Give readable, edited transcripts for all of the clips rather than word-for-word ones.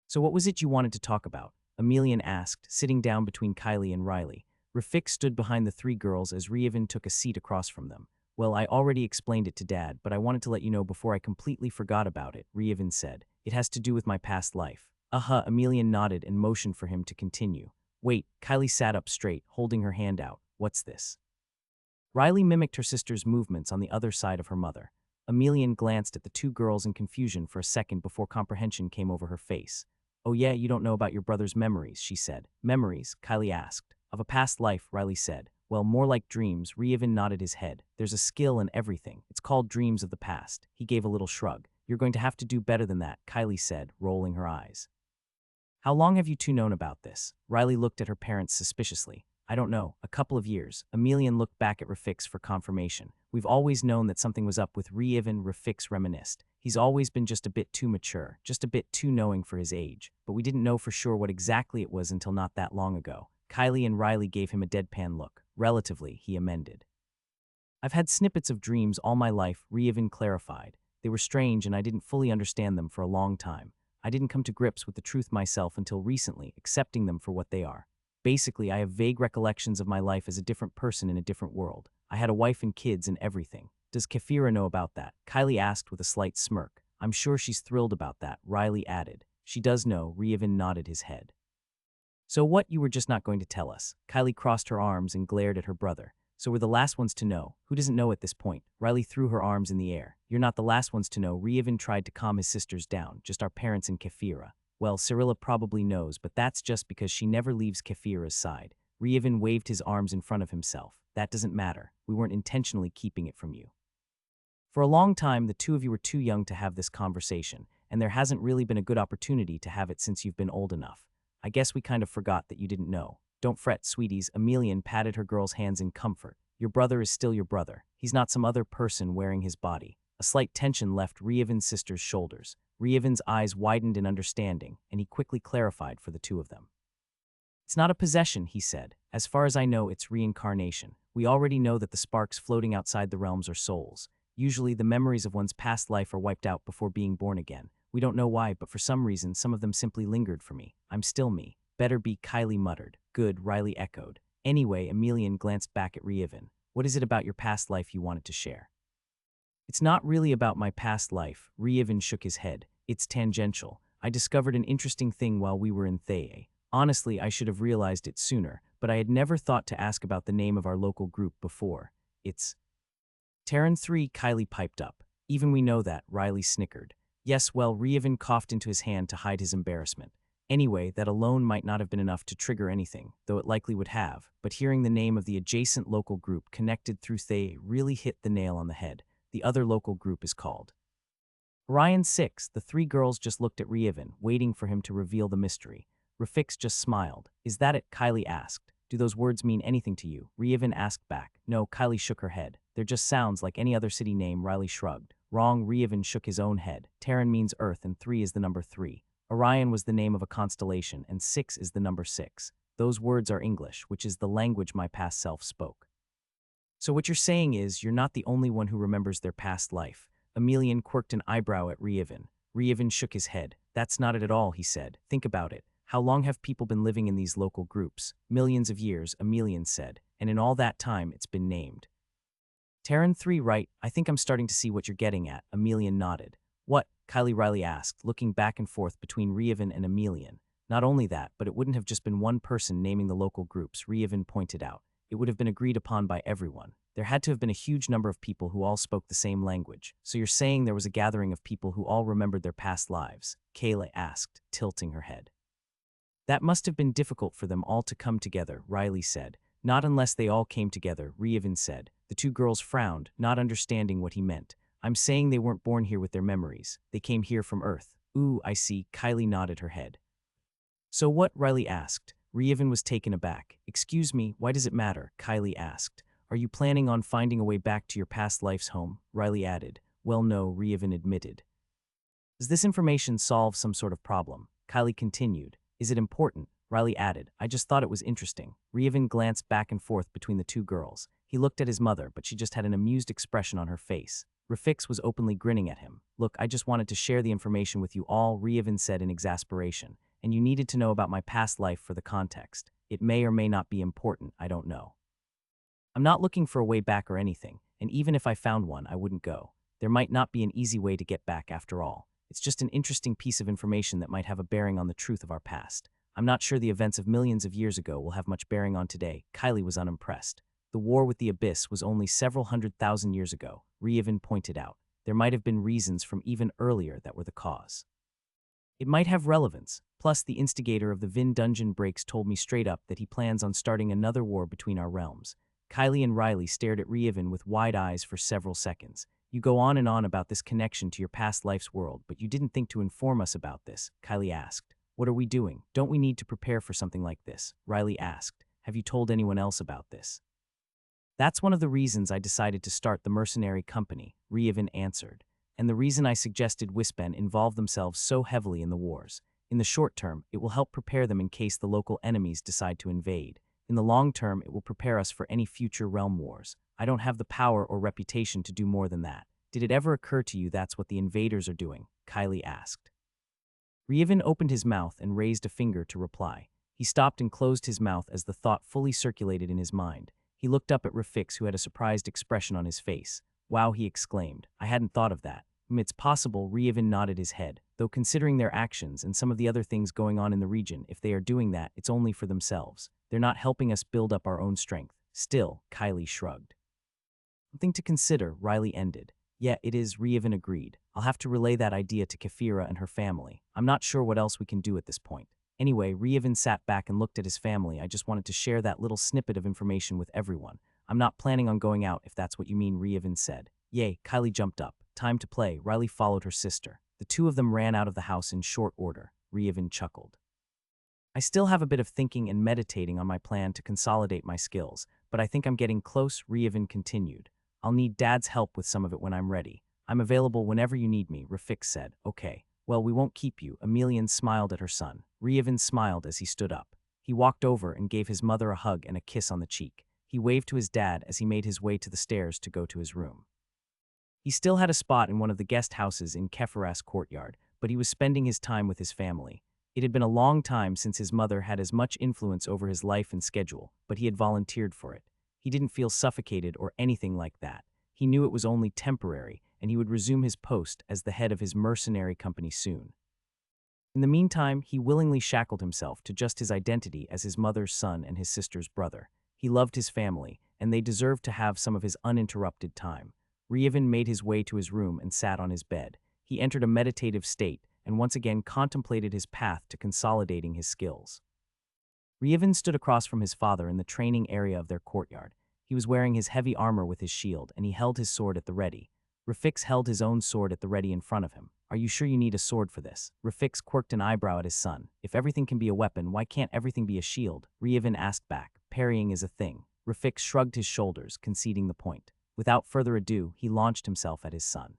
So what was it you wanted to talk about? Emelian asked, sitting down between Kylie and Riley. Rafik stood behind the three girls as Rievin took a seat across from them. Well, I already explained it to Dad, but I wanted to let you know before I completely forgot about it, Rievin said. It has to do with my past life. Emelian nodded and motioned for him to continue. Wait, Kylie sat up straight, holding her hand out. What's this? Riley mimicked her sister's movements on the other side of her mother. Emelian glanced at the two girls in confusion for a second before comprehension came over her face. Oh yeah, you don't know about your brother's memories, she said. Memories? Kylie asked. Of a past life, Riley said. Well, more like dreams, Rievin nodded his head. There's a skill in everything. It's called dreams of the past. He gave a little shrug. You're going to have to do better than that, Kylie said, rolling her eyes. How long have you two known about this? Riley looked at her parents suspiciously. I don't know, a couple of years. Emelian looked back at Rafix for confirmation. We've always known that something was up with Rievin, Rafix reminisced. He's always been just a bit too mature, just a bit too knowing for his age. But we didn't know for sure what exactly it was until not that long ago. Kylie and Riley gave him a deadpan look. Relatively, he amended. I've had snippets of dreams all my life, Rievin clarified. They were strange and I didn't fully understand them for a long time. I didn't come to grips with the truth myself until recently, accepting them for what they are. Basically, I have vague recollections of my life as a different person in a different world. I had a wife and kids and everything. Does Kefira know about that? Kylie asked with a slight smirk. I'm sure she's thrilled about that, Riley added. She does know, Rievin nodded his head. So what, you were just not going to tell us? Kylie crossed her arms and glared at her brother. So we're the last ones to know. Who doesn't know at this point? Riley threw her arms in the air. You're not the last ones to know. Rievin tried to calm his sisters down, just our parents and Kefira. Well, Cyrilla probably knows, but that's just because she never leaves Kefira's side. Rievin waved his arms in front of himself. That doesn't matter. We weren't intentionally keeping it from you. For a long time, the two of you were too young to have this conversation, and there hasn't really been a good opportunity to have it since you've been old enough. I guess we kind of forgot that you didn't know. Don't fret, sweeties. Emelian patted her girl's hands in comfort. Your brother is still your brother. He's not some other person wearing his body. A slight tension left Rievin's sister's shoulders. Rievin's eyes widened in understanding, and he quickly clarified for the two of them. It's not a possession, he said. As far as I know, it's reincarnation. We already know that the sparks floating outside the realms are souls. Usually, the memories of one's past life are wiped out before being born again. We don't know why, but for some reason, some of them simply lingered for me. I'm still me. Better be, Kylie muttered. Good, Riley echoed. Anyway, Emelian glanced back at Rievin. What is it about your past life you wanted to share? It's not really about my past life, Rievin shook his head. It's tangential. I discovered an interesting thing while we were in Thaye. Honestly, I should have realized it sooner, but I had never thought to ask about the name of our local group before. It's Terran 3, Kylie piped up. Even we know that, Riley snickered. Yes, well, Rievin coughed into his hand to hide his embarrassment. Anyway, that alone might not have been enough to trigger anything, though it likely would have, but hearing the name of the adjacent local group connected through Thaye really hit the nail on the head. The other local group is called Orion 6. The three girls just looked at Rievin, waiting for him to reveal the mystery. Rafix just smiled. Is that it? Kylie asked. Do those words mean anything to you? Rievin asked back. No, Kylie shook her head. They're just sounds like any other city name, Riley shrugged. Wrong, Rievin shook his own head. Terran means Earth and 3 is the number 3. Orion was the name of a constellation and 6 is the number 6. Those words are English, which is the language my past self spoke. So what you're saying is you're not the only one who remembers their past life. Emelian quirked an eyebrow at Rievin. Rievin shook his head. That's not it at all, he said. Think about it. How long have people been living in these local groups? Millions of years, Emelian said, and in all that time it's been named. Terran 3, right? I think I'm starting to see what you're getting at, Emelian nodded. What? Kylie Riley asked, looking back and forth between Rievin and Emelian. Not only that, but it wouldn't have just been one person naming the local groups, Rievin pointed out. It would have been agreed upon by everyone. There had to have been a huge number of people who all spoke the same language. So you're saying there was a gathering of people who all remembered their past lives? Kayla asked, tilting her head. That must have been difficult for them all to come together, Riley said. Not unless they all came together, Rievin said. The two girls frowned, not understanding what he meant. I'm saying they weren't born here with their memories. They came here from Earth. Ooh, I see, Kylie nodded her head. So what? Riley asked. Rievin was taken aback. Excuse me, why does it matter? Kylie asked. Are you planning on finding a way back to your past life's home? Riley added. Well, no, Rievin admitted. Does this information solve some sort of problem? Kylie continued. Is it important? Riley added. I just thought it was interesting. Rievin glanced back and forth between the two girls. He looked at his mother, but she just had an amused expression on her face. Rafix was openly grinning at him. Look, I just wanted to share the information with you all, Ryevin said in exasperation, and you needed to know about my past life for the context. It may or may not be important, I don't know. I'm not looking for a way back or anything, and even if I found one, I wouldn't go. There might not be an easy way to get back after all. It's just an interesting piece of information that might have a bearing on the truth of our past. I'm not sure the events of millions of years ago will have much bearing on today. Kylie was unimpressed. The war with the Abyss was only several 100,000 years ago, Ryevin pointed out. There might have been reasons from even earlier that were the cause. It might have relevance. Plus, the instigator of the Vin dungeon breaks told me straight up that he plans on starting another war between our realms. Kylie and Riley stared at Ryevin with wide eyes for several seconds. You go on and on about this connection to your past life's world, but you didn't think to inform us about this, Kylie asked. What are we doing? Don't we need to prepare for something like this? Riley asked. Have you told anyone else about this? That's one of the reasons I decided to start the mercenary company, Ryevin answered. And the reason I suggested Wispen involve themselves so heavily in the wars. In the short term, it will help prepare them in case the local enemies decide to invade. In the long term, it will prepare us for any future realm wars. I don't have the power or reputation to do more than that. Did it ever occur to you that's what the invaders are doing? Kylie asked. Ryevin opened his mouth and raised a finger to reply. He stopped and closed his mouth as the thought fully circulated in his mind. He looked up at Rafix, who had a surprised expression on his face. Wow, he exclaimed. I hadn't thought of that. It's possible, Ryevin nodded his head. Though considering their actions and some of the other things going on in the region, if they are doing that, it's only for themselves. They're not helping us build up our own strength. Still, Kylie shrugged. Something to consider, Riley ended. Yeah, it is, Ryevin agreed. I'll have to relay that idea to Kefira and her family. I'm not sure what else we can do at this point. Anyway, Ryevin sat back and looked at his family. I just wanted to share that little snippet of information with everyone. I'm not planning on going out, if that's what you mean, Ryevin said. Yay, Kylie jumped up. Time to play. Riley followed her sister. The two of them ran out of the house in short order. Ryevin chuckled. I still have a bit of thinking and meditating on my plan to consolidate my skills, but I think I'm getting close, Ryevin continued. I'll need Dad's help with some of it when I'm ready. I'm available whenever you need me, Rafix said. Okay. Well, we won't keep you. Emelian smiled at her son. Ryevin smiled as he stood up. He walked over and gave his mother a hug and a kiss on the cheek. He waved to his dad as he made his way to the stairs to go to his room. He still had a spot in one of the guest houses in Kefira's courtyard, but he was spending his time with his family. It had been a long time since his mother had as much influence over his life and schedule, but he had volunteered for it. He didn't feel suffocated or anything like that. He knew it was only temporary, and he would resume his post as the head of his mercenary company soon. In the meantime, he willingly shackled himself to just his identity as his mother's son and his sister's brother. He loved his family, and they deserved to have some of his uninterrupted time. Ryevin made his way to his room and sat on his bed. He entered a meditative state and once again contemplated his path to consolidating his skills. Ryevin stood across from his father in the training area of their courtyard. He was wearing his heavy armor with his shield, and he held his sword at the ready. Rafix held his own sword at the ready in front of him. Are you sure you need a sword for this? Rafix quirked an eyebrow at his son. If everything can be a weapon, why can't everything be a shield? Ryevin asked back. Parrying is a thing. Rafix shrugged his shoulders, conceding the point. Without further ado, he launched himself at his son.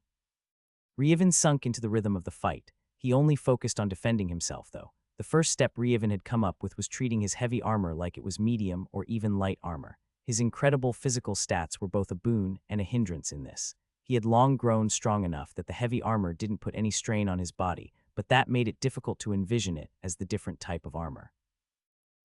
Ryevin sunk into the rhythm of the fight. He only focused on defending himself, though. The first step Ryevin had come up with was treating his heavy armor like it was medium or even light armor. His incredible physical stats were both a boon and a hindrance in this. He had long grown strong enough that the heavy armor didn't put any strain on his body, but that made it difficult to envision it as the different type of armor.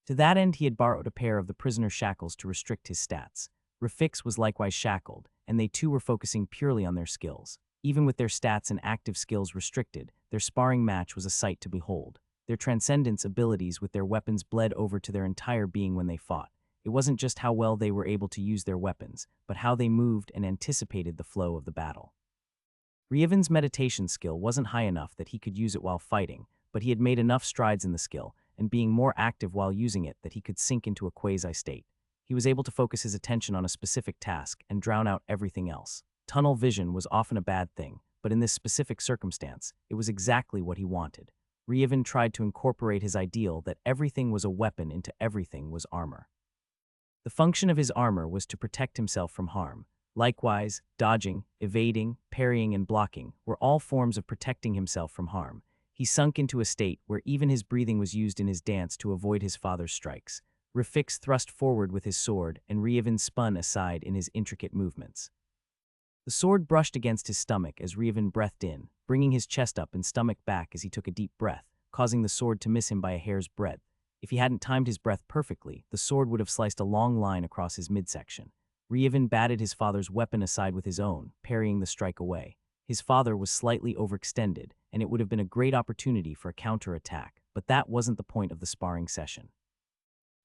To that end, he had borrowed a pair of the prisoner shackles to restrict his stats. Rafix was likewise shackled, and they too were focusing purely on their skills. Even with their stats and active skills restricted, their sparring match was a sight to behold. Their transcendence abilities with their weapons bled over to their entire being when they fought. It wasn't just how well they were able to use their weapons, but how they moved and anticipated the flow of the battle. Ryevin's meditation skill wasn't high enough that he could use it while fighting, but he had made enough strides in the skill, and being more active while using it, that he could sink into a quasi-state. He was able to focus his attention on a specific task and drown out everything else. Tunnel vision was often a bad thing, but in this specific circumstance, it was exactly what he wanted. Ryevin tried to incorporate his ideal that everything was a weapon into everything was armor. The function of his armor was to protect himself from harm. Likewise, dodging, evading, parrying, and blocking were all forms of protecting himself from harm. He sunk into a state where even his breathing was used in his dance to avoid his father's strikes. Rafix thrust forward with his sword, and Ryevin spun aside in his intricate movements. The sword brushed against his stomach as Ryuvan breathed in, bringing his chest up and stomach back as he took a deep breath, causing the sword to miss him by a hair's breadth. If he hadn't timed his breath perfectly, the sword would have sliced a long line across his midsection. Ryuvan batted his father's weapon aside with his own, parrying the strike away. His father was slightly overextended, and it would have been a great opportunity for a counterattack, but that wasn't the point of the sparring session.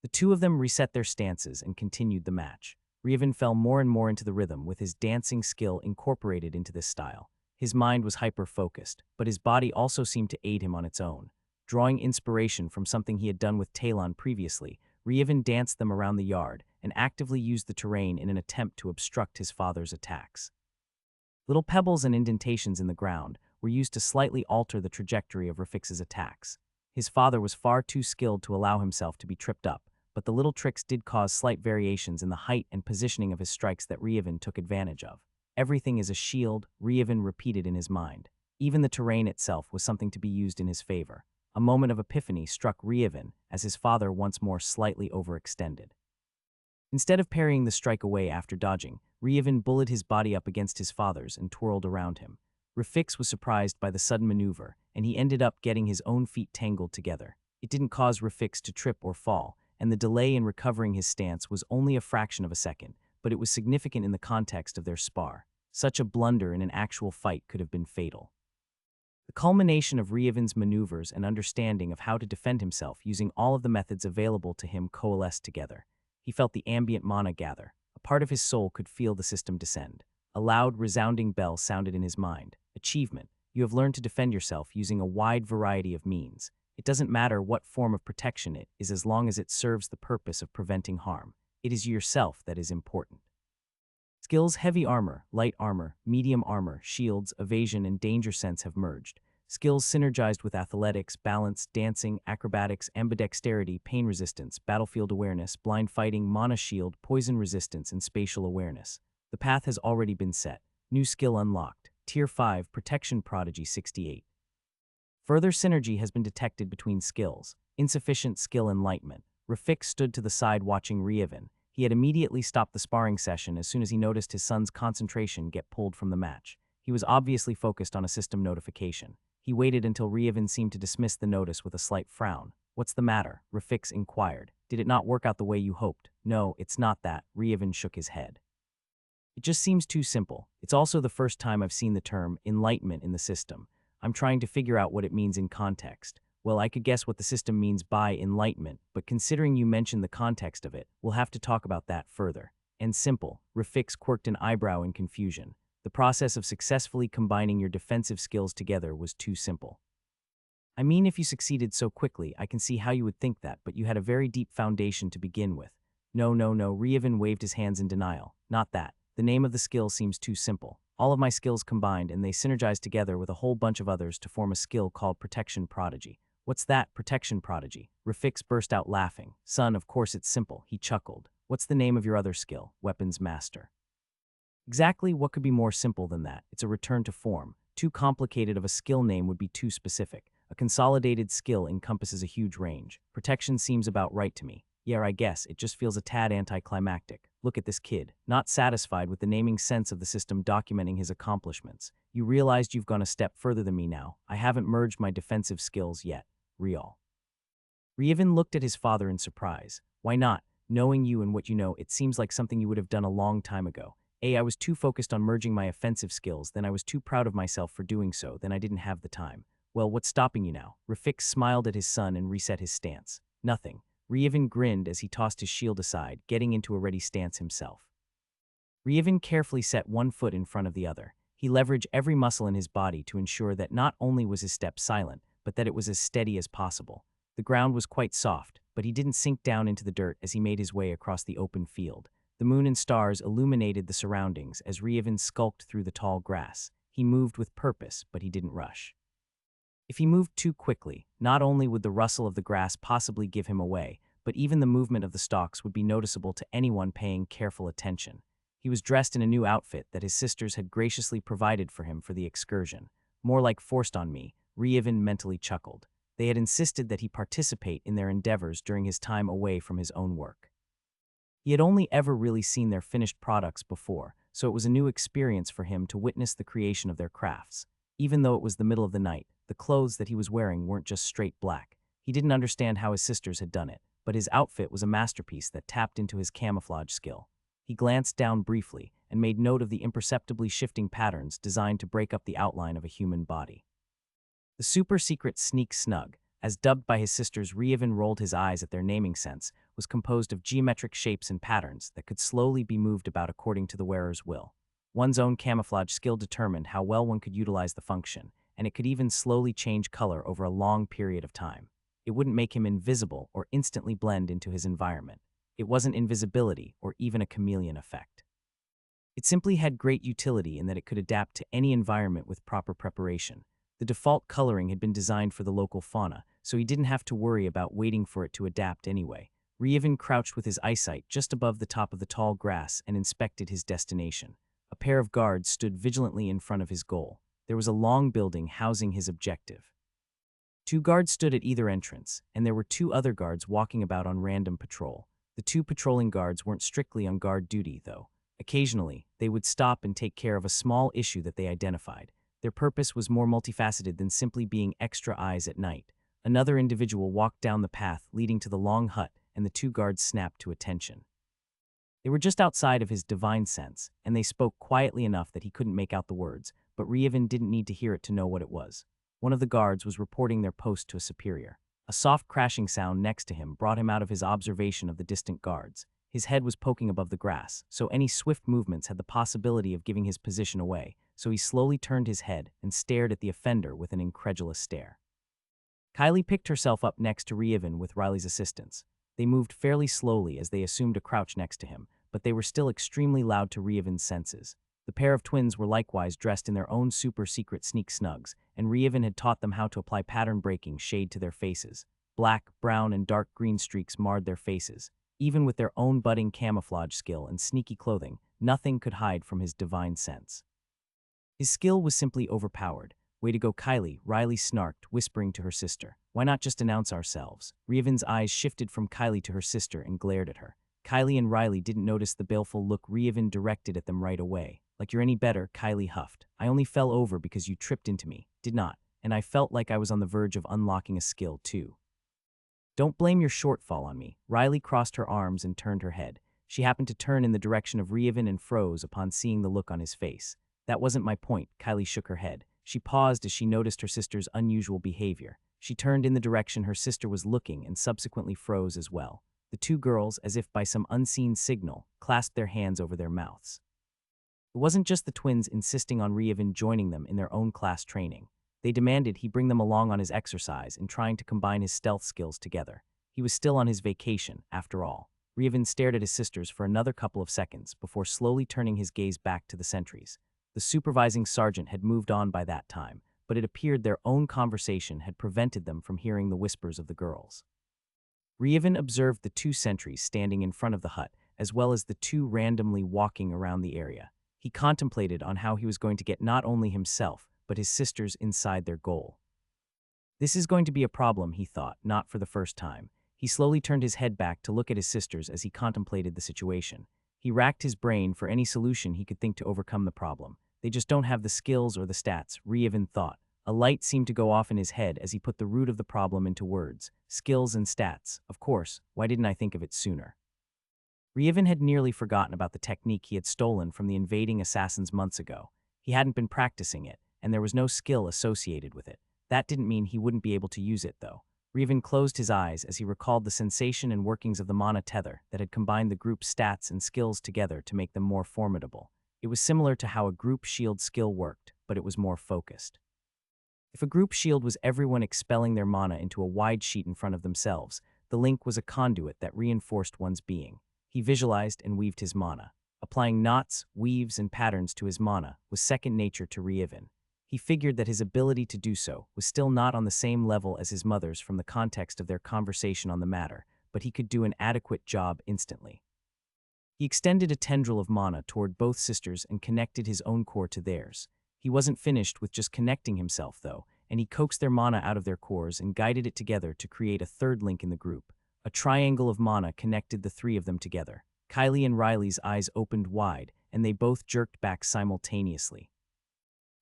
The two of them reset their stances and continued the match. Ryuvan fell more and more into the rhythm with his dancing skill incorporated into this style. His mind was hyper-focused, but his body also seemed to aid him on its own. Drawing inspiration from something he had done with Talon previously, Ryuvan danced them around the yard and actively used the terrain in an attempt to obstruct his father's attacks. Little pebbles and indentations in the ground were used to slightly alter the trajectory of Rafik's attacks. His father was far too skilled to allow himself to be tripped up, but the little tricks did cause slight variations in the height and positioning of his strikes that Ryuvan took advantage of. Everything is a shield, Ryuvan repeated in his mind. Even the terrain itself was something to be used in his favor. A moment of epiphany struck Ryuvan as his father once more slightly overextended. Instead of parrying the strike away after dodging, Ryuvan bullied his body up against his father's and twirled around him. Rafik was surprised by the sudden maneuver, and he ended up getting his own feet tangled together. It didn't cause Rafik to trip or fall, and the delay in recovering his stance was only a fraction of a second, but it was significant in the context of their spar. Such a blunder in an actual fight could have been fatal. The culmination of Ryuvan's maneuvers and understanding of how to defend himself using all of the methods available to him coalesced together. He felt the ambient mana gather. A part of his soul could feel the system descend. A loud, resounding bell sounded in his mind. Achievement. You have learned to defend yourself using a wide variety of means. It doesn't matter what form of protection it is as long as it serves the purpose of preventing harm. It is yourself that is important. Skills: heavy armor, light armor, medium armor, shields, evasion, and danger sense have merged. Skills synergized with athletics, balance, dancing, acrobatics, ambidexterity, pain resistance, battlefield awareness, blind fighting, mana shield, poison resistance, and spatial awareness. The path has already been set. New skill unlocked. Tier 5, Protection Prodigy 68. Further synergy has been detected between skills. Insufficient skill enlightenment. Rafik stood to the side watching Ryuvan. He had immediately stopped the sparring session as soon as he noticed his son's concentration get pulled from the match. He was obviously focused on a system notification. He waited until Ryuvan seemed to dismiss the notice with a slight frown. "What's the matter?" Rafik inquired. "Did it not work out the way you hoped?" "No, it's not that." Ryuvan shook his head. "It just seems too simple. It's also the first time I've seen the term enlightenment in the system. I'm trying to figure out what it means in context. Well, I could guess what the system means by enlightenment, but considering you mentioned the context of it, we'll have to talk about that further." And simple. Rafik quirked an eyebrow in confusion. The process of successfully combining your defensive skills together was too simple. "I mean, if you succeeded so quickly, I can see how you would think that, but you had a very deep foundation to begin with." No, Ryuvan waved his hands in denial. "Not that. The name of the skill seems too simple. All of my skills combined, and they synergize together with a whole bunch of others to form a skill called Protection Prodigy." "What's that, Protection Prodigy?" Rafik burst out laughing. "Son, of course it's simple," he chuckled. "What's the name of your other skill?" "Weapons Master." "Exactly, what could be more simple than that? It's a return to form. Too complicated of a skill name would be too specific. A consolidated skill encompasses a huge range. Protection seems about right to me. Yeah, I guess, it just feels a tad anticlimactic. Look at this kid, not satisfied with the naming sense of the system documenting his accomplishments. You realized you've gone a step further than me now. I haven't merged my defensive skills yet. Real." Ryuvan looked at his father in surprise. "Why not? Knowing you and what you know, it seems like something you would have done a long time ago." I was too focused on merging my offensive skills, then I was too proud of myself for doing so, then I didn't have the time. "Well, what's stopping you now?" Rafik smiled at his son and reset his stance. "Nothing." Ryuvan grinned as he tossed his shield aside, getting into a ready stance himself. Ryuvan carefully set one foot in front of the other. He leveraged every muscle in his body to ensure that not only was his step silent, but that it was as steady as possible. The ground was quite soft, but he didn't sink down into the dirt as he made his way across the open field. The moon and stars illuminated the surroundings as Ryuvan skulked through the tall grass. He moved with purpose, but he didn't rush. If he moved too quickly, not only would the rustle of the grass possibly give him away, but even the movement of the stalks would be noticeable to anyone paying careful attention. He was dressed in a new outfit that his sisters had graciously provided for him for the excursion. More like forced on me, Ryuvan mentally chuckled. They had insisted that he participate in their endeavors during his time away from his own work. He had only ever really seen their finished products before, so it was a new experience for him to witness the creation of their crafts. Even though it was the middle of the night, the clothes that he was wearing weren't just straight black. He didn't understand how his sisters had done it, but his outfit was a masterpiece that tapped into his camouflage skill. He glanced down briefly and made note of the imperceptibly shifting patterns designed to break up the outline of a human body. The super-secret sneak snug, as dubbed by his sisters, Reevan rolled his eyes at their naming sense, was composed of geometric shapes and patterns that could slowly be moved about according to the wearer's will. One's own camouflage skill determined how well one could utilize the function, and it could even slowly change color over a long period of time. It wouldn't make him invisible or instantly blend into his environment. It wasn't invisibility or even a chameleon effect. It simply had great utility in that it could adapt to any environment with proper preparation. The default coloring had been designed for the local fauna, so he didn't have to worry about waiting for it to adapt anyway. Reevan crouched with his eyesight just above the top of the tall grass and inspected his destination. A pair of guards stood vigilantly in front of his goal. There was a long building housing his objective. 2 guards stood at either entrance, and there were 2 other guards walking about on random patrol. The 2 patrolling guards weren't strictly on guard duty, though. Occasionally, they would stop and take care of a small issue that they identified. Their purpose was more multifaceted than simply being extra eyes at night. Another individual walked down the path leading to the long hut, and the 2 guards snapped to attention. They were just outside of his divine sense, and they spoke quietly enough that he couldn't make out the words, but Reevan didn't need to hear it to know what it was. One of the guards was reporting their post to a superior. A soft crashing sound next to him brought him out of his observation of the distant guards. His head was poking above the grass, so any swift movements had the possibility of giving his position away, so he slowly turned his head and stared at the offender with an incredulous stare. Kylie picked herself up next to Reevan with Riley's assistance. They moved fairly slowly as they assumed a crouch next to him, but they were still extremely loud to Reevan's senses. The pair of twins were likewise dressed in their own super-secret sneak snugs, and Reevan had taught them how to apply pattern-breaking shade to their faces. Black, brown, and dark green streaks marred their faces. Even with their own budding camouflage skill and sneaky clothing, nothing could hide from his divine sense. His skill was simply overpowered. "Way to go, Kylie," Riley snarked, whispering to her sister. "Why not just announce ourselves?" Reevan's eyes shifted from Kylie to her sister and glared at her. Kylie and Riley didn't notice the baleful look Reevan directed at them right away. "Like you're any better," Kylie huffed. "I only fell over because you tripped into me, did not, and I felt like I was on the verge of unlocking a skill too." "Don't blame your shortfall on me." Riley crossed her arms and turned her head. She happened to turn in the direction of Reevan and froze upon seeing the look on his face. "That wasn't my point." Kylie shook her head. She paused as she noticed her sister's unusual behavior. She turned in the direction her sister was looking and subsequently froze as well. The 2 girls, as if by some unseen signal, clasped their hands over their mouths. It wasn't just the twins insisting on Reevan joining them in their own class training. They demanded he bring them along on his exercise in trying to combine his stealth skills together. He was still on his vacation, after all. Reevan stared at his sisters for another couple of seconds before slowly turning his gaze back to the sentries. The supervising sergeant had moved on by that time, but it appeared their own conversation had prevented them from hearing the whispers of the girls. Reevan observed the 2 sentries standing in front of the hut, as well as the 2 randomly walking around the area. He contemplated on how he was going to get not only himself, but his sisters inside their goal. This is going to be a problem, he thought, not for the first time. He slowly turned his head back to look at his sisters as he contemplated the situation. He racked his brain for any solution he could think to overcome the problem. They just don't have the skills or the stats, Reevan thought. A light seemed to go off in his head as he put the root of the problem into words. Skills and stats. Of course, why didn't I think of it sooner? Reevan had nearly forgotten about the technique he had stolen from the invading assassins months ago. He hadn't been practicing it, and there was no skill associated with it. That didn't mean he wouldn't be able to use it, though. Reevan closed his eyes as he recalled the sensation and workings of the mana tether that had combined the group's stats and skills together to make them more formidable. It was similar to how a group shield skill worked, but it was more focused. If a group shield was everyone expelling their mana into a wide sheet in front of themselves, the link was a conduit that reinforced one's being. He visualized and weaved his mana. Applying knots, weaves, and patterns to his mana was second nature to Reevan. He figured that his ability to do so was still not on the same level as his mother's from the context of their conversation on the matter, but he could do an adequate job instantly. He extended a tendril of mana toward both sisters and connected his own core to theirs. He wasn't finished with just connecting himself, though, and he coaxed their mana out of their cores and guided it together to create a third link in the group. A triangle of mana connected the 3 of them together. Kylie and Riley's eyes opened wide and they both jerked back simultaneously.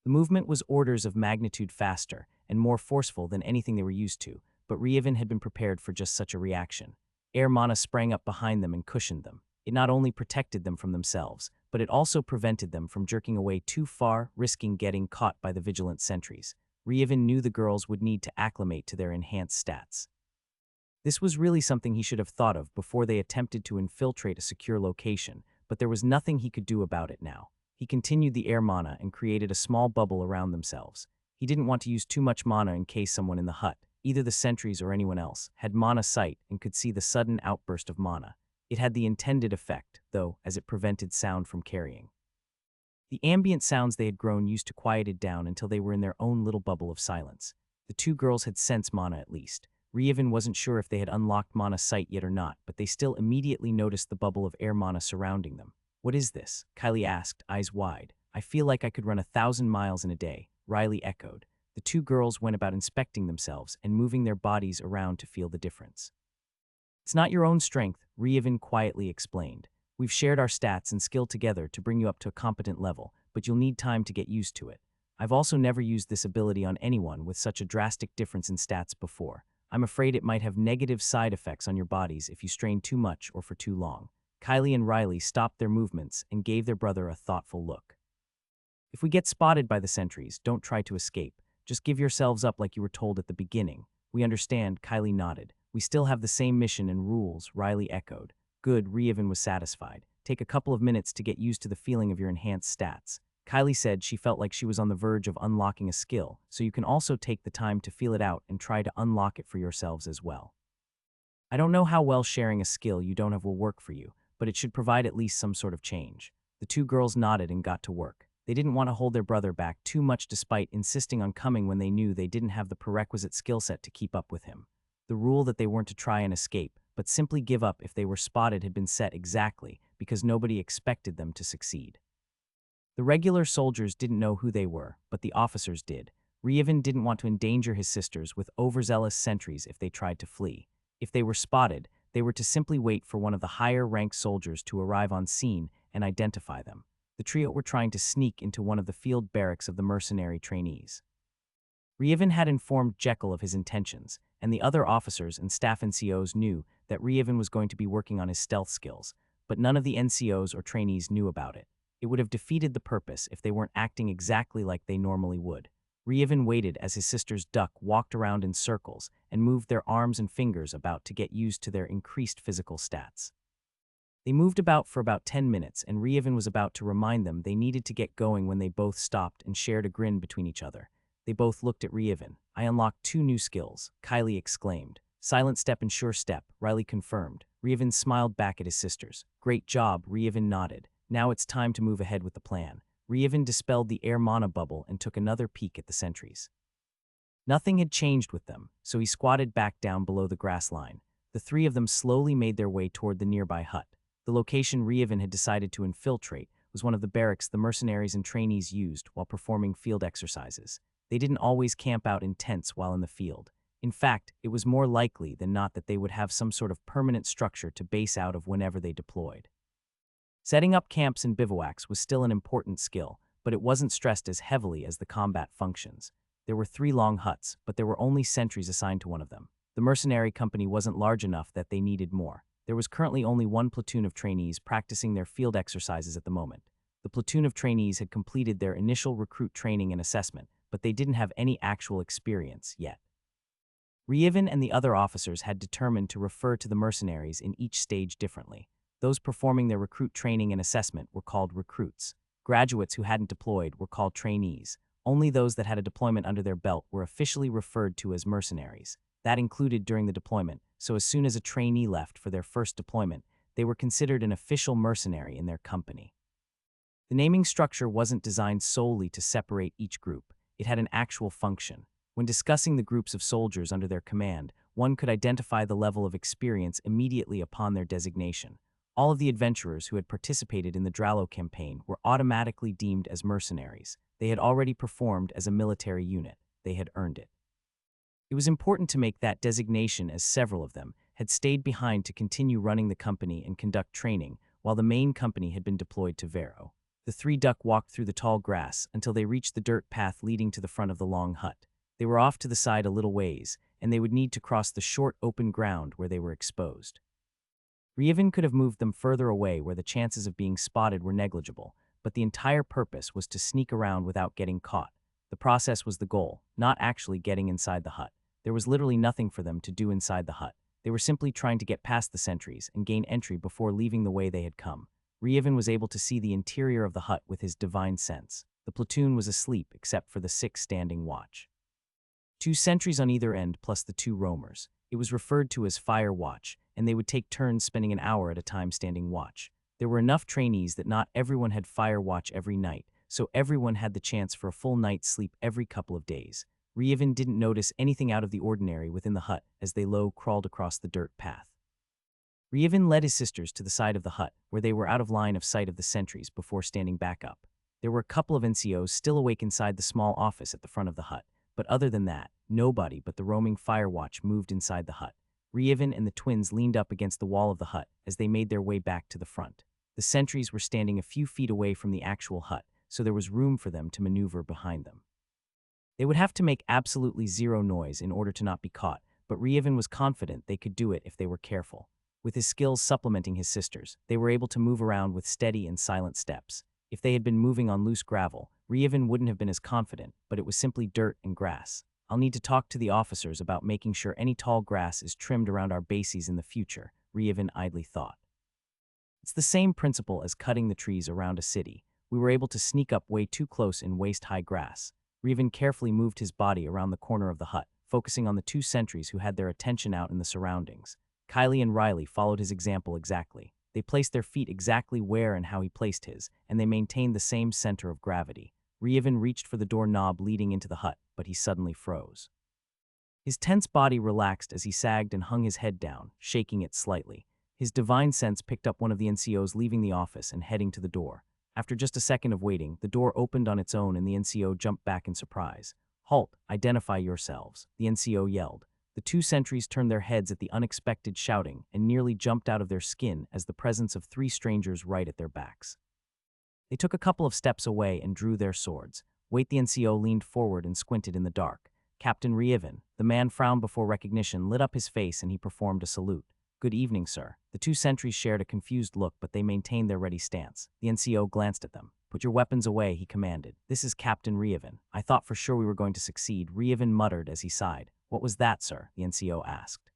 The movement was orders of magnitude faster and more forceful than anything they were used to, but Ryevin had been prepared for just such a reaction. Air mana sprang up behind them and cushioned them. It not only protected them from themselves, but it also prevented them from jerking away too far, risking getting caught by the vigilant sentries. Ryevin knew the girls would need to acclimate to their enhanced stats. This was really something he should have thought of before they attempted to infiltrate a secure location, but there was nothing he could do about it now. He continued the air mana and created a small bubble around themselves. He didn't want to use too much mana in case someone in the hut, either the sentries or anyone else, had mana sight and could see the sudden outburst of mana. It had the intended effect, though, as it prevented sound from carrying. The ambient sounds they had grown used to quieted down until they were in their own little bubble of silence. The two girls had sensed mana at least. Ryevin wasn't sure if they had unlocked mana sight yet or not, but they still immediately noticed the bubble of air mana surrounding them. "What is this?" Kylie asked, eyes wide. "I feel like I could run 1,000 miles in a day," Riley echoed. The two girls went about inspecting themselves and moving their bodies around to feel the difference. "It's not your own strength," Ryevin quietly explained. "We've shared our stats and skill together to bring you up to a competent level, but you'll need time to get used to it. I've also never used this ability on anyone with such a drastic difference in stats before. I'm afraid it might have negative side effects on your bodies if you strain too much or for too long." Kylie and Riley stopped their movements and gave their brother a thoughtful look. "If we get spotted by the sentries, don't try to escape. Just give yourselves up like you were told at the beginning." "We understand," Kylie nodded. "We still have the same mission and rules," Riley echoed. "Good," Ryevin was satisfied. "Take a couple of minutes to get used to the feeling of your enhanced stats." Kylie said she felt like she was on the verge of unlocking a skill, so you can also take the time to feel it out and try to unlock it for yourselves as well. "I don't know how well sharing a skill you don't have will work for you, but it should provide at least some sort of change." The two girls nodded and got to work. They didn't want to hold their brother back too much despite insisting on coming when they knew they didn't have the prerequisite skill set to keep up with him. The rule that they weren't to try and escape, but simply give up if they were spotted had been set exactly because nobody expected them to succeed. The regular soldiers didn't know who they were, but the officers did. Ryevin didn't want to endanger his sisters with overzealous sentries if they tried to flee. If they were spotted, they were to simply wait for one of the higher-ranked soldiers to arrive on scene and identify them. The trio were trying to sneak into one of the field barracks of the mercenary trainees. Ryevin had informed Jekyll of his intentions, and the other officers and staff NCOs knew that Ryevin was going to be working on his stealth skills, but none of the NCOs or trainees knew about it. It would have defeated the purpose if they weren't acting exactly like they normally would. Ryevin waited as his sisters Duck walked around in circles and moved their arms and fingers about to get used to their increased physical stats. They moved about for about 10 minutes, and Ryevin was about to remind them they needed to get going when they both stopped and shared a grin between each other. They both looked at Ryevin. "I unlocked 2 new skills," Kylie exclaimed. "Silent Step and Sure Step," Riley confirmed. Ryevin smiled back at his sisters. "Great job," Ryevin nodded. "Now it's time to move ahead with the plan." Ryevin dispelled the air mana bubble and took another peek at the sentries. Nothing had changed with them, so he squatted back down below the grass line. The three of them slowly made their way toward the nearby hut. The location Ryevin had decided to infiltrate was one of the barracks the mercenaries and trainees used while performing field exercises. They didn't always camp out in tents while in the field. In fact, it was more likely than not that they would have some sort of permanent structure to base out of whenever they deployed. Setting up camps and bivouacs was still an important skill, but it wasn't stressed as heavily as the combat functions. There were 3 long huts, but there were only sentries assigned to one of them. The mercenary company wasn't large enough that they needed more. There was currently only 1 platoon of trainees practicing their field exercises at the moment. The platoon of trainees had completed their initial recruit training and assessment, but they didn't have any actual experience yet. Ryevin and the other officers had determined to refer to the mercenaries in each stage differently. Those performing their recruit training and assessment were called recruits. Graduates who hadn't deployed were called trainees. Only those that had a deployment under their belt were officially referred to as mercenaries. That included during the deployment, so as soon as a trainee left for their first deployment, they were considered an official mercenary in their company. The naming structure wasn't designed solely to separate each group. It had an actual function. When discussing the groups of soldiers under their command, one could identify the level of experience immediately upon their designation. All of the adventurers who had participated in the Drallo campaign were automatically deemed as mercenaries. They had already performed as a military unit. They had earned it. It was important to make that designation, as several of them had stayed behind to continue running the company and conduct training while the main company had been deployed to Vero. The three duck walked through the tall grass until they reached the dirt path leading to the front of the long hut. They were off to the side a little ways, and they would need to cross the short open ground where they were exposed. Rievin could have moved them further away where the chances of being spotted were negligible, but the entire purpose was to sneak around without getting caught. The process was the goal, not actually getting inside the hut. There was literally nothing for them to do inside the hut. They were simply trying to get past the sentries and gain entry before leaving the way they had come. Rievin was able to see the interior of the hut with his divine sense. The platoon was asleep except for the 6 standing watch. 2 sentries on either end plus the 2 roamers. It was referred to as fire watch, and they would take turns spending an hour at a time standing watch. There were enough trainees that not everyone had fire watch every night, so everyone had the chance for a full night's sleep every couple of days. Rievin didn't notice anything out of the ordinary within the hut as they crawled across the dirt path. Rievin led his sisters to the side of the hut, where they were out of line of sight of the sentries before standing back up. There were a couple of NCOs still awake inside the small office at the front of the hut, but other than that, nobody but the roaming fire watch moved inside the hut. Rievin and the twins leaned up against the wall of the hut as they made their way back to the front. The sentries were standing a few feet away from the actual hut, so there was room for them to maneuver behind them. They would have to make absolutely zero noise in order to not be caught, but Rievin was confident they could do it if they were careful. With his skills supplementing his sisters, they were able to move around with steady and silent steps. If they had been moving on loose gravel, Rievin wouldn't have been as confident, but it was simply dirt and grass. I'll need to talk to the officers about making sure any tall grass is trimmed around our bases in the future, Rievin idly thought. It's the same principle as cutting the trees around a city. We were able to sneak up way too close in waist-high grass. Rievin carefully moved his body around the corner of the hut, focusing on the 2 sentries who had their attention out in the surroundings. Kylie and Riley followed his example exactly. They placed their feet exactly where and how he placed his, and they maintained the same center of gravity. Rievin reached for the door knob leading into the hut, but he suddenly froze. His tense body relaxed as he sagged and hung his head down, shaking it slightly. His divine sense picked up one of the NCOs leaving the office and heading to the door. After just a second of waiting, the door opened on its own and the NCO jumped back in surprise. "Halt, identify yourselves," the NCO yelled. The 2 sentries turned their heads at the unexpected shouting and nearly jumped out of their skin as the presence of 3 strangers right at their backs. They took a couple of steps away and drew their swords. Wait, the NCO leaned forward and squinted in the dark. "Captain Rievin." The man frowned before recognition lit up his face and he performed a salute. "Good evening, sir." The 2 sentries shared a confused look, but they maintained their ready stance. The NCO glanced at them. "Put your weapons away," he commanded. "This is Captain Rievin. I thought for sure we were going to succeed," Rievin muttered as he sighed. "What was that, sir?" the NCO asked.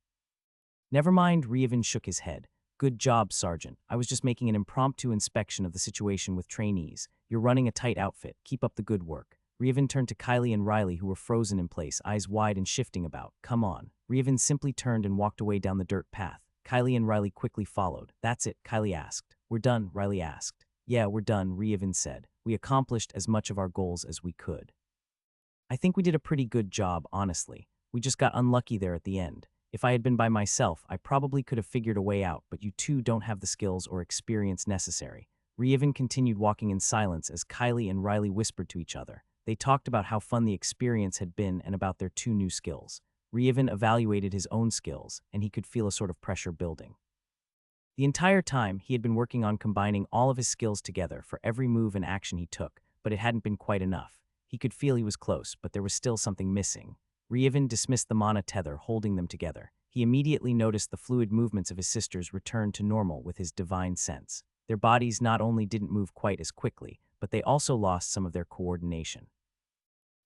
"Never mind," Rievin shook his head. "Good job, Sergeant. I was just making an impromptu inspection of the situation with trainees. You're running a tight outfit. Keep up the good work." Rievin turned to Kylie and Riley, who were frozen in place, eyes wide and shifting about. "Come on." Rievin simply turned and walked away down the dirt path. Kylie and Riley quickly followed. "That's it," Kylie asked. "We're done," Riley asked. "Yeah, we're done," Rievin said. "We accomplished as much of our goals as we could." "I think we did a pretty good job, honestly. We just got unlucky there at the end. If I had been by myself, I probably could have figured a way out, but you two don't have the skills or experience necessary." Rievin continued walking in silence as Kylie and Riley whispered to each other. They talked about how fun the experience had been and about their 2 new skills. Rievin evaluated his own skills, and he could feel a sort of pressure building. The entire time, he had been working on combining all of his skills together for every move and action he took, but it hadn't been quite enough. He could feel he was close, but there was still something missing. Rievin dismissed the mana tether holding them together. He immediately noticed the fluid movements of his sisters return to normal with his divine sense. Their bodies not only didn't move quite as quickly, but they also lost some of their coordination.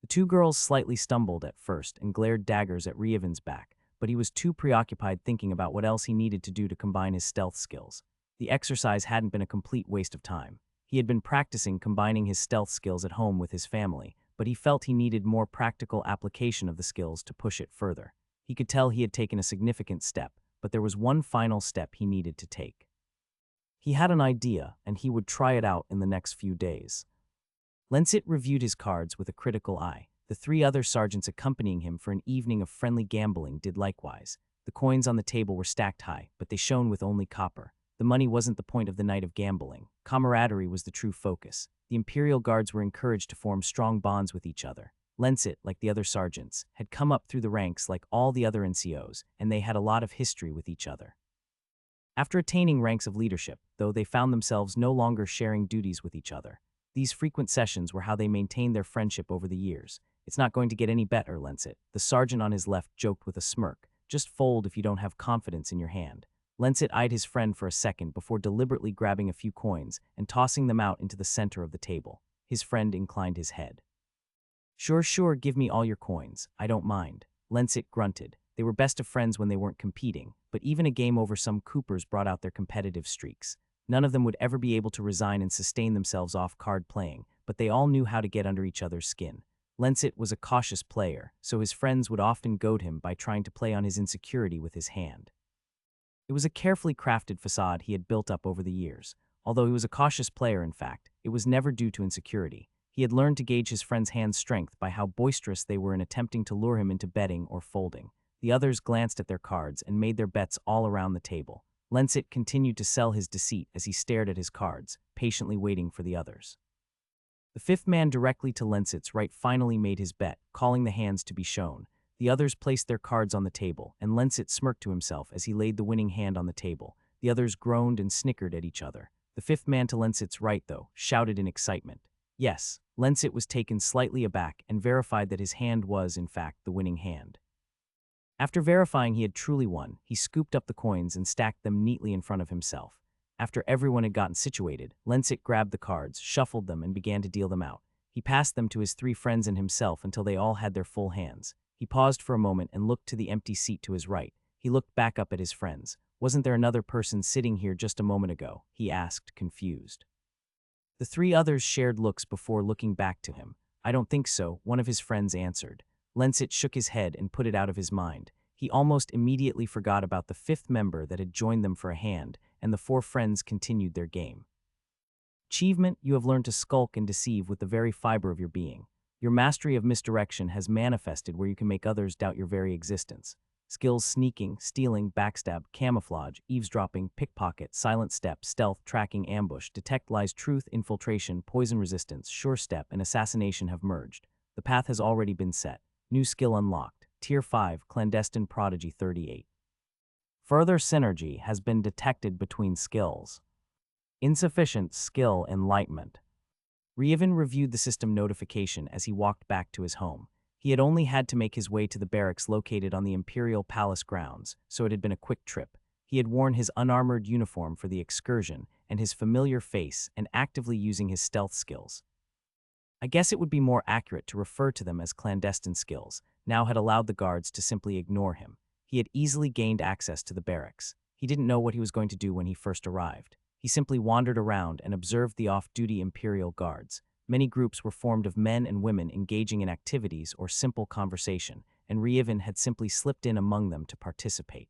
The 2 girls slightly stumbled at first and glared daggers at Rievin's back, but he was too preoccupied thinking about what else he needed to do to combine his stealth skills. The exercise hadn't been a complete waste of time. He had been practicing combining his stealth skills at home with his family, but he felt he needed more practical application of the skills to push it further. He could tell he had taken a significant step, but there was one final step he needed to take. He had an idea, and he would try it out in the next few days. Lensit reviewed his cards with a critical eye. The 3 other sergeants accompanying him for an evening of friendly gambling did likewise. The coins on the table were stacked high, but they shone with only copper. The money wasn't the point of the night of gambling. Camaraderie was the true focus. The Imperial Guards were encouraged to form strong bonds with each other. Lensit, like the other sergeants, had come up through the ranks like all the other NCOs, and they had a lot of history with each other. After attaining ranks of leadership, though, they found themselves no longer sharing duties with each other. These frequent sessions were how they maintained their friendship over the years. It's not going to get any better, Lensit. The sergeant on his left joked with a smirk. Just fold if you don't have confidence in your hand. Lensit eyed his friend for a second before deliberately grabbing a few coins and tossing them out into the center of the table. His friend inclined his head. Sure, sure, give me all your coins. I don't mind. Lensit grunted. They were best of friends when they weren't competing, but even a game over some Coopers brought out their competitive streaks. None of them would ever be able to resign and sustain themselves off card playing, but they all knew how to get under each other's skin. Lensit was a cautious player, so his friends would often goad him by trying to play on his insecurity with his hand. It was a carefully crafted facade he had built up over the years. Although he was a cautious player, in fact, it was never due to insecurity. He had learned to gauge his friends' hand strength by how boisterous they were in attempting to lure him into betting or folding. The others glanced at their cards and made their bets all around the table. Lensit continued to sell his deceit as he stared at his cards, patiently waiting for the others. The fifth man directly to Lensit's right finally made his bet, calling the hands to be shown. The others placed their cards on the table, and Lensit smirked to himself as he laid the winning hand on the table. The others groaned and snickered at each other. The fifth man to Lensit's right, though, shouted in excitement. Yes, Lensit was taken slightly aback and verified that his hand was, in fact, the winning hand. After verifying he had truly won, he scooped up the coins and stacked them neatly in front of himself. After everyone had gotten situated, Lensit grabbed the cards, shuffled them, and began to deal them out. He passed them to his three friends and himself until they all had their full hands. He paused for a moment and looked to the empty seat to his right. He looked back up at his friends. Wasn't there another person sitting here just a moment ago? He asked, confused. The three others shared looks before looking back to him. I don't think so, one of his friends answered. Lensit shook his head and put it out of his mind. He almost immediately forgot about the fifth member that had joined them for a hand, and the four friends continued their game. Achievement, you have learned to skulk and deceive with the very fiber of your being. Your mastery of misdirection has manifested where you can make others doubt your very existence. Skills sneaking, stealing, backstab, camouflage, eavesdropping, pickpocket, silent step, stealth, tracking, ambush, detect lies, truth, infiltration, poison resistance, sure step, and assassination have merged. The path has already been set. New skill unlocked. Tier 5, Clandestine Prodigy 38. Further synergy has been detected between skills. Insufficient skill enlightenment. Revan reviewed the system notification as he walked back to his home. He had only had to make his way to the barracks located on the Imperial Palace grounds, so it had been a quick trip. He had worn his unarmored uniform for the excursion and his familiar face and actively using his stealth skills. I guess it would be more accurate to refer to them as clandestine skills, now had allowed the guards to simply ignore him. He had easily gained access to the barracks. He didn't know what he was going to do when he first arrived. He simply wandered around and observed the off-duty Imperial guards. Many groups were formed of men and women engaging in activities or simple conversation, and Revan had simply slipped in among them to participate.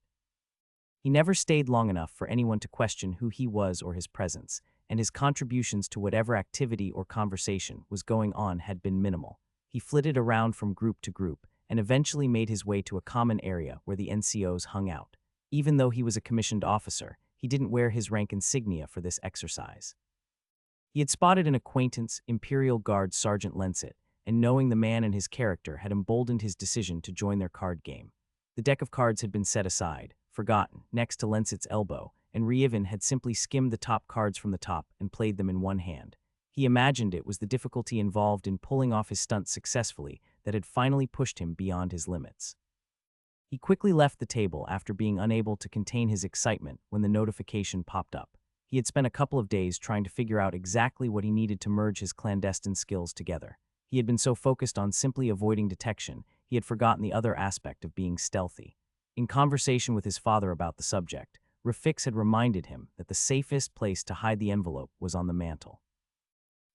He never stayed long enough for anyone to question who he was or his presence, and his contributions to whatever activity or conversation was going on had been minimal. He flitted around from group to group, and eventually made his way to a common area where the NCOs hung out. Even though he was a commissioned officer, he didn't wear his rank insignia for this exercise. He had spotted an acquaintance, Imperial Guard Sergeant Lensit, and knowing the man and his character had emboldened his decision to join their card game. The deck of cards had been set aside, forgotten, next to Lensit's elbow, and Revan had simply skimmed the top cards from the top and played them in one hand. He imagined it was the difficulty involved in pulling off his stunt successfully that had finally pushed him beyond his limits. He quickly left the table after being unable to contain his excitement when the notification popped up. He had spent a couple of days trying to figure out exactly what he needed to merge his clandestine skills together. He had been so focused on simply avoiding detection, he had forgotten the other aspect of being stealthy. In conversation with his father about the subject, Rafix had reminded him that the safest place to hide the envelope was on the mantle.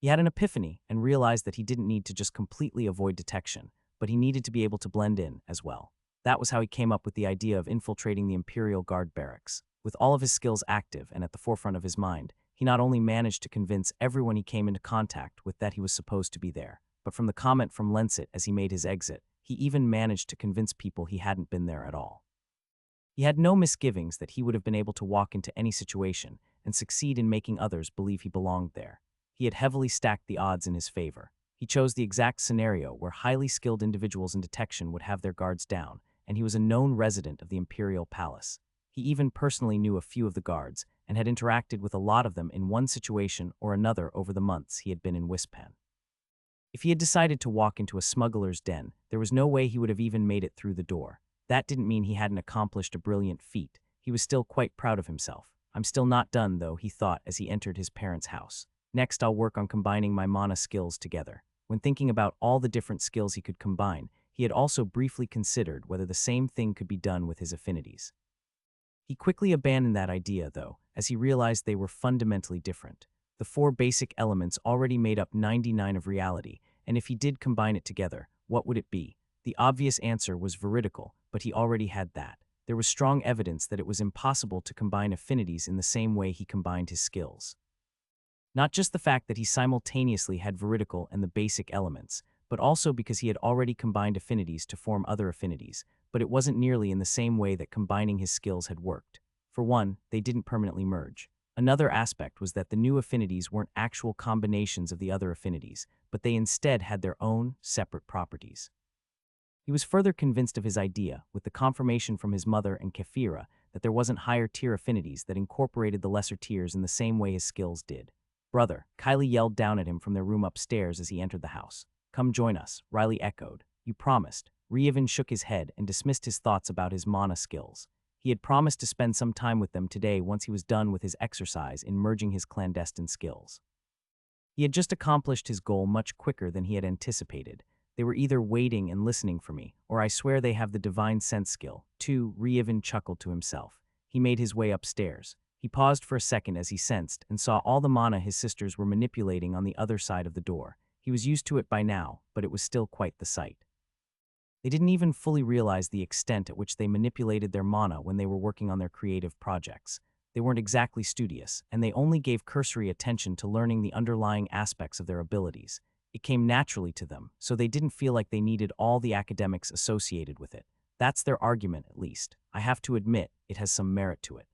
He had an epiphany and realized that he didn't need to just completely avoid detection, but he needed to be able to blend in as well. That was how he came up with the idea of infiltrating the Imperial Guard barracks. With all of his skills active and at the forefront of his mind, he not only managed to convince everyone he came into contact with that he was supposed to be there, but from the comment from Lensit as he made his exit, he even managed to convince people he hadn't been there at all. He had no misgivings that he would have been able to walk into any situation and succeed in making others believe he belonged there. He had heavily stacked the odds in his favor. He chose the exact scenario where highly skilled individuals in detection would have their guards down, and he was a known resident of the Imperial Palace. He even personally knew a few of the guards, and had interacted with a lot of them in one situation or another over the months he had been in Wispan. If he had decided to walk into a smuggler's den, there was no way he would have even made it through the door. That didn't mean he hadn't accomplished a brilliant feat. He was still quite proud of himself. I'm still not done, though, he thought as he entered his parents' house. Next, I'll work on combining my mana skills together. When thinking about all the different skills he could combine, he had also briefly considered whether the same thing could be done with his affinities. He quickly abandoned that idea, though, as he realized they were fundamentally different. The four basic elements already made up 99% of reality, and if he did combine it together, what would it be? The obvious answer was veridical, but he already had that. There was strong evidence that it was impossible to combine affinities in the same way he combined his skills. Not just the fact that he simultaneously had veridical and the basic elements, but also because he had already combined affinities to form other affinities, but it wasn't nearly in the same way that combining his skills had worked. For one, they didn't permanently merge. Another aspect was that the new affinities weren't actual combinations of the other affinities, but they instead had their own, separate properties. He was further convinced of his idea, with the confirmation from his mother and Kefira that there wasn't higher-tier affinities that incorporated the lesser tiers in the same way his skills did. "Brother," Kylie yelled down at him from their room upstairs as he entered the house. "Come join us," Riley echoed. "You promised." Reevan shook his head and dismissed his thoughts about his mana skills. He had promised to spend some time with them today once he was done with his exercise in merging his clandestine skills. He had just accomplished his goal much quicker than he had anticipated. They were either waiting and listening for me, or I swear they have the divine sense skill, too, Reevan chuckled to himself. He made his way upstairs. He paused for a second as he sensed and saw all the mana his sisters were manipulating on the other side of the door. He was used to it by now, but it was still quite the sight. They didn't even fully realize the extent at which they manipulated their mana when they were working on their creative projects. They weren't exactly studious, and they only gave cursory attention to learning the underlying aspects of their abilities. It came naturally to them, so they didn't feel like they needed all the academics associated with it. That's their argument, at least. I have to admit, it has some merit to it.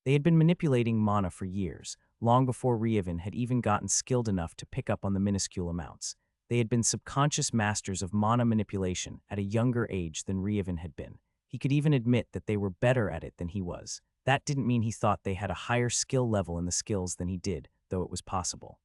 They had been manipulating mana for years, long before Reevan had even gotten skilled enough to pick up on the minuscule amounts. They had been subconscious masters of mana manipulation at a younger age than Reevan had been. He could even admit that they were better at it than he was. That didn't mean he thought they had a higher skill level in the skills than he did, though it was possible.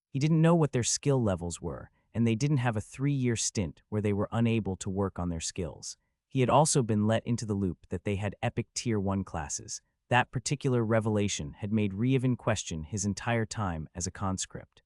He didn't know what their skill levels were, and they didn't have a 3-year stint where they were unable to work on their skills. He had also been let into the loop that they had epic Tier 1 classes. That particular revelation had made Reevan question his entire time as a conscript.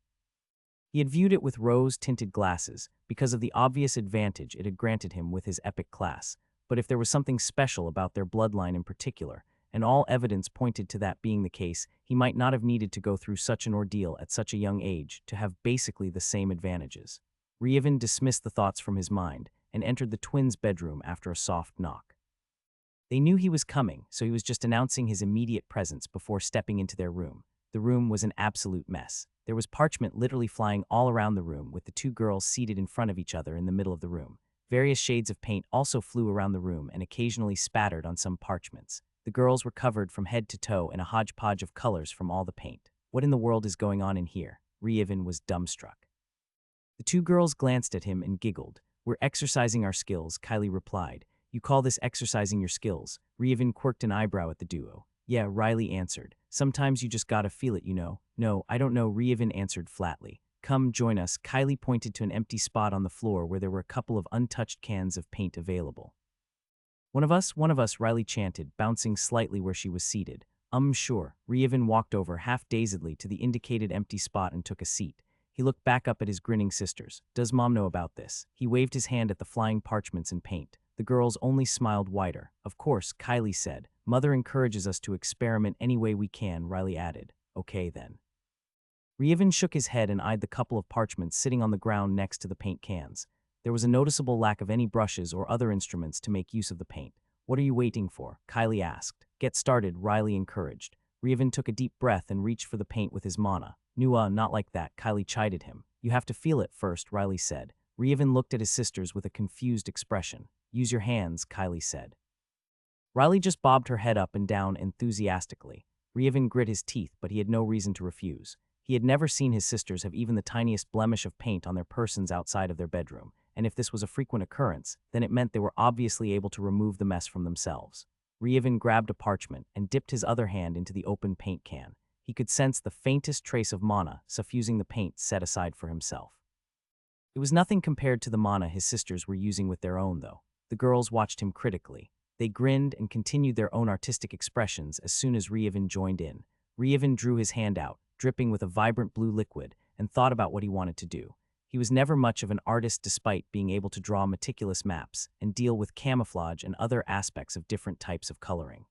He had viewed it with rose-tinted glasses because of the obvious advantage it had granted him with his epic class, but if there was something special about their bloodline in particular, and all evidence pointed to that being the case, he might not have needed to go through such an ordeal at such a young age to have basically the same advantages. Reevan dismissed the thoughts from his mind and entered the twins' bedroom after a soft knock. They knew he was coming, so he was just announcing his immediate presence before stepping into their room. The room was an absolute mess. There was parchment literally flying all around the room, with the two girls seated in front of each other in the middle of the room. Various shades of paint also flew around the room and occasionally spattered on some parchments. The girls were covered from head to toe in a hodgepodge of colors from all the paint. What in the world is going on in here? Reevan was dumbstruck. The two girls glanced at him and giggled. "We're exercising our skills," Kylie replied. "You call this exercising your skills?" Reevan quirked an eyebrow at the duo. "Yeah," Riley answered. "Sometimes you just gotta feel it, you know." "No, I don't know," Reevan answered flatly. "Come join us." Kylie pointed to an empty spot on the floor where there were a couple of untouched cans of paint available. One of us," Riley chanted, bouncing slightly where she was seated. Sure." Reevan walked over half-dazedly to the indicated empty spot and took a seat. He looked back up at his grinning sisters. "Does Mom know about this?" He waved his hand at the flying parchments and paint. The girls only smiled wider. "Of course," Kylie said. "Mother encourages us to experiment any way we can," Riley added. "Okay, then." Reevan shook his head and eyed the couple of parchments sitting on the ground next to the paint cans. There was a noticeable lack of any brushes or other instruments to make use of the paint. "What are you waiting for?" Kylie asked. "Get started," Riley encouraged. Reevan took a deep breath and reached for the paint with his mana. Not like that," Kylie chided him. "You have to feel it first," Riley said. Reevan looked at his sisters with a confused expression. "Use your hands," Kylie said. Riley just bobbed her head up and down enthusiastically. Reevan grit his teeth, but he had no reason to refuse. He had never seen his sisters have even the tiniest blemish of paint on their persons outside of their bedroom, and if this was a frequent occurrence, then it meant they were obviously able to remove the mess from themselves. Reevan grabbed a parchment and dipped his other hand into the open paint can. He could sense the faintest trace of mana suffusing the paint set aside for himself. It was nothing compared to the mana his sisters were using with their own, though. The girls watched him critically. They grinned and continued their own artistic expressions as soon as Reevan joined in. Reevan drew his hand out, dripping with a vibrant blue liquid, and thought about what he wanted to do. He was never much of an artist despite being able to draw meticulous maps and deal with camouflage and other aspects of different types of coloring.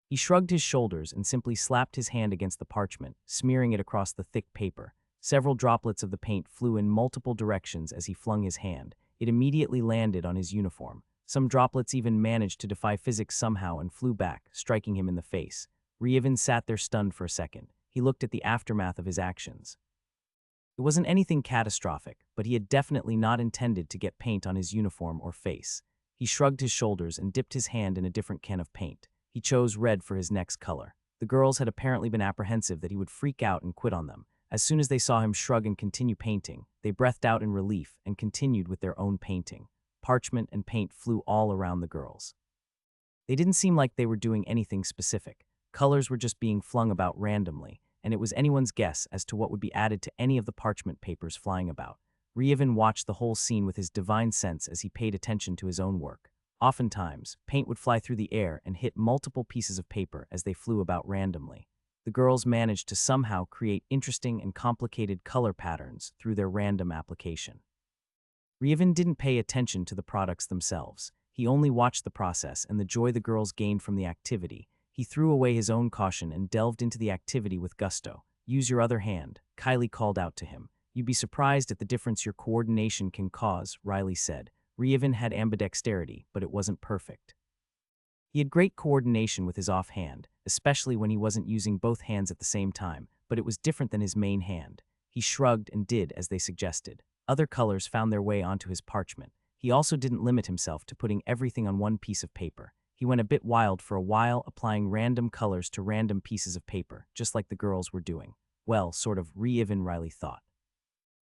He shrugged his shoulders and simply slapped his hand against the parchment, smearing it across the thick paper. Several droplets of the paint flew in multiple directions as he flung his hand. It immediately landed on his uniform. Some droplets even managed to defy physics somehow and flew back, striking him in the face. Reevan sat there stunned for a second. He looked at the aftermath of his actions. It wasn't anything catastrophic, but he had definitely not intended to get paint on his uniform or face. He shrugged his shoulders and dipped his hand in a different can of paint. He chose red for his next color. The girls had apparently been apprehensive that he would freak out and quit on them. As soon as they saw him shrug and continue painting, they breathed out in relief and continued with their own painting. Parchment and paint flew all around the girls. They didn't seem like they were doing anything specific. Colors were just being flung about randomly, and it was anyone's guess as to what would be added to any of the parchment papers flying about. Reevan watched the whole scene with his divine sense as he paid attention to his own work. Oftentimes, paint would fly through the air and hit multiple pieces of paper as they flew about randomly. The girls managed to somehow create interesting and complicated color patterns through their random application. Reevan didn't pay attention to the products themselves. He only watched the process and the joy the girls gained from the activity. He threw away his own caution and delved into the activity with gusto. "Use your other hand," Kylie called out to him. "You'd be surprised at the difference your coordination can cause," Riley said. Reevan had ambidexterity, but it wasn't perfect. He had great coordination with his offhand, especially when he wasn't using both hands at the same time, but it was different than his main hand. He shrugged and did as they suggested. Other colors found their way onto his parchment. He also didn't limit himself to putting everything on one piece of paper. He went a bit wild for a while, applying random colors to random pieces of paper, just like the girls were doing. Well, sort of, Reevan Riley thought.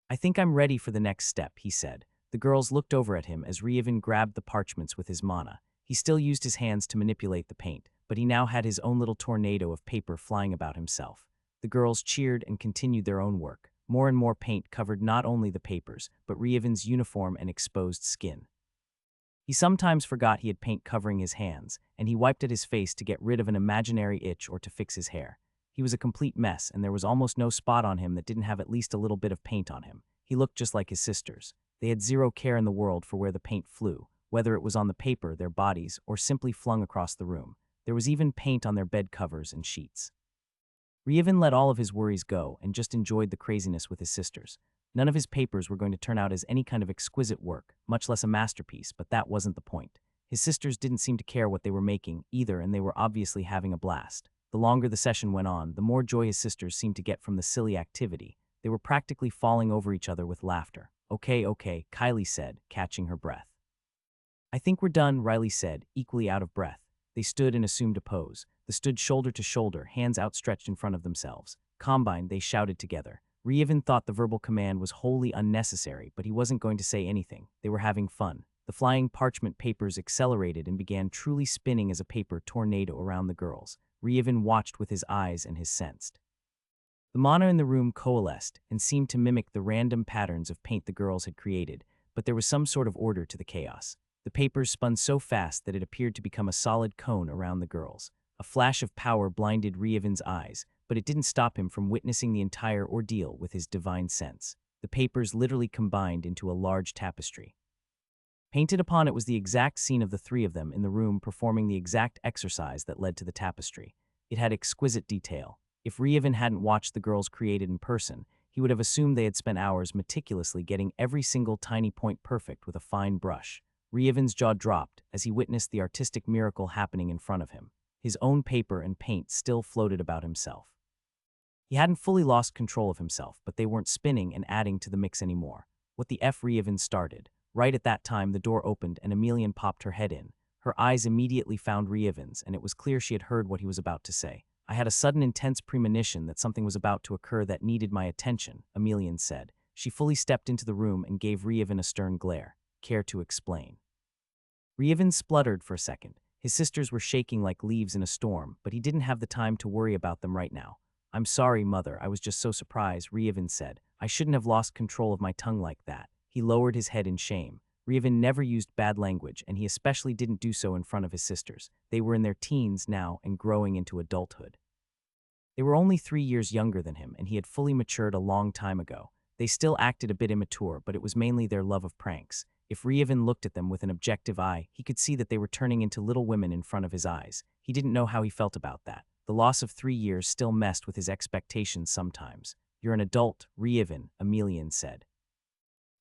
"I think I'm ready for the next step," he said. The girls looked over at him as Reevan grabbed the parchments with his mana. He still used his hands to manipulate the paint, but he now had his own little tornado of paper flying about himself. The girls cheered and continued their own work. More and more paint covered not only the papers, but Reevan's uniform and exposed skin. He sometimes forgot he had paint covering his hands, and he wiped at his face to get rid of an imaginary itch or to fix his hair. He was a complete mess, and there was almost no spot on him that didn't have at least a little bit of paint on him. He looked just like his sisters. They had zero care in the world for where the paint flew, whether it was on the paper, their bodies, or simply flung across the room. There was even paint on their bed covers and sheets. Reevan let all of his worries go and just enjoyed the craziness with his sisters. None of his papers were going to turn out as any kind of exquisite work, much less a masterpiece, but that wasn't the point. His sisters didn't seem to care what they were making either, and they were obviously having a blast. The longer the session went on, the more joy his sisters seemed to get from the silly activity. They were practically falling over each other with laughter. Okay, Kylie said, catching her breath. "I think we're done," Riley said, equally out of breath. They stood and assumed a pose. They stood shoulder to shoulder, hands outstretched in front of themselves. Combined, they shouted together. Reevan thought the verbal command was wholly unnecessary, but he wasn't going to say anything. They were having fun. The flying parchment papers accelerated and began truly spinning as a paper tornado around the girls. Reevan watched with his eyes and his sensed. The mana in the room coalesced and seemed to mimic the random patterns of paint the girls had created, but there was some sort of order to the chaos. The papers spun so fast that it appeared to become a solid cone around the girls. A flash of power blinded Reevan's eyes, but it didn't stop him from witnessing the entire ordeal with his divine sense. The papers literally combined into a large tapestry. Painted upon it was the exact scene of the three of them in the room performing the exact exercise that led to the tapestry. It had exquisite detail. If Reevan hadn't watched the girls created in person, he would have assumed they had spent hours meticulously getting every single tiny point perfect with a fine brush. Reevan's jaw dropped as he witnessed the artistic miracle happening in front of him. His own paper and paint still floated about himself. He hadn't fully lost control of himself, but they weren't spinning and adding to the mix anymore. What the F? Reevan started. Right at that time, the door opened and Emelian popped her head in. Her eyes immediately found Reevan's, and it was clear she had heard what he was about to say. "I had a sudden intense premonition that something was about to occur that needed my attention," Emelian said. She fully stepped into the room and gave Reevan a stern glare. "Care to explain?" Reevan spluttered for a second. His sisters were shaking like leaves in a storm, but he didn't have the time to worry about them right now. I'm sorry, mother, I was just so surprised, Ryevin said. I shouldn't have lost control of my tongue like that. He lowered his head in shame. Ryevin never used bad language, and he especially didn't do so in front of his sisters. They were in their teens now and growing into adulthood. They were only 3 years younger than him, and he had fully matured a long time ago. They still acted a bit immature, but it was mainly their love of pranks. If Ryevin looked at them with an objective eye, he could see that they were turning into little women in front of his eyes. He didn't know how he felt about that. The loss of 3 years still messed with his expectations sometimes. You're an adult, Ryevin, Emelian said.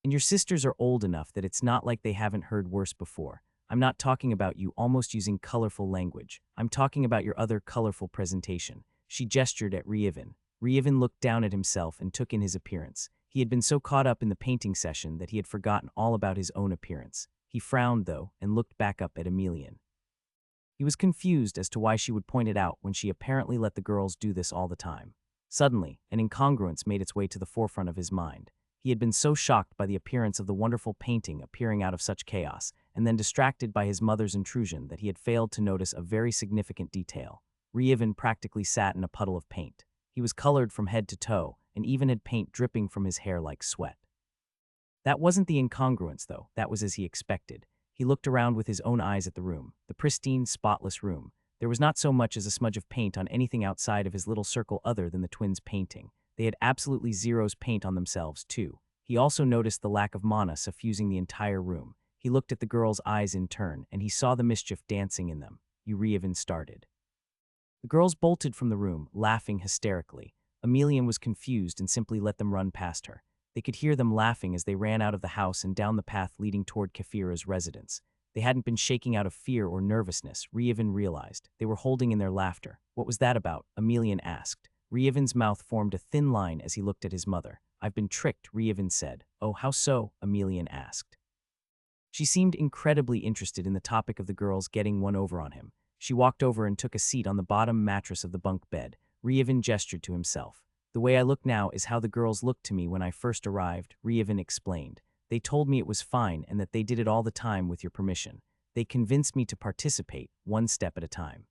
And your sisters are old enough that it's not like they haven't heard worse before. I'm not talking about you almost using colorful language. I'm talking about your other colorful presentation. She gestured at Ryevin. Ryevin looked down at himself and took in his appearance. He had been so caught up in the painting session that he had forgotten all about his own appearance. He frowned, though, and looked back up at Emelian. He was confused as to why she would point it out when she apparently let the girls do this all the time. Suddenly, an incongruence made its way to the forefront of his mind. He had been so shocked by the appearance of the wonderful painting appearing out of such chaos, and then distracted by his mother's intrusion, that he had failed to notice a very significant detail. Ryevin practically sat in a puddle of paint. He was colored from head to toe, and even had paint dripping from his hair like sweat. That wasn't the incongruence, though. That was as he expected. He looked around with his own eyes at the room, the pristine, spotless room. There was not so much as a smudge of paint on anything outside of his little circle other than the twins' painting. They had absolutely zero's paint on themselves, too. He also noticed the lack of mana suffusing the entire room. He looked at the girls' eyes in turn, and he saw the mischief dancing in them. Ryevin started. The girls bolted from the room, laughing hysterically. Emelian was confused and simply let them run past her. They could hear them laughing as they ran out of the house and down the path leading toward Kefira's residence. They hadn't been shaking out of fear or nervousness, Ryevin realized. They were holding in their laughter. What was that about? Emelian asked. Ryevin's mouth formed a thin line as he looked at his mother. I've been tricked, Ryevin said. Oh, how so? Emelian asked. She seemed incredibly interested in the topic of the girls getting one over on him. She walked over and took a seat on the bottom mattress of the bunk bed. Ryevin gestured to himself. The way I look now is how the girls looked to me when I first arrived, Ryevin explained. They told me it was fine and that they did it all the time with your permission. They convinced me to participate, one step at a time.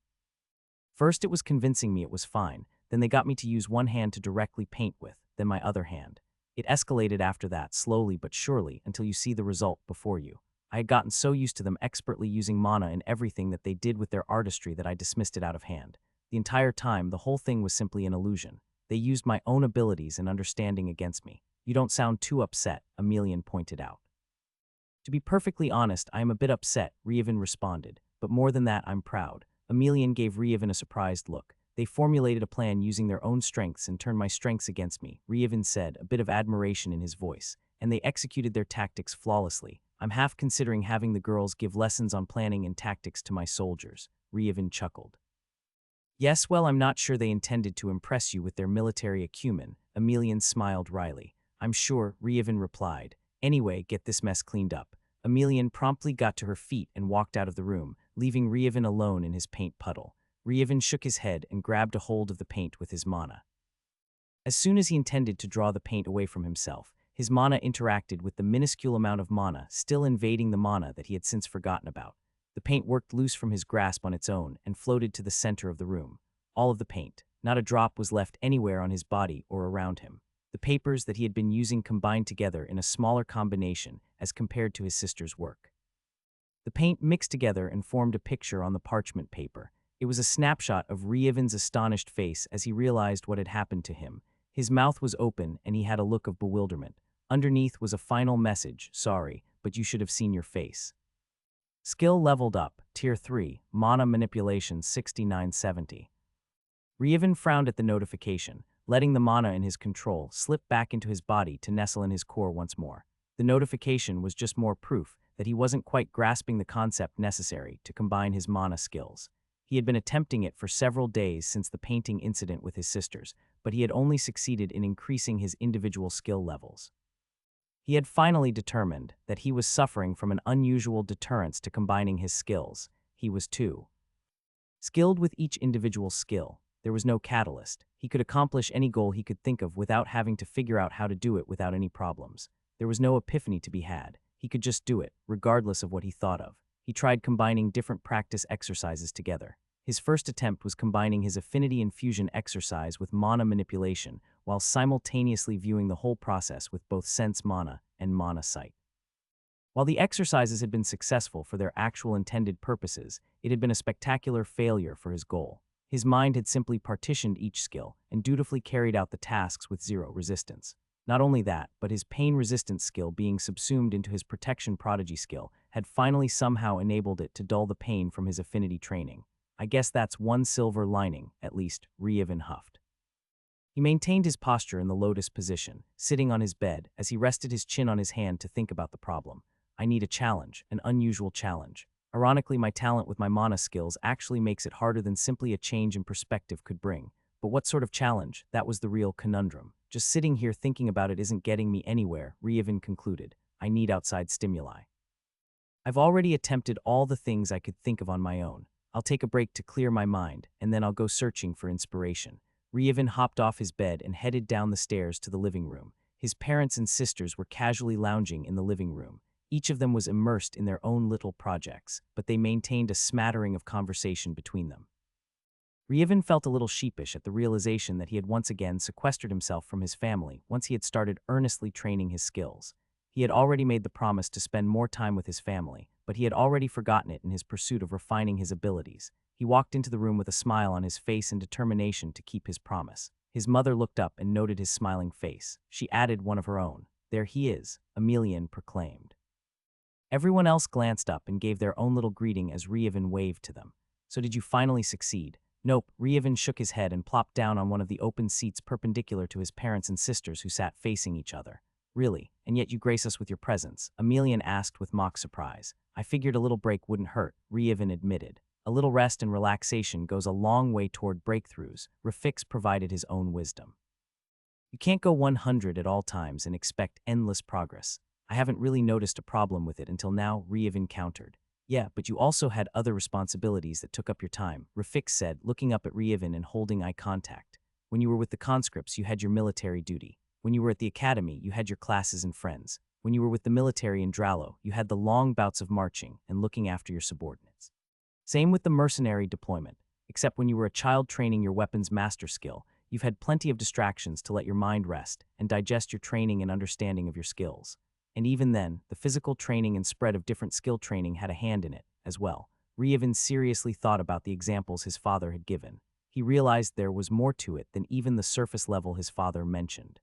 First it was convincing me it was fine, then they got me to use one hand to directly paint with, then my other hand. It escalated after that, slowly but surely, until you see the result before you. I had gotten so used to them expertly using mana in everything that they did with their artistry that I dismissed it out of hand. The entire time, the whole thing was simply an illusion. They used my own abilities and understanding against me. You don't sound too upset, Emelian pointed out. To be perfectly honest, I am a bit upset, Ryevin responded. But more than that, I'm proud. Emelian gave Ryevin a surprised look. They formulated a plan using their own strengths and turned my strengths against me, Ryevin said, a bit of admiration in his voice. And they executed their tactics flawlessly. I'm half considering having the girls give lessons on planning and tactics to my soldiers, Ryevin chuckled. Yes, well, I'm not sure they intended to impress you with their military acumen, Emelian smiled wryly. I'm sure, Ryevin replied. Anyway, get this mess cleaned up. Emelian promptly got to her feet and walked out of the room, leaving Ryevin alone in his paint puddle. Ryevin shook his head and grabbed a hold of the paint with his mana. As soon as he intended to draw the paint away from himself, his mana interacted with the minuscule amount of mana still invading the mana that he had since forgotten about. The paint worked loose from his grasp on its own and floated to the center of the room. All of the paint. Not a drop was left anywhere on his body or around him. The papers that he had been using combined together in a smaller combination as compared to his sister's work. The paint mixed together and formed a picture on the parchment paper. It was a snapshot of Ryevin's astonished face as he realized what had happened to him. His mouth was open and he had a look of bewilderment. Underneath was a final message, sorry, but you should have seen your face. Skill leveled up, Tier 3, Mana Manipulation 6970. Ryevin frowned at the notification, letting the mana in his control slip back into his body to nestle in his core once more. The notification was just more proof that he wasn't quite grasping the concept necessary to combine his mana skills. He had been attempting it for several days since the painting incident with his sisters, but he had only succeeded in increasing his individual skill levels. He had finally determined that he was suffering from an unusual deterrence to combining his skills. He was too skilled with each individual skill. There was no catalyst. He could accomplish any goal he could think of without having to figure out how to do it without any problems. There was no epiphany to be had. He could just do it, regardless of what he thought of. He tried combining different practice exercises together. His first attempt was combining his affinity infusion exercise with mana manipulation, while simultaneously viewing the whole process with both sense mana and mana sight. While the exercises had been successful for their actual intended purposes, it had been a spectacular failure for his goal. His mind had simply partitioned each skill and dutifully carried out the tasks with zero resistance. Not only that, but his pain resistance skill being subsumed into his protection prodigy skill had finally somehow enabled it to dull the pain from his affinity training. I guess that's one silver lining, at least, Ryevin huffed. He maintained his posture in the lotus position, sitting on his bed as he rested his chin on his hand to think about the problem. I need a challenge, an unusual challenge. Ironically, my talent with my mana skills actually makes it harder than simply a change in perspective could bring. But what sort of challenge? That was the real conundrum. Just sitting here thinking about it isn't getting me anywhere, Ryevin concluded. I need outside stimuli. I've already attempted all the things I could think of on my own. I'll take a break to clear my mind, and then I'll go searching for inspiration. Ryevin hopped off his bed and headed down the stairs to the living room. His parents and sisters were casually lounging in the living room. Each of them was immersed in their own little projects, but they maintained a smattering of conversation between them. Ryevin felt a little sheepish at the realization that he had once again sequestered himself from his family once he had started earnestly training his skills. He had already made the promise to spend more time with his family, but he had already forgotten it in his pursuit of refining his abilities. He walked into the room with a smile on his face and determination to keep his promise. His mother looked up and noted his smiling face. She added one of her own. "There he is," Emelian proclaimed. Everyone else glanced up and gave their own little greeting as Ryevin waved to them. "So did you finally succeed?" "Nope." Ryevin shook his head and plopped down on one of the open seats perpendicular to his parents and sisters who sat facing each other. "Really? And yet you grace us with your presence?" Emelian asked with mock surprise. "I figured a little break wouldn't hurt," Ryevin admitted. "A little rest and relaxation goes a long way toward breakthroughs," Rafix provided his own wisdom. "You can't go 100 at all times and expect endless progress. I haven't really noticed a problem with it until now," Ryevin countered. "Yeah, but you also had other responsibilities that took up your time," Rafix said, looking up at Ryevin and holding eye contact. "When you were with the conscripts, you had your military duty. When you were at the academy, you had your classes and friends. When you were with the military in Dralo, you had the long bouts of marching and looking after your subordinates. Same with the mercenary deployment, except when you were a child training your weapons master skill, you've had plenty of distractions to let your mind rest and digest your training and understanding of your skills. And even then, the physical training and spread of different skill training had a hand in it, as well." Ryevin seriously thought about the examples his father had given. He realized there was more to it than even the surface level his father mentioned.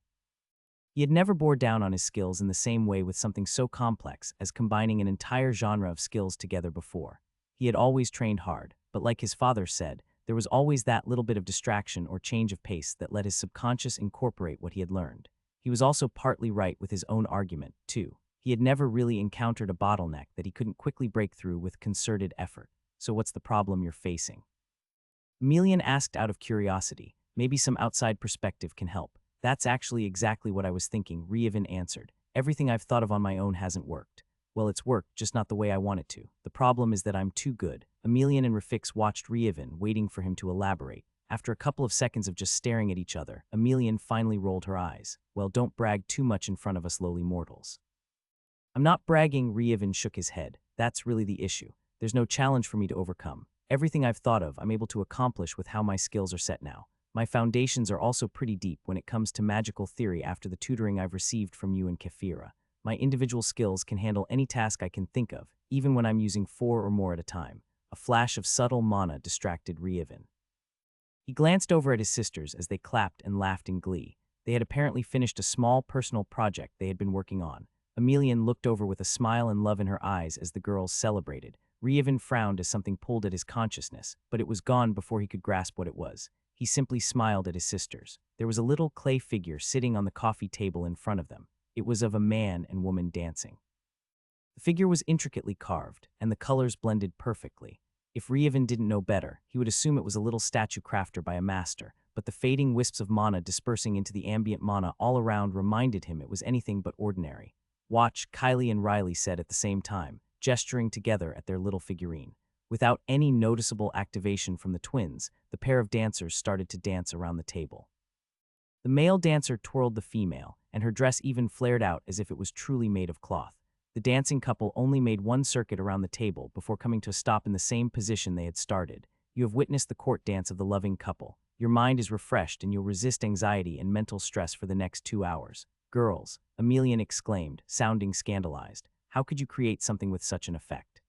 He had never bore down on his skills in the same way with something so complex as combining an entire genre of skills together before. He had always trained hard, but like his father said, there was always that little bit of distraction or change of pace that let his subconscious incorporate what he had learned. He was also partly right with his own argument, too. He had never really encountered a bottleneck that he couldn't quickly break through with concerted effort. "So what's the problem you're facing?" Emelian asked out of curiosity. "Maybe some outside perspective can help." "That's actually exactly what I was thinking," Ryevin answered. "Everything I've thought of on my own hasn't worked." "Well, it's worked, just not the way I want it to. The problem is that I'm too good." Emelian and Rafix watched Ryevin, waiting for him to elaborate. After a couple of seconds of just staring at each other, Emelian finally rolled her eyes. "Well, don't brag too much in front of us lowly mortals." "I'm not bragging," Ryevin shook his head. "That's really the issue. There's no challenge for me to overcome. Everything I've thought of, I'm able to accomplish with how my skills are set now. My foundations are also pretty deep when it comes to magical theory after the tutoring I've received from you and Kefira. My individual skills can handle any task I can think of, even when I'm using 4 or more at a time." A flash of subtle mana distracted Ryevin. He glanced over at his sisters as they clapped and laughed in glee. They had apparently finished a small personal project they had been working on. Emelian looked over with a smile and love in her eyes as the girls celebrated. Ryevin frowned as something pulled at his consciousness, but it was gone before he could grasp what it was. He simply smiled at his sisters. There was a little clay figure sitting on the coffee table in front of them. It was of a man and woman dancing. The figure was intricately carved, and the colors blended perfectly. If Ryevin didn't know better, he would assume it was a little statue crafter by a master, but the fading wisps of mana dispersing into the ambient mana all around reminded him it was anything but ordinary. "Watch," Kylie and Riley said at the same time, gesturing together at their little figurine. Without any noticeable activation from the twins, the pair of dancers started to dance around the table. The male dancer twirled the female, and her dress even flared out as if it was truly made of cloth. The The dancing couple only made one circuit around the table before coming to a stop in the same position they had started. You have witnessed the court dance of the loving couple. Your mind is refreshed and you'll resist anxiety and mental stress for the next 2 hours. Girls, Emelian exclaimed, sounding scandalized. How could you create something with such an effect?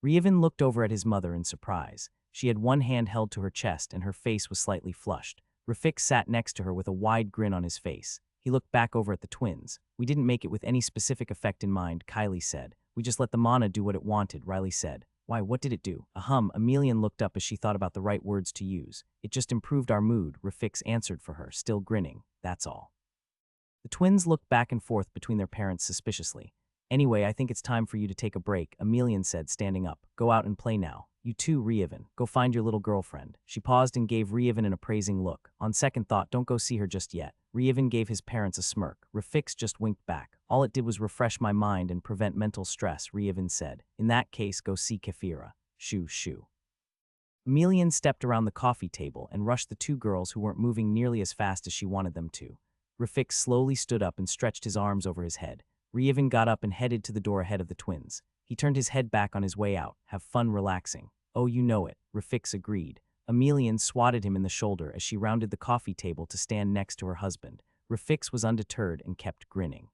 Reevan looked over at his mother in surprise. She had one hand held to her chest and her face was slightly flushed. Rafik sat next to her with a wide grin on his face. He looked back over at the twins. We didn't make it with any specific effect in mind, Kylie said. We just let the mana do what it wanted, Riley said. Why, what did it do? Emelian looked up as she thought about the right words to use. It just improved our mood, Rafik answered for her, still grinning. That's all. The twins looked back and forth between their parents suspiciously. Anyway, I think it's time for you to take a break, Emelian said, standing up. Go out and play now. You too, Reevan. Go find your little girlfriend. She paused and gave Reevan an appraising look. On second thought, don't go see her just yet. Reevan gave his parents a smirk. Rafik just winked back. All it did was refresh my mind and prevent mental stress, Reevan said. In that case, go see Kefira. Shoo, shoo. Emelian stepped around the coffee table and rushed the two girls who weren't moving nearly as fast as she wanted them to. Rafik slowly stood up and stretched his arms over his head. Reevan got up and headed to the door ahead of the twins. He turned his head back on his way out. Have fun relaxing. Oh, you know it, Rafik agreed. Emelian swatted him in the shoulder as she rounded the coffee table to stand next to her husband. Rafik was undeterred and kept grinning.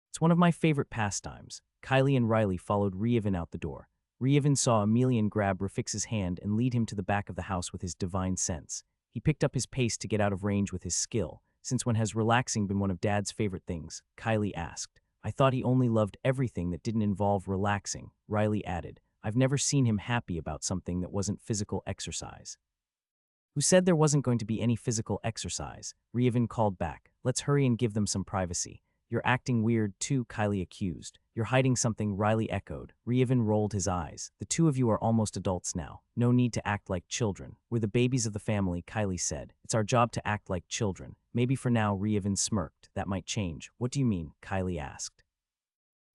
It's one of my favorite pastimes. Kylie and Riley followed Reevan out the door. Reevan saw Emelian grab Rafik's hand and lead him to the back of the house with his divine sense. He picked up his pace to get out of range with his skill. Since when has relaxing been one of Dad's favorite things? Kylie asked. I thought he only loved everything that didn't involve relaxing, Riley added. I've never seen him happy about something that wasn't physical exercise. Who said there wasn't going to be any physical exercise? Reevan called back. Let's hurry and give them some privacy. You're acting weird too, Kylie accused. You're hiding something, Riley echoed. Reevan rolled his eyes. The two of you are almost adults now. No need to act like children. We're the babies of the family, Kylie said. It's our job to act like children. Maybe for now, Reevan smirked. That might change. What do you mean? Kylie asked.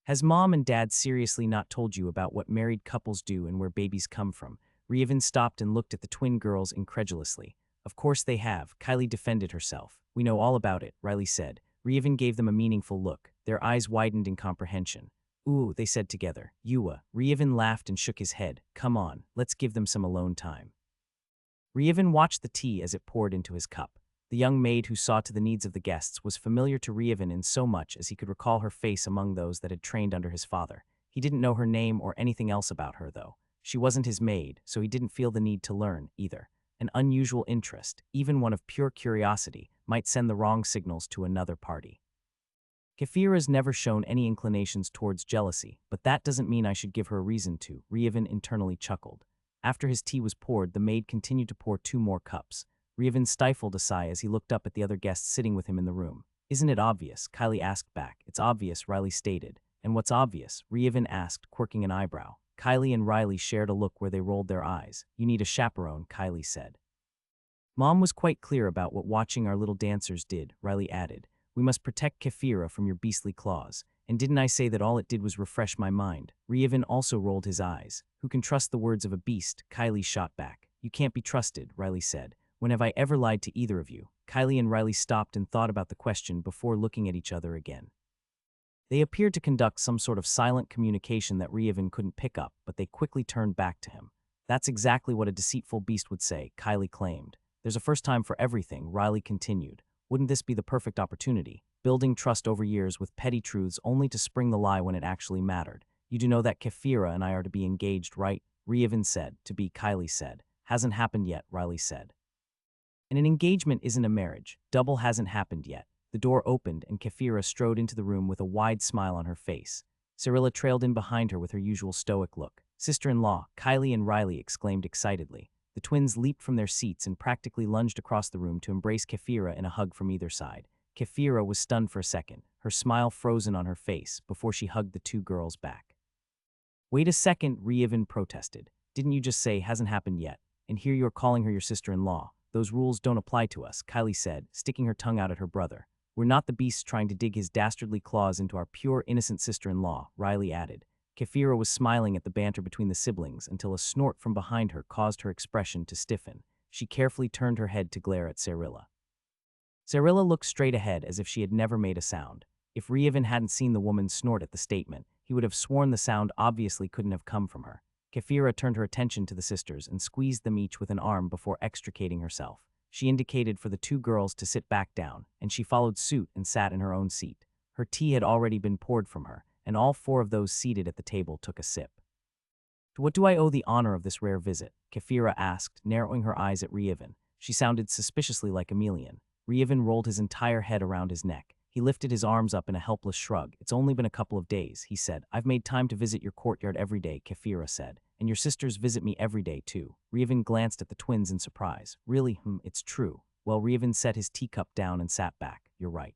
Has Mom and Dad seriously not told you about what married couples do and where babies come from? Reevan stopped and looked at the twin girls incredulously. Of course they have, Kylie defended herself. We know all about it, Riley said. Reevan gave them a meaningful look. Their eyes widened in comprehension. Ooh, they said together. Yuwa. Reevan laughed and shook his head. Come on, let's give them some alone time. Reevan watched the tea as it poured into his cup. The young maid who saw to the needs of the guests was familiar to Reevan in so much as he could recall her face among those that had trained under his father. He didn't know her name or anything else about her, though. She wasn't his maid, so he didn't feel the need to learn, either. An unusual interest, even one of pure curiosity, might send the wrong signals to another party. Kefira's never shown any inclinations towards jealousy, but that doesn't mean I should give her a reason to, Reevan internally chuckled. After his tea was poured, the maid continued to pour 2 more cups. Reevan stifled a sigh as he looked up at the other guests sitting with him in the room. Isn't it obvious? Kylie asked back. It's obvious, Riley stated. And what's obvious? Reevan asked, quirking an eyebrow. Kylie and Riley shared a look where they rolled their eyes. You need a chaperone, Kylie said. Mom was quite clear about what watching our little dancers did, Riley added. We must protect Kefira from your beastly claws. And didn't I say that all it did was refresh my mind? Reevan also rolled his eyes. Who can trust the words of a beast? Kylie shot back. You can't be trusted, Riley said. When have I ever lied to either of you? Kylie and Riley stopped and thought about the question before looking at each other again. They appeared to conduct some sort of silent communication that Reevan couldn't pick up, but they quickly turned back to him. That's exactly what a deceitful beast would say, Kylie claimed. There's a first time for everything, Riley continued. Wouldn't this be the perfect opportunity? Building trust over years with petty truths only to spring the lie when it actually mattered. You do know that Kefira and I are to be engaged, right? Reevan said. To be, Kylie said. Hasn't happened yet, Riley said. And an engagement isn't a marriage. Double hasn't happened yet. The door opened and Kefira strode into the room with a wide smile on her face. Cyrilla trailed in behind her with her usual stoic look. Sister-in-law, Kylie and Riley exclaimed excitedly. The twins leaped from their seats and practically lunged across the room to embrace Kefira in a hug from either side. Kefira was stunned for a second, her smile frozen on her face, before she hugged the 2 girls back. Wait a second, Reevan protested. Didn't you just say hasn't happened yet? And here you're calling her your sister-in-law. Those rules don't apply to us, Kylie said, sticking her tongue out at her brother. We're not the beasts trying to dig his dastardly claws into our pure, innocent sister-in-law, Riley added. Kefira was smiling at the banter between the siblings until a snort from behind her caused her expression to stiffen. She carefully turned her head to glare at Cyrilla. Cyrilla looked straight ahead as if she had never made a sound. If Ryevin hadn't seen the woman snort at the statement, he would have sworn the sound obviously couldn't have come from her. Kefira turned her attention to the sisters and squeezed them each with an arm before extricating herself. She indicated for the two girls to sit back down, and she followed suit and sat in her own seat. Her tea had already been poured from her, and all four of those seated at the table took a sip. To what do I owe the honor of this rare visit? Kefira asked, narrowing her eyes at Ryevin. She sounded suspiciously like Emelian. Ryevin rolled his entire head around his neck. He lifted his arms up in a helpless shrug. It's only been a couple of days, he said. I've made time to visit your courtyard every day, Kefira said. And your sisters visit me every day, too. Ryevin glanced at the twins in surprise. Really? It's true. Well, Ryevin set his teacup down and sat back. You're right.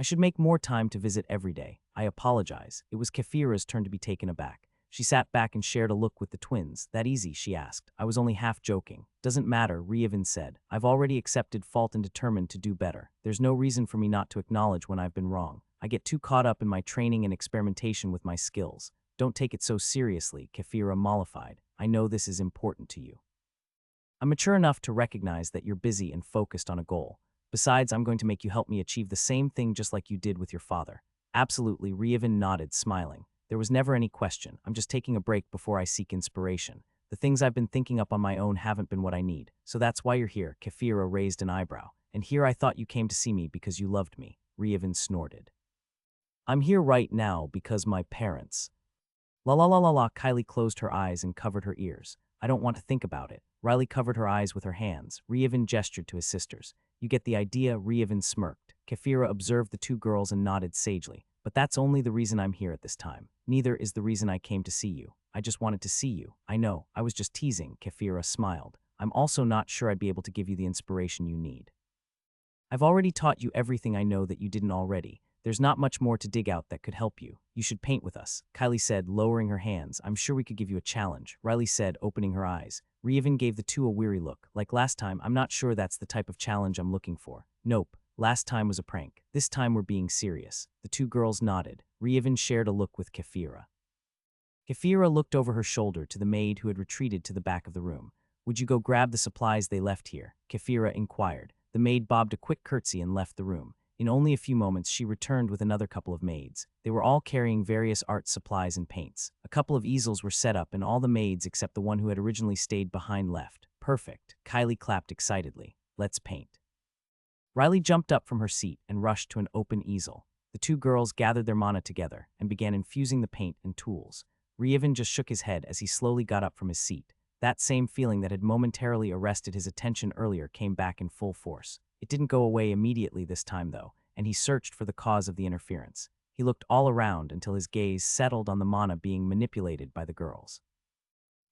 I should make more time to visit every day. I apologize. It was Kefira's turn to be taken aback. She sat back and shared a look with the twins. That easy, she asked. I was only half joking. Doesn't matter, Ryevin said. I've already accepted fault and determined to do better. There's no reason for me not to acknowledge when I've been wrong. I get too caught up in my training and experimentation with my skills. Don't take it so seriously, Kefira mollified. I know this is important to you. I'm mature enough to recognize that you're busy and focused on a goal. Besides, I'm going to make you help me achieve the same thing just like you did with your father. Absolutely, Ryevin nodded, smiling. There was never any question. I'm just taking a break before I seek inspiration. The things I've been thinking up on my own haven't been what I need. So that's why you're here, Kefira raised an eyebrow. And here I thought you came to see me because you loved me, Ryevin snorted. I'm here right now because my parents. La la la la la, Kylie closed her eyes and covered her ears. I don't want to think about it. Riley covered her eyes with her hands. Ryevin gestured to his sisters. You get the idea, Ryevin smirked. Kefira observed the two girls and nodded sagely. But that's only the reason I'm here at this time. Neither is the reason I came to see you. I just wanted to see you. I know, I was just teasing, Kefira smiled. I'm also not sure I'd be able to give you the inspiration you need. I've already taught you everything I know that you didn't already. There's not much more to dig out that could help you. You should paint with us, Kylie said, lowering her hands. I'm sure we could give you a challenge, Riley said, opening her eyes. Ryevin gave the two a weary look. Like last time, I'm not sure that's the type of challenge I'm looking for. Nope. Last time was a prank. This time we're being serious. The two girls nodded. Ryevin shared a look with Kefira. Kefira looked over her shoulder to the maid who had retreated to the back of the room. Would you go grab the supplies they left here? Kefira inquired. The maid bobbed a quick curtsy and left the room. In only a few moments, she returned with another couple of maids. They were all carrying various art supplies and paints. A couple of easels were set up and all the maids except the one who had originally stayed behind left. Perfect. Kylie clapped excitedly. Let's paint. Riley jumped up from her seat and rushed to an open easel. The two girls gathered their mana together and began infusing the paint and tools. Ryevin just shook his head as he slowly got up from his seat. That same feeling that had momentarily arrested his attention earlier came back in full force. It didn't go away immediately this time, though, and he searched for the cause of the interference. He looked all around until his gaze settled on the mana being manipulated by the girls.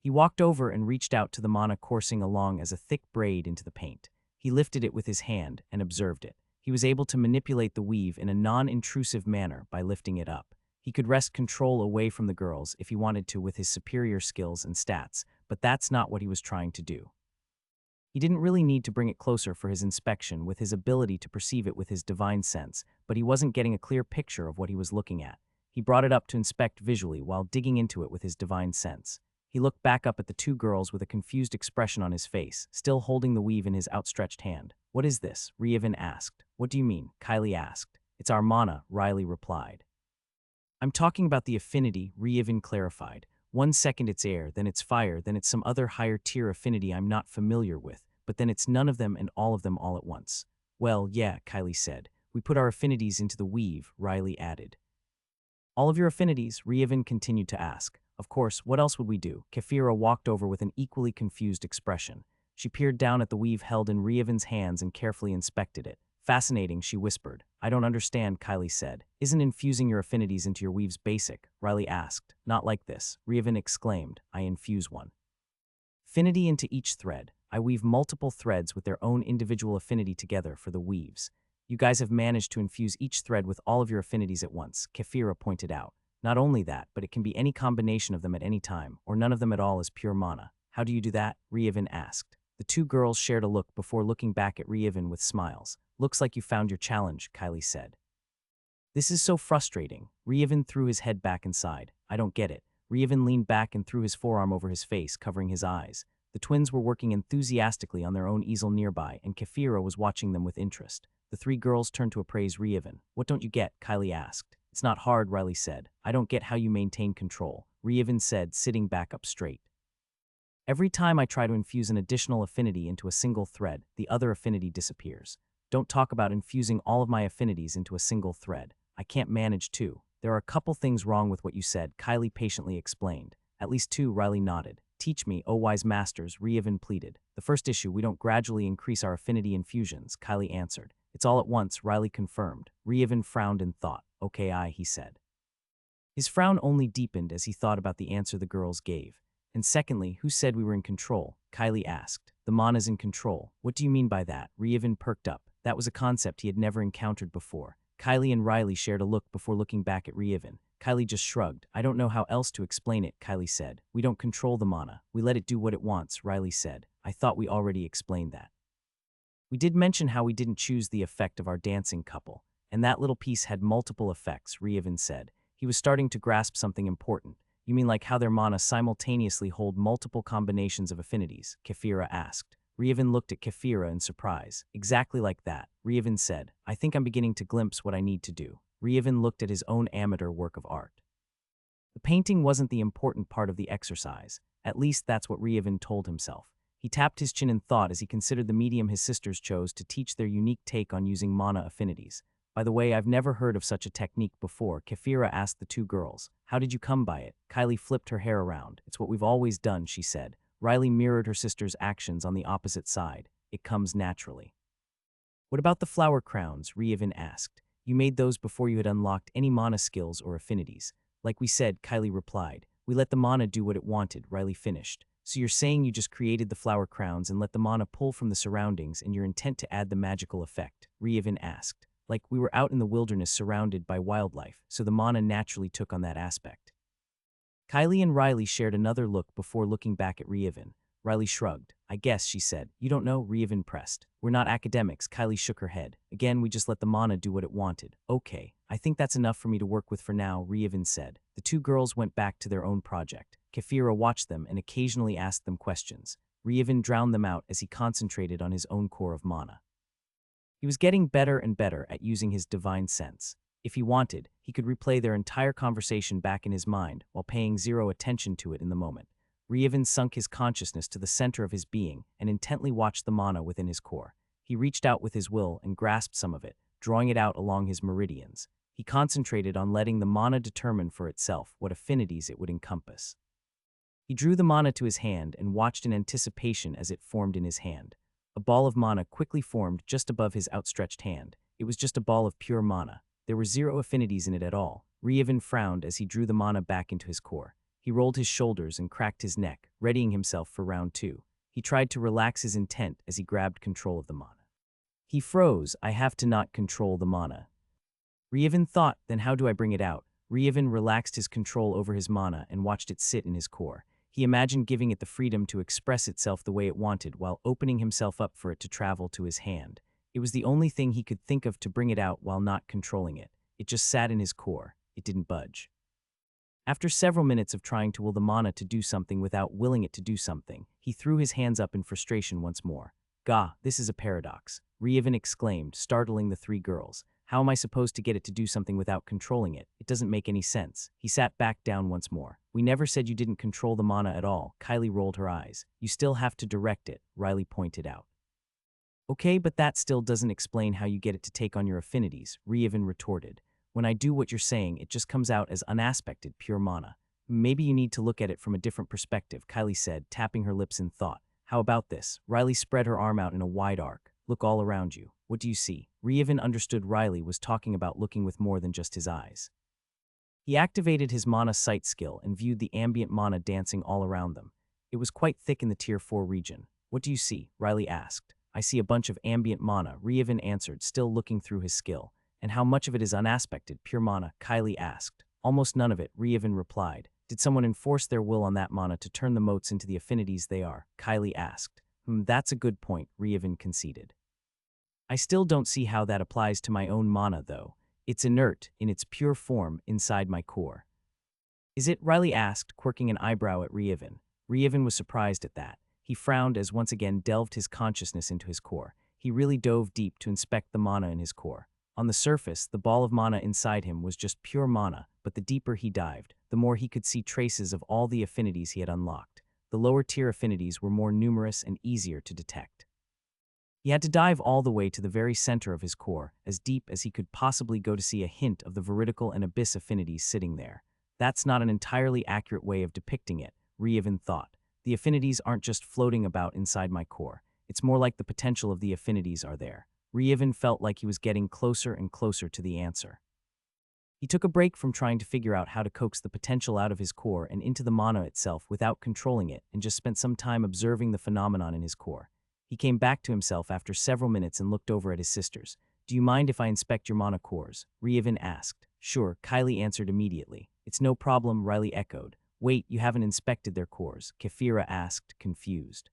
He walked over and reached out to the mana coursing along as a thick braid into the paint. He lifted it with his hand and observed it. He was able to manipulate the weave in a non-intrusive manner by lifting it up. He could wrest control away from the girls if he wanted to with his superior skills and stats, but that's not what he was trying to do. He didn't really need to bring it closer for his inspection with his ability to perceive it with his divine sense, but he wasn't getting a clear picture of what he was looking at. He brought it up to inspect visually while digging into it with his divine sense. He looked back up at the two girls with a confused expression on his face, still holding the weave in his outstretched hand. What is this? Ryevin asked. What do you mean? Kylie asked. It's our mana, Riley replied. I'm talking about the affinity, Ryevin clarified. 1 second it's air, then it's fire, then it's some other higher tier affinity I'm not familiar with, but then it's none of them and all of them all at once. Well, yeah, Kylie said. We put our affinities into the weave, Riley added. All of your affinities, Ryevin continued to ask. Of course, what else would we do? Kefira walked over with an equally confused expression. She peered down at the weave held in Ryevin's hands and carefully inspected it. Fascinating, she whispered. I don't understand, Kylie said. Isn't infusing your affinities into your weaves basic? Riley asked. Not like this, Ryevin exclaimed. I infuse one affinity into each thread. I weave multiple threads with their own individual affinity together for the weaves. You guys have managed to infuse each thread with all of your affinities at once, Kefira pointed out. Not only that, but it can be any combination of them at any time, or none of them at all as pure mana. How do you do that? Ryevin asked. The two girls shared a look before looking back at Ryevin with smiles. Looks like you found your challenge, Kylie said. This is so frustrating. Ryevin threw his head back inside. I don't get it. Ryevin leaned back and threw his forearm over his face, covering his eyes. The twins were working enthusiastically on their own easel nearby, and Kefira was watching them with interest. The three girls turned to appraise Rievin. "What don't you get?" Kylie asked. "It's not hard," Riley said. "I don't get how you maintain control," Rievin said, sitting back up straight. "Every time I try to infuse an additional affinity into a single thread, the other affinity disappears. Don't talk about infusing all of my affinities into a single thread. I can't manage two." "There are a couple things wrong with what you said," Kylie patiently explained. "At least two," Riley nodded. "Teach me, O wise masters," Rievin pleaded. "The first issue, we don't gradually increase our affinity infusions," Kylie answered. "It's all at once," Riley confirmed. Rievin frowned in thought. "Okay, he said. His frown only deepened as he thought about the answer the girls gave. "And secondly, who said we were in control?" Kylie asked. "The Mana's in control." "What do you mean by that?" Rievin perked up. That was a concept he had never encountered before. Kylie and Riley shared a look before looking back at Rievin. Kylie just shrugged. "I don't know how else to explain it," Kylie said. "We don't control the Mana. We let it do what it wants," Riley said. "I thought we already explained that." "We did mention how we didn't choose the effect of our dancing couple, and that little piece had multiple effects," Rievin said. He was starting to grasp something important. "You mean like how their Mana simultaneously hold multiple combinations of affinities?" Kefira asked. Rievin looked at Kefira in surprise. "Exactly like that," Rievin said. "I think I'm beginning to glimpse what I need to do." Rievin looked at his own amateur work of art. The painting wasn't the important part of the exercise. At least that's what Rievin told himself. He tapped his chin in thought as he considered the medium his sisters chose to teach their unique take on using Mana affinities. "By the way, I've never heard of such a technique before," Kefira asked the two girls. "How did you come by it?" Kylie flipped her hair around. "It's what we've always done," she said. Riley mirrored her sister's actions on the opposite side. "It comes naturally." "What about the flower crowns?" Rievin asked. "You made those before you had unlocked any Mana skills or affinities." "Like we said," Kylie replied. "We let the Mana do what it wanted," Riley finished. "So you're saying you just created the flower crowns and let the Mana pull from the surroundings and you're intent to add the magical effect?" Rievin asked. "Like we were out in the wilderness surrounded by wildlife, so the Mana naturally took on that aspect." Kylie and Riley shared another look before looking back at Rievin. Riley shrugged. "I guess," she said. "You don't know?" Rievin pressed. "We're not academics," Kylie shook her head. "Again, we just let the Mana do what it wanted." "Okay, I think that's enough for me to work with for now," Rievin said. The two girls went back to their own project. Kefira watched them and occasionally asked them questions. Rievin drowned them out as he concentrated on his own core of Mana. He was getting better and better at using his divine sense. If he wanted, he could replay their entire conversation back in his mind while paying zero attention to it in the moment. Rievin sunk his consciousness to the center of his being and intently watched the Mana within his core. He reached out with his will and grasped some of it, drawing it out along his meridians. He concentrated on letting the Mana determine for itself what affinities it would encompass. He drew the Mana to his hand and watched in anticipation as it formed in his hand. A ball of Mana quickly formed just above his outstretched hand. It was just a ball of pure Mana. There were zero affinities in it at all. Rievin frowned as he drew the Mana back into his core. He rolled his shoulders and cracked his neck, readying himself for round two. He tried to relax his intent as he grabbed control of the Mana. He froze. "I have to not control the Mana." Rievin thought, "Then how do I bring it out?" Rievin relaxed his control over his Mana and watched it sit in his core. He imagined giving it the freedom to express itself the way it wanted while opening himself up for it to travel to his hand. It was the only thing he could think of to bring it out while not controlling it. It just sat in his core. It didn't budge. After several minutes of trying to will the Mana to do something without willing it to do something, he threw his hands up in frustration once more. "Gah, this is a paradox," Rievin exclaimed, startling the three girls. "How am I supposed to get it to do something without controlling it? It doesn't make any sense." He sat back down once more. "We never said you didn't control the Mana at all." Kylie rolled her eyes. "You still have to direct it," Riley pointed out. "Okay, but that still doesn't explain how you get it to take on your affinities," Rievin retorted. "When I do what you're saying, it just comes out as unaspected, pure Mana." "Maybe you need to look at it from a different perspective," Kylie said, tapping her lips in thought. "How about this?" Riley spread her arm out in a wide arc. "Look all around you. What do you see?" Rievin understood Riley was talking about looking with more than just his eyes. He activated his Mana sight skill and viewed the ambient Mana dancing all around them. It was quite thick in the Tier 4 region. "What do you see?" Riley asked. "I see a bunch of ambient Mana," Rievin answered, still looking through his skill. "And how much of it is unaspected, pure Mana?" Kylie asked. "Almost none of it," Rievin replied. "Did someone enforce their will on that Mana to turn the motes into the affinities they are?" Kylie asked. That's a good point," Rievin conceded. "I still don't see how that applies to my own Mana, though. It's inert, in its pure form, inside my core." "Is it?" Riley asked, quirking an eyebrow at Rievin. Rievin was surprised at that. He frowned as once again delved his consciousness into his core. He really dove deep to inspect the mana in his core. On the surface, the ball of mana inside him was just pure mana, but the deeper he dived, the more he could see traces of all the affinities he had unlocked. The lower-tier affinities were more numerous and easier to detect. He had to dive all the way to the very center of his core, as deep as he could possibly go to see a hint of the veridical and abyss affinities sitting there. That's not an entirely accurate way of depicting it, Ryevin thought. The affinities aren't just floating about inside my core. It's more like the potential of the affinities are there. Ryevin felt like he was getting closer and closer to the answer. He took a break from trying to figure out how to coax the potential out of his core and into the mana itself without controlling it, and just spent some time observing the phenomenon in his core. He came back to himself after several minutes and looked over at his sisters. "Do you mind if I inspect your mana cores?" Ryevin asked. "Sure," Kylie answered immediately. "It's no problem," Riley echoed. "Wait, you haven't inspected their cores?" Kefira asked, confused.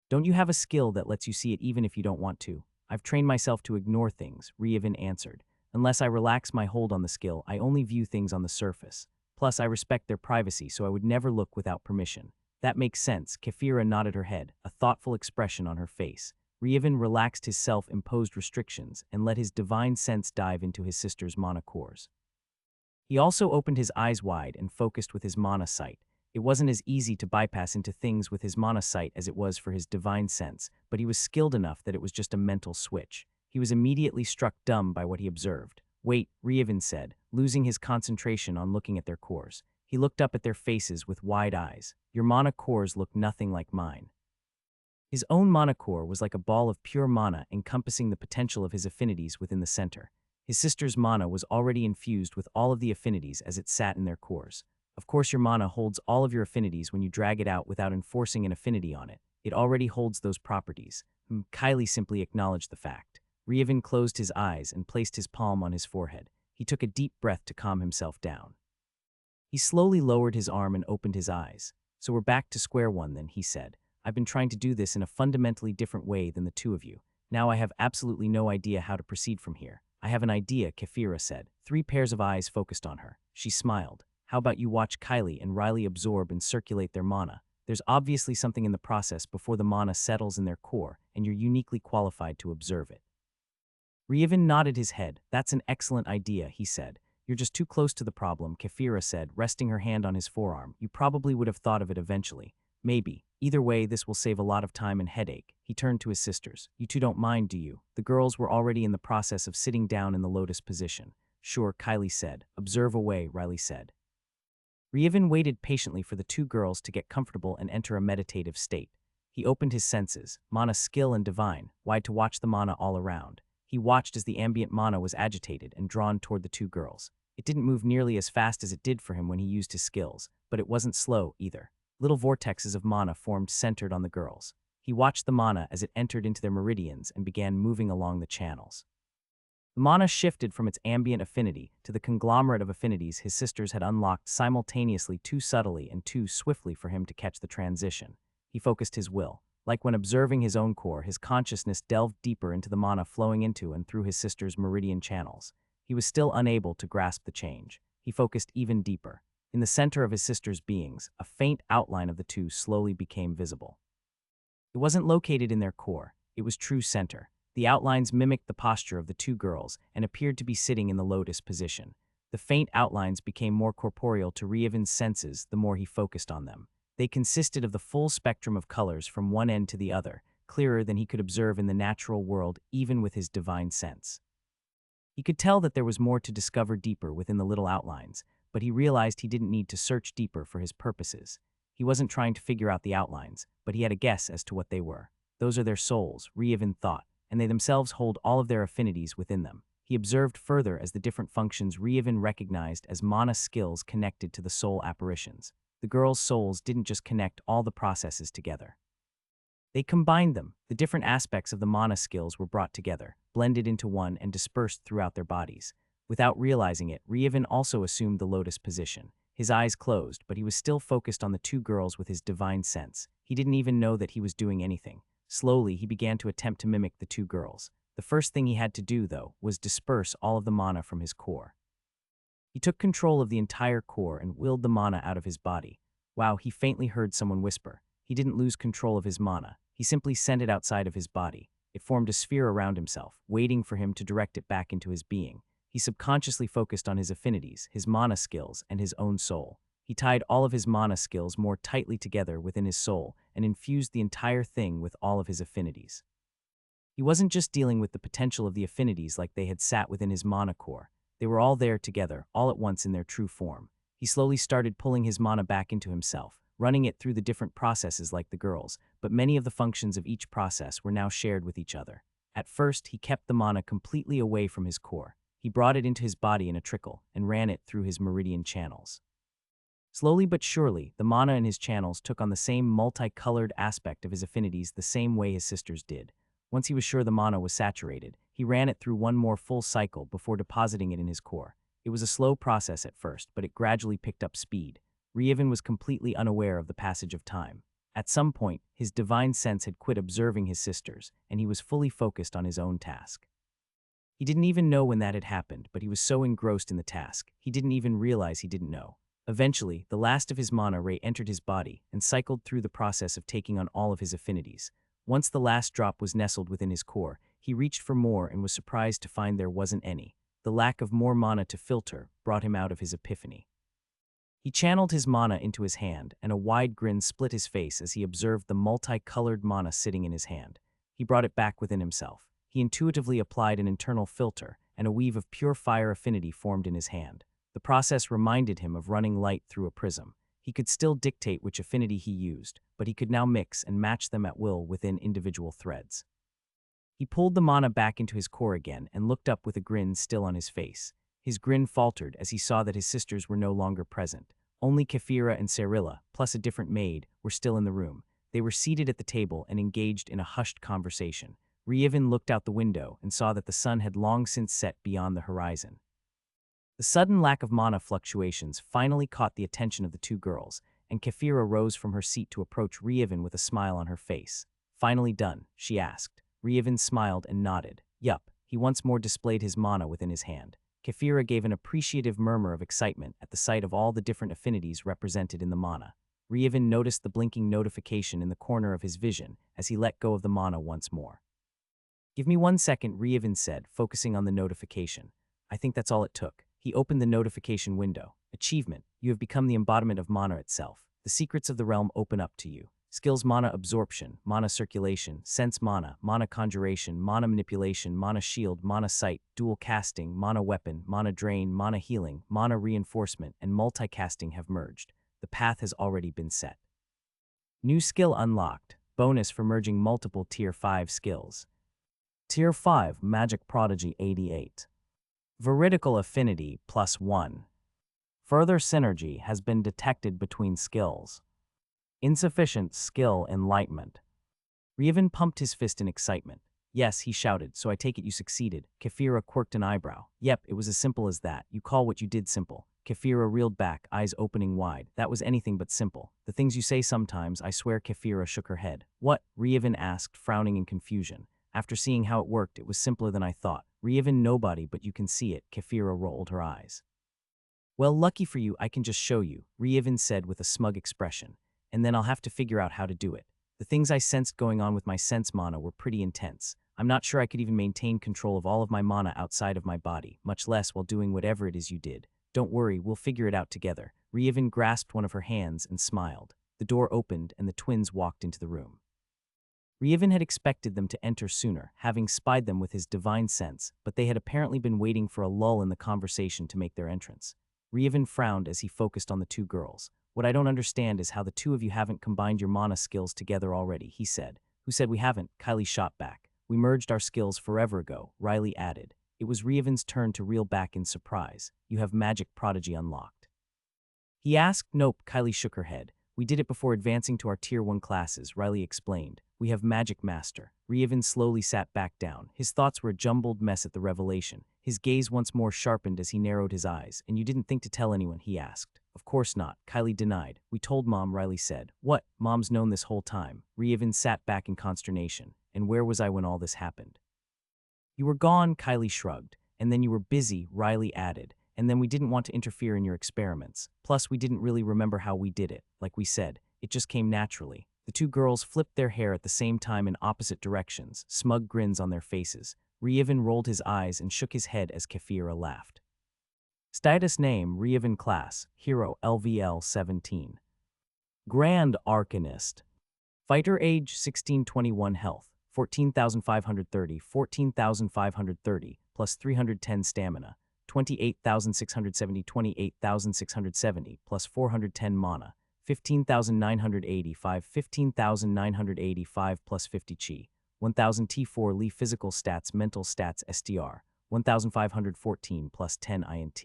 "Don't you have a skill that lets you see it even if you don't want to?" "I've trained myself to ignore things," Ryevin answered. "Unless I relax my hold on the skill, I only view things on the surface. Plus, I respect their privacy, so I would never look without permission." "That makes sense," Kefira nodded her head, a thoughtful expression on her face. Ryevin relaxed his self-imposed restrictions and let his divine sense dive into his sister's mana cores. He also opened his eyes wide and focused with his mana sight. It wasn't as easy to bypass into things with his mana sight as it was for his divine sense, but he was skilled enough that it was just a mental switch. He was immediately struck dumb by what he observed. "Wait," Ryevin said, losing his concentration on looking at their cores. He looked up at their faces with wide eyes. "Your mana cores look nothing like mine." His own mana core was like a ball of pure mana encompassing the potential of his affinities within the center. His sister's mana was already infused with all of the affinities as it sat in their cores. Of course, your mana holds all of your affinities when you drag it out without enforcing an affinity on it. It already holds those properties. Kylie simply acknowledged the fact. Ryevin closed his eyes and placed his palm on his forehead. He took a deep breath to calm himself down. He slowly lowered his arm and opened his eyes. "So we're back to square one then," he said. "I've been trying to do this in a fundamentally different way than the two of you. Now I have absolutely no idea how to proceed from here." "I have an idea," Kefira said. 3 pairs of eyes focused on her. She smiled. "How about you watch Kylie and Riley absorb and circulate their mana? There's obviously something in the process before the mana settles in their core, and you're uniquely qualified to observe it." Ryevin nodded his head. "That's an excellent idea," he said. "You're just too close to the problem," Kefira said, resting her hand on his forearm. "You probably would have thought of it eventually." "Maybe. Either way, this will save a lot of time and headache." He turned to his sisters. "You two don't mind, do you?" The girls were already in the process of sitting down in the lotus position. "Sure," Kylie said. "Observe away," Riley said. Ryevin waited patiently for the 2 girls to get comfortable and enter a meditative state. He opened his senses, mana skill and divine, wide to watch the mana all around. He watched as the ambient mana was agitated and drawn toward the 2 girls. It didn't move nearly as fast as it did for him when he used his skills, but it wasn't slow either. Little vortexes of mana formed centered on the girls. He watched the mana as it entered into their meridians and began moving along the channels. The mana shifted from its ambient affinity to the conglomerate of affinities his sisters had unlocked simultaneously, too subtly and too swiftly for him to catch the transition. He focused his will. Like when observing his own core, his consciousness delved deeper into the mana flowing into and through his sister's meridian channels. He was still unable to grasp the change. He focused even deeper. In the center of his sister's beings, a faint outline of the two slowly became visible. It wasn't located in their core. It was true center. The outlines mimicked the posture of the 2 girls and appeared to be sitting in the lotus position. The faint outlines became more corporeal to Ryevin's senses the more he focused on them. They consisted of the full spectrum of colors from one end to the other, clearer than he could observe in the natural world even with his divine sense. He could tell that there was more to discover deeper within the little outlines, but he realized he didn't need to search deeper for his purposes. He wasn't trying to figure out the outlines, but he had a guess as to what they were. Those are their souls, Ryevin thought, and they themselves hold all of their affinities within them. He observed further as the different functions Ryevin recognized as mana skills connected to the soul apparitions. The girls' souls didn't just connect all the processes together. They combined them. The different aspects of the mana skills were brought together, blended into one, and dispersed throughout their bodies. Without realizing it, Ryevin also assumed the lotus position. His eyes closed, but he was still focused on the 2 girls with his divine sense. He didn't even know that he was doing anything. Slowly, he began to attempt to mimic the 2 girls. The first thing he had to do, though, was disperse all of the mana from his core. He took control of the entire core and willed the mana out of his body. Wow, he faintly heard someone whisper. he didn't lose control of his mana. He simply sent it outside of his body. It formed a sphere around himself, waiting for him to direct it back into his being. He subconsciously focused on his affinities, his mana skills, and his own soul. He tied all of his mana skills more tightly together within his soul and infused the entire thing with all of his affinities. He wasn't just dealing with the potential of the affinities like they had sat within his mana core. They were all there together, all at once in their true form. He slowly started pulling his mana back into himself, running it through the different processes like the girls, but many of the functions of each process were now shared with each other. At first, he kept the mana completely away from his core. He brought it into his body in a trickle and ran it through his meridian channels. Slowly but surely, the mana in his channels took on the same multicolored aspect of his affinities the same way his sisters did. Once he was sure the mana was saturated, he ran it through one more full cycle before depositing it in his core. It was a slow process at first, but it gradually picked up speed. Rievin was completely unaware of the passage of time. At some point, his divine sense had quit observing his sisters, and he was fully focused on his own task. He didn't even know when that had happened, but he was so engrossed in the task, he didn't even realize he didn't know. Eventually, the last of his mana ray entered his body and cycled through the process of taking on all of his affinities. Once the last drop was nestled within his core, he reached for more and was surprised to find there wasn't any. The lack of more mana to filter brought him out of his epiphany. He channeled his mana into his hand, and a wide grin split his face as he observed the multicolored mana sitting in his hand. He brought it back within himself. He intuitively applied an internal filter, and a weave of pure fire affinity formed in his hand. The process reminded him of running light through a prism. He could still dictate which affinity he used, but he could now mix and match them at will within individual threads. He pulled the mana back into his core again and looked up with a grin still on his face. His grin faltered as he saw that his sisters were no longer present. Only Kefira and Cyrilla, plus a different maid, were still in the room. They were seated at the table and engaged in a hushed conversation. Rievin looked out the window and saw that the sun had long since set beyond the horizon. The sudden lack of mana fluctuations finally caught the attention of the two girls, and Kefira rose from her seat to approach Rievin with a smile on her face. "Finally done?" she asked. Rievin smiled and nodded. Yup, he once more displayed his mana within his hand. Kefira gave an appreciative murmur of excitement at the sight of all the different affinities represented in the mana. Rievin noticed the blinking notification in the corner of his vision as he let go of the mana once more. "Give me 1 second," Rievin said, focusing on the notification. I think that's all it took. He opened the notification window. Achievement. You have become the embodiment of mana itself. The secrets of the realm open up to you. Skills: mana absorption, mana circulation, sense mana, mana conjuration, mana manipulation, mana shield, mana sight, dual casting, mana weapon, mana drain, mana healing, mana reinforcement, and multicasting have merged. The path has already been set. New skill unlocked. Bonus for merging multiple Tier 5 skills. Tier 5 Magic Prodigy 88. Veridical Affinity +1. Further synergy has been detected between skills. Insufficient skill enlightenment. Rievin pumped his fist in excitement. "Yes," he shouted, "so I take it you succeeded." Kefira quirked an eyebrow. "Yep, it was as simple as that. You call what you did simple." Kefira reeled back, eyes opening wide. "That was anything but simple. The things you say sometimes, I swear." Kefira shook her head. "What?" Rievin asked, frowning in confusion. "After seeing how it worked, it was simpler than I thought." Rievin, "Nobody, but you can see it." Kefira rolled her eyes. "Well, lucky for you, I can just show you," Rievin said with a smug expression. "And then I'll have to figure out how to do it. The things I sensed going on with my sense mana were pretty intense. I'm not sure I could even maintain control of all of my mana outside of my body, much less while doing whatever it is you did. Don't worry, we'll figure it out together." Rievin grasped one of her hands and smiled. The door opened and the twins walked into the room. Rievin had expected them to enter sooner, having spied them with his divine sense, but they had apparently been waiting for a lull in the conversation to make their entrance. Rievin frowned as he focused on the two girls. "What I don't understand is how the two of you haven't combined your mana skills together already," he said. "Who said we haven't?" Kylie shot back. "We merged our skills forever ago," Riley added. It was Rievin's turn to reel back in surprise. "You have Magic Prodigy unlocked?" he asked. "Nope," Kylie shook her head. "We did it before advancing to our Tier 1 classes," Riley explained. "We have Magic Master." Rievin slowly sat back down. His thoughts were a jumbled mess at the revelation. His gaze once more sharpened as he narrowed his eyes. "And you didn't think to tell anyone?" he asked. "Of course not," Kylie denied. "We told Mom," Riley said. "What? Mom's known this whole time?" Rievin sat back in consternation. "And where was I when all this happened?" "You were gone," Kylie shrugged. "And then you were busy," Riley added. "And then we didn't want to interfere in your experiments. Plus, we didn't really remember how we did it. Like we said, it just came naturally." The two girls flipped their hair at the same time in opposite directions, smug grins on their faces. Ryevin rolled his eyes and shook his head as Kefira laughed. Status name, Ryevin class, hero LVL 17. Grand Arcanist. Fighter age 1621 health, 14,530, 14,530, plus 310 stamina, 28,670, 28,670, plus 410 mana, 15,985, 15,985 plus 50 chi, 1,000 T4 Li physical stats, mental stats STR, 1,514 plus 10 INT.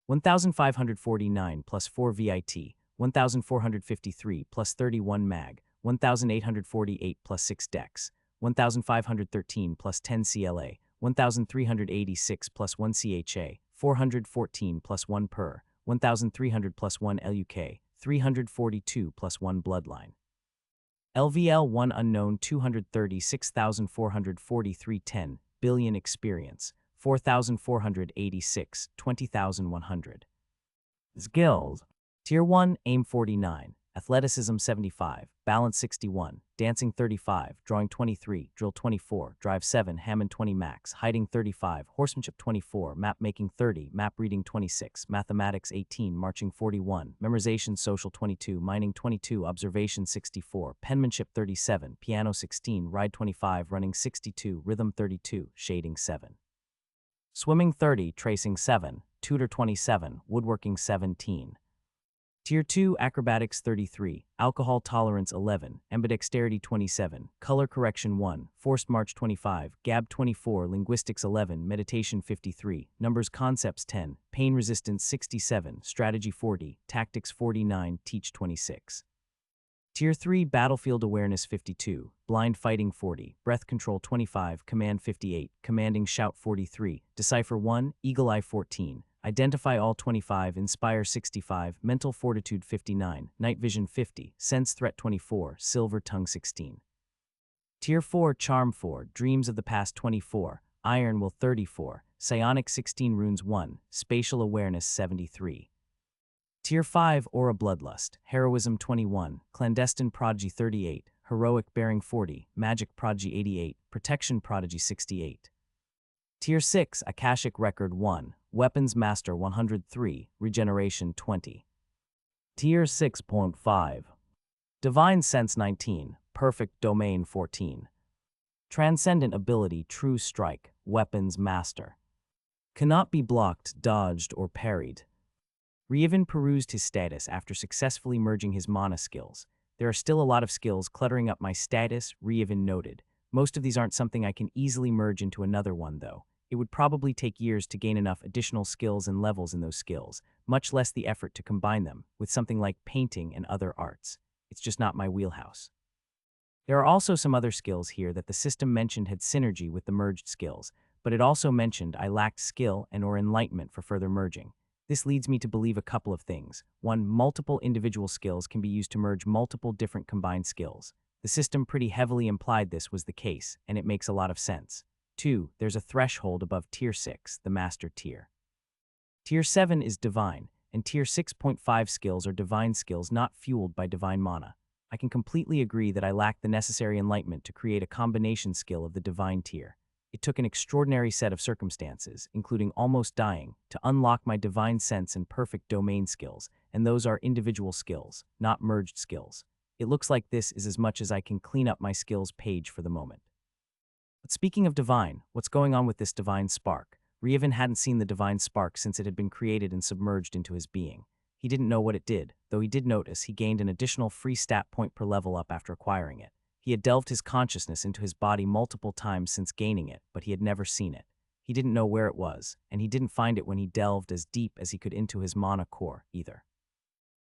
1,549 plus 4 VIT, 1,453 plus 31 MAG, 1,848 plus 6 Dex, 1,513 plus 10 CLA, 1,386 plus 1 CHA, 414 plus 1 PER, 1,300 plus 1 LUK, 342 plus 1 Bloodline. LVL 1 unknown 236,443 10 billion experience, 4,486, 20,100. Skills. Tier 1, Aim 49, Athleticism 75, Balance 61, Dancing 35, Drawing 23, Drill 24, Drive 7, Hammond 20 Max, Hiding 35, Horsemanship 24, Map Making 30, Map Reading 26, Mathematics 18, Marching 41, Memorization Social 22, Mining 22, Observation 64, Penmanship 37, Piano 16, Ride 25, Running 62, Rhythm 32, Shading 7. Swimming 30, Tracing 7, Tutor 27, Woodworking 17. Tier 2, Acrobatics 33, Alcohol Tolerance 11, Ambidexterity 27, Color Correction 1, Forced March 25, Gab 24, Linguistics 11, Meditation 53, Numbers Concepts 10, Pain Resistance 67, Strategy 40, Tactics 49, Teach 26. Tier 3, Battlefield Awareness 52, Blind Fighting 40, Breath Control 25, Command 58, Commanding Shout 43, Decipher 1, Eagle Eye 14, Identify All 25, Inspire 65, Mental Fortitude 59, Night Vision 50, Sense Threat 24, Silver Tongue 16. Tier 4, Charm 4, Dreams of the Past 24, Iron Will 34, Psionic 16 Runes 1, Spatial Awareness 73. Tier 5, Aura Bloodlust, Heroism 21, Clandestine Prodigy 38, Heroic Bearing 40, Magic Prodigy 88, Protection Prodigy 68. Tier 6, Akashic Record 1, Weapons Master 103, Regeneration 20. Tier 6.5. Divine Sense 19, Perfect Domain 14. Transcendent Ability True Strike, Weapons Master. Cannot be blocked, dodged, or parried. Ryevin perused his status after successfully merging his mana skills. There are still a lot of skills cluttering up my status, Ryevin noted. Most of these aren't something I can easily merge into another one, though. It would probably take years to gain enough additional skills and levels in those skills, much less the effort to combine them with something like painting and other arts. It's just not my wheelhouse. There are also some other skills here that the system mentioned had synergy with the merged skills, but it also mentioned I lacked skill and/or enlightenment for further merging. This leads me to believe a couple of things. One, multiple individual skills can be used to merge multiple different combined skills. The system pretty heavily implied this was the case, and it makes a lot of sense. 2, there's a threshold above Tier 6, the Master Tier. Tier 7 is Divine, and Tier 6.5 skills are Divine skills not fueled by Divine Mana. I can completely agree that I lack the necessary enlightenment to create a combination skill of the Divine Tier. It took an extraordinary set of circumstances, including almost dying, to unlock my Divine Sense and Perfect Domain skills, and those are individual skills, not merged skills. It looks like this is as much as I can clean up my skills page for the moment. But speaking of Divine, what's going on with this Divine Spark? Ryevin hadn't seen the Divine Spark since it had been created and submerged into his being. He didn't know what it did, though he did notice he gained an additional free stat point per level up after acquiring it. He had delved his consciousness into his body multiple times since gaining it, but he had never seen it. He didn't know where it was, and he didn't find it when he delved as deep as he could into his mana core, either.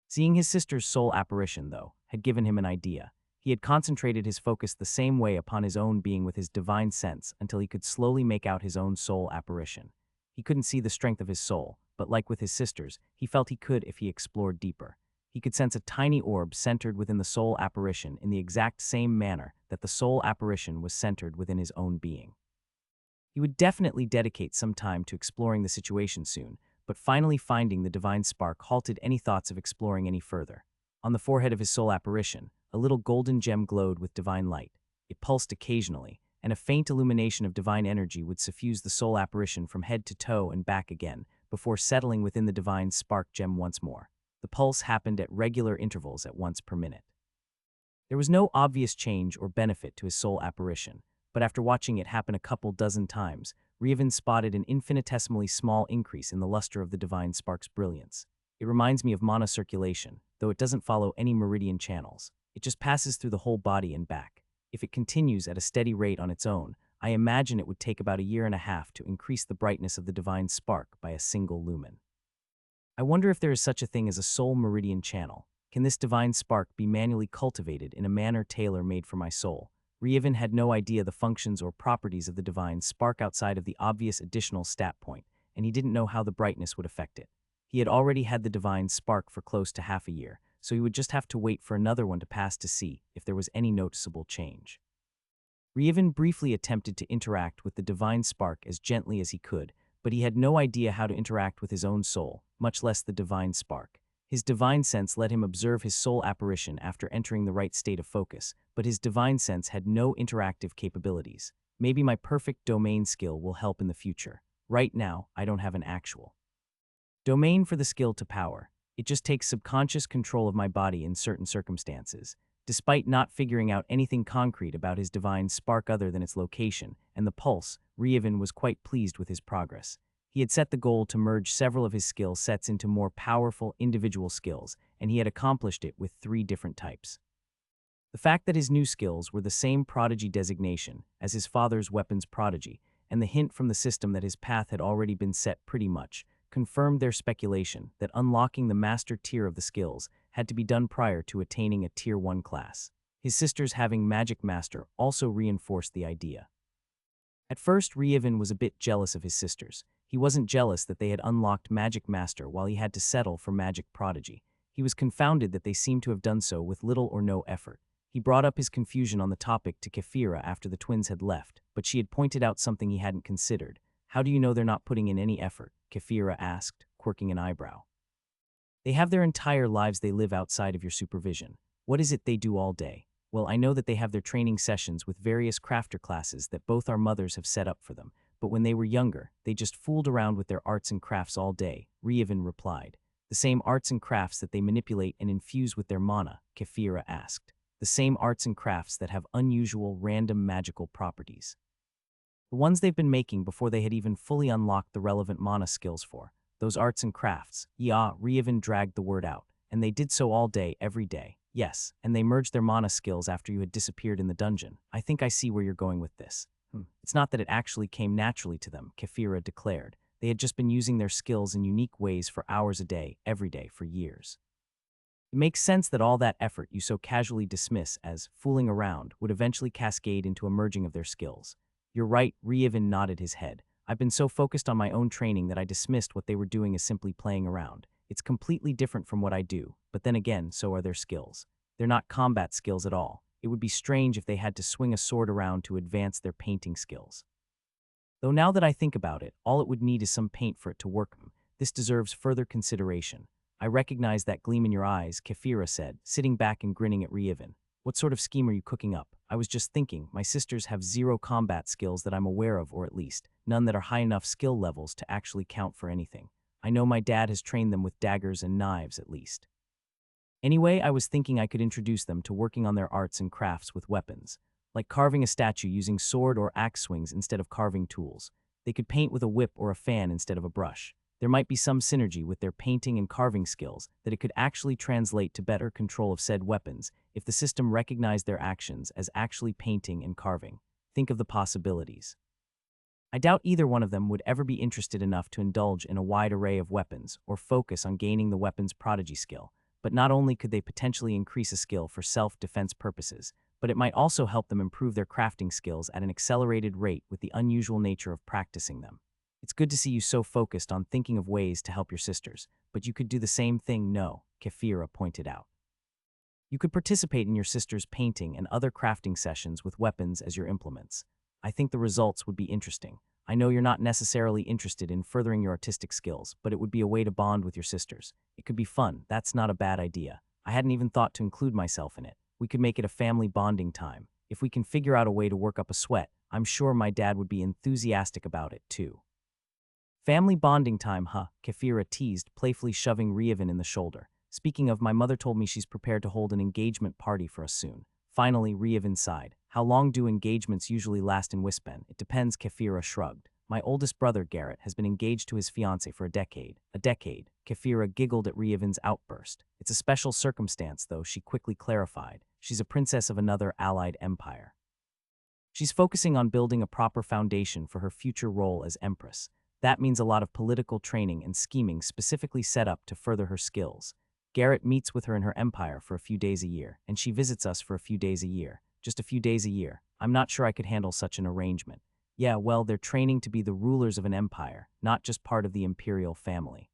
Seeing his sister's soul apparition, though, had given him an idea. He had concentrated his focus the same way upon his own being with his divine sense until he could slowly make out his own soul apparition. He couldn't see the strength of his soul, but like with his sister's, he felt he could if he explored deeper. He could sense a tiny orb centered within the soul apparition in the exact same manner that the soul apparition was centered within his own being. He would definitely dedicate some time to exploring the situation soon, but finally finding the divine spark halted any thoughts of exploring any further. On the forehead of his soul apparition, A little golden gem glowed with divine light. It pulsed occasionally, and a faint illumination of divine energy would suffuse the soul apparition from head to toe and back again, before settling within the divine spark gem once more. The pulse happened at regular intervals at once per minute. There was no obvious change or benefit to his soul apparition, but after watching it happen a couple dozen times, Revan spotted an infinitesimally small increase in the luster of the divine spark's brilliance. It reminds me of mana circulation, though it doesn't follow any meridian channels. It just passes through the whole body and back. If it continues at a steady rate on its own, I imagine it would take about a year and a half to increase the brightness of the divine spark by a single lumen. I wonder if there is such a thing as a soul meridian channel. Can this divine spark be manually cultivated in a manner tailor-made for my soul? Revan had no idea the functions or properties of the divine spark outside of the obvious additional stat point, and he didn't know how the brightness would affect it. He had already had the divine spark for close to half a year, so he would just have to wait for another one to pass to see if there was any noticeable change. Revan briefly attempted to interact with the divine spark as gently as he could, but he had no idea how to interact with his own soul, much less the divine spark. His divine sense let him observe his soul apparition after entering the right state of focus, but his divine sense had no interactive capabilities. Maybe my perfect domain skill will help in the future. Right now, I don't have an actual domain for the skill to power. It just takes subconscious control of my body in certain circumstances. Despite not figuring out anything concrete about his divine spark other than its location and the pulse, Revan was quite pleased with his progress. He had set the goal to merge several of his skill sets into more powerful individual skills, and he had accomplished it with 3 different types. The fact that his new skills were the same prodigy designation as his father's weapons prodigy, and the hint from the system that his path had already been set pretty much, confirmed their speculation that unlocking the master tier of the skills had to be done prior to attaining a Tier 1 class. His sisters having Magic Master also reinforced the idea. At first, Revan was a bit jealous of his sisters. He wasn't jealous that they had unlocked Magic Master while he had to settle for Magic Prodigy. He was confounded that they seemed to have done so with little or no effort. He brought up his confusion on the topic to Kefira after the twins had left, but she had pointed out something he hadn't considered. "How do you know they're not putting in any effort?" Kefira asked, quirking an eyebrow. "They have their entire lives they live outside of your supervision. What is it they do all day?" "Well, I know that they have their training sessions with various crafter classes that both our mothers have set up for them, but when they were younger, they just fooled around with their arts and crafts all day," Revan replied. "The same arts and crafts that they manipulate and infuse with their mana?" Kefira asked. "The same arts and crafts that have unusual, random magical properties. The ones they've been making before they had even fully unlocked the relevant mana skills for. Those arts and crafts." "Yeah," Revan dragged the word out. "And they did so all day, every day." "Yes, and they merged their mana skills after you had disappeared in the dungeon. I think I see where you're going with this." "It's not that it actually came naturally to them," Kefira declared. "They had just been using their skills in unique ways for hours a day, every day, for years. It makes sense that all that effort you so casually dismiss as fooling around would eventually cascade into a merging of their skills." "You're right," Revan nodded his head. "I've been so focused on my own training that I dismissed what they were doing as simply playing around. It's completely different from what I do, but then again, so are their skills. They're not combat skills at all. It would be strange if they had to swing a sword around to advance their painting skills. Though now that I think about it, all it would need is some paint for it to work. This deserves further consideration." "I recognize that gleam in your eyes," Kefira said, sitting back and grinning at Revan. "What sort of scheme are you cooking up?" "I was just thinking, my sisters have 0 combat skills that I'm aware of, or at least, none that are high enough skill levels to actually count for anything. I know my dad has trained them with daggers and knives, at least. Anyway, I was thinking I could introduce them to working on their arts and crafts with weapons, like carving a statue using sword or axe swings instead of carving tools. They could paint with a whip or a fan instead of a brush. There might be some synergy with their painting and carving skills that it could actually translate to better control of said weapons if the system recognized their actions as actually painting and carving. Think of the possibilities. I doubt either one of them would ever be interested enough to indulge in a wide array of weapons or focus on gaining the weapons prodigy skill, but not only could they potentially increase a skill for self-defense purposes, but it might also help them improve their crafting skills at an accelerated rate with the unusual nature of practicing them. It's good to see you so focused on thinking of ways to help your sisters, but you could do the same thing, no, Kefira pointed out. You could participate in your sister's painting and other crafting sessions with weapons as your implements. I think the results would be interesting. I know you're not necessarily interested in furthering your artistic skills, but it would be a way to bond with your sisters. It could be fun. That's not a bad idea. I hadn't even thought to include myself in it. We could make it a family bonding time. If we can figure out a way to work up a sweat, I'm sure my dad would be enthusiastic about it, too. Family bonding time, huh? Kefira teased, playfully shoving Rievin in the shoulder. Speaking of, my mother told me she's prepared to hold an engagement party for us soon. Finally, Rievin sighed. How long do engagements usually last in Wispen? It depends, Kefira shrugged. My oldest brother, Garrett, has been engaged to his fiancée for a decade. A decade. Kefira giggled at Rievin's outburst. It's a special circumstance, though, she quickly clarified. She's a princess of another allied empire. She's focusing on building a proper foundation for her future role as empress. That means a lot of political training and scheming specifically set up to further her skills. Garrett meets with her in her empire for a few days a year, and she visits us for a few days a year. Just a few days a year. I'm not sure I could handle such an arrangement. Yeah, well, they're training to be the rulers of an empire, not just part of the imperial family.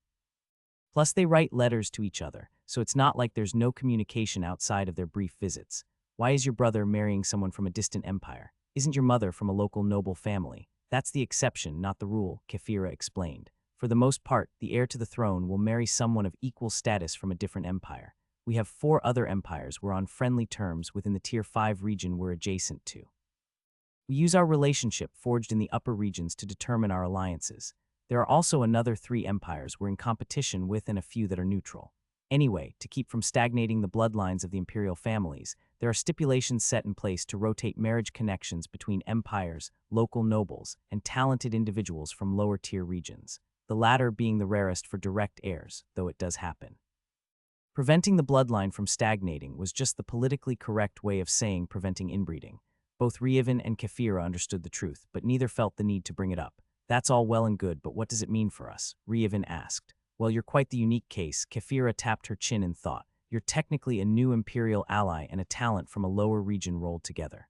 Plus, they write letters to each other, so it's not like there's no communication outside of their brief visits. Why is your brother marrying someone from a distant empire? Isn't your mother from a local noble family? That's the exception, not the rule, Kefira explained. For the most part, the heir to the throne will marry someone of equal status from a different empire. We have 4 other empires we're on friendly terms within the Tier 5 region we're adjacent to. We use our relationship forged in the upper regions to determine our alliances. There are also another 3 empires we're in competition with and a few that are neutral. Anyway, to keep from stagnating the bloodlines of the imperial families, there are stipulations set in place to rotate marriage connections between empires, local nobles, and talented individuals from lower-tier regions, the latter being the rarest for direct heirs, though it does happen. Preventing the bloodline from stagnating was just the politically correct way of saying preventing inbreeding. Both Rievin and Kefira understood the truth, but neither felt the need to bring it up. That's all well and good, but what does it mean for us? Rievin asked. Well, you're quite the unique case. Kefira tapped her chin in thought. You're technically a new imperial ally and a talent from a lower region rolled together.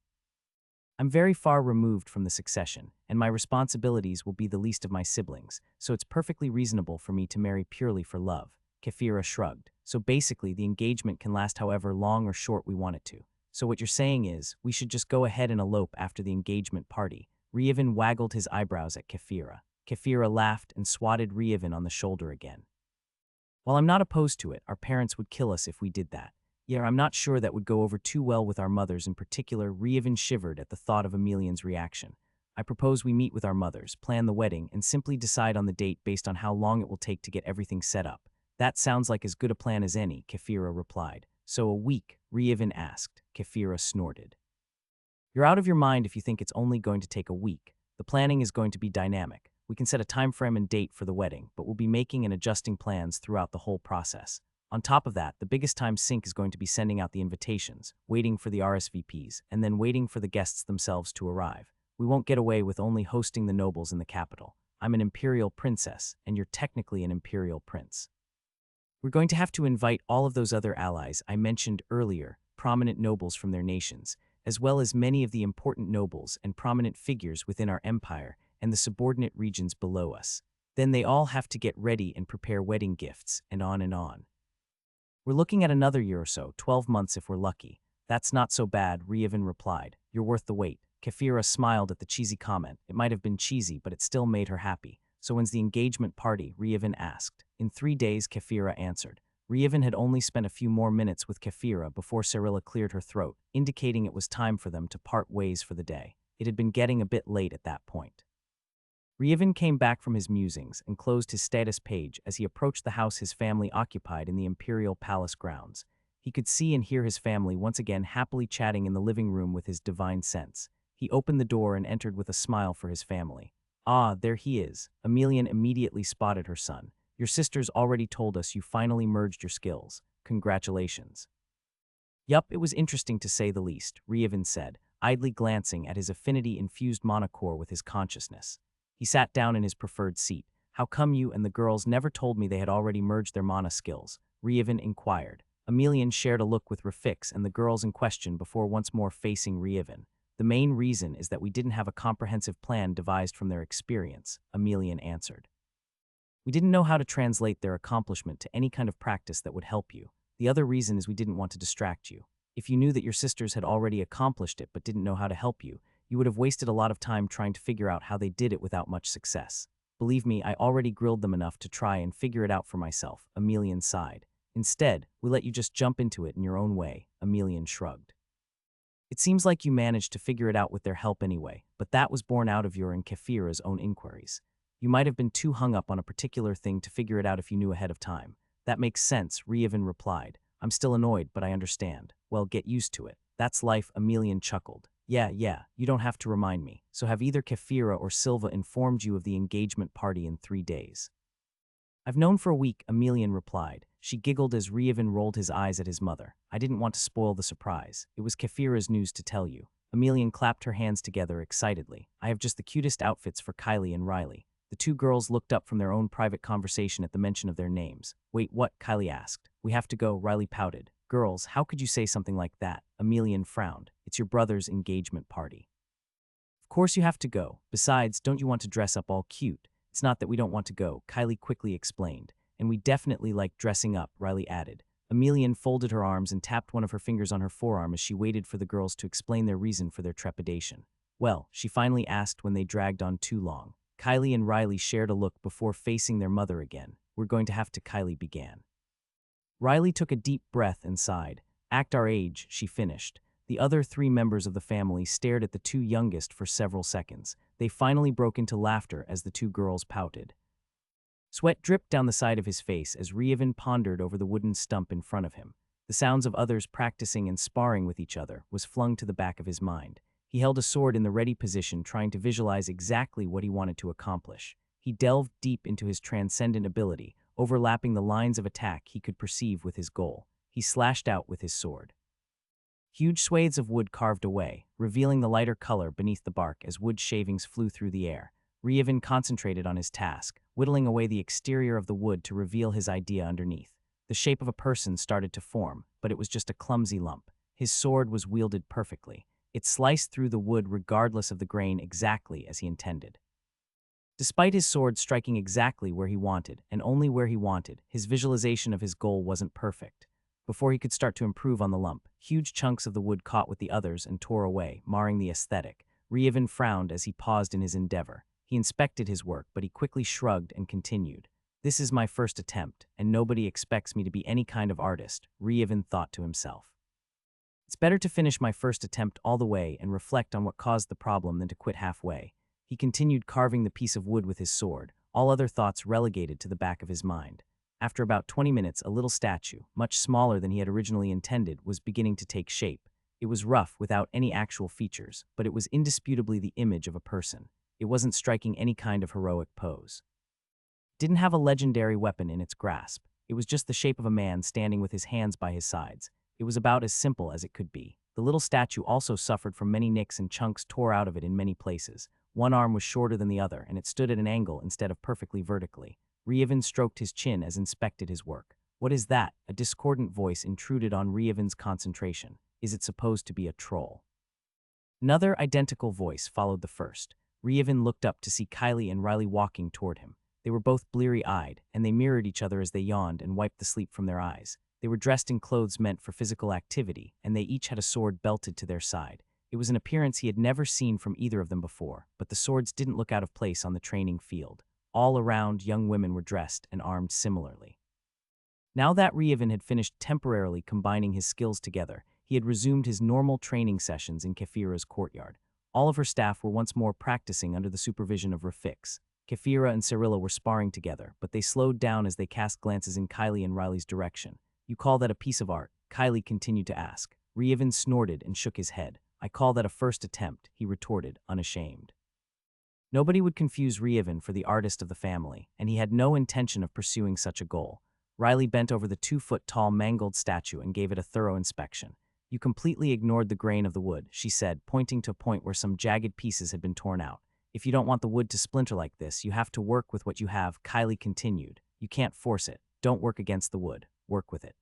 I'm very far removed from the succession, and my responsibilities will be the least of my siblings, so it's perfectly reasonable for me to marry purely for love. Kefira shrugged. So basically, the engagement can last however long or short we want it to. So what you're saying is, we should just go ahead and elope after the engagement party. Rievin waggled his eyebrows at Kefira. Kefira laughed and swatted Rievin on the shoulder again. While I'm not opposed to it, our parents would kill us if we did that. Yeah, I'm not sure that would go over too well with our mothers in particular. Rievin shivered at the thought of Emelian's reaction. I propose we meet with our mothers, plan the wedding, and simply decide on the date based on how long it will take to get everything set up. That sounds like as good a plan as any, Kefira replied. So a week, Rievin asked. Kefira snorted. You're out of your mind if you think it's only going to take a week. The planning is going to be dynamic. We can set a time frame and date for the wedding, but we'll be making and adjusting plans throughout the whole process. On top of that, the biggest time sink is going to be sending out the invitations, waiting for the RSVPs, and then waiting for the guests themselves to arrive. We won't get away with only hosting the nobles in the capital. I'm an imperial princess, and you're technically an imperial prince. We're going to have to invite all of those other allies I mentioned earlier, prominent nobles from their nations, as well as many of the important nobles and prominent figures within our empire and the subordinate regions below us. Then they all have to get ready and prepare wedding gifts, and on and on. We're looking at another year or so, 12 months if we're lucky. That's not so bad, Rievin replied. You're worth the wait. Kefira smiled at the cheesy comment. It might have been cheesy, but it still made her happy. So when's the engagement party? Rievin asked. In 3 days, Kefira answered. Rievin had only spent a few more minutes with Kefira before Cyrilla cleared her throat, indicating it was time for them to part ways for the day. It had been getting a bit late at that point. Rievin came back from his musings and closed his status page as he approached the house his family occupied in the imperial palace grounds. He could see and hear his family once again happily chatting in the living room with his divine sense. He opened the door and entered with a smile for his family. Ah, there he is. Emelian immediately spotted her son. Your sister's already told us you finally merged your skills. Congratulations. Yup, it was interesting to say the least, Rievin said, idly glancing at his affinity-infused monocore with his consciousness. He sat down in his preferred seat. How come you and the girls never told me they had already merged their mana skills? Rievin inquired. Emelian shared a look with Rafix and the girls in question before once more facing Rievin. The main reason is that we didn't have a comprehensive plan devised from their experience, Emelian answered. We didn't know how to translate their accomplishment to any kind of practice that would help you. The other reason is we didn't want to distract you. If you knew that your sisters had already accomplished it but didn't know how to help you, you would have wasted a lot of time trying to figure out how they did it without much success. Believe me, I already grilled them enough to try and figure it out for myself, Emelian sighed. Instead, we let you just jump into it in your own way, Emelian shrugged. It seems like you managed to figure it out with their help anyway, but that was born out of your and Kefira's own inquiries. You might have been too hung up on a particular thing to figure it out if you knew ahead of time. That makes sense, Rievin replied. I'm still annoyed, but I understand. Well, get used to it. That's life, Emelian chuckled. Yeah, you don't have to remind me. So have either Kefira or Silva informed you of the engagement party in 3 days? I've known for a week, Emelian replied. She giggled as Rievin rolled his eyes at his mother. I didn't want to spoil the surprise. It was Kefira's news to tell you. Emelian clapped her hands together excitedly. I have just the cutest outfits for Kylie and Riley. The two girls looked up from their own private conversation at the mention of their names. Wait, what? Kylie asked. We have to go, Riley pouted. Girls, how could you say something like that? Emelian frowned. It's your brother's engagement party. Of course you have to go. Besides, don't you want to dress up all cute? It's not that we don't want to go, Kylie quickly explained. And we definitely like dressing up, Riley added. Emelian folded her arms and tapped one of her fingers on her forearm as she waited for the girls to explain their reason for their trepidation. Well, she finally asked when they dragged on too long. Kylie and Riley shared a look before facing their mother again. We're going to have to, Kylie began. Riley took a deep breath and sighed. Act our age, she finished. The other 3 members of the family stared at the 2 youngest for several seconds. They finally broke into laughter as the 2 girls pouted. Sweat dripped down the side of his face as Rievin pondered over the wooden stump in front of him. The sounds of others practicing and sparring with each other was flung to the back of his mind. He held a sword in the ready position, trying to visualize exactly what he wanted to accomplish. He delved deep into his transcendent ability, overlapping the lines of attack he could perceive with his goal. He slashed out with his sword. Huge swathes of wood carved away, revealing the lighter color beneath the bark as wood shavings flew through the air. Rievin concentrated on his task, whittling away the exterior of the wood to reveal his idea underneath. The shape of a person started to form, but it was just a clumsy lump. His sword was wielded perfectly. It sliced through the wood regardless of the grain exactly as he intended. Despite his sword striking exactly where he wanted, and only where he wanted, his visualization of his goal wasn't perfect. Before he could start to improve on the lump, huge chunks of the wood caught with the others and tore away, marring the aesthetic. Rievin frowned as he paused in his endeavor. He inspected his work, but he quickly shrugged and continued. This is my first attempt, and nobody expects me to be any kind of artist, Rievin thought to himself. It's better to finish my first attempt all the way and reflect on what caused the problem than to quit halfway. He continued carving the piece of wood with his sword, all other thoughts relegated to the back of his mind. After about 20 minutes, a little statue, much smaller than he had originally intended, was beginning to take shape. It was rough, without any actual features, but it was indisputably the image of a person. It wasn't striking any kind of heroic pose. It didn't have a legendary weapon in its grasp. It was just the shape of a man standing with his hands by his sides. It was about as simple as it could be. The little statue also suffered from many nicks and chunks tore out of it in many places. One arm was shorter than the other, and it stood at an angle instead of perfectly vertically. Rievin stroked his chin as inspected his work. What is that? A discordant voice intruded on Rievin's concentration. Is it supposed to be a troll? Another identical voice followed the first. Rievin looked up to see Kylie and Riley walking toward him. They were both bleary-eyed, and they mirrored each other as they yawned and wiped the sleep from their eyes. They were dressed in clothes meant for physical activity, and they each had a sword belted to their side. It was an appearance he had never seen from either of them before, but the swords didn't look out of place on the training field. All around, young women were dressed and armed similarly. Now that Rievin had finished temporarily combining his skills together, he had resumed his normal training sessions in Kefira's courtyard. All of her staff were once more practicing under the supervision of Rafix. Kefira and Cyrilla were sparring together, but they slowed down as they cast glances in Kylie and Riley's direction. You call that a piece of art? Kylie continued to ask. Rievin snorted and shook his head. I call that a first attempt, he retorted, unashamed. Nobody would confuse Rievin for the artist of the family, and he had no intention of pursuing such a goal. Riley bent over the 2-foot-tall mangled statue and gave it a thorough inspection. You completely ignored the grain of the wood, she said, pointing to a point where some jagged pieces had been torn out. If you don't want the wood to splinter like this, you have to work with what you have, Kylie continued. You can't force it. Don't work against the wood. Work with it.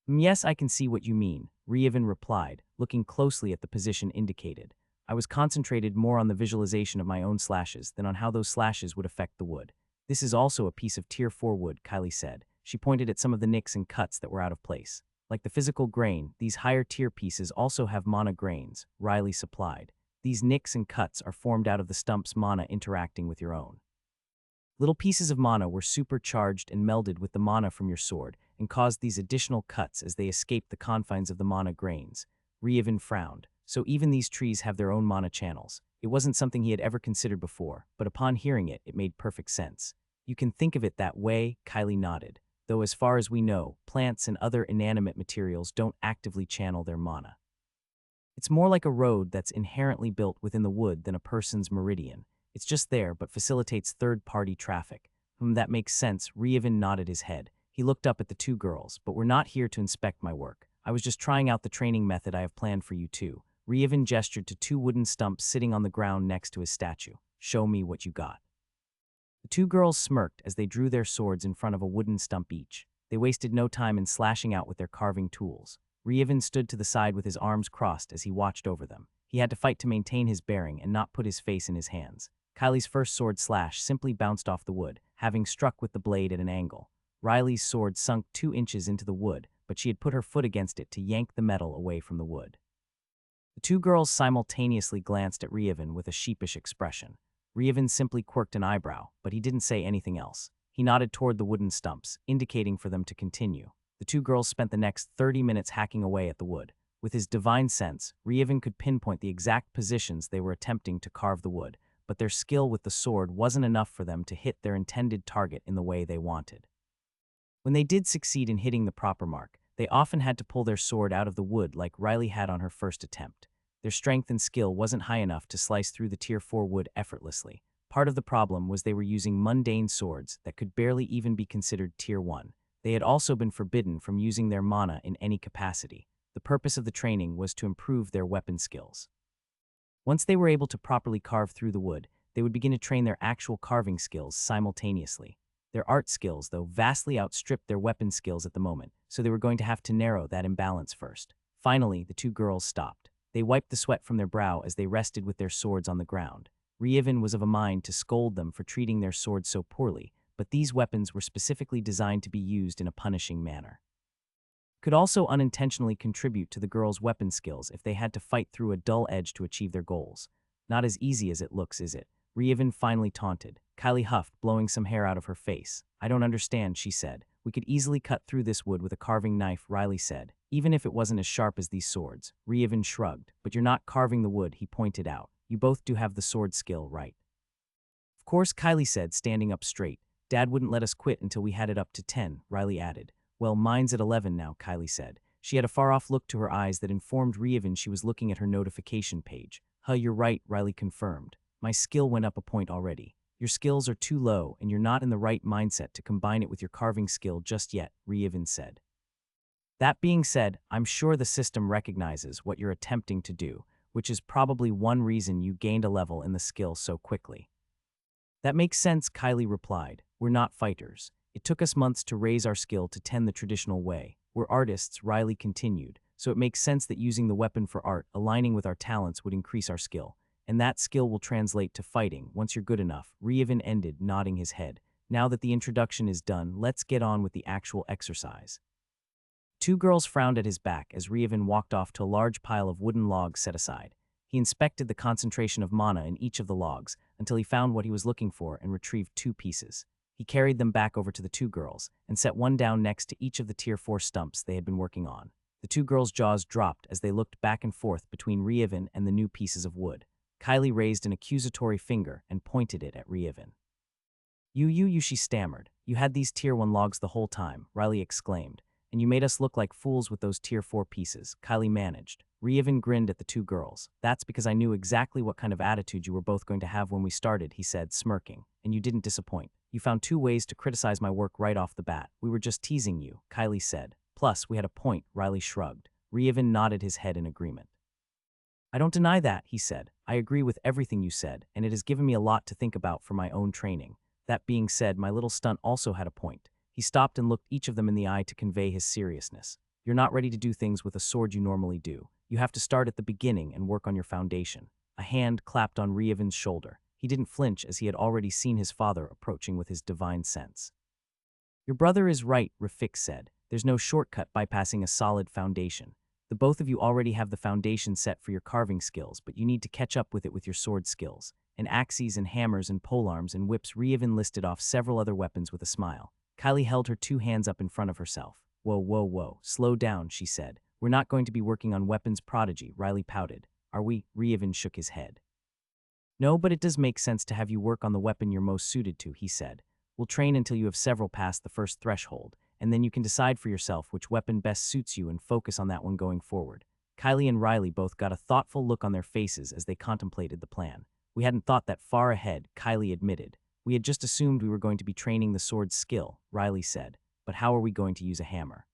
Yes, I can see what you mean, Rievin replied, looking closely at the position indicated. I was concentrated more on the visualization of my own slashes than on how those slashes would affect the wood. This is also a piece of Tier 4 wood, Kylie said. She pointed at some of the nicks and cuts that were out of place. Like the physical grain, these higher tier pieces also have mana grains, Riley supplied. These nicks and cuts are formed out of the stump's mana interacting with your own. Little pieces of mana were supercharged and melded with the mana from your sword, and caused these additional cuts as they escaped the confines of the mana grains. Ryevin frowned. So even these trees have their own mana channels. It wasn't something he had ever considered before, but upon hearing it, it made perfect sense. You can think of it that way, Kylie nodded. Though as far as we know, plants and other inanimate materials don't actively channel their mana. It's more like a road that's inherently built within the wood than a person's meridian. It's just there but facilitates third-party traffic. That makes sense, Ryevin nodded his head. He looked up at the two girls. But we're not here to inspect my work. I was just trying out the training method I have planned for you two. Ryevin gestured to two wooden stumps sitting on the ground next to his statue. Show me what you got. The two girls smirked as they drew their swords in front of a wooden stump each. They wasted no time in slashing out with their carving tools. Ryevin stood to the side with his arms crossed as he watched over them. He had to fight to maintain his bearing and not put his face in his hands. Kylie's first sword slash simply bounced off the wood, having struck with the blade at an angle. Riley's sword sunk 2 inches into the wood, but she had put her foot against it to yank the metal away from the wood. The two girls simultaneously glanced at Ryevin with a sheepish expression. Ryevin simply quirked an eyebrow, but he didn't say anything else. He nodded toward the wooden stumps, indicating for them to continue. The two girls spent the next 30 minutes hacking away at the wood. With his divine sense, Ryevin could pinpoint the exact positions they were attempting to carve the wood, but their skill with the sword wasn't enough for them to hit their intended target in the way they wanted. When they did succeed in hitting the proper mark, they often had to pull their sword out of the wood like Riley had on her first attempt. Their strength and skill wasn't high enough to slice through the Tier 4 wood effortlessly. Part of the problem was they were using mundane swords that could barely even be considered Tier 1. They had also been forbidden from using their mana in any capacity. The purpose of the training was to improve their weapon skills. Once they were able to properly carve through the wood, they would begin to train their actual carving skills simultaneously. Their art skills, though, vastly outstripped their weapon skills at the moment, so they were going to have to narrow that imbalance first. Finally, the two girls stopped. They wiped the sweat from their brow as they rested with their swords on the ground. Ryevin was of a mind to scold them for treating their swords so poorly, but these weapons were specifically designed to be used in a punishing manner. Could also unintentionally contribute to the girls' weapon skills if they had to fight through a dull edge to achieve their goals. Not as easy as it looks, is it? Ryevin finally taunted. Kylie huffed, blowing some hair out of her face. I don't understand, she said. We could easily cut through this wood with a carving knife, Riley said. Even if it wasn't as sharp as these swords. Ryevin shrugged. But you're not carving the wood, he pointed out. You both do have the sword skill, right? Of course, Kylie said, standing up straight. Dad wouldn't let us quit until we had it up to 10, Riley added. Well, mine's at 11 now, Kylie said. She had a far-off look to her eyes that informed Ryevin she was looking at her notification page. You're right, Riley confirmed. My skill went up a point already. Your skills are too low, and you're not in the right mindset to combine it with your carving skill just yet, Ryevin said. That being said, I'm sure the system recognizes what you're attempting to do, which is probably one reason you gained a level in the skill so quickly. That makes sense, Kylie replied. We're not fighters. It took us months to raise our skill to 10 the traditional way. We're artists, Riley continued, so it makes sense that using the weapon for art, aligning with our talents, would increase our skill. And that skill will translate to fighting once you're good enough, Ryevin ended, nodding his head. Now that the introduction is done, let's get on with the actual exercise. Two girls frowned at his back as Ryevin walked off to a large pile of wooden logs set aside. He inspected the concentration of mana in each of the logs until he found what he was looking for and retrieved 2 pieces. He carried them back over to the two girls and set one down next to each of the Tier 4 stumps they had been working on. The two girls' jaws dropped as they looked back and forth between Ryevin and the new pieces of wood. Kylie raised an accusatory finger and pointed it at Ryevin. You, she stammered. You had these Tier 1 logs the whole time, Riley exclaimed. And you made us look like fools with those Tier 4 pieces, Kylie managed. Ryevin grinned at the two girls. That's because I knew exactly what kind of attitude you were both going to have when we started, he said, smirking. And you didn't disappoint. You found 2 ways to criticize my work right off the bat. We were just teasing you, Kylie said. Plus, we had a point, Riley shrugged. Ryevin nodded his head in agreement. I don't deny that, he said. I agree with everything you said, and it has given me a lot to think about for my own training. That being said, my little stunt also had a point. He stopped and looked each of them in the eye to convey his seriousness. You're not ready to do things with a sword you normally do. You have to start at the beginning and work on your foundation. A hand clapped on Ryevin's shoulder. He didn't flinch as he had already seen his father approaching with his divine sense. Your brother is right, Rafik said. There's no shortcut bypassing a solid foundation. The both of you already have the foundation set for your carving skills, but you need to catch up with it with your sword skills. And axes and hammers and polearms and whips. Ryevin listed off several other weapons with a smile. Kylie held her 2 hands up in front of herself. Whoa, whoa, whoa, slow down, she said. We're not going to be working on weapons prodigy, Riley pouted. Are we? Reevin shook his head. No, but it does make sense to have you work on the weapon you're most suited to, he said. We'll train until you have several past the first threshold, and then you can decide for yourself which weapon best suits you and focus on that one going forward. Kylie and Riley both got a thoughtful look on their faces as they contemplated the plan. We hadn't thought that far ahead, Kylie admitted. We had just assumed we were going to be training the sword's skill, Riley said. But how are we going to use a hammer?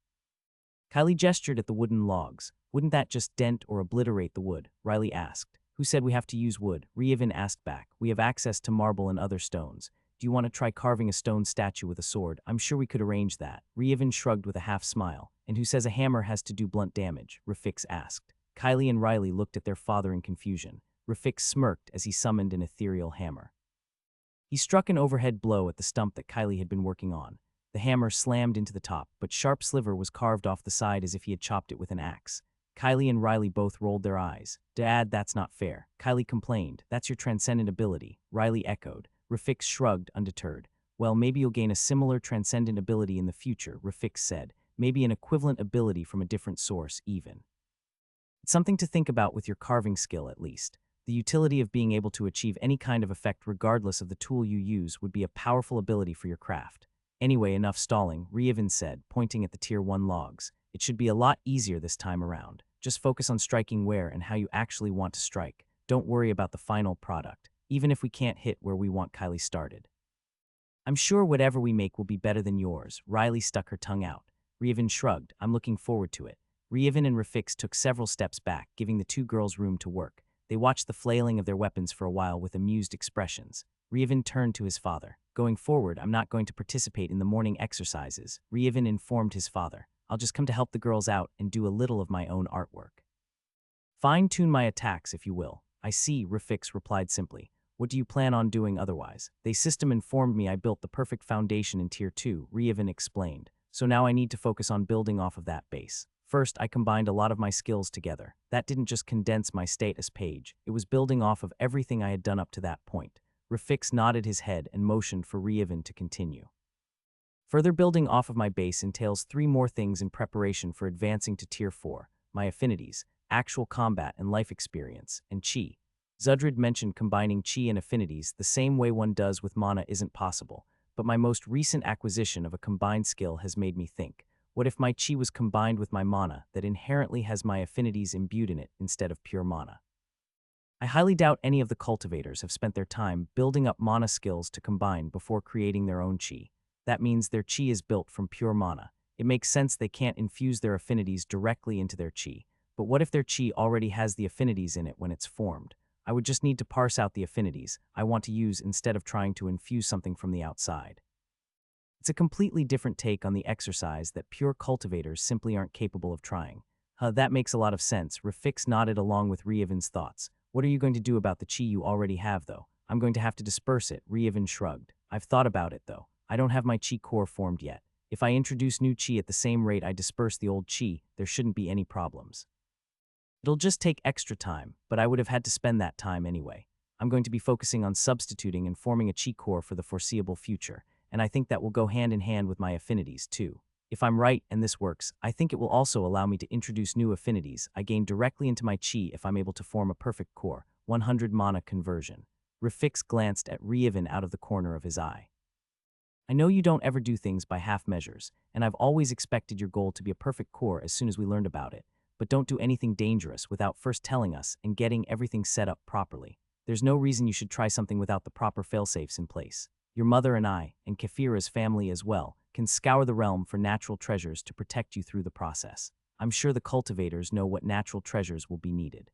Kylie gestured at the wooden logs. Wouldn't that just dent or obliterate the wood? Riley asked. Who said we have to use wood? Reevin asked back. We have access to marble and other stones. Do you want to try carving a stone statue with a sword? I'm sure we could arrange that. Reevin shrugged with a half smile. And who says a hammer has to do blunt damage? Rafix asked. Kylie and Riley looked at their father in confusion. Rafix smirked as he summoned an ethereal hammer. He struck an overhead blow at the stump that Kylie had been working on. The hammer slammed into the top, but sharp sliver was carved off the side as if he had chopped it with an axe. Kylie and Riley both rolled their eyes. Dad, that's not fair. Kylie complained. That's your transcendent ability. Riley echoed. Rafix shrugged, undeterred. Well, maybe you'll gain a similar transcendent ability in the future, Rafix said. Maybe an equivalent ability from a different source, even. It's something to think about with your carving skill, at least. The utility of being able to achieve any kind of effect regardless of the tool you use would be a powerful ability for your craft. Anyway, enough stalling, Reevin said, pointing at the Tier 1 logs. It should be a lot easier this time around. Just focus on striking where and how you actually want to strike. Don't worry about the final product, even if we can't hit where we want. Kylie started. I'm sure whatever we make will be better than yours. Riley stuck her tongue out. Reevin shrugged. I'm looking forward to it. Reevin and Rafix took several steps back, giving the two girls room to work. They watched the flailing of their weapons for a while with amused expressions. Reevin turned to his father. Going forward, I'm not going to participate in the morning exercises, Reevin informed his father. I'll just come to help the girls out and do a little of my own artwork. Fine-tune my attacks, if you will. I see, Rafix replied simply. What do you plan on doing otherwise? They system informed me I built the perfect foundation in Tier 2, Reevin explained. So now I need to focus on building off of that base. First, I combined a lot of my skills together. That didn't just condense my status page. It was building off of everything I had done up to that point. Rafix nodded his head and motioned for Reevin to continue. Further building off of my base entails 3 more things in preparation for advancing to Tier 4, my affinities, actual combat and life experience, and chi. Zudrid mentioned combining chi and affinities the same way one does with mana isn't possible, but my most recent acquisition of a combined skill has made me think, what if my chi was combined with my mana that inherently has my affinities imbued in it instead of pure mana? I highly doubt any of the cultivators have spent their time building up mana skills to combine before creating their own chi. That means their chi is built from pure mana. It makes sense they can't infuse their affinities directly into their chi. But what if their chi already has the affinities in it when it's formed? I would just need to parse out the affinities I want to use instead of trying to infuse something from the outside. It's a completely different take on the exercise that pure cultivators simply aren't capable of trying. That makes a lot of sense. Rafix nodded along with Reevin's thoughts. What are you going to do about the chi you already have, though? I'm going to have to disperse it, Reevin shrugged. I've thought about it, though. I don't have my chi core formed yet. If I introduce new chi at the same rate I disperse the old chi, there shouldn't be any problems. It'll just take extra time, but I would have had to spend that time anyway. I'm going to be focusing on substituting and forming a chi core for the foreseeable future, and I think that will go hand in hand with my affinities, too. If I'm right and this works, I think it will also allow me to introduce new affinities I gain directly into my chi if I'm able to form a perfect core, 100 mana conversion. Rafix glanced at Reevin out of the corner of his eye. I know you don't ever do things by half measures, and I've always expected your goal to be a perfect core as soon as we learned about it, but don't do anything dangerous without first telling us and getting everything set up properly. There's no reason you should try something without the proper failsafes in place. Your mother and I, and Kefira's family as well, can scour the realm for natural treasures to protect you through the process. I'm sure the cultivators know what natural treasures will be needed.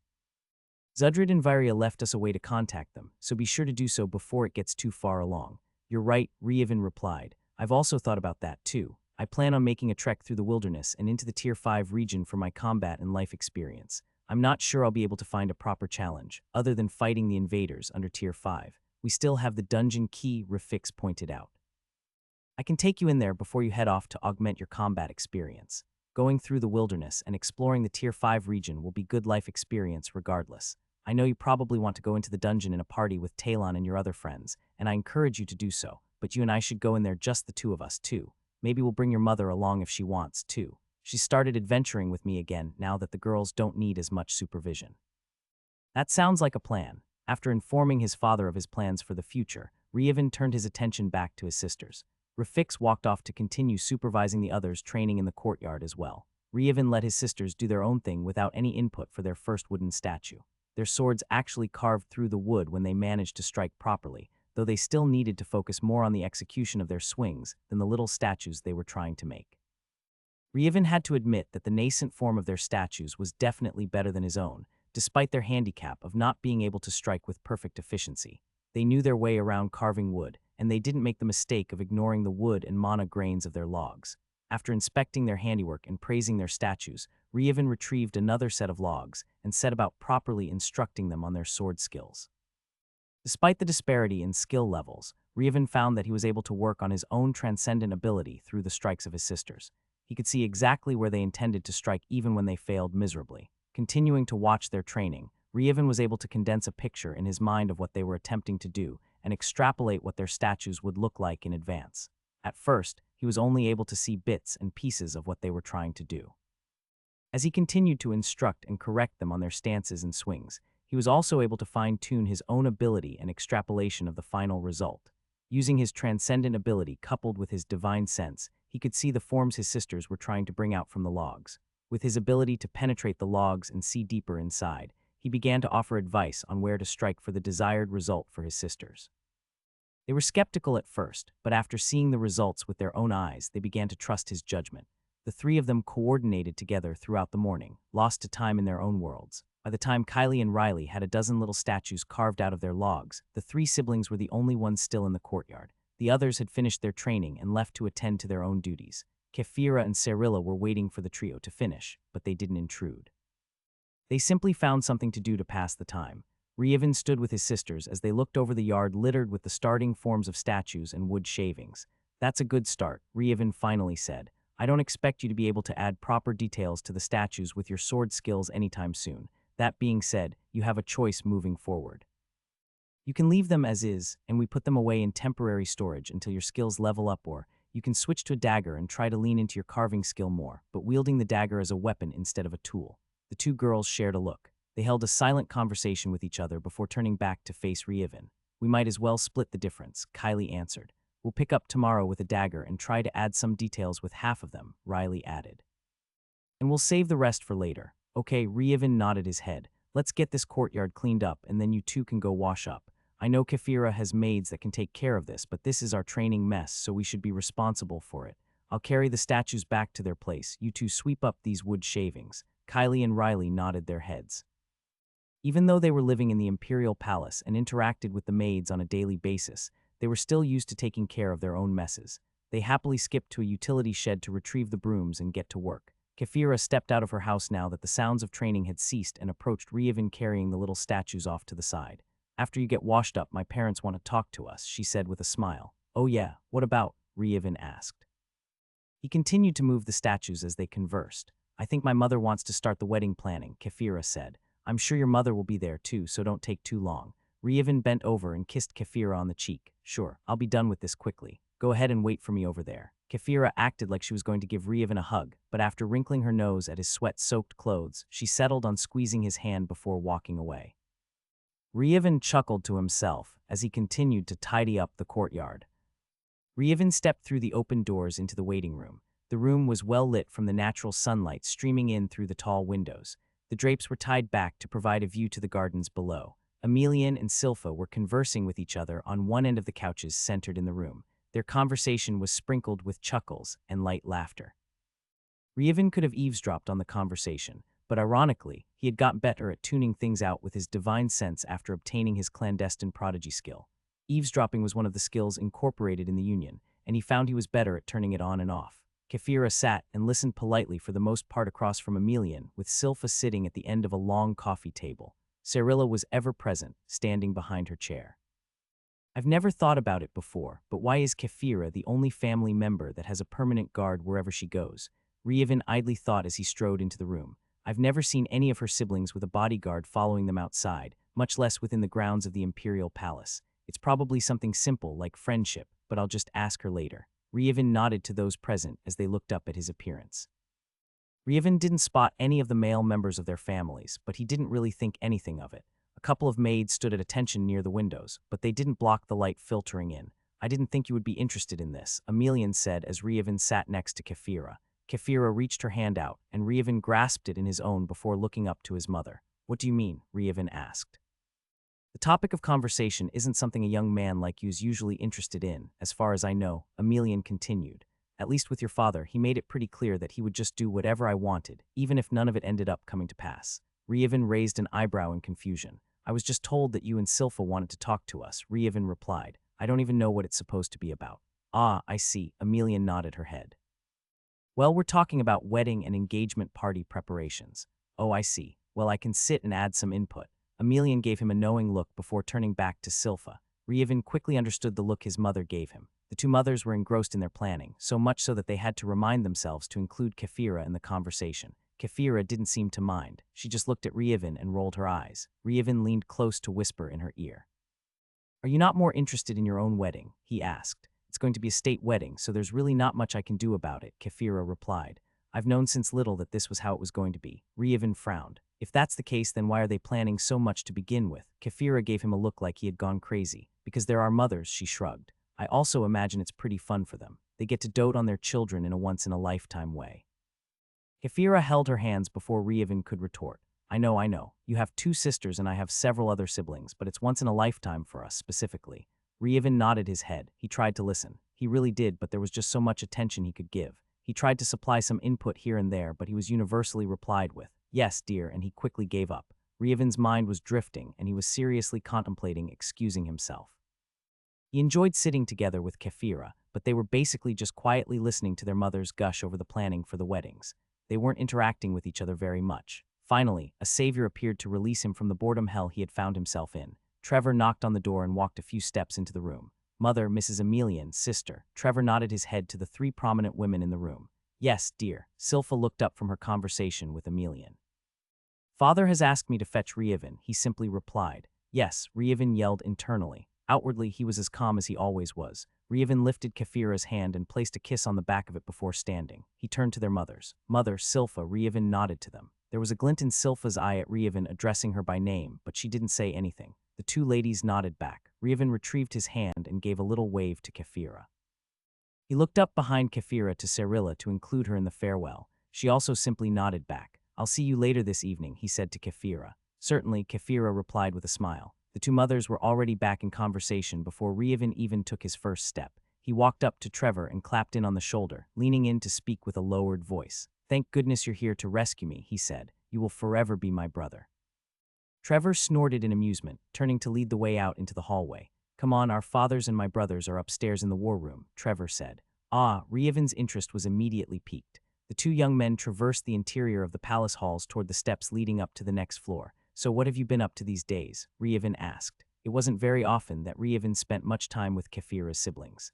Zudrid and Viria left us a way to contact them, so be sure to do so before it gets too far along. You're right, Reevin replied. I've also thought about that too. I plan on making a trek through the wilderness and into the Tier 5 region for my combat and life experience. I'm not sure I'll be able to find a proper challenge, other than fighting the invaders under Tier 5. We still have the dungeon key, Rafix pointed out. I can take you in there before you head off to augment your combat experience. Going through the wilderness and exploring the Tier 5 region will be good life experience regardless. I know you probably want to go into the dungeon in a party with Talon and your other friends, and I encourage you to do so, but you and I should go in there just the two of us too. Maybe we'll bring your mother along if she wants, too. She started adventuring with me again now that the girls don't need as much supervision. That sounds like a plan. After informing his father of his plans for the future, Ryevin turned his attention back to his sisters. Rafix walked off to continue supervising the others training in the courtyard as well. Ryevin let his sisters do their own thing without any input for their first wooden statue. Their swords actually carved through the wood when they managed to strike properly, though they still needed to focus more on the execution of their swings than the little statues they were trying to make. Ryevin had to admit that the nascent form of their statues was definitely better than his own, despite their handicap of not being able to strike with perfect efficiency. They knew their way around carving wood, and they didn't make the mistake of ignoring the wood and mana grains of their logs. After inspecting their handiwork and praising their statues, Ryevin retrieved another set of logs and set about properly instructing them on their sword skills. Despite the disparity in skill levels, Ryevin found that he was able to work on his own transcendent ability through the strikes of his sisters. He could see exactly where they intended to strike even when they failed miserably. Continuing to watch their training, Ryevin was able to condense a picture in his mind of what they were attempting to do and extrapolate what their statues would look like in advance. At first, he was only able to see bits and pieces of what they were trying to do. As he continued to instruct and correct them on their stances and swings, he was also able to fine-tune his own ability and extrapolation of the final result. Using his transcendent ability coupled with his divine sense, he could see the forms his sisters were trying to bring out from the logs. With his ability to penetrate the logs and see deeper inside, he began to offer advice on where to strike for the desired result for his sisters. They were skeptical at first, but after seeing the results with their own eyes, they began to trust his judgment. The three of them coordinated together throughout the morning, lost to time in their own worlds. By the time Kylie and Riley had a dozen little statues carved out of their logs, the three siblings were the only ones still in the courtyard. The others had finished their training and left to attend to their own duties. Kefira and Cyrilla were waiting for the trio to finish, but they didn't intrude. They simply found something to do to pass the time. Ryevin stood with his sisters as they looked over the yard littered with the starting forms of statues and wood shavings. "That's a good start," Ryevin finally said. "I don't expect you to be able to add proper details to the statues with your sword skills anytime soon. That being said, you have a choice moving forward. You can leave them as is, and we put them away in temporary storage until your skills level up, or you can switch to a dagger and try to lean into your carving skill more, but wielding the dagger as a weapon instead of a tool." The two girls shared a look. They held a silent conversation with each other before turning back to face Ryevin. "We might as well split the difference," Kylie answered. "We'll pick up tomorrow with a dagger and try to add some details with half of them," Riley added. "And we'll save the rest for later." "Okay," Ryevin nodded his head. "Let's get this courtyard cleaned up and then you two can go wash up. I know Kefira has maids that can take care of this, but this is our training mess, so we should be responsible for it. I'll carry the statues back to their place. You two sweep up these wood shavings." Kylie and Riley nodded their heads. Even though they were living in the Imperial Palace and interacted with the maids on a daily basis, they were still used to taking care of their own messes. They happily skipped to a utility shed to retrieve the brooms and get to work. Kefira stepped out of her house now that the sounds of training had ceased and approached Ryevin carrying the little statues off to the side. "After you get washed up, my parents want to talk to us," she said with a smile. "Oh yeah, what about?" Ryevin asked. He continued to move the statues as they conversed. "I think my mother wants to start the wedding planning," Kefira said. "I'm sure your mother will be there too, so don't take too long." Ryevin bent over and kissed Kefira on the cheek. "Sure, I'll be done with this quickly. Go ahead and wait for me over there." Kefira acted like she was going to give Ryevin a hug, but after wrinkling her nose at his sweat-soaked clothes, she settled on squeezing his hand before walking away. Ryevin chuckled to himself as he continued to tidy up the courtyard. Ryevin stepped through the open doors into the waiting room. The room was well lit from the natural sunlight streaming in through the tall windows. The drapes were tied back to provide a view to the gardens below. Emelian and Silpha were conversing with each other on one end of the couches centered in the room. Their conversation was sprinkled with chuckles and light laughter. Ryevin could have eavesdropped on the conversation, but ironically, he had gotten better at tuning things out with his divine sense after obtaining his clandestine prodigy skill. Eavesdropping was one of the skills incorporated in the Union, and he found he was better at turning it on and off. Kefira sat and listened politely for the most part across from Emelian, with Silpha sitting at the end of a long coffee table. Cyrilla was ever present, standing behind her chair. "I've never thought about it before, but why is Kefira the only family member that has a permanent guard wherever she goes?" Ryevin idly thought as he strode into the room. "I've never seen any of her siblings with a bodyguard following them outside, much less within the grounds of the Imperial Palace. It's probably something simple like friendship, but I'll just ask her later." Ryevin nodded to those present as they looked up at his appearance. Ryevin didn't spot any of the male members of their families, but he didn't really think anything of it. A couple of maids stood at attention near the windows, but they didn't block the light filtering in. I didn't think you would be interested in this, Emelian said as Ryevin sat next to Kefira. Kefira reached her hand out, and Ryevin grasped it in his own before looking up to his mother. What do you mean? Ryevin asked. The topic of conversation isn't something a young man like you is usually interested in, as far as I know, Emelian continued. At least with your father, he made it pretty clear that he would just do whatever I wanted, even if none of it ended up coming to pass. Ryevin raised an eyebrow in confusion. I was just told that you and Silpha wanted to talk to us, Ryevin replied. I don't even know what it's supposed to be about. Ah, I see, Emelian nodded her head. Well, we're talking about wedding and engagement party preparations. Oh, I see. Well, I can sit and add some input. Emelian gave him a knowing look before turning back to Silpha. Ryevin quickly understood the look his mother gave him. The two mothers were engrossed in their planning, so much so that they had to remind themselves to include Kefira in the conversation. Kefira didn't seem to mind. She just looked at Ryevin and rolled her eyes. Ryevin leaned close to whisper in her ear. Are you not more interested in your own wedding? He asked. It's going to be a state wedding, so there's really not much I can do about it, Kefira replied. I've known since little that this was how it was going to be. Ryevin frowned. If that's the case, then why are they planning so much to begin with? Kefira gave him a look like he had gone crazy. Because there are mothers, she shrugged. I also imagine it's pretty fun for them. They get to dote on their children in a once-in-a-lifetime way. Kefira held her hands before Ryevin could retort. I know. You have two sisters and I have several other siblings, but it's once in a lifetime for us, specifically. Ryevin nodded his head. He tried to listen. He really did, but there was just so much attention he could give. He tried to supply some input here and there, but he was universally replied with, yes, dear, and he quickly gave up. Ryevin's mind was drifting, and he was seriously contemplating excusing himself. He enjoyed sitting together with Kefira, but they were basically just quietly listening to their mothers gush over the planning for the weddings. They weren't interacting with each other very much. Finally, a savior appeared to release him from the boredom hell he had found himself in. Trevor knocked on the door and walked a few steps into the room. Mother, Mrs. Emelian, sister. Trevor nodded his head to the three prominent women in the room. Yes, dear. Silpha looked up from her conversation with Emelian. Father has asked me to fetch Ryevin, he simply replied. Yes, Ryevin yelled internally. Outwardly, he was as calm as he always was. Ryevin lifted Kefira's hand and placed a kiss on the back of it before standing. He turned to their mothers. Mother, Silpha, Ryevin nodded to them. There was a glint in Silpha's eye at Ryevin addressing her by name, but she didn't say anything. The two ladies nodded back. Ryevin retrieved his hand and gave a little wave to Kefira. He looked up behind Kefira to Cyrilla to include her in the farewell. She also simply nodded back. I'll see you later this evening, he said to Kefira. Certainly, Kefira replied with a smile. The two mothers were already back in conversation before Ryevin even took his first step. He walked up to Trevor and clapped in on the shoulder, leaning in to speak with a lowered voice. Thank goodness you're here to rescue me, he said. You will forever be my brother. Trevor snorted in amusement, turning to lead the way out into the hallway. Come on, our fathers and my brothers are upstairs in the war room, Trevor said. Ah, Ryevin's interest was immediately piqued. The two young men traversed the interior of the palace halls toward the steps leading up to the next floor. So what have you been up to these days? Ryevin asked. It wasn't very often that Ryevin spent much time with Kefira's siblings.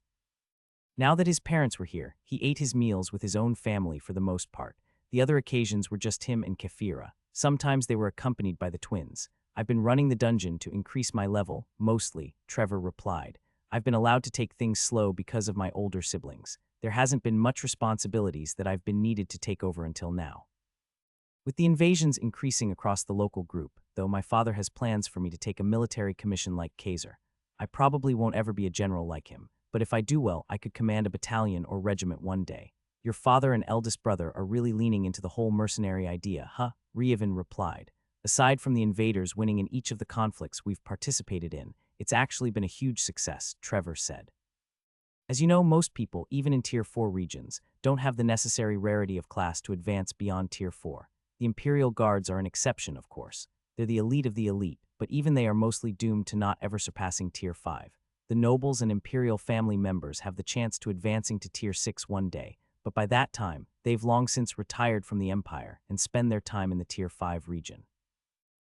Now that his parents were here, he ate his meals with his own family for the most part. The other occasions were just him and Kefira. Sometimes they were accompanied by the twins. I've been running the dungeon to increase my level, mostly, Trevor replied. I've been allowed to take things slow because of my older siblings. There hasn't been much responsibilities that I've been needed to take over until now. With the invasions increasing across the local group, though my father has plans for me to take a military commission like Kaiser. I probably won't ever be a general like him, but if I do well, I could command a battalion or regiment one day. Your father and eldest brother are really leaning into the whole mercenary idea, huh? Ryevin replied. Aside from the invaders winning in each of the conflicts we've participated in, it's actually been a huge success, Trevor said. As you know, most people, even in Tier 4 regions, don't have the necessary rarity of class to advance beyond Tier 4. The Imperial Guards are an exception, of course. They're the elite of the elite, but even they are mostly doomed to not ever surpassing Tier 5. The nobles and Imperial family members have the chance to advancing to Tier 6 one day, but by that time, they've long since retired from the Empire and spend their time in the Tier 5 region.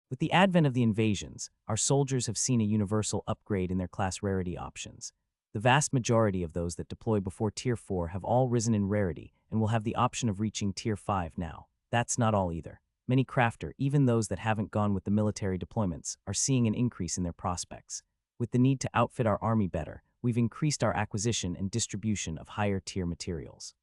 With the advent of the invasions, our soldiers have seen a universal upgrade in their class rarity options. The vast majority of those that deploy before Tier 4 have all risen in rarity and will have the option of reaching Tier 5 now. That's not all either. Many crafter, even those that haven't gone with the military deployments, are seeing an increase in their prospects. With the need to outfit our army better, we've increased our acquisition and distribution of higher-tier materials.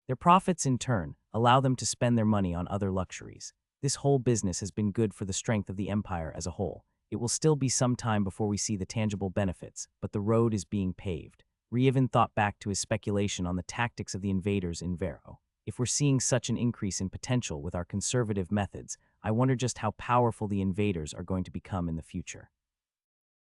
Their profits, in turn, allow them to spend their money on other luxuries. This whole business has been good for the strength of the empire as a whole. It will still be some time before we see the tangible benefits, but the road is being paved. Ryevin thought back to his speculation on the tactics of the invaders in Vero. If we're seeing such an increase in potential with our conservative methods, I wonder just how powerful the invaders are going to become in the future.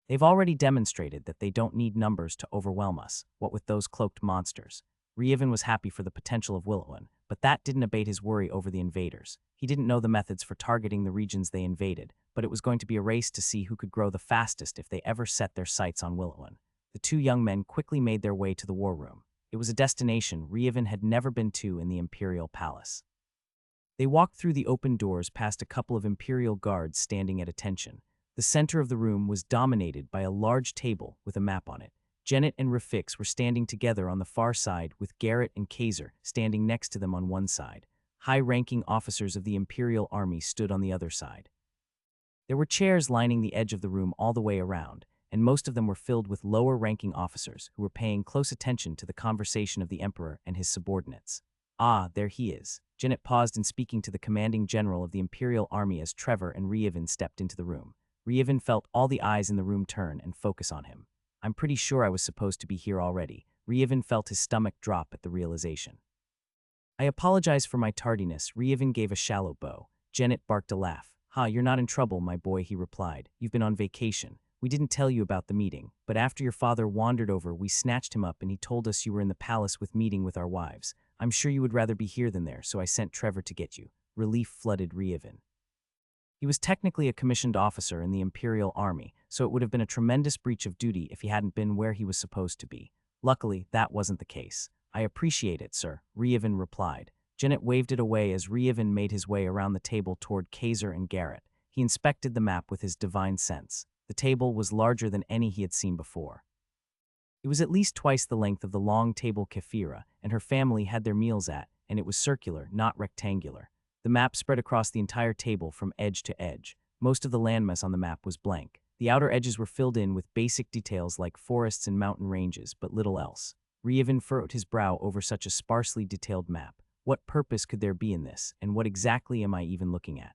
They've already demonstrated that they don't need numbers to overwhelm us, what with those cloaked monsters. Ryevin was happy for the potential of Willowen, but that didn't abate his worry over the invaders. He didn't know the methods for targeting the regions they invaded, but it was going to be a race to see who could grow the fastest if they ever set their sights on Willowen. The two young men quickly made their way to the war room. It was a destination Ryevin had never been to in the Imperial Palace. They walked through the open doors past a couple of Imperial guards standing at attention. The center of the room was dominated by a large table with a map on it. Janet and Rafix were standing together on the far side, with Garrett and Kaiser standing next to them on one side. High-ranking officers of the Imperial Army stood on the other side. There were chairs lining the edge of the room all the way around, and most of them were filled with lower-ranking officers who were paying close attention to the conversation of the Emperor and his subordinates. Ah, there he is. Janet paused in speaking to the commanding general of the Imperial Army as Trevor and Ryevin stepped into the room. Ryevin felt all the eyes in the room turn and focus on him. I'm pretty sure I was supposed to be here already. Ryevin felt his stomach drop at the realization. I apologize for my tardiness. Ryevin gave a shallow bow. Janet barked a laugh. Ha, you're not in trouble, my boy, he replied. You've been on vacation. We didn't tell you about the meeting, but after your father wandered over, we snatched him up and he told us you were in the palace meeting with our wives. I'm sure you would rather be here than there, so I sent Trevor to get you. Relief flooded Ryevin. He was technically a commissioned officer in the Imperial Army, so it would have been a tremendous breach of duty if he hadn't been where he was supposed to be. Luckily, that wasn't the case. I appreciate it, sir, Ryevin replied. Janet waved it away as Ryevin made his way around the table toward Kaiser and Garrett. He inspected the map with his divine sense. The table was larger than any he had seen before. It was at least twice the length of the long table Kefira and her family had their meals at, and it was circular, not rectangular. The map spread across the entire table from edge to edge. Most of the landmass on the map was blank. The outer edges were filled in with basic details like forests and mountain ranges, but little else. Ryevin furrowed his brow over such a sparsely detailed map. What purpose could there be in this, and what exactly am I even looking at?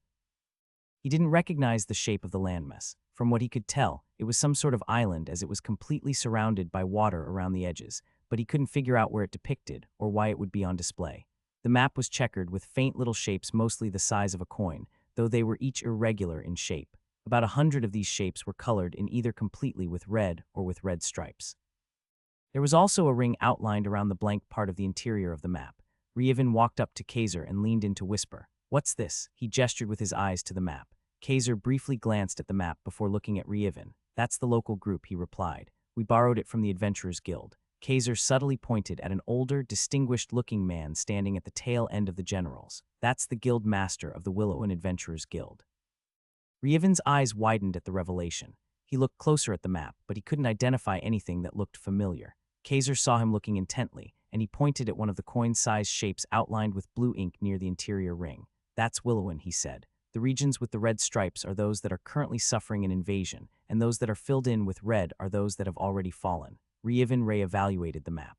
He didn't recognize the shape of the landmass. From what he could tell, it was some sort of island as it was completely surrounded by water around the edges, but he couldn't figure out where it depicted or why it would be on display. The map was checkered with faint little shapes mostly the size of a coin, though they were each irregular in shape. About 100 of these shapes were colored in either completely with red or with red stripes. There was also a ring outlined around the blank part of the interior of the map. Ryevin walked up to Kaiser and leaned in to whisper. What's this? He gestured with his eyes to the map. Kaiser briefly glanced at the map before looking at Ryevin. That's the local group, he replied. We borrowed it from the Adventurers Guild. Kaiser subtly pointed at an older, distinguished-looking man standing at the tail end of the generals. That's the guild master of the Willowen Adventurers Guild. Ryevin's eyes widened at the revelation. He looked closer at the map, but he couldn't identify anything that looked familiar. Kaiser saw him looking intently, and he pointed at one of the coin-sized shapes outlined with blue ink near the interior ring. That's Willowen, he said. The regions with the red stripes are those that are currently suffering an invasion, and those that are filled in with red are those that have already fallen. Ryevin re-evaluated the map.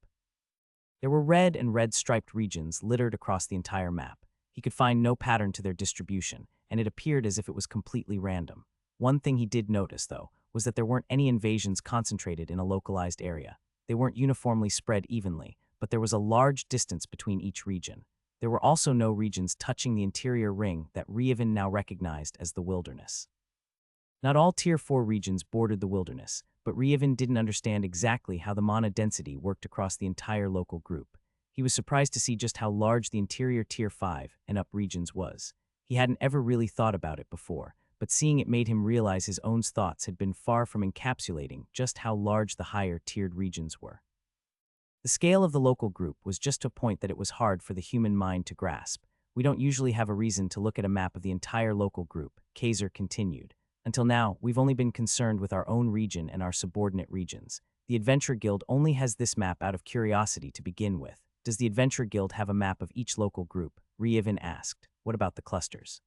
There were red and red-striped regions littered across the entire map. He could find no pattern to their distribution, and it appeared as if it was completely random. One thing he did notice, though, was that there weren't any invasions concentrated in a localized area. They weren't uniformly spread evenly, but there was a large distance between each region. There were also no regions touching the interior ring that Ryevin now recognized as the wilderness. Not all Tier 4 regions bordered the wilderness, but Ryevin didn't understand exactly how the mana density worked across the entire local group. He was surprised to see just how large the interior Tier 5 and up regions was. He hadn't ever really thought about it before, but seeing it made him realize his own thoughts had been far from encapsulating just how large the higher-tiered regions were. The scale of the local group was just a point that it was hard for the human mind to grasp. We don't usually have a reason to look at a map of the entire local group, Kaiser continued. Until now, we've only been concerned with our own region and our subordinate regions. The Adventure Guild only has this map out of curiosity to begin with. Does the Adventure Guild have a map of each local group? Ryevin asked. What about the clusters?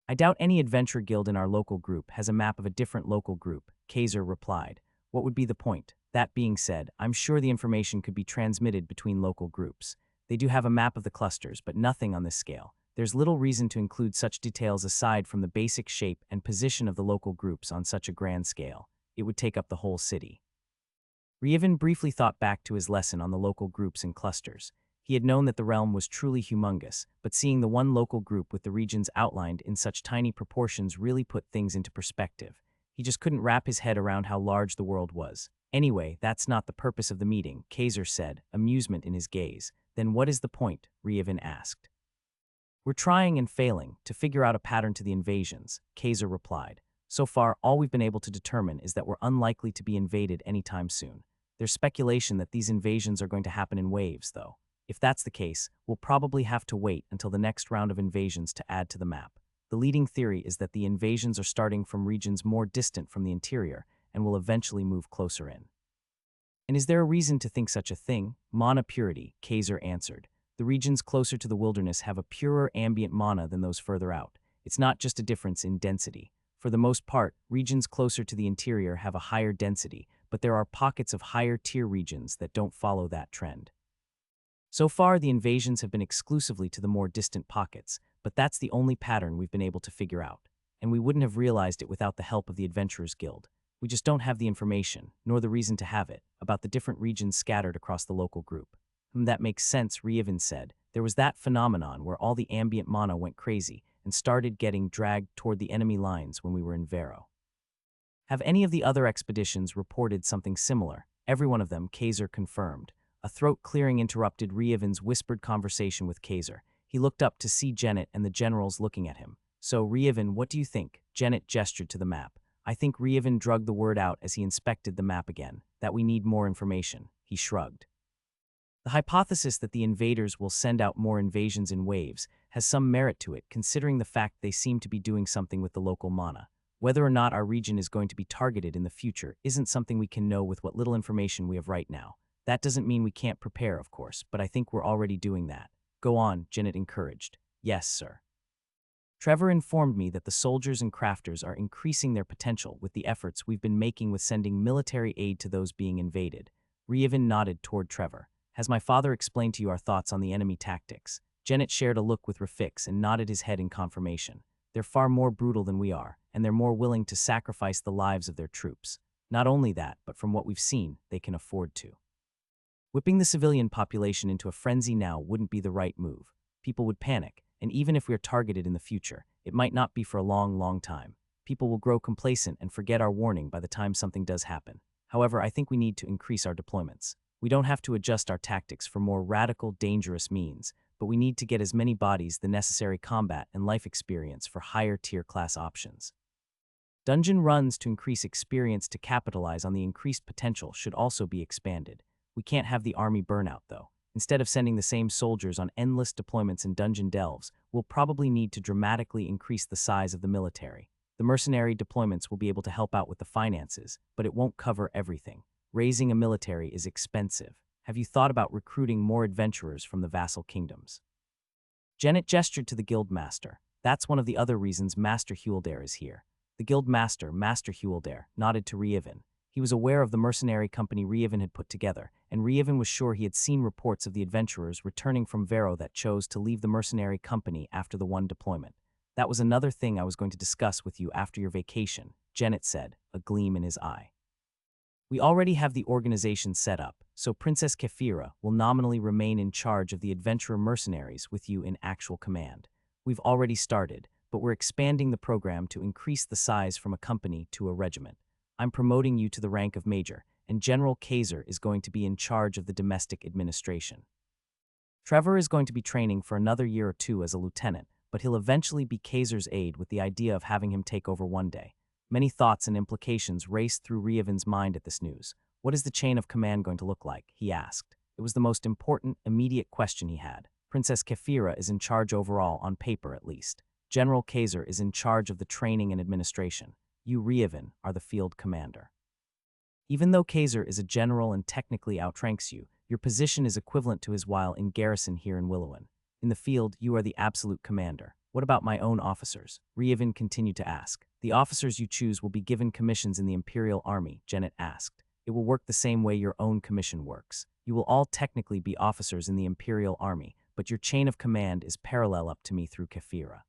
I doubt any Adventure Guild in our local group has a map of a different local group, Kaiser replied. What would be the point? That being said, I'm sure the information could be transmitted between local groups. They do have a map of the clusters, but nothing on this scale. There's little reason to include such details aside from the basic shape and position of the local groups on such a grand scale. It would take up the whole city. Ryevin briefly thought back to his lesson on the local groups and clusters. He had known that the realm was truly humongous, but seeing the one local group with the regions outlined in such tiny proportions really put things into perspective. He just couldn't wrap his head around how large the world was. Anyway, that's not the purpose of the meeting, Kaiser said, amusement in his gaze. Then what is the point? Ryevin asked. We're trying and failing to figure out a pattern to the invasions, Kaiser replied. So far, all we've been able to determine is that we're unlikely to be invaded anytime soon. There's speculation that these invasions are going to happen in waves, though. If that's the case, we'll probably have to wait until the next round of invasions to add to the map. The leading theory is that the invasions are starting from regions more distant from the interior and will eventually move closer in. And is there a reason to think such a thing? Mana purity, Kaiser answered. The regions closer to the wilderness have a purer ambient mana than those further out. It's not just a difference in density. For the most part, regions closer to the interior have a higher density, but there are pockets of higher-tier regions that don't follow that trend. So far, the invasions have been exclusively to the more distant pockets, but that's the only pattern we've been able to figure out, and we wouldn't have realized it without the help of the Adventurers Guild. We just don't have the information, nor the reason to have it, about the different regions scattered across the local group. That makes sense, Ryevin said. There was that phenomenon where all the ambient mana went crazy and started getting dragged toward the enemy lines when we were in Vero. Have any of the other expeditions reported something similar? Every one of them, Kaiser confirmed. A throat-clearing interrupted Ryevin's whispered conversation with Kaiser. He looked up to see Janet and the generals looking at him. So, Ryevin, what do you think? Janet gestured to the map. I think Ryevin drugged the word out as he inspected the map again, that we need more information. He shrugged. The hypothesis that the invaders will send out more invasions in waves has some merit to it, considering the fact they seem to be doing something with the local mana. Whether or not our region is going to be targeted in the future isn't something we can know with what little information we have right now. That doesn't mean we can't prepare, of course, but I think we're already doing that. Go on, Janet encouraged. Yes, sir. Trevor informed me that the soldiers and crafters are increasing their potential with the efforts we've been making with sending military aid to those being invaded. Ryevin nodded toward Trevor. Has my father explained to you our thoughts on the enemy tactics? Janet shared a look with Rafix and nodded his head in confirmation. They're far more brutal than we are, and they're more willing to sacrifice the lives of their troops. Not only that, but from what we've seen, they can afford to. Whipping the civilian population into a frenzy now wouldn't be the right move. People would panic, and even if we're targeted in the future, it might not be for a long, long time. People will grow complacent and forget our warning by the time something does happen. However, I think we need to increase our deployments. We don't have to adjust our tactics for more radical, dangerous means, but we need to get as many bodies the necessary combat and life experience for higher tier class options. Dungeon runs to increase experience to capitalize on the increased potential should also be expanded. We can't have the army burnout, though. Instead of sending the same soldiers on endless deployments in dungeon delves, we'll probably need to dramatically increase the size of the military. The mercenary deployments will be able to help out with the finances, but it won't cover everything. Raising a military is expensive. Have you thought about recruiting more adventurers from the vassal kingdoms? Janet gestured to the guild master. That's one of the other reasons Master Huildare is here. The guild master, Master Huildare, nodded to Ryevin. He was aware of the mercenary company Ryevin had put together, and Ryevin was sure he had seen reports of the adventurers returning from Vero that chose to leave the mercenary company after the one deployment. That was another thing I was going to discuss with you after your vacation, Janet said, a gleam in his eye. We already have the organization set up, so Princess Kefira will nominally remain in charge of the adventurer mercenaries with you in actual command. We've already started, but we're expanding the program to increase the size from a company to a regiment. I'm promoting you to the rank of major, and General Kaiser is going to be in charge of the domestic administration. Trevor is going to be training for another year or two as a lieutenant, but he'll eventually be Kaiser's aide with the idea of having him take over one day. Many thoughts and implications raced through Ryevin's mind at this news. What is the chain of command going to look like? He asked. It was the most important, immediate question he had. Princess Kefira is in charge overall, on paper at least. General Kaiser is in charge of the training and administration. You, Ryevin, are the field commander. Even though Kaiser is a general and technically outranks you, your position is equivalent to his while in garrison here in Willowin. In the field, you are the absolute commander. What about my own officers? Ryevin continued to ask. The officers you choose will be given commissions in the Imperial Army, Janet asked. It will work the same way your own commission works. You will all technically be officers in the Imperial Army, but your chain of command is parallel up to me through Kefira.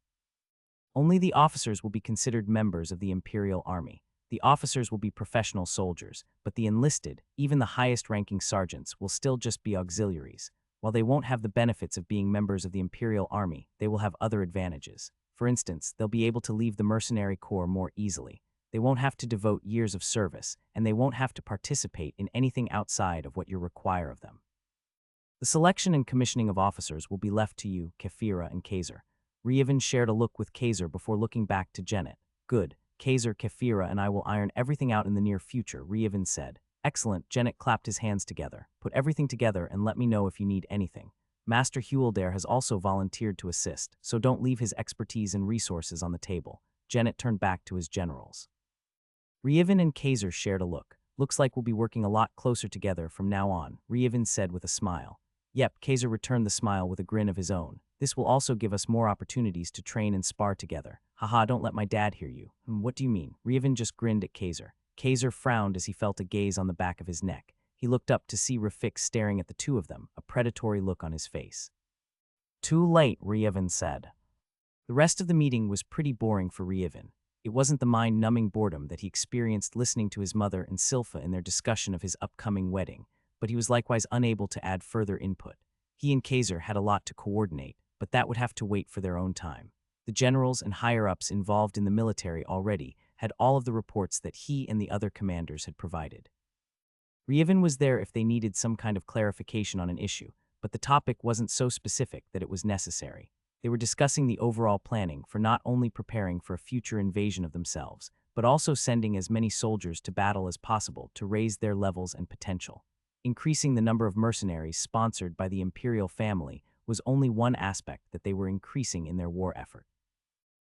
Only the officers will be considered members of the Imperial Army. The officers will be professional soldiers, but the enlisted, even the highest-ranking sergeants, will still just be auxiliaries. While they won't have the benefits of being members of the Imperial Army, they will have other advantages. For instance, they'll be able to leave the mercenary corps more easily. They won't have to devote years of service, and they won't have to participate in anything outside of what you require of them. The selection and commissioning of officers will be left to you, Kefira and Kaiser. Reevan shared a look with Kaiser before looking back to Janet. Good. Kaiser, Kefira, and I will iron everything out in the near future, Reevan said. Excellent. Janet clapped his hands together. Put everything together and let me know if you need anything. Master Heweldair has also volunteered to assist, so don't leave his expertise and resources on the table. Janet turned back to his generals. Reevan and Kaiser shared a look. Looks like we'll be working a lot closer together from now on, Reevan said with a smile. Yep, Kaiser returned the smile with a grin of his own. This will also give us more opportunities to train and spar together. Haha, don't let my dad hear you. What do you mean? Reevan just grinned at Kaiser. Kaiser frowned as he felt a gaze on the back of his neck. He looked up to see Rafik staring at the two of them, a predatory look on his face. Too late, Reevan said. The rest of the meeting was pretty boring for Reevan. It wasn't the mind-numbing boredom that he experienced listening to his mother and Silpha in their discussion of his upcoming wedding, but he was likewise unable to add further input. He and Kaiser had a lot to coordinate, but that would have to wait for their own time. The generals and higher-ups involved in the military already had all of the reports that he and the other commanders had provided. Reevan was there if they needed some kind of clarification on an issue, but the topic wasn't so specific that it was necessary. They were discussing the overall planning for not only preparing for a future invasion of themselves, but also sending as many soldiers to battle as possible to raise their levels and potential. Increasing the number of mercenaries sponsored by the imperial family was only one aspect that they were increasing in their war effort.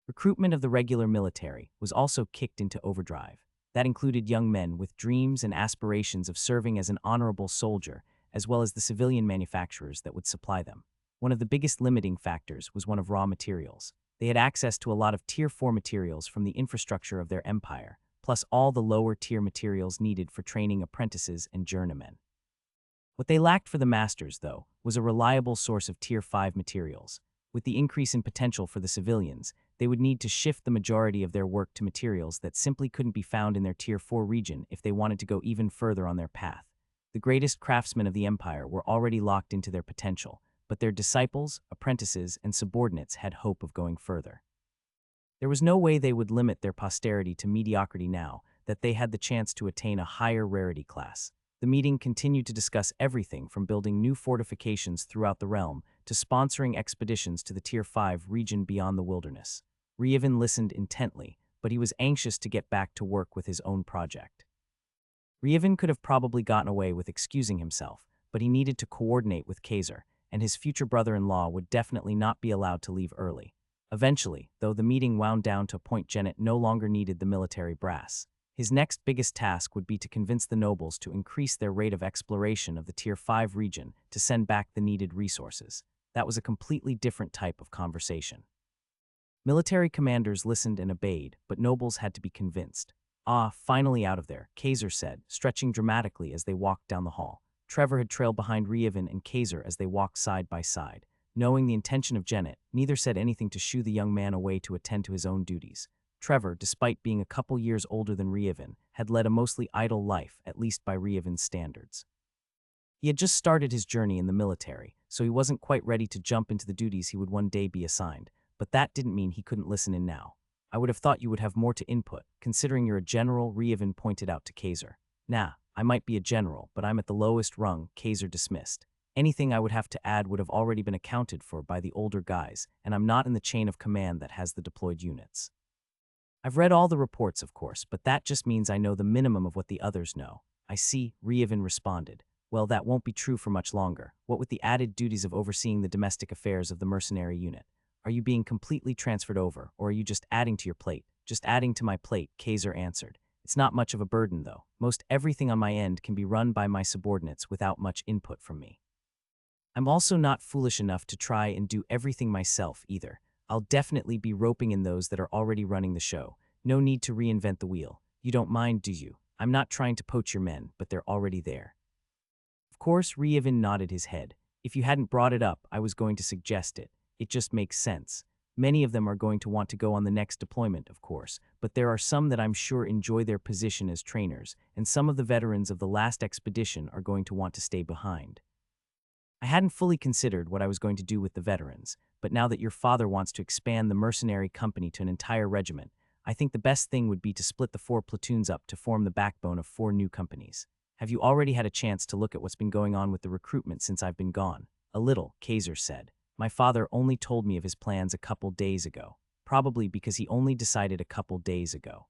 Recruitment of the regular military was also kicked into overdrive. That included young men with dreams and aspirations of serving as an honorable soldier, as well as the civilian manufacturers that would supply them. One of the biggest limiting factors was one of raw materials. They had access to a lot of Tier 4 materials from the infrastructure of their empire, plus all the lower-tier materials needed for training apprentices and journeymen. What they lacked for the masters, though, was a reliable source of Tier 5 materials. With the increase in potential for the civilians, they would need to shift the majority of their work to materials that simply couldn't be found in their Tier 4 region if they wanted to go even further on their path. The greatest craftsmen of the empire were already locked into their potential, but their disciples, apprentices, and subordinates had hope of going further. There was no way they would limit their posterity to mediocrity now that they had the chance to attain a higher rarity class. The meeting continued to discuss everything from building new fortifications throughout the realm to sponsoring expeditions to the Tier 5 region beyond the wilderness. Reevan listened intently, but he was anxious to get back to work with his own project. Reevan could have probably gotten away with excusing himself, but he needed to coordinate with Kaiser, and his future brother-in-law would definitely not be allowed to leave early. Eventually, though the meeting wound down to a point Janet no longer needed the military brass. His next biggest task would be to convince the nobles to increase their rate of exploration of the Tier 5 region to send back the needed resources. That was a completely different type of conversation. Military commanders listened and obeyed, but nobles had to be convinced. Ah, finally out of there, Kaiser said, stretching dramatically as they walked down the hall. Trevor had trailed behind Reevan and Kaiser as they walked side by side. Knowing the intention of Janet, neither said anything to shoo the young man away to attend to his own duties. Trevor, despite being a couple years older than Reevan, had led a mostly idle life, at least by Reevan's standards. He had just started his journey in the military, so he wasn't quite ready to jump into the duties he would one day be assigned, but that didn't mean he couldn't listen in now. I would have thought you would have more to input, considering you're a general, Reevan pointed out to Kaiser. Nah, I might be a general, but I'm at the lowest rung, Kaiser dismissed. Anything I would have to add would have already been accounted for by the older guys, and I'm not in the chain of command that has the deployed units. I've read all the reports, of course, but that just means I know the minimum of what the others know. I see, Reevan responded. Well, that won't be true for much longer. What with the added duties of overseeing the domestic affairs of the mercenary unit? Are you being completely transferred over, or are you just adding to your plate? Just adding to my plate, Kaiser answered. It's not much of a burden, though. Most everything on my end can be run by my subordinates without much input from me. I'm also not foolish enough to try and do everything myself, either. I'll definitely be roping in those that are already running the show. No need to reinvent the wheel. You don't mind, do you? I'm not trying to poach your men, but they're already there. Of course, Ryevin nodded his head. If you hadn't brought it up, I was going to suggest it. It just makes sense. Many of them are going to want to go on the next deployment, of course, but there are some that I'm sure enjoy their position as trainers, and some of the veterans of the last expedition are going to want to stay behind. I hadn't fully considered what I was going to do with the veterans, but now that your father wants to expand the mercenary company to an entire regiment, I think the best thing would be to split the 4 platoons up to form the backbone of 4 new companies. Have you already had a chance to look at what's been going on with the recruitment since I've been gone? A little, Kaiser said. My father only told me of his plans a couple days ago, probably because he only decided a couple days ago.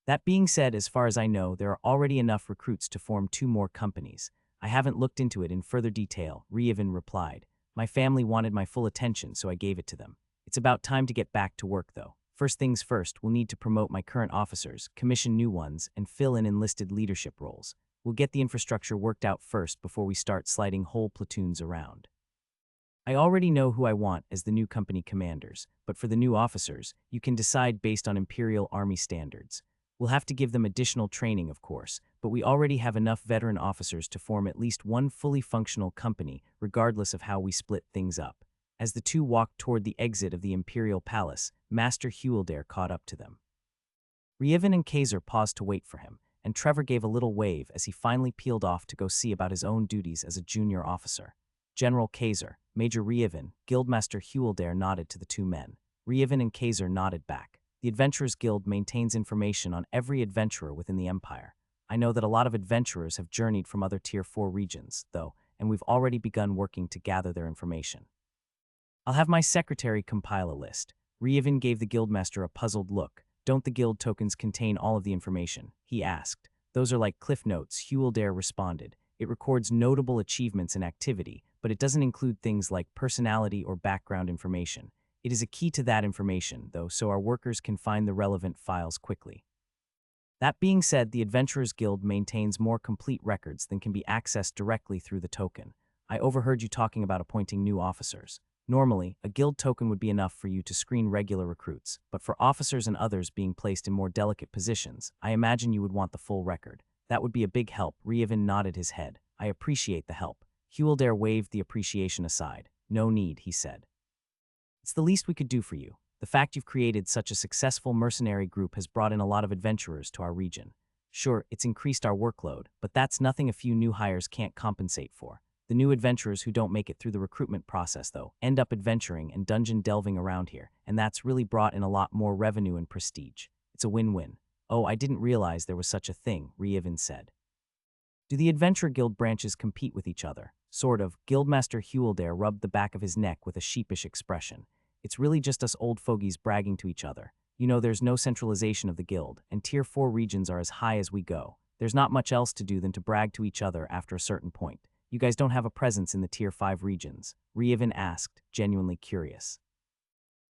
That being said, as far as I know, there are already enough recruits to form 2 more companies. I haven't looked into it in further detail, Ryevin replied. My family wanted my full attention, so I gave it to them. It's about time to get back to work, though. First things first, we'll need to promote my current officers, commission new ones, and fill in enlisted leadership roles. We'll get the infrastructure worked out first before we start sliding whole platoons around. I already know who I want as the new company commanders, but for the new officers, you can decide based on Imperial Army standards. We'll have to give them additional training, of course, but we already have enough veteran officers to form at least one fully functional company, regardless of how we split things up. As the two walked toward the exit of the Imperial Palace, Master Heweldair caught up to them. Ryevin and Kaiser paused to wait for him, and Trevor gave a little wave as he finally peeled off to go see about his own duties as a junior officer. General Kaiser, Major Ryevin, Guildmaster Heweldair nodded to the 2 men. Ryevin and Kaiser nodded back. The Adventurers Guild maintains information on every adventurer within the Empire. I know that a lot of adventurers have journeyed from other Tier 4 regions, though, and we've already begun working to gather their information. I'll have my secretary compile a list. Ryevin gave the Guildmaster a puzzled look. Don't the guild tokens contain all of the information? He asked. Those are like cliff notes, Heweldair responded. It records notable achievements and activity, but it doesn't include things like personality or background information. It is a key to that information, though, so our workers can find the relevant files quickly. That being said, the Adventurers Guild maintains more complete records than can be accessed directly through the token. I overheard you talking about appointing new officers. Normally, a guild token would be enough for you to screen regular recruits, but for officers and others being placed in more delicate positions, I imagine you would want the full record. That would be a big help. Ryevin nodded his head. I appreciate the help. Heweldair waved the appreciation aside. No need, he said. It's the least we could do for you. The fact you've created such a successful mercenary group has brought in a lot of adventurers to our region. Sure, it's increased our workload, but that's nothing a few new hires can't compensate for. The new adventurers who don't make it through the recruitment process, though, end up adventuring and dungeon delving around here, and that's really brought in a lot more revenue and prestige. It's a win-win. Oh, I didn't realize there was such a thing, Ryevin said. Do the Adventure Guild branches compete with each other? Sort of. Guildmaster Heweldair rubbed the back of his neck with a sheepish expression. It's really just us old fogies bragging to each other. You know, there's no centralization of the guild, and Tier 4 regions are as high as we go. There's not much else to do than to brag to each other after a certain point. You guys don't have a presence in the Tier 5 regions, Ryevin asked, genuinely curious.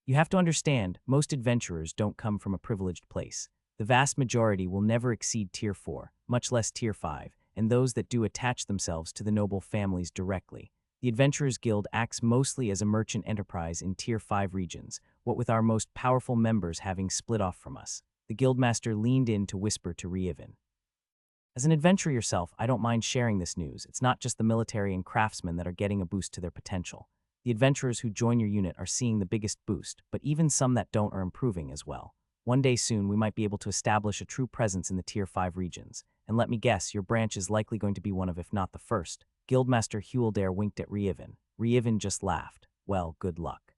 You have to understand, most adventurers don't come from a privileged place. The vast majority will never exceed Tier 4, much less Tier 5, and those that do attach themselves to the noble families directly. The Adventurers Guild acts mostly as a merchant enterprise in Tier 5 regions, what with our most powerful members having split off from us. The Guildmaster leaned in to whisper to Ryevin. As an adventurer yourself, I don't mind sharing this news. It's not just the military and craftsmen that are getting a boost to their potential. The adventurers who join your unit are seeing the biggest boost, but even some that don't are improving as well. One day soon, we might be able to establish a true presence in the Tier 5 regions. And let me guess, your branch is likely going to be one of, if not the first. Guildmaster Heweldair winked at Ryevin. Ryevin just laughed. Well, good luck.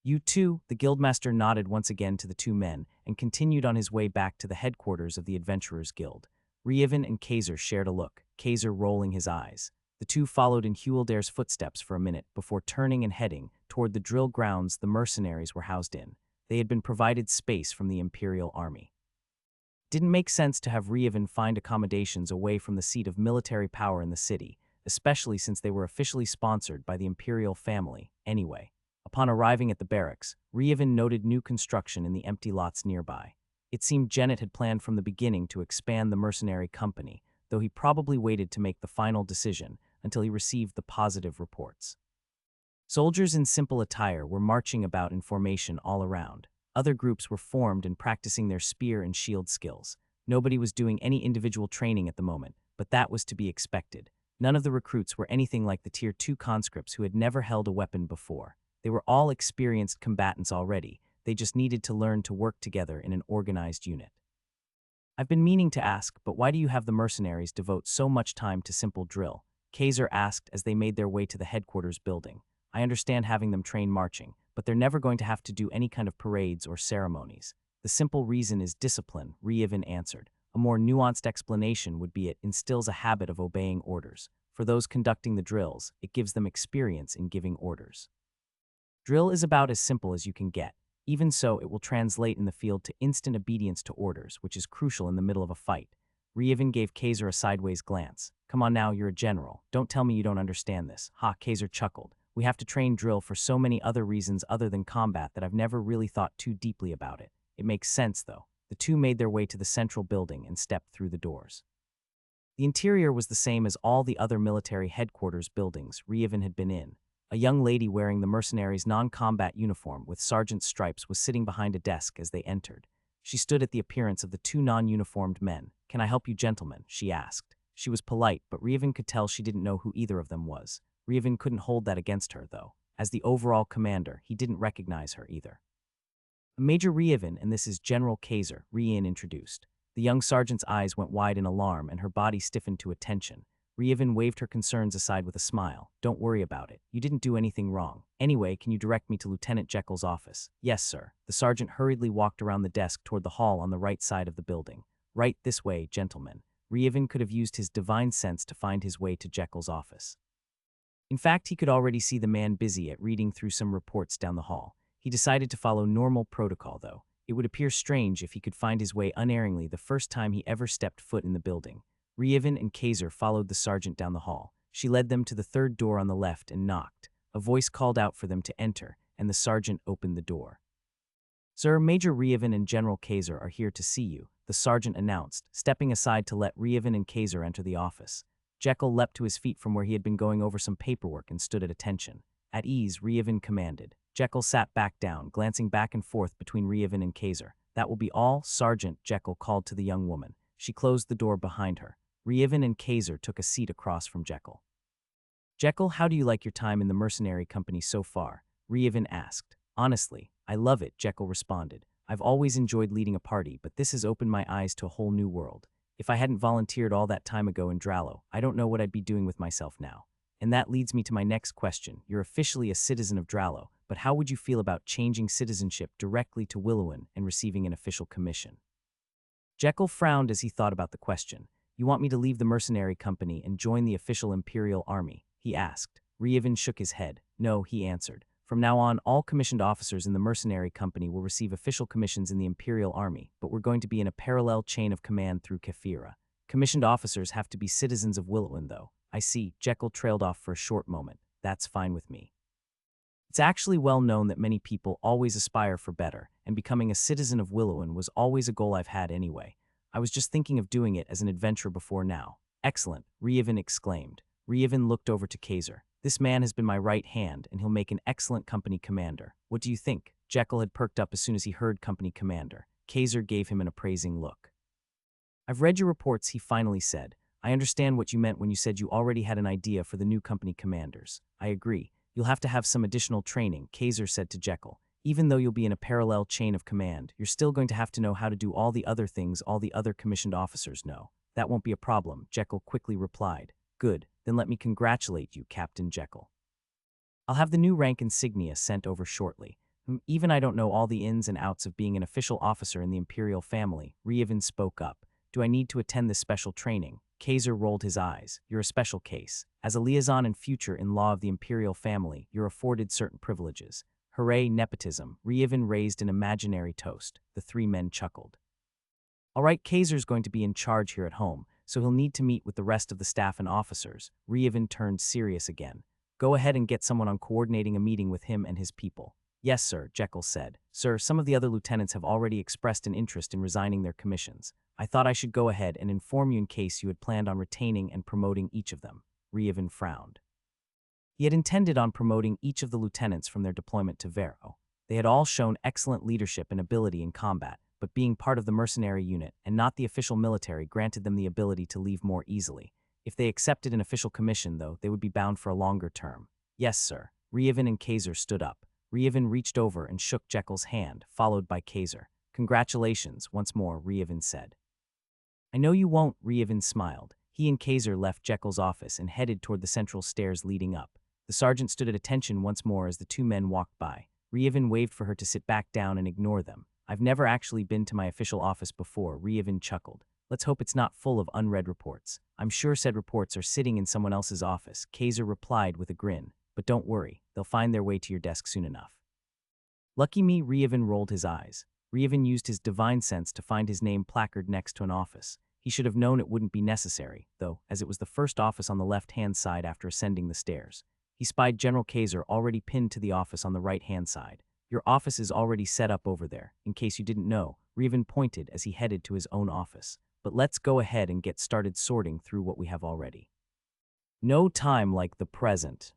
You too, the Guildmaster nodded once again to the 2 men and continued on his way back to the headquarters of the Adventurers Guild. Ryevin and Kaiser shared a look, Kaiser rolling his eyes. The two followed in Heweldair's footsteps for a minute before turning and heading toward the drill grounds the mercenaries were housed in. They had been provided space from the Imperial Army. It didn't make sense to have Ryevin find accommodations away from the seat of military power in the city, especially since they were officially sponsored by the Imperial family, anyway. Upon arriving at the barracks, Ryevin noted new construction in the empty lots nearby. It seemed Janet had planned from the beginning to expand the mercenary company, though he probably waited to make the final decision until he received the positive reports. Soldiers in simple attire were marching about in formation all around. Other groups were formed and practicing their spear and shield skills. Nobody was doing any individual training at the moment, but that was to be expected. None of the recruits were anything like the Tier 2 conscripts who had never held a weapon before. They were all experienced combatants already. They just needed to learn to work together in an organized unit. I've been meaning to ask, but why do you have the mercenaries devote so much time to simple drill? Kaiser asked as they made their way to the headquarters building. I understand having them train marching, but they're never going to have to do any kind of parades or ceremonies. The simple reason is discipline, Ryevin answered. A more nuanced explanation would be it instills a habit of obeying orders. For those conducting the drills, it gives them experience in giving orders. Drill is about as simple as you can get. Even so, it will translate in the field to instant obedience to orders, which is crucial in the middle of a fight. Ryevin gave Kaiser a sideways glance. Come on now, you're a general. Don't tell me you don't understand this. Ha, Kaiser chuckled. We have to train drill for so many other reasons other than combat that I've never really thought too deeply about it. It makes sense, though. The two made their way to the central building and stepped through the doors. The interior was the same as all the other military headquarters buildings Ryevin had been in. A young lady wearing the mercenaries' non-combat uniform with sergeant's stripes was sitting behind a desk as they entered. She stood at the appearance of the two non-uniformed men. Can I help you, gentlemen? She asked. She was polite, but Ryevin could tell she didn't know who either of them was. Ryevin couldn't hold that against her, though. As the overall commander, he didn't recognize her either. Major Ryevin, and this is General Kaiser, Ryevin introduced. The young sergeant's eyes went wide in alarm and her body stiffened to attention. Ryevin waved her concerns aside with a smile. Don't worry about it. You didn't do anything wrong. Anyway, can you direct me to Lieutenant Jekyll's office? Yes, sir. The sergeant hurriedly walked around the desk toward the hall on the right side of the building. Right this way, gentlemen. Ryevin could have used his divine sense to find his way to Jekyll's office. In fact, he could already see the man busy at reading through some reports down the hall. He decided to follow normal protocol, though. It would appear strange if he could find his way unerringly the first time he ever stepped foot in the building. Ryevin and Kaiser followed the sergeant down the hall. She led them to the third door on the left and knocked. A voice called out for them to enter, and the sergeant opened the door. Sir, Major Ryevin and General Kaiser are here to see you, the sergeant announced, stepping aside to let Ryevin and Kaiser enter the office. Jekyll leapt to his feet from where he had been going over some paperwork and stood at attention. At ease, Ryevin commanded. Jekyll sat back down, glancing back and forth between Ryevin and Kaiser. That will be all, Sergeant, Jekyll called to the young woman. She closed the door behind her. Ryevin and Kaiser took a seat across from Jekyll. Jekyll, how do you like your time in the mercenary company so far? Ryevin asked. Honestly, I love it, Jekyll responded. I've always enjoyed leading a party, but this has opened my eyes to a whole new world. If I hadn't volunteered all that time ago in Drallo, I don't know what I'd be doing with myself now. And that leads me to my next question. You're officially a citizen of Drallo, but how would you feel about changing citizenship directly to Willowin and receiving an official commission? Jekyll frowned as he thought about the question. You want me to leave the mercenary company and join the official Imperial Army? He asked. Ryevin shook his head. No, he answered. From now on, all commissioned officers in the mercenary company will receive official commissions in the Imperial Army, but we're going to be in a parallel chain of command through Kefira. Commissioned officers have to be citizens of Willowin, though. I see. Jekyll trailed off for a short moment. That's fine with me. It's actually well known that many people always aspire for better, and becoming a citizen of Willowin was always a goal I've had anyway. I was just thinking of doing it as an adventure before now. Excellent, Ryevin exclaimed. Ryevin looked over to Kaiser. This man has been my right hand, and he'll make an excellent company commander. What do you think? Jekyll had perked up as soon as he heard company commander. Kaiser gave him an appraising look. I've read your reports, he finally said. I understand what you meant when you said you already had an idea for the new company commanders. I agree. You'll have to have some additional training, Kaiser said to Jekyll. Even though you'll be in a parallel chain of command, you're still going to have to know how to do all the other things all the other commissioned officers know. That won't be a problem, Jekyll quickly replied. Good, then let me congratulate you, Captain Jekyll. I'll have the new rank insignia sent over shortly. Even I don't know all the ins and outs of being an official officer in the Imperial family, Ryevin spoke up. Do I need to attend this special training? Kaiser rolled his eyes. You're a special case. As a liaison and future-in-law of the Imperial family, you're afforded certain privileges. Hooray, nepotism. Ryevin raised an imaginary toast. The three men chuckled. All right, Kaiser's going to be in charge here at home, so he'll need to meet with the rest of the staff and officers. Ryevin turned serious again. Go ahead and get someone on coordinating a meeting with him and his people. Yes, sir, Jekyll said. Sir, some of the other lieutenants have already expressed an interest in resigning their commissions. I thought I should go ahead and inform you in case you had planned on retaining and promoting each of them. Ryevin frowned. He had intended on promoting each of the lieutenants from their deployment to Vero. They had all shown excellent leadership and ability in combat, but being part of the mercenary unit and not the official military granted them the ability to leave more easily. If they accepted an official commission, though, they would be bound for a longer term. Yes, sir. Rehaven and Kaiser stood up. Rehaven reached over and shook Jekyll's hand, followed by Kaiser. Congratulations, once more, Rehaven said. I know you won't, Rehaven smiled. He and Kaiser left Jekyll's office and headed toward the central stairs leading up. The sergeant stood at attention once more as the two men walked by. Rehaven waved for her to sit back down and ignore them. I've never actually been to my official office before, Rehaven chuckled. Let's hope it's not full of unread reports. I'm sure said reports are sitting in someone else's office, Kaiser replied with a grin. But don't worry, they'll find their way to your desk soon enough. Lucky me, Rehaven rolled his eyes. Rehaven used his divine sense to find his name placard next to an office. He should have known it wouldn't be necessary, though, as it was the first office on the left-hand side after ascending the stairs. He spied General Kaiser already pinned to the office on the right-hand side. Your office is already set up over there, in case you didn't know, Rehaven pointed as he headed to his own office. But let's go ahead and get started sorting through what we have already. No time like the present.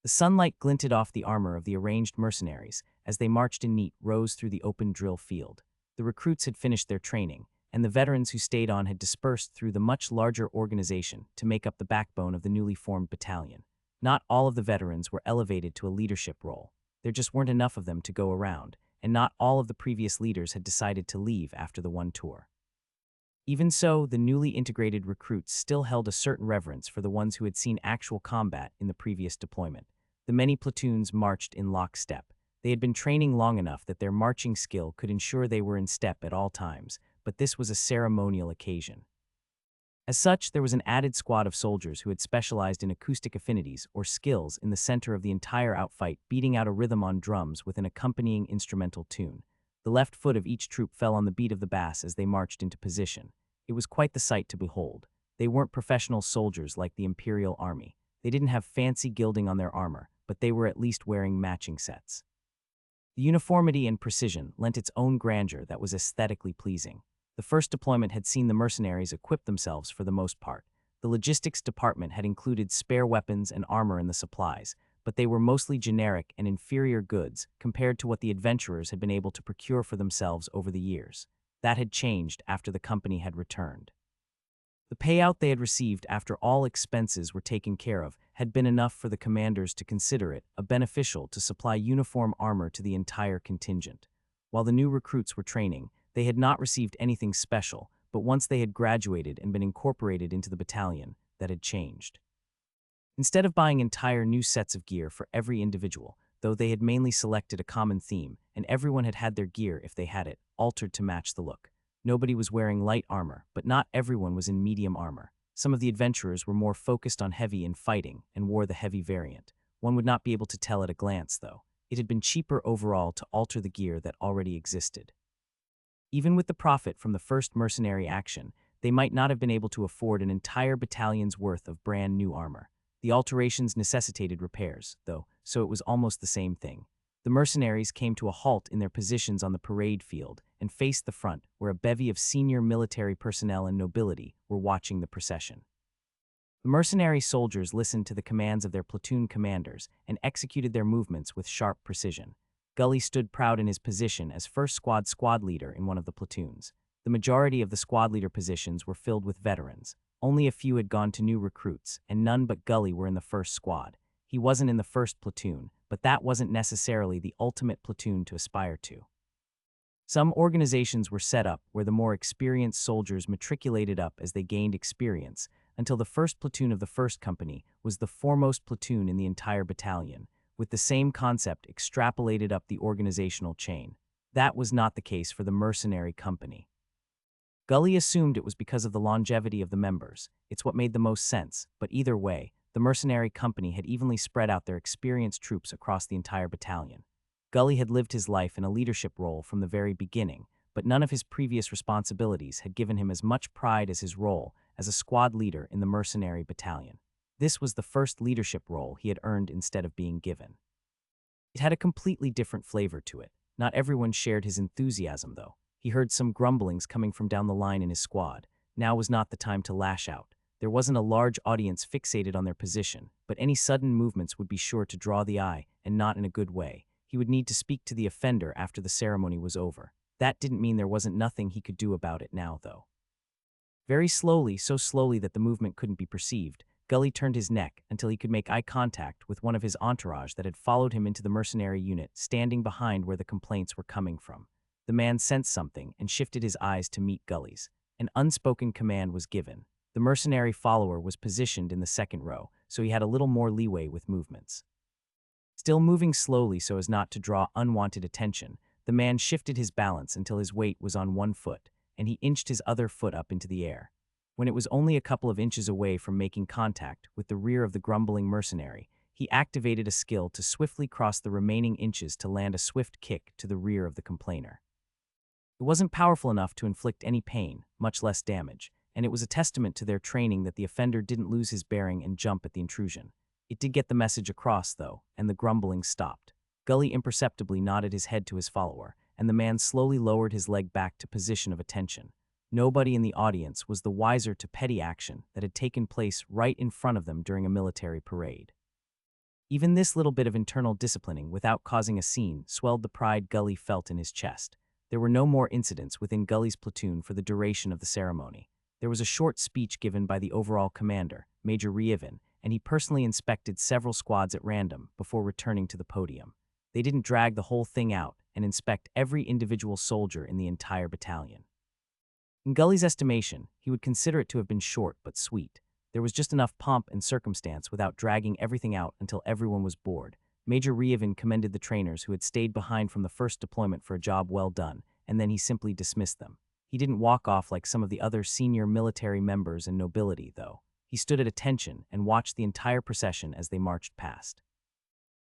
The sunlight glinted off the armor of the arranged mercenaries as they marched in neat rows through the open drill field. The recruits had finished their training, and the veterans who stayed on had dispersed through the much larger organization to make up the backbone of the newly formed battalion. Not all of the veterans were elevated to a leadership role. There just weren't enough of them to go around, and not all of the previous leaders had decided to leave after the one tour. Even so, the newly integrated recruits still held a certain reverence for the ones who had seen actual combat in the previous deployment. The many platoons marched in lockstep. They had been training long enough that their marching skill could ensure they were in step at all times, but this was a ceremonial occasion. As such, there was an added squad of soldiers who had specialized in acoustic affinities or skills in the center of the entire outfight, beating out a rhythm on drums with an accompanying instrumental tune. The left foot of each troop fell on the beat of the bass as they marched into position. It was quite the sight to behold. They weren't professional soldiers like the Imperial Army. They didn't have fancy gilding on their armor, but they were at least wearing matching sets. The uniformity and precision lent its own grandeur that was aesthetically pleasing. The first deployment had seen the mercenaries equip themselves for the most part. The logistics department had included spare weapons and armor in the supplies, but they were mostly generic and inferior goods compared to what the adventurers had been able to procure for themselves over the years. That had changed after the company had returned. The payout they had received after all expenses were taken care of had been enough for the commanders to consider it beneficial to supply uniform armor to the entire contingent. While the new recruits were training, they had not received anything special, but once they had graduated and been incorporated into the battalion, that had changed. Instead of buying entire new sets of gear for every individual, though they had mainly selected a common theme, and everyone had had their gear, if they had it, altered to match the look. Nobody was wearing light armor, but not everyone was in medium armor. Some of the adventurers were more focused on heavy in fighting and wore the heavy variant. One would not be able to tell at a glance, though. It had been cheaper overall to alter the gear that already existed. Even with the profit from the first mercenary action, they might not have been able to afford an entire battalion's worth of brand new armor. The alterations necessitated repairs, though, so it was almost the same thing. The mercenaries came to a halt in their positions on the parade field and faced the front, where a bevy of senior military personnel and nobility were watching the procession. The mercenary soldiers listened to the commands of their platoon commanders and executed their movements with sharp precision. Gully stood proud in his position as first squad leader in one of the platoons. The majority of the squad leader positions were filled with veterans. Only a few had gone to new recruits, and none but Gully were in the first squad. He wasn't in the first platoon, but that wasn't necessarily the ultimate platoon to aspire to. Some organizations were set up where the more experienced soldiers matriculated up as they gained experience, until the first platoon of the first company was the foremost platoon in the entire battalion, with the same concept extrapolated up the organizational chain. That was not the case for the mercenary company. Gully assumed it was because of the longevity of the members. It's what made the most sense, but either way, the mercenary company had evenly spread out their experienced troops across the entire battalion. Gully had lived his life in a leadership role from the very beginning, but none of his previous responsibilities had given him as much pride as his role as a squad leader in the mercenary battalion. This was the first leadership role he had earned instead of being given. It had a completely different flavor to it. Not everyone shared his enthusiasm, though. He heard some grumblings coming from down the line in his squad. Now was not the time to lash out. There wasn't a large audience fixated on their position, but any sudden movements would be sure to draw the eye, and not in a good way. He would need to speak to the offender after the ceremony was over. That didn't mean there wasn't nothing he could do about it now, though. Very slowly, so slowly that the movement couldn't be perceived, Gully turned his neck until he could make eye contact with one of his entourage that had followed him into the mercenary unit, standing behind where the complaints were coming from. The man sensed something and shifted his eyes to meet Gully's. An unspoken command was given. The mercenary follower was positioned in the second row, so he had a little more leeway with movements. Still moving slowly so as not to draw unwanted attention, the man shifted his balance until his weight was on one foot, and he inched his other foot up into the air. When it was only a couple of inches away from making contact with the rear of the grumbling mercenary, he activated a skill to swiftly cross the remaining inches to land a swift kick to the rear of the complainer. It wasn't powerful enough to inflict any pain, much less damage, and it was a testament to their training that the offender didn't lose his bearing and jump at the intrusion. It did get the message across, though, and the grumbling stopped. Gully imperceptibly nodded his head to his follower, and the man slowly lowered his leg back to position of attention. Nobody in the audience was the wiser to petty action that had taken place right in front of them during a military parade. Even this little bit of internal disciplining, without causing a scene, swelled the pride Gully felt in his chest. There were no more incidents within Gully's platoon for the duration of the ceremony. There was a short speech given by the overall commander, Major Reborn, and he personally inspected several squads at random before returning to the podium. They didn't drag the whole thing out and inspect every individual soldier in the entire battalion. In Gully's estimation, he would consider it to have been short but sweet. There was just enough pomp and circumstance without dragging everything out until everyone was bored. Major Reborn commended the trainers who had stayed behind from the first deployment for a job well done, and then he simply dismissed them. He didn't walk off like some of the other senior military members and nobility, though. He stood at attention and watched the entire procession as they marched past.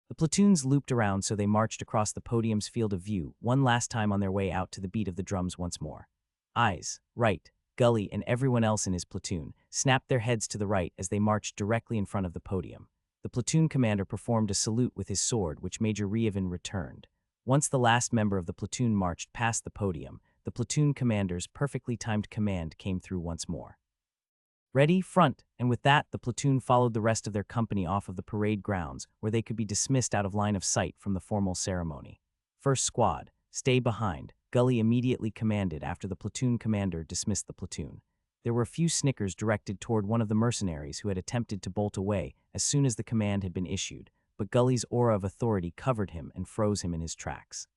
The platoons looped around so they marched across the podium's field of view one last time on their way out to the beat of the drums once more. Eyes, right, Gully and everyone else in his platoon snapped their heads to the right as they marched directly in front of the podium. The platoon commander performed a salute with his sword, which Major Reborn returned. Once the last member of the platoon marched past the podium, the platoon commander's perfectly timed command came through once more. Ready, front, and with that, the platoon followed the rest of their company off of the parade grounds, where they could be dismissed out of line of sight from the formal ceremony. First squad, stay behind, Gully immediately commanded after the platoon commander dismissed the platoon. There were a few snickers directed toward one of the mercenaries who had attempted to bolt away as soon as the command had been issued, but Gully's aura of authority covered him and froze him in his tracks.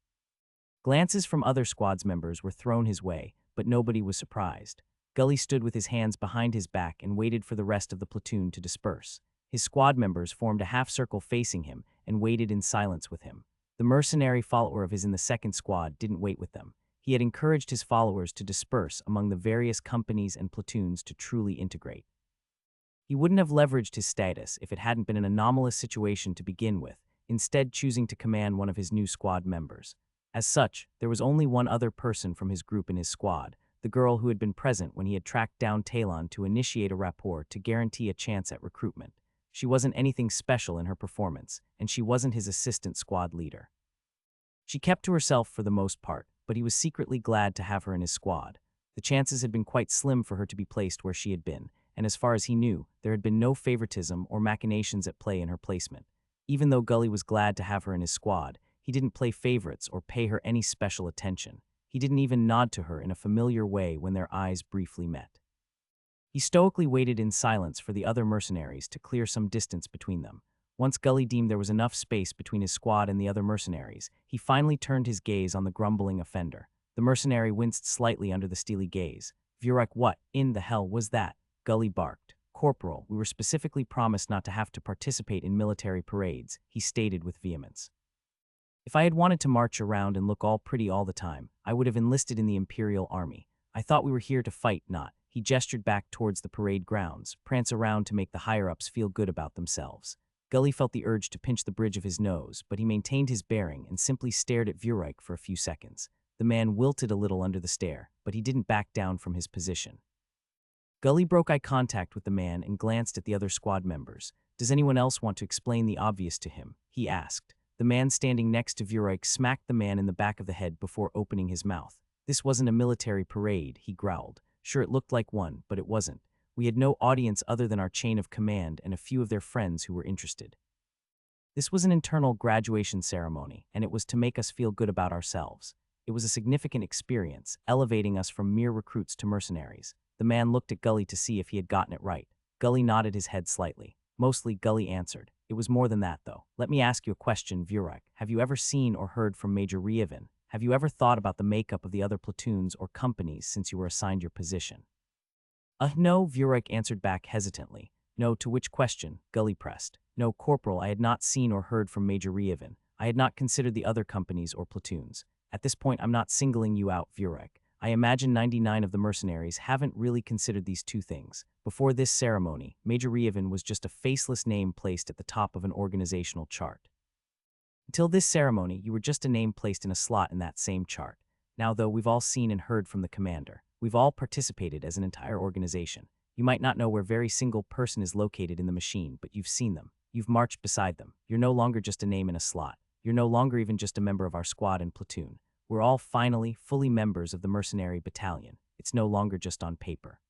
Glances from other squad's members were thrown his way, but nobody was surprised. Gully stood with his hands behind his back and waited for the rest of the platoon to disperse. His squad members formed a half-circle facing him and waited in silence with him. The mercenary follower of his in the second squad didn't wait with them. He had encouraged his followers to disperse among the various companies and platoons to truly integrate. He wouldn't have leveraged his status if it hadn't been an anomalous situation to begin with, instead choosing to command one of his new squad members. As such, there was only one other person from his group in his squad, the girl who had been present when he had tracked down Talon to initiate a rapport to guarantee a chance at recruitment. She wasn't anything special in her performance, and she wasn't his assistant squad leader. She kept to herself for the most part, but he was secretly glad to have her in his squad. The chances had been quite slim for her to be placed where she had been, and as far as he knew, there had been no favoritism or machinations at play in her placement. Even though Gully was glad to have her in his squad, he didn't play favorites or pay her any special attention. He didn't even nod to her in a familiar way when their eyes briefly met. He stoically waited in silence for the other mercenaries to clear some distance between them. Once Gully deemed there was enough space between his squad and the other mercenaries, he finally turned his gaze on the grumbling offender. The mercenary winced slightly under the steely gaze. "Vurek, what in the hell was that?" Gully barked. "Corporal, we were specifically promised not to have to participate in military parades," he stated with vehemence. "If I had wanted to march around and look all pretty all the time, I would have enlisted in the Imperial Army. I thought we were here to fight, not." He gestured back towards the parade grounds, prance around to make the higher-ups feel good about themselves. Gully felt the urge to pinch the bridge of his nose, but he maintained his bearing and simply stared at Vurek for a few seconds. The man wilted a little under the stare, but he didn't back down from his position. Gully broke eye contact with the man and glanced at the other squad members. "Does anyone else want to explain the obvious to him?" he asked. The man standing next to Vurek smacked the man in the back of the head before opening his mouth. "This wasn't a military parade," he growled. "Sure, it looked like one, but it wasn't. We had no audience other than our chain of command and a few of their friends who were interested. This was an internal graduation ceremony, and it was to make us feel good about ourselves." It was a significant experience, elevating us from mere recruits to mercenaries. The man looked at Gully to see if he had gotten it right. Gully nodded his head slightly. Mostly, Gully answered. It was more than that, though. Let me ask you a question, Vurek. Have you ever seen or heard from Major Rievin? Have you ever thought about the makeup of the other platoons or companies since you were assigned your position? No, Vurek answered back hesitantly. No, to which question, Gully pressed. No, Corporal, I had not seen or heard from Major Rievin. I had not considered the other companies or platoons. At this point, I'm not singling you out, Vurek. I imagine 99 of the mercenaries haven't really considered these two things. Before this ceremony, Major Rievin was just a faceless name placed at the top of an organizational chart. Until this ceremony, you were just a name placed in a slot in that same chart. Now, though, we've all seen and heard from the commander. We've all participated as an entire organization. You might not know where every single person is located in the machine, but you've seen them. You've marched beside them. You're no longer just a name in a slot. You're no longer even just a member of our squad and platoon. We're all finally, fully members of the mercenary battalion. It's no longer just on paper.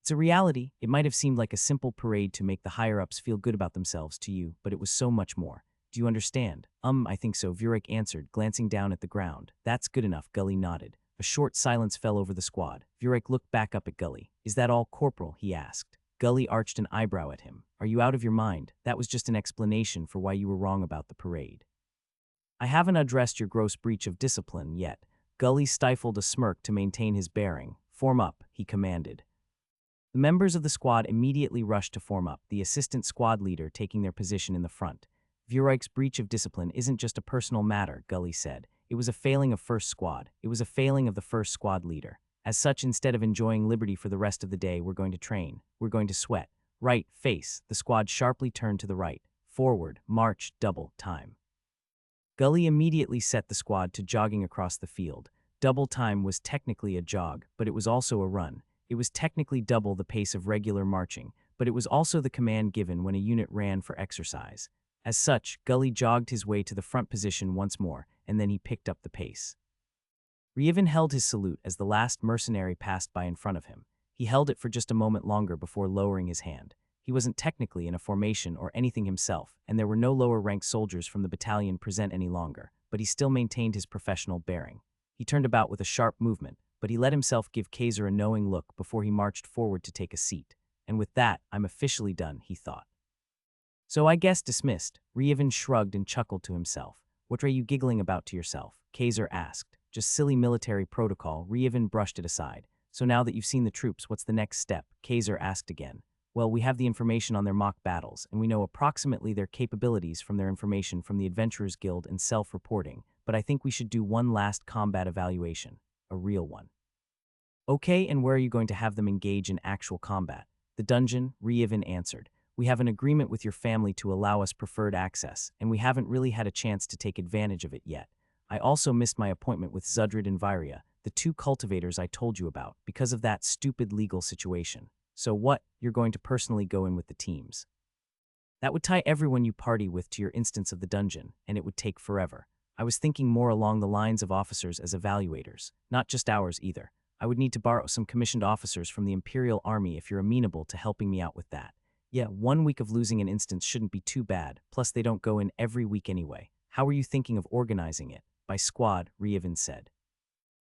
It's a reality. It might have seemed like a simple parade to make the higher-ups feel good about themselves to you, but it was so much more. Do you understand? I think so, Vurek answered, glancing down at the ground. That's good enough, Gully nodded. A short silence fell over the squad. Vurek looked back up at Gully. Is that all, Corporal? He asked. Gully arched an eyebrow at him. Are you out of your mind? That was just an explanation for why you were wrong about the parade. I haven't addressed your gross breach of discipline yet. Gully stifled a smirk to maintain his bearing. Form up, he commanded. The members of the squad immediately rushed to form up, the assistant squad leader taking their position in the front. Vurek's breach of discipline isn't just a personal matter, Gully said. It was a failing of first squad. It was a failing of the first squad leader. As such, instead of enjoying liberty for the rest of the day, we're going to train. We're going to sweat. Right, face. The squad sharply turned to the right. Forward, march, double, time. Gully immediately set the squad to jogging across the field. Double time was technically a jog, but it was also a run. It was technically double the pace of regular marching, but it was also the command given when a unit ran for exercise. As such, Gully jogged his way to the front position once more, and then he picked up the pace. Rievin held his salute as the last mercenary passed by in front of him. He held it for just a moment longer before lowering his hand. He wasn't technically in a formation or anything himself, and there were no lower-ranked soldiers from the battalion present any longer, but he still maintained his professional bearing. He turned about with a sharp movement, but he let himself give Kaiser a knowing look before he marched forward to take a seat. And with that, I'm officially done, he thought. So I guess dismissed. Rievin shrugged and chuckled to himself. What are you giggling about to yourself? Kaiser asked. Just silly military protocol. Rievin brushed it aside. So now that you've seen the troops, what's the next step? Kaiser asked again. Well, we have the information on their mock battles, and we know approximately their capabilities from their information from the Adventurers Guild and self-reporting, but I think we should do one last combat evaluation. A real one. Okay, and where are you going to have them engage in actual combat? The dungeon, Rievin answered. We have an agreement with your family to allow us preferred access, and we haven't really had a chance to take advantage of it yet. I also missed my appointment with Zudrid and Viria, the two cultivators I told you about, because of that stupid legal situation. So what? You're going to personally go in with the teams. That would tie everyone you party with to your instance of the dungeon, and it would take forever. I was thinking more along the lines of officers as evaluators, not just ours either. I would need to borrow some commissioned officers from the Imperial Army if you're amenable to helping me out with that. Yeah, 1 week of losing an instance shouldn't be too bad, plus they don't go in every week anyway. How are you thinking of organizing it? By squad, Rievin said.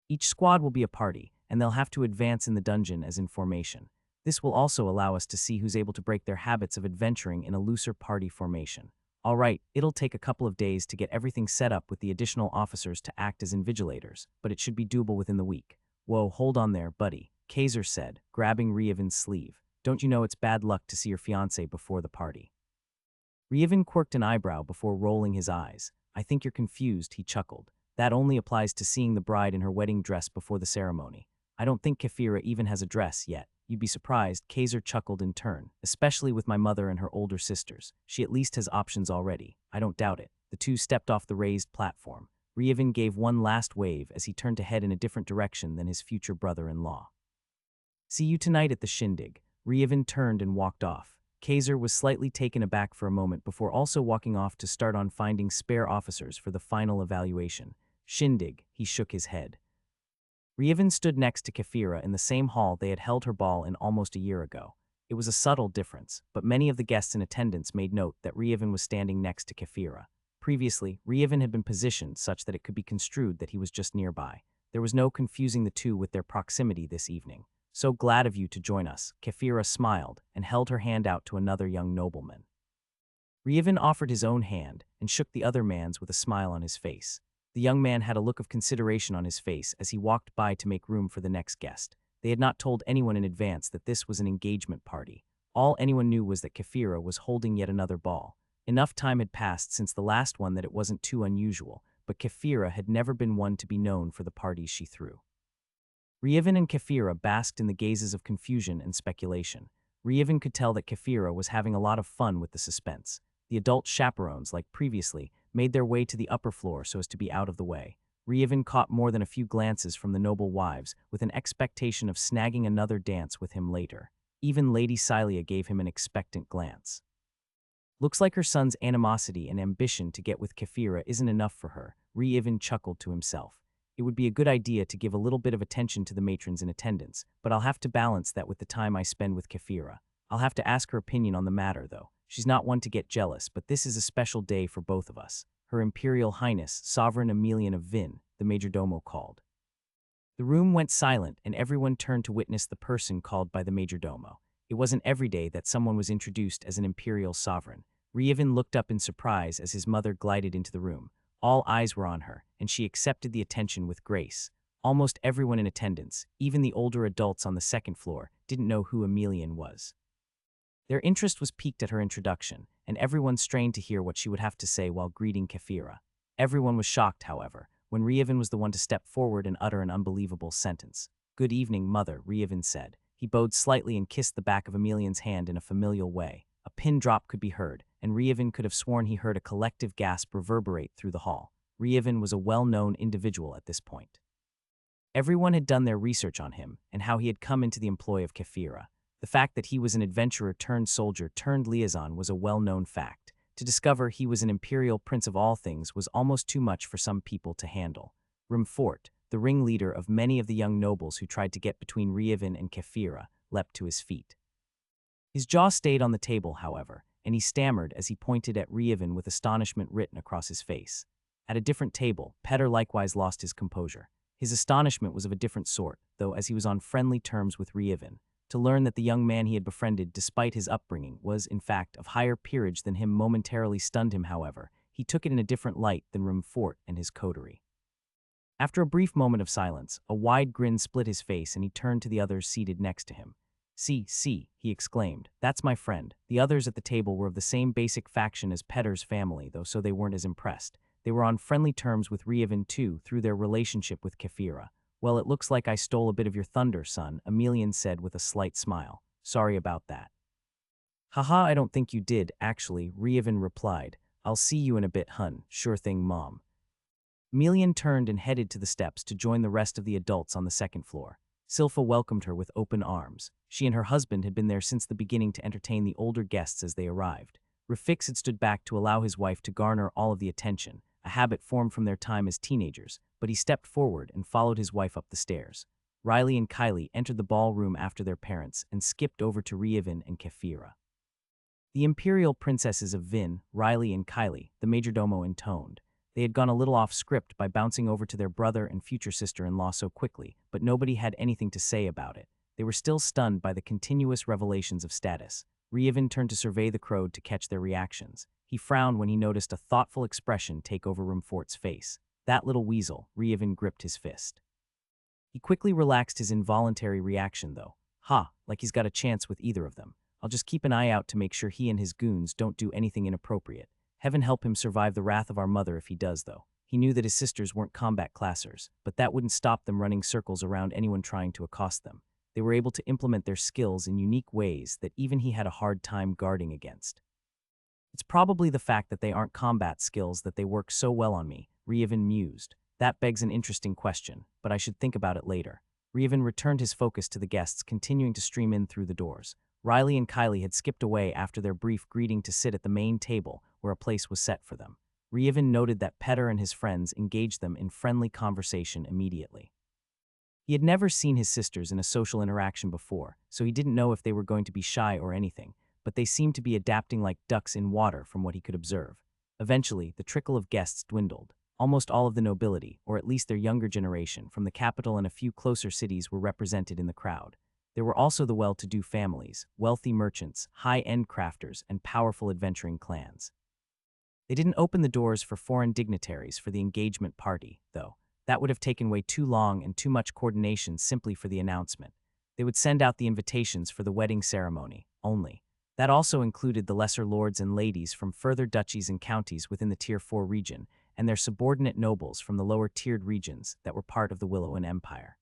Each squad will be a party, and they'll have to advance in the dungeon as in formation. This will also allow us to see who's able to break their habits of adventuring in a looser party formation. All right, it'll take a couple of days to get everything set up with the additional officers to act as invigilators, but it should be doable within the week. Whoa, hold on there, buddy, Kaiser said, grabbing Rievin's sleeve. Don't you know it's bad luck to see your fiancé before the party? Rievin quirked an eyebrow before rolling his eyes. I think you're confused, he chuckled. That only applies to seeing the bride in her wedding dress before the ceremony. I don't think Kefira even has a dress yet. You'd be surprised, Kaiser chuckled in turn, especially with my mother and her older sisters. She at least has options already. I don't doubt it. The two stepped off the raised platform. Rievin gave one last wave as he turned to head in a different direction than his future brother-in-law. See you tonight at the shindig. Rievin turned and walked off. Kaiser was slightly taken aback for a moment before also walking off to start on finding spare officers for the final evaluation. Shindig, he shook his head. Rievin stood next to Kefira in the same hall they had held her ball in almost a year ago. It was a subtle difference, but many of the guests in attendance made note that Rievin was standing next to Kefira. Previously, Reevan had been positioned such that it could be construed that he was just nearby. There was no confusing the two with their proximity this evening. "So glad of you to join us," Kefira smiled and held her hand out to another young nobleman. Reevan offered his own hand and shook the other man's with a smile on his face. The young man had a look of consideration on his face as he walked by to make room for the next guest. They had not told anyone in advance that this was an engagement party. All anyone knew was that Kefira was holding yet another ball. Enough time had passed since the last one that it wasn't too unusual, but Kefira had never been one to be known for the parties she threw. Reevan and Kefira basked in the gazes of confusion and speculation. Reevan could tell that Kefira was having a lot of fun with the suspense. The adult chaperones, like previously, made their way to the upper floor so as to be out of the way. Reevan caught more than a few glances from the noble wives, with an expectation of snagging another dance with him later. Even Lady Cilia gave him an expectant glance. Looks like her son's animosity and ambition to get with Kefira isn't enough for her, Reevan chuckled to himself. It would be a good idea to give a little bit of attention to the matrons in attendance, but I'll have to balance that with the time I spend with Kefira. I'll have to ask her opinion on the matter, though. She's not one to get jealous, but this is a special day for both of us. Her Imperial Highness, Sovereign Emelian of Vin, the majordomo called. The room went silent, and everyone turned to witness the person called by the majordomo. It wasn't every day that someone was introduced as an imperial sovereign. Reevan looked up in surprise as his mother glided into the room. All eyes were on her, and she accepted the attention with grace. Almost everyone in attendance, even the older adults on the second floor, didn't know who Emelian was. Their interest was piqued at her introduction, and everyone strained to hear what she would have to say while greeting Kefira. Everyone was shocked, however, when Reevan was the one to step forward and utter an unbelievable sentence. "Good evening, mother," Reevan said. He bowed slightly and kissed the back of Emelian's hand in a familial way. A pin drop could be heard, and Reevan could have sworn he heard a collective gasp reverberate through the hall. Reevan was a well-known individual at this point. Everyone had done their research on him and how he had come into the employ of Kefira. The fact that he was an adventurer turned soldier turned liaison was a well-known fact. To discover he was an imperial prince of all things was almost too much for some people to handle. Rumfort, the ringleader of many of the young nobles who tried to get between Reevan and Kefira, leapt to his feet. His jaw stayed on the table, however, and he stammered as he pointed at Reevan with astonishment written across his face. At a different table, Petter likewise lost his composure. His astonishment was of a different sort, though, as he was on friendly terms with Reevan. To learn that the young man he had befriended, despite his upbringing, was, in fact, of higher peerage than him momentarily stunned him, however. He took it in a different light than Rumfort and his coterie. After a brief moment of silence, a wide grin split his face and he turned to the others seated next to him. See, he exclaimed. "That's my friend." The others at the table were of the same basic faction as Petter's family, though, so they weren't as impressed. They were on friendly terms with Reevan, too, through their relationship with Kefira. "Well, it looks like I stole a bit of your thunder, son," Emelian said with a slight smile. "Sorry about that." "Haha, I don't think you did, actually," Reevan replied. "I'll see you in a bit, hun. Sure thing, Mom." Emelian turned and headed to the steps to join the rest of the adults on the second floor. Silpha welcomed her with open arms. She and her husband had been there since the beginning to entertain the older guests as they arrived. Rafix had stood back to allow his wife to garner all of the attention, a habit formed from their time as teenagers, but he stepped forward and followed his wife up the stairs. Riley and Kylie entered the ballroom after their parents and skipped over to Reevan and Kefira. The imperial princesses of Vin, Riley and Kylie, the majordomo intoned. They had gone a little off script by bouncing over to their brother and future sister-in-law so quickly, but nobody had anything to say about it. They were still stunned by the continuous revelations of status. Reevan turned to survey the crowd to catch their reactions. He frowned when he noticed a thoughtful expression take over Rumfort's face. "That little weasel," Reevan gripped his fist. He quickly relaxed his involuntary reaction, though. Like he's got a chance with either of them. I'll just keep an eye out to make sure he and his goons don't do anything inappropriate. Heaven help him survive the wrath of our mother if he does, though. He knew that his sisters weren't combat classers, but that wouldn't stop them running circles around anyone trying to accost them. They were able to implement their skills in unique ways that even he had a hard time guarding against. "It's probably the fact that they aren't combat skills that they work so well on me," Reevan mused. "That begs an interesting question, but I should think about it later." Reevan returned his focus to the guests continuing to stream in through the doors. Riley and Kylie had skipped away after their brief greeting to sit at the main table, where a place was set for them. Reevan noted that Petter and his friends engaged them in friendly conversation immediately. He had never seen his sisters in a social interaction before, so he didn't know if they were going to be shy or anything, but they seemed to be adapting like ducks in water from what he could observe. Eventually, the trickle of guests dwindled. Almost all of the nobility, or at least their younger generation, from the capital and a few closer cities were represented in the crowd. There were also the well-to-do families, wealthy merchants, high-end crafters, and powerful adventuring clans. They didn't open the doors for foreign dignitaries for the engagement party, though. That would have taken way too long and too much coordination simply for the announcement. They would send out the invitations for the wedding ceremony, only. That also included the lesser lords and ladies from further duchies and counties within the Tier 4 region, and their subordinate nobles from the lower-tiered regions that were part of the Willowan Empire.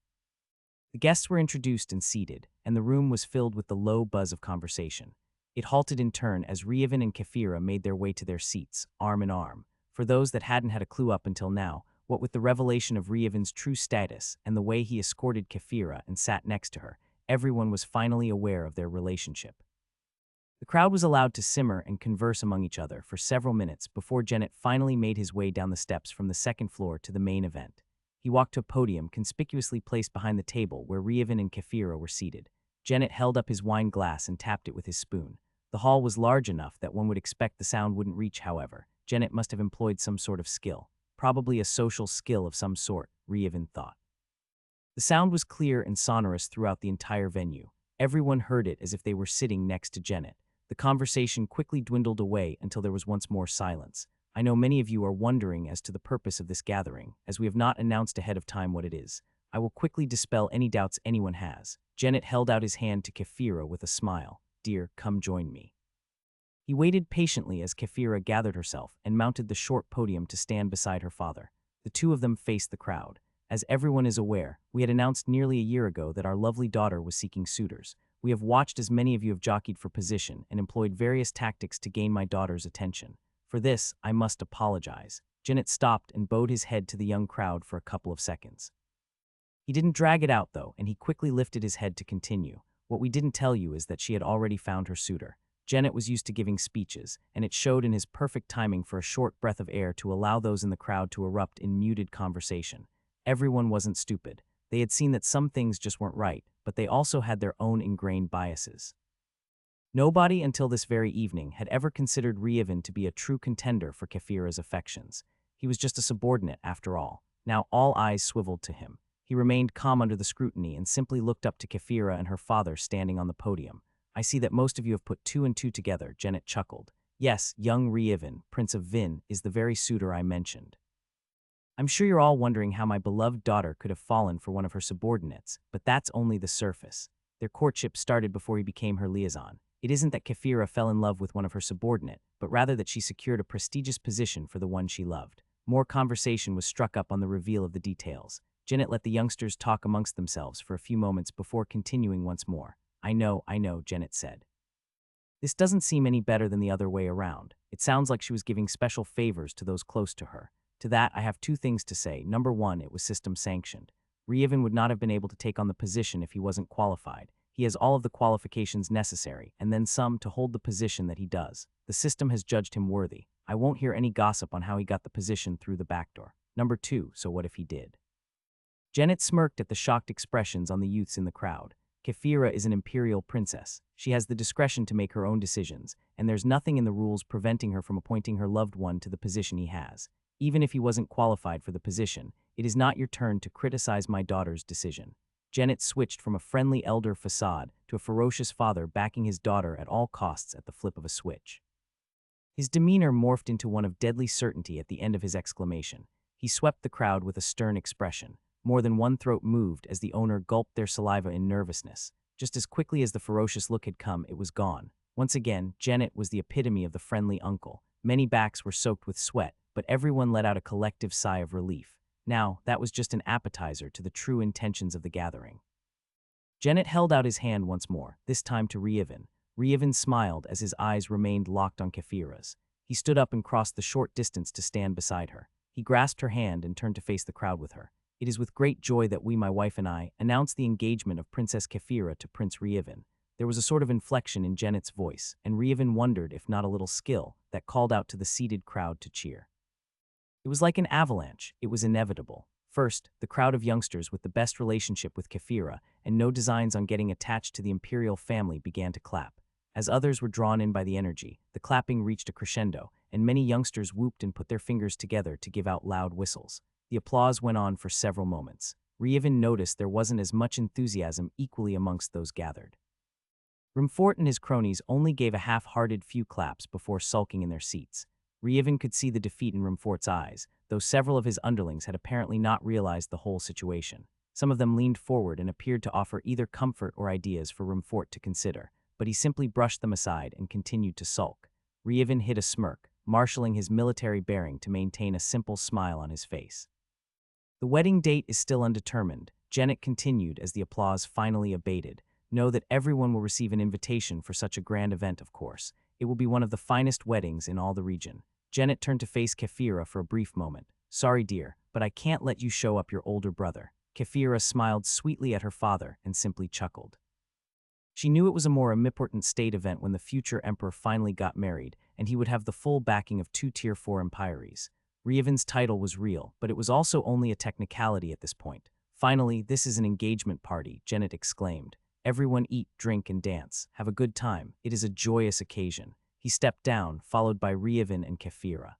The guests were introduced and seated, and the room was filled with the low buzz of conversation. It halted in turn as Rievin and Kefira made their way to their seats, arm in arm. For those that hadn't had a clue up until now, what with the revelation of Rievin's true status and the way he escorted Kefira and sat next to her, everyone was finally aware of their relationship. The crowd was allowed to simmer and converse among each other for several minutes before Janet finally made his way down the steps from the second floor to the main event. He walked to a podium conspicuously placed behind the table where Rievin and Kefira were seated. Janet held up his wine glass and tapped it with his spoon. The hall was large enough that one would expect the sound wouldn't reach, however. Janet must have employed some sort of skill. Probably a social skill of some sort, Rievin thought. The sound was clear and sonorous throughout the entire venue. Everyone heard it as if they were sitting next to Janet. The conversation quickly dwindled away until there was once more silence. I know many of you are wondering as to the purpose of this gathering, as we have not announced ahead of time what it is. I will quickly dispel any doubts anyone has. Janet held out his hand to Kefira with a smile. Dear, come join me. He waited patiently as Kefira gathered herself and mounted the short podium to stand beside her father. The two of them faced the crowd. As everyone is aware, we had announced nearly a year ago that our lovely daughter was seeking suitors. We have watched as many of you have jockeyed for position and employed various tactics to gain my daughter's attention. For this, I must apologize. Janet stopped and bowed his head to the young crowd for a couple of seconds. He didn't drag it out, though, and he quickly lifted his head to continue. What we didn't tell you is that she had already found her suitor. Janet was used to giving speeches, and it showed in his perfect timing for a short breath of air to allow those in the crowd to erupt in muted conversation. Everyone wasn't stupid. They had seen that some things just weren't right, but they also had their own ingrained biases. Nobody until this very evening had ever considered Rievin to be a true contender for Kefira's affections. He was just a subordinate, after all. Now all eyes swiveled to him. He remained calm under the scrutiny and simply looked up to Kefira and her father standing on the podium. I see that most of you have put two and two together, Janet chuckled. Yes, young Rievin, Prince of Vin, is the very suitor I mentioned. I'm sure you're all wondering how my beloved daughter could have fallen for one of her subordinates, but that's only the surface. Their courtship started before he became her liaison. It isn't that Kefira fell in love with one of her subordinate, but rather that she secured a prestigious position for the one she loved. More conversation was struck up on the reveal of the details. Janet let the youngsters talk amongst themselves for a few moments before continuing once more. I know, Janet said. This doesn't seem any better than the other way around. It sounds like she was giving special favors to those close to her. To that, I have two things to say. Number one, it was system sanctioned. Rievin would not have been able to take on the position if he wasn't qualified. He has all of the qualifications necessary, and then some to hold the position that he does. The system has judged him worthy. I won't hear any gossip on how he got the position through the back door. Number two, so what if he did? Janet smirked at the shocked expressions on the youths in the crowd. Kefira is an imperial princess. She has the discretion to make her own decisions, and there's nothing in the rules preventing her from appointing her loved one to the position he has. Even if he wasn't qualified for the position, it is not your turn to criticize my daughter's decision. Janet switched from a friendly elder facade to a ferocious father backing his daughter at all costs at the flip of a switch. His demeanor morphed into one of deadly certainty at the end of his exclamation. He swept the crowd with a stern expression. More than one throat moved as the owner gulped their saliva in nervousness. Just as quickly as the ferocious look had come, it was gone. Once again, Janet was the epitome of the friendly uncle. Many backs were soaked with sweat, but everyone let out a collective sigh of relief. Now, that was just an appetizer to the true intentions of the gathering. Janet held out his hand once more, this time to Rievin. Rievin smiled as his eyes remained locked on Kefira's. He stood up and crossed the short distance to stand beside her. He grasped her hand and turned to face the crowd with her. It is with great joy that we, my wife and I, announce the engagement of Princess Kefira to Prince Rievin. There was a sort of inflection in Janet's voice, and Rievin wondered if not a little skill that called out to the seated crowd to cheer. It was like an avalanche. It was inevitable. First, the crowd of youngsters with the best relationship with Kefira and no designs on getting attached to the imperial family began to clap. As others were drawn in by the energy, the clapping reached a crescendo, and many youngsters whooped and put their fingers together to give out loud whistles. The applause went on for several moments. Reevan noticed there wasn't as much enthusiasm equally amongst those gathered. Rumfort and his cronies only gave a half-hearted few claps before sulking in their seats. Reevan could see the defeat in Rumfort's eyes, though several of his underlings had apparently not realized the whole situation. Some of them leaned forward and appeared to offer either comfort or ideas for Rumfort to consider, but he simply brushed them aside and continued to sulk. Reevan hid a smirk, marshalling his military bearing to maintain a simple smile on his face. The wedding date is still undetermined, Janet continued as the applause finally abated. Know that everyone will receive an invitation for such a grand event, of course. It will be one of the finest weddings in all the region. Janet turned to face Kefira for a brief moment. Sorry, dear, but I can't let you show up your older brother. Kefira smiled sweetly at her father and simply chuckled. She knew it was a more important state event when the future emperor finally got married, and he would have the full backing of 2 Tier 4 empires. Reevan's title was real, but it was also only a technicality at this point. Finally, this is an engagement party, Janet exclaimed. Everyone eat, drink, and dance. Have a good time. It is a joyous occasion. He stepped down, followed by Reevan and Kefira.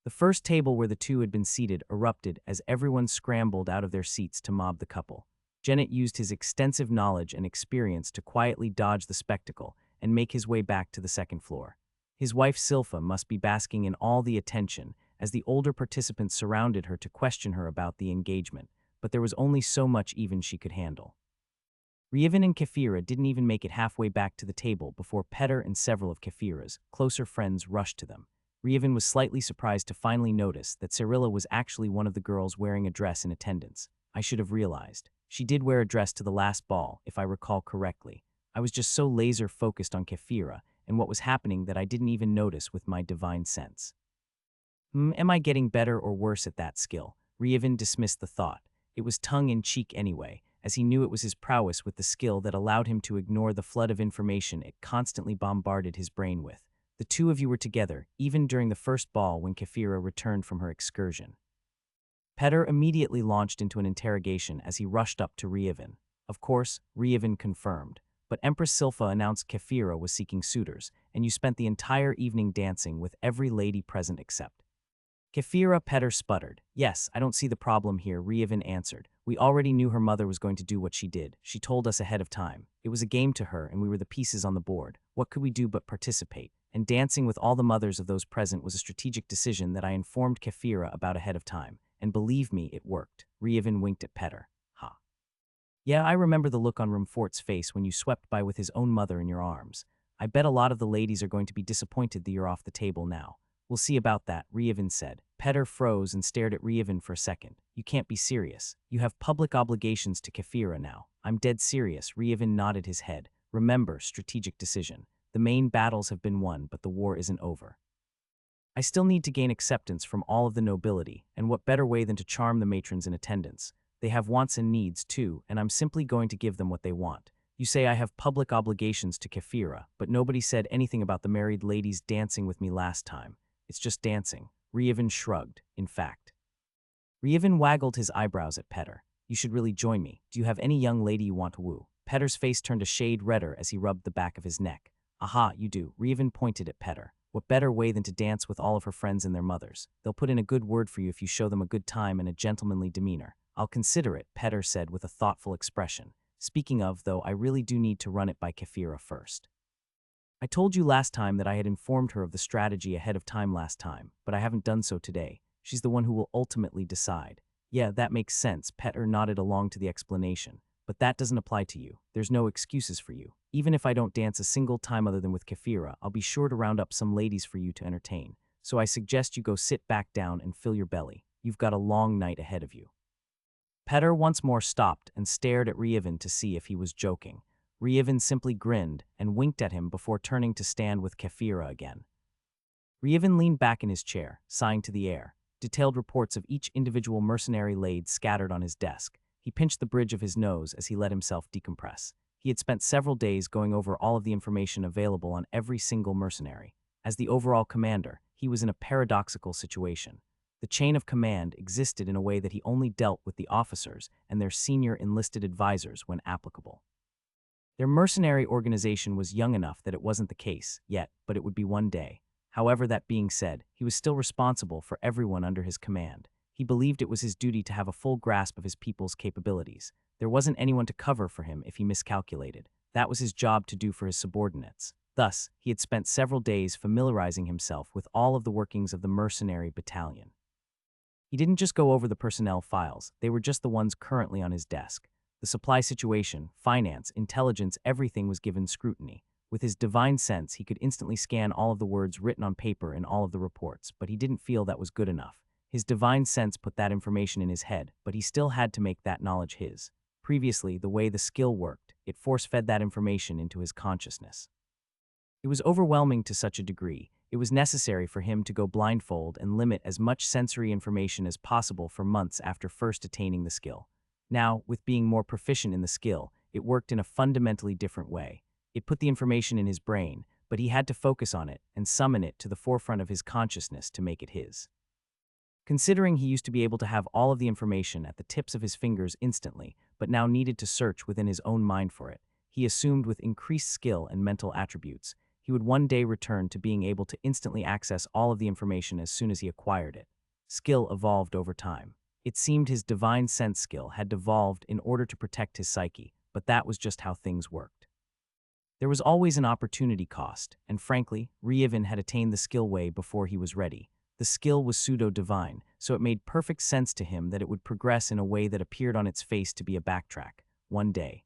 The first table where the two had been seated erupted as everyone scrambled out of their seats to mob the couple. Janet used his extensive knowledge and experience to quietly dodge the spectacle and make his way back to the second floor. His wife Silpha must be basking in all the attention as the older participants surrounded her to question her about the engagement, but there was only so much even she could handle. Reevan and Kefira didn't even make it halfway back to the table before Petter and several of Kefira's closer friends rushed to them. Reevan was slightly surprised to finally notice that Cyrilla was actually one of the girls wearing a dress in attendance. I should have realized. She did wear a dress to the last ball, if I recall correctly. I was just so laser-focused on Kefira and what was happening that I didn't even notice with my divine sense. Am I getting better or worse at that skill? Reevan dismissed the thought. It was tongue-in-cheek anyway, as he knew it was his prowess with the skill that allowed him to ignore the flood of information it constantly bombarded his brain with. The two of you were together, even during the first ball when Kefira returned from her excursion. Petter immediately launched into an interrogation as he rushed up to Reevan. Of course, Reevan confirmed, but Empress Silpha announced Kefira was seeking suitors, and you spent the entire evening dancing with every lady present except. Kefira Petter sputtered. Yes, I don't see the problem here, Reevan answered. We already knew her mother was going to do what she did. She told us ahead of time. It was a game to her, and we were the pieces on the board. What could we do but participate? And dancing with all the mothers of those present was a strategic decision that I informed Kefira about ahead of time. And believe me, it worked. Reevan winked at Petter. Ha. Yeah, I remember the look on Rumfort's face when you swept by with his own mother in your arms. I bet a lot of the ladies are going to be disappointed that you're off the table now. We'll see about that, Reevan said. Petter froze and stared at Reevan for a second. You can't be serious. You have public obligations to Kefira now. I'm dead serious, Reevan nodded his head. Remember, strategic decision. The main battles have been won, but the war isn't over. I still need to gain acceptance from all of the nobility, and what better way than to charm the matrons in attendance? They have wants and needs, too, and I'm simply going to give them what they want. You say I have public obligations to Kefira, but nobody said anything about the married ladies dancing with me last time. It's just dancing. Reevan shrugged, in fact. Reevan waggled his eyebrows at Petter. You should really join me. Do you have any young lady you want to woo? Petter's face turned a shade redder as he rubbed the back of his neck. Aha, you do. Reevan pointed at Petter. What better way than to dance with all of her friends and their mothers? They'll put in a good word for you if you show them a good time and a gentlemanly demeanor. I'll consider it, Petter said with a thoughtful expression. Speaking of, though, I really do need to run it by Kefira first. I told you last time that I had informed her of the strategy ahead of time last time, but I haven't done so today. She's the one who will ultimately decide. Yeah, that makes sense, Petter nodded along to the explanation. But that doesn't apply to you. There's no excuses for you. Even if I don't dance a single time other than with Kefira, I'll be sure to round up some ladies for you to entertain. So I suggest you go sit back down and fill your belly. You've got a long night ahead of you. Petter once more stopped and stared at Reevan to see if he was joking. Reevan simply grinned and winked at him before turning to stand with Kefira again. Reevan leaned back in his chair, sighing to the air. Detailed reports of each individual mercenary laid scattered on his desk. He pinched the bridge of his nose as he let himself decompress. He had spent several days going over all of the information available on every single mercenary. As the overall commander, he was in a paradoxical situation. The chain of command existed in a way that he only dealt with the officers and their senior enlisted advisors when applicable. Their mercenary organization was young enough that it wasn't the case yet, but it would be one day. However, that being said, he was still responsible for everyone under his command. He believed it was his duty to have a full grasp of his people's capabilities. There wasn't anyone to cover for him if he miscalculated. That was his job to do for his subordinates. Thus, he had spent several days familiarizing himself with all of the workings of the mercenary battalion. He didn't just go over the personnel files, they were just the ones currently on his desk. The supply situation, finance, intelligence, everything was given scrutiny. With his divine sense, he could instantly scan all of the words written on paper in all of the reports, but he didn't feel that was good enough. His divine sense put that information in his head, but he still had to make that knowledge his. Previously, the way the skill worked, it force-fed that information into his consciousness. It was overwhelming to such a degree, it was necessary for him to go blindfold and limit as much sensory information as possible for months after first attaining the skill. Now, with being more proficient in the skill, it worked in a fundamentally different way. It put the information in his brain, but he had to focus on it and summon it to the forefront of his consciousness to make it his. Considering he used to be able to have all of the information at the tips of his fingers instantly, but now needed to search within his own mind for it, he assumed with increased skill and mental attributes, he would one day return to being able to instantly access all of the information as soon as he acquired it. Skill evolved over time. It seemed his divine sense skill had devolved in order to protect his psyche, but that was just how things worked. There was always an opportunity cost, and frankly, Ryevin had attained the skill way before he was ready. The skill was pseudo-divine, so it made perfect sense to him that it would progress in a way that appeared on its face to be a backtrack, one day.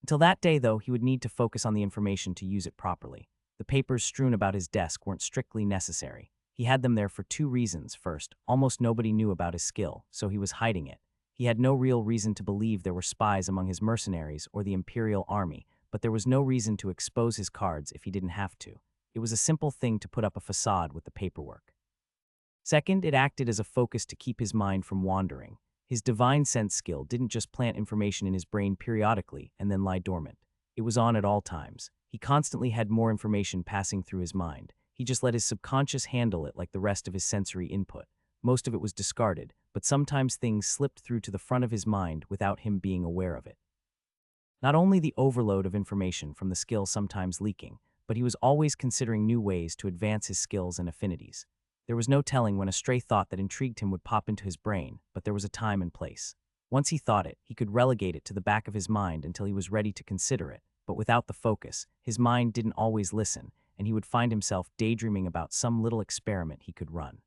Until that day, though, he would need to focus on the information to use it properly. The papers strewn about his desk weren't strictly necessary. He had them there for two reasons. First, almost nobody knew about his skill, so he was hiding it. He had no real reason to believe there were spies among his mercenaries or the Imperial Army, but there was no reason to expose his cards if he didn't have to. It was a simple thing to put up a facade with the paperwork. Second, it acted as a focus to keep his mind from wandering. His divine sense skill didn't just plant information in his brain periodically and then lie dormant. It was on at all times. He constantly had more information passing through his mind. He just let his subconscious handle it like the rest of his sensory input. Most of it was discarded, but sometimes things slipped through to the front of his mind without him being aware of it. Not only the overload of information from the skill sometimes leaking, but he was always considering new ways to advance his skills and affinities. There was no telling when a stray thought that intrigued him would pop into his brain, but there was a time and place. Once he thought it, he could relegate it to the back of his mind until he was ready to consider it, but without the focus, his mind didn't always listen, and he would find himself daydreaming about some little experiment he could run.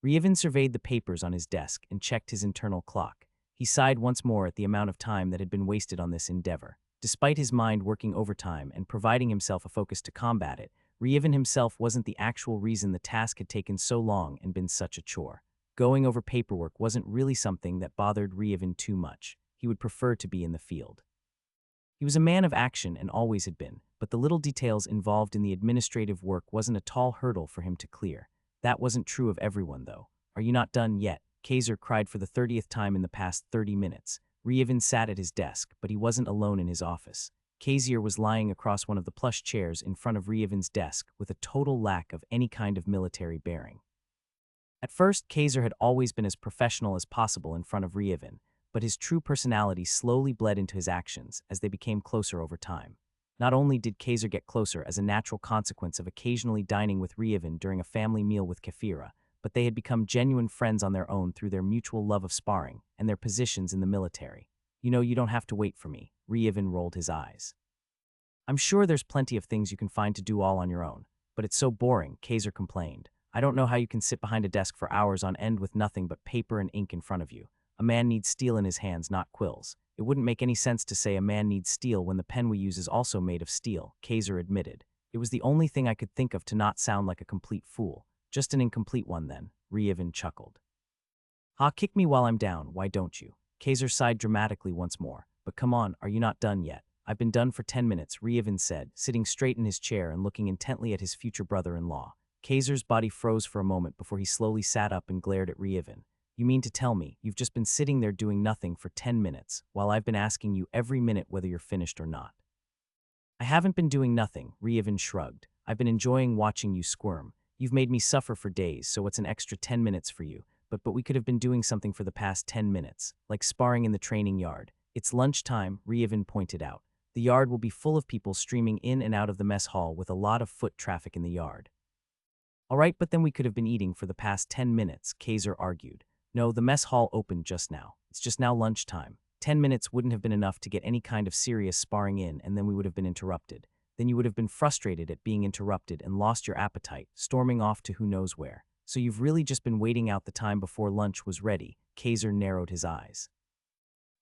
Ryevin surveyed the papers on his desk and checked his internal clock. He sighed once more at the amount of time that had been wasted on this endeavor. Despite his mind working overtime and providing himself a focus to combat it, Ryevin himself wasn't the actual reason the task had taken so long and been such a chore. Going over paperwork wasn't really something that bothered Ryevin too much. He would prefer to be in the field. He was a man of action and always had been, but the little details involved in the administrative work wasn't a tall hurdle for him to clear. That wasn't true of everyone, though. "Are you not done yet?" Kaiser cried for the 30th time in the past 30 minutes. Ryevin sat at his desk, but he wasn't alone in his office. Kaiser was lying across one of the plush chairs in front of Ryevin's desk with a total lack of any kind of military bearing. At first, Kaiser had always been as professional as possible in front of Ryevin, but his true personality slowly bled into his actions as they became closer over time. Not only did Kaiser get closer as a natural consequence of occasionally dining with Ryevin during a family meal with Kefira, but they had become genuine friends on their own through their mutual love of sparring and their positions in the military. "You know, you don't have to wait for me," Ryevin rolled his eyes. "I'm sure there's plenty of things you can find to do all on your own, but it's so boring," Kaiser complained. "I don't know how you can sit behind a desk for hours on end with nothing but paper and ink in front of you. A man needs steel in his hands, not quills. It wouldn't make any sense to say a man needs steel when the pen we use is also made of steel," Kaiser admitted. "It was the only thing I could think of to not sound like a complete fool. Just an incomplete one then," Ryevin chuckled. "Ha, kick me while I'm down, why don't you?" Kaiser sighed dramatically once more. "But come on, are you not done yet?" "I've been done for 10 minutes, Ryevin said, sitting straight in his chair and looking intently at his future brother-in-law. Kaiser's body froze for a moment before he slowly sat up and glared at Ryevin. "You mean to tell me you've just been sitting there doing nothing for 10 minutes, while I've been asking you every minute whether you're finished or not?" "I haven't been doing nothing," Ryevin shrugged. "I've been enjoying watching you squirm. You've made me suffer for days, so what's an extra 10 minutes for you? But we could have been doing something for the past 10 minutes, like sparring in the training yard." "It's lunchtime," Ryevin pointed out. "The yard will be full of people streaming in and out of the mess hall with a lot of foot traffic in the yard." All right, but then we could have been eating for the past 10 minutes, Kaiser argued. No, the mess hall opened just now. It's just now lunchtime. 10 minutes wouldn't have been enough to get any kind of serious sparring in, and then we would have been interrupted. Then you would have been frustrated at being interrupted and lost your appetite, storming off to who knows where. So you've really just been waiting out the time before lunch was ready. Kaiser narrowed his eyes.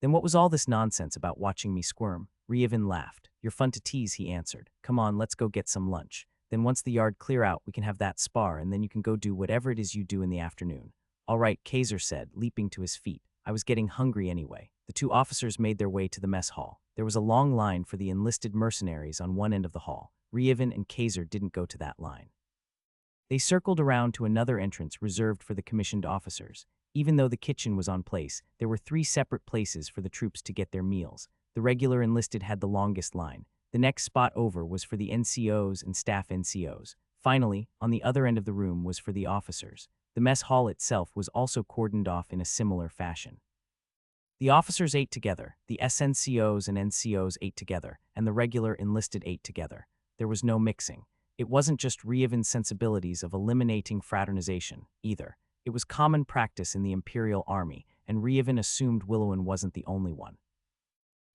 Then what was all this nonsense about watching me squirm? Reevin laughed. You're fun to tease, he answered. Come on, let's go get some lunch. Then once the yard clear out, we can have that spar, and then you can go do whatever it is you do in the afternoon. All right, Kaiser said, leaping to his feet. I was getting hungry anyway. The two officers made their way to the mess hall. There was a long line for the enlisted mercenaries on one end of the hall. Reevin and Kaiser didn't go to that line. They circled around to another entrance reserved for the commissioned officers. Even though the kitchen was on place, there were 3 separate places for the troops to get their meals. The regular enlisted had the longest line. The next spot over was for the NCOs and staff NCOs. Finally, on the other end of the room was for the officers. The mess hall itself was also cordoned off in a similar fashion. The officers ate together, the SNCOs and NCOs ate together, and the regular enlisted ate together. There was no mixing. It wasn't just Reevin's sensibilities of eliminating fraternization, either. It was common practice in the Imperial Army, and Reevin assumed Willowin wasn't the only one.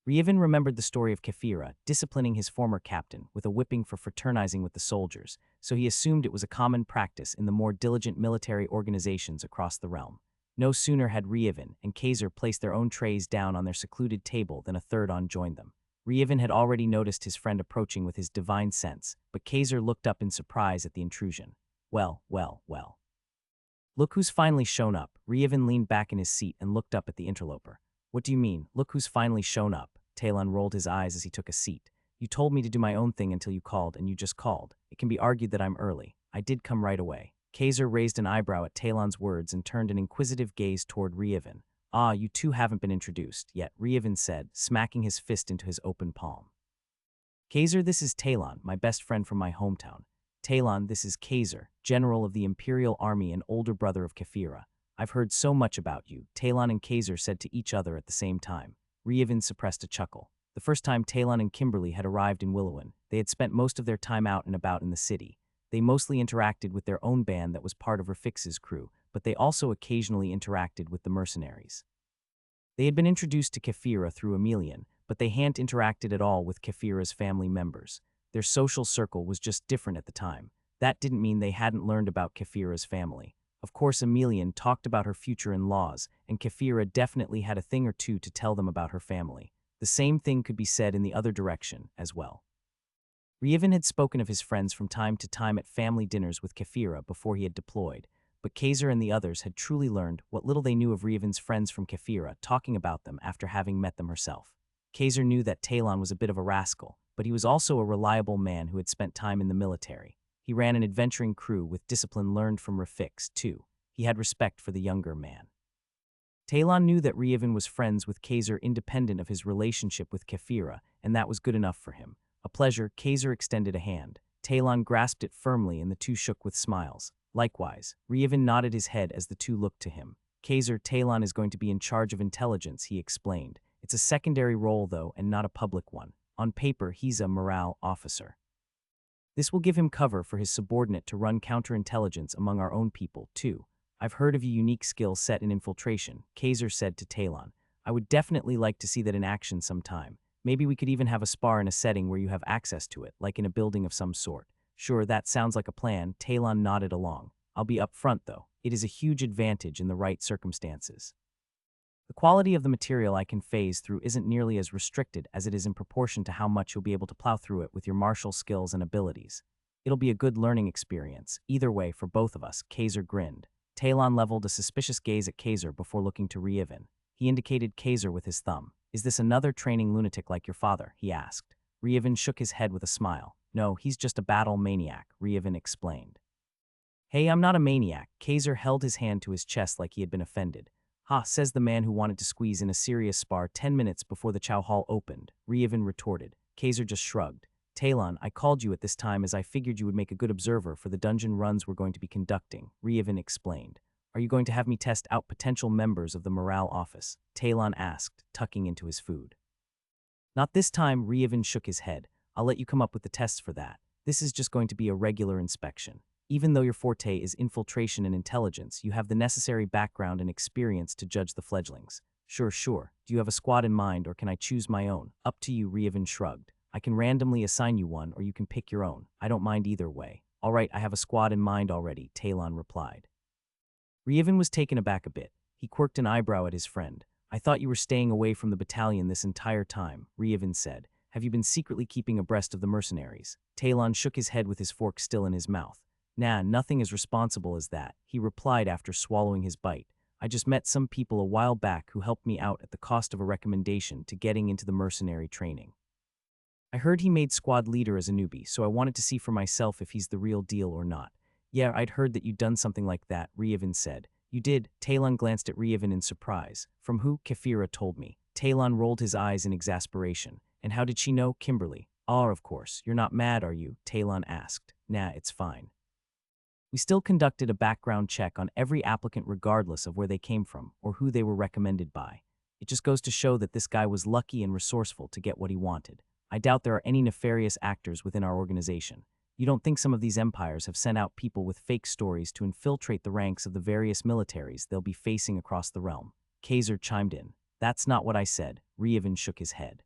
Reevin remembered the story of Kefira disciplining his former captain with a whipping for fraternizing with the soldiers, so he assumed it was a common practice in the more diligent military organizations across the realm. No sooner had Reevin and Kaiser placed their own trays down on their secluded table than a third on joined them. Reevin had already noticed his friend approaching with his divine sense, but Kaiser looked up in surprise at the intrusion. Well. Look who's finally shown up. Reevin leaned back in his seat and looked up at the interloper. What do you mean, look who's finally shown up? Talon rolled his eyes as he took a seat. You told me to do my own thing until you called, and you just called. It can be argued that I'm early. I did come right away. Kaiser raised an eyebrow at Talon's words and turned an inquisitive gaze toward Reevin. Ah, you two haven't been introduced yet, Reevin said, smacking his fist into his open palm. Kaiser, this is Talon, my best friend from my hometown. Talon, this is Kaiser, general of the Imperial Army and older brother of Kefira. I've heard so much about you, Talon and Kaiser said to each other at the same time. Reevin suppressed a chuckle. The first time Talon and Kimberly had arrived in Willowin, they had spent most of their time out and about in the city. They mostly interacted with their own band that was part of Rafix's crew, but they also occasionally interacted with the mercenaries. They had been introduced to Kefira through Emelian, but they hadn't interacted at all with Kefira's family members. Their social circle was just different at the time. That didn't mean they hadn't learned about Kefira's family. Of course, Emelian talked about her future in-laws, and Kefira definitely had a thing or two to tell them about her family. The same thing could be said in the other direction as well. Reevin had spoken of his friends from time to time at family dinners with Kefira before he had deployed, but Kaiser and the others had truly learned what little they knew of Reevin's friends from Kefira talking about them after having met them herself. Kaiser knew that Talon was a bit of a rascal, but he was also a reliable man who had spent time in the military. He ran an adventuring crew with discipline learned from Rafix, too. He had respect for the younger man. Talon knew that Reevin was friends with Kaiser independent of his relationship with Kefira, and that was good enough for him. A pleasure, Kaiser extended a hand. Talon grasped it firmly and the two shook with smiles. Likewise, Reevin nodded his head as the two looked to him. Kaiser, Talon is going to be in charge of intelligence, he explained. It's a secondary role, though, and not a public one. On paper, he's a morale officer. This will give him cover for his subordinate to run counterintelligence among our own people, too. I've heard of a unique skill set in infiltration, Kaiser said to Talon. I would definitely like to see that in action sometime. Maybe we could even have a spar in a setting where you have access to it, like in a building of some sort. Sure, that sounds like a plan, Talon nodded along. I'll be upfront, though. It is a huge advantage in the right circumstances. The quality of the material I can phase through isn't nearly as restricted as it is in proportion to how much you'll be able to plow through it with your martial skills and abilities. It'll be a good learning experience, either way for both of us, Kaiser grinned. Talon leveled a suspicious gaze at Kaiser before looking to Reevin. He indicated Kaiser with his thumb. Is this another training lunatic like your father? He asked. Reevin shook his head with a smile. No, he's just a battle maniac, Reevin explained. Hey, I'm not a maniac. Kaiser held his hand to his chest like he had been offended. Ha, says the man who wanted to squeeze in a serious spar 10 minutes before the chow hall opened, Reevin retorted. Kaiser just shrugged. Talon, I called you at this time as I figured you would make a good observer for the dungeon runs we're going to be conducting, Reevin explained. Are you going to have me test out potential members of the morale office? Talon asked, tucking into his food. Not this time, Reevin shook his head. I'll let you come up with the tests for that. This is just going to be a regular inspection. Even though your forte is infiltration and intelligence, you have the necessary background and experience to judge the fledglings. Sure, sure. Do you have a squad in mind, or can I choose my own? Up to you, Rievin shrugged. I can randomly assign you one, or you can pick your own. I don't mind either way. All right, I have a squad in mind already, Talon replied. Rievin was taken aback a bit. He quirked an eyebrow at his friend. I thought you were staying away from the battalion this entire time, Rievin said. Have you been secretly keeping abreast of the mercenaries? Talon shook his head with his fork still in his mouth. Nah, nothing as responsible as that, he replied after swallowing his bite. I just met some people a while back who helped me out at the cost of a recommendation to getting into the mercenary training. I heard he made squad leader as a newbie, so I wanted to see for myself if he's the real deal or not. Yeah, I'd heard that you'd done something like that, Rievin said. You did? Talon glanced at Rievin in surprise. From who? Kefira told me. Talon rolled his eyes in exasperation. And how did she know? Kimberly. Ah, of course. You're not mad, are you? Talon asked. Nah, it's fine. We still conducted a background check on every applicant regardless of where they came from or who they were recommended by. It just goes to show that this guy was lucky and resourceful to get what he wanted. I doubt there are any nefarious actors within our organization. You don't think some of these empires have sent out people with fake stories to infiltrate the ranks of the various militaries they'll be facing across the realm? Kaiser chimed in. That's not what I said. Rievin shook his head.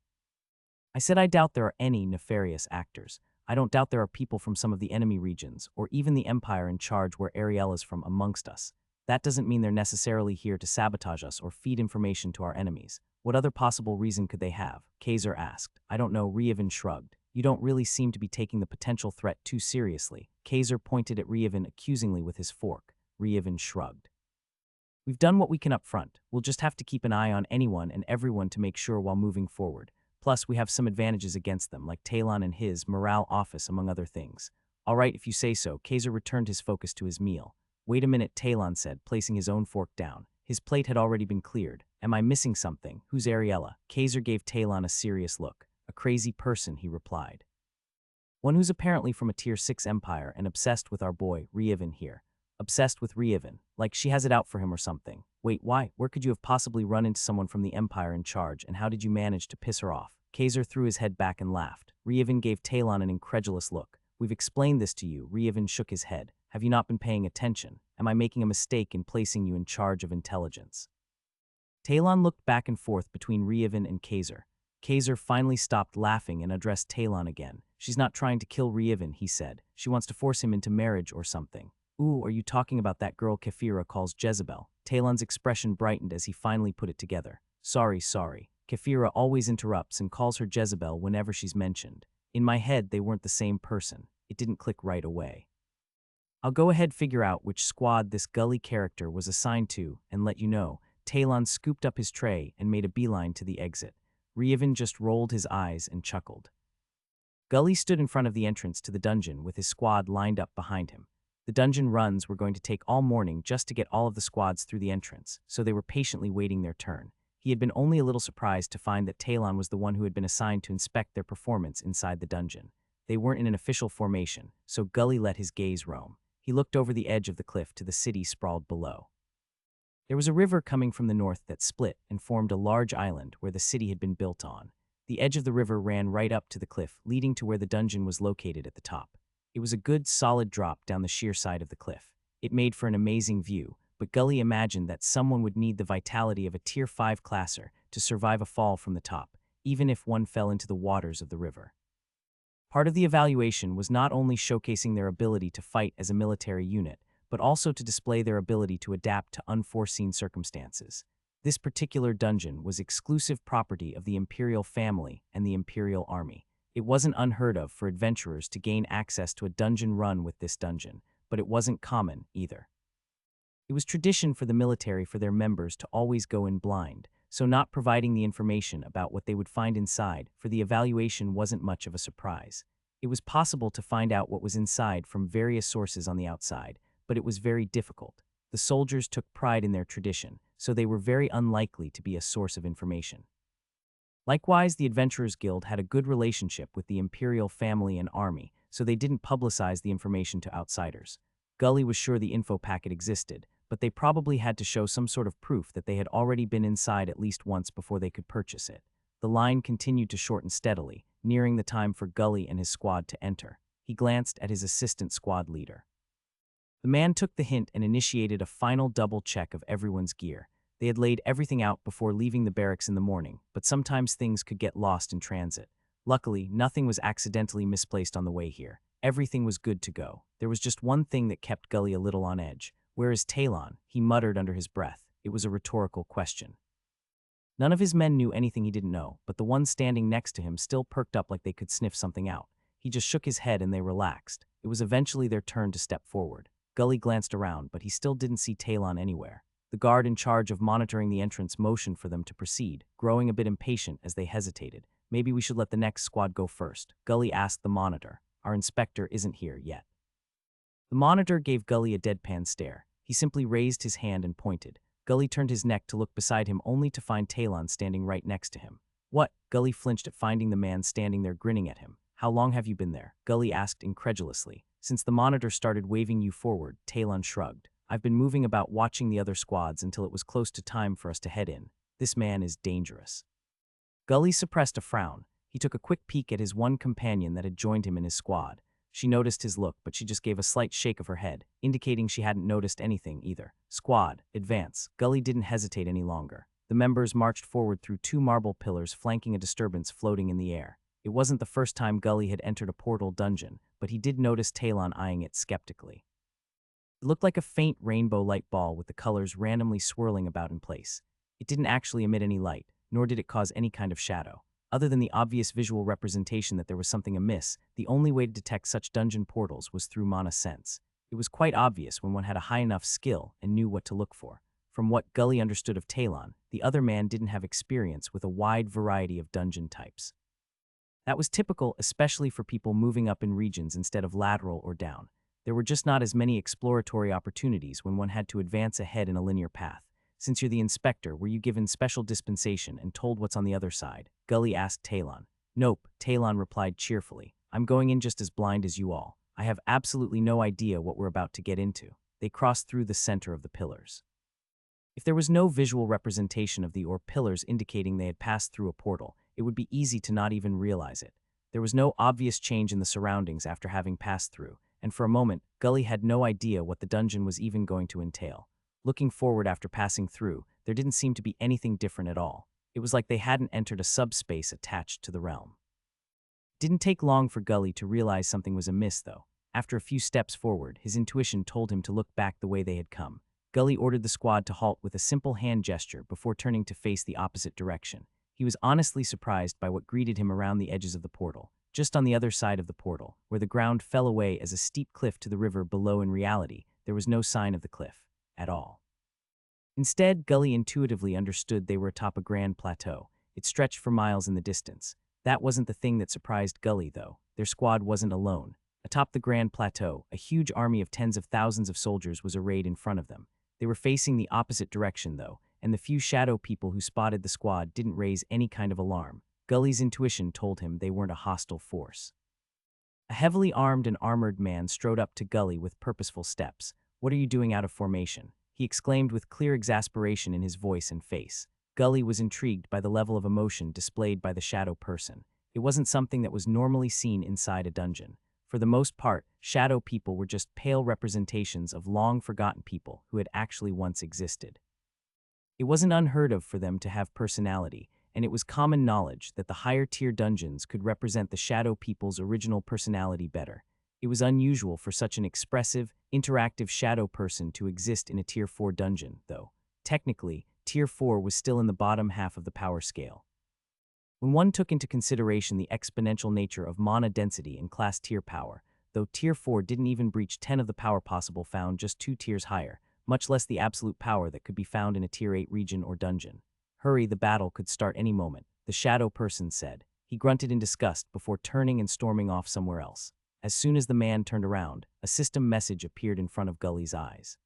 I said I doubt there are any nefarious actors. I don't doubt there are people from some of the enemy regions, or even the empire in charge where Ariel is from amongst us. That doesn't mean they're necessarily here to sabotage us or feed information to our enemies. What other possible reason could they have? Kaiser asked. I don't know, Rievin shrugged. You don't really seem to be taking the potential threat too seriously. Kaiser pointed at Rievin accusingly with his fork. Rievin shrugged. We've done what we can up front. We'll just have to keep an eye on anyone and everyone to make sure while moving forward. Plus, we have some advantages against them, like Talon and his morale office, among other things. All right, if you say so. Kaiser returned his focus to his meal. Wait a minute, Talon said, placing his own fork down. His plate had already been cleared. Am I missing something? Who's Ariella? Kaiser gave Talon a serious look. A crazy person, he replied. One who's apparently from a tier 6 empire and obsessed with our boy, Rievin here. Obsessed with Rievin, like she has it out for him or something. Wait, why? Where could you have possibly run into someone from the empire in charge, and how did you manage to piss her off? Kaiser threw his head back and laughed. Rievin gave Talon an incredulous look. We've explained this to you. Rievin shook his head. Have you not been paying attention? Am I making a mistake in placing you in charge of intelligence? Talon looked back and forth between Rievin and Kaiser. Kaiser finally stopped laughing and addressed Talon again. She's not trying to kill Rievin, he said. She wants to force him into marriage or something. Ooh, are you talking about that girl Kefira calls Jezebel? Talon's expression brightened as he finally put it together. Sorry. Kefira always interrupts and calls her Jezebel whenever she's mentioned. In my head, they weren't the same person. It didn't click right away. I'll go ahead figure out which squad this gully character was assigned to and let you know. Talon scooped up his tray and made a beeline to the exit. Rievin just rolled his eyes and chuckled. Gully stood in front of the entrance to the dungeon with his squad lined up behind him. The dungeon runs were going to take all morning just to get all of the squads through the entrance, so they were patiently waiting their turn. He had been only a little surprised to find that Talon was the one who had been assigned to inspect their performance inside the dungeon. They weren't in an official formation, so Gully let his gaze roam. He looked over the edge of the cliff to the city sprawled below. There was a river coming from the north that split and formed a large island where the city had been built on. The edge of the river ran right up to the cliff, leading to where the dungeon was located at the top. It was a good, solid drop down the sheer side of the cliff. It made for an amazing view, but Gully imagined that someone would need the vitality of a Tier 5 classer to survive a fall from the top, even if one fell into the waters of the river. Part of the evaluation was not only showcasing their ability to fight as a military unit, but also to display their ability to adapt to unforeseen circumstances. This particular dungeon was exclusive property of the Imperial family and the Imperial Army. It wasn't unheard of for adventurers to gain access to a dungeon run with this dungeon, but it wasn't common either. It was tradition for the military for their members to always go in blind, so not providing the information about what they would find inside for the evaluation wasn't much of a surprise. It was possible to find out what was inside from various sources on the outside, but it was very difficult. The soldiers took pride in their tradition, so they were very unlikely to be a source of information. Likewise, the Adventurers Guild had a good relationship with the Imperial family and army, so they didn't publicize the information to outsiders. Gully was sure the info packet existed, but they probably had to show some sort of proof that they had already been inside at least once before they could purchase it. The line continued to shorten steadily, nearing the time for Gully and his squad to enter. He glanced at his assistant squad leader. The man took the hint and initiated a final double check of everyone's gear. They had laid everything out before leaving the barracks in the morning, but sometimes things could get lost in transit. Luckily, nothing was accidentally misplaced on the way here. Everything was good to go. There was just one thing that kept Gully a little on edge. "Where is Talon?" he muttered under his breath. It was a rhetorical question. None of his men knew anything he didn't know, but the ones standing next to him still perked up like they could sniff something out. He just shook his head and they relaxed. It was eventually their turn to step forward. Gully glanced around, but he still didn't see Talon anywhere. The guard in charge of monitoring the entrance motioned for them to proceed, growing a bit impatient as they hesitated. "Maybe we should let the next squad go first," Gully asked the monitor. "Our inspector isn't here yet." The monitor gave Gully a deadpan stare. He simply raised his hand and pointed. Gully turned his neck to look beside him only to find Talon standing right next to him. "What?" Gully flinched at finding the man standing there grinning at him. "How long have you been there?" Gully asked incredulously. "Since the monitor started waving you forward," Talon shrugged. "I've been moving about watching the other squads until it was close to time for us to head in. This man is dangerous." Gully suppressed a frown. He took a quick peek at his one companion that had joined him in his squad. She noticed his look, but she just gave a slight shake of her head, indicating she hadn't noticed anything either. "Squad, advance." Gully didn't hesitate any longer. The members marched forward through two marble pillars flanking a disturbance floating in the air. It wasn't the first time Gully had entered a portal dungeon, but he did notice Talon eyeing it skeptically. It looked like a faint rainbow light ball with the colors randomly swirling about in place. It didn't actually emit any light, nor did it cause any kind of shadow. Other than the obvious visual representation that there was something amiss, the only way to detect such dungeon portals was through mana sense. It was quite obvious when one had a high enough skill and knew what to look for. From what Gully understood of Talon, the other man didn't have experience with a wide variety of dungeon types. That was typical, especially for people moving up in regions instead of lateral or down. There were just not as many exploratory opportunities when one had to advance ahead in a linear path. "Since you're the inspector, were you given special dispensation and told what's on the other side?" Gully asked Talon. "Nope," Talon replied cheerfully. "I'm going in just as blind as you all. I have absolutely no idea what we're about to get into." They crossed through the center of the pillars. If there was no visual representation of the pillars indicating they had passed through a portal, it would be easy to not even realize it. There was no obvious change in the surroundings after having passed through, and for a moment, Gully had no idea what the dungeon was even going to entail. Looking forward after passing through, there didn't seem to be anything different at all. It was like they hadn't entered a subspace attached to the realm. It didn't take long for Gully to realize something was amiss, though. After a few steps forward, his intuition told him to look back the way they had come. Gully ordered the squad to halt with a simple hand gesture before turning to face the opposite direction. He was honestly surprised by what greeted him around the edges of the portal. Just on the other side of the portal, where the ground fell away as a steep cliff to the river below, in reality, there was no sign of the cliff at all. Instead, Gully intuitively understood they were atop a grand plateau. It stretched for miles in the distance. That wasn't the thing that surprised Gully, though. Their squad wasn't alone. Atop the grand plateau, a huge army of tens of thousands of soldiers was arrayed in front of them. They were facing the opposite direction, though, and the few shadow people who spotted the squad didn't raise any kind of alarm. Gully's intuition told him they weren't a hostile force. A heavily armed and armored man strode up to Gully with purposeful steps. "What are you doing out of formation?" he exclaimed with clear exasperation in his voice and face. Gully was intrigued by the level of emotion displayed by the shadow person. It wasn't something that was normally seen inside a dungeon. For the most part, shadow people were just pale representations of long-forgotten people who had actually once existed. It wasn't unheard of for them to have personality, and it was common knowledge that the higher-tier dungeons could represent the shadow people's original personality better. It was unusual for such an expressive, interactive shadow person to exist in a Tier 4 dungeon, though. Technically, Tier 4 was still in the bottom half of the power scale. When one took into consideration the exponential nature of mana density and class tier power, though Tier 4 didn't even breach 10 of the power possible found just 2 tiers higher, much less the absolute power that could be found in a Tier 8 region or dungeon. "Hurry, the battle could start any moment," the shadow person said. He grunted in disgust before turning and storming off somewhere else. As soon as the man turned around, a system message appeared in front of Gully's eyes.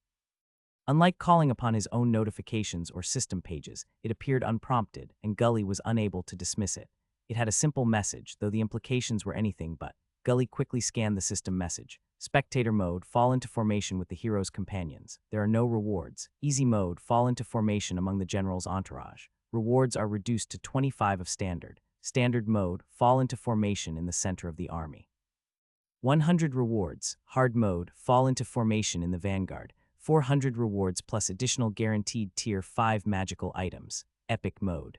Unlike calling upon his own notifications or system pages, it appeared unprompted, and Gully was unable to dismiss it. It had a simple message, though the implications were anything but. Gully quickly scanned the system message. "Spectator mode, fall into formation with the hero's companions. There are no rewards. Easy mode, fall into formation among the general's entourage. Rewards are reduced to 25 of standard. Standard mode, fall into formation in the center of the army." 100 rewards, hard mode, fall into formation in the Vanguard. 400 rewards plus additional guaranteed tier 5 magical items. Epic mode.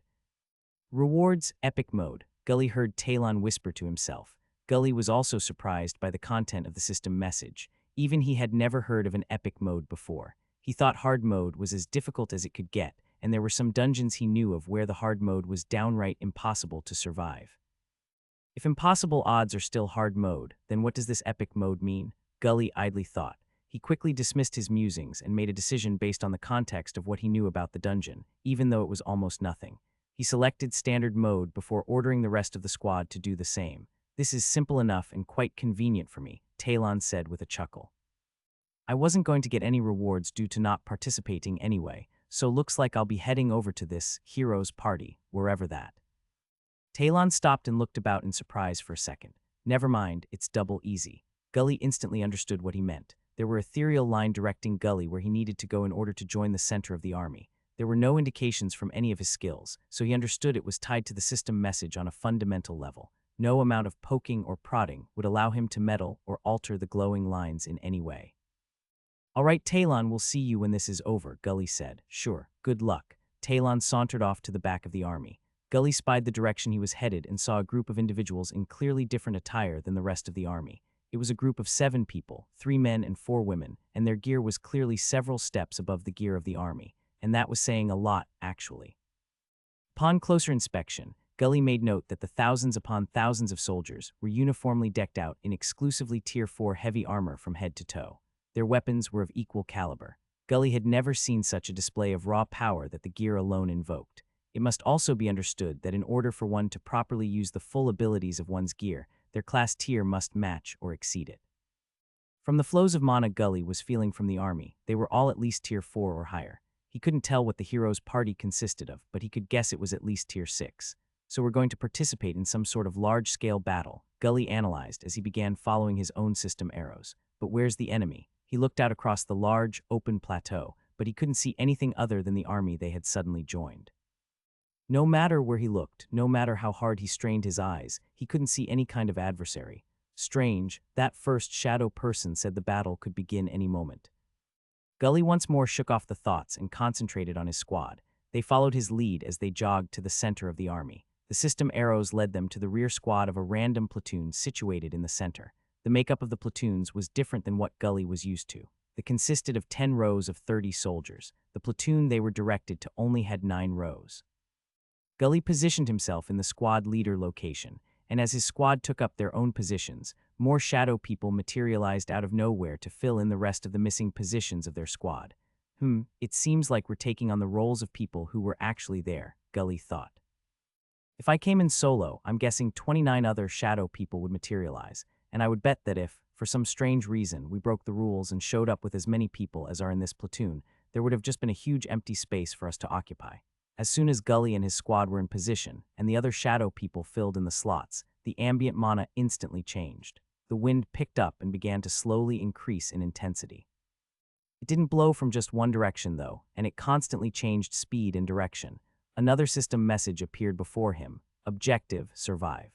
Rewards, epic mode. Gully heard Talon whisper to himself. Gully was also surprised by the content of the system message. Even he had never heard of an epic mode before. He thought hard mode was as difficult as it could get, and there were some dungeons he knew of where the hard mode was downright impossible to survive. If impossible odds are still hard mode, then what does this epic mode mean? Gully idly thought. He quickly dismissed his musings and made a decision based on the context of what he knew about the dungeon, even though it was almost nothing. He selected standard mode before ordering the rest of the squad to do the same. This is simple enough and quite convenient for me, Talon said with a chuckle. I wasn't going to get any rewards due to not participating anyway, so looks like I'll be heading over to this hero's party, wherever that. Talon stopped and looked about in surprise for a second. Never mind, it's double easy. Gully instantly understood what he meant. There were ethereal lines directing Gully where he needed to go in order to join the center of the army. There were no indications from any of his skills, so he understood it was tied to the system message on a fundamental level. No amount of poking or prodding would allow him to meddle or alter the glowing lines in any way. All right, Talon, we'll see you when this is over, Gully said. Sure, good luck. Talon sauntered off to the back of the army. Gully spied the direction he was headed and saw a group of individuals in clearly different attire than the rest of the army. It was a group of 7 people, 3 men and 4 women, and their gear was clearly several steps above the gear of the army, and that was saying a lot, actually. Upon closer inspection, Gully made note that the thousands upon thousands of soldiers were uniformly decked out in exclusively Tier 4 heavy armor from head to toe. Their weapons were of equal caliber. Gully had never seen such a display of raw power that the gear alone invoked. It must also be understood that in order for one to properly use the full abilities of one's gear, their class tier must match or exceed it. From the flows of mana Gully was feeling from the army, they were all at least Tier 4 or higher. He couldn't tell what the hero's party consisted of, but he could guess it was at least Tier 6. So we're going to participate in some sort of large-scale battle, Gully analyzed as he began following his own system arrows. But where's the enemy? He looked out across the large, open plateau, but he couldn't see anything other than the army they had suddenly joined. No matter where he looked, no matter how hard he strained his eyes, he couldn't see any kind of adversary. Strange, that first shadow person said the battle could begin any moment. Gully once more shook off the thoughts and concentrated on his squad. They followed his lead as they jogged to the center of the army. The system arrows led them to the rear squad of a random platoon situated in the center. The makeup of the platoons was different than what Gully was used to. They consisted of 10 rows of 30 soldiers. The platoon they were directed to only had 9 rows. Gully positioned himself in the squad leader location, and as his squad took up their own positions, more shadow people materialized out of nowhere to fill in the rest of the missing positions of their squad. It seems like we're taking on the roles of people who were actually there, Gully thought. If I came in solo, I'm guessing 29 other shadow people would materialize, and I would bet that if, for some strange reason, we broke the rules and showed up with as many people as are in this platoon, there would have just been a huge empty space for us to occupy. As soon as Gully and his squad were in position, and the other shadow people filled in the slots, the ambient mana instantly changed. The wind picked up and began to slowly increase in intensity. It didn't blow from just one direction, though, and it constantly changed speed and direction. Another system message appeared before him. Objective, survive.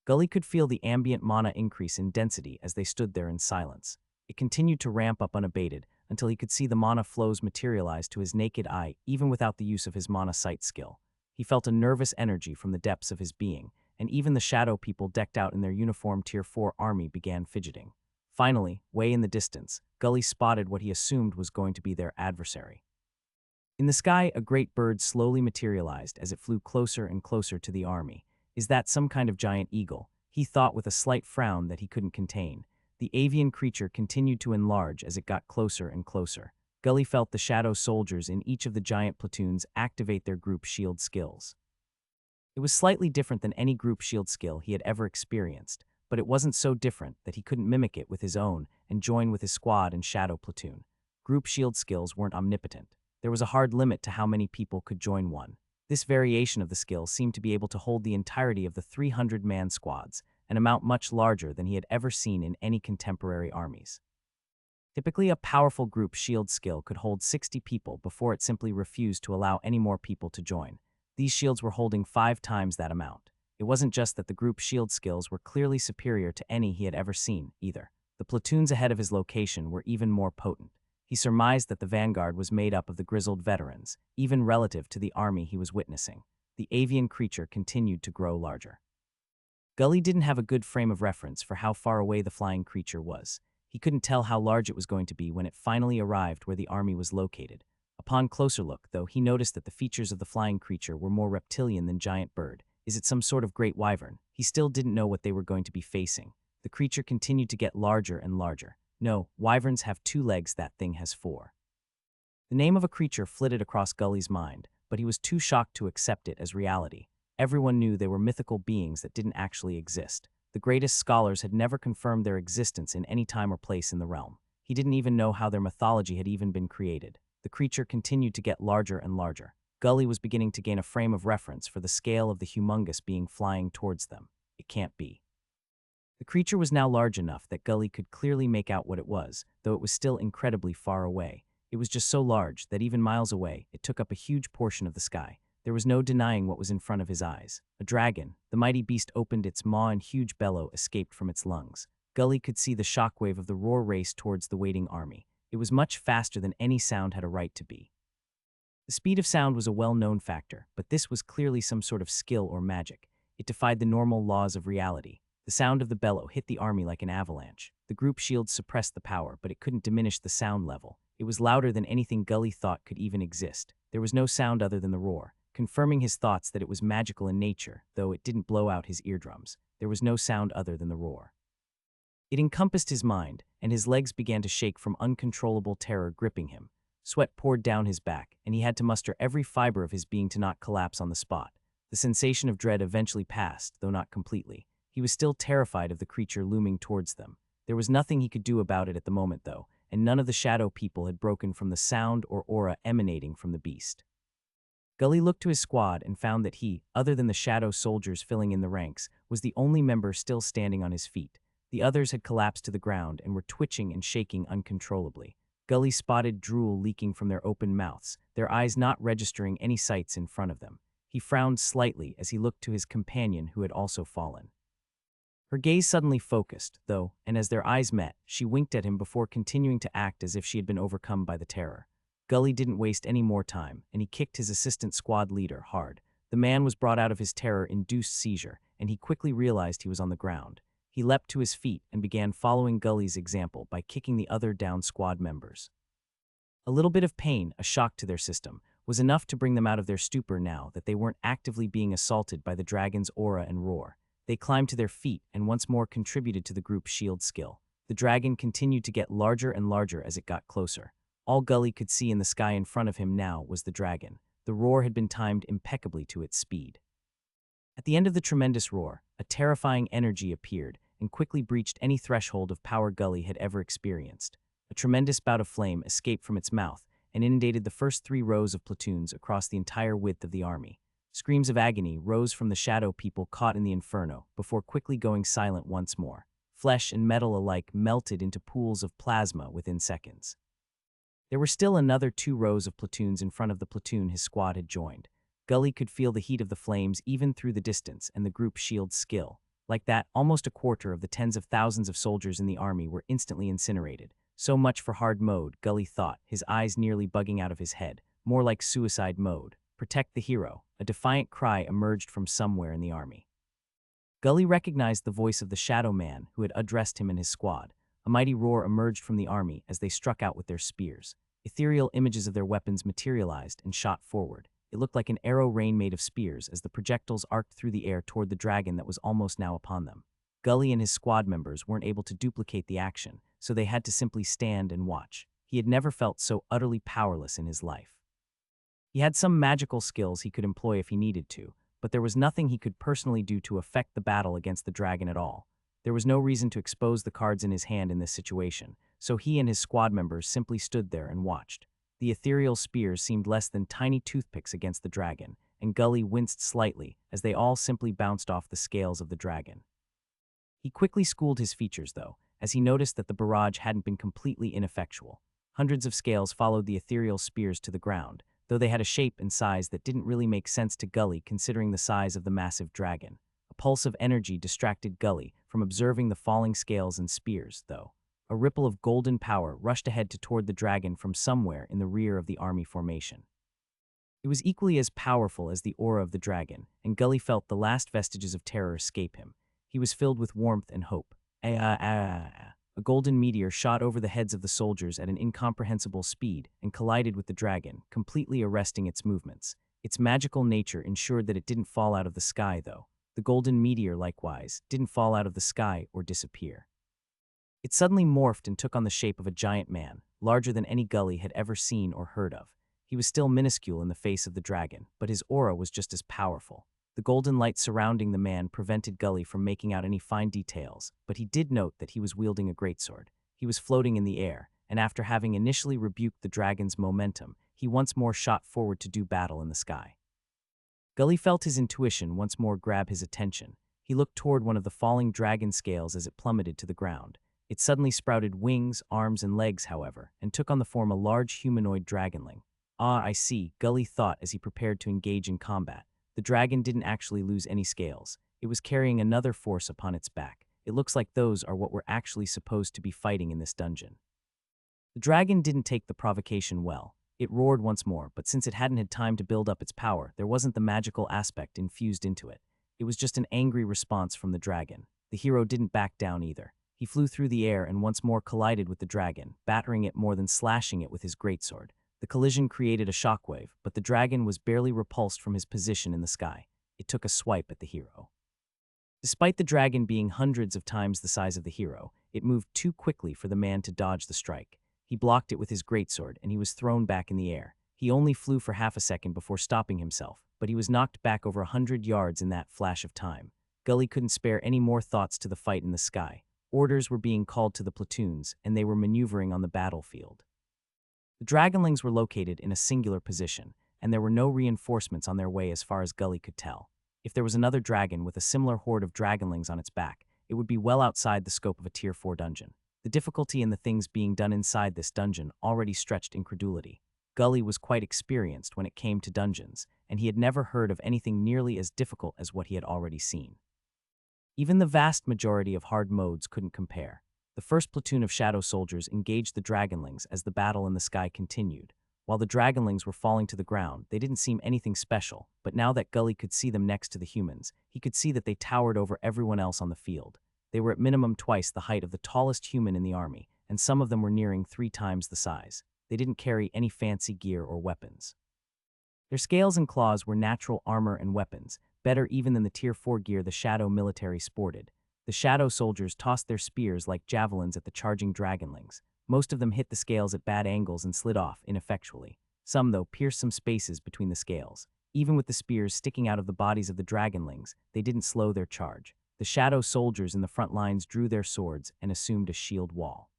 Gully could feel the ambient mana increase in density as they stood there in silence. It continued to ramp up unabated until he could see the mana flows materialize to his naked eye even without the use of his mana sight skill. He felt a nervous energy from the depths of his being, and even the shadow people decked out in their uniform Tier 4 army began fidgeting. Finally, way in the distance, Gully spotted what he assumed was going to be their adversary. In the sky, a great bird slowly materialized as it flew closer and closer to the army. Is that some kind of giant eagle? He thought with a slight frown that he couldn't contain. The avian creature continued to enlarge as it got closer and closer. Gully felt the shadow soldiers in each of the giant platoons activate their group shield skills. It was slightly different than any group shield skill he had ever experienced, but it wasn't so different that he couldn't mimic it with his own and join with his squad and shadow platoon. Group shield skills weren't omnipotent. There was a hard limit to how many people could join one. This variation of the skill seemed to be able to hold the entirety of the 300-man squads, an amount much larger than he had ever seen in any contemporary armies. Typically, a powerful group shield skill could hold 60 people before it simply refused to allow any more people to join. These shields were holding 5 times that amount. It wasn't just that the group's shield skills were clearly superior to any he had ever seen, either. The platoons ahead of his location were even more potent. He surmised that the vanguard was made up of the grizzled veterans, even relative to the army he was witnessing. The avian creature continued to grow larger. Gully didn't have a good frame of reference for how far away the flying creature was. He couldn't tell how large it was going to be when it finally arrived where the army was located. Upon closer look, though, he noticed that the features of the flying creature were more reptilian than giant bird. Is it some sort of great wyvern? He still didn't know what they were going to be facing. The creature continued to get larger and larger. No, wyverns have 2 legs, that thing has 4. The name of a creature flitted across Gully's mind, but he was too shocked to accept it as reality. Everyone knew they were mythical beings that didn't actually exist. The greatest scholars had never confirmed their existence in any time or place in the realm. He didn't even know how their mythology had even been created. The creature continued to get larger and larger. Gully was beginning to gain a frame of reference for the scale of the humongous being flying towards them. It can't be. The creature was now large enough that Gully could clearly make out what it was, though it was still incredibly far away. It was just so large that even miles away, it took up a huge portion of the sky. There was no denying what was in front of his eyes. A dragon. The mighty beast opened its maw and huge bellow escaped from its lungs. Gully could see the shockwave of the roar race towards the waiting army. It was much faster than any sound had a right to be. The speed of sound was a well-known factor, but this was clearly some sort of skill or magic. It defied the normal laws of reality. The sound of the bellow hit the army like an avalanche. The group shields suppressed the power, but it couldn't diminish the sound level. It was louder than anything Gully thought could even exist. There was no sound other than the roar, confirming his thoughts that it was magical in nature, though it didn't blow out his eardrums. There was no sound other than the roar. It encompassed his mind, and his legs began to shake from uncontrollable terror gripping him. Sweat poured down his back, and he had to muster every fiber of his being to not collapse on the spot. The sensation of dread eventually passed, though not completely. He was still terrified of the creature looming towards them. There was nothing he could do about it at the moment, though, and none of the shadow people had broken from the sound or aura emanating from the beast. Gully looked to his squad and found that he, other than the shadow soldiers filling in the ranks, was the only member still standing on his feet. The others had collapsed to the ground and were twitching and shaking uncontrollably. Gully spotted drool leaking from their open mouths, their eyes not registering any sights in front of them. He frowned slightly as he looked to his companion who had also fallen. Her gaze suddenly focused, though, and as their eyes met, she winked at him before continuing to act as if she had been overcome by the terror. Gully didn't waste any more time, and he kicked his assistant squad leader hard. The man was brought out of his terror-induced seizure, and he quickly realized he was on the ground. He leapt to his feet and began following Gully's example by kicking the other down squad members. A little bit of pain, a shock to their system, was enough to bring them out of their stupor now that they weren't actively being assaulted by the dragon's aura and roar. They climbed to their feet and once more contributed to the group's shield skill. The dragon continued to get larger and larger as it got closer. All Gully could see in the sky in front of him now was the dragon. The roar had been timed impeccably to its speed. At the end of the tremendous roar, a terrifying energy appeared and quickly breached any threshold of power Gully had ever experienced. A tremendous bout of flame escaped from its mouth and inundated the first 3 rows of platoons across the entire width of the army. Screams of agony rose from the shadow people caught in the inferno before quickly going silent once more. Flesh and metal alike melted into pools of plasma within seconds. There were still another 2 rows of platoons in front of the platoon his squad had joined. Gully could feel the heat of the flames even through the distance and the group's shield skill. Like that, almost a quarter of the tens of thousands of soldiers in the army were instantly incinerated. So much for hard mode, Gully thought, his eyes nearly bugging out of his head. More like suicide mode. Protect the hero. A defiant cry emerged from somewhere in the army. Gully recognized the voice of the shadow man who had addressed him and his squad. A mighty roar emerged from the army as they struck out with their spears. Ethereal images of their weapons materialized and shot forward. It looked like an arrow rain made of spears as the projectiles arced through the air toward the dragon that was almost now upon them. Gully and his squad members weren't able to duplicate the action, so they had to simply stand and watch. He had never felt so utterly powerless in his life. He had some magical skills he could employ if he needed to, but there was nothing he could personally do to affect the battle against the dragon at all. There was no reason to expose the cards in his hand in this situation, so he and his squad members simply stood there and watched. The ethereal spears seemed less than tiny toothpicks against the dragon, and Gully winced slightly as they all simply bounced off the scales of the dragon. He quickly schooled his features, though, as he noticed that the barrage hadn't been completely ineffectual. Hundreds of scales followed the ethereal spears to the ground, though they had a shape and size that didn't really make sense to Gully considering the size of the massive dragon. A pulse of energy distracted Gully from observing the falling scales and spears, though. A ripple of golden power rushed ahead toward the dragon from somewhere in the rear of the army formation. It was equally as powerful as the aura of the dragon, and Gully felt the last vestiges of terror escape him. He was filled with warmth and hope. A golden meteor shot over the heads of the soldiers at an incomprehensible speed and collided with the dragon, completely arresting its movements. Its magical nature ensured that it didn't fall out of the sky, though. The golden meteor, likewise, didn't fall out of the sky or disappear. It suddenly morphed and took on the shape of a giant man, larger than any Gully had ever seen or heard of. He was still minuscule in the face of the dragon, but his aura was just as powerful. The golden light surrounding the man prevented Gully from making out any fine details, but he did note that he was wielding a greatsword. He was floating in the air, and after having initially rebuked the dragon's momentum, he once more shot forward to do battle in the sky. Gully felt his intuition once more grab his attention. He looked toward one of the falling dragon scales as it plummeted to the ground. It suddenly sprouted wings, arms, and legs, however, and took on the form a large humanoid dragonling. Ah, I see, Gully thought as he prepared to engage in combat. The dragon didn't actually lose any scales. It was carrying another force upon its back. It looks like those are what we're actually supposed to be fighting in this dungeon. The dragon didn't take the provocation well. It roared once more, but since it hadn't had time to build up its power, there wasn't the magical aspect infused into it. It was just an angry response from the dragon. The hero didn't back down either. He flew through the air and once more collided with the dragon, battering it more than slashing it with his greatsword. The collision created a shockwave, but the dragon was barely repulsed from his position in the sky. It took a swipe at the hero. Despite the dragon being hundreds of times the size of the hero, it moved too quickly for the man to dodge the strike. He blocked it with his greatsword, and he was thrown back in the air. He only flew for half a second before stopping himself, but he was knocked back over 100 yards in that flash of time. Gully couldn't spare any more thoughts to the fight in the sky. Orders were being called to the platoons, and they were maneuvering on the battlefield. The dragonlings were located in a singular position, and there were no reinforcements on their way as far as Gully could tell. If there was another dragon with a similar horde of dragonlings on its back, it would be well outside the scope of a Tier 4 dungeon. The difficulty in the things being done inside this dungeon already stretched incredulity. Gully was quite experienced when it came to dungeons, and he had never heard of anything nearly as difficult as what he had already seen. Even the vast majority of hard modes couldn't compare. The first platoon of shadow soldiers engaged the dragonlings as the battle in the sky continued. While the dragonlings were falling to the ground, they didn't seem anything special, but now that Gully could see them next to the humans, he could see that they towered over everyone else on the field. They were at minimum twice the height of the tallest human in the army, and some of them were nearing 3 times the size. They didn't carry any fancy gear or weapons. Their scales and claws were natural armor and weapons, better even than the Tier 4 gear the Shadow military sported. The Shadow soldiers tossed their spears like javelins at the charging dragonlings. Most of them hit the scales at bad angles and slid off ineffectually. Some, though, pierced some spaces between the scales. Even with the spears sticking out of the bodies of the dragonlings, they didn't slow their charge. The Shadow soldiers in the front lines drew their swords and assumed a shield wall.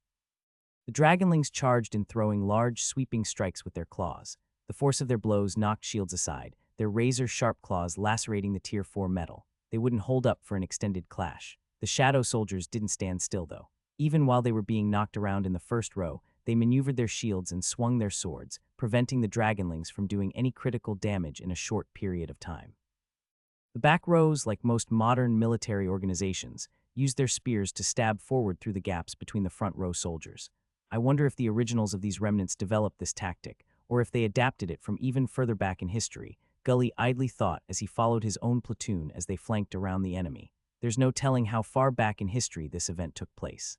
The dragonlings charged in throwing large, sweeping strikes with their claws. The force of their blows knocked shields aside, their razor-sharp claws lacerating the Tier 4 metal. They wouldn't hold up for an extended clash. The Shadow soldiers didn't stand still, though. Even while they were being knocked around in the first row, they maneuvered their shields and swung their swords, preventing the dragonlings from doing any critical damage in a short period of time. The back rows, like most modern military organizations, used their spears to stab forward through the gaps between the front row soldiers. I wonder if the originals of these remnants developed this tactic, or if they adapted it from even further back in history, Gully idly thought as he followed his own platoon as they flanked around the enemy. There's no telling how far back in history this event took place.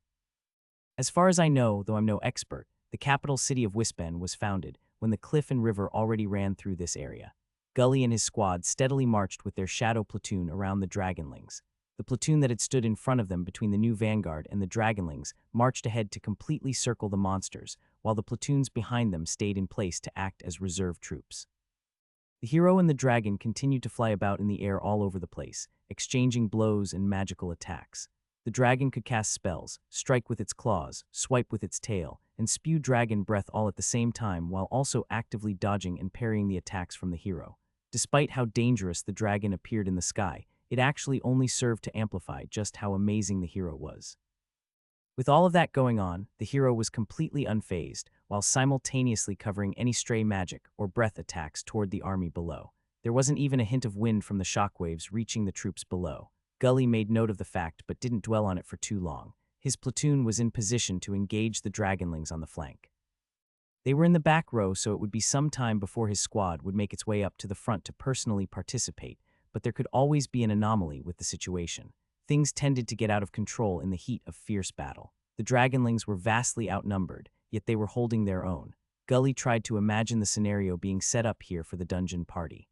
As far as I know, though I'm no expert, the capital city of Wispen was founded when the cliff and river already ran through this area. Gully and his squad steadily marched with their shadow platoon around the dragonlings. The platoon that had stood in front of them between the new vanguard and the dragonlings marched ahead to completely circle the monsters, while the platoons behind them stayed in place to act as reserve troops. The hero and the dragon continued to fly about in the air all over the place, exchanging blows and magical attacks. The dragon could cast spells, strike with its claws, swipe with its tail, and spew dragon breath all at the same time while also actively dodging and parrying the attacks from the hero. Despite how dangerous the dragon appeared in the sky, it actually only served to amplify just how amazing the hero was. With all of that going on, the hero was completely unfazed, while simultaneously covering any stray magic or breath attacks toward the army below. There wasn't even a hint of wind from the shockwaves reaching the troops below. Gully made note of the fact but didn't dwell on it for too long. His platoon was in position to engage the dragonlings on the flank. They were in the back row, so it would be some time before his squad would make its way up to the front to personally participate, but there could always be an anomaly with the situation. Things tended to get out of control in the heat of fierce battle. The dragonlings were vastly outnumbered, yet they were holding their own. Gully tried to imagine the scenario being set up here for the dungeon party.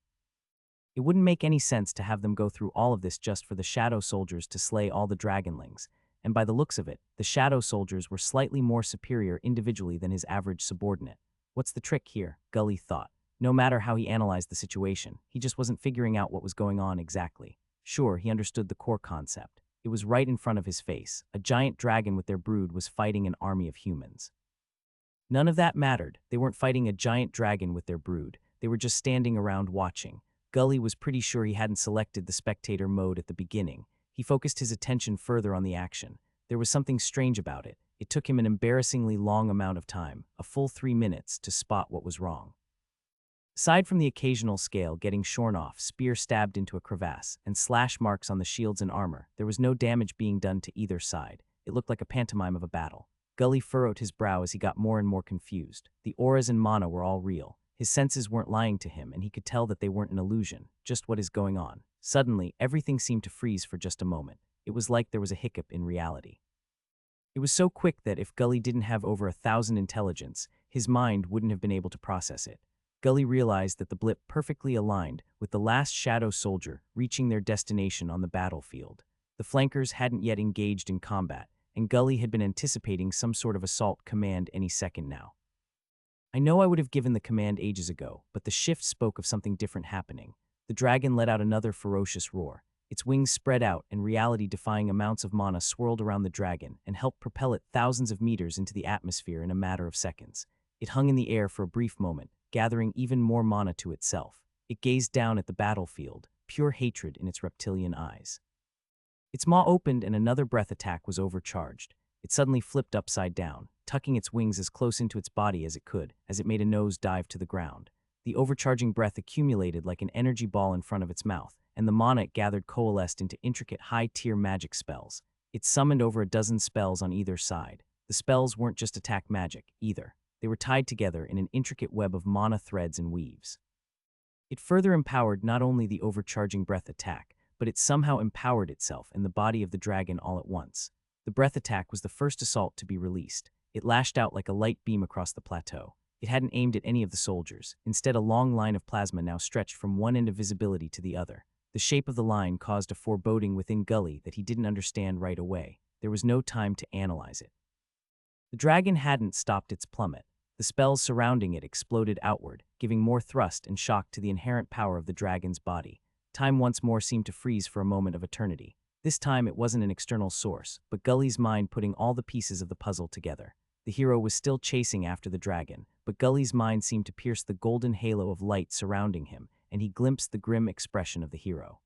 It wouldn't make any sense to have them go through all of this just for the shadow soldiers to slay all the dragonlings, and by the looks of it, the shadow soldiers were slightly more superior individually than his average subordinate. What's the trick here? Gully thought. No matter how he analyzed the situation, he just wasn't figuring out what was going on exactly. Sure, he understood the core concept. It was right in front of his face. A giant dragon with their brood was fighting an army of humans. None of that mattered. They weren't fighting a giant dragon with their brood. They were just standing around watching. Gully was pretty sure he hadn't selected the spectator mode at the beginning. He focused his attention further on the action. There was something strange about it. It took him an embarrassingly long amount of time, a full 3 minutes, to spot what was wrong. Aside from the occasional scale getting shorn off, spear stabbed into a crevasse, and slash marks on the shields and armor, there was no damage being done to either side. It looked like a pantomime of a battle. Gully furrowed his brow as he got more and more confused. The auras and mana were all real. His senses weren't lying to him, and he could tell that they weren't an illusion. Just what is going on? Suddenly, everything seemed to freeze for just a moment. It was like there was a hiccup in reality. It was so quick that if Gully didn't have over 1,000 intelligence, his mind wouldn't have been able to process it. Gully realized that the blip perfectly aligned with the last shadow soldier reaching their destination on the battlefield. The flankers hadn't yet engaged in combat, and Gully had been anticipating some sort of assault command any second now. I know I would have given the command ages ago, but the shift spoke of something different happening. The dragon let out another ferocious roar. Its wings spread out, and reality-defying amounts of mana swirled around the dragon and helped propel it thousands of meters into the atmosphere in a matter of seconds. It hung in the air for a brief moment, gathering even more mana to itself. It gazed down at the battlefield, pure hatred in its reptilian eyes. Its maw opened and another breath attack was overcharged. It suddenly flipped upside down, tucking its wings as close into its body as it could, as it made a nose dive to the ground. The overcharging breath accumulated like an energy ball in front of its mouth, and the mana it gathered coalesced into intricate high-tier magic spells. It summoned over a dozen spells on either side. The spells weren't just attack magic, either. They were tied together in an intricate web of mana threads and weaves. It further empowered not only the overcharging breath attack, but it somehow empowered itself and the body of the dragon all at once. The breath attack was the first assault to be released. It lashed out like a light beam across the plateau. It hadn't aimed at any of the soldiers. Instead, a long line of plasma now stretched from one end of visibility to the other. The shape of the line caused a foreboding within Gully that he didn't understand right away. There was no time to analyze it. The dragon hadn't stopped its plummet. The spells surrounding it exploded outward, giving more thrust and shock to the inherent power of the dragon's body. Time once more seemed to freeze for a moment of eternity. This time it wasn't an external source, but Gully's mind putting all the pieces of the puzzle together. The hero was still chasing after the dragon, but Gully's mind seemed to pierce the golden halo of light surrounding him, and he glimpsed the grim expression of the hero.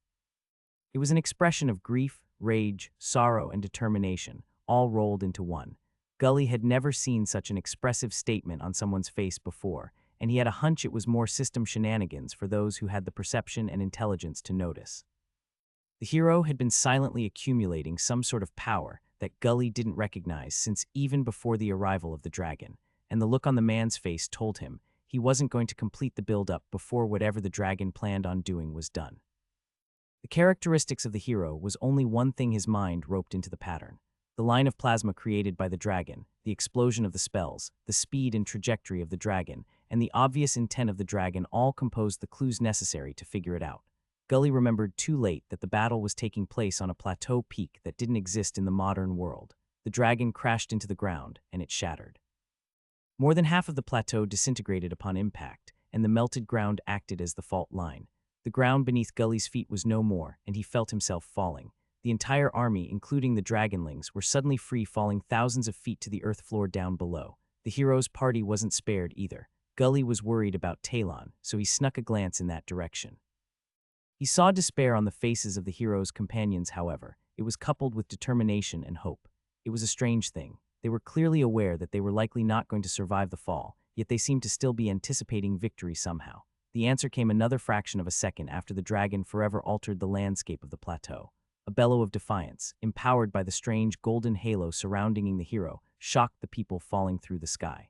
It was an expression of grief, rage, sorrow, and determination, all rolled into one. Gully had never seen such an expressive statement on someone's face before, and he had a hunch it was more system shenanigans for those who had the perception and intelligence to notice. The hero had been silently accumulating some sort of power that Gully didn't recognize since even before the arrival of the dragon, and the look on the man's face told him he wasn't going to complete the build-up before whatever the dragon planned on doing was done. The characteristics of the hero was only one thing his mind roped into the pattern. The line of plasma created by the dragon, the explosion of the spells, the speed and trajectory of the dragon, and the obvious intent of the dragon all composed the clues necessary to figure it out. Gully remembered too late that the battle was taking place on a plateau peak that didn't exist in the modern world. The dragon crashed into the ground, and it shattered. More than half of the plateau disintegrated upon impact, and the melted ground acted as the fault line. The ground beneath Gully's feet was no more, and he felt himself falling. The entire army, including the dragonlings, were suddenly free, falling thousands of feet to the earth floor down below. The hero's party wasn't spared either. Gully was worried about Talon, so he snuck a glance in that direction. He saw despair on the faces of the hero's companions, however. It was coupled with determination and hope. It was a strange thing. They were clearly aware that they were likely not going to survive the fall, yet they seemed to still be anticipating victory somehow. The answer came another fraction of a second after the dragon forever altered the landscape of the plateau. a bellow of defiance, empowered by the strange golden halo surrounding the hero, shocked the people falling through the sky.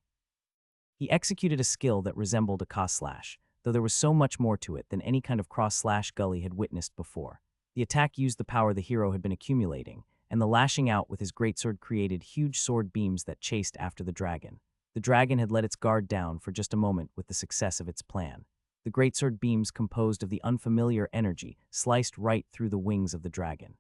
He executed a skill that resembled a cross-slash, though there was so much more to it than any kind of cross-slash Gully had witnessed before. The attack used the power the hero had been accumulating, and the lashing out with his greatsword created huge sword beams that chased after the dragon. The dragon had let its guard down for just a moment with the success of its plan. The greatsword beams composed of the unfamiliar energy sliced right through the wings of the dragon.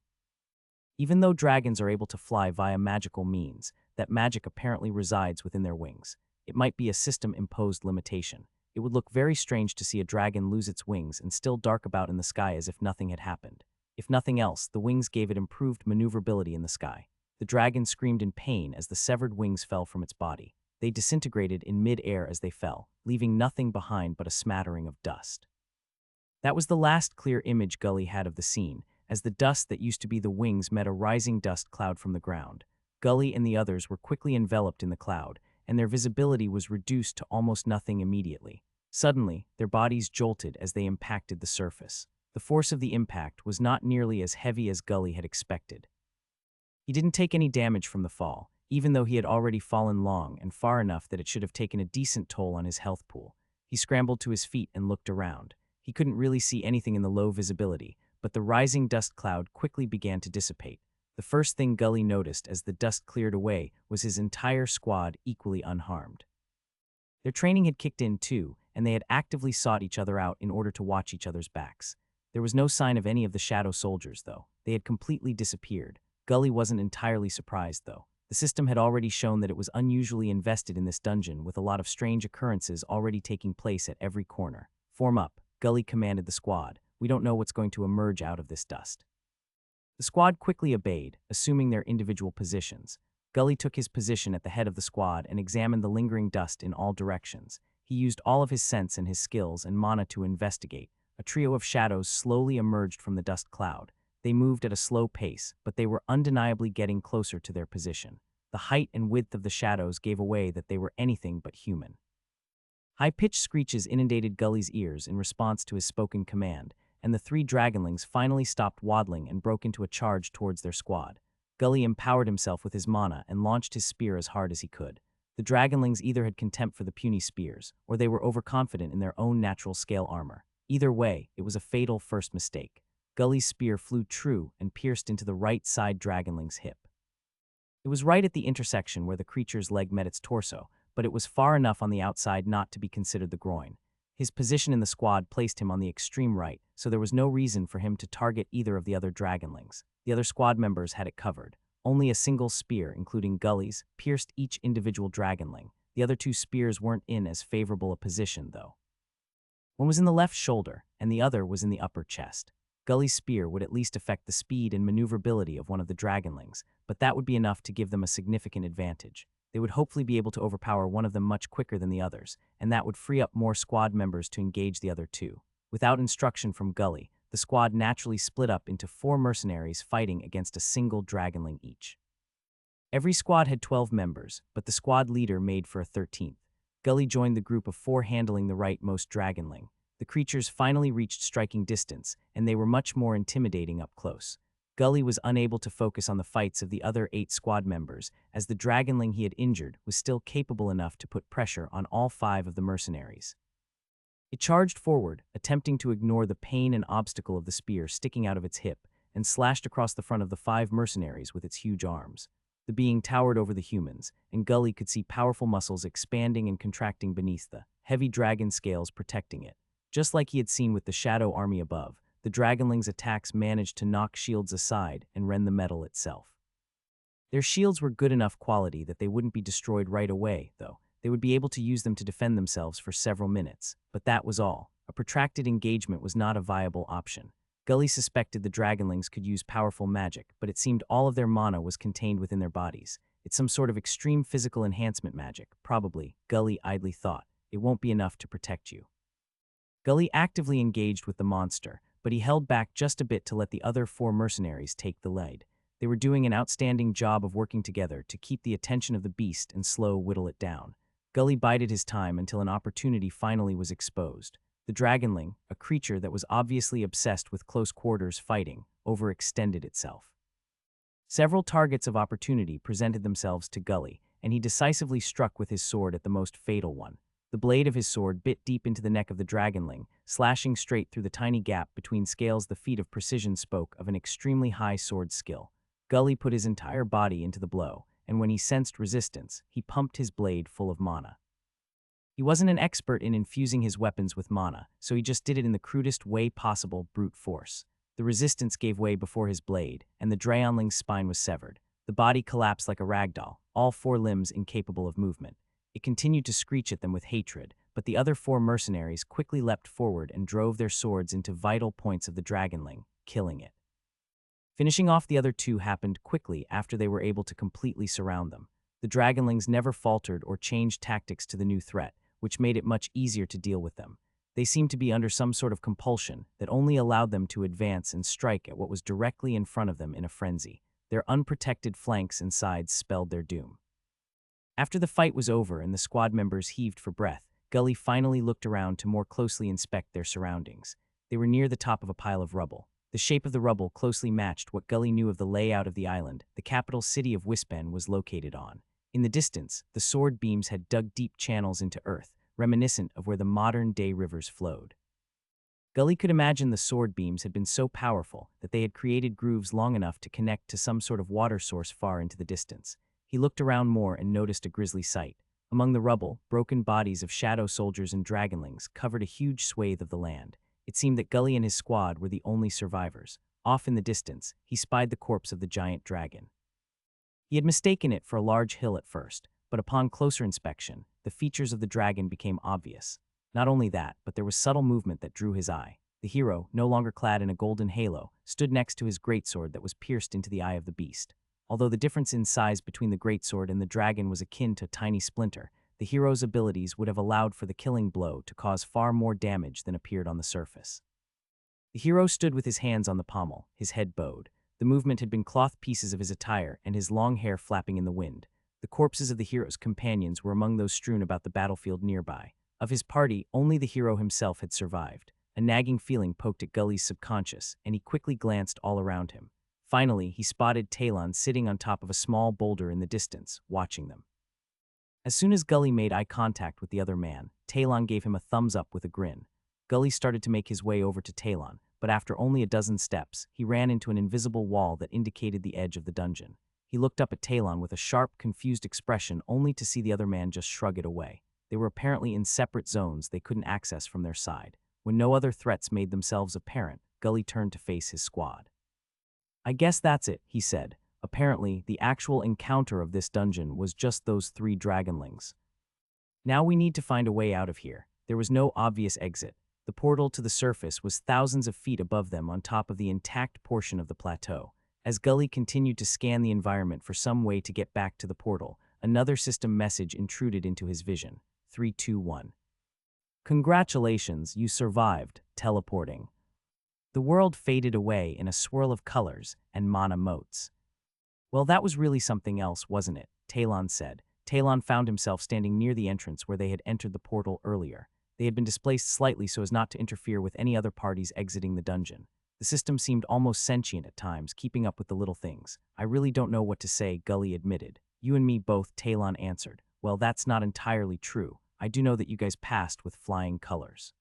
Even though dragons are able to fly via magical means, that magic apparently resides within their wings. It might be a system-imposed limitation. It would look very strange to see a dragon lose its wings and still dart about in the sky as if nothing had happened. If nothing else, the wings gave it improved maneuverability in the sky. The dragon screamed in pain as the severed wings fell from its body. They disintegrated in mid-air as they fell, leaving nothing behind but a smattering of dust. That was the last clear image Gully had of the scene, as the dust that used to be the wings met a rising dust cloud from the ground. Gully and the others were quickly enveloped in the cloud, and their visibility was reduced to almost nothing immediately. Suddenly, their bodies jolted as they impacted the surface. The force of the impact was not nearly as heavy as Gully had expected. He didn't take any damage from the fall, even though he had already fallen long and far enough that it should have taken a decent toll on his health pool. He scrambled to his feet and looked around. He couldn't really see anything in the low visibility, but the rising dust cloud quickly began to dissipate. The first thing Gully noticed as the dust cleared away was his entire squad equally unharmed. Their training had kicked in too, and they had actively sought each other out in order to watch each other's backs. There was no sign of any of the shadow soldiers, though. They had completely disappeared. Gully wasn't entirely surprised, though. The system had already shown that it was unusually invested in this dungeon, with a lot of strange occurrences already taking place at every corner. "Form up," Gully commanded the squad. "We don't know what's going to emerge out of this dust." The squad quickly obeyed, assuming their individual positions. Gully took his position at the head of the squad and examined the lingering dust in all directions. He used all of his sense and his skills and mana to investigate. A trio of shadows slowly emerged from the dust cloud. They moved at a slow pace, but they were undeniably getting closer to their position. The height and width of the shadows gave away that they were anything but human. High-pitched screeches inundated Gully's ears in response to his spoken command, and the three dragonlings finally stopped waddling and broke into a charge towards their squad. Gully empowered himself with his mana and launched his spear as hard as he could. The dragonlings either had contempt for the puny spears, or they were overconfident in their own natural scale armor. Either way, it was a fatal first mistake. Gully's spear flew true and pierced into the right side dragonling's hip. It was right at the intersection where the creature's leg met its torso, but it was far enough on the outside not to be considered the groin. His position in the squad placed him on the extreme right, so there was no reason for him to target either of the other dragonlings. The other squad members had it covered. Only a single spear, including Gully's, pierced each individual dragonling. The other two spears weren't in as favorable a position, though. One was in the left shoulder, and the other was in the upper chest. Gully's spear would at least affect the speed and maneuverability of one of the dragonlings, but that would be enough to give them a significant advantage. They would hopefully be able to overpower one of them much quicker than the others, and that would free up more squad members to engage the other two. Without instruction from Gully, the squad naturally split up into 4 mercenaries fighting against a single dragonling each. Every squad had 12 members, but the squad leader made for a 13th. Gully joined the group of 4 handling the rightmost dragonling. The creatures finally reached striking distance, and they were much more intimidating up close. Gully was unable to focus on the fights of the other 8 squad members, as the dragonling he had injured was still capable enough to put pressure on all 5 of the mercenaries. It charged forward, attempting to ignore the pain and obstacle of the spear sticking out of its hip, and slashed across the front of the 5 mercenaries with its huge arms. The being towered over the humans, and Gully could see powerful muscles expanding and contracting beneath the heavy dragon scales protecting it. Just like he had seen with the shadow army above, the dragonlings' attacks managed to knock shields aside and rend the metal itself. Their shields were good enough quality that they wouldn't be destroyed right away, though. They would be able to use them to defend themselves for several minutes, but that was all. A protracted engagement was not a viable option. Gully suspected the dragonlings could use powerful magic, but it seemed all of their mana was contained within their bodies. It's some sort of extreme physical enhancement magic, probably, Gully idly thought. It won't be enough to protect you. Gully actively engaged with the monster, but he held back just a bit to let the other 4 mercenaries take the lead. They were doing an outstanding job of working together to keep the attention of the beast and whittle it down. Gully bided his time until an opportunity finally was exposed. The dragonling, a creature that was obviously obsessed with close quarters fighting, overextended itself. Several targets of opportunity presented themselves to Gully, and he decisively struck with his sword at the most fatal one. The blade of his sword bit deep into the neck of the dragonling, slashing straight through the tiny gap between scales. The feat of precision spoke of an extremely high sword skill. Gully put his entire body into the blow, and when he sensed resistance, he pumped his blade full of mana. He wasn't an expert in infusing his weapons with mana, so he just did it in the crudest way possible: brute force. The resistance gave way before his blade, and the dragonling's spine was severed. The body collapsed like a ragdoll, all four limbs incapable of movement. It continued to screech at them with hatred, but the other four mercenaries quickly leapt forward and drove their swords into vital points of the dragonling, killing it. Finishing off the other two happened quickly after they were able to completely surround them. The dragonlings never faltered or changed tactics to the new threat, which made it much easier to deal with them. They seemed to be under some sort of compulsion that only allowed them to advance and strike at what was directly in front of them in a frenzy. Their unprotected flanks and sides spelled their doom. After the fight was over and the squad members heaved for breath, Gully finally looked around to more closely inspect their surroundings. They were near the top of a pile of rubble. The shape of the rubble closely matched what Gully knew of the layout of the island the capital city of Wispen was located on. In the distance, the sword beams had dug deep channels into earth, reminiscent of where the modern-day rivers flowed. Gully could imagine the sword beams had been so powerful that they had created grooves long enough to connect to some sort of water source far into the distance. He looked around more and noticed a grisly sight. Among the rubble, broken bodies of shadow soldiers and dragonlings covered a huge swathe of the land. It seemed that Gully and his squad were the only survivors. Off in the distance, he spied the corpse of the giant dragon. He had mistaken it for a large hill at first, but upon closer inspection, the features of the dragon became obvious. Not only that, but there was subtle movement that drew his eye. The hero, no longer clad in a golden halo, stood next to his greatsword that was pierced into the eye of the beast. Although the difference in size between the greatsword and the dragon was akin to a tiny splinter, the hero's abilities would have allowed for the killing blow to cause far more damage than appeared on the surface. The hero stood with his hands on the pommel, his head bowed. The movement had been cloth pieces of his attire and his long hair flapping in the wind. The corpses of the hero's companions were among those strewn about the battlefield nearby. Of his party, only the hero himself had survived. A nagging feeling poked at Gully's subconscious, and he quickly glanced all around him. Finally, he spotted Talon sitting on top of a small boulder in the distance, watching them. As soon as Gully made eye contact with the other man, Talon gave him a thumbs up with a grin. Gully started to make his way over to Talon, but after only a dozen steps, he ran into an invisible wall that indicated the edge of the dungeon. He looked up at Talon with a sharp, confused expression only to see the other man just shrug it away. They were apparently in separate zones they couldn't access from their side. When no other threats made themselves apparent, Gully turned to face his squad. "I guess that's it," he said. Apparently, the actual encounter of this dungeon was just those three dragonlings. "Now we need to find a way out of here." There was no obvious exit. The portal to the surface was thousands of feet above them on top of the intact portion of the plateau. As Gully continued to scan the environment for some way to get back to the portal, another system message intruded into his vision. 321. "Congratulations, you survived, teleporting." The world faded away in a swirl of colors and mana motes. "Well, that was really something else, wasn't it?" Talon said. Talon found himself standing near the entrance where they had entered the portal earlier. They had been displaced slightly so as not to interfere with any other parties exiting the dungeon. The system seemed almost sentient at times, keeping up with the little things. "I really don't know what to say," Gully admitted. "You and me both," Talon answered. "Well, that's not entirely true. I do know that you guys passed with flying colors.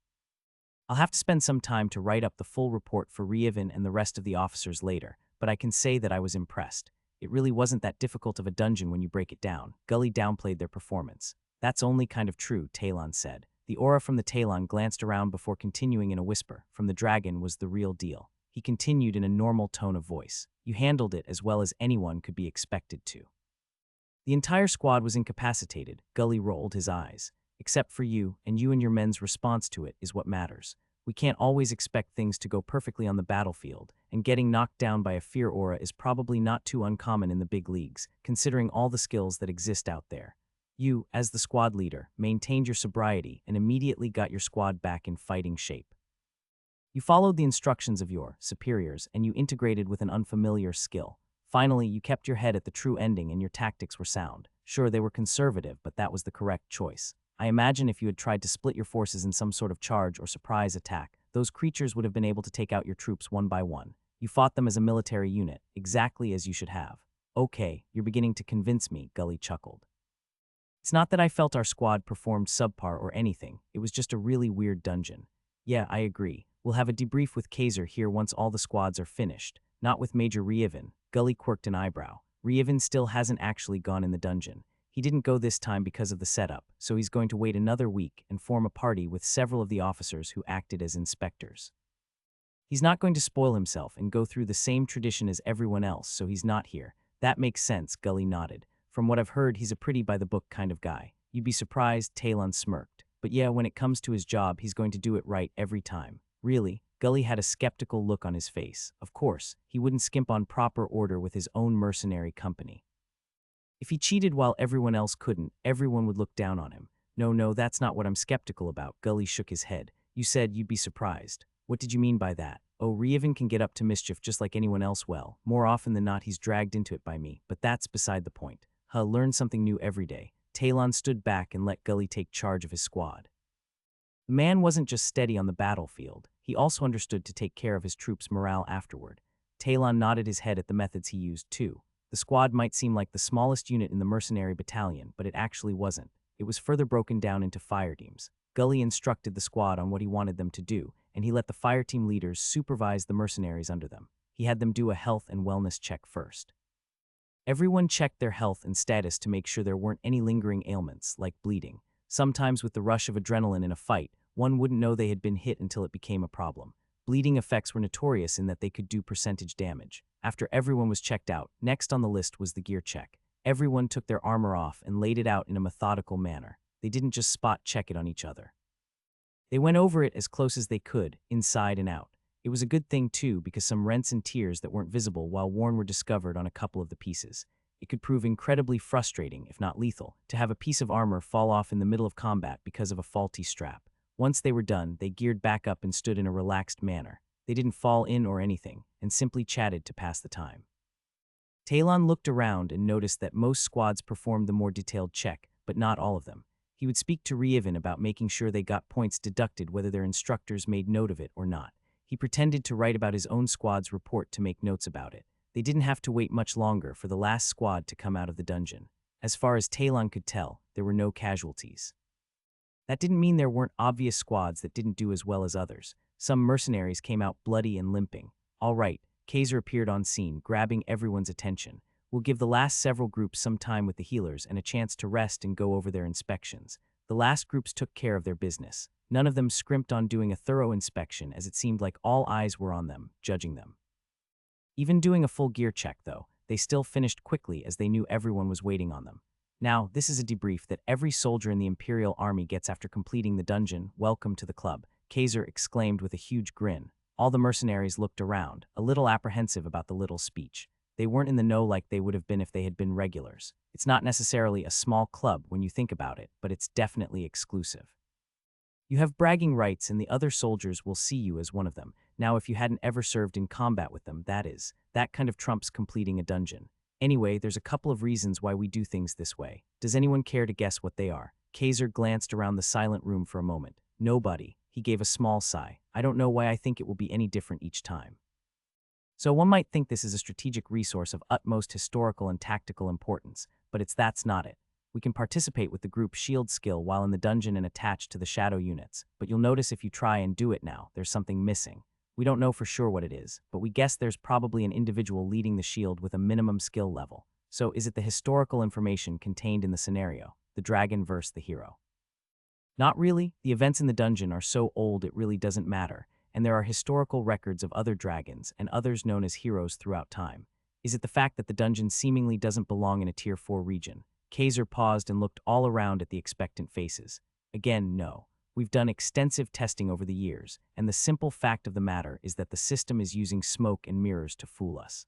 I'll have to spend some time to write up the full report for Rievin and the rest of the officers later, but I can say that I was impressed. It really wasn't that difficult of a dungeon when you break it down." Gully downplayed their performance. "That's only kind of true," Talon said. The aura from the Talon glanced around before continuing in a whisper. "From the dragon was the real deal." He continued in a normal tone of voice. "You handled it as well as anyone could be expected to." The entire squad was incapacitated. Gully rolled his eyes. "Except for you, and you and your men's response to it is what matters. We can't always expect things to go perfectly on the battlefield, and getting knocked down by a fear aura is probably not too uncommon in the big leagues, considering all the skills that exist out there. You, as the squad leader, maintained your sobriety and immediately got your squad back in fighting shape. You followed the instructions of your superiors, and you integrated with an unfamiliar skill. Finally, you kept your head at the true ending and your tactics were sound. Sure, they were conservative, but that was the correct choice. I imagine if you had tried to split your forces in some sort of charge or surprise attack, those creatures would have been able to take out your troops one by one. You fought them as a military unit, exactly as you should have. Okay, you're beginning to convince me, Gully chuckled. It's not that I felt our squad performed subpar or anything, it was just a really weird dungeon. Yeah, I agree. We'll have a debrief with Kaiser here once all the squads are finished. Not with Major Reevan. Gully quirked an eyebrow. Reevan still hasn't actually gone in the dungeon. He didn't go this time because of the setup, so he's going to wait another week and form a party with several of the officers who acted as inspectors. He's not going to spoil himself and go through the same tradition as everyone else, so he's not here. That makes sense, Gully nodded. From what I've heard, he's a pretty by-the-book kind of guy. You'd be surprised, Talon smirked. But yeah, when it comes to his job, he's going to do it right every time. Really? Gully had a skeptical look on his face. Of course, he wouldn't skimp on proper order with his own mercenary company. If he cheated while everyone else couldn't, everyone would look down on him. No, that's not what I'm skeptical about. Gully shook his head. You said you'd be surprised. What did you mean by that? Oh, Reevan can get up to mischief just like anyone else. Well, more often than not he's dragged into it by me, but that's beside the point. Learn something new every day. Talon stood back and let Gully take charge of his squad. The man wasn't just steady on the battlefield, he also understood to take care of his troops' morale afterward. Talon nodded his head at the methods he used too. The squad might seem like the smallest unit in the mercenary battalion, but it actually wasn't. It was further broken down into fire teams. Gully instructed the squad on what he wanted them to do, and he let the fire team leaders supervise the mercenaries under them. He had them do a health and wellness check first. Everyone checked their health and status to make sure there weren't any lingering ailments, like bleeding. Sometimes with the rush of adrenaline in a fight, one wouldn't know they had been hit until it became a problem. Bleeding effects were notorious in that they could do percentage damage. After everyone was checked out, next on the list was the gear check. Everyone took their armor off and laid it out in a methodical manner. They didn't just spot check it on each other. They went over it as close as they could, inside and out. It was a good thing too, because some rents and tears that weren't visible while worn were discovered on a couple of the pieces. It could prove incredibly frustrating, if not lethal, to have a piece of armor fall off in the middle of combat because of a faulty strap. Once they were done, they geared back up and stood in a relaxed manner. They didn't fall in or anything, and simply chatted to pass the time. Talon looked around and noticed that most squads performed the more detailed check, but not all of them. He would speak to Reevan about making sure they got points deducted whether their instructors made note of it or not. He pretended to write about his own squad's report to make notes about it. They didn't have to wait much longer for the last squad to come out of the dungeon. As far as Talon could tell, there were no casualties. That didn't mean there weren't obvious squads that didn't do as well as others. Some mercenaries came out bloody and limping. All right, Kaiser appeared on scene, grabbing everyone's attention. We'll give the last several groups some time with the healers and a chance to rest and go over their inspections. The last groups took care of their business. None of them scrimped on doing a thorough inspection, as it seemed like all eyes were on them, judging them. Even doing a full gear check, though, they still finished quickly as they knew everyone was waiting on them. Now, this is a debrief that every soldier in the Imperial Army gets after completing the dungeon. Welcome to the club, Kaiser exclaimed with a huge grin. All the mercenaries looked around, a little apprehensive about the little speech. They weren't in the know like they would have been if they had been regulars. It's not necessarily a small club when you think about it, but it's definitely exclusive. You have bragging rights and the other soldiers will see you as one of them. Now, if you hadn't ever served in combat with them, that kind of trumps completing a dungeon. Anyway, there's a couple of reasons why we do things this way. Does anyone care to guess what they are? Kaiser glanced around the silent room for a moment. Nobody. He gave a small sigh. I don't know why I think it will be any different each time. So one might think this is a strategic resource of utmost historical and tactical importance, but that's not it. We can participate with the group shield skill while in the dungeon and attached to the shadow units, but you'll notice if you try and do it now, there's something missing. We don't know for sure what it is, but we guess there's probably an individual leading the shield with a minimum skill level. So is it the historical information contained in the scenario, the dragon versus the hero? Not really. The events in the dungeon are so old it really doesn't matter, and there are historical records of other dragons and others known as heroes throughout time. Is it the fact that the dungeon seemingly doesn't belong in a Tier 4 region? Kaiser paused and looked all around at the expectant faces. Again, no. We've done extensive testing over the years, and the simple fact of the matter is that the system is using smoke and mirrors to fool us.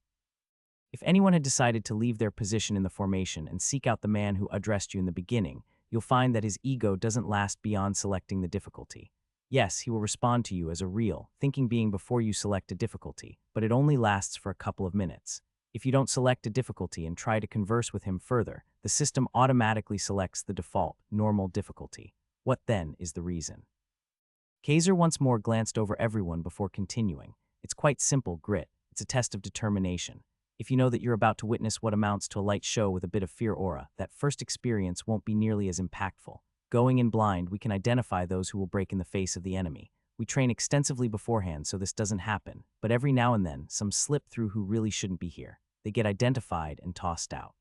If anyone had decided to leave their position in the formation and seek out the man who addressed you in the beginning, you'll find that his ego doesn't last beyond selecting the difficulty. Yes, he will respond to you as a real, thinking being before you select a difficulty, but it only lasts for a couple of minutes. If you don't select a difficulty and try to converse with him further, the system automatically selects the default, normal difficulty. What then is the reason? Kaiser once more glanced over everyone before continuing. It's quite simple, Grit. It's a test of determination. If you know that you're about to witness what amounts to a light show with a bit of fear aura, that first experience won't be nearly as impactful. Going in blind, we can identify those who will break in the face of the enemy. We train extensively beforehand so this doesn't happen, but every now and then, some slip through who really shouldn't be here. They get identified and tossed out.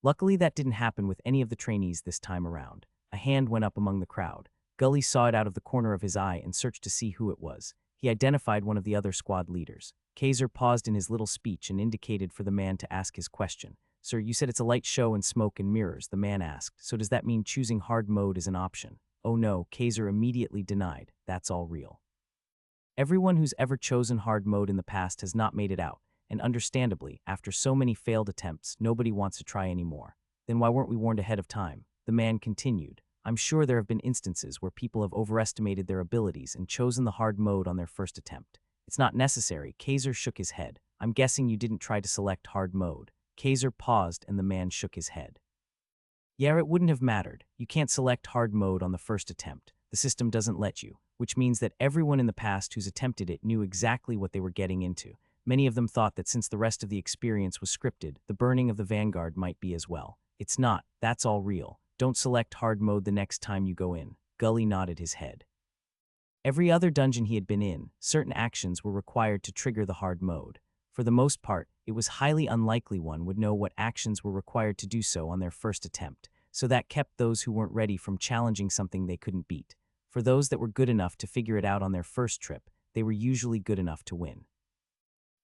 Luckily, that didn't happen with any of the trainees this time around. A hand went up among the crowd. Gully saw it out of the corner of his eye and searched to see who it was. He identified one of the other squad leaders. Kaiser paused in his little speech and indicated for the man to ask his question. "Sir, you said it's a light show and smoke and mirrors," the man asked. "So does that mean choosing hard mode is an option?" "Oh no," Kaiser immediately denied. "That's all real." Everyone who's ever chosen hard mode in the past has not made it out, and understandably, after so many failed attempts, nobody wants to try anymore. Then why weren't we warned ahead of time? The man continued. "I'm sure there have been instances where people have overestimated their abilities and chosen the hard mode on their first attempt. It's not necessary." Kaiser shook his head. "I'm guessing you didn't try to select hard mode." Kaiser paused and the man shook his head. "Yeah, it wouldn't have mattered. You can't select hard mode on the first attempt. The system doesn't let you, which means that everyone in the past who's attempted it knew exactly what they were getting into. Many of them thought that since the rest of the experience was scripted, the burning of the Vanguard might be as well. It's not. That's all real. Don't select hard mode the next time you go in." Gully nodded his head. Every other dungeon he had been in, certain actions were required to trigger the hard mode. For the most part, it was highly unlikely one would know what actions were required to do so on their first attempt, so that kept those who weren't ready from challenging something they couldn't beat. For those that were good enough to figure it out on their first trip, they were usually good enough to win.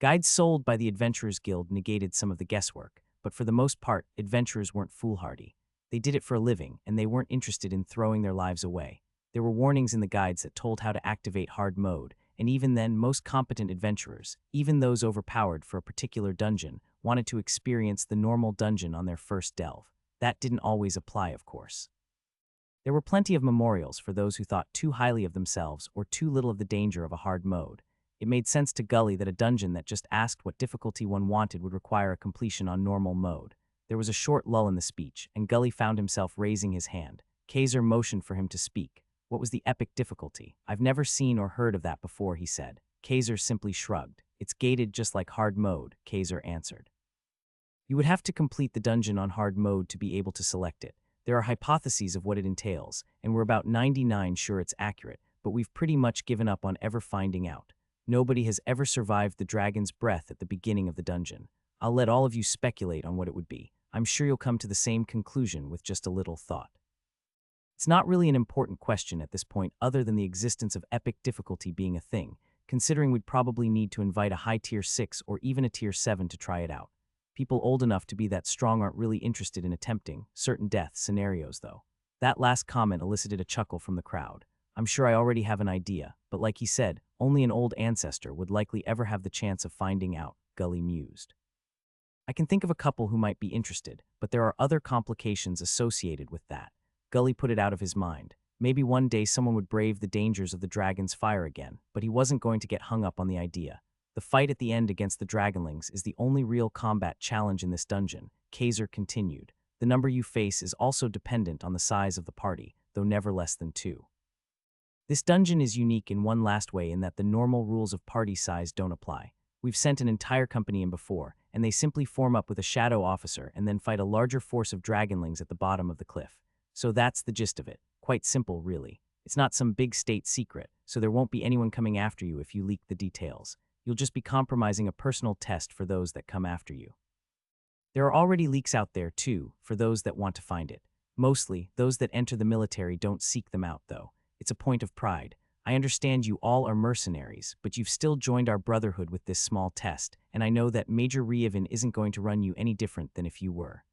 Guides sold by the Adventurers Guild negated some of the guesswork, but for the most part, adventurers weren't foolhardy. They did it for a living, and they weren't interested in throwing their lives away. There were warnings in the guides that told how to activate hard mode, and even then, most competent adventurers, even those overpowered for a particular dungeon, wanted to experience the normal dungeon on their first delve. That didn't always apply, of course. There were plenty of memorials for those who thought too highly of themselves or too little of the danger of a hard mode. It made sense to Gully that a dungeon that just asked what difficulty one wanted would require a completion on normal mode. There was a short lull in the speech, and Gully found himself raising his hand. Kaiser motioned for him to speak. "What was the epic difficulty?" "I've never seen or heard of that before," he said. Kaiser simply shrugged. "It's gated just like hard mode," Kaiser answered. "You would have to complete the dungeon on hard mode to be able to select it. There are hypotheses of what it entails, and we're about 99 sure it's accurate, but we've pretty much given up on ever finding out. Nobody has ever survived the dragon's breath at the beginning of the dungeon. I'll let all of you speculate on what it would be. I'm sure you'll come to the same conclusion with just a little thought." It's not really an important question at this point other than the existence of epic difficulty being a thing, considering we'd probably need to invite a high tier 6 or even a tier 7 to try it out. People old enough to be that strong aren't really interested in attempting certain death scenarios, though. That last comment elicited a chuckle from the crowd. "I'm sure I already have an idea, but like he said, only an old ancestor would likely ever have the chance of finding out," Gully mused. "I can think of a couple who might be interested, but there are other complications associated with that." Gully put it out of his mind. Maybe one day someone would brave the dangers of the dragon's fire again, but he wasn't going to get hung up on the idea. "The fight at the end against the dragonlings is the only real combat challenge in this dungeon," Kaiser continued. "The number you face is also dependent on the size of the party, though never less than 2. This dungeon is unique in one last way in that the normal rules of party size don't apply. We've sent an entire company in before, and they simply form up with a shadow officer and then fight a larger force of dragonlings at the bottom of the cliff. So that's the gist of it. Quite simple, really. It's not some big state secret, so there won't be anyone coming after you if you leak the details. You'll just be compromising a personal test for those that come after you. There are already leaks out there, too, for those that want to find it. Mostly, those that enter the military don't seek them out, though. It's a point of pride. I understand you all are mercenaries, but you've still joined our brotherhood with this small test, and I know that Major Reevan isn't going to run you any different than if you were.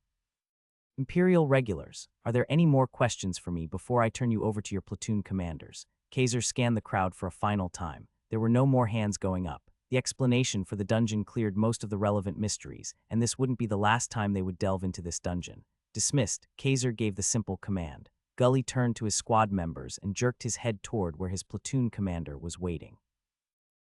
Imperial regulars, are there any more questions for me before I turn you over to your platoon commanders?" Kaiser scanned the crowd for a final time. There were no more hands going up. The explanation for the dungeon cleared most of the relevant mysteries, and this wouldn't be the last time they would delve into this dungeon. Dismissed, Kaiser gave the simple command. Gully turned to his squad members and jerked his head toward where his platoon commander was waiting.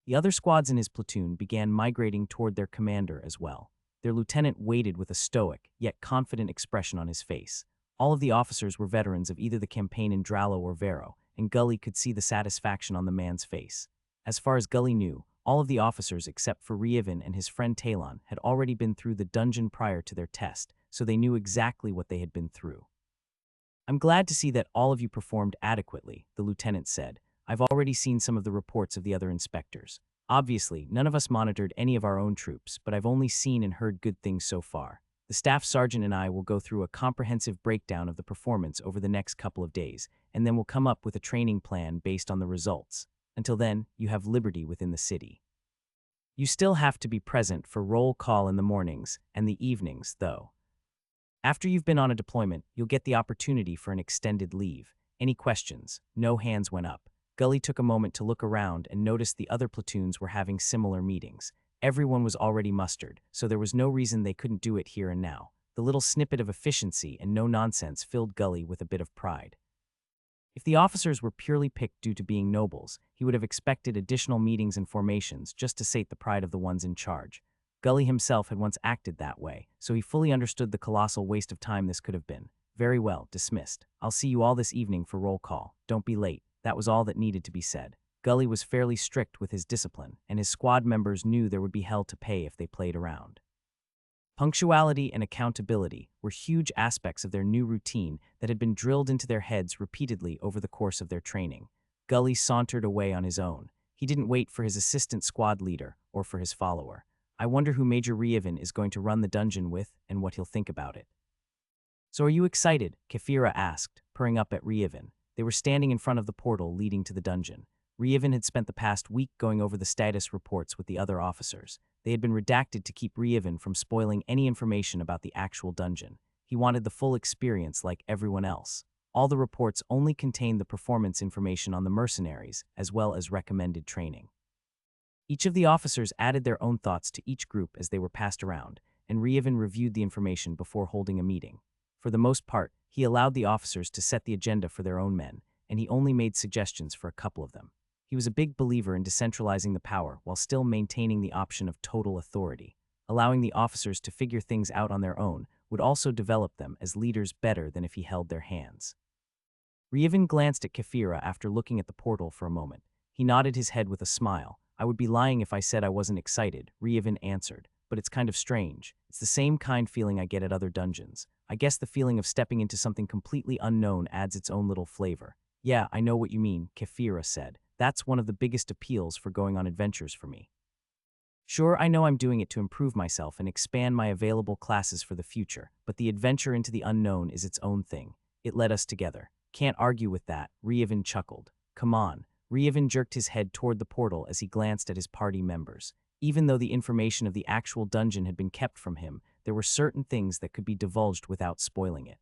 The other squads in his platoon began migrating toward their commander as well. Their lieutenant waited with a stoic, yet confident expression on his face. All of the officers were veterans of either the campaign in Drallo or Vero, and Gully could see the satisfaction on the man's face. As far as Gully knew, All of the officers except for Rievin and his friend Talon had already been through the dungeon prior to their test, so they knew exactly what they had been through. "I'm glad to see that all of you performed adequately," the lieutenant said. "I've already seen some of the reports of the other inspectors. Obviously, none of us monitored any of our own troops, but I've only seen and heard good things so far. The staff sergeant and I will go through a comprehensive breakdown of the performance over the next couple of days, and then we'll come up with a training plan based on the results. Until then, you have liberty within the city. You still have to be present for roll call in the mornings and the evenings, though. After you've been on a deployment, you'll get the opportunity for an extended leave. Any questions?" No hands went up. Gully took a moment to look around and noticed the other platoons were having similar meetings. Everyone was already mustered, so there was no reason they couldn't do it here and now. The little snippet of efficiency and no nonsense filled Gully with a bit of pride. If the officers were purely picked due to being nobles, he would have expected additional meetings and formations just to sate the pride of the ones in charge. Gully himself had once acted that way, so he fully understood the colossal waste of time this could have been. "Very well, dismissed. I'll see you all this evening for roll call. Don't be late." That was all that needed to be said. Gully was fairly strict with his discipline, and his squad members knew there would be hell to pay if they played around. Punctuality and accountability were huge aspects of their new routine that had been drilled into their heads repeatedly over the course of their training. Gully sauntered away on his own. He didn't wait for his assistant squad leader or for his follower. "I wonder who Major Rievin is going to run the dungeon with and what he'll think about it." "So are you excited?" Kefira asked, purring up at Rievin. They were standing in front of the portal leading to the dungeon. Rievin had spent the past week going over the status reports with the other officers. They had been redacted to keep Rievin from spoiling any information about the actual dungeon. He wanted the full experience like everyone else. All the reports only contained the performance information on the mercenaries, as well as recommended training. Each of the officers added their own thoughts to each group as they were passed around, and Rievin reviewed the information before holding a meeting. For the most part, he allowed the officers to set the agenda for their own men, and he only made suggestions for a couple of them. He was a big believer in decentralizing the power while still maintaining the option of total authority. Allowing the officers to figure things out on their own would also develop them as leaders better than if he held their hands. Rievin glanced at Kefira after looking at the portal for a moment. He nodded his head with a smile. "I would be lying if I said I wasn't excited," Rievin answered. "But it's kind of strange. It's the same kind feeling I get at other dungeons. I guess the feeling of stepping into something completely unknown adds its own little flavor." "Yeah, I know what you mean," Kefira said. "That's one of the biggest appeals for going on adventures for me. Sure, I know I'm doing it to improve myself and expand my available classes for the future, but the adventure into the unknown is its own thing. It led us together. Can't argue with that," Rievin chuckled. "Come on." Rievin jerked his head toward the portal as he glanced at his party members. Even though the information of the actual dungeon had been kept from him, there were certain things that could be divulged without spoiling it.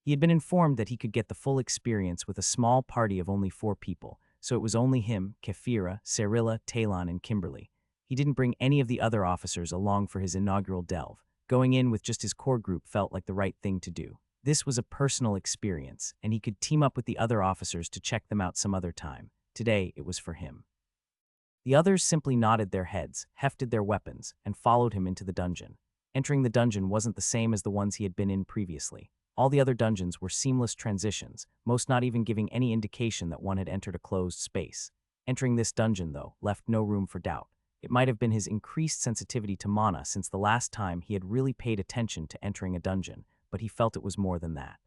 He had been informed that he could get the full experience with a small party of only 4 people, so it was only him, Kefira, Cyrilla, Talon, and Kimberly. He didn't bring any of the other officers along for his inaugural delve. Going in with just his core group felt like the right thing to do. This was a personal experience, and he could team up with the other officers to check them out some other time. Today, it was for him. The others simply nodded their heads, hefted their weapons, and followed him into the dungeon. Entering the dungeon wasn't the same as the ones he had been in previously. All the other dungeons were seamless transitions, most not even giving any indication that one had entered a closed space. Entering this dungeon, though, left no room for doubt. It might have been his increased sensitivity to mana since the last time he had really paid attention to entering a dungeon, but he felt it was more than that.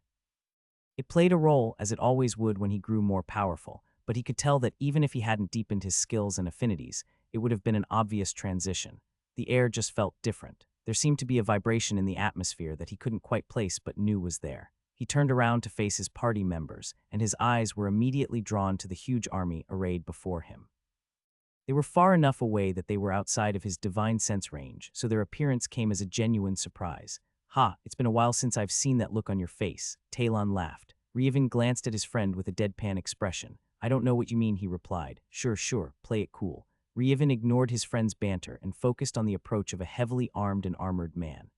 It played a role, as it always would when he grew more powerful, but he could tell that even if he hadn't deepened his skills and affinities, it would have been an obvious transition. The air just felt different. There seemed to be a vibration in the atmosphere that he couldn't quite place but knew was there. He turned around to face his party members, and his eyes were immediately drawn to the huge army arrayed before him. They were far enough away that they were outside of his divine sense range, so their appearance came as a genuine surprise. "Ha, it's been a while since I've seen that look on your face," Talon laughed. Rievin glanced at his friend with a deadpan expression. "I don't know what you mean," he replied. Sure, play it cool." Rievin ignored his friend's banter and focused on the approach of a heavily armed and armored man.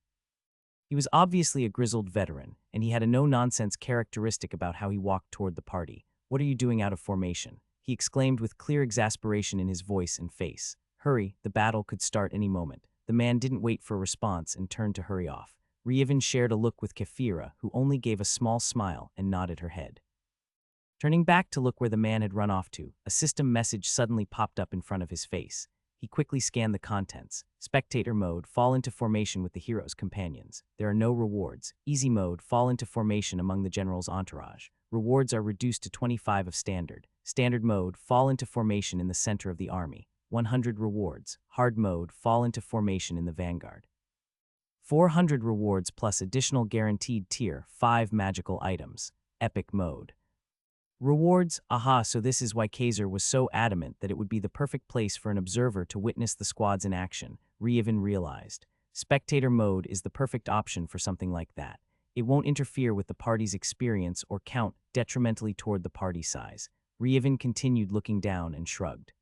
He was obviously a grizzled veteran, and he had a no-nonsense characteristic about how he walked toward the party. "What are you doing out of formation?" he exclaimed with clear exasperation in his voice and face. "Hurry, the battle could start any moment." The man didn't wait for a response and turned to hurry off. Rievin shared a look with Kefira, who only gave a small smile and nodded her head. Turning back to look where the man had run off to, a system message suddenly popped up in front of his face. He quickly scanned the contents. Spectator mode, fall into formation with the hero's companions. There are no rewards. Easy mode, fall into formation among the general's entourage. Rewards are reduced to 25 of standard. Standard mode, fall into formation in the center of the army. 100 rewards. Hard mode, fall into formation in the vanguard. 400 rewards plus additional guaranteed tier, 5 magical items. Epic mode. Rewards, aha, so this is why Kaiser was so adamant that it would be the perfect place for an observer to witness the squads in action, Reevan realized. Spectator mode is the perfect option for something like that. It won't interfere with the party's experience or count detrimentally toward the party size. Reevan continued looking down and shrugged.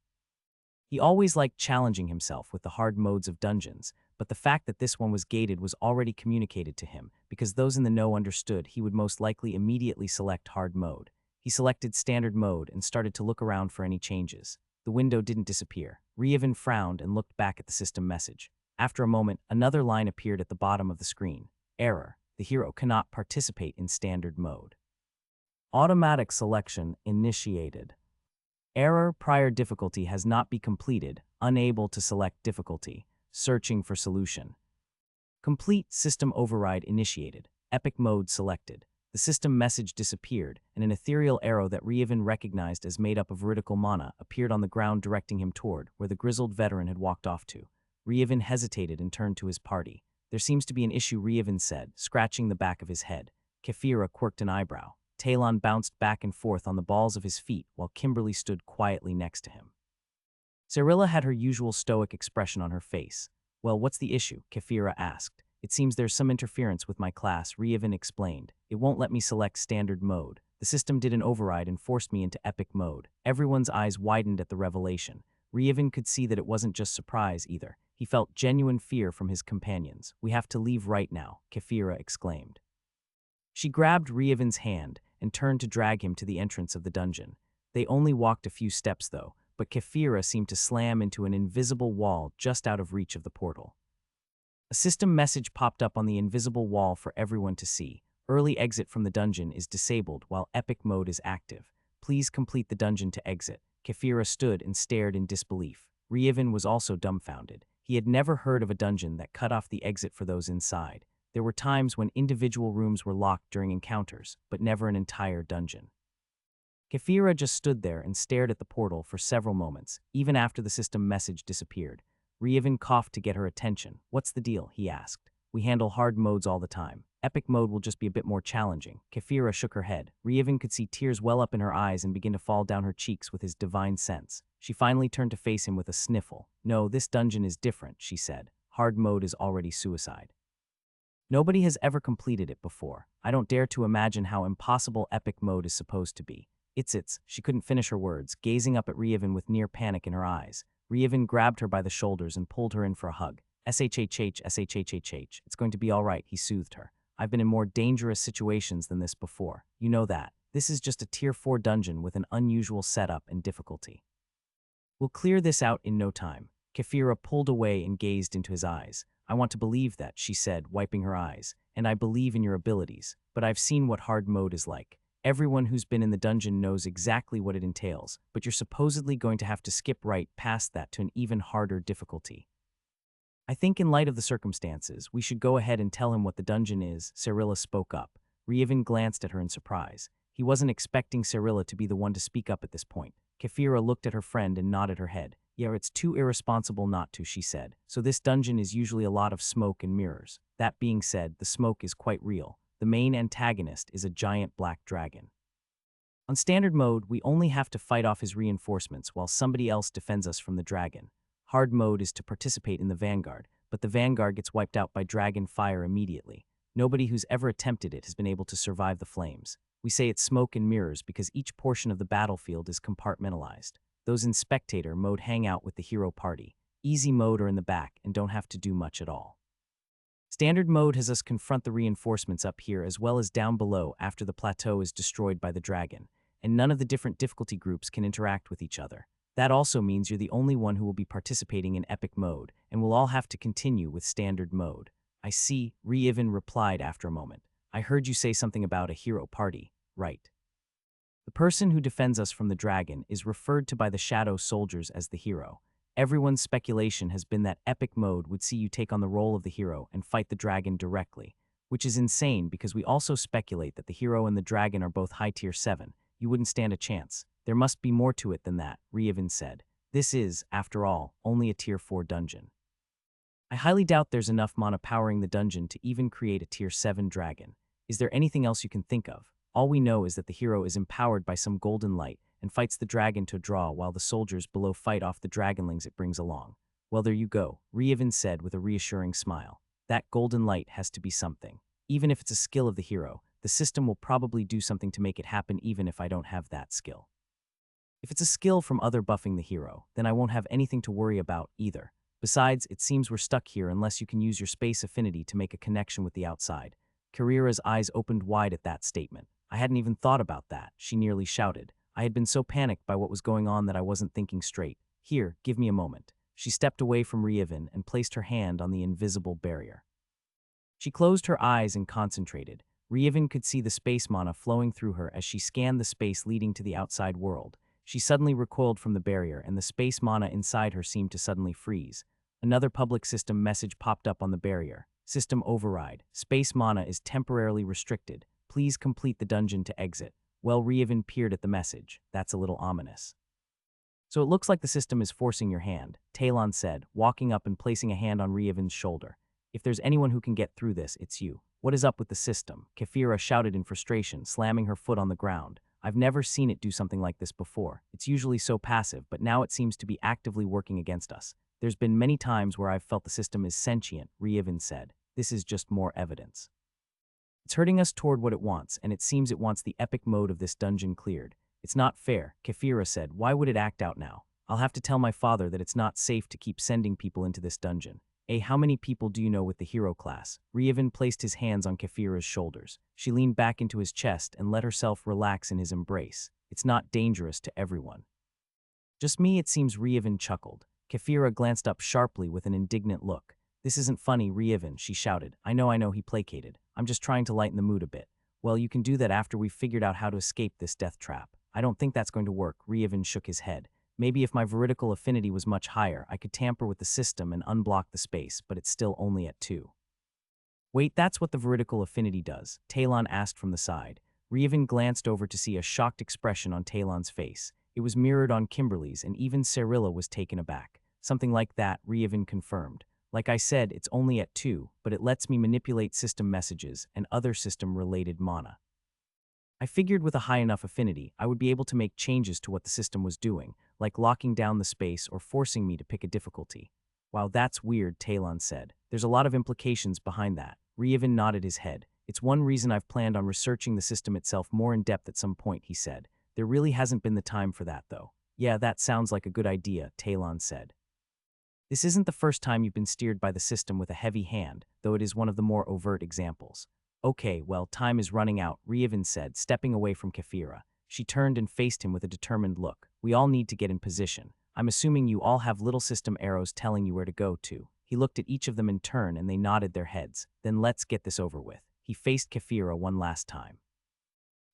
He always liked challenging himself with the hard modes of dungeons, but the fact that this one was gated was already communicated to him, because those in the know understood he would most likely immediately select hard mode. He selected standard mode and started to look around for any changes. The window didn't disappear. Reevan frowned and looked back at the system message. After a moment, another line appeared at the bottom of the screen. Error. The hero cannot participate in standard mode. Automatic selection initiated. Error, prior difficulty has not been completed. Unable to select difficulty. Searching for solution. Complete system override initiated. Epic mode selected. The system message disappeared, and an ethereal arrow that Reevan recognized as made up of vertical mana appeared on the ground directing him toward where the grizzled veteran had walked off to. Reevan hesitated and turned to his party. There seems to be an issue, Reevan said, scratching the back of his head. Kefira quirked an eyebrow. Talon bounced back and forth on the balls of his feet while Kimberly stood quietly next to him. Cyrilla had her usual stoic expression on her face. Well, what's the issue? Kefira asked. It seems there's some interference with my class, Reevan explained. It won't let me select standard mode. The system did an override and forced me into epic mode. Everyone's eyes widened at the revelation. Reevan could see that it wasn't just surprise either. He felt genuine fear from his companions. We have to leave right now, Kefira exclaimed. She grabbed Reevan's hand and turned to drag him to the entrance of the dungeon. They only walked a few steps though, but Kefira seemed to slam into an invisible wall just out of reach of the portal. A system message popped up on the invisible wall for everyone to see. Early exit from the dungeon is disabled while epic mode is active. Please complete the dungeon to exit. Kefira stood and stared in disbelief. Reevan was also dumbfounded. He had never heard of a dungeon that cut off the exit for those inside. There were times when individual rooms were locked during encounters, but never an entire dungeon. Kefira just stood there and stared at the portal for several moments, even after the system message disappeared. Reevan coughed to get her attention. What's the deal? He asked. We handle hard modes all the time. Epic mode will just be a bit more challenging. Kefira shook her head. Reevan could see tears well up in her eyes and begin to fall down her cheeks with his divine sense. She finally turned to face him with a sniffle. No, this dungeon is different, she said. Hard mode is already suicide. Nobody has ever completed it before. I don't dare to imagine how impossible epic mode is supposed to be. It's. She couldn't finish her words, gazing up at Reevan with near panic in her eyes. Reevan grabbed her by the shoulders and pulled her in for a hug. SHHH, SHHHH. It's going to be all right, he soothed her. I've been in more dangerous situations than this before. You know that. This is just a tier 4 dungeon with an unusual setup and difficulty. We'll clear this out in no time. Kefira pulled away and gazed into his eyes. I want to believe that, she said, wiping her eyes. And I believe in your abilities, but I've seen what hard mode is like. Everyone who's been in the dungeon knows exactly what it entails, but you're supposedly going to have to skip right past that to an even harder difficulty. I think in light of the circumstances, we should go ahead and tell him what the dungeon is, Cyrilla spoke up. Reevan glanced at her in surprise. He wasn't expecting Cyrilla to be the one to speak up at this point. Kefira looked at her friend and nodded her head. Yeah, it's too irresponsible not to, she said. So this dungeon is usually a lot of smoke and mirrors. That being said, the smoke is quite real. The main antagonist is a giant black dragon. On standard mode, we only have to fight off his reinforcements while somebody else defends us from the dragon. Hard mode is to participate in the vanguard, but the vanguard gets wiped out by dragon fire immediately. Nobody who's ever attempted it has been able to survive the flames. We say it's smoke and mirrors because each portion of the battlefield is compartmentalized. Those in spectator mode hang out with the hero party. Easy mode are in the back and don't have to do much at all. Standard mode has us confront the reinforcements up here as well as down below after the plateau is destroyed by the dragon, and none of the different difficulty groups can interact with each other. That also means you're the only one who will be participating in epic mode, and we'll all have to continue with standard mode. I see, Reevan replied after a moment. I heard you say something about a hero party, right? The person who defends us from the dragon is referred to by the shadow soldiers as the hero. Everyone's speculation has been that epic mode would see you take on the role of the hero and fight the dragon directly, which is insane because we also speculate that the hero and the dragon are both high tier 7. You wouldn't stand a chance. There must be more to it than that, Reevan said. This is, after all, only a tier 4 dungeon. I highly doubt there's enough mana powering the dungeon to even create a tier 7 dragon. Is there anything else you can think of? All we know is that the hero is empowered by some golden light and fights the dragon to a draw while the soldiers below fight off the dragonlings it brings along. Well, there you go, Reevan said with a reassuring smile. That golden light has to be something. Even if it's a skill of the hero, the system will probably do something to make it happen even if I don't have that skill. If it's a skill from other buffing the hero, then I won't have anything to worry about either. Besides, it seems we're stuck here unless you can use your space affinity to make a connection with the outside. Karira's eyes opened wide at that statement. I hadn't even thought about that, she nearly shouted. I had been so panicked by what was going on that I wasn't thinking straight. Here, give me a moment. She stepped away from Reevan and placed her hand on the invisible barrier. She closed her eyes and concentrated. Reevan could see the space mana flowing through her as she scanned the space leading to the outside world. She suddenly recoiled from the barrier, and the space mana inside her seemed to suddenly freeze. Another public system message popped up on the barrier. System override. Space mana is temporarily restricted. Please complete the dungeon to exit. Well, Reevan peered at the message. That's a little ominous. So it looks like the system is forcing your hand, Talon said, walking up and placing a hand on Reevan's shoulder. If there's anyone who can get through this, it's you. What is up with the system? Kefira shouted in frustration, slamming her foot on the ground. I've never seen it do something like this before. It's usually so passive, but now it seems to be actively working against us. There's been many times where I've felt the system is sentient, Reevan said. This is just more evidence. It's hurting us toward what it wants, and it seems it wants the epic mode of this dungeon cleared. It's not fair, Kefira said. Why would it act out now? I'll have to tell my father that it's not safe to keep sending people into this dungeon. How many people do you know with the hero class? Reevan placed his hands on Kefira's shoulders. She leaned back into his chest and let herself relax in his embrace. It's not dangerous to everyone. Just me, it seems, Reevan chuckled. Kefira glanced up sharply with an indignant look. This isn't funny, Reevan, she shouted. I know, he placated. I'm just trying to lighten the mood a bit. Well, you can do that after we've figured out how to escape this death trap. I don't think that's going to work, Reevan shook his head. Maybe if my veridical affinity was much higher, I could tamper with the system and unblock the space, but it's still only at 2. Wait, that's what the veridical affinity does, Talon asked from the side. Reevan glanced over to see a shocked expression on Talon's face. It was mirrored on Kimberly's, and even Cyrilla was taken aback. Something like that, Reevan confirmed. Like I said, it's only at 2, but it lets me manipulate system messages and other system-related mana. I figured with a high enough affinity, I would be able to make changes to what the system was doing, like locking down the space or forcing me to pick a difficulty. Wow, that's weird, Talon said. There's a lot of implications behind that. Reevan nodded his head. It's one reason I've planned on researching the system itself more in depth at some point, he said. There really hasn't been the time for that, though. Yeah, that sounds like a good idea, Talon said. This isn't the first time you've been steered by the system with a heavy hand, though it is one of the more overt examples. Okay, well, time is running out, Reevan said, stepping away from Kefira. She turned and faced him with a determined look. We all need to get in position. I'm assuming you all have little system arrows telling you where to go to. He looked at each of them in turn and they nodded their heads. Then let's get this over with. He faced Kefira one last time.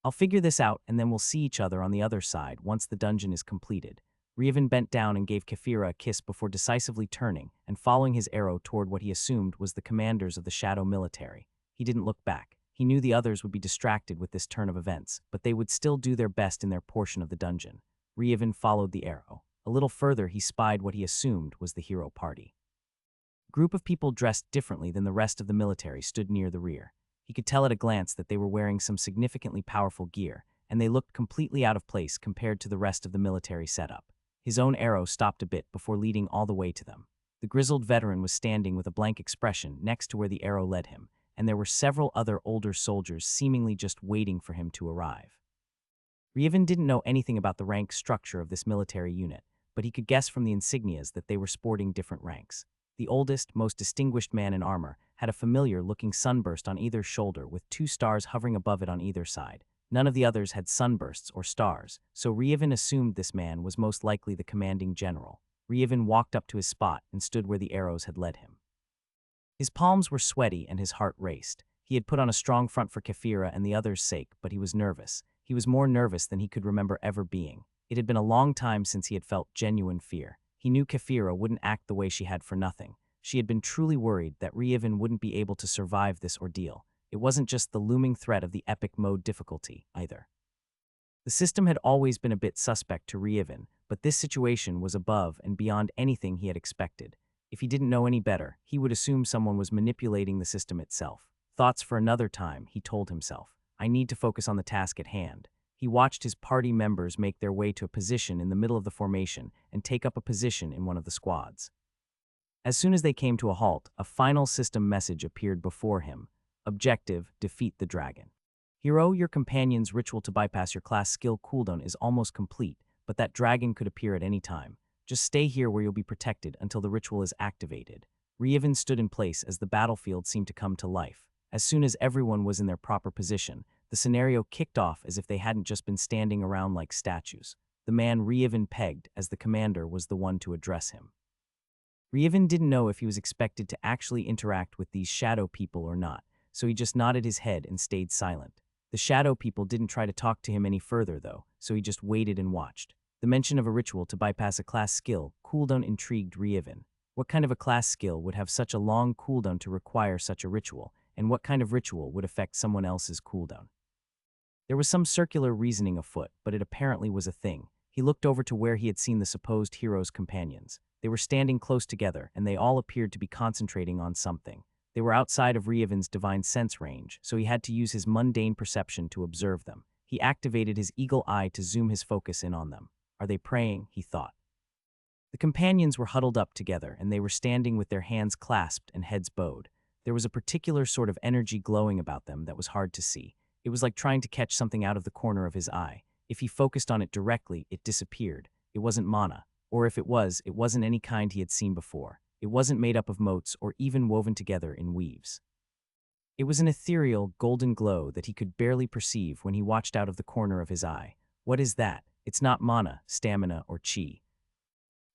I'll figure this out and then we'll see each other on the other side once the dungeon is completed. Reevan bent down and gave Kefira a kiss before decisively turning and following his arrow toward what he assumed was the commanders of the Shadow Military. He didn't look back. He knew the others would be distracted with this turn of events, but they would still do their best in their portion of the dungeon. Reevan followed the arrow. A little further, he spied what he assumed was the hero party. A group of people dressed differently than the rest of the military stood near the rear. He could tell at a glance that they were wearing some significantly powerful gear, and they looked completely out of place compared to the rest of the military setup. His own arrow stopped a bit before leading all the way to them. The grizzled veteran was standing with a blank expression next to where the arrow led him, and there were several other older soldiers seemingly just waiting for him to arrive. Reevan didn't know anything about the rank structure of this military unit, but he could guess from the insignias that they were sporting different ranks. The oldest, most distinguished man in armor had a familiar-looking sunburst on either shoulder with 2 stars hovering above it on either side. None of the others had sunbursts or stars, so Reevan assumed this man was most likely the commanding general. Reevan walked up to his spot and stood where the arrows had led him. His palms were sweaty and his heart raced. He had put on a strong front for Kefira and the others' sake, but he was nervous. He was more nervous than he could remember ever being. It had been a long time since he had felt genuine fear. He knew Kefira wouldn't act the way she had for nothing. She had been truly worried that Rievin wouldn't be able to survive this ordeal. It wasn't just the looming threat of the epic mode difficulty, either. The system had always been a bit suspect to Rievin, but this situation was above and beyond anything he had expected. If he didn't know any better, he would assume someone was manipulating the system itself. Thoughts for another time, he told himself. I need to focus on the task at hand. He watched his party members make their way to a position in the middle of the formation and take up a position in one of the squads. As soon as they came to a halt, a final system message appeared before him. Objective: defeat the dragon. Hero, your companion's ritual to bypass your class skill cooldown is almost complete, but that dragon could appear at any time. Just stay here where you'll be protected until the ritual is activated. Rievin stood in place as the battlefield seemed to come to life. As soon as everyone was in their proper position, the scenario kicked off as if they hadn't just been standing around like statues. The man Rievin pegged as the commander was the one to address him. Rievin didn't know if he was expected to actually interact with these shadow people or not, so he just nodded his head and stayed silent. The shadow people didn't try to talk to him any further, though, so he just waited and watched. The mention of a ritual to bypass a class skill cooldown intrigued Rievin. What kind of a class skill would have such a long cooldown to require such a ritual, and what kind of ritual would affect someone else's cooldown? There was some circular reasoning afoot, but it apparently was a thing. He looked over to where he had seen the supposed hero's companions. They were standing close together, and they all appeared to be concentrating on something. They were outside of Rievin's divine sense range, so he had to use his mundane perception to observe them. He activated his eagle eye to zoom his focus in on them. Are they praying? He thought. The companions were huddled up together, and they were standing with their hands clasped and heads bowed. There was a particular sort of energy glowing about them that was hard to see. It was like trying to catch something out of the corner of his eye. If he focused on it directly, it disappeared. It wasn't mana. Or if it wasn't any kind he had seen before. It wasn't made up of motes or even woven together in weaves. It was an ethereal, golden glow that he could barely perceive when he watched out of the corner of his eye. What is that? It's not mana, stamina, or chi.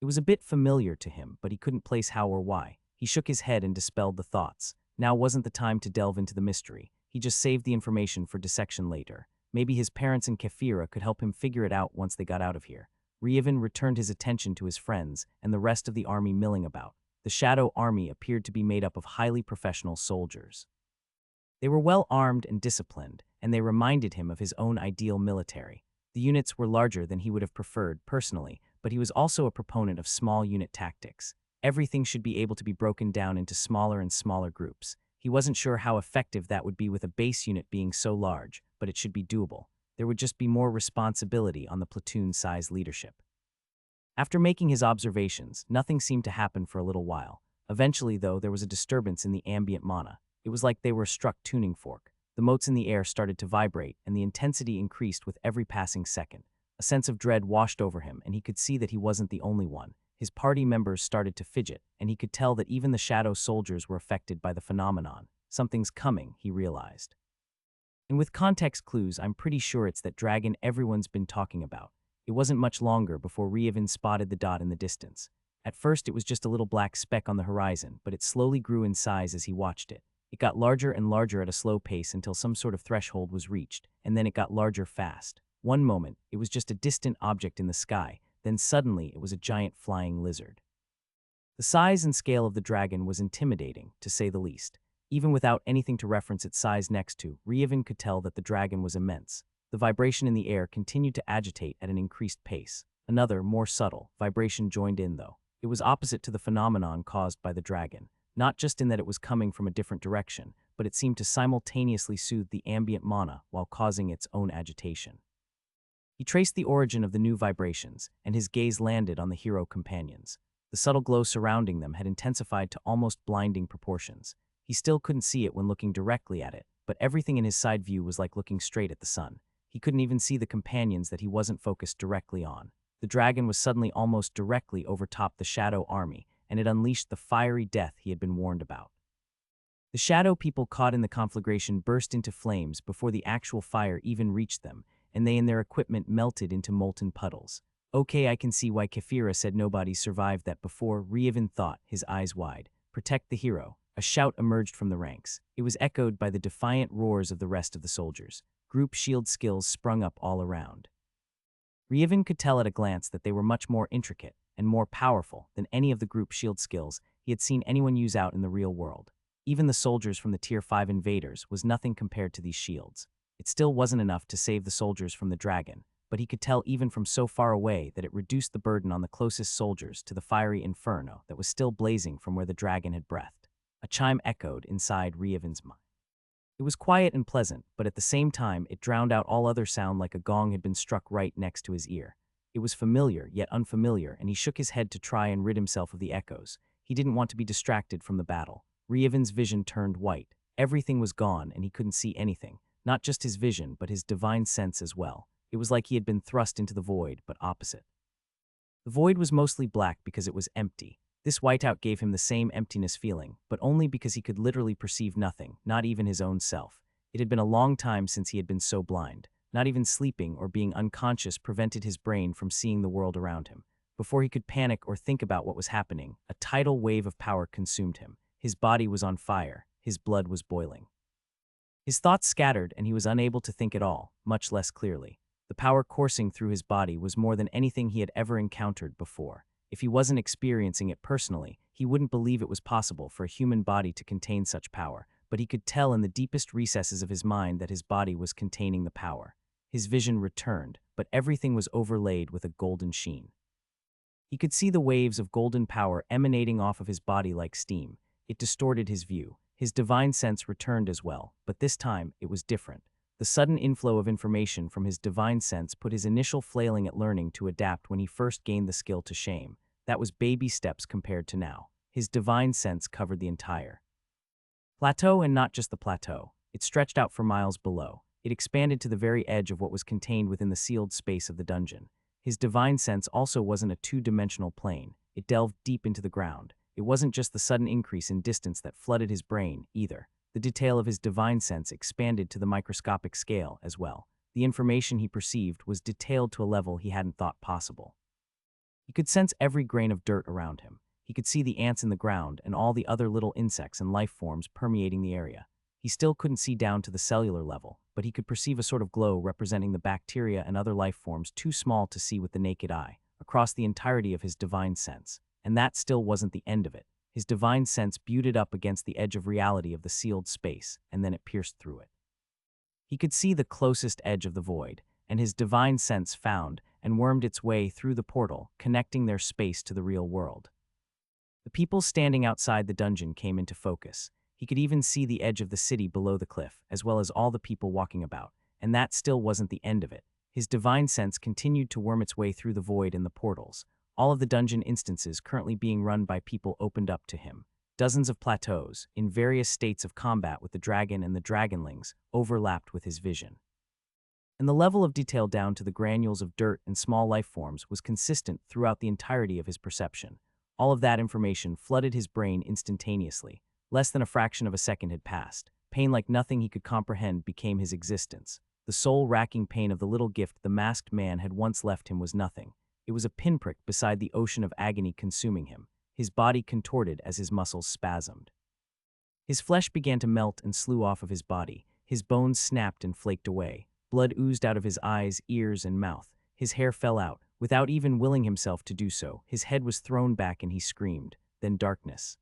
It was a bit familiar to him, but he couldn't place how or why. He shook his head and dispelled the thoughts. Now wasn't the time to delve into the mystery. He just saved the information for dissection later. Maybe his parents and Kefira could help him figure it out once they got out of here. Rievin returned his attention to his friends and the rest of the army milling about. The Shadow Army appeared to be made up of highly professional soldiers. They were well armed and disciplined, and they reminded him of his own ideal military. The units were larger than he would have preferred personally, but he was also a proponent of small unit tactics. Everything should be able to be broken down into smaller and smaller groups. He wasn't sure how effective that would be with a base unit being so large, but it should be doable. There would just be more responsibility on the platoon-size leadership. After making his observations, nothing seemed to happen for a little while. Eventually, though, there was a disturbance in the ambient mana. It was like they were a struck tuning fork. The motes in the air started to vibrate, and the intensity increased with every passing second. A sense of dread washed over him, and he could see that he wasn't the only one. His party members started to fidget, and he could tell that even the shadow soldiers were affected by the phenomenon. Something's coming, he realized. And with context clues, I'm pretty sure it's that dragon everyone's been talking about. It wasn't much longer before Rievin spotted the dot in the distance. At first, it was just a little black speck on the horizon, but it slowly grew in size as he watched it. It got larger and larger at a slow pace until some sort of threshold was reached, and then it got larger fast. One moment, it was just a distant object in the sky, then suddenly it was a giant flying lizard. The size and scale of the dragon was intimidating, to say the least. Even without anything to reference its size next to, Rievin could tell that the dragon was immense. The vibration in the air continued to agitate at an increased pace. Another, more subtle, vibration joined in, though. It was opposite to the phenomenon caused by the dragon, not just in that it was coming from a different direction, but it seemed to simultaneously soothe the ambient mana while causing its own agitation. He traced the origin of the new vibrations, and his gaze landed on the hero companions. The subtle glow surrounding them had intensified to almost blinding proportions. He still couldn't see it when looking directly at it, but everything in his side view was like looking straight at the sun. He couldn't even see the companions that he wasn't focused directly on. The dragon was suddenly almost directly overtop the Shadow Army, and it unleashed the fiery death he had been warned about. The Shadow people caught in the conflagration burst into flames before the actual fire even reached them, and they and their equipment melted into molten puddles. Okay, I can see why Kefira said nobody survived that before, Rievin thought, his eyes wide. Protect the hero. A shout emerged from the ranks. It was echoed by the defiant roars of the rest of the soldiers. Group shield skills sprung up all around. Ryevin could tell at a glance that they were much more intricate and more powerful than any of the group shield skills he had seen anyone use out in the real world. Even the soldiers from the Tier 5 invaders was nothing compared to these shields. It still wasn't enough to save the soldiers from the dragon, but he could tell even from so far away that it reduced the burden on the closest soldiers to the fiery inferno that was still blazing from where the dragon had breathed. A chime echoed inside Ryevin's mind. It was quiet and pleasant, but at the same time it drowned out all other sound like a gong had been struck right next to his ear. It was familiar, yet unfamiliar, and he shook his head to try and rid himself of the echoes. He didn't want to be distracted from the battle. Ryevin's vision turned white. Everything was gone, and he couldn't see anything. Not just his vision, but his divine sense as well. It was like he had been thrust into the void, but opposite. The void was mostly black because it was empty. This whiteout gave him the same emptiness feeling, but only because he could literally perceive nothing, not even his own self. It had been a long time since he had been so blind. Not even sleeping or being unconscious prevented his brain from seeing the world around him. Before he could panic or think about what was happening, a tidal wave of power consumed him. His body was on fire. His blood was boiling. His thoughts scattered, and he was unable to think at all, much less clearly. The power coursing through his body was more than anything he had ever encountered before. If he wasn't experiencing it personally, he wouldn't believe it was possible for a human body to contain such power, but he could tell in the deepest recesses of his mind that his body was containing the power. His vision returned, but everything was overlaid with a golden sheen. He could see the waves of golden power emanating off of his body like steam. It distorted his view. His divine sense returned as well, but this time it was different. The sudden inflow of information from his divine sense put his initial flailing at learning to adapt when he first gained the skill to shame. That was baby steps compared to now. His divine sense covered the entire plateau, and not just the plateau. It stretched out for miles below. It expanded to the very edge of what was contained within the sealed space of the dungeon. His divine sense also wasn't a two-dimensional plane. It delved deep into the ground. It wasn't just the sudden increase in distance that flooded his brain, either. The detail of his divine sense expanded to the microscopic scale as well. The information he perceived was detailed to a level he hadn't thought possible. He could sense every grain of dirt around him. He could see the ants in the ground and all the other little insects and life forms permeating the area. He still couldn't see down to the cellular level, but he could perceive a sort of glow representing the bacteria and other life forms too small to see with the naked eye, across the entirety of his divine sense. And that still wasn't the end of it. His divine sense buted up against the edge of reality of the sealed space, and then it pierced through it. He could see the closest edge of the void, and his divine sense found and wormed its way through the portal, connecting their space to the real world. The people standing outside the dungeon came into focus. He could even see the edge of the city below the cliff, as well as all the people walking about, and that still wasn't the end of it. His divine sense continued to worm its way through the void and the portals. All of the dungeon instances currently being run by people opened up to him. Dozens of plateaus, in various states of combat with the dragon and the dragonlings, overlapped with his vision. And the level of detail down to the granules of dirt and small life forms was consistent throughout the entirety of his perception. All of that information flooded his brain instantaneously. Less than a fraction of a second had passed. Pain like nothing he could comprehend became his existence. The soul-racking pain of the little gift the masked man had once left him was nothing. It was a pinprick beside the ocean of agony consuming him. His body contorted as his muscles spasmed. His flesh began to melt and slew off of his body. His bones snapped and flaked away. Blood oozed out of his eyes, ears, and mouth. His hair fell out. Without even willing himself to do so, his head was thrown back and he screamed. Then darkness.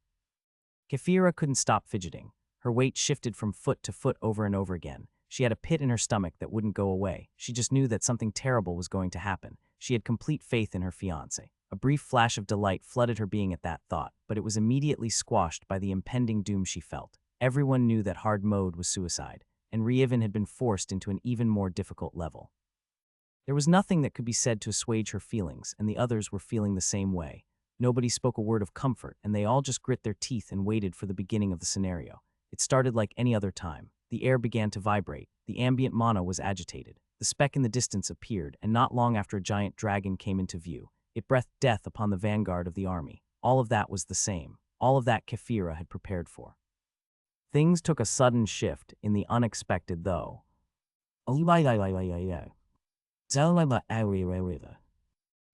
Kefira couldn't stop fidgeting. Her weight shifted from foot to foot over and over again. She had a pit in her stomach that wouldn't go away. She just knew that something terrible was going to happen. She had complete faith in her fiancé. A brief flash of delight flooded her being at that thought, but it was immediately squashed by the impending doom she felt. Everyone knew that hard mode was suicide, and Ryevin had been forced into an even more difficult level. There was nothing that could be said to assuage her feelings, and the others were feeling the same way. Nobody spoke a word of comfort, and they all just grit their teeth and waited for the beginning of the scenario. It started like any other time. The air began to vibrate. The ambient mana was agitated. The speck in the distance appeared, and not long after a giant dragon came into view. It breathed death upon the vanguard of the army. All of that was the same. All of that Kefira had prepared for. Things took a sudden shift in the unexpected, though.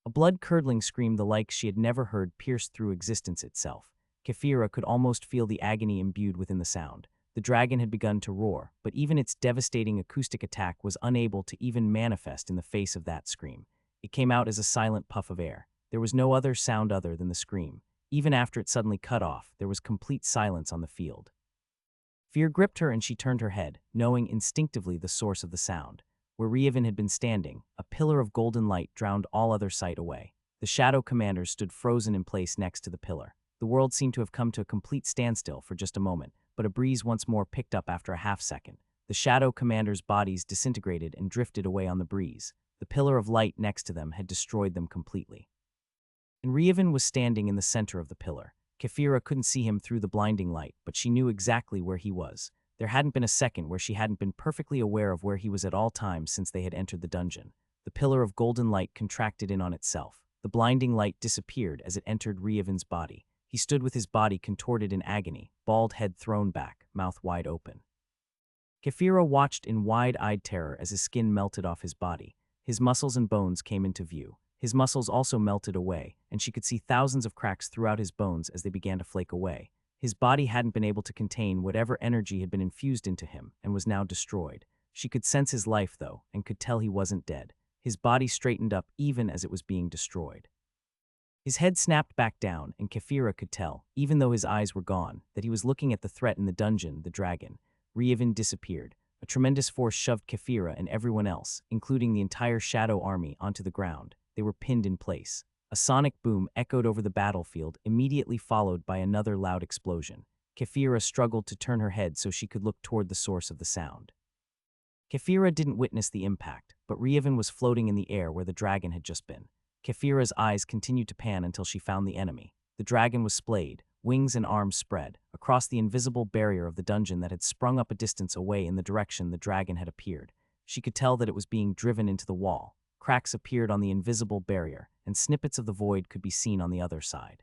A blood-curdling scream the like she had never heard pierced through existence itself. Kefira could almost feel the agony imbued within the sound. The dragon had begun to roar, but even its devastating acoustic attack was unable to even manifest in the face of that scream. It came out as a silent puff of air. There was no other sound other than the scream. Even after it suddenly cut off, there was complete silence on the field. Fear gripped her and she turned her head, knowing instinctively the source of the sound. Where Rievin had been standing, a pillar of golden light drowned all other sight away. The shadow commanders stood frozen in place next to the pillar. The world seemed to have come to a complete standstill for just a moment, but a breeze once more picked up after a half-second. The shadow commanders' bodies disintegrated and drifted away on the breeze. The pillar of light next to them had destroyed them completely. And Rievin was standing in the center of the pillar. Kefira couldn't see him through the blinding light, but she knew exactly where he was. There hadn't been a second where she hadn't been perfectly aware of where he was at all times since they had entered the dungeon. The pillar of golden light contracted in on itself. The blinding light disappeared as it entered Rievin's body. He stood with his body contorted in agony, bald head thrown back, mouth wide open. Kefira watched in wide-eyed terror as his skin melted off his body. His muscles and bones came into view. His muscles also melted away, and she could see thousands of cracks throughout his bones as they began to flake away. His body hadn't been able to contain whatever energy had been infused into him and was now destroyed. She could sense his life, though, and could tell he wasn't dead. His body straightened up even as it was being destroyed. His head snapped back down, and Kefira could tell, even though his eyes were gone, that he was looking at the threat in the dungeon, the dragon. Rievin disappeared. A tremendous force shoved Kefira and everyone else, including the entire shadow army, onto the ground. They were pinned in place. A sonic boom echoed over the battlefield, immediately followed by another loud explosion. Kefira struggled to turn her head so she could look toward the source of the sound. Kefira didn't witness the impact, but Rievin was floating in the air where the dragon had just been. Kefira's eyes continued to pan until she found the enemy. The dragon was splayed, wings and arms spread, across the invisible barrier of the dungeon that had sprung up a distance away in the direction the dragon had appeared. She could tell that it was being driven into the wall. Cracks appeared on the invisible barrier, and snippets of the void could be seen on the other side.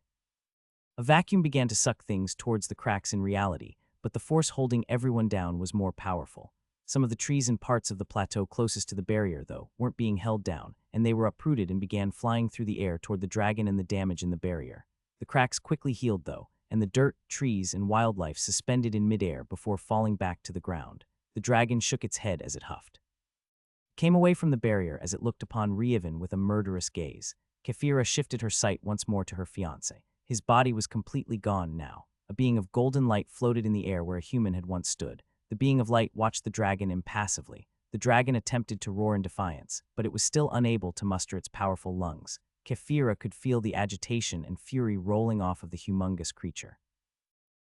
A vacuum began to suck things towards the cracks in reality, but the force holding everyone down was more powerful. Some of the trees and parts of the plateau closest to the barrier, though, weren't being held down, and they were uprooted and began flying through the air toward the dragon and the damage in the barrier. The cracks quickly healed, though, and the dirt, trees, and wildlife suspended in midair before falling back to the ground. The dragon shook its head as it huffed. Came away from the barrier as it looked upon Rievin with a murderous gaze. Kefira shifted her sight once more to her fiancé. His body was completely gone now. A being of golden light floated in the air where a human had once stood. The being of light watched the dragon impassively. The dragon attempted to roar in defiance, but it was still unable to muster its powerful lungs. Kefira could feel the agitation and fury rolling off of the humongous creature.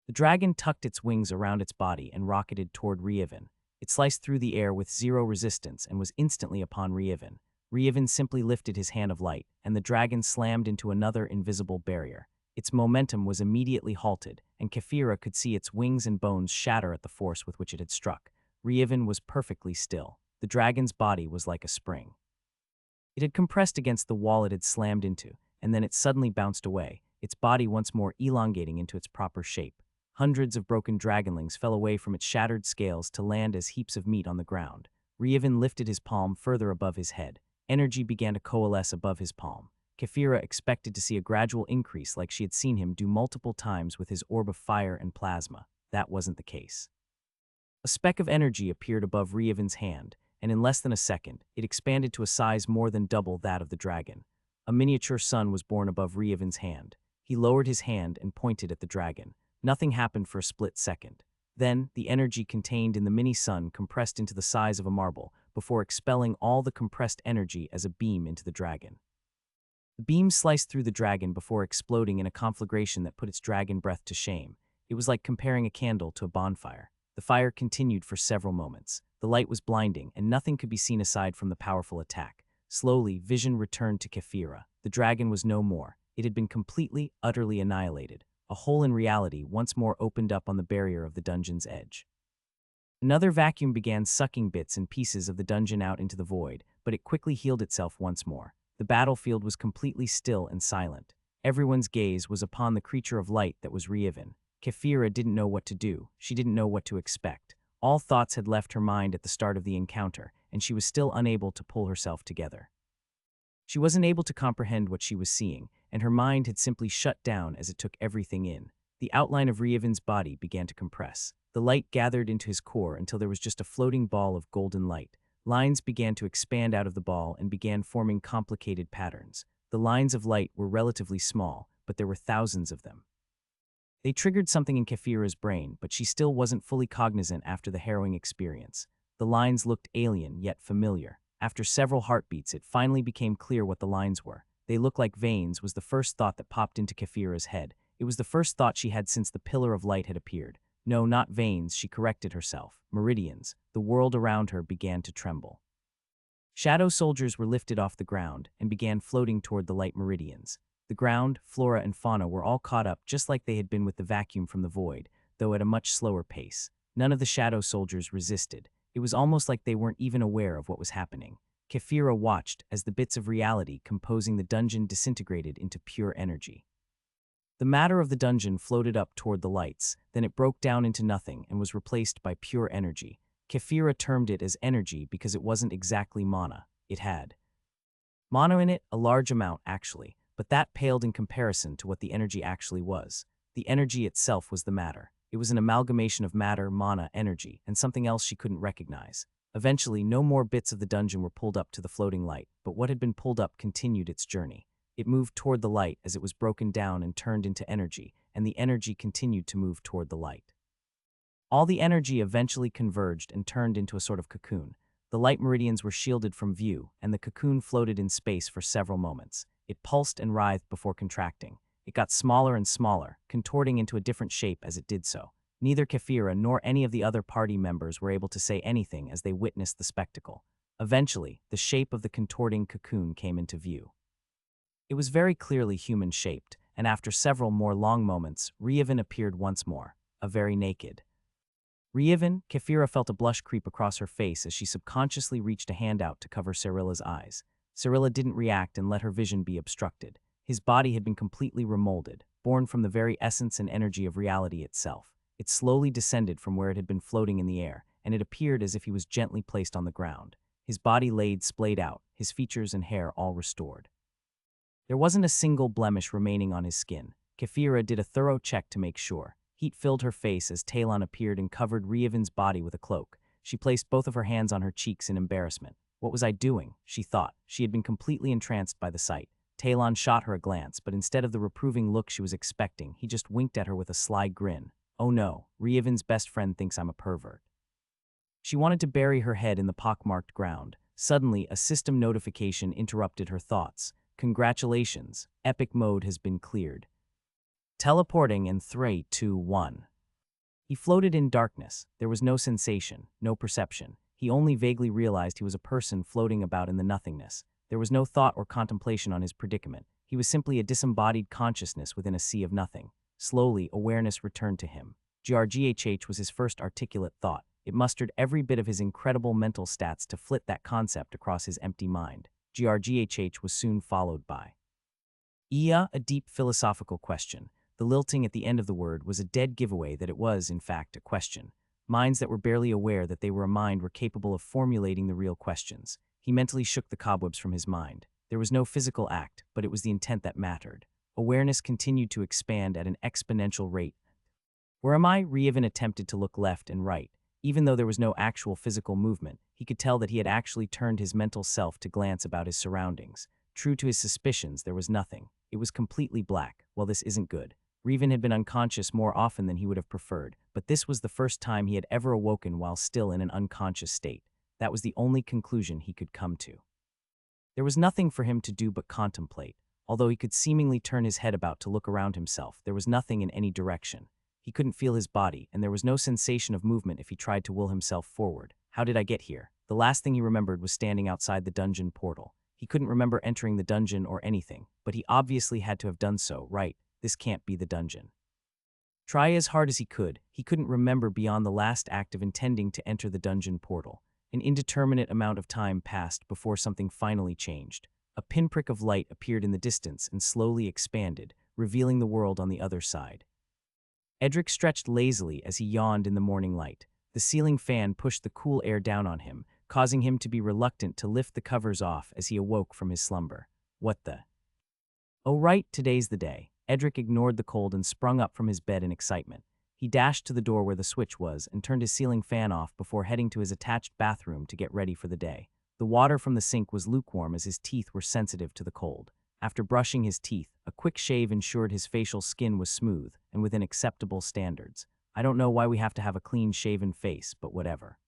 The dragon tucked its wings around its body and rocketed toward Rievin. It sliced through the air with zero resistance and was instantly upon Rievin. Rievin simply lifted his hand of light, and the dragon slammed into another invisible barrier. Its momentum was immediately halted, and Kefira could see its wings and bones shatter at the force with which it had struck. Rievin was perfectly still. The dragon's body was like a spring. It had compressed against the wall it had slammed into, and then it suddenly bounced away, its body once more elongating into its proper shape. Hundreds of broken dragonlings fell away from its shattered scales to land as heaps of meat on the ground. Rievin lifted his palm further above his head. Energy began to coalesce above his palm. Kefira expected to see a gradual increase like she had seen him do multiple times with his orb of fire and plasma. That wasn't the case. A speck of energy appeared above Rievin's hand, and in less than a second, it expanded to a size more than double that of the dragon. A miniature sun was born above Rievin's hand. He lowered his hand and pointed at the dragon. Nothing happened for a split second. Then, the energy contained in the mini-sun compressed into the size of a marble, before expelling all the compressed energy as a beam into the dragon. The beam sliced through the dragon before exploding in a conflagration that put its dragon breath to shame. It was like comparing a candle to a bonfire. The fire continued for several moments. The light was blinding, and nothing could be seen aside from the powerful attack. Slowly, vision returned to Kefira. The dragon was no more. It had been completely, utterly annihilated. A hole in reality once more opened up on the barrier of the dungeon's edge. Another vacuum began sucking bits and pieces of the dungeon out into the void, but it quickly healed itself once more. The battlefield was completely still and silent. Everyone's gaze was upon the creature of light that was Rievin. Kefira didn't know what to do. She didn't know what to expect. All thoughts had left her mind at the start of the encounter, and she was still unable to pull herself together. She wasn't able to comprehend what she was seeing, and her mind had simply shut down as it took everything in. The outline of Rievin's body began to compress. The light gathered into his core until there was just a floating ball of golden light. Lines began to expand out of the ball and began forming complicated patterns. The lines of light were relatively small, but there were thousands of them. They triggered something in Kefira's brain, but she still wasn't fully cognizant after the harrowing experience. The lines looked alien, yet familiar. After several heartbeats, it finally became clear what the lines were. They looked like veins was the first thought that popped into Kefira's head. It was the first thought she had since the pillar of light had appeared. No, not veins, she corrected herself. Meridians. The world around her began to tremble. Shadow soldiers were lifted off the ground and began floating toward the light meridians. The ground, flora, and fauna were all caught up just like they had been with the vacuum from the void, though at a much slower pace. None of the shadow soldiers resisted. It was almost like they weren't even aware of what was happening. Kefira watched as the bits of reality composing the dungeon disintegrated into pure energy. The matter of the dungeon floated up toward the lights, then it broke down into nothing and was replaced by pure energy. Kefira termed it as energy because it wasn't exactly mana. It had mana in it, a large amount actually, but that paled in comparison to what the energy actually was. The energy itself was the matter. It was an amalgamation of matter, mana, energy, and something else she couldn't recognize. Eventually, no more bits of the dungeon were pulled up to the floating light, but what had been pulled up continued its journey. It moved toward the light as it was broken down and turned into energy, and the energy continued to move toward the light. All the energy eventually converged and turned into a sort of cocoon. The light meridians were shielded from view, and the cocoon floated in space for several moments. It pulsed and writhed before contracting. It got smaller and smaller, contorting into a different shape as it did so. Neither Kefira nor any of the other party members were able to say anything as they witnessed the spectacle. Eventually, the shape of the contorting cocoon came into view. It was very clearly human-shaped, and after several more long moments, Rievin appeared once more, a very naked. Rievin, Kefira felt a blush creep across her face as she subconsciously reached a hand out to cover Cyrilla's eyes. Cyrilla didn't react and let her vision be obstructed. His body had been completely remolded, born from the very essence and energy of reality itself. It slowly descended from where it had been floating in the air, and it appeared as if he was gently placed on the ground. His body laid splayed out, his features and hair all restored. There wasn't a single blemish remaining on his skin. Kefira did a thorough check to make sure. Heat filled her face as Talon appeared and covered Rievin's body with a cloak. She placed both of her hands on her cheeks in embarrassment. What was I doing? She thought. She had been completely entranced by the sight. Talon shot her a glance, but instead of the reproving look she was expecting, he just winked at her with a sly grin. Oh no, Rievin's best friend thinks I'm a pervert. She wanted to bury her head in the pockmarked ground. Suddenly, a system notification interrupted her thoughts. Congratulations, epic mode has been cleared. Teleporting in 3, 2, 1. He floated in darkness. There was no sensation, no perception. He only vaguely realized he was a person floating about in the nothingness. There was no thought or contemplation on his predicament. He was simply a disembodied consciousness within a sea of nothing. Slowly, awareness returned to him. GRGHH was his first articulate thought. It mustered every bit of his incredible mental stats to flit that concept across his empty mind. GRGHH was soon followed by Ia, a deep philosophical question. The lilting at the end of the word was a dead giveaway that it was, in fact, a question. Minds that were barely aware that they were a mind were capable of formulating the real questions. He mentally shook the cobwebs from his mind. There was no physical act, but it was the intent that mattered. Awareness continued to expand at an exponential rate. Where am I? Rievin attempted to look left and right. Even though there was no actual physical movement, he could tell that he had actually turned his mental self to glance about his surroundings. True to his suspicions, there was nothing. It was completely black. Well, this isn't good. Rievin had been unconscious more often than he would have preferred, but this was the first time he had ever awoken while still in an unconscious state. That was the only conclusion he could come to. There was nothing for him to do but contemplate. Although he could seemingly turn his head about to look around himself, there was nothing in any direction. He couldn't feel his body, and there was no sensation of movement if he tried to will himself forward. How did I get here? The last thing he remembered was standing outside the dungeon portal. He couldn't remember entering the dungeon or anything, but he obviously had to have done so, right? This can't be the dungeon. Try as hard as he couldn't remember beyond the last act of intending to enter the dungeon portal. An indeterminate amount of time passed before something finally changed. A pinprick of light appeared in the distance and slowly expanded, revealing the world on the other side. Edric stretched lazily as he yawned in the morning light. The ceiling fan pushed the cool air down on him, causing him to be reluctant to lift the covers off as he awoke from his slumber. What the? Oh right, today's the day. Edric ignored the cold and sprung up from his bed in excitement. He dashed to the door where the switch was and turned his ceiling fan off before heading to his attached bathroom to get ready for the day. The water from the sink was lukewarm as his teeth were sensitive to the cold. After brushing his teeth, a quick shave ensured his facial skin was smooth and within acceptable standards. I don't know why we have to have a clean-shaven face, but whatever.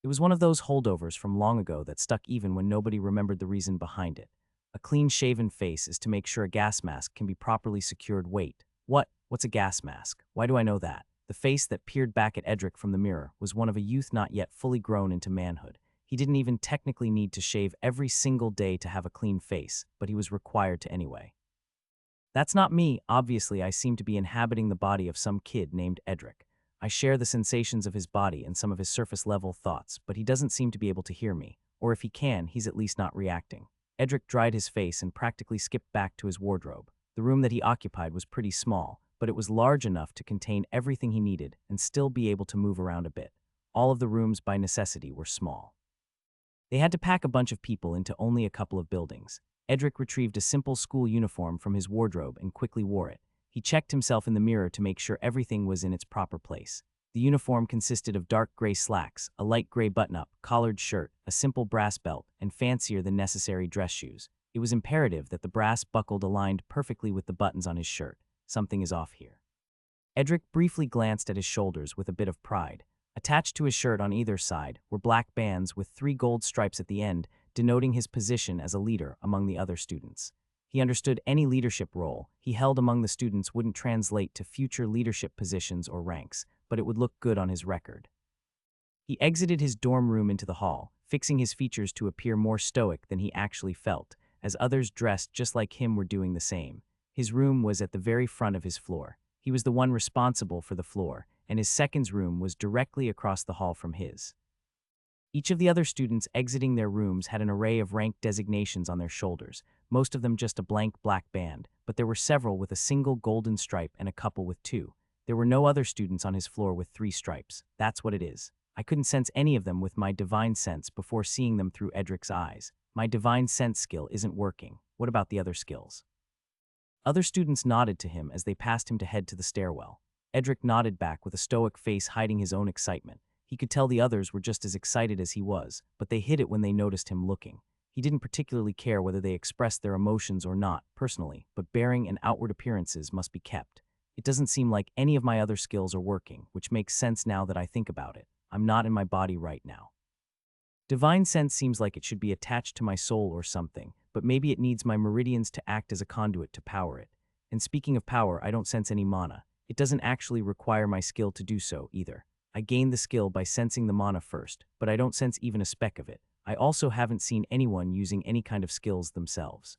It was one of those holdovers from long ago that stuck even when nobody remembered the reason behind it. A clean-shaven face is to make sure a gas mask can be properly secured. Wait, what's a gas mask? Why do I know that? The face that peered back at Edric from the mirror was one of a youth not yet fully grown into manhood. He didn't even technically need to shave every single day to have a clean face, but he was required to anyway. That's not me. Obviously, I seem to be inhabiting the body of some kid named Edric. I share the sensations of his body and some of his surface-level thoughts, but he doesn't seem to be able to hear me. Or if he can, he's at least not reacting. Edric dried his face and practically skipped back to his wardrobe. The room that he occupied was pretty small, but it was large enough to contain everything he needed and still be able to move around a bit. All of the rooms by necessity were small. They had to pack a bunch of people into only a couple of buildings. Edric retrieved a simple school uniform from his wardrobe and quickly wore it. He checked himself in the mirror to make sure everything was in its proper place. The uniform consisted of dark gray slacks, a light gray button-up, collared shirt, a simple brass belt, and fancier than necessary dress shoes. It was imperative that the brass buckled aligned perfectly with the buttons on his shirt. Something is off here. Edric briefly glanced at his shoulders with a bit of pride. Attached to his shirt on either side were black bands with 3 gold stripes at the end, denoting his position as a leader among the other students. He understood any leadership role he held among the students wouldn't translate to future leadership positions or ranks, but it would look good on his record. He exited his dorm room into the hall, fixing his features to appear more stoic than he actually felt, as others dressed just like him were doing the same. His room was at the very front of his floor. He was the one responsible for the floor, and his second's room was directly across the hall from his. Each of the other students exiting their rooms had an array of rank designations on their shoulders, most of them just a blank black band, but there were several with a single golden stripe and a couple with 2. There were no other students on his floor with 3 stripes. That's what it is. I couldn't sense any of them with my divine sense before seeing them through Edric's eyes. My divine sense skill isn't working. What about the other skills? Other students nodded to him as they passed him to head to the stairwell. Edric nodded back with a stoic face hiding his own excitement. He could tell the others were just as excited as he was, but they hid it when they noticed him looking. He didn't particularly care whether they expressed their emotions or not, personally, but bearing and outward appearances must be kept. It doesn't seem like any of my other skills are working, which makes sense now that I think about it. I'm not in my body right now. Divine sense seems like it should be attached to my soul or something, but maybe it needs my meridians to act as a conduit to power it. And speaking of power, I don't sense any mana. It doesn't actually require my skill to do so, either. I gained the skill by sensing the mana first, but I don't sense even a speck of it. I also haven't seen anyone using any kind of skills themselves.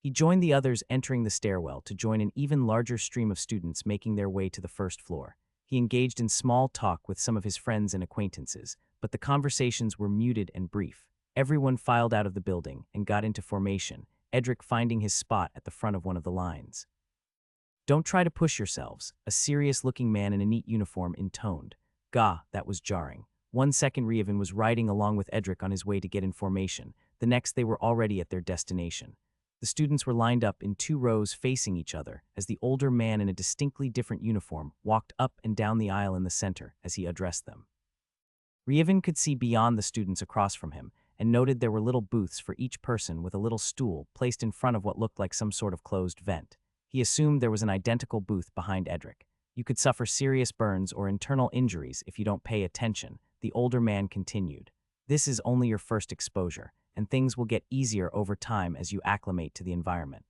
He joined the others entering the stairwell to join an even larger stream of students making their way to the first floor. He engaged in small talk with some of his friends and acquaintances, but the conversations were muted and brief. Everyone filed out of the building and got into formation, Edric finding his spot at the front of one of the lines. "Don't try to push yourselves," a serious-looking man in a neat uniform intoned. Gah, that was jarring. 1 second Revan was riding along with Edric on his way to get in formation. The next they were already at their destination. The students were lined up in 2 rows facing each other as the older man in a distinctly different uniform walked up and down the aisle in the center as he addressed them. Revan could see beyond the students across from him and noted there were little booths for each person with a little stool placed in front of what looked like some sort of closed vent. He assumed there was an identical booth behind Edric. "You could suffer serious burns or internal injuries if you don't pay attention," the older man continued. "This is only your first exposure, and things will get easier over time as you acclimate to the environment.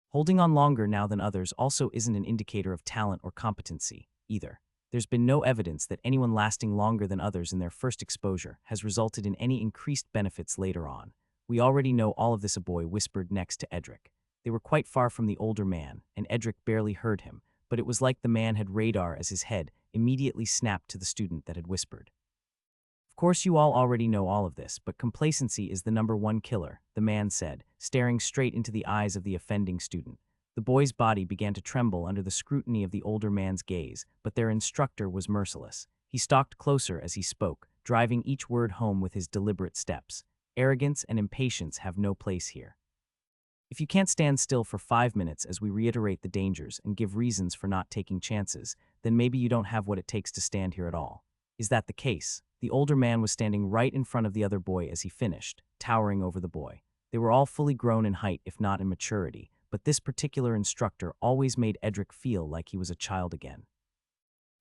Holding on longer now than others also isn't an indicator of talent or competency, either. There's been no evidence that anyone lasting longer than others in their first exposure has resulted in any increased benefits later on. We already know all of this," a boy whispered next to Edric. They were quite far from the older man, and Edric barely heard him, but it was like the man had radar as his head immediately snapped to the student that had whispered. "Of course you all already know all of this, but complacency is the #1 killer," the man said, staring straight into the eyes of the offending student. The boy's body began to tremble under the scrutiny of the older man's gaze, but their instructor was merciless. He stalked closer as he spoke, driving each word home with his deliberate steps. "Arrogance and impatience have no place here. If you can't stand still for 5 minutes as we reiterate the dangers and give reasons for not taking chances, then maybe you don't have what it takes to stand here at all. Is that the case? The older man was standing right in front of the other boy as he finished, towering over the boy. They were all fully grown in height, if not in maturity, but this particular instructor always made Edric feel like he was a child again.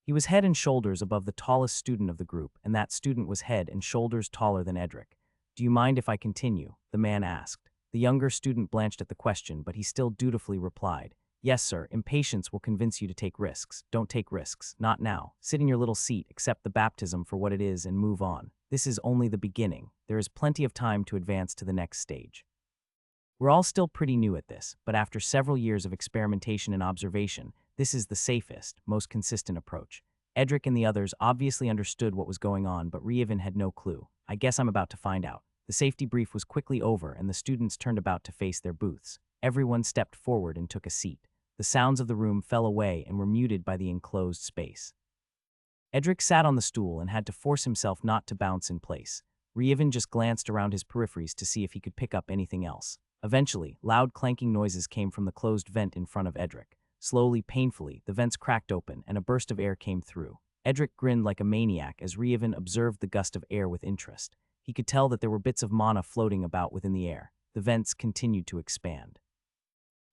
He was head and shoulders above the tallest student of the group, and that student was head and shoulders taller than Edric. "Do you mind if I continue?" the man asked. The younger student blanched at the question, but he still dutifully replied, "Yes, sir, impatience will convince you to take risks. Don't take risks. Not now. Sit in your little seat, accept the baptism for what it is, and move on. This is only the beginning. There is plenty of time to advance to the next stage." We're all still pretty new at this, but after several years of experimentation and observation, this is the safest, most consistent approach. Edric and the others obviously understood what was going on, but Rievin had no clue. "I guess I'm about to find out." The safety brief was quickly over, and the students turned about to face their booths. Everyone stepped forward and took a seat. The sounds of the room fell away and were muted by the enclosed space. Edric sat on the stool and had to force himself not to bounce in place. Rievin just glanced around his peripheries to see if he could pick up anything else. Eventually, loud clanking noises came from the closed vent in front of Edric. Slowly, painfully, the vents cracked open and a burst of air came through. Edric grinned like a maniac as Rievin observed the gust of air with interest. He could tell that there were bits of mana floating about within the air. The vents continued to expand.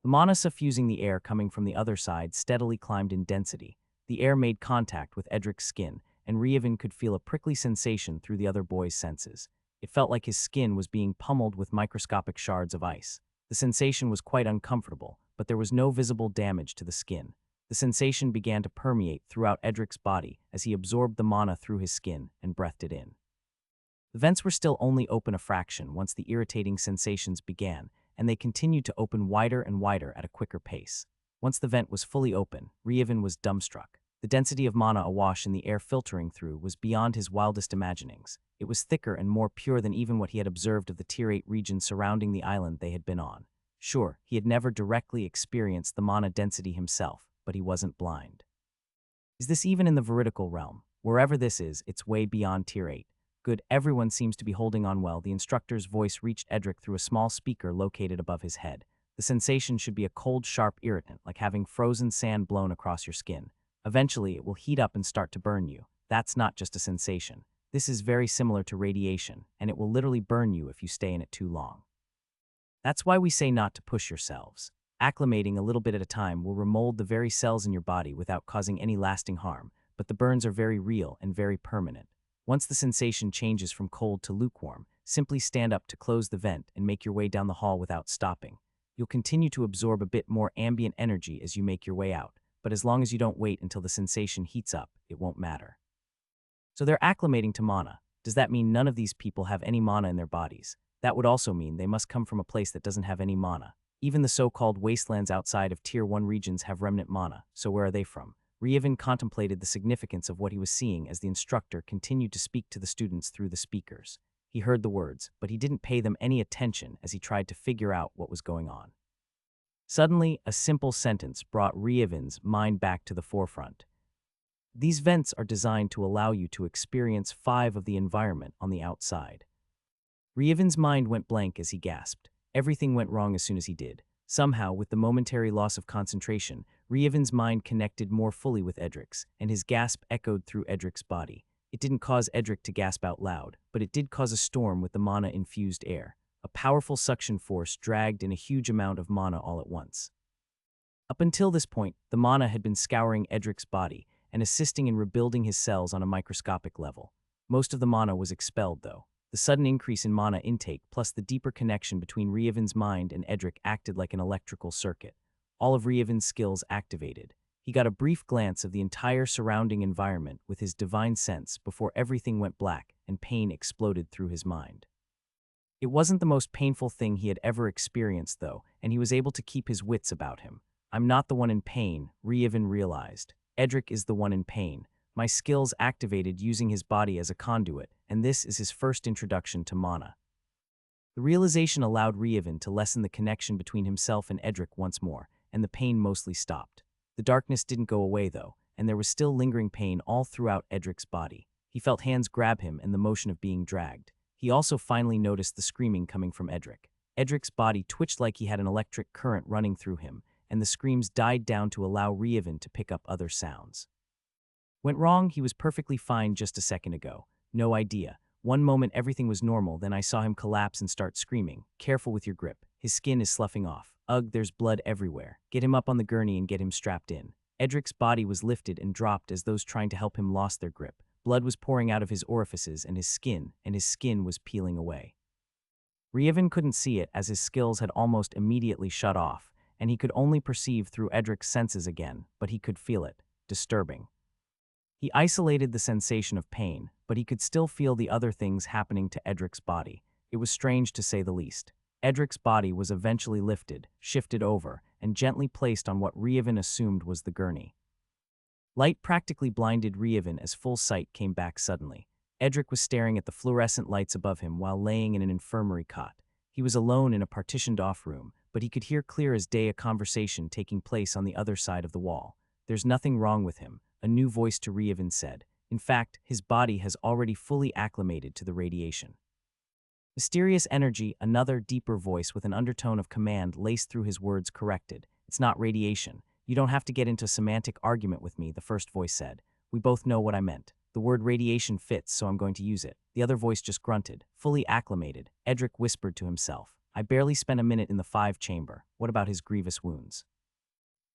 The mana suffusing the air coming from the other side steadily climbed in density. The air made contact with Edric's skin, and Rievin could feel a prickly sensation through the other boy's senses. It felt like his skin was being pummeled with microscopic shards of ice. The sensation was quite uncomfortable, but there was no visible damage to the skin. The sensation began to permeate throughout Edric's body as he absorbed the mana through his skin and breathed it in. The vents were still only open a fraction once the irritating sensations began, and they continued to open wider and wider at a quicker pace. Once the vent was fully open, Rievin was dumbstruck. The density of mana awash in the air filtering through was beyond his wildest imaginings. It was thicker and more pure than even what he had observed of the Tier 8 region surrounding the island they had been on. Sure, he had never directly experienced the mana density himself, but he wasn't blind. Is this even in the veridical realm? Wherever this is, it's way beyond Tier 8. Good, everyone seems to be holding on well. The instructor's voice reached Edric through a small speaker located above his head. The sensation should be a cold, sharp irritant, like having frozen sand blown across your skin. Eventually, it will heat up and start to burn you. That's not just a sensation. This is very similar to radiation, and it will literally burn you if you stay in it too long. That's why we say not to push yourselves. Acclimating a little bit at a time will remold the very cells in your body without causing any lasting harm, but the burns are very real and very permanent. Once the sensation changes from cold to lukewarm, simply stand up to close the vent and make your way down the hall without stopping. You'll continue to absorb a bit more ambient energy as you make your way out, but as long as you don't wait until the sensation heats up, it won't matter. So they're acclimating to mana. Does that mean none of these people have any mana in their bodies? That would also mean they must come from a place that doesn't have any mana. Even the so-called wastelands outside of Tier 1 regions have remnant mana, so where are they from? Rievin contemplated the significance of what he was seeing as the instructor continued to speak to the students through the speakers. He heard the words, but he didn't pay them any attention as he tried to figure out what was going on. Suddenly, a simple sentence brought Rievin's mind back to the forefront. These vents are designed to allow you to experience 5 of the environment on the outside. Rievin's mind went blank as he gasped. Everything went wrong as soon as he did. Somehow, with the momentary loss of concentration, Rievin's mind connected more fully with Edric's, and his gasp echoed through Edric's body. It didn't cause Edric to gasp out loud, but it did cause a storm with the mana-infused air. A powerful suction force dragged in a huge amount of mana all at once. Up until this point, the mana had been scouring Edric's body and assisting in rebuilding his cells on a microscopic level. Most of the mana was expelled, though. The sudden increase in mana intake plus the deeper connection between Rievin's mind and Edric acted like an electrical circuit. All of Rievin's skills activated. He got a brief glance of the entire surrounding environment with his divine sense before everything went black and pain exploded through his mind. It wasn't the most painful thing he had ever experienced, though, and he was able to keep his wits about him. I'm not the one in pain, Rievin realized. Edric is the one in pain. My skills activated using his body as a conduit, and this is his first introduction to mana. The realization allowed Rievin to lessen the connection between himself and Edric once more, and the pain mostly stopped. The darkness didn't go away, though, and there was still lingering pain all throughout Edric's body. He felt hands grab him and the motion of being dragged. He also finally noticed the screaming coming from Edric. Edric's body twitched like he had an electric current running through him, and the screams died down to allow Rievin to pick up other sounds. Went wrong, he was perfectly fine just a second ago. No idea. One moment everything was normal, then I saw him collapse and start screaming. Careful with your grip. His skin is sloughing off. Ugh, there's blood everywhere. Get him up on the gurney and get him strapped in. Edric's body was lifted and dropped as those trying to help him lost their grip. Blood was pouring out of his orifices and his skin was peeling away. Rievin couldn't see it as his skills had almost immediately shut off, and he could only perceive through Edric's senses again, but he could feel it. Disturbing. He isolated the sensation of pain, but he could still feel the other things happening to Edric's body. It was strange to say the least. Edric's body was eventually lifted, shifted over, and gently placed on what Rievin assumed was the gurney. Light practically blinded Rievin as full sight came back suddenly. Edric was staring at the fluorescent lights above him while laying in an infirmary cot. He was alone in a partitioned-off room, but he could hear clear as day a conversation taking place on the other side of the wall. There's nothing wrong with him, a new voice to Rievin said. In fact, his body has already fully acclimated to the radiation. Mysterious energy, another deeper voice with an undertone of command laced through his words corrected. It's not radiation. You don't have to get into a semantic argument with me, the first voice said. We both know what I meant. The word radiation fits, so I'm going to use it. The other voice just grunted. Fully acclimated, Edric whispered to himself. I barely spent a minute in the 5-chamber. What about his grievous wounds?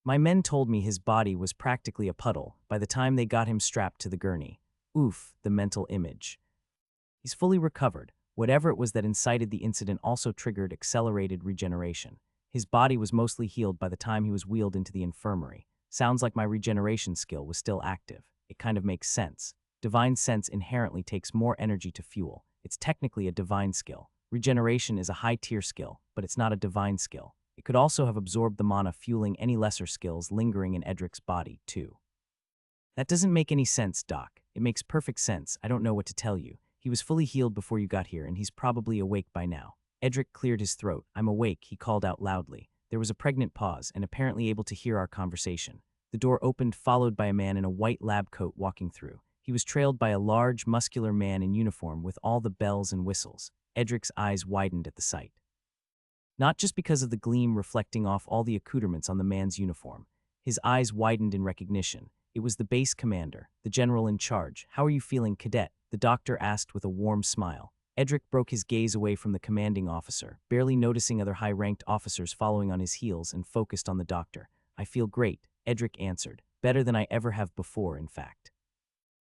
My men told me his body was practically a puddle by the time they got him strapped to the gurney. Oof, the mental image. He's fully recovered. Whatever it was that incited the incident also triggered accelerated regeneration. His body was mostly healed by the time he was wheeled into the infirmary. Sounds like my regeneration skill was still active. It kind of makes sense. Divine Sense inherently takes more energy to fuel. It's technically a divine skill. Regeneration is a high-tier skill, but it's not a divine skill. It could also have absorbed the mana fueling any lesser skills lingering in Edric's body, too. That doesn't make any sense, Doc. It makes perfect sense. I don't know what to tell you. He was fully healed before you got here, and he's probably awake by now. Edric cleared his throat. I'm awake, he called out loudly. There was a pregnant pause, and apparently able to hear our conversation. The door opened, followed by a man in a white lab coat walking through. He was trailed by a large, muscular man in uniform with all the bells and whistles. Edric's eyes widened at the sight. Not just because of the gleam reflecting off all the accoutrements on the man's uniform. His eyes widened in recognition. It was the base commander, the general in charge. How are you feeling, cadet? The doctor asked with a warm smile. Edric broke his gaze away from the commanding officer, barely noticing other high-ranked officers following on his heels, and focused on the doctor. I feel great, Edric answered. Better than I ever have before, in fact.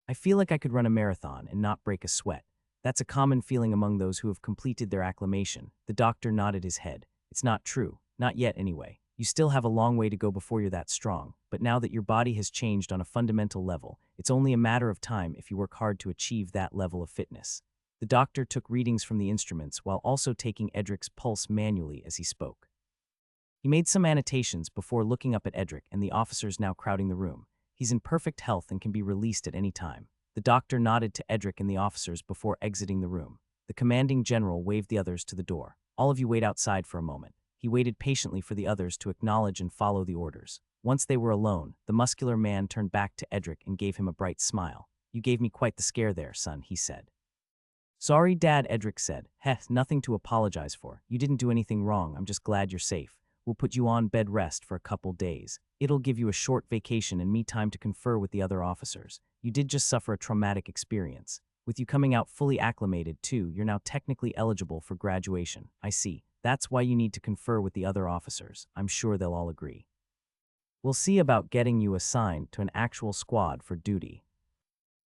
I feel like I could run a marathon and not break a sweat. That's a common feeling among those who have completed their acclimation. The doctor nodded his head. It's not true. Not yet, anyway. You still have a long way to go before you're that strong, but now that your body has changed on a fundamental level, it's only a matter of time if you work hard to achieve that level of fitness. The doctor took readings from the instruments while also taking Edric's pulse manually as he spoke. He made some annotations before looking up at Edric and the officers now crowding the room. He's in perfect health and can be released at any time. The doctor nodded to Edric and the officers before exiting the room. The commanding general waved the others to the door. All of you wait outside for a moment. He waited patiently for the others to acknowledge and follow the orders. Once they were alone, the muscular man turned back to Edric and gave him a bright smile. You gave me quite the scare there, son, he said. Sorry, Dad, Edric said. Nothing to apologize for. You didn't do anything wrong. I'm just glad you're safe. We'll put you on bed rest for a couple days. It'll give you a short vacation and me time to confer with the other officers. You did just suffer a traumatic experience. With you coming out fully acclimated, too, you're now technically eligible for graduation. I see. That's why you need to confer with the other officers. I'm sure they'll all agree. We'll see about getting you assigned to an actual squad for duty.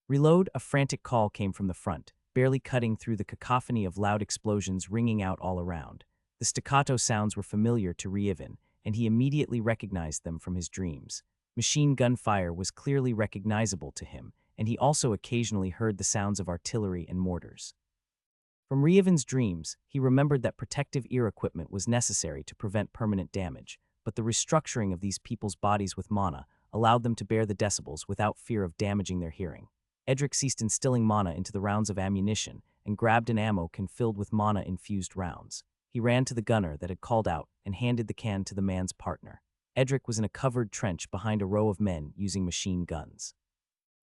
Reload, a frantic call came from the front, barely cutting through the cacophony of loud explosions ringing out all around. The staccato sounds were familiar to Rievin, and he immediately recognized them from his dreams. Machine gun fire was clearly recognizable to him, and he also occasionally heard the sounds of artillery and mortars. From Rievin's dreams, he remembered that protective ear equipment was necessary to prevent permanent damage, but the restructuring of these people's bodies with mana allowed them to bear the decibels without fear of damaging their hearing. Edric ceased instilling mana into the rounds of ammunition and grabbed an ammo can filled with mana-infused rounds. He ran to the gunner that had called out and handed the can to the man's partner. Edric was in a covered trench behind a row of men using machine guns.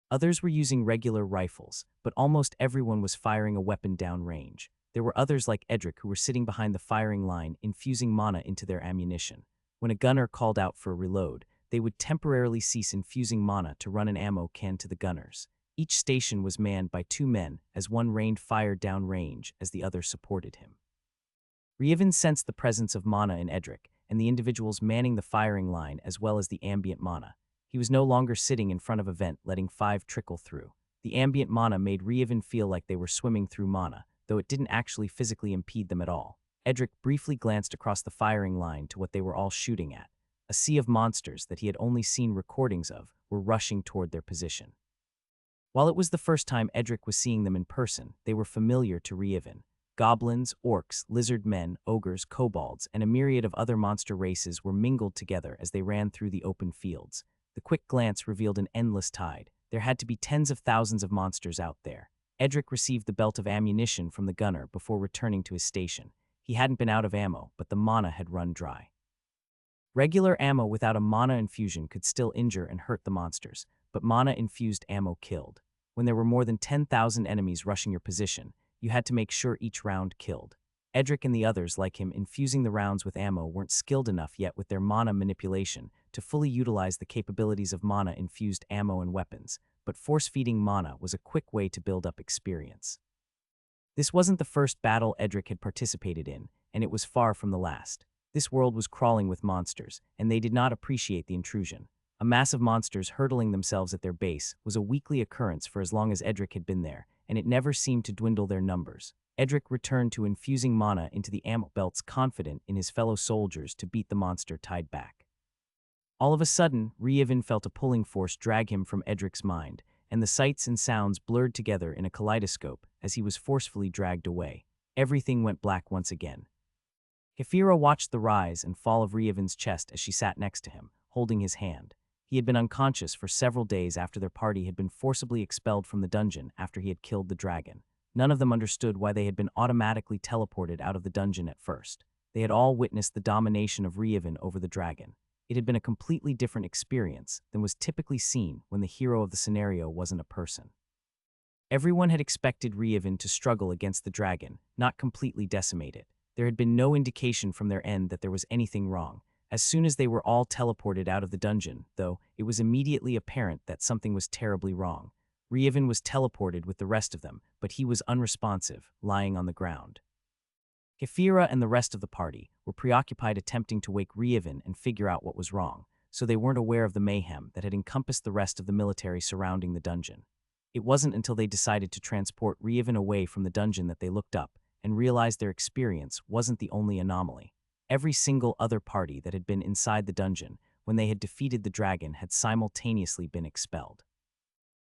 Others were using regular rifles, but almost everyone was firing a weapon downrange. There were others like Edric who were sitting behind the firing line, infusing mana into their ammunition. When a gunner called out for a reload, they would temporarily cease infusing mana to run an ammo can to the gunners. Each station was manned by 2 men, as one rained fire down range as the other supported him. Revan sensed the presence of mana in Edric, and the individuals manning the firing line as well as the ambient mana. He was no longer sitting in front of a vent letting 5 trickle through. The ambient mana made Revan feel like they were swimming through mana, though it didn't actually physically impede them at all. Edric briefly glanced across the firing line to what they were all shooting at. A sea of monsters that he had only seen recordings of were rushing toward their position. While it was the first time Edric was seeing them in person, they were familiar to Revan. Goblins, orcs, lizard men, ogres, kobolds, and a myriad of other monster races were mingled together as they ran through the open fields. The quick glance revealed an endless tide. There had to be tens of thousands of monsters out there. Edric received the belt of ammunition from the gunner before returning to his station. He hadn't been out of ammo, but the mana had run dry. Regular ammo without a mana infusion could still injure and hurt the monsters, but mana-infused ammo killed. When there were more than 10,000 enemies rushing your position, you had to make sure each round killed. Edric and the others like him infusing the rounds with ammo weren't skilled enough yet with their mana manipulation to fully utilize the capabilities of mana-infused ammo and weapons, but force-feeding mana was a quick way to build up experience. This wasn't the first battle Edric had participated in, and it was far from the last. This world was crawling with monsters, and they did not appreciate the intrusion. A mass of monsters hurtling themselves at their base was a weekly occurrence for as long as Edric had been there, and it never seemed to dwindle their numbers. Edric returned to infusing mana into the ammo belts, confident in his fellow soldiers to beat the monster tide back. All of a sudden, Revan felt a pulling force drag him from Edric's mind, and the sights and sounds blurred together in a kaleidoscope as he was forcefully dragged away. Everything went black once again. Kefira watched the rise and fall of Revan's chest as she sat next to him, holding his hand. He had been unconscious for several days after their party had been forcibly expelled from the dungeon after he had killed the dragon. None of them understood why they had been automatically teleported out of the dungeon at first. They had all witnessed the domination of Revan over the dragon. It had been a completely different experience than was typically seen when the hero of the scenario wasn't a person. Everyone had expected Revan to struggle against the dragon, not completely decimate it. There had been no indication from their end that there was anything wrong. As soon as they were all teleported out of the dungeon, though, it was immediately apparent that something was terribly wrong. Revan was teleported with the rest of them, but he was unresponsive, lying on the ground. Kefira and the rest of the party were preoccupied attempting to wake Revan and figure out what was wrong, so they weren't aware of the mayhem that had encompassed the rest of the military surrounding the dungeon. It wasn't until they decided to transport Revan away from the dungeon that they looked up and realized their experience wasn't the only anomaly. Every single other party that had been inside the dungeon when they had defeated the dragon had simultaneously been expelled.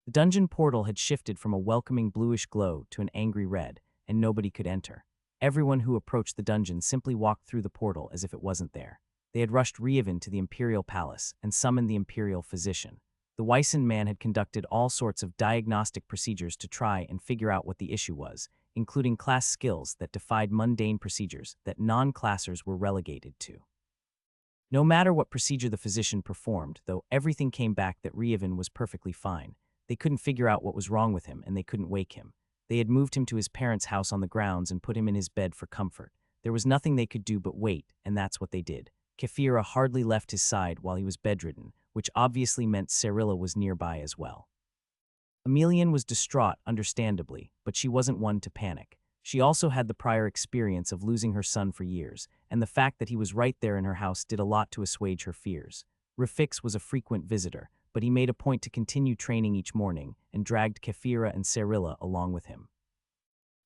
The dungeon portal had shifted from a welcoming bluish glow to an angry red, and nobody could enter. Everyone who approached the dungeon simply walked through the portal as if it wasn't there. They had rushed Revan to the Imperial Palace and summoned the Imperial Physician. The Wyson man had conducted all sorts of diagnostic procedures to try and figure out what the issue was, including class skills that defied mundane procedures that non-classers were relegated to. No matter what procedure the physician performed, though, everything came back that Revan was perfectly fine. They couldn't figure out what was wrong with him, and they couldn't wake him. They had moved him to his parents' house on the grounds and put him in his bed for comfort. There was nothing they could do but wait, and that's what they did. Kefira hardly left his side while he was bedridden, which obviously meant Cirilla was nearby as well. Emelian was distraught, understandably, but she wasn't one to panic. She also had the prior experience of losing her son for years, and the fact that he was right there in her house did a lot to assuage her fears. Rafix was a frequent visitor, but he made a point to continue training each morning and dragged Kefira and Cirilla along with him.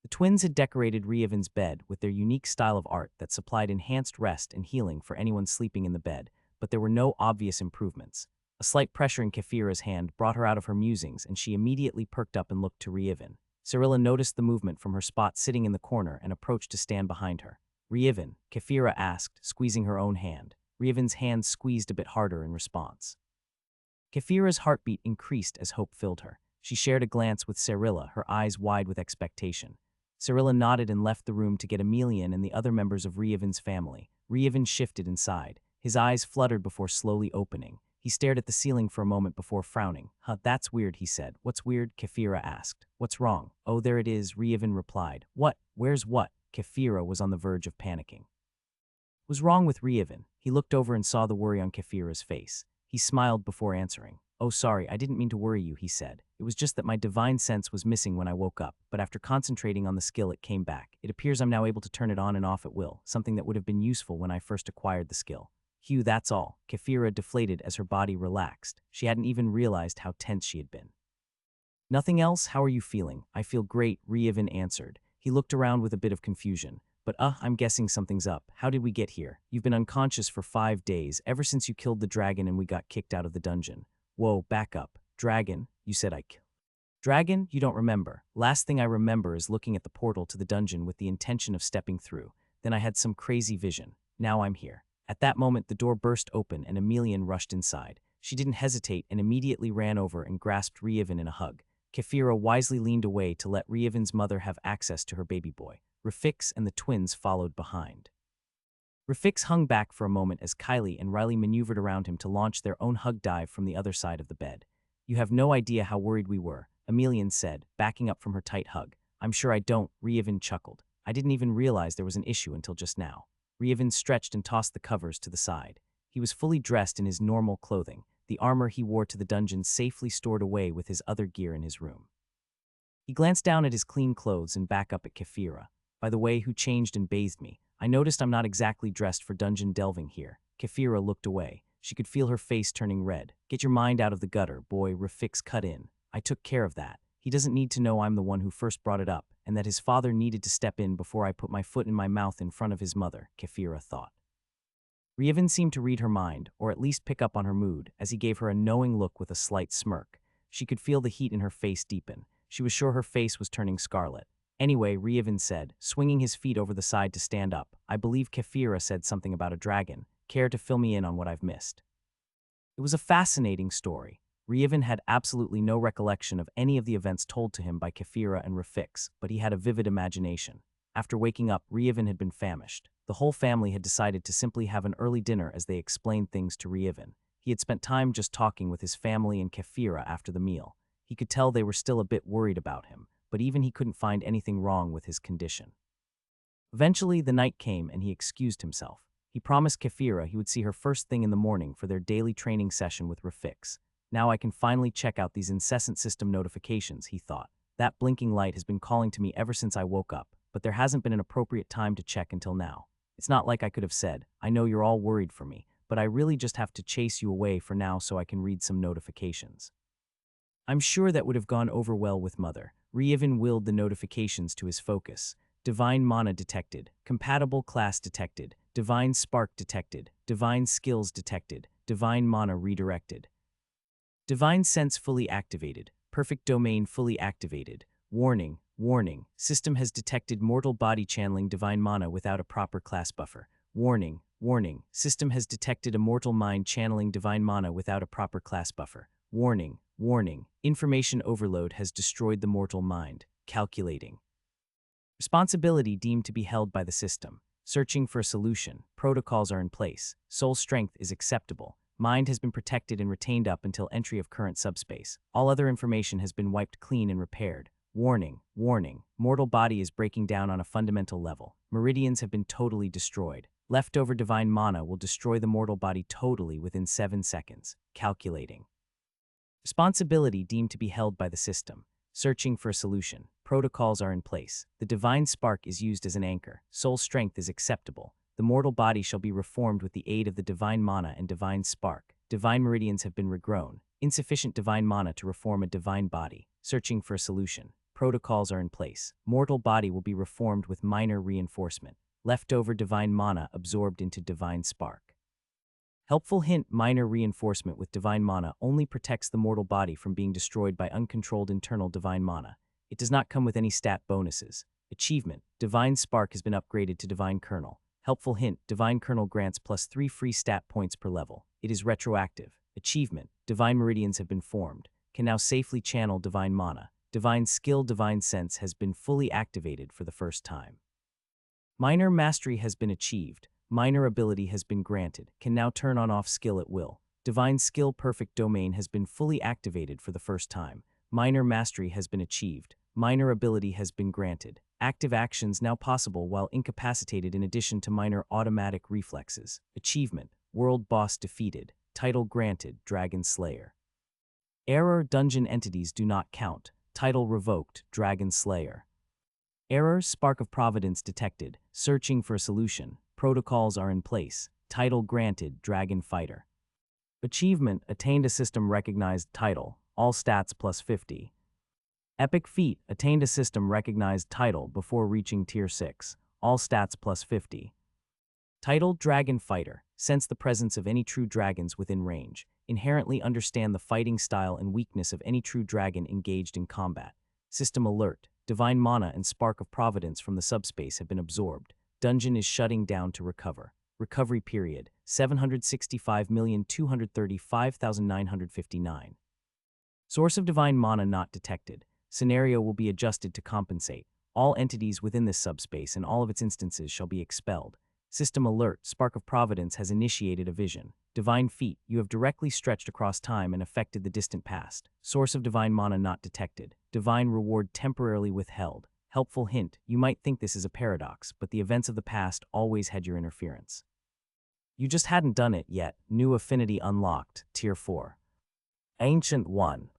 The twins had decorated Revan's bed with their unique style of art that supplied enhanced rest and healing for anyone sleeping in the bed, but there were no obvious improvements. A slight pressure in Kefira's hand brought her out of her musings, and she immediately perked up and looked to Revan. Cirilla noticed the movement from her spot sitting in the corner and approached to stand behind her. "Revan," Kefira asked, squeezing her own hand. Revan's hand squeezed a bit harder in response. Kefira's heartbeat increased as hope filled her. She shared a glance with Cirilla, her eyes wide with expectation. Cirilla nodded and left the room to get Emelian and the other members of Revan's family. Revan shifted inside. His eyes fluttered before slowly opening. He stared at the ceiling for a moment before frowning. Huh, that's weird, he said. What's weird? Kefira asked. What's wrong? Oh, there it is, Rievin replied. What? Where's what? Kefira was on the verge of panicking. Was wrong with Rievin? He looked over and saw the worry on Kefira's face. He smiled before answering. Oh, sorry, I didn't mean to worry you, he said. It was just that my divine sense was missing when I woke up, but after concentrating on the skill it came back. It appears I'm now able to turn it on and off at will, something that would have been useful when I first acquired the skill. Hugh, that's all. Kefira deflated as her body relaxed. She hadn't even realized how tense she had been. Nothing else? How are you feeling? I feel great, Rievin answered. He looked around with a bit of confusion. But I'm guessing something's up. How did we get here? You've been unconscious for 5 days, ever since you killed the dragon and we got kicked out of the dungeon. Whoa, back up. Dragon? You said I killed. Dragon? You don't remember. Last thing I remember is looking at the portal to the dungeon with the intention of stepping through. Then I had some crazy vision. Now I'm here. At that moment, the door burst open and Emelian rushed inside. She didn't hesitate and immediately ran over and grasped Rievin in a hug. Kefira wisely leaned away to let Rievin's mother have access to her baby boy. Rafix and the twins followed behind. Rafix hung back for a moment as Kylie and Riley maneuvered around him to launch their own hug dive from the other side of the bed. You have no idea how worried we were, Emelian said, backing up from her tight hug. I'm sure I don't, Rievin chuckled. I didn't even realize there was an issue until just now. Rievin stretched and tossed the covers to the side. He was fully dressed in his normal clothing, the armor he wore to the dungeon safely stored away with his other gear in his room. He glanced down at his clean clothes and back up at Kefira. By the way, who changed and bathed me? I noticed I'm not exactly dressed for dungeon delving here. Kefira looked away. She could feel her face turning red. Get your mind out of the gutter, boy, Rafix cut in. I took care of that. He doesn't need to know I'm the one who first brought it up, and that his father needed to step in before I put my foot in my mouth in front of his mother, Kefira thought. Rievin seemed to read her mind, or at least pick up on her mood, as he gave her a knowing look with a slight smirk. She could feel the heat in her face deepen. She was sure her face was turning scarlet. Anyway, Rievin said, swinging his feet over the side to stand up, I believe Kefira said something about a dragon. Care to fill me in on what I've missed? It was a fascinating story. Rievin had absolutely no recollection of any of the events told to him by Kefira and Rafix, but he had a vivid imagination. After waking up, Rievin had been famished. The whole family had decided to simply have an early dinner as they explained things to Rievin. He had spent time just talking with his family and Kefira after the meal. He could tell they were still a bit worried about him, but even he couldn't find anything wrong with his condition. Eventually, the night came and he excused himself. He promised Kefira he would see her first thing in the morning for their daily training session with Rafix. Now I can finally check out these incessant system notifications, he thought. That blinking light has been calling to me ever since I woke up, but there hasn't been an appropriate time to check until now. It's not like I could have said, I know you're all worried for me, but I really just have to chase you away for now so I can read some notifications. I'm sure that would have gone over well with Mother. Rievin willed the notifications to his focus. Divine Mana detected, Compatible Class detected, Divine Spark detected, Divine Skills detected, Divine Mana redirected. Divine Sense fully activated, Perfect Domain fully activated. Warning, warning, system has detected mortal body channeling Divine Mana without a proper class buffer. Warning, warning, system has detected a mortal mind channeling Divine Mana without a proper class buffer. Warning, warning, information overload has destroyed the mortal mind. Calculating. Responsibility deemed to be held by the system. Searching for a solution. Protocols are in place. Soul strength is acceptable. Mind has been protected and retained up until entry of current subspace. All other information has been wiped clean and repaired. Warning, warning, mortal body is breaking down on a fundamental level. Meridians have been totally destroyed. Leftover divine mana will destroy the mortal body totally within 7 seconds. Calculating. Responsibility deemed to be held by the system. Searching for a solution. Protocols are in place. The divine spark is used as an anchor. Soul strength is acceptable. The mortal body shall be reformed with the aid of the divine mana and divine spark. Divine meridians have been regrown. Insufficient divine mana to reform a divine body. Searching for a solution. Protocols are in place. Mortal body will be reformed with minor reinforcement. Leftover divine mana absorbed into divine spark. Helpful hint: minor reinforcement with divine mana only protects the mortal body from being destroyed by uncontrolled internal divine mana. It does not come with any stat bonuses. Achievement: divine spark has been upgraded to divine kernel. Helpful hint: divine kernel grants +3 free stat points per level. It is retroactive. Achievement: divine meridians have been formed. Can now safely channel divine mana. Divine skill: divine sense has been fully activated for the first time. Minor mastery has been achieved. Minor ability has been granted. Can now turn on off skill at will. Divine Skill Perfect Domain has been fully activated for the first time. Minor Mastery has been achieved. Minor Ability has been granted. Active actions now possible while incapacitated in addition to minor automatic reflexes. Achievement: World Boss defeated. Title granted: Dragon Slayer. Error: Dungeon entities do not count. Title revoked: Dragon Slayer. Error: Spark of Providence detected. Searching for a solution. Protocols are in place. Title granted: Dragon Fighter. Achievement: Attained a system recognized title. All stats plus 50. Epic Feat: Attained a system recognized title before reaching Tier 6. All stats plus 50. Title: Dragon Fighter. Sense the presence of any true dragons within range. Inherently understand the fighting style and weakness of any true dragon engaged in combat. System Alert: Divine Mana and Spark of Providence from the subspace have been absorbed. Dungeon is shutting down to recover. Recovery period: 765,235,959. Source of Divine Mana not detected. Scenario will be adjusted to compensate. All entities within this subspace and all of its instances shall be expelled. System Alert: Spark of Providence has initiated a vision. Divine Feat: You have directly stretched across time and affected the distant past. Source of Divine Mana not detected. Divine Reward temporarily withheld. Helpful hint: You might think this is a paradox, but the events of the past always had your interference. You just hadn't done it yet. New Affinity unlocked. Tier 4. Ancient 1.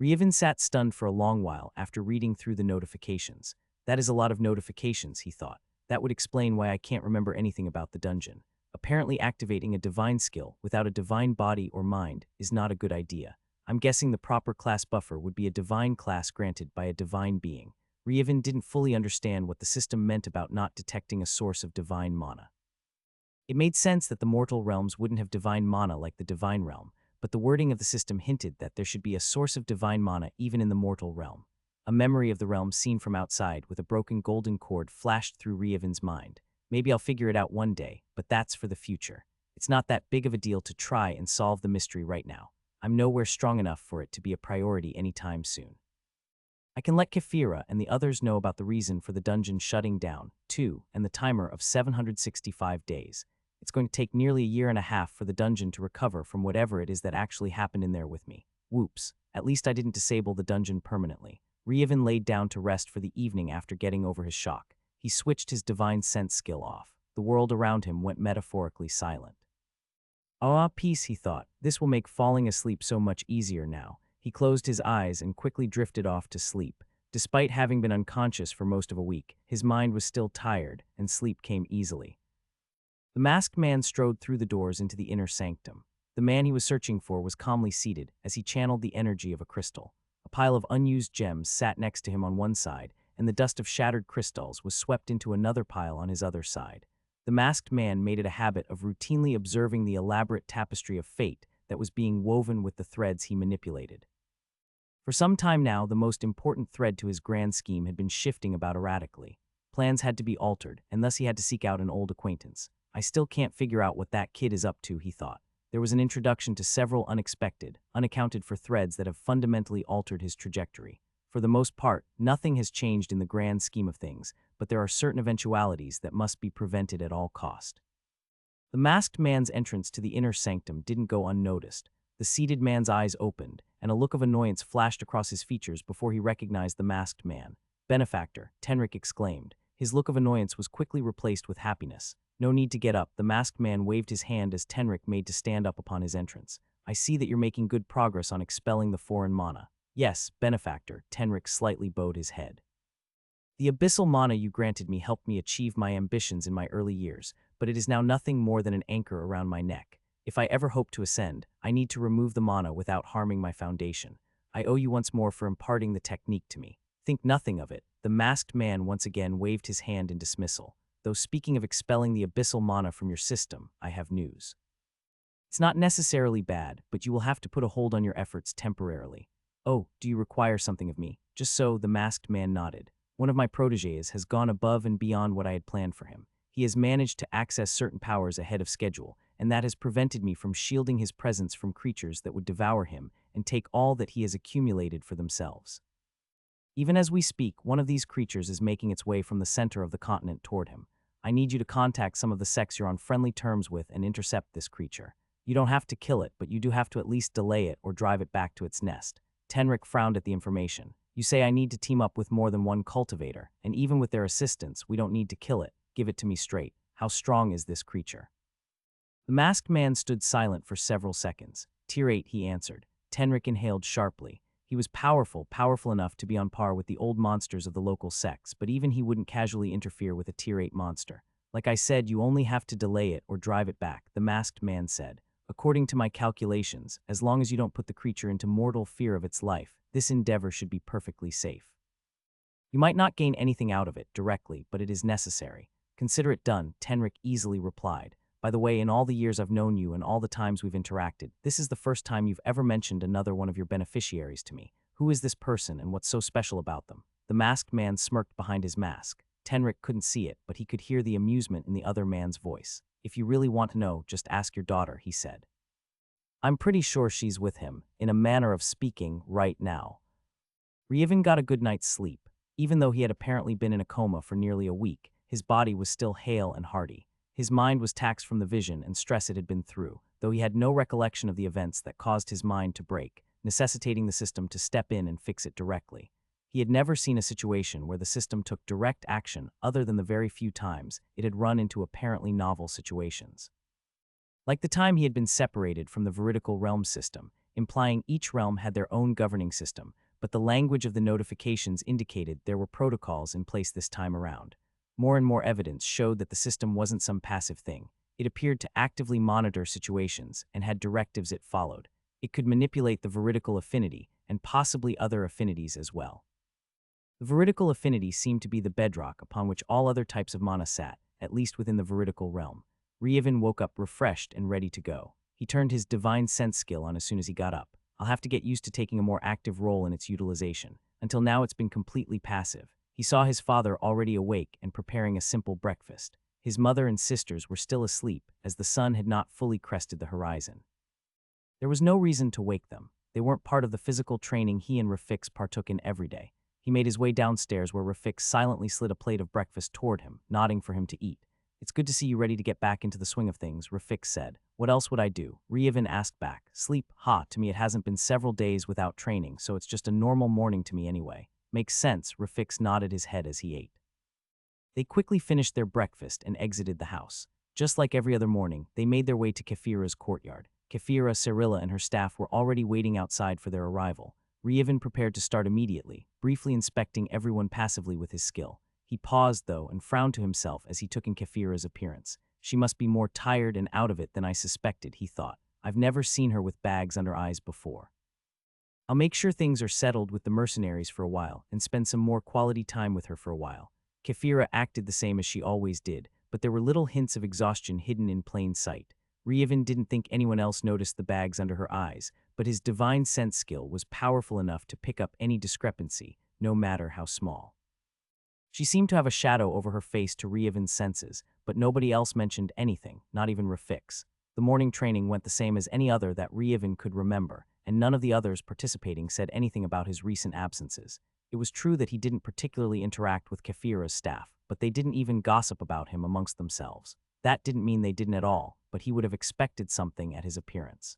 Ryevin sat stunned for a long while after reading through the notifications. That is a lot of notifications, he thought. That would explain why I can't remember anything about the dungeon. Apparently activating a divine skill without a divine body or mind is not a good idea. I'm guessing the proper class buffer would be a divine class granted by a divine being. Ryevin didn't fully understand what the system meant about not detecting a source of divine mana. It made sense that the mortal realms wouldn't have divine mana like the divine realm, but the wording of the system hinted that there should be a source of divine mana even in the mortal realm. A memory of the realm seen from outside with a broken golden cord flashed through Ryevin's mind. Maybe I'll figure it out one day, but that's for the future. It's not that big of a deal to try and solve the mystery right now. I'm nowhere strong enough for it to be a priority anytime soon. I can let Kefira and the others know about the reason for the dungeon shutting down, too, and the timer of 765 days. It's going to take nearly a year and a half for the dungeon to recover from whatever it is that actually happened in there with me. Whoops, at least I didn't disable the dungeon permanently. Ryevin laid down to rest for the evening after getting over his shock. He switched his divine sense skill off. The world around him went metaphorically silent. Ah, peace, he thought. This will make falling asleep so much easier now. He closed his eyes and quickly drifted off to sleep. Despite having been unconscious for most of a week, his mind was still tired, and sleep came easily. The masked man strode through the doors into the inner sanctum. The man he was searching for was calmly seated as he channeled the energy of a crystal. A pile of unused gems sat next to him on one side, and the dust of shattered crystals was swept into another pile on his other side. The masked man made it a habit of routinely observing the elaborate tapestry of fate that was being woven with the threads he manipulated. For some time now, the most important thread to his grand scheme had been shifting about erratically. Plans had to be altered, and thus he had to seek out an old acquaintance. I still can't figure out what that kid is up to, he thought. There was an introduction to several unexpected, unaccounted for threads that have fundamentally altered his trajectory. For the most part, nothing has changed in the grand scheme of things, but there are certain eventualities that must be prevented at all cost. The masked man's entrance to the inner sanctum didn't go unnoticed. The seated man's eyes opened, and a look of annoyance flashed across his features before he recognized the masked man. "Benefactor," Tenrik exclaimed. His look of annoyance was quickly replaced with happiness. No need to get up, the masked man waved his hand as Tenrik made to stand up upon his entrance. "I see that you're making good progress on expelling the foreign mana." "Yes, Benefactor," Tenrik slightly bowed his head. "The abyssal mana you granted me helped me achieve my ambitions in my early years, but it is now nothing more than an anchor around my neck. If I ever hope to ascend, I need to remove the mana without harming my foundation. I owe you once more for imparting the technique to me." "Think nothing of it." The masked man once again waved his hand in dismissal. "Though speaking of expelling the abyssal mana from your system, I have news. It's not necessarily bad, but you will have to put a hold on your efforts temporarily." "Oh, do you require something of me?" "Just so," the masked man nodded. "One of my protégés has gone above and beyond what I had planned for him. He has managed to access certain powers ahead of schedule, and that has prevented me from shielding his presence from creatures that would devour him and take all that he has accumulated for themselves. Even as we speak, one of these creatures is making its way from the center of the continent toward him. I need you to contact some of the sects you're on friendly terms with and intercept this creature. You don't have to kill it, but you do have to at least delay it or drive it back to its nest. Tenrik frowned at the information. You say I need to team up with more than one cultivator, and even with their assistance, we don't need to kill it. Give it to me straight. How strong is this creature? The masked man stood silent for several seconds. Tier 8, he answered. Tenrik inhaled sharply. He was powerful enough to be on par with the old monsters of the local sects, but even he wouldn't casually interfere with a Tier 8 monster. Like I said, you only have to delay it or drive it back, the masked man said. According to my calculations, as long as you don't put the creature into mortal fear of its life, this endeavor should be perfectly safe. You might not gain anything out of it directly, but it is necessary. Consider it done, Tenrik easily replied. By the way, in all the years I've known you and all the times we've interacted, this is the first time you've ever mentioned another one of your beneficiaries to me. Who is this person and what's so special about them? The masked man smirked behind his mask. Tenrik couldn't see it, but he could hear the amusement in the other man's voice. If you really want to know, just ask your daughter, he said. I'm pretty sure she's with him, in a manner of speaking, right now. Ryevin got a good night's sleep. Even though he had apparently been in a coma for nearly a week, his body was still hale and hearty. His mind was taxed from the vision and stress it had been through, though he had no recollection of the events that caused his mind to break, necessitating the system to step in and fix it directly. He had never seen a situation where the system took direct action other than the very few times it had run into apparently novel situations. Like the time he had been separated from the veridical realm system, implying each realm had their own governing system, but the language of the notifications indicated there were protocols in place this time around. More and more evidence showed that the system wasn't some passive thing. It appeared to actively monitor situations and had directives it followed. It could manipulate the veridical affinity and possibly other affinities as well. The veridical affinity seemed to be the bedrock upon which all other types of mana sat, at least within the veridical realm. Ryevin woke up refreshed and ready to go. He turned his divine sense skill on as soon as he got up. I'll have to get used to taking a more active role in its utilization. Until now it's been completely passive. He saw his father already awake and preparing a simple breakfast. His mother and sisters were still asleep, as the sun had not fully crested the horizon. There was no reason to wake them. They weren't part of the physical training he and Rafix partook in every day. He made his way downstairs where Rafix silently slid a plate of breakfast toward him, nodding for him to eat. It's good to see you ready to get back into the swing of things, Rafix said. What else would I do? Ryevin asked back. Sleep, to me it hasn't been several days without training, so it's just a normal morning to me anyway. Makes sense, Rafix nodded his head as he ate. They quickly finished their breakfast and exited the house. Just like every other morning, they made their way to Kefira's courtyard. Kefira, Cyrilla, and her staff were already waiting outside for their arrival. Ryevin prepared to start immediately, briefly inspecting everyone passively with his skill. He paused, though, and frowned to himself as he took in Kefira's appearance. She must be more tired and out of it than I suspected, he thought. I've never seen her with bags under eyes before. I'll make sure things are settled with the mercenaries for a while and spend some more quality time with her for a while. Kefira acted the same as she always did, but there were little hints of exhaustion hidden in plain sight. Ryevin didn't think anyone else noticed the bags under her eyes, but his divine sense skill was powerful enough to pick up any discrepancy, no matter how small. She seemed to have a shadow over her face to Ryevin's senses, but nobody else mentioned anything, not even Rafix. The morning training went the same as any other that Ryevin could remember, and none of the others participating said anything about his recent absences. It was true that he didn't particularly interact with Kefira's staff, but they didn't even gossip about him amongst themselves. That didn't mean they didn't at all, but he would have expected something at his appearance.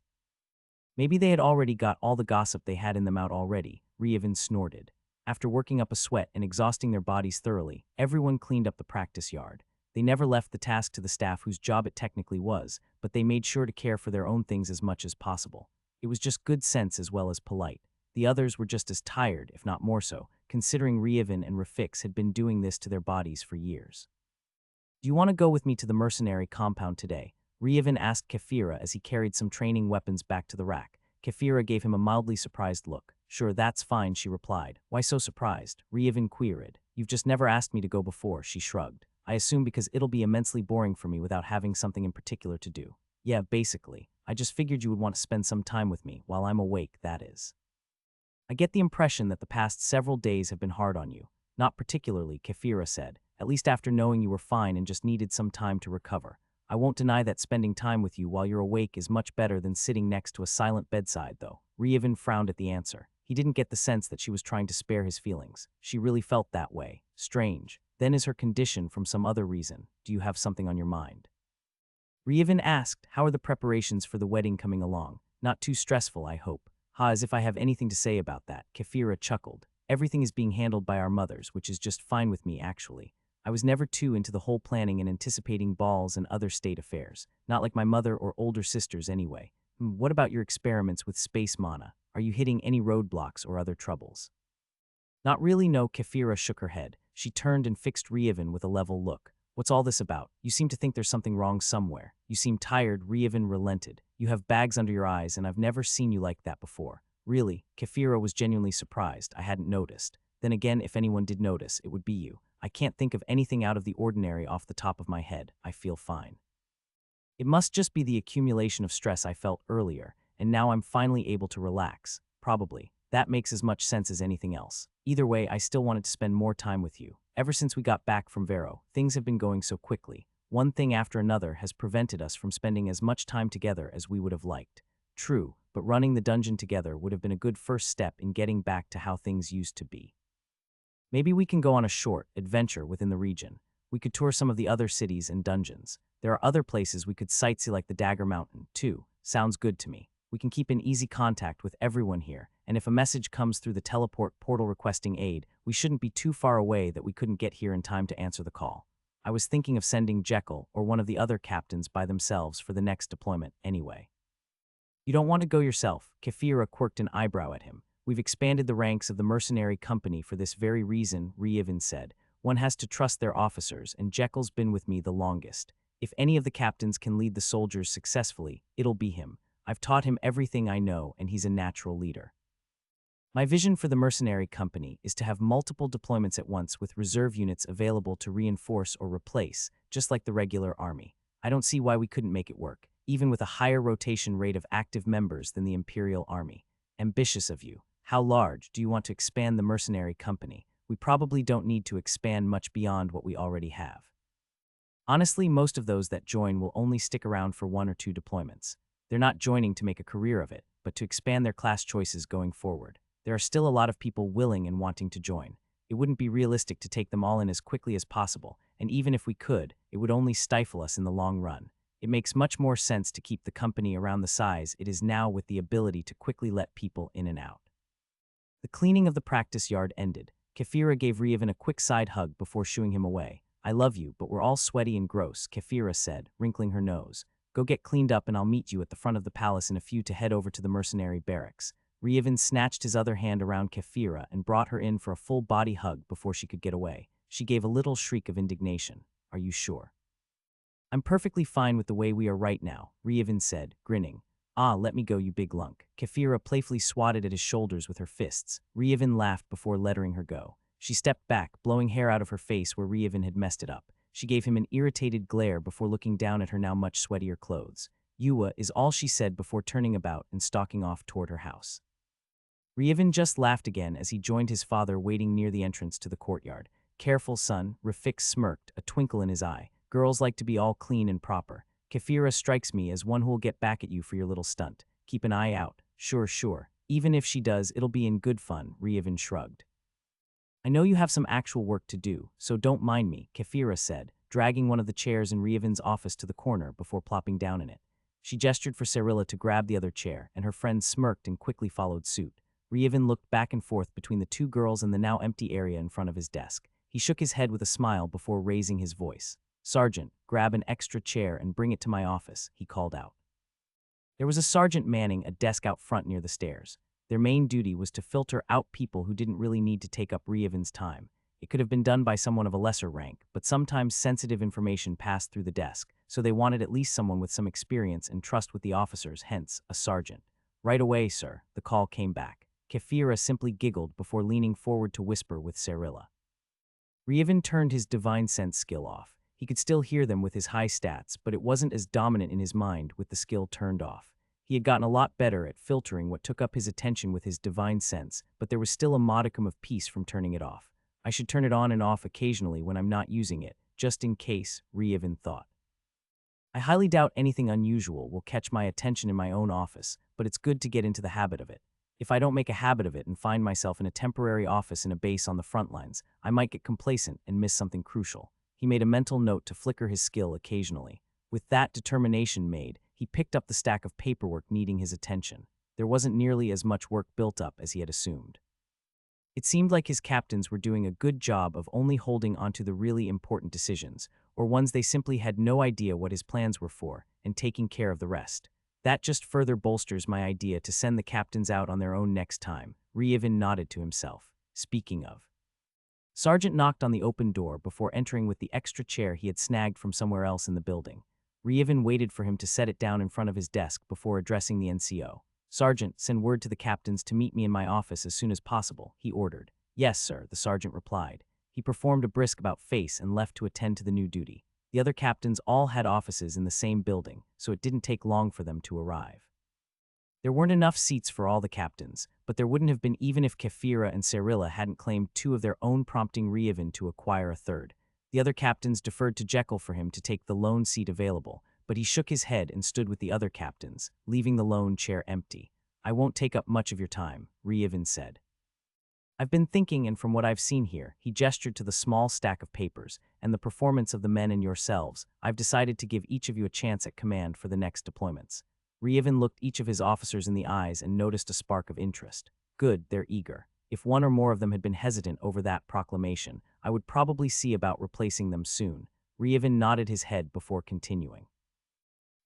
Maybe they had already got all the gossip they had in them out already, Ryevin snorted. After working up a sweat and exhausting their bodies thoroughly, everyone cleaned up the practice yard. They never left the task to the staff whose job it technically was, but they made sure to care for their own things as much as possible. It was just good sense as well as polite. The others were just as tired, if not more so, considering Ryevin and Rafix had been doing this to their bodies for years. Do you want to go with me to the mercenary compound today? Ryevin asked Kefira as he carried some training weapons back to the rack. Kefira gave him a mildly surprised look. Sure, that's fine, she replied. Why so surprised? Ryevin queried. You've just never asked me to go before, she shrugged. I assume because it'll be immensely boring for me without having something in particular to do. Yeah, basically. I just figured you would want to spend some time with me, while I'm awake, that is. I get the impression that the past several days have been hard on you. Not particularly, Kefira said, at least after knowing you were fine and just needed some time to recover. I won't deny that spending time with you while you're awake is much better than sitting next to a silent bedside, though. Ryevin frowned at the answer. He didn't get the sense that she was trying to spare his feelings. She really felt that way. Strange. Then is her condition from some other reason? Do you have something on your mind? Reevan asked, how are the preparations for the wedding coming along? Not too stressful, I hope. Ha, as if I have anything to say about that, Kefira chuckled. Everything is being handled by our mothers, which is just fine with me, actually. I was never too into the whole planning and anticipating balls and other state affairs. Not like my mother or older sisters anyway. What about your experiments with space mana? Are you hitting any roadblocks or other troubles? Not really, no, Kefira shook her head. She turned and fixed Reevan with a level look. What's all this about? You seem to think there's something wrong somewhere. You seem tired, Reevan relented. You have bags under your eyes, and I've never seen you like that before. Really, Kefira was genuinely surprised. I hadn't noticed. Then again, if anyone did notice, it would be you. I can't think of anything out of the ordinary off the top of my head. I feel fine. It must just be the accumulation of stress I felt earlier, and now I'm finally able to relax. Probably. That makes as much sense as anything else. Either way, I still wanted to spend more time with you. Ever since we got back from Vero, things have been going so quickly. One thing after another has prevented us from spending as much time together as we would have liked. True, but running the dungeon together would have been a good first step in getting back to how things used to be. Maybe we can go on a short adventure within the region. We could tour some of the other cities and dungeons. There are other places we could sightsee like the Dagger Mountain, too. Sounds good to me. We can keep in easy contact with everyone here, and if a message comes through the teleport portal requesting aid, we shouldn't be too far away that we couldn't get here in time to answer the call. I was thinking of sending Jekyll or one of the other captains by themselves for the next deployment anyway. You don't want to go yourself, Kefira quirked an eyebrow at him. We've expanded the ranks of the mercenary company for this very reason, Reevan said. One has to trust their officers, and Jekyll's been with me the longest. If any of the captains can lead the soldiers successfully, it'll be him. I've taught him everything I know, and he's a natural leader. My vision for the mercenary company is to have multiple deployments at once with reserve units available to reinforce or replace, just like the regular army. I don't see why we couldn't make it work, even with a higher rotation rate of active members than the Imperial Army. Ambitious of you. How large do you want to expand the mercenary company? We probably don't need to expand much beyond what we already have. Honestly, most of those that join will only stick around for 1 or 2 deployments. They're not joining to make a career of it, but to expand their class choices going forward. There are still a lot of people willing and wanting to join. It wouldn't be realistic to take them all in as quickly as possible, and even if we could, it would only stifle us in the long run. It makes much more sense to keep the company around the size it is now with the ability to quickly let people in and out. The cleaning of the practice yard ended. Kefira gave Reevan a quick side hug before shooing him away. I love you, but we're all sweaty and gross, Kefira said, wrinkling her nose. Go get cleaned up and I'll meet you at the front of the palace in a few to head over to the mercenary barracks. Reevan snatched his other hand around Kefira and brought her in for a full body hug before she could get away. She gave a little shriek of indignation. Are you sure? I'm perfectly fine with the way we are right now, Reevan said, grinning. Ah, let me go, you big lunk. Kefira playfully swatted at his shoulders with her fists. Reevan laughed before letting her go. She stepped back, blowing hair out of her face where Reevan had messed it up. She gave him an irritated glare before looking down at her now much sweatier clothes. Yuwa is all she said before turning about and stalking off toward her house. Reevan just laughed again as he joined his father waiting near the entrance to the courtyard. Careful, son, Rafik smirked, a twinkle in his eye. Girls like to be all clean and proper. Kefira strikes me as one who'll get back at you for your little stunt. Keep an eye out. Sure. Even if she does, it'll be in good fun, Reevan shrugged. I know you have some actual work to do, so don't mind me, Kefira said, dragging one of the chairs in Reevan's office to the corner before plopping down in it. She gestured for Cyrilla to grab the other chair, and her friend smirked and quickly followed suit. Reevan looked back and forth between the 2 girls in the now empty area in front of his desk. He shook his head with a smile before raising his voice. Sergeant, grab an extra chair and bring it to my office, he called out. There was a sergeant manning a desk out front near the stairs. Their main duty was to filter out people who didn't really need to take up Reevan's time. It could have been done by someone of a lesser rank, but sometimes sensitive information passed through the desk, so they wanted at least someone with some experience and trust with the officers, hence, a sergeant. Right away, sir, the call came back. Kefira simply giggled before leaning forward to whisper with Cyrilla. Reevan turned his divine sense skill off. He could still hear them with his high stats, but it wasn't as dominant in his mind with the skill turned off. He had gotten a lot better at filtering what took up his attention with his divine sense, but there was still a modicum of peace from turning it off. I should turn it on and off occasionally when I'm not using it, just in case, Reevan thought. I highly doubt anything unusual will catch my attention in my own office, but it's good to get into the habit of it. If I don't make a habit of it and find myself in a temporary office in a base on the front lines, I might get complacent and miss something crucial. He made a mental note to flicker his skill occasionally. With that determination made, he picked up the stack of paperwork needing his attention. There wasn't nearly as much work built up as he had assumed. It seemed like his captains were doing a good job of only holding onto the really important decisions, or ones they simply had no idea what his plans were for, and taking care of the rest. That just further bolsters my idea to send the captains out on their own next time. Reevin nodded to himself. Speaking of. Sergeant knocked on the open door before entering with the extra chair he had snagged from somewhere else in the building. Reevin waited for him to set it down in front of his desk before addressing the NCO. Sergeant, send word to the captains to meet me in my office as soon as possible, he ordered. Yes, sir, the sergeant replied. He performed a brisk about-face and left to attend to the new duty. The other captains all had offices in the same building, so it didn't take long for them to arrive. There weren't enough seats for all the captains, but there wouldn't have been even if Kefira and Cyrilla hadn't claimed two of their own, prompting Reevin to acquire a third. The other captains deferred to Jekyll for him to take the lone seat available, but he shook his head and stood with the other captains, leaving the lone chair empty. I won't take up much of your time, Reevin said. I've been thinking, and from what I've seen here, he gestured to the small stack of papers, and the performance of the men and yourselves, I've decided to give each of you a chance at command for the next deployments. Reevin looked each of his officers in the eyes and noticed a spark of interest. Good, they're eager. If one or more of them had been hesitant over that proclamation, I would probably see about replacing them soon. Reevin nodded his head before continuing.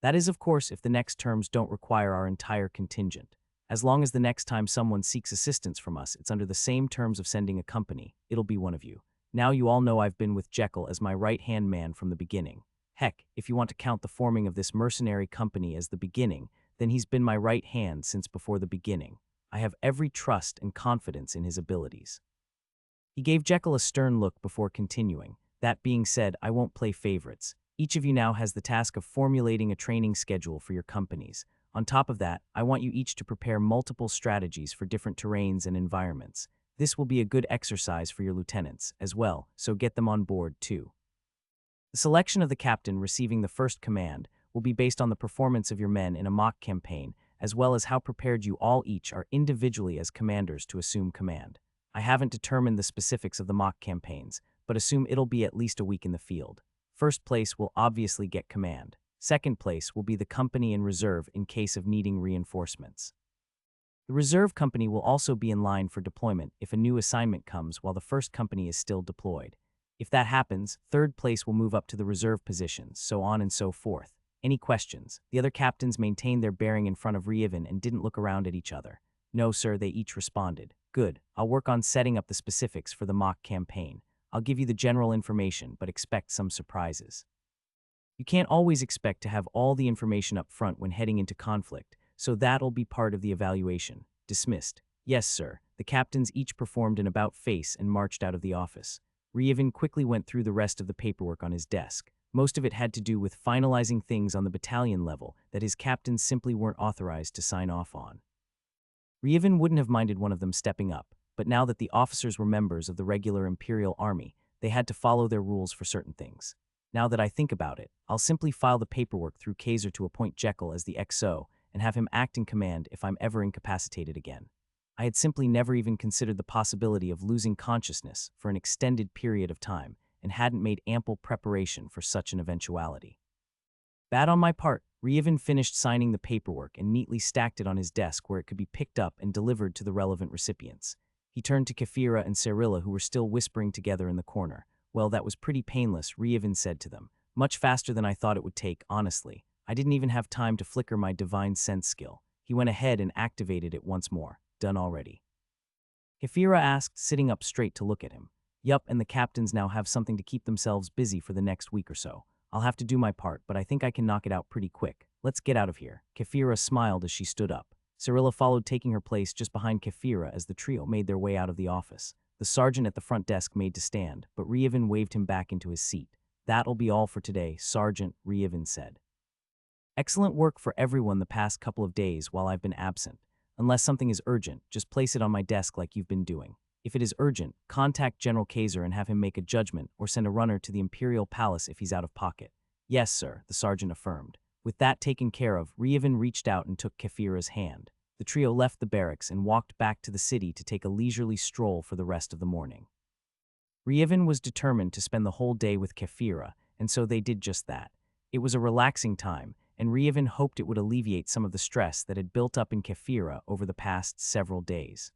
That is, of course, if the next terms don't require our entire contingent. As long as the next time someone seeks assistance from us, it's under the same terms of sending a company, it'll be one of you. Now you all know I've been with Jekyll as my right-hand man from the beginning. Heck, if you want to count the forming of this mercenary company as the beginning, then he's been my right hand since before the beginning. I have every trust and confidence in his abilities. He gave Jekyll a stern look before continuing. That being said, I won't play favorites. Each of you now has the task of formulating a training schedule for your companies. On top of that, I want you each to prepare multiple strategies for different terrains and environments. This will be a good exercise for your lieutenants as well, so get them on board too. The selection of the captain receiving the first command will be based on the performance of your men in a mock campaign, as well as how prepared you all each are individually as commanders to assume command. I haven't determined the specifics of the mock campaigns, but assume it'll be at least a week in the field. First place will obviously get command. Second place will be the company in reserve in case of needing reinforcements. The reserve company will also be in line for deployment if a new assignment comes while the first company is still deployed. If that happens, third place will move up to the reserve positions, so on and so forth. Any questions? The other captains maintained their bearing in front of Reevin and didn't look around at each other. No, sir, they each responded. Good. I'll work on setting up the specifics for the mock campaign. I'll give you the general information, but expect some surprises. You can't always expect to have all the information up front when heading into conflict, so that'll be part of the evaluation. Dismissed. Yes, sir. The captains each performed an about-face and marched out of the office. Reevin quickly went through the rest of the paperwork on his desk. Most of it had to do with finalizing things on the battalion level that his captains simply weren't authorized to sign off on. Reevin wouldn't have minded one of them stepping up, but now that the officers were members of the regular Imperial Army, they had to follow their rules for certain things. Now that I think about it, I'll simply file the paperwork through Kaiser to appoint Jekyll as the XO and have him act in command if I'm ever incapacitated again. I had simply never even considered the possibility of losing consciousness for an extended period of time and hadn't made ample preparation for such an eventuality. Bad on my part. Reevin finished signing the paperwork and neatly stacked it on his desk where it could be picked up and delivered to the relevant recipients. He turned to Kefira and Cyrilla, who were still whispering together in the corner. Well, that was pretty painless, Reevin said to them. Much faster than I thought it would take, honestly. I didn't even have time to flicker my divine sense skill. He went ahead and activated it once more. Done already. Kefira asked, sitting up straight to look at him. Yup, and the captains now have something to keep themselves busy for the next week or so. I'll have to do my part, but I think I can knock it out pretty quick. Let's get out of here. Kefira smiled as she stood up. Cyrilla followed, taking her place just behind Kefira as the trio made their way out of the office. The sergeant at the front desk made to stand, but Reevin waved him back into his seat. That'll be all for today, Sergeant, Reevin said. Excellent work for everyone the past couple of days while I've been absent. Unless something is urgent, just place it on my desk like you've been doing. If it is urgent, contact General Kaiser and have him make a judgment or send a runner to the Imperial Palace if he's out of pocket. Yes, sir, the sergeant affirmed. With that taken care of, Reevin reached out and took Kefira's hand. The trio left the barracks and walked back to the city to take a leisurely stroll for the rest of the morning. Reevin was determined to spend the whole day with Kefira, and so they did just that. It was a relaxing time, and Rievin hoped it would alleviate some of the stress that had built up in Kefira over the past several days.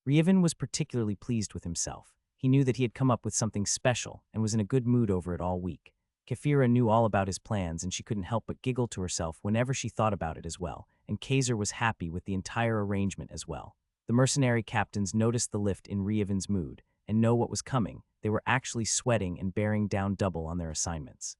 Rievin was particularly pleased with himself. He knew that he had come up with something special and was in a good mood over it all week. Kefira knew all about his plans, and she couldn't help but giggle to herself whenever she thought about it as well, and Kaiser was happy with the entire arrangement as well. The mercenary captains noticed the lift in Rievin's mood and know what was coming. They were actually sweating and bearing down double on their assignments.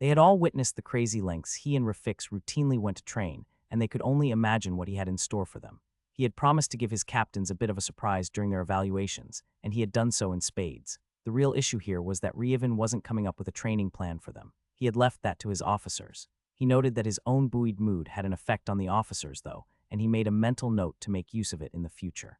They had all witnessed the crazy lengths he and Rafix routinely went to train, and they could only imagine what he had in store for them. He had promised to give his captains a bit of a surprise during their evaluations, and he had done so in spades. The real issue here was that Rievin wasn't coming up with a training plan for them. He had left that to his officers. He noted that his own buoyed mood had an effect on the officers, though, and he made a mental note to make use of it in the future.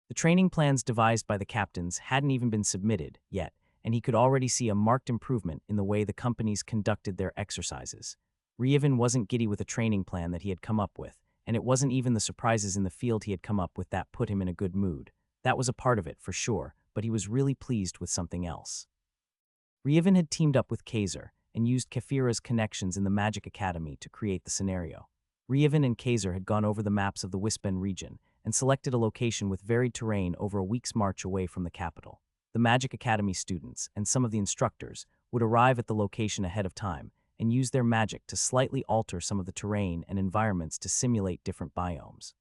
The training plans devised by the captains hadn't even been submitted yet, and he could already see a marked improvement in the way the companies conducted their exercises. Rievin wasn't giddy with a training plan that he had come up with, and it wasn't even the surprises in the field he had come up with that put him in a good mood. That was a part of it, for sure, but he was really pleased with something else. Rievin had teamed up with Kaiser and used Kefira's connections in the Magic Academy to create the scenario. Rievin and Kaiser had gone over the maps of the Wispen region and selected a location with varied terrain over a week's march away from the capital. The Magic Academy students and some of the instructors would arrive at the location ahead of time and use their magic to slightly alter some of the terrain and environments to simulate different biomes.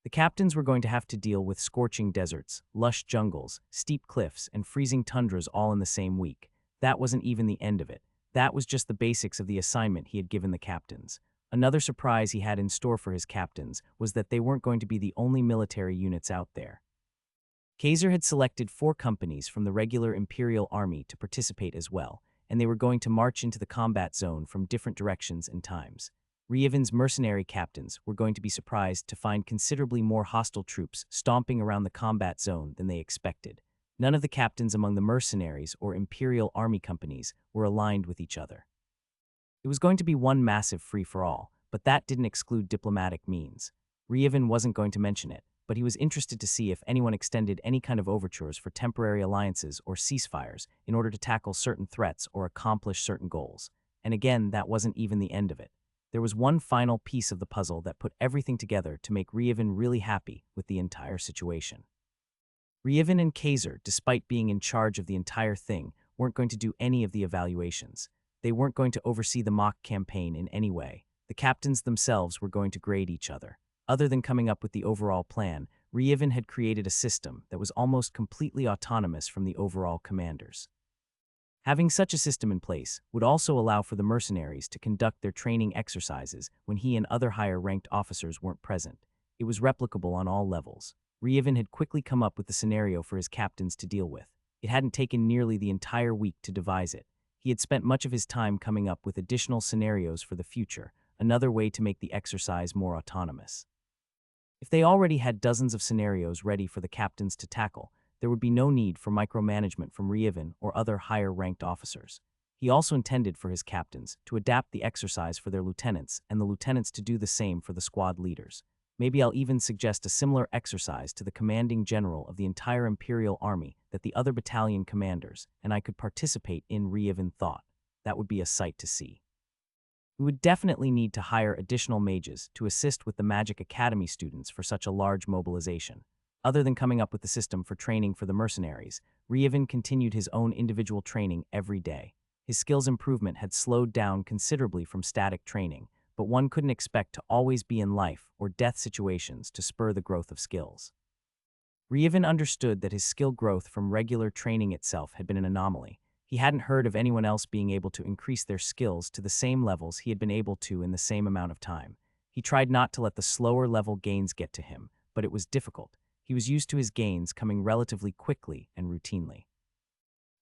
The captains were going to have to deal with scorching deserts, lush jungles, steep cliffs, and freezing tundras all in the same week. That wasn't even the end of it. That was just the basics of the assignment he had given the captains. Another surprise he had in store for his captains was that they weren't going to be the only military units out there. Kaiser had selected 4 companies from the regular Imperial Army to participate as well, and they were going to march into the combat zone from different directions and times. Rievin's mercenary captains were going to be surprised to find considerably more hostile troops stomping around the combat zone than they expected. None of the captains among the mercenaries or Imperial Army companies were aligned with each other. It was going to be one massive free-for-all, but that didn't exclude diplomatic means. Rievin wasn't going to mention it, but he was interested to see if anyone extended any kind of overtures for temporary alliances or ceasefires in order to tackle certain threats or accomplish certain goals. And again, that wasn't even the end of it. There was one final piece of the puzzle that put everything together to make Rievin really happy with the entire situation. Rievin and Kaiser, despite being in charge of the entire thing, weren't going to do any of the evaluations. They weren't going to oversee the mock campaign in any way. The captains themselves were going to grade each other. Other than coming up with the overall plan, Rievin had created a system that was almost completely autonomous from the overall commanders. Having such a system in place would also allow for the mercenaries to conduct their training exercises when he and other higher-ranked officers weren't present. It was replicable on all levels. Rievin had quickly come up with the scenario for his captains to deal with. It hadn't taken nearly the entire week to devise it. He had spent much of his time coming up with additional scenarios for the future, another way to make the exercise more autonomous. If they already had dozens of scenarios ready for the captains to tackle, there would be no need for micromanagement from Rievin or other higher-ranked officers. He also intended for his captains to adapt the exercise for their lieutenants and the lieutenants to do the same for the squad leaders. Maybe I'll even suggest a similar exercise to the commanding general of the entire Imperial Army that the other battalion commanders, and I could participate in, Rievin thought. That would be a sight to see. We would definitely need to hire additional mages to assist with the Magic Academy students for such a large mobilization. Other than coming up with the system for training for the mercenaries, Rievin continued his own individual training every day. His skills improvement had slowed down considerably from static training, but one couldn't expect to always be in life or death situations to spur the growth of skills. Rievin understood that his skill growth from regular training itself had been an anomaly. He hadn't heard of anyone else being able to increase their skills to the same levels he had been able to in the same amount of time. He tried not to let the slower level gains get to him, but it was difficult. He was used to his gains coming relatively quickly and routinely.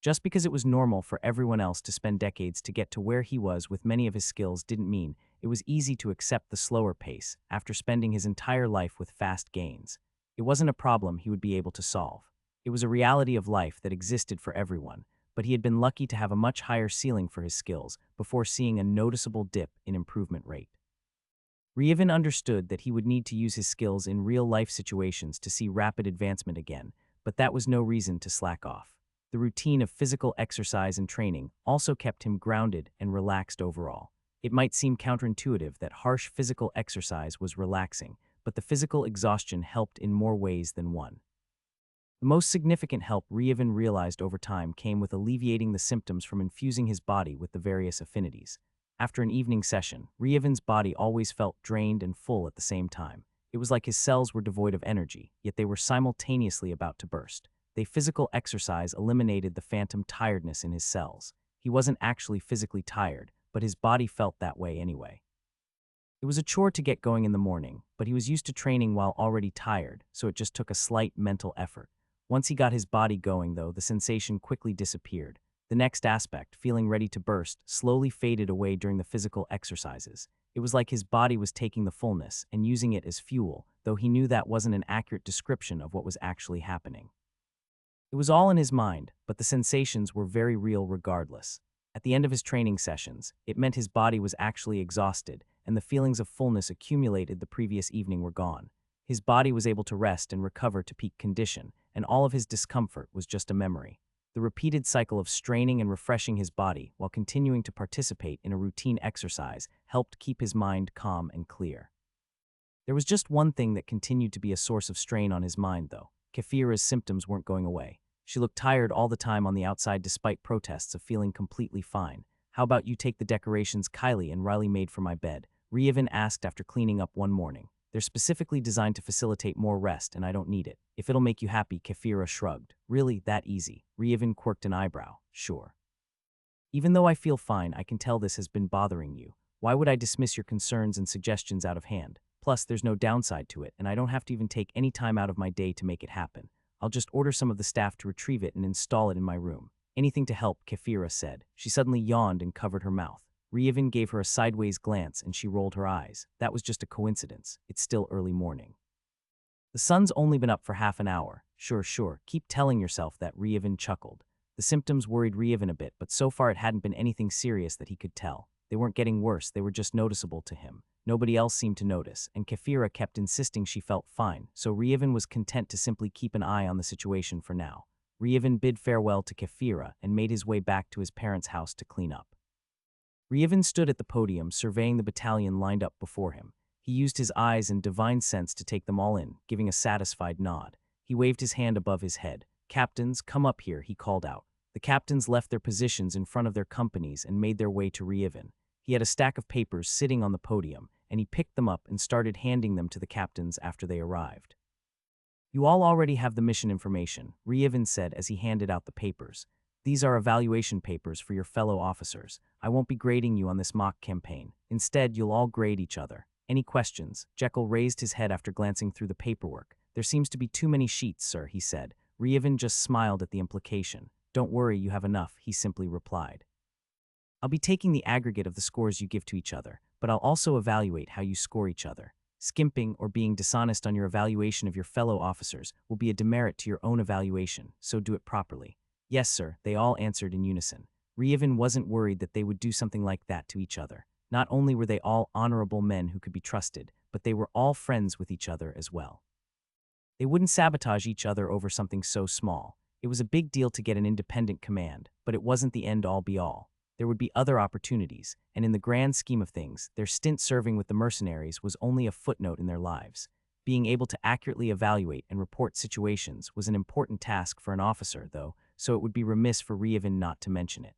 Just because it was normal for everyone else to spend decades to get to where he was with many of his skills didn't mean it was easy to accept the slower pace after spending his entire life with fast gains. It wasn't a problem he would be able to solve. It was a reality of life that existed for everyone, but he had been lucky to have a much higher ceiling for his skills before seeing a noticeable dip in improvement rate. Rievin understood that he would need to use his skills in real-life situations to see rapid advancement again, but that was no reason to slack off. The routine of physical exercise and training also kept him grounded and relaxed overall. It might seem counterintuitive that harsh physical exercise was relaxing, but the physical exhaustion helped in more ways than one. The most significant help Ryevin realized over time came with alleviating the symptoms from infusing his body with the various affinities. After an evening session, Ryevin's body always felt drained and full at the same time. It was like his cells were devoid of energy, yet they were simultaneously about to burst. The physical exercise eliminated the phantom tiredness in his cells. He wasn't actually physically tired, but his body felt that way anyway. It was a chore to get going in the morning, but he was used to training while already tired, so it just took a slight mental effort. Once he got his body going, though, the sensation quickly disappeared. The next aspect, feeling ready to burst, slowly faded away during the physical exercises. It was like his body was taking the fullness and using it as fuel, though he knew that wasn't an accurate description of what was actually happening. It was all in his mind, but the sensations were very real regardless. At the end of his training sessions, it meant his body was actually exhausted, and the feelings of fullness accumulated the previous evening were gone. His body was able to rest and recover to peak condition, and all of his discomfort was just a memory. The repeated cycle of straining and refreshing his body while continuing to participate in a routine exercise helped keep his mind calm and clear. There was just one thing that continued to be a source of strain on his mind, though. Kefira's symptoms weren't going away. She looked tired all the time on the outside despite protests of feeling completely fine. "How about you take the decorations Kylie and Riley made for my bed?" Ryevin asked after cleaning up one morning. "They're specifically designed to facilitate more rest, and I don't need it. If it'll make you happy," Kefira shrugged. "Really, that easy?" Ryevin quirked an eyebrow. "Sure. Even though I feel fine, I can tell this has been bothering you. Why would I dismiss your concerns and suggestions out of hand? Plus, there's no downside to it, and I don't have to even take any time out of my day to make it happen. I'll just order some of the staff to retrieve it and install it in my room." "Anything to help," Kefira said. She suddenly yawned and covered her mouth. Ryevin gave her a sideways glance and she rolled her eyes. "That was just a coincidence. It's still early morning. The sun's only been up for half an hour." Sure, keep telling yourself that," Ryevin chuckled. The symptoms worried Ryevin a bit, but so far it hadn't been anything serious that he could tell. They weren't getting worse, they were just noticeable to him. Nobody else seemed to notice, and Kefira kept insisting she felt fine, so Ryevin was content to simply keep an eye on the situation for now. Ryevin bid farewell to Kefira and made his way back to his parents' house to clean up. Ryevin stood at the podium, surveying the battalion lined up before him. He used his eyes and divine sense to take them all in, giving a satisfied nod. He waved his hand above his head. "Captains, come up here," he called out. The captains left their positions in front of their companies and made their way to Ryevin. He had a stack of papers sitting on the podium, and he picked them up and started handing them to the captains after they arrived. "You all already have the mission information," Ryevin said as he handed out the papers. "These are evaluation papers for your fellow officers. I won't be grading you on this mock campaign. Instead, you'll all grade each other. Any questions?" Jekyll raised his head after glancing through the paperwork. "There seems to be too many sheets, sir," he said. Ryevin just smiled at the implication. "Don't worry, you have enough," he simply replied. "I'll be taking the aggregate of the scores you give to each other, but I'll also evaluate how you score each other. Skimping or being dishonest on your evaluation of your fellow officers will be a demerit to your own evaluation, so do it properly." "Yes, sir," they all answered in unison. Ryevin wasn't worried that they would do something like that to each other. Not only were they all honorable men who could be trusted, but they were all friends with each other as well. They wouldn't sabotage each other over something so small. It was a big deal to get an independent command, but it wasn't the end-all be-all. There would be other opportunities, and in the grand scheme of things, their stint serving with the mercenaries was only a footnote in their lives. Being able to accurately evaluate and report situations was an important task for an officer, though, so it would be remiss for Ryevin not to mention it.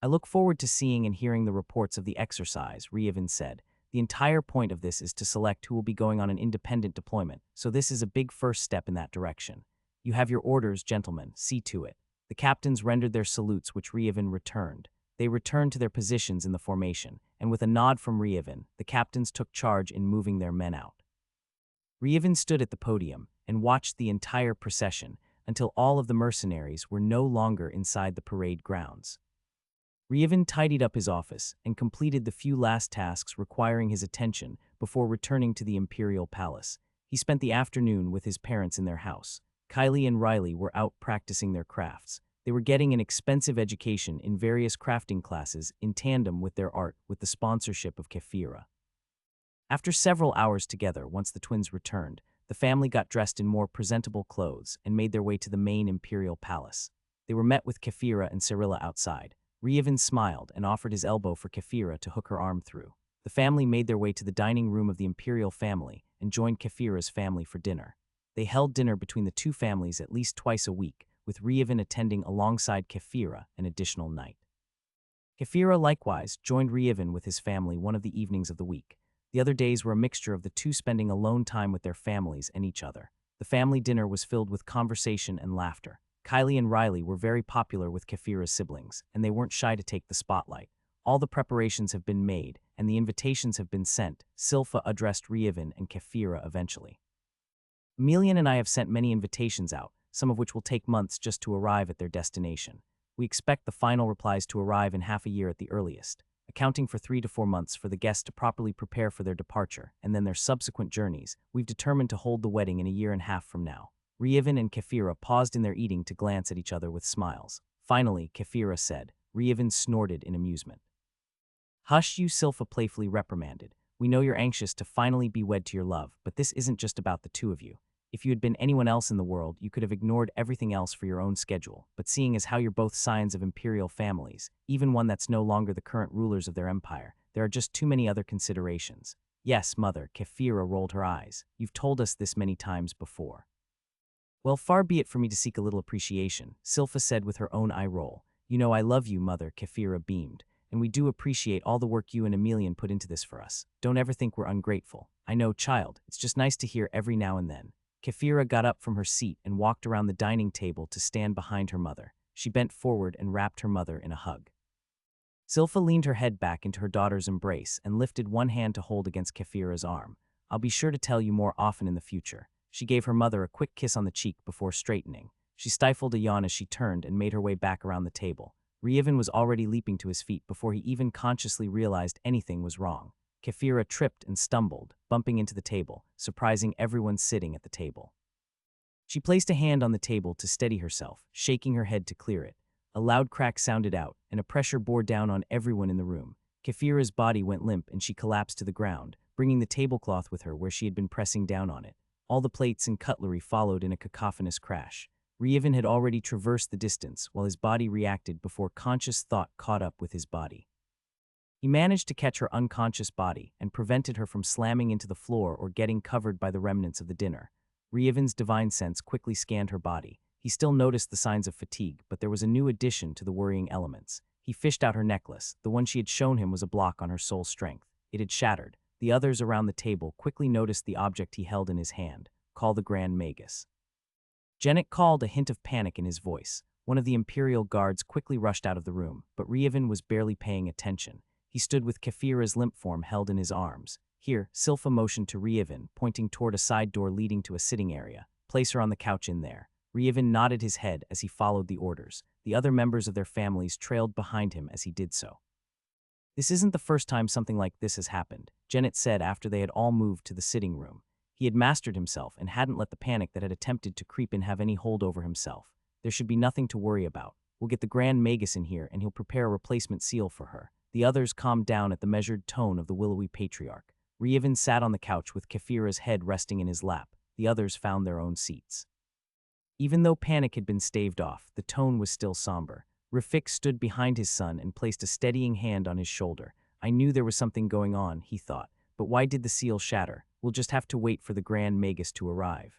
"I look forward to seeing and hearing the reports of the exercise," Ryevin said. "The entire point of this is to select who will be going on an independent deployment, so this is a big first step in that direction. You have your orders, gentlemen, see to it." The captains rendered their salutes, which Ryevin returned. They returned to their positions in the formation, and with a nod from Ryevin, the captains took charge in moving their men out. Ryevin stood at the podium and watched the entire procession until all of the mercenaries were no longer inside the parade grounds. Ryevin tidied up his office and completed the few last tasks requiring his attention before returning to the Imperial Palace. He spent the afternoon with his parents in their house. Kylie and Riley were out practicing their crafts. They were getting an expensive education in various crafting classes in tandem with their art with the sponsorship of Kefira. After several hours together, once the twins returned, the family got dressed in more presentable clothes and made their way to the main Imperial Palace. They were met with Kefira and Cyrilla outside. Reevan smiled and offered his elbow for Kefira to hook her arm through. The family made their way to the dining room of the imperial family and joined Kefira's family for dinner. They held dinner between the two families at least twice a week, with Reevan attending alongside Kefira an additional night. Kefira likewise joined Reevan with his family one of the evenings of the week. The other days were a mixture of the two spending alone time with their families and each other. The family dinner was filled with conversation and laughter. Kylie and Riley were very popular with Kefira's siblings, and they weren't shy to take the spotlight. All the preparations have been made, and the invitations have been sent. Silpha addressed Reevan and Kefira eventually. Emilian and I have sent many invitations out, some of which will take months just to arrive at their destination. We expect the final replies to arrive in half a year at the earliest, accounting for 3 to 4 months for the guests to properly prepare for their departure and then their subsequent journeys. We've determined to hold the wedding in a year and a half from now. Reevan and Kefira paused in their eating to glance at each other with smiles. Finally, Kefira said. Reevan snorted in amusement. "Hush, you," Silpha playfully reprimanded. "We know you're anxious to finally be wed to your love, but this isn't just about the two of you. If you had been anyone else in the world, you could have ignored everything else for your own schedule. But seeing as how you're both scions of imperial families, even one that's no longer the current rulers of their empire, there are just too many other considerations." "Yes, mother," Kefira rolled her eyes. "You've told us this many times before." "Well, far be it for me to seek a little appreciation," Silpha said with her own eye roll. "You know I love you, mother," Kefira beamed. "And we do appreciate all the work you and Emilian put into this for us. Don't ever think we're ungrateful. I know, child, it's just nice to hear every now and then." Kefira got up from her seat and walked around the dining table to stand behind her mother. She bent forward and wrapped her mother in a hug. Silpha leaned her head back into her daughter's embrace and lifted one hand to hold against Kefira's arm. "I'll be sure to tell you more often in the future." She gave her mother a quick kiss on the cheek before straightening. She stifled a yawn as she turned and made her way back around the table. Reevan was already leaping to his feet before he even consciously realized anything was wrong. Kefira tripped and stumbled, bumping into the table, surprising everyone sitting at the table. She placed a hand on the table to steady herself, shaking her head to clear it. A loud crack sounded out, and a pressure bore down on everyone in the room. Kefira's body went limp and she collapsed to the ground, bringing the tablecloth with her where she had been pressing down on it. All the plates and cutlery followed in a cacophonous crash. Reevan had already traversed the distance while his body reacted before conscious thought caught up with his body. He managed to catch her unconscious body and prevented her from slamming into the floor or getting covered by the remnants of the dinner. Reevan's divine sense quickly scanned her body. He still noticed the signs of fatigue, but there was a new addition to the worrying elements. He fished out her necklace. The one she had shown him was a block on her soul strength. It had shattered. The others around the table quickly noticed the object he held in his hand. "Call the Grand Magus." Janet called, a hint of panic in his voice. One of the Imperial guards quickly rushed out of the room, but Reevan was barely paying attention. He stood with Kefira's limp form held in his arms. "Here," Silpha motioned to Reevan, pointing toward a side door leading to a sitting area. "Place her on the couch in there." Reevan nodded his head as he followed the orders. The other members of their families trailed behind him as he did so. "This isn't the first time something like this has happened," Janet said after they had all moved to the sitting room. He had mastered himself and hadn't let the panic that had attempted to creep in have any hold over himself. "There should be nothing to worry about. We'll get the Grand Magus in here and he'll prepare a replacement seal for her." The others calmed down at the measured tone of the willowy patriarch. Reevan sat on the couch with Kefira's head resting in his lap. The others found their own seats. Even though panic had been staved off, the tone was still somber. Rafik stood behind his son and placed a steadying hand on his shoulder. "I knew there was something going on," he thought. "But why did the seal shatter? We'll just have to wait for the Grand Magus to arrive."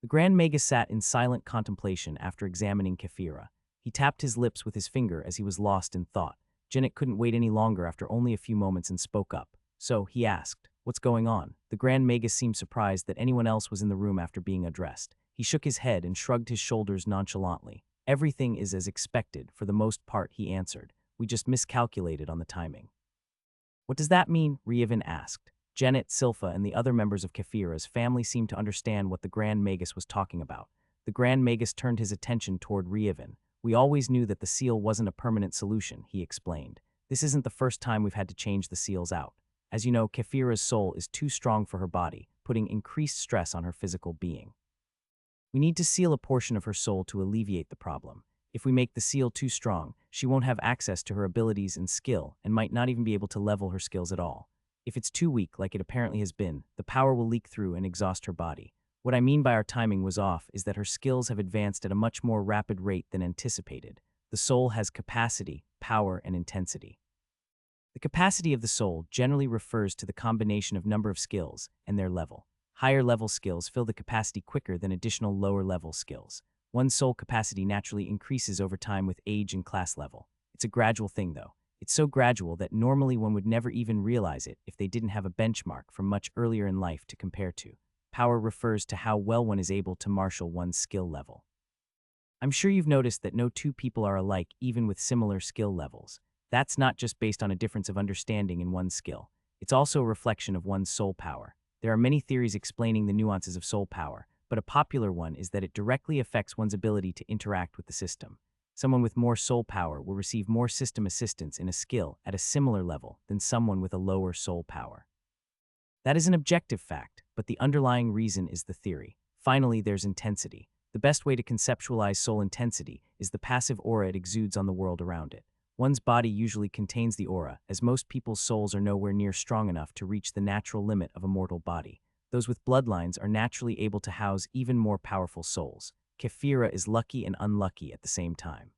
The Grand Magus sat in silent contemplation after examining Kefira. He tapped his lips with his finger as he was lost in thought. Janet couldn't wait any longer after only a few moments and spoke up. So, he asked, "What's going on?" The Grand Magus seemed surprised that anyone else was in the room after being addressed. He shook his head and shrugged his shoulders nonchalantly. "Everything is as expected, for the most part," he answered. "We just miscalculated on the timing." "What does that mean?" Reevan asked. Janet, Silpha, and the other members of Kefira's family seemed to understand what the Grand Magus was talking about. The Grand Magus turned his attention toward Reevan. "We always knew that the seal wasn't a permanent solution," he explained. "This isn't the first time we've had to change the seals out. As you know, Kefira's soul is too strong for her body, putting increased stress on her physical being. We need to seal a portion of her soul to alleviate the problem. If we make the seal too strong, she won't have access to her abilities and skill and might not even be able to level her skills at all. If it's too weak, like it apparently has been, the power will leak through and exhaust her body. What I mean by our timing was off is that her skills have advanced at a much more rapid rate than anticipated. The soul has capacity, power, and intensity. The capacity of the soul generally refers to the combination of number of skills and their level. Higher level skills fill the capacity quicker than additional lower level skills. One's soul capacity naturally increases over time with age and class level. It's a gradual thing, though. It's so gradual that normally one would never even realize it if they didn't have a benchmark from much earlier in life to compare to. Power refers to how well one is able to marshal one's skill level. I'm sure you've noticed that no two people are alike even with similar skill levels. That's not just based on a difference of understanding in one's skill. It's also a reflection of one's soul power. There are many theories explaining the nuances of soul power, but a popular one is that it directly affects one's ability to interact with the system. Someone with more soul power will receive more system assistance in a skill at a similar level than someone with a lower soul power. That is an objective fact, but the underlying reason is the theory. Finally, there's intensity. The best way to conceptualize soul intensity is the passive aura it exudes on the world around it. One's body usually contains the aura, as most people's souls are nowhere near strong enough to reach the natural limit of a mortal body. Those with bloodlines are naturally able to house even more powerful souls. Kefira is lucky and unlucky at the same time.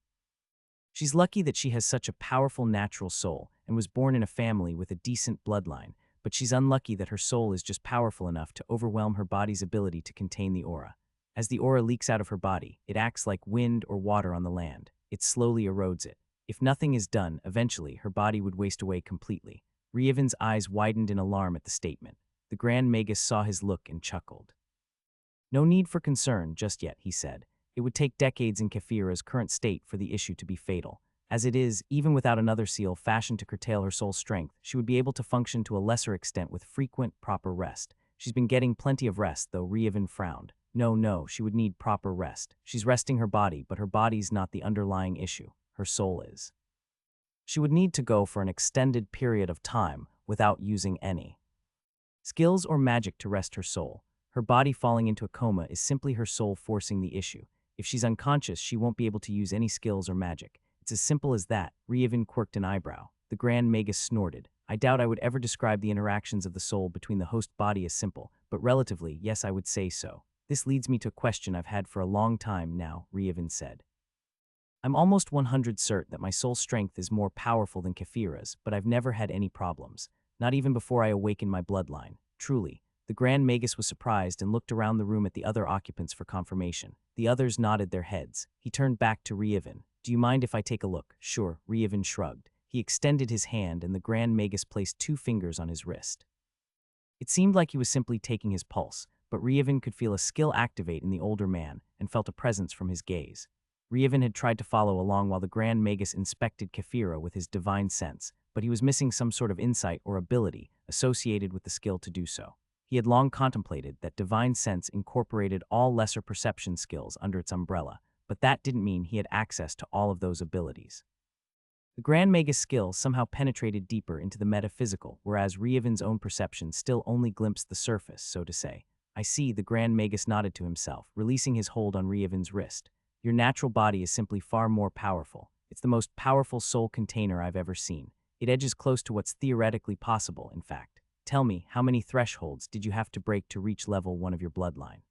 She's lucky that she has such a powerful natural soul and was born in a family with a decent bloodline, but she's unlucky that her soul is just powerful enough to overwhelm her body's ability to contain the aura. As the aura leaks out of her body, it acts like wind or water on the land. It slowly erodes it. If nothing is done, eventually her body would waste away completely. Rievin's eyes widened in alarm at the statement. The Grand Magus saw his look and chuckled. No need for concern just yet, he said. It would take decades in Kefira's current state for the issue to be fatal. As it is, even without another seal fashioned to curtail her soul's strength, she would be able to function to a lesser extent with frequent, proper rest. She's been getting plenty of rest, though. Rievin frowned. No, she would need proper rest. She's resting her body, but her body's not the underlying issue. Her soul is. She would need to go for an extended period of time without using any skills or magic to rest her soul. Her body falling into a coma is simply her soul forcing the issue. If she's unconscious, she won't be able to use any skills or magic. It's as simple as that. Rievin quirked an eyebrow. The Grand Magus snorted. I doubt I would ever describe the interactions of the soul between the host body as simple, but relatively, yes, I would say so. This leads me to a question I've had for a long time now, Rievin said. I'm almost 100% certain that my soul strength is more powerful than Kefira's, but I've never had any problems. Not even before I awakened my bloodline. Truly. The Grand Magus was surprised and looked around the room at the other occupants for confirmation. The others nodded their heads. He turned back to Rievin. Do you mind if I take a look? Sure, Rievin shrugged. He extended his hand and the Grand Magus placed 2 fingers on his wrist. It seemed like he was simply taking his pulse, but Rievin could feel a skill activate in the older man and felt a presence from his gaze. Rievin had tried to follow along while the Grand Magus inspected Kefira with his divine sense, but he was missing some sort of insight or ability associated with the skill to do so. He had long contemplated that divine sense incorporated all lesser perception skills under its umbrella, but that didn't mean he had access to all of those abilities. The Grand Magus skill somehow penetrated deeper into the metaphysical, whereas Rievin's own perception still only glimpsed the surface, so to say. I see, the Grand Magus nodded to himself, releasing his hold on Rievin's wrist. Your natural body is simply far more powerful. It's the most powerful soul container I've ever seen. It edges close to what's theoretically possible, in fact. Tell me, how many thresholds did you have to break to reach level 1 of your bloodline?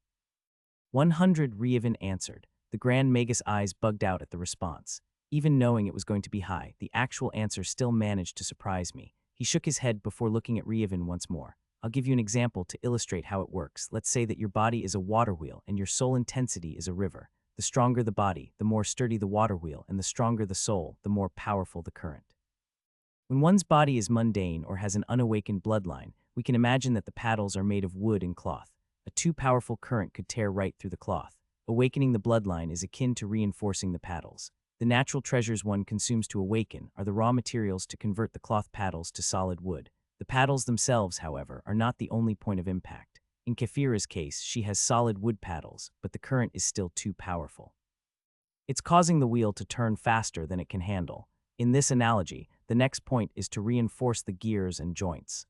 100, Rievin answered. The Grand Magus' eyes bugged out at the response. Even knowing it was going to be high, the actual answer still managed to surprise me. He shook his head before looking at Rievin once more. I'll give you an example to illustrate how it works. Let's say that your body is a water wheel and your soul intensity is a river. The stronger the body, the more sturdy the water wheel, and the stronger the soul, the more powerful the current. When one's body is mundane or has an unawakened bloodline, we can imagine that the paddles are made of wood and cloth. A too powerful current could tear right through the cloth. Awakening the bloodline is akin to reinforcing the paddles. The natural treasures one consumes to awaken are the raw materials to convert the cloth paddles to solid wood. The paddles themselves, however, are not the only point of impact. In Kefira's case, she has solid wood paddles, but the current is still too powerful. It's causing the wheel to turn faster than it can handle. In this analogy, the next point is to reinforce the gears and joints.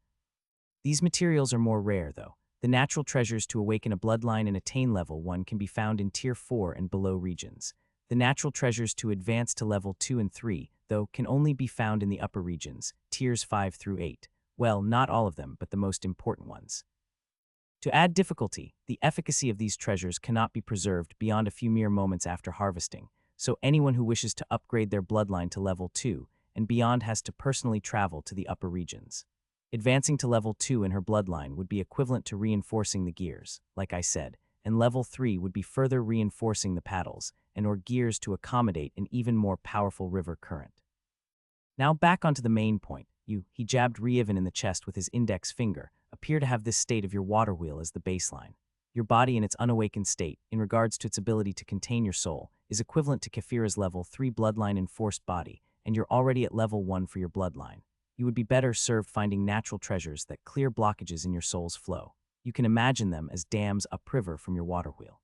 These materials are more rare, though. The natural treasures to awaken a bloodline and attain level 1 can be found in Tier 4 and below regions. The natural treasures to advance to level 2 and 3, though, can only be found in the upper regions, Tiers 5 through 8. Well, not all of them, but the most important ones. To add difficulty, the efficacy of these treasures cannot be preserved beyond a few mere moments after harvesting, so anyone who wishes to upgrade their bloodline to level 2 and beyond has to personally travel to the upper regions. Advancing to level 2 in her bloodline would be equivalent to reinforcing the gears, like I said, and level 3 would be further reinforcing the paddles and or gears to accommodate an even more powerful river current. Now back onto the main point. He jabbed Rievin in the chest with his index finger, appear to have this state of your water wheel as the baseline. Your body in its unawakened state, in regards to its ability to contain your soul, is equivalent to Kefira's level 3 bloodline enforced body, and you're already at level 1 for your bloodline. You would be better served finding natural treasures that clear blockages in your soul's flow. You can imagine them as dams upriver from your water wheel.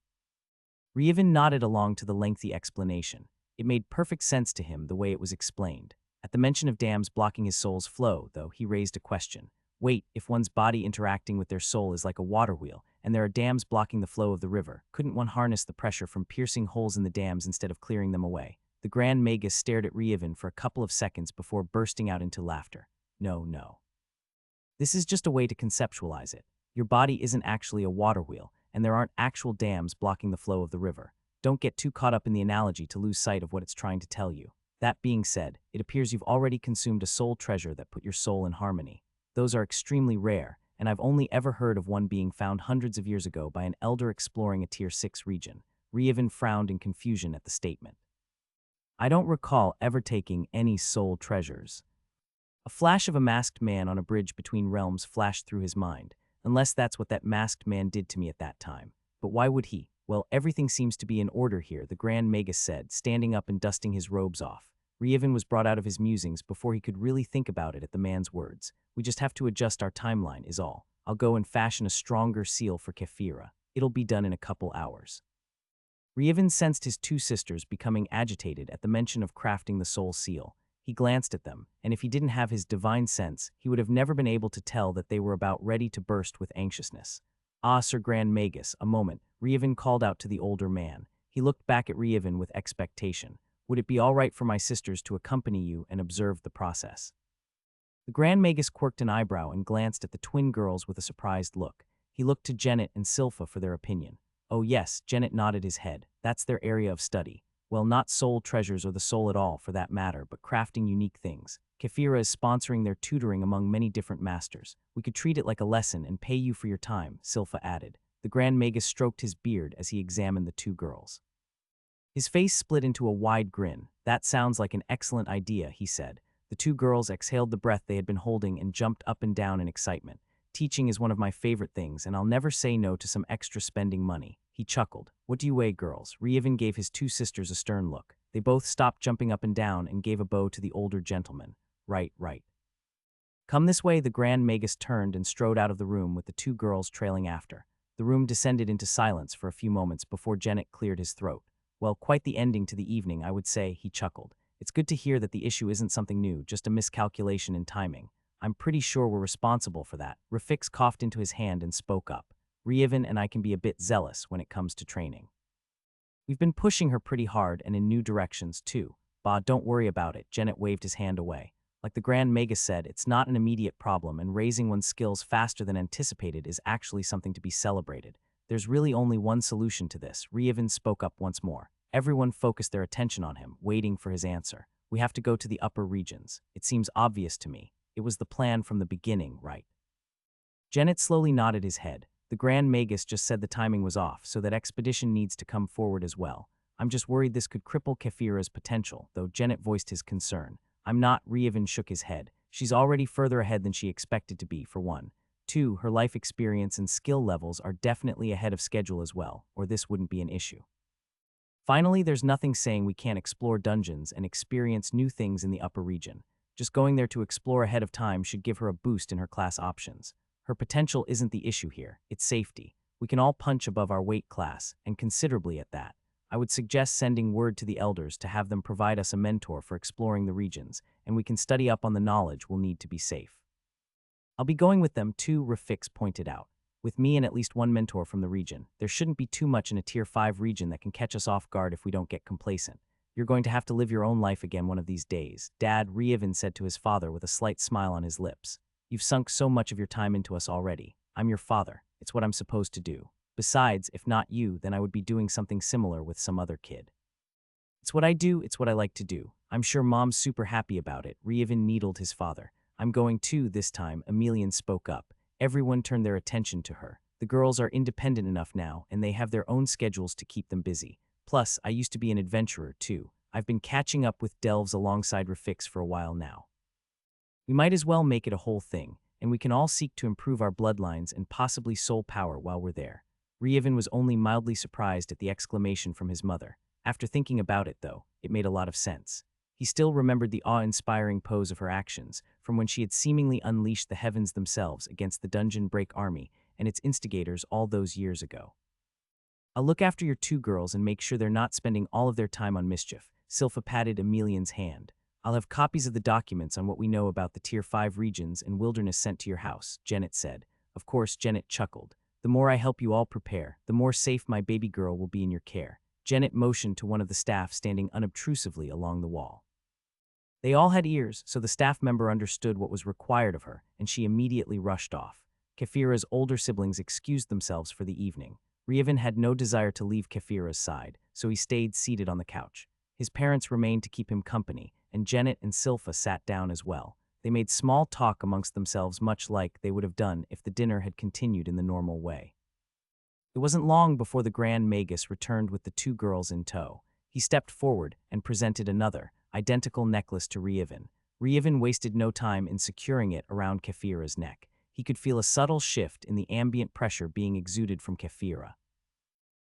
Rievin nodded along to the lengthy explanation. It made perfect sense to him the way it was explained. At the mention of dams blocking his soul's flow, though, he raised a question. Wait, if one's body interacting with their soul is like a water wheel, and there are dams blocking the flow of the river, couldn't one harness the pressure from piercing holes in the dams instead of clearing them away? The Grand Magus stared at Rievin for a couple of seconds before bursting out into laughter. No. This is just a way to conceptualize it. Your body isn't actually a water wheel, and there aren't actual dams blocking the flow of the river. Don't get too caught up in the analogy to lose sight of what it's trying to tell you. That being said, it appears you've already consumed a soul treasure that put your soul in harmony. Those are extremely rare, and I've only ever heard of one being found hundreds of years ago by an elder exploring a Tier 6 region. Rievin frowned in confusion at the statement. I don't recall ever taking any soul treasures. A flash of a masked man on a bridge between realms flashed through his mind, unless that's what that masked man did to me at that time. But why would he? Well, everything seems to be in order here, the Grand Magus said, standing up and dusting his robes off. Rievin was brought out of his musings before he could really think about it at the man's words. We just have to adjust our timeline, is all. I'll go and fashion a stronger seal for Kefira. It'll be done in a couple hours. Rievin sensed his two sisters becoming agitated at the mention of crafting the soul seal. He glanced at them, and if he didn't have his divine sense, he would have never been able to tell that they were about ready to burst with anxiousness. Ah, Sir Grand Magus, a moment, Rievin called out to the older man. He looked back at Rievin with expectation. Would it be all right for my sisters to accompany you and observe the process? The Grand Magus quirked an eyebrow and glanced at the twin girls with a surprised look. He looked to Janet and Silpha for their opinion. Oh yes, Janet nodded his head. That's their area of study. Well, not soul treasures or the soul at all, for that matter, but crafting unique things. Kefira is sponsoring their tutoring among many different masters. We could treat it like a lesson and pay you for your time, Silpha added. The Grand Magus stroked his beard as he examined the two girls. His face split into a wide grin. That sounds like an excellent idea, he said. The two girls exhaled the breath they had been holding and jumped up and down in excitement. Teaching is one of my favorite things, and I'll never say no to some extra spending money. He chuckled. What do you weigh, girls? Rievin gave his two sisters a stern look. They both stopped jumping up and down and gave a bow to the older gentleman. Right. Come this way. The Grand Magus turned and strode out of the room with the two girls trailing after. The room descended into silence for a few moments before Janet cleared his throat. Well, quite the ending to the evening, I would say, he chuckled. It's good to hear that the issue isn't something new, just a miscalculation in timing. I'm pretty sure we're responsible for that. Rafix coughed into his hand and spoke up. Rievin and I can be a bit zealous when it comes to training. We've been pushing her pretty hard and in new directions, too. Bah, don't worry about it. Janet waved his hand away. Like the Grand Magus said, it's not an immediate problem, and raising one's skills faster than anticipated is actually something to be celebrated. There's really only one solution to this. Rievin spoke up once more. Everyone focused their attention on him, waiting for his answer. We have to go to the upper regions. It seems obvious to me. It was the plan from the beginning, right? Janet slowly nodded his head. The Grand Magus just said the timing was off, so that expedition needs to come forward as well. I'm just worried this could cripple Kefira's potential, though Janet voiced his concern. I'm not. Rievin shook his head. She's already further ahead than she expected to be, for one. Two, her life experience and skill levels are definitely ahead of schedule as well, or this wouldn't be an issue. Finally, there's nothing saying we can't explore dungeons and experience new things in the upper region. Just going there to explore ahead of time should give her a boost in her class options. Her potential isn't the issue here, it's safety. We can all punch above our weight class, and considerably at that. I would suggest sending word to the elders to have them provide us a mentor for exploring the regions, and we can study up on the knowledge we'll need to be safe. I'll be going with them too, Rafix pointed out. With me and at least one mentor from the region, there shouldn't be too much in a Tier 5 region that can catch us off guard if we don't get complacent. You're going to have to live your own life again one of these days, Dad, Rievin said to his father with a slight smile on his lips. You've sunk so much of your time into us already. I'm your father. It's what I'm supposed to do. Besides, if not you, then I would be doing something similar with some other kid. It's what I do, it's what I like to do. I'm sure Mom's super happy about it. Reevan needled his father. I'm going too, this time, Emelian spoke up. Everyone turned their attention to her. The girls are independent enough now, and they have their own schedules to keep them busy. Plus, I used to be an adventurer too. I've been catching up with delves alongside Rafix for a while now. We might as well make it a whole thing, and we can all seek to improve our bloodlines and possibly soul power while we're there. Reevan was only mildly surprised at the exclamation from his mother. After thinking about it, though, it made a lot of sense. He still remembered the awe-inspiring pose of her actions, from when she had seemingly unleashed the heavens themselves against the Dungeon Break army and its instigators all those years ago. I'll look after your two girls and make sure they're not spending all of their time on mischief. Silpha patted Emelian's hand. I'll have copies of the documents on what we know about the Tier 5 regions and wilderness sent to your house, Janet said. Of course, Janet chuckled. The more I help you all prepare, the more safe my baby girl will be in your care. Janet motioned to one of the staff standing unobtrusively along the wall. They all had ears, so the staff member understood what was required of her, and she immediately rushed off. Kefira's older siblings excused themselves for the evening. Reevan had no desire to leave Kefira's side, so he stayed seated on the couch. His parents remained to keep him company, and Janet and Silpha sat down as well. They made small talk amongst themselves, much like they would have done if the dinner had continued in the normal way. It wasn't long before the Grand Magus returned with the two girls in tow. He stepped forward and presented another, identical necklace to Reevan. Reevan wasted no time in securing it around Kefira's neck. He could feel a subtle shift in the ambient pressure being exuded from Kefira.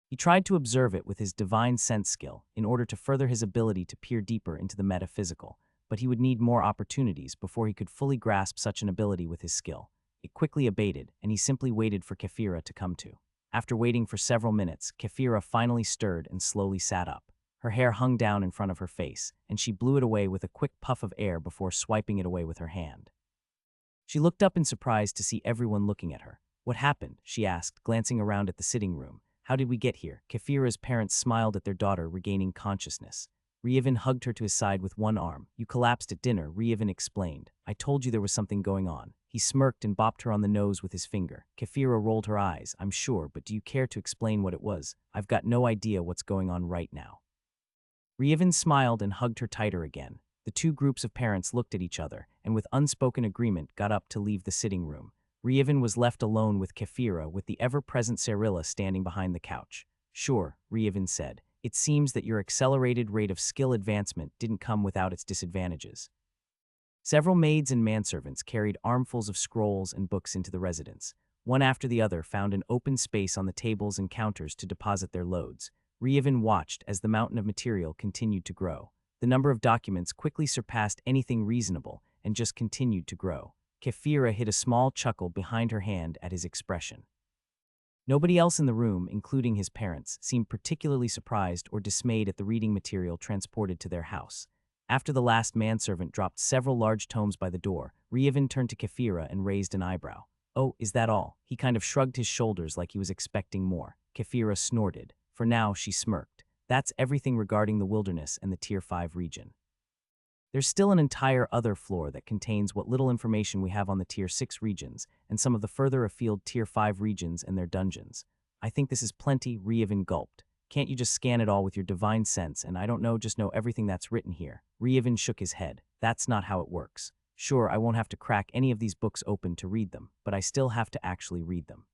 He tried to observe it with his divine sense skill in order to further his ability to peer deeper into the metaphysical, but he would need more opportunities before he could fully grasp such an ability with his skill. It quickly abated, and he simply waited for Kefira to come to. After waiting for several minutes, Kefira finally stirred and slowly sat up. Her hair hung down in front of her face, and she blew it away with a quick puff of air before swiping it away with her hand. She looked up in surprise to see everyone looking at her. What happened? She asked, glancing around at the sitting room. How did we get here? Kefira's parents smiled at their daughter, regaining consciousness. Reevan hugged her to his side with one arm. You collapsed at dinner, Reevan explained. I told you there was something going on. He smirked and bopped her on the nose with his finger. Kefira rolled her eyes. I'm sure, but do you care to explain what it was? I've got no idea what's going on right now. Reevan smiled and hugged her tighter again. The two groups of parents looked at each other, and with unspoken agreement got up to leave the sitting room. Reevan was left alone with Kefira, with the ever-present Cyrilla standing behind the couch. Sure, Reevan said. It seems that your accelerated rate of skill advancement didn't come without its disadvantages. Several maids and manservants carried armfuls of scrolls and books into the residence. One after the other found an open space on the tables and counters to deposit their loads. Reevan watched as the mountain of material continued to grow. The number of documents quickly surpassed anything reasonable and just continued to grow. Kefira hid a small chuckle behind her hand at his expression. Nobody else in the room, including his parents, seemed particularly surprised or dismayed at the reading material transported to their house. After the last manservant dropped several large tomes by the door, Reevan turned to Kefira and raised an eyebrow. Oh, is that all? He kind of shrugged his shoulders like he was expecting more. Kefira snorted. For now, she smirked. That's everything regarding the wilderness and the Tier 5 region. There's still an entire other floor that contains what little information we have on the Tier 6 regions and some of the further afield Tier 5 regions and their dungeons. I think this is plenty, Reevan gulped. Can't you just scan it all with your divine sense and I don't know, just know everything that's written here? Reevan shook his head. That's not how it works. Sure, I won't have to crack any of these books open to read them, but I still have to actually read them.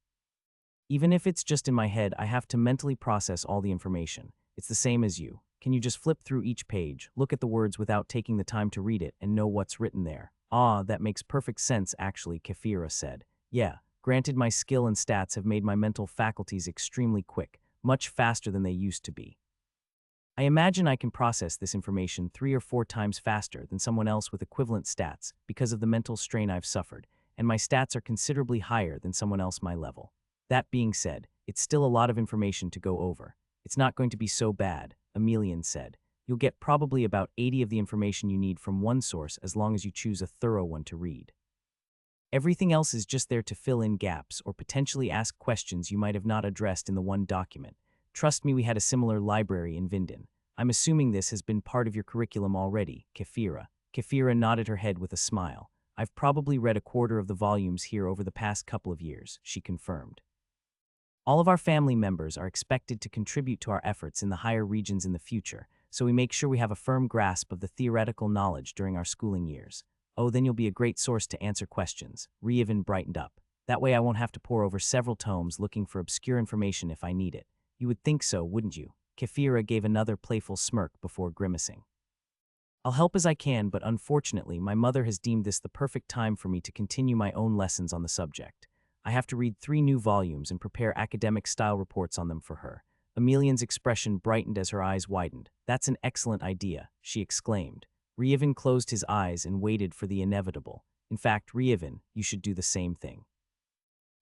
Even if it's just in my head, I have to mentally process all the information. It's the same as you. Can you just flip through each page, look at the words without taking the time to read it, and know what's written there? Ah, that makes perfect sense, actually, Kefira said. Yeah, granted my skill and stats have made my mental faculties extremely quick, much faster than they used to be. I imagine I can process this information 3 or 4 times faster than someone else with equivalent stats because of the mental strain I've suffered, and my stats are considerably higher than someone else my level. That being said, it's still a lot of information to go over. It's not going to be so bad, Emelian said. You'll get probably about 80 of the information you need from one source as long as you choose a thorough one to read. Everything else is just there to fill in gaps or potentially ask questions you might have not addressed in the one document. Trust me, we had a similar library in Vindon. I'm assuming this has been part of your curriculum already, Kefira. Kefira nodded her head with a smile. I've probably read a quarter of the volumes here over the past couple of years, she confirmed. All of our family members are expected to contribute to our efforts in the higher regions in the future, so we make sure we have a firm grasp of the theoretical knowledge during our schooling years. Oh, then you'll be a great source to answer questions. Reevan brightened up. That way I won't have to pore over several tomes looking for obscure information if I need it. You would think so, wouldn't you? Kefira gave another playful smirk before grimacing. I'll help as I can, but unfortunately, my mother has deemed this the perfect time for me to continue my own lessons on the subject. I have to read 3 new volumes and prepare academic-style reports on them for her. Amelian's expression brightened as her eyes widened. That's an excellent idea, she exclaimed. Reevan closed his eyes and waited for the inevitable. In fact, Reevan, you should do the same thing.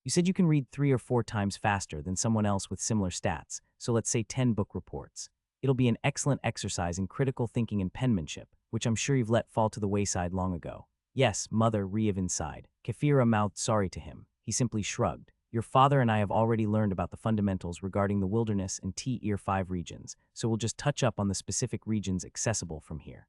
You said you can read 3 or 4 times faster than someone else with similar stats, so let's say 10 book reports. It'll be an excellent exercise in critical thinking and penmanship, which I'm sure you've let fall to the wayside long ago. Yes, Mother, Reevan sighed. Kefira mouthed sorry to him. He simply shrugged. Your father and I have already learned about the fundamentals regarding the wilderness and Tier 5 regions, so we'll just touch up on the specific regions accessible from here.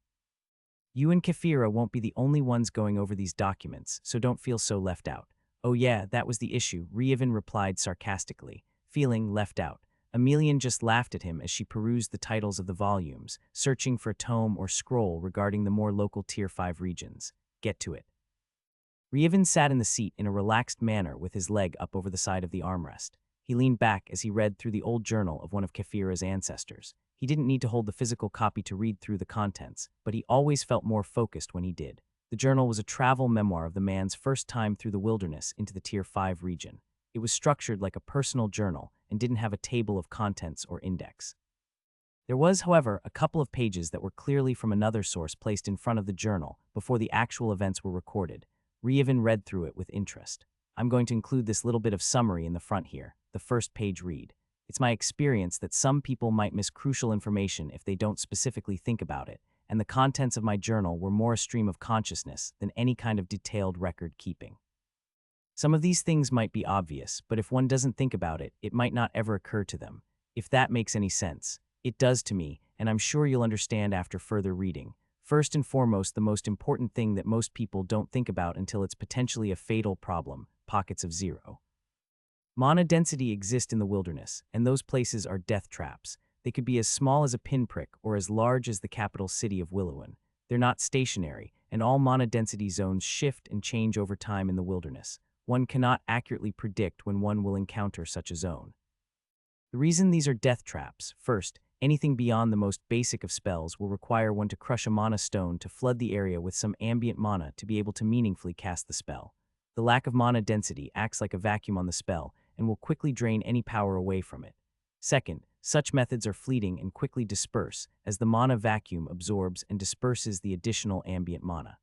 You and Kefira won't be the only ones going over these documents, so don't feel so left out. Oh yeah, that was the issue, Reevan replied sarcastically, feeling left out. Amelian just laughed at him as she perused the titles of the volumes, searching for a tome or scroll regarding the more local Tier 5 regions. Get to it. Reevan sat in the seat in a relaxed manner with his leg up over the side of the armrest. He leaned back as he read through the old journal of one of Kefira's ancestors. He didn't need to hold the physical copy to read through the contents, but he always felt more focused when he did. The journal was a travel memoir of the man's first time through the wilderness into the Tier 5 region. It was structured like a personal journal and didn't have a table of contents or index. There was, however, a couple of pages that were clearly from another source placed in front of the journal before the actual events were recorded. Reevan read through it with interest. I'm going to include this little bit of summary in the front here, the first page read. It's my experience that some people might miss crucial information if they don't specifically think about it, and the contents of my journal were more a stream of consciousness than any kind of detailed record keeping. Some of these things might be obvious, but if one doesn't think about it, it might not ever occur to them. If that makes any sense. It does to me, and I'm sure you'll understand after further reading. First and foremost, the most important thing that most people don't think about until it's potentially a fatal problem: pockets of zero. Mana density exists in the wilderness, and those places are death traps. They could be as small as a pinprick or as large as the capital city of Willowin. They're not stationary, and all mana density zones shift and change over time in the wilderness. One cannot accurately predict when one will encounter such a zone. The reason these are death traps: first, anything beyond the most basic of spells will require one to crush a mana stone to flood the area with some ambient mana to be able to meaningfully cast the spell. The lack of mana density acts like a vacuum on the spell and will quickly drain any power away from it. Second, such methods are fleeting and quickly disperse as the mana vacuum absorbs and disperses the additional ambient mana.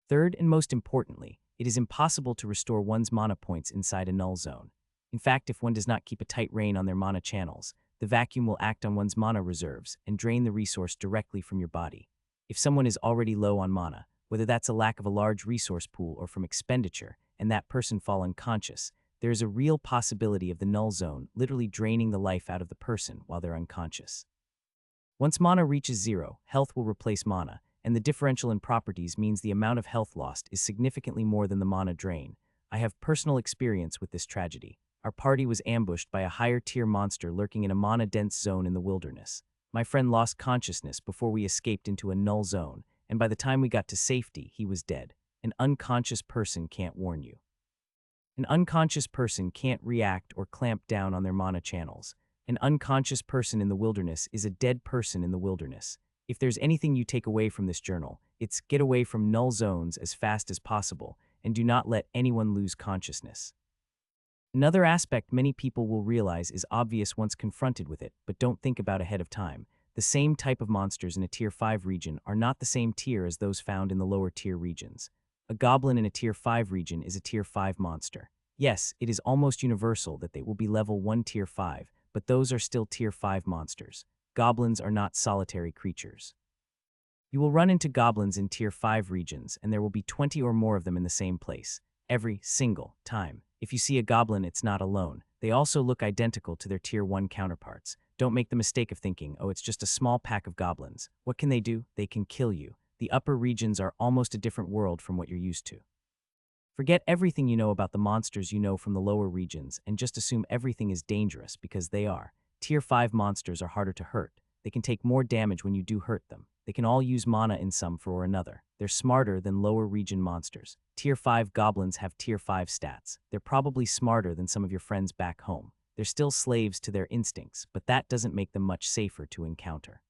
Third, and most importantly, it is impossible to restore one's mana points inside a null zone. In fact, if one does not keep a tight rein on their mana channels, the vacuum will act on one's mana reserves and drain the resource directly from your body. If someone is already low on mana, whether that's a lack of a large resource pool or from expenditure, and that person fall unconscious, there is a real possibility of the null zone literally draining the life out of the person while they're unconscious. Once mana reaches 0, health will replace mana, and the differential in properties means the amount of health lost is significantly more than the mana drain. I have personal experience with this tragedy. Our party was ambushed by a higher-tier monster lurking in a mana-dense zone in the wilderness. My friend lost consciousness before we escaped into a null zone, and by the time we got to safety, he was dead. An unconscious person can't warn you. An unconscious person can't react or clamp down on their mana channels. An unconscious person in the wilderness is a dead person in the wilderness. If there's anything you take away from this journal, it's get away from null zones as fast as possible, and do not let anyone lose consciousness. Another aspect many people will realize is obvious once confronted with it, but don't think about ahead of time. The same type of monsters in a Tier 5 region are not the same tier as those found in the lower tier regions. A goblin in a Tier 5 region is a Tier 5 monster. Yes, it is almost universal that they will be level 1 Tier 5, but those are still Tier 5 monsters. Goblins are not solitary creatures. You will run into goblins in Tier 5 regions, and there will be 20 or more of them in the same place, every single time. If you see a goblin, it's not alone. They also look identical to their Tier 1 counterparts. Don't make the mistake of thinking, oh, it's just a small pack of goblins. What can they do? They can kill you. The upper regions are almost a different world from what you're used to. Forget everything you know about the monsters you know from the lower regions and just assume everything is dangerous because they are. Tier 5 monsters are harder to hurt. They can take more damage when you do hurt them. They can all use mana in some for or another. They're smarter than lower region monsters. Tier 5 goblins have Tier 5 stats. They're probably smarter than some of your friends back home. They're still slaves to their instincts, but that doesn't make them much safer to encounter.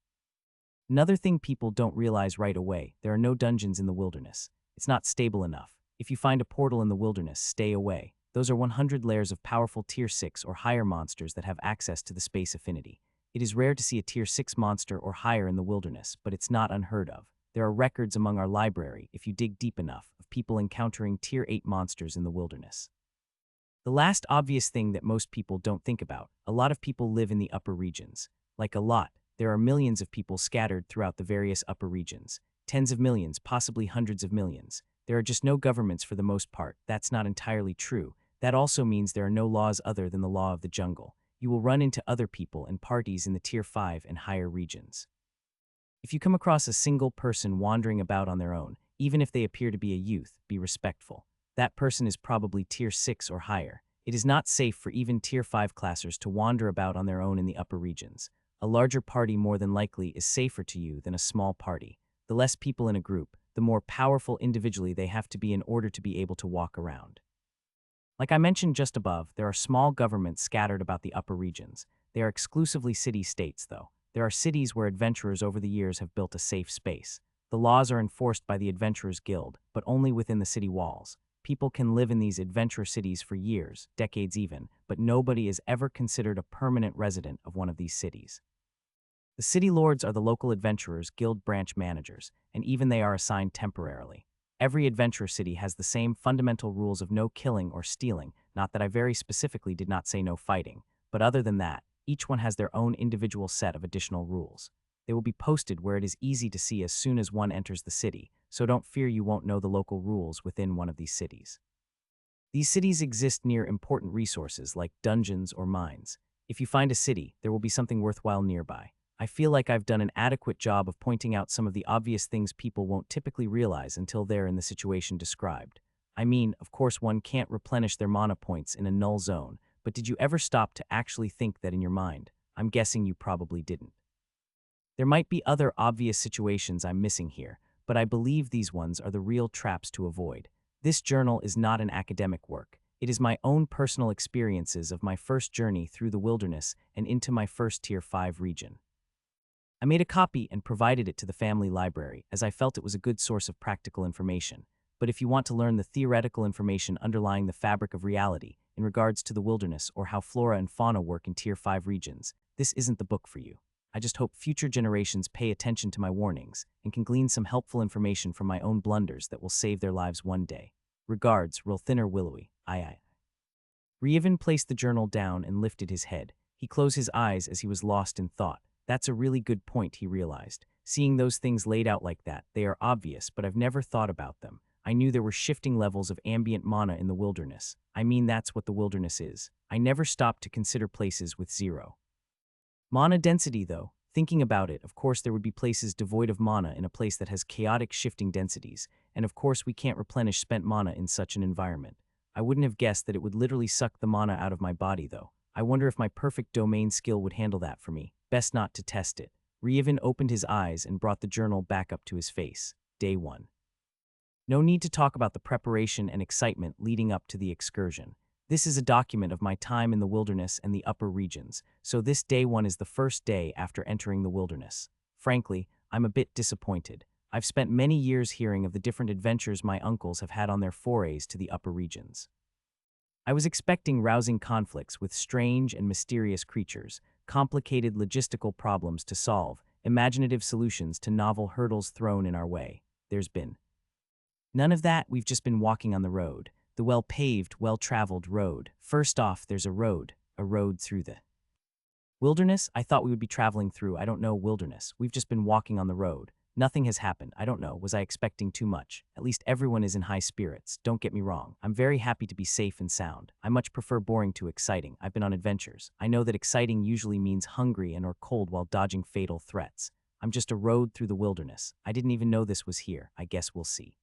Another thing people don't realize right away, there are no dungeons in the wilderness. It's not stable enough. If you find a portal in the wilderness, stay away. Those are 100 layers of powerful Tier 6 or higher monsters that have access to the space affinity. It is rare to see a Tier 6 monster or higher in the wilderness, but it's not unheard of. There are records among our library, if you dig deep enough, of people encountering Tier 8 monsters in the wilderness. The last obvious thing that most people don't think about, a lot of people live in the upper regions. Like a lot, there are millions of people scattered throughout the various upper regions. Tens of millions, possibly hundreds of millions. There are just no governments for the most part. That's not entirely true. That also means there are no laws other than the law of the jungle. You will run into other people and parties in the Tier 5 and higher regions. If you come across a single person wandering about on their own, even if they appear to be a youth, be respectful. That person is probably Tier 6 or higher. It is not safe for even Tier 5 classers to wander about on their own in the upper regions. A larger party more than likely is safer to you than a small party. The less people in a group, the more powerful individually they have to be in order to be able to walk around. Like I mentioned just above, there are small governments scattered about the upper regions. They are exclusively city-states, though. There are cities where adventurers over the years have built a safe space. The laws are enforced by the Adventurers Guild, but only within the city walls. People can live in these adventure cities for years, decades even, but nobody is ever considered a permanent resident of one of these cities. The city lords are the local adventurers' guild branch managers, and even they are assigned temporarily. Every adventure city has the same fundamental rules of no killing or stealing, not that I very specifically did not say no fighting, but other than that, each one has their own individual set of additional rules. They will be posted where it is easy to see as soon as one enters the city, so don't fear you won't know the local rules within one of these cities. These cities exist near important resources like dungeons or mines. If you find a city, there will be something worthwhile nearby. I feel like I've done an adequate job of pointing out some of the obvious things people won't typically realize until they're in the situation described. I mean, of course one can't replenish their mana points in a null zone, but did you ever stop to actually think that in your mind? I'm guessing you probably didn't. There might be other obvious situations I'm missing here, but I believe these ones are the real traps to avoid. This journal is not an academic work. It is my own personal experiences of my first journey through the wilderness and into my first Tier 5 region. I made a copy and provided it to the family library, as I felt it was a good source of practical information. But if you want to learn the theoretical information underlying the fabric of reality in regards to the wilderness or how flora and fauna work in Tier 5 regions, this isn't the book for you. I just hope future generations pay attention to my warnings and can glean some helpful information from my own blunders that will save their lives one day. Regards, Real Thinner Willowy. Aye. Reevan placed the journal down and lifted his head. He closed his eyes as he was lost in thought. That's a really good point, he realized. Seeing those things laid out like that, they are obvious, but I've never thought about them. I knew there were shifting levels of ambient mana in the wilderness. I mean, that's what the wilderness is. I never stopped to consider places with zero mana density, though. Thinking about it, of course there would be places devoid of mana in a place that has chaotic shifting densities, and of course we can't replenish spent mana in such an environment. I wouldn't have guessed that it would literally suck the mana out of my body, though. I wonder if my perfect domain skill would handle that for me. Best not to test it. Reevan opened his eyes and brought the journal back up to his face. Day 1. No need to talk about the preparation and excitement leading up to the excursion. This is a document of my time in the wilderness and the upper regions, so this day 1 is the first day after entering the wilderness. Frankly, I'm a bit disappointed. I've spent many years hearing of the different adventures my uncles have had on their forays to the upper regions. I was expecting rousing conflicts with strange and mysterious creatures, complicated logistical problems to solve, imaginative solutions to novel hurdles thrown in our way. There's been none of that. We've just been walking on the road. The well-paved, well-traveled road. First off, there's a road through the wilderness. I thought we would be traveling through, I don't know, wilderness. We've just been walking on the road. Nothing has happened. I don't know, was I expecting too much? At least everyone is in high spirits. Don't get me wrong. I'm very happy to be safe and sound. I much prefer boring to exciting. I've been on adventures. I know that exciting usually means hungry and or cold while dodging fatal threats. I'm just a road through the wilderness. I didn't even know this was here. I guess we'll see.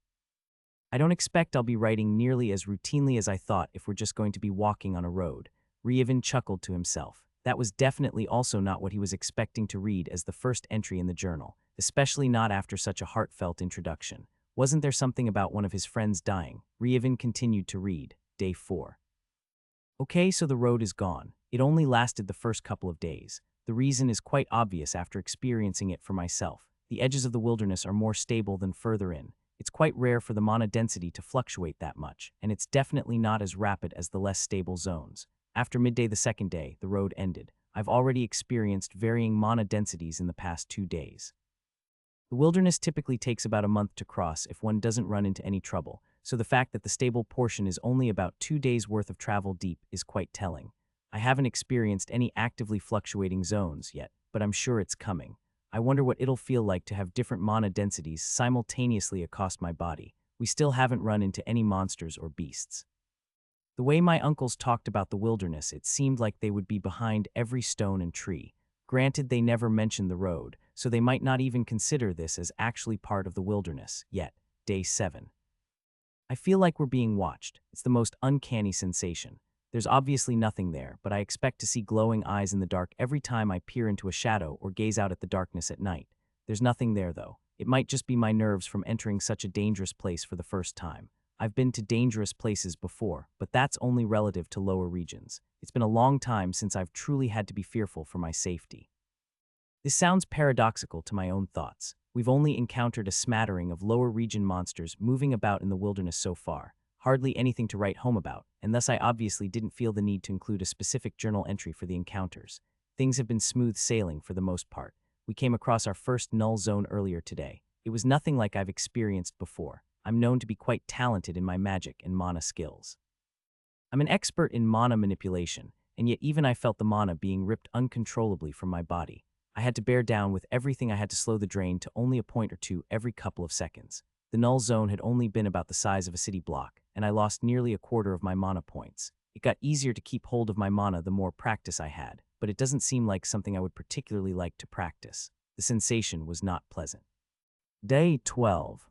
I don't expect I'll be writing nearly as routinely as I thought if we're just going to be walking on a road. Ryevin chuckled to himself. That was definitely also not what he was expecting to read as the first entry in the journal, especially not after such a heartfelt introduction. Wasn't there something about one of his friends dying? Ryevin continued to read. Day 4. Okay, so the road is gone. It only lasted the first couple of days. The reason is quite obvious after experiencing it for myself. The edges of the wilderness are more stable than further in. It's quite rare for the mana density to fluctuate that much, and it's definitely not as rapid as the less stable zones. After midday the second day, the road ended. I've already experienced varying mana densities in the past 2 days. The wilderness typically takes about a month to cross if one doesn't run into any trouble, so the fact that the stable portion is only about 2 days' worth of travel deep is quite telling. I haven't experienced any actively fluctuating zones yet, but I'm sure it's coming. I wonder what it'll feel like to have different mana densities simultaneously across my body. We still haven't run into any monsters or beasts. The way my uncles talked about the wilderness, it seemed like they would be behind every stone and tree. Granted, they never mentioned the road, so they might not even consider this as actually part of the wilderness yet. Day 7. I feel like we're being watched. It's the most uncanny sensation. There's obviously nothing there, but I expect to see glowing eyes in the dark every time I peer into a shadow or gaze out at the darkness at night. There's nothing there, though. It might just be my nerves from entering such a dangerous place for the first time. I've been to dangerous places before, but that's only relative to lower regions. It's been a long time since I've truly had to be fearful for my safety. This sounds paradoxical to my own thoughts. We've only encountered a smattering of lower region monsters moving about in the wilderness so far, hardly anything to write home about, and thus I obviously didn't feel the need to include a specific journal entry for the encounters. Things have been smooth sailing for the most part. We came across our first null zone earlier today. It was nothing like I've experienced before. I'm known to be quite talented in my magic and mana skills. I'm an expert in mana manipulation, and yet even I felt the mana being ripped uncontrollably from my body. I had to bear down with everything. I had to slow the drain to only a point or two every couple of seconds. The null zone had only been about the size of a city block, and I lost nearly a quarter of my mana points. It got easier to keep hold of my mana the more practice I had, but it doesn't seem like something I would particularly like to practice. The sensation was not pleasant. Day 12.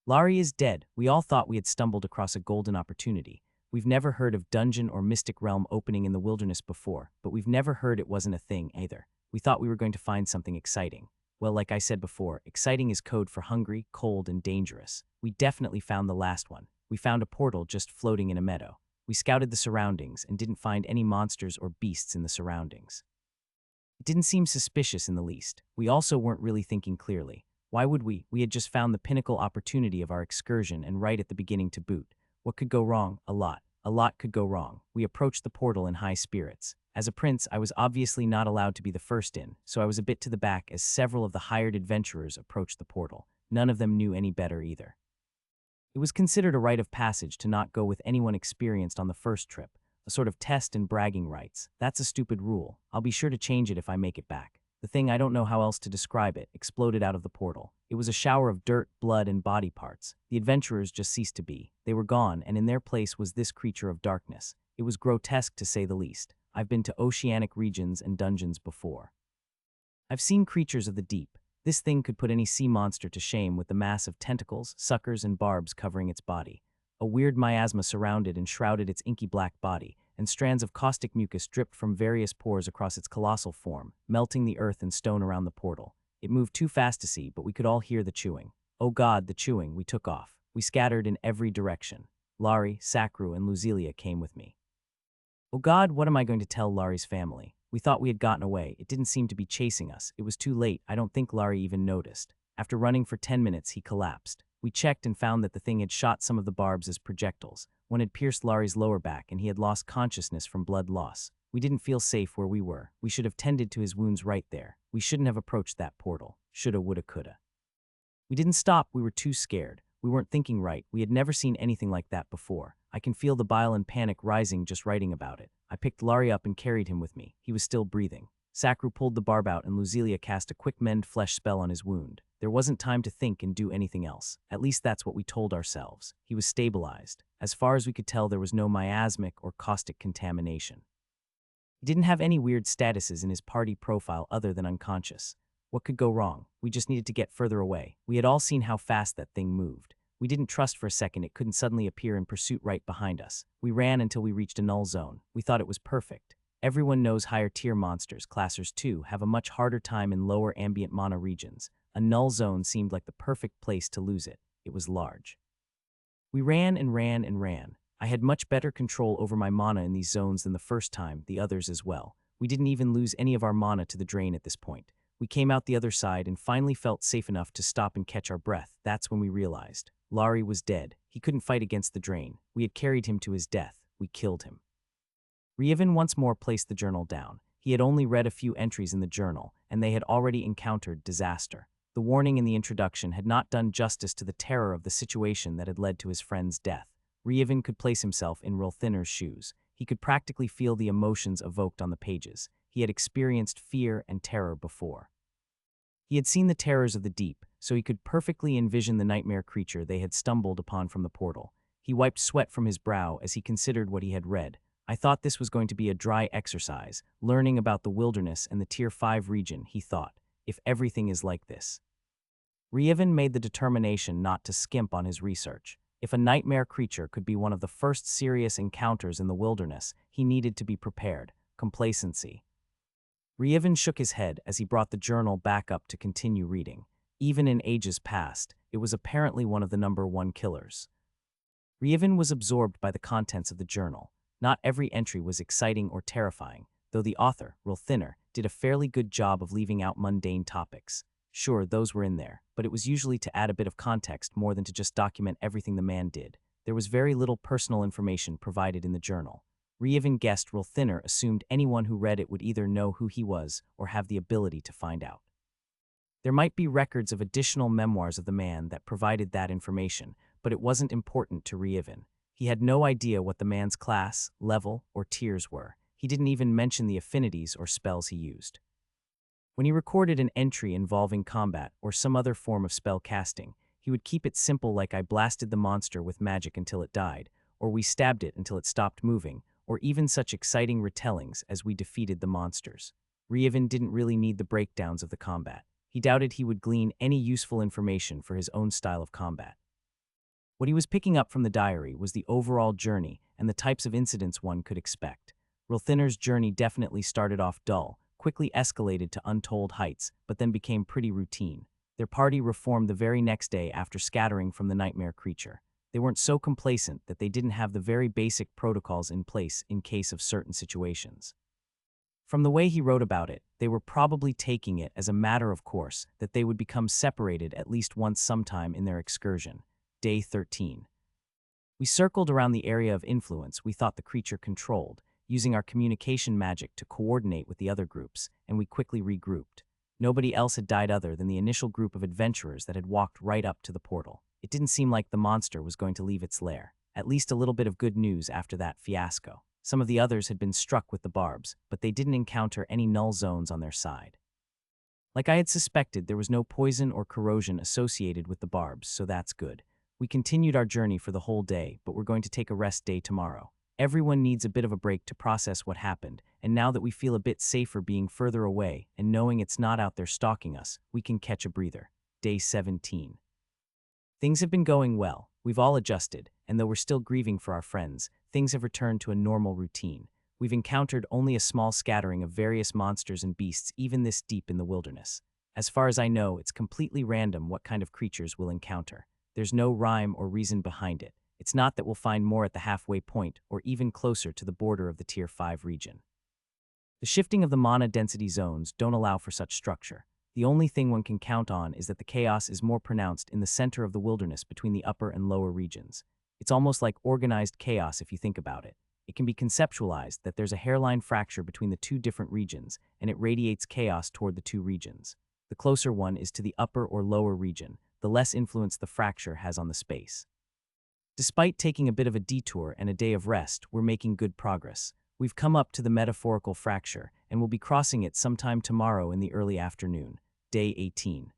Laurie is dead. We all thought we had stumbled across a golden opportunity. We've never heard of dungeon or mystic realm opening in the wilderness before, but we've never heard it wasn't a thing either. We thought we were going to find something exciting. Well, like I said before, exciting is code for hungry, cold, and dangerous. We definitely found the last one. We found a portal just floating in a meadow. We scouted the surroundings and didn't find any monsters or beasts in the surroundings. It didn't seem suspicious in the least. We also weren't really thinking clearly. Why would we? We had just found the pinnacle opportunity of our excursion and right at the beginning to boot. What could go wrong? A lot. A lot could go wrong. We approached the portal in high spirits. As a prince, I was obviously not allowed to be the first in, so I was a bit to the back as several of the hired adventurers approached the portal. None of them knew any better either. It was considered a rite of passage to not go with anyone experienced on the first trip, a sort of test and bragging rights. That's a stupid rule. I'll be sure to change it if I make it back. The thing, I don't know how else to describe it, exploded out of the portal. It was a shower of dirt, blood, and body parts. The adventurers just ceased to be. They were gone, and in their place was this creature of darkness. It was grotesque to say the least. I've been to oceanic regions and dungeons before. I've seen creatures of the deep. This thing could put any sea monster to shame with the mass of tentacles, suckers, and barbs covering its body. A weird miasma surrounded and shrouded its inky black body, and strands of caustic mucus dripped from various pores across its colossal form, melting the earth and stone around the portal. It moved too fast to see, but we could all hear the chewing. Oh God, the chewing. We took off. We scattered in every direction. Laurie, Sakru, and Luzelia came with me. Oh God, what am I going to tell Laurie's family? We thought we had gotten away. It didn't seem to be chasing us. It was too late. I don't think Laurie even noticed. After running for 10 minutes, he collapsed. We checked and found that the thing had shot some of the barbs as projectiles. One had pierced Laurie's lower back, and he had lost consciousness from blood loss. We didn't feel safe where we were. We should have tended to his wounds right there. We shouldn't have approached that portal. Shoulda, woulda, coulda. We didn't stop. We were too scared. We weren't thinking right. We had never seen anything like that before. I can feel the bile and panic rising just writing about it. I picked Laurie up and carried him with me. He was still breathing. Sakru pulled the barb out and Luzelia cast a quick mend flesh spell on his wound. There wasn't time to think and do anything else. At least that's what we told ourselves. He was stabilized. As far as we could tell, there was no miasmic or caustic contamination. He didn't have any weird statuses in his party profile other than unconscious. What could go wrong? We just needed to get further away. We had all seen how fast that thing moved. We didn't trust for a second it couldn't suddenly appear in pursuit right behind us. We ran until we reached a null zone. We thought it was perfect. Everyone knows higher-tier monsters, classers too, have a much harder time in lower ambient mana regions. A null zone seemed like the perfect place to lose it. It was large. We ran and ran and ran. I had much better control over my mana in these zones than the first time, the others as well. We didn't even lose any of our mana to the drain at this point. We came out the other side and finally felt safe enough to stop and catch our breath. That's when we realized. Laurie was dead. He couldn't fight against the drain. We had carried him to his death. We killed him. Revan once more placed the journal down. He had only read a few entries in the journal, and they had already encountered disaster. The warning in the introduction had not done justice to the terror of the situation that had led to his friend's death. Revan could place himself in Rilthiner's shoes. He could practically feel the emotions evoked on the pages. He had experienced fear and terror before. He had seen the terrors of the deep, so he could perfectly envision the nightmare creature they had stumbled upon from the portal. He wiped sweat from his brow as he considered what he had read. I thought this was going to be a dry exercise, learning about the wilderness and the Tier 5 region, he thought, if everything is like this. Revan made the determination not to skimp on his research. If a nightmare creature could be one of the first serious encounters in the wilderness, he needed to be prepared. Complacency. Revan shook his head as he brought the journal back up to continue reading. Even in ages past, it was apparently one of the #1 killers. Revan was absorbed by the contents of the journal. Not every entry was exciting or terrifying, though the author, Rilthiner, did a fairly good job of leaving out mundane topics. Sure, those were in there, but it was usually to add a bit of context more than to just document everything the man did. There was very little personal information provided in the journal. Revan guessed Rilthiner assumed anyone who read it would either know who he was or have the ability to find out. There might be records of additional memoirs of the man that provided that information, but it wasn't important to Revan. He had no idea what the man's class, level, or tiers were. He didn't even mention the affinities or spells he used. When he recorded an entry involving combat or some other form of spell casting, he would keep it simple, like I blasted the monster with magic until it died, or we stabbed it until it stopped moving, or even such exciting retellings as we defeated the monsters. Revan didn't really need the breakdowns of the combat. He doubted he would glean any useful information for his own style of combat. What he was picking up from the diary was the overall journey and the types of incidents one could expect. Rilthiner's journey definitely started off dull, quickly escalated to untold heights, but then became pretty routine. Their party reformed the very next day after scattering from the nightmare creature. They weren't so complacent that they didn't have the very basic protocols in place in case of certain situations. From the way he wrote about it, they were probably taking it as a matter of course that they would become separated at least once sometime in their excursion. Day 13. We circled around the area of influence we thought the creature controlled, using our communication magic to coordinate with the other groups, and we quickly regrouped. Nobody else had died other than the initial group of adventurers that had walked right up to the portal. It didn't seem like the monster was going to leave its lair. At least a little bit of good news after that fiasco. Some of the others had been struck with the barbs, but they didn't encounter any null zones on their side. Like I had suspected, there was no poison or corrosion associated with the barbs, so that's good. We continued our journey for the whole day, but we're going to take a rest day tomorrow. Everyone needs a bit of a break to process what happened, and now that we feel a bit safer being further away and knowing it's not out there stalking us, we can catch a breather. Day 17. Things have been going well. We've all adjusted, and though we're still grieving for our friends, things have returned to a normal routine. We've encountered only a small scattering of various monsters and beasts even this deep in the wilderness. As far as I know, it's completely random what kind of creatures we'll encounter. There's no rhyme or reason behind it. It's not that we'll find more at the halfway point or even closer to the border of the Tier 5 region. The shifting of the mana density zones don't allow for such structure. The only thing one can count on is that the chaos is more pronounced in the center of the wilderness between the upper and lower regions. It's almost like organized chaos if you think about it. It can be conceptualized that there's a hairline fracture between the two different regions, and it radiates chaos toward the two regions. The closer one is to the upper or lower region, the less influence the fracture has on the space. Despite taking a bit of a detour and a day of rest, we're making good progress. We've come up to the metaphorical fracture, and we'll be crossing it sometime tomorrow in the early afternoon. Day 18.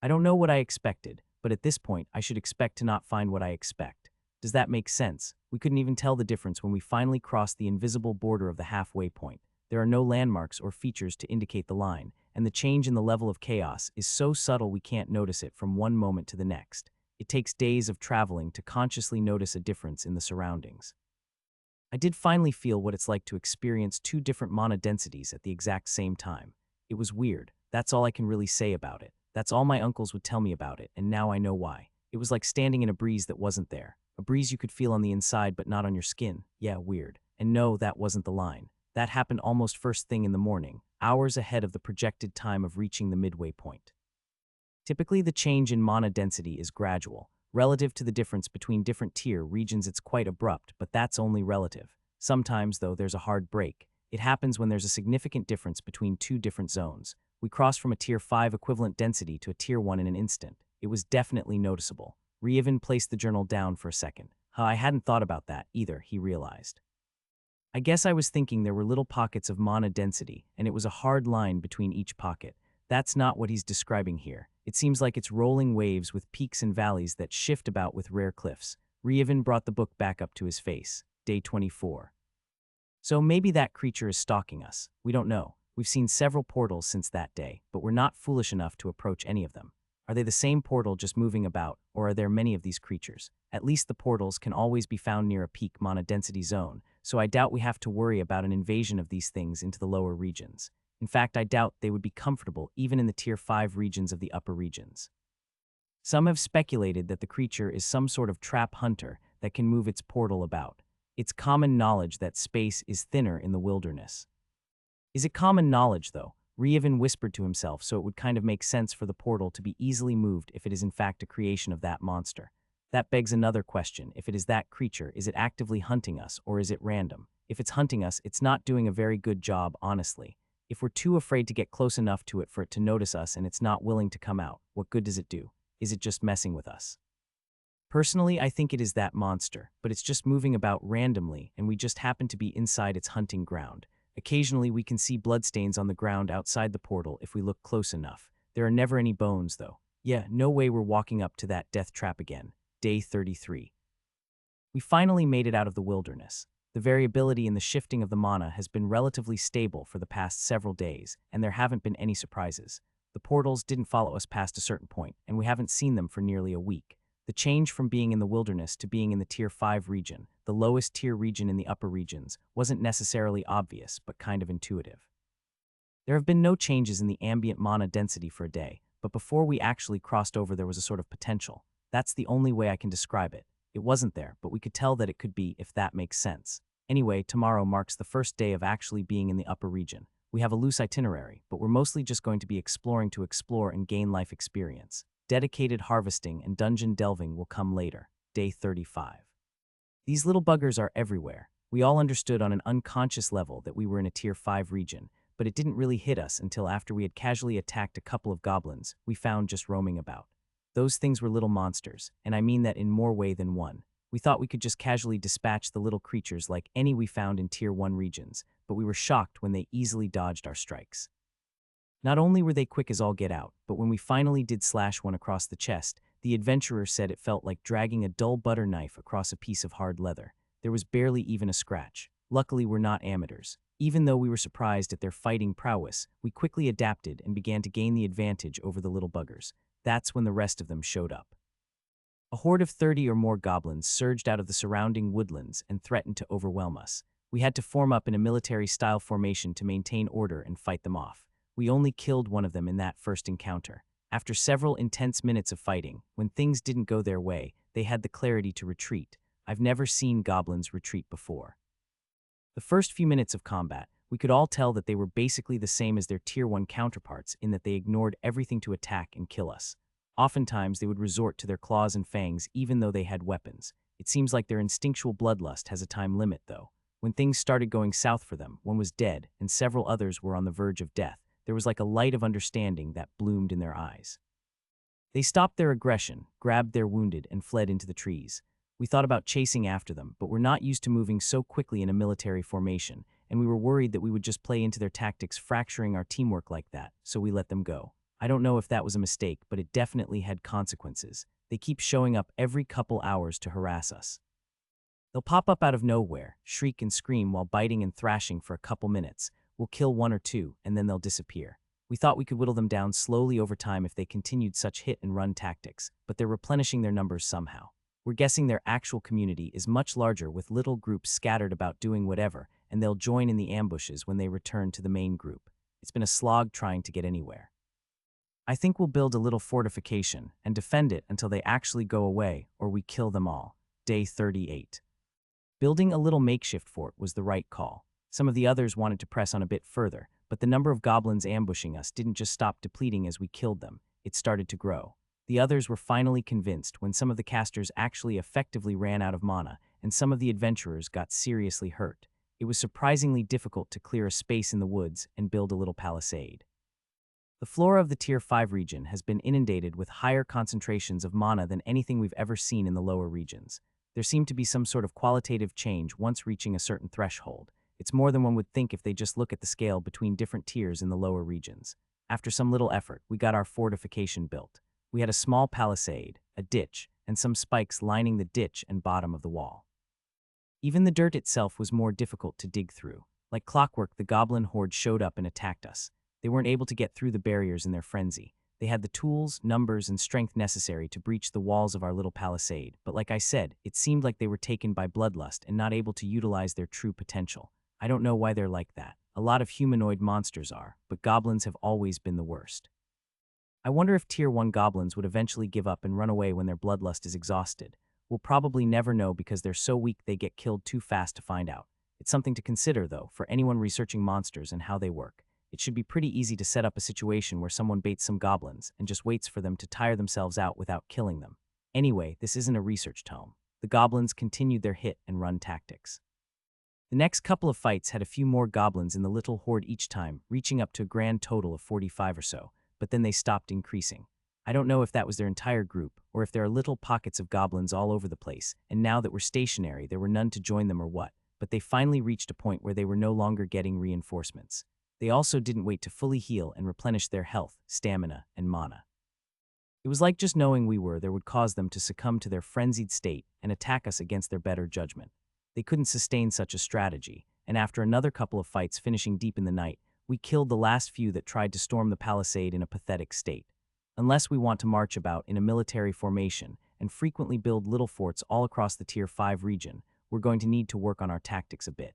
I don't know what I expected, but at this point I should expect to not find what I expect. Does that make sense? We couldn't even tell the difference when we finally crossed the invisible border of the halfway point. There are no landmarks or features to indicate the line, and the change in the level of chaos is so subtle we can't notice it from one moment to the next. It takes days of traveling to consciously notice a difference in the surroundings. I did finally feel what it's like to experience two different mana densities at the exact same time. It was weird. That's all I can really say about it. That's all my uncles would tell me about it, and now I know why. It was like standing in a breeze that wasn't there. A breeze you could feel on the inside but not on your skin. Yeah, weird. And no, that wasn't the line. That happened almost first thing in the morning, hours ahead of the projected time of reaching the midway point. Typically, the change in mana density is gradual. Relative to the difference between different tier regions, it's quite abrupt, but that's only relative. Sometimes, though, there's a hard break. It happens when there's a significant difference between two different zones. We crossed from a Tier 5 equivalent density to a Tier 1 in an instant. It was definitely noticeable. Reevan placed the journal down for a second. I hadn't thought about that either, he realized. I guess I was thinking there were little pockets of mana density, and it was a hard line between each pocket. That's not what he's describing here. It seems like it's rolling waves with peaks and valleys that shift about with rare cliffs. Reevan brought the book back up to his face. Day 24. So maybe that creature is stalking us. We don't know. We've seen several portals since that day, but we're not foolish enough to approach any of them. Are they the same portal just moving about, or are there many of these creatures? At least the portals can always be found near a peak mana density zone, so I doubt we have to worry about an invasion of these things into the lower regions. In fact, I doubt they would be comfortable even in the Tier 5 regions of the upper regions. Some have speculated that the creature is some sort of trap hunter that can move its portal about. It's common knowledge that space is thinner in the wilderness. Is it common knowledge, though? Reevan whispered to himself, so it would kind of make sense for the portal to be easily moved if it is in fact a creation of that monster. That begs another question. If it is that creature, is it actively hunting us, or is it random? If it's hunting us, it's not doing a very good job, honestly. If we're too afraid to get close enough to it for it to notice us and it's not willing to come out, what good does it do? Is it just messing with us? Personally, I think it is that monster, but it's just moving about randomly and we just happen to be inside its hunting ground. Occasionally, we can see bloodstains on the ground outside the portal if we look close enough. There are never any bones, though. Yeah, no way we're walking up to that death trap again. Day 33. We finally made it out of the wilderness. The variability in the shifting of the mana has been relatively stable for the past several days, and there haven't been any surprises. The portals didn't follow us past a certain point, and we haven't seen them for nearly a week. The change from being in the wilderness to being in the Tier 5 region, the lowest tier region in the upper regions, wasn't necessarily obvious, but kind of intuitive. There have been no changes in the ambient mana density for a day, but before we actually crossed over there was a sort of potential. That's the only way I can describe it. It wasn't there, but we could tell that it could be, if that makes sense. Anyway, tomorrow marks the first day of actually being in the upper region. We have a loose itinerary, but we're mostly just going to be exploring to explore and gain life experience. Dedicated harvesting and dungeon delving will come later. Day 35. These little buggers are everywhere. We all understood on an unconscious level that we were in a Tier 5 region, but it didn't really hit us until after we had casually attacked a couple of goblins we found just roaming about. Those things were little monsters, and I mean that in more way than one. We thought we could just casually dispatch the little creatures like any we found in Tier 1 regions, but we were shocked when they easily dodged our strikes. Not only were they quick as all get out, but when we finally did slash one across the chest, the adventurer said it felt like dragging a dull butter knife across a piece of hard leather. There was barely even a scratch. Luckily, we're not amateurs. Even though we were surprised at their fighting prowess, we quickly adapted and began to gain the advantage over the little buggers. That's when the rest of them showed up. A horde of 30 or more goblins surged out of the surrounding woodlands and threatened to overwhelm us. We had to form up in a military-style formation to maintain order and fight them off. We only killed one of them in that first encounter. After several intense minutes of fighting, when things didn't go their way, they had the clarity to retreat. I've never seen goblins retreat before. The first few minutes of combat, we could all tell that they were basically the same as their Tier 1 counterparts in that they ignored everything to attack and kill us. Oftentimes, they would resort to their claws and fangs even though they had weapons. It seems like their instinctual bloodlust has a time limit, though. When things started going south for them, one was dead and several others were on the verge of death. There was like a light of understanding that bloomed in their eyes. They stopped their aggression, grabbed their wounded, and fled into the trees. We thought about chasing after them, but we're not used to moving so quickly in a military formation, and we were worried that we would just play into their tactics, fracturing our teamwork like that, so we let them go. I don't know if that was a mistake, but it definitely had consequences. They keep showing up every couple hours to harass us. They'll pop up out of nowhere, shriek and scream while biting and thrashing for a couple minutes. We'll kill one or two, and then they'll disappear. We thought we could whittle them down slowly over time if they continued such hit-and-run tactics, but they're replenishing their numbers somehow. We're guessing their actual community is much larger with little groups scattered about doing whatever, and they'll join in the ambushes when they return to the main group. It's been a slog trying to get anywhere. I think we'll build a little fortification and defend it until they actually go away or we kill them all. Day 38. Building a little makeshift fort was the right call. Some of the others wanted to press on a bit further, but the number of goblins ambushing us didn't just stop depleting as we killed them, it started to grow. The others were finally convinced when some of the casters actually effectively ran out of mana, and some of the adventurers got seriously hurt. It was surprisingly difficult to clear a space in the woods and build a little palisade. The flora of the Tier 5 region has been inundated with higher concentrations of mana than anything we've ever seen in the lower regions. There seemed to be some sort of qualitative change once reaching a certain threshold. It's more than one would think if they just look at the scale between different tiers in the lower regions. After some little effort, we got our fortification built. We had a small palisade, a ditch, and some spikes lining the ditch and bottom of the wall. Even the dirt itself was more difficult to dig through. Like clockwork, the goblin horde showed up and attacked us. They weren't able to get through the barriers in their frenzy. They had the tools, numbers, and strength necessary to breach the walls of our little palisade, but like I said, it seemed like they were taken by bloodlust and not able to utilize their true potential. I don't know why they're like that. A lot of humanoid monsters are, but goblins have always been the worst. I wonder if Tier 1 goblins would eventually give up and run away when their bloodlust is exhausted. We'll probably never know because they're so weak they get killed too fast to find out. It's something to consider, though, for anyone researching monsters and how they work. It should be pretty easy to set up a situation where someone baits some goblins and just waits for them to tire themselves out without killing them. Anyway, this isn't a research tome. The goblins continued their hit-and-run tactics. The next couple of fights had a few more goblins in the little horde each time, reaching up to a grand total of 45 or so, but then they stopped increasing. I don't know if that was their entire group, or if there are little pockets of goblins all over the place, and now that we're stationary there were none to join them or what, but they finally reached a point where they were no longer getting reinforcements. They also didn't wait to fully heal and replenish their health, stamina, and mana. It was like just knowing we were there would cause them to succumb to their frenzied state and attack us against their better judgment. They couldn't sustain such a strategy, and after another couple of fights finishing deep in the night, we killed the last few that tried to storm the palisade in a pathetic state. Unless we want to march about in a military formation and frequently build little forts all across the Tier 5 region, we're going to need to work on our tactics a bit.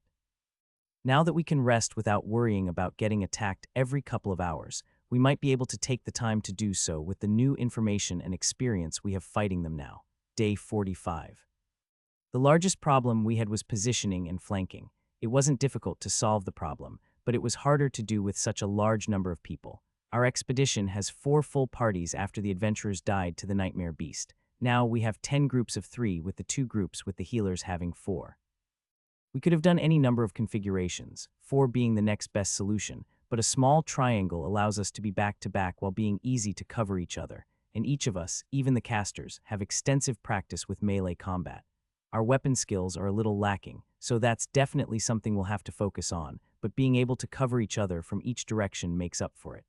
Now that we can rest without worrying about getting attacked every couple of hours, we might be able to take the time to do so with the new information and experience we have fighting them now. Day 45. The largest problem we had was positioning and flanking. It wasn't difficult to solve the problem, but it was harder to do with such a large number of people. Our expedition has 4 full parties after the adventurers died to the Nightmare Beast. Now we have 10 groups of 3 with the 2 groups with the healers having 4. We could have done any number of configurations, 4 being the next best solution, but a small triangle allows us to be back-to-back while being easy to cover each other, and each of us, even the casters, have extensive practice with melee combat. Our weapon skills are a little lacking, so that's definitely something we'll have to focus on, but being able to cover each other from each direction makes up for it.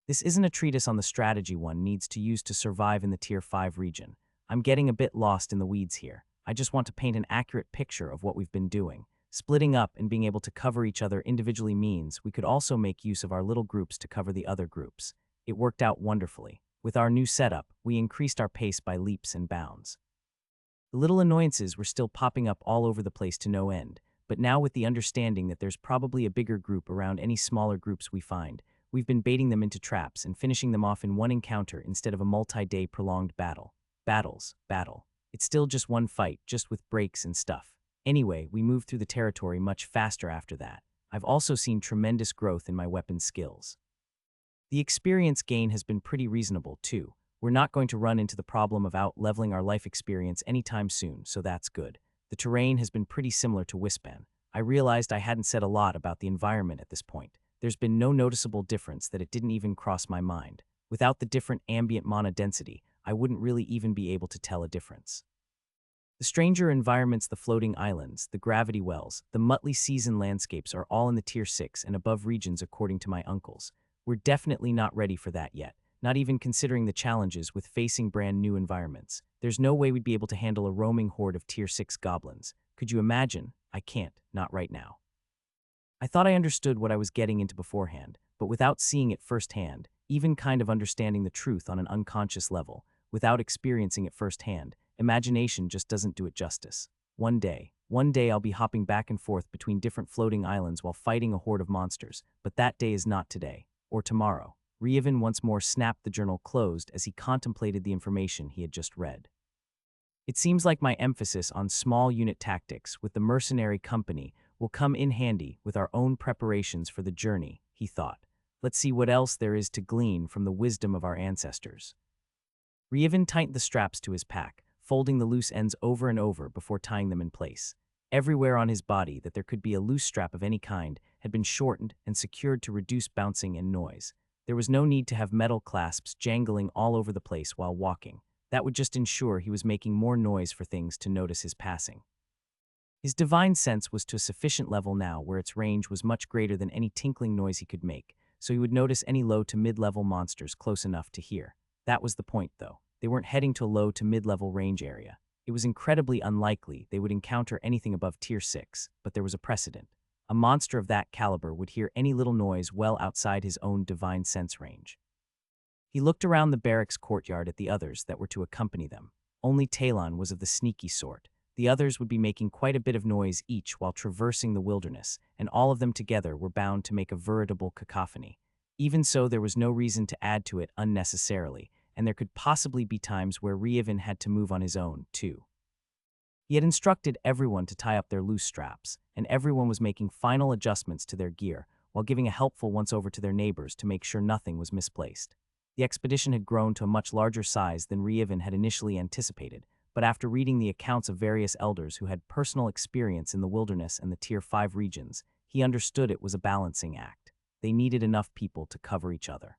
This isn't a treatise on the strategy one needs to use to survive in the Tier 5 region. I'm getting a bit lost in the weeds here. I just want to paint an accurate picture of what we've been doing. Splitting up and being able to cover each other individually means we could also make use of our little groups to cover the other groups. It worked out wonderfully. With our new setup, we increased our pace by leaps and bounds. The little annoyances were still popping up all over the place to no end, but now with the understanding that there's probably a bigger group around any smaller groups we find, we've been baiting them into traps and finishing them off in one encounter instead of a multi-day prolonged battle. Battle. It's still just one fight, just with breaks and stuff. Anyway, we moved through the territory much faster after that. I've also seen tremendous growth in my weapon skills. The experience gain has been pretty reasonable, too. We're not going to run into the problem of out-leveling our life experience anytime soon, so that's good. The terrain has been pretty similar to Wispan. I realized I hadn't said a lot about the environment at this point. There's been no noticeable difference that it didn't even cross my mind. Without the different ambient mana density, I wouldn't really even be able to tell a difference. The stranger environments, the floating islands, the gravity wells, the Muttley season landscapes are all in the Tier 6 and above regions according to my uncles. We're definitely not ready for that yet, not even considering the challenges with facing brand new environments. There's no way we'd be able to handle a roaming horde of Tier 6 goblins. Could you imagine? I can't, not right now. I thought I understood what I was getting into beforehand, but without seeing it firsthand, even kind of understanding the truth on an unconscious level, without experiencing it firsthand, imagination just doesn't do it justice. One day I'll be hopping back and forth between different floating islands while fighting a horde of monsters, but that day is not today, or tomorrow. Ryevin once more snapped the journal closed as he contemplated the information he had just read. It seems like my emphasis on small unit tactics with the mercenary company will come in handy with our own preparations for the journey, he thought. Let's see what else there is to glean from the wisdom of our ancestors. Ryevin tightened the straps to his pack, folding the loose ends over and over before tying them in place. Everywhere on his body that there could be a loose strap of any kind had been shortened and secured to reduce bouncing and noise. There was no need to have metal clasps jangling all over the place while walking. That would just ensure he was making more noise for things to notice his passing. His divine sense was to a sufficient level now where its range was much greater than any tinkling noise he could make, so he would notice any low to mid-level monsters close enough to hear. That was the point, though. They weren't heading to a low to mid-level range area. It was incredibly unlikely they would encounter anything above Tier 6, but there was a precedent. A monster of that caliber would hear any little noise well outside his own divine sense range. He looked around the barracks courtyard at the others that were to accompany them. Only Talon was of the sneaky sort. The others would be making quite a bit of noise each while traversing the wilderness, and all of them together were bound to make a veritable cacophony. Even so, there was no reason to add to it unnecessarily, and there could possibly be times where Ryevin had to move on his own, too. He had instructed everyone to tie up their loose straps, and everyone was making final adjustments to their gear, while giving a helpful once-over to their neighbors to make sure nothing was misplaced. The expedition had grown to a much larger size than Ryevin had initially anticipated, but after reading the accounts of various elders who had personal experience in the wilderness and the Tier 5 regions, he understood it was a balancing act. They needed enough people to cover each other.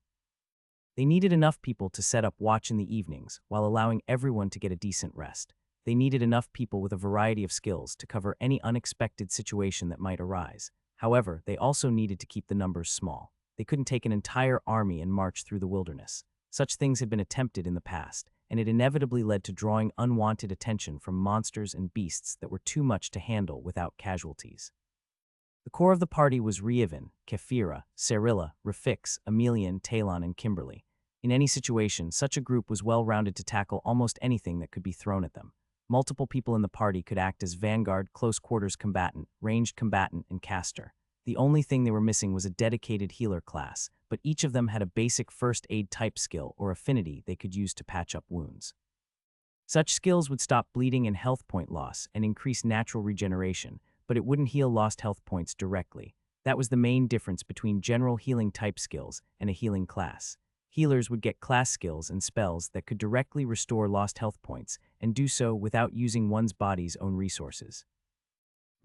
They needed enough people to set up watch in the evenings while allowing everyone to get a decent rest. They needed enough people with a variety of skills to cover any unexpected situation that might arise. However, they also needed to keep the numbers small. They couldn't take an entire army and march through the wilderness. Such things had been attempted in the past, and it inevitably led to drawing unwanted attention from monsters and beasts that were too much to handle without casualties. The core of the party was Ryevin, Kefira, Cyrilla, Rafix, Emilian, Talon, and Kimberly. In any situation, such a group was well-rounded to tackle almost anything that could be thrown at them. Multiple people in the party could act as vanguard, close-quarters combatant, ranged combatant, and caster. The only thing they were missing was a dedicated healer class, but each of them had a basic first aid type skill or affinity they could use to patch up wounds. Such skills would stop bleeding and health point loss and increase natural regeneration, but it wouldn't heal lost health points directly. That was the main difference between general healing type skills and a healing class. Healers would get class skills and spells that could directly restore lost health points, and do so without using one's body's own resources.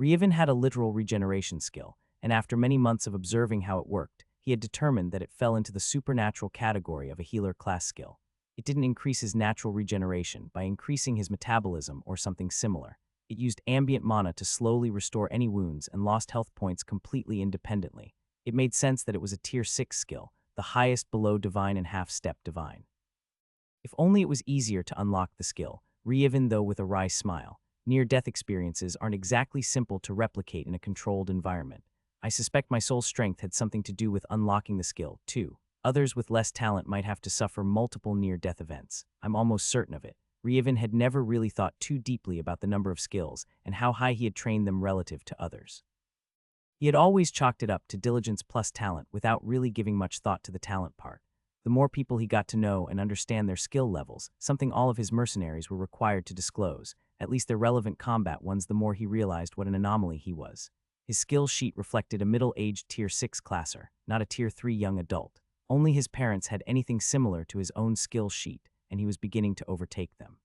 Ryevin had a literal regeneration skill, and after many months of observing how it worked, he had determined that it fell into the supernatural category of a healer class skill. It didn't increase his natural regeneration by increasing his metabolism or something similar. It used ambient mana to slowly restore any wounds and lost health points completely independently. It made sense that it was a Tier 6 skill, the highest below Divine and half-step Divine. If only it was easier to unlock the skill, Ryevin though with a wry smile. Near-death experiences aren't exactly simple to replicate in a controlled environment. I suspect my soul strength had something to do with unlocking the skill, too. Others with less talent might have to suffer multiple near-death events. I'm almost certain of it. Ryevin had never really thought too deeply about the number of skills and how high he had trained them relative to others. He had always chalked it up to diligence plus talent without really giving much thought to the talent part. The more people he got to know and understand their skill levels, something all of his mercenaries were required to disclose, at least their relevant combat ones, the more he realized what an anomaly he was. His skill sheet reflected a middle-aged Tier 6 classer, not a Tier 3 young adult. Only his parents had anything similar to his own skill sheet, and he was beginning to overtake them.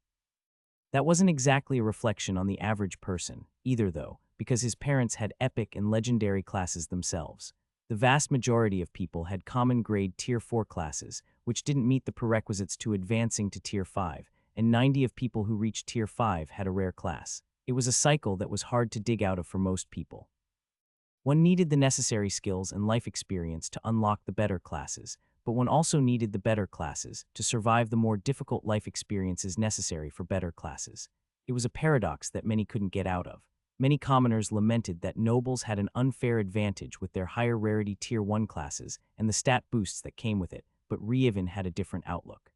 That wasn't exactly a reflection on the average person, either though, because his parents had epic and legendary classes themselves. The vast majority of people had common grade Tier 4 classes, which didn't meet the prerequisites to advancing to Tier 5, and 90 of people who reached Tier 5 had a rare class. It was a cycle that was hard to dig out of for most people. One needed the necessary skills and life experience to unlock the better classes, but one also needed the better classes to survive the more difficult life experiences necessary for better classes. It was a paradox that many couldn't get out of. Many commoners lamented that nobles had an unfair advantage with their higher rarity Tier 1 classes and the stat boosts that came with it, but Rievin had a different outlook.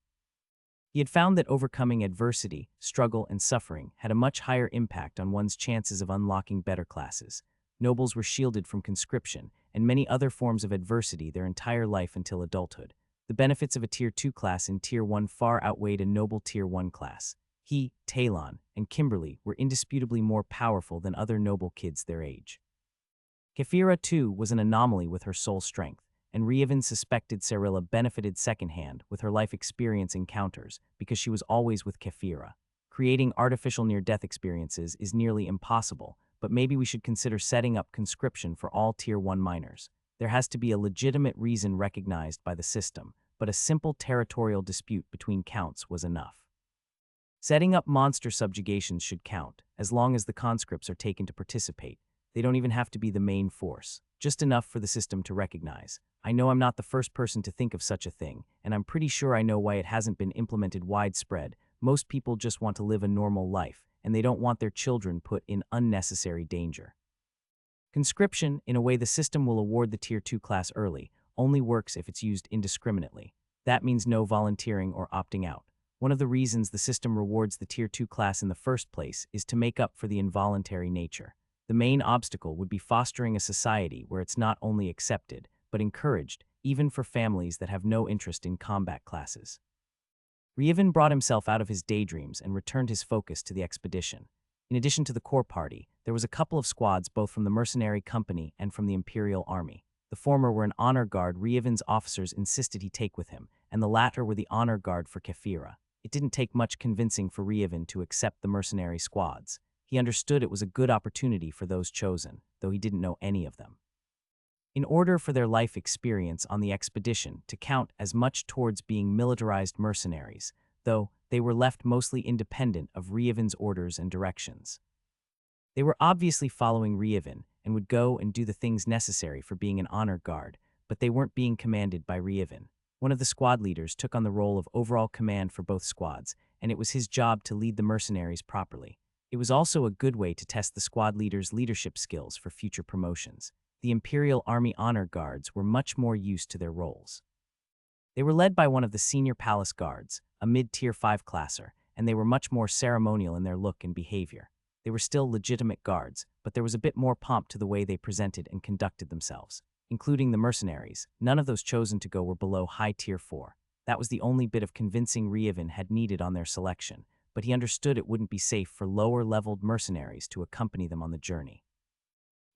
He had found that overcoming adversity, struggle, and suffering had a much higher impact on one's chances of unlocking better classes. Nobles were shielded from conscription and many other forms of adversity their entire life until adulthood. The benefits of a Tier 2 class in Tier 1 far outweighed a noble Tier 1 class. He, Talon, and Kimberly were indisputably more powerful than other noble kids their age. Kefira, too, was an anomaly with her soul strength, and Rievin suspected Cyrilla benefited secondhand with her life experience encounters because she was always with Kefira. Creating artificial near-death experiences is nearly impossible, but maybe we should consider setting up conscription for all Tier 1 minors. There has to be a legitimate reason recognized by the system, but a simple territorial dispute between counts was enough. Setting up monster subjugations should count, as long as the conscripts are taken to participate. They don't even have to be the main force, just enough for the system to recognize. I know I'm not the first person to think of such a thing, and I'm pretty sure I know why it hasn't been implemented widespread. Most people just want to live a normal life, and they don't want their children put in unnecessary danger. Conscription, in a way the system will award the Tier 2 class early, only works if it's used indiscriminately. That means no volunteering or opting out. One of the reasons the system rewards the Tier 2 class in the first place is to make up for the involuntary nature. The main obstacle would be fostering a society where it's not only accepted, but encouraged, even for families that have no interest in combat classes. Rievin brought himself out of his daydreams and returned his focus to the expedition. In addition to the core party, there was a couple of squads both from the mercenary company and from the Imperial Army. The former were an honor guard Rievin's officers insisted he take with him, and the latter were the honor guard for Kefira. It didn't take much convincing for Rievin to accept the mercenary squads. He understood it was a good opportunity for those chosen, though he didn't know any of them. In order for their life experience on the expedition to count as much towards being militarized mercenaries, though they were left mostly independent of Rievin's orders and directions. They were obviously following Rievin and would go and do the things necessary for being an honor guard, but they weren't being commanded by Rievin. One of the squad leaders took on the role of overall command for both squads, and it was his job to lead the mercenaries properly. It was also a good way to test the squad leader's leadership skills for future promotions. The Imperial Army Honor Guards were much more used to their roles. They were led by one of the senior palace guards, a mid-tier 5 classer, and they were much more ceremonial in their look and behavior. They were still legitimate guards, but there was a bit more pomp to the way they presented and conducted themselves. Including the mercenaries, none of those chosen to go were below high tier 4. That was the only bit of convincing Rievin had needed on their selection, but he understood it wouldn't be safe for lower-leveled mercenaries to accompany them on the journey.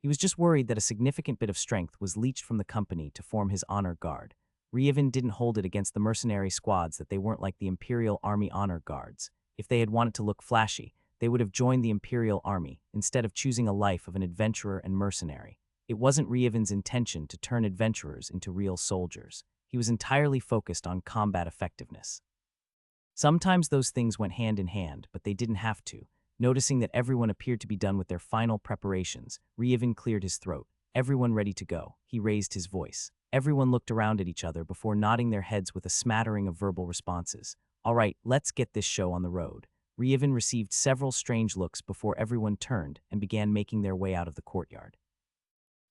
He was just worried that a significant bit of strength was leached from the company to form his honor guard. Rievin didn't hold it against the mercenary squads that they weren't like the Imperial Army Honor Guards. If they had wanted to look flashy, they would have joined the Imperial Army instead of choosing a life of an adventurer and mercenary. It wasn't Rievin's intention to turn adventurers into real soldiers. He was entirely focused on combat effectiveness. Sometimes those things went hand in hand, but they didn't have to. Noticing that everyone appeared to be done with their final preparations, Rievin cleared his throat. Everyone ready to go. He raised his voice. Everyone looked around at each other before nodding their heads with a smattering of verbal responses. All right, let's get this show on the road. Rievin received several strange looks before everyone turned and began making their way out of the courtyard.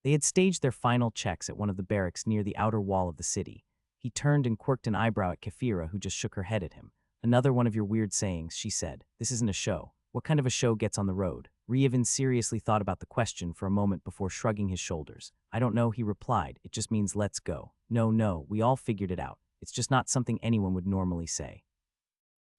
They had staged their final checks at one of the barracks near the outer wall of the city. He turned and quirked an eyebrow at Kefira, who just shook her head at him. Another one of your weird sayings, she said. This isn't a show. What kind of a show gets on the road? Rievin seriously thought about the question for a moment before shrugging his shoulders. I don't know, he replied. It just means let's go. No, we all figured it out. It's just not something anyone would normally say.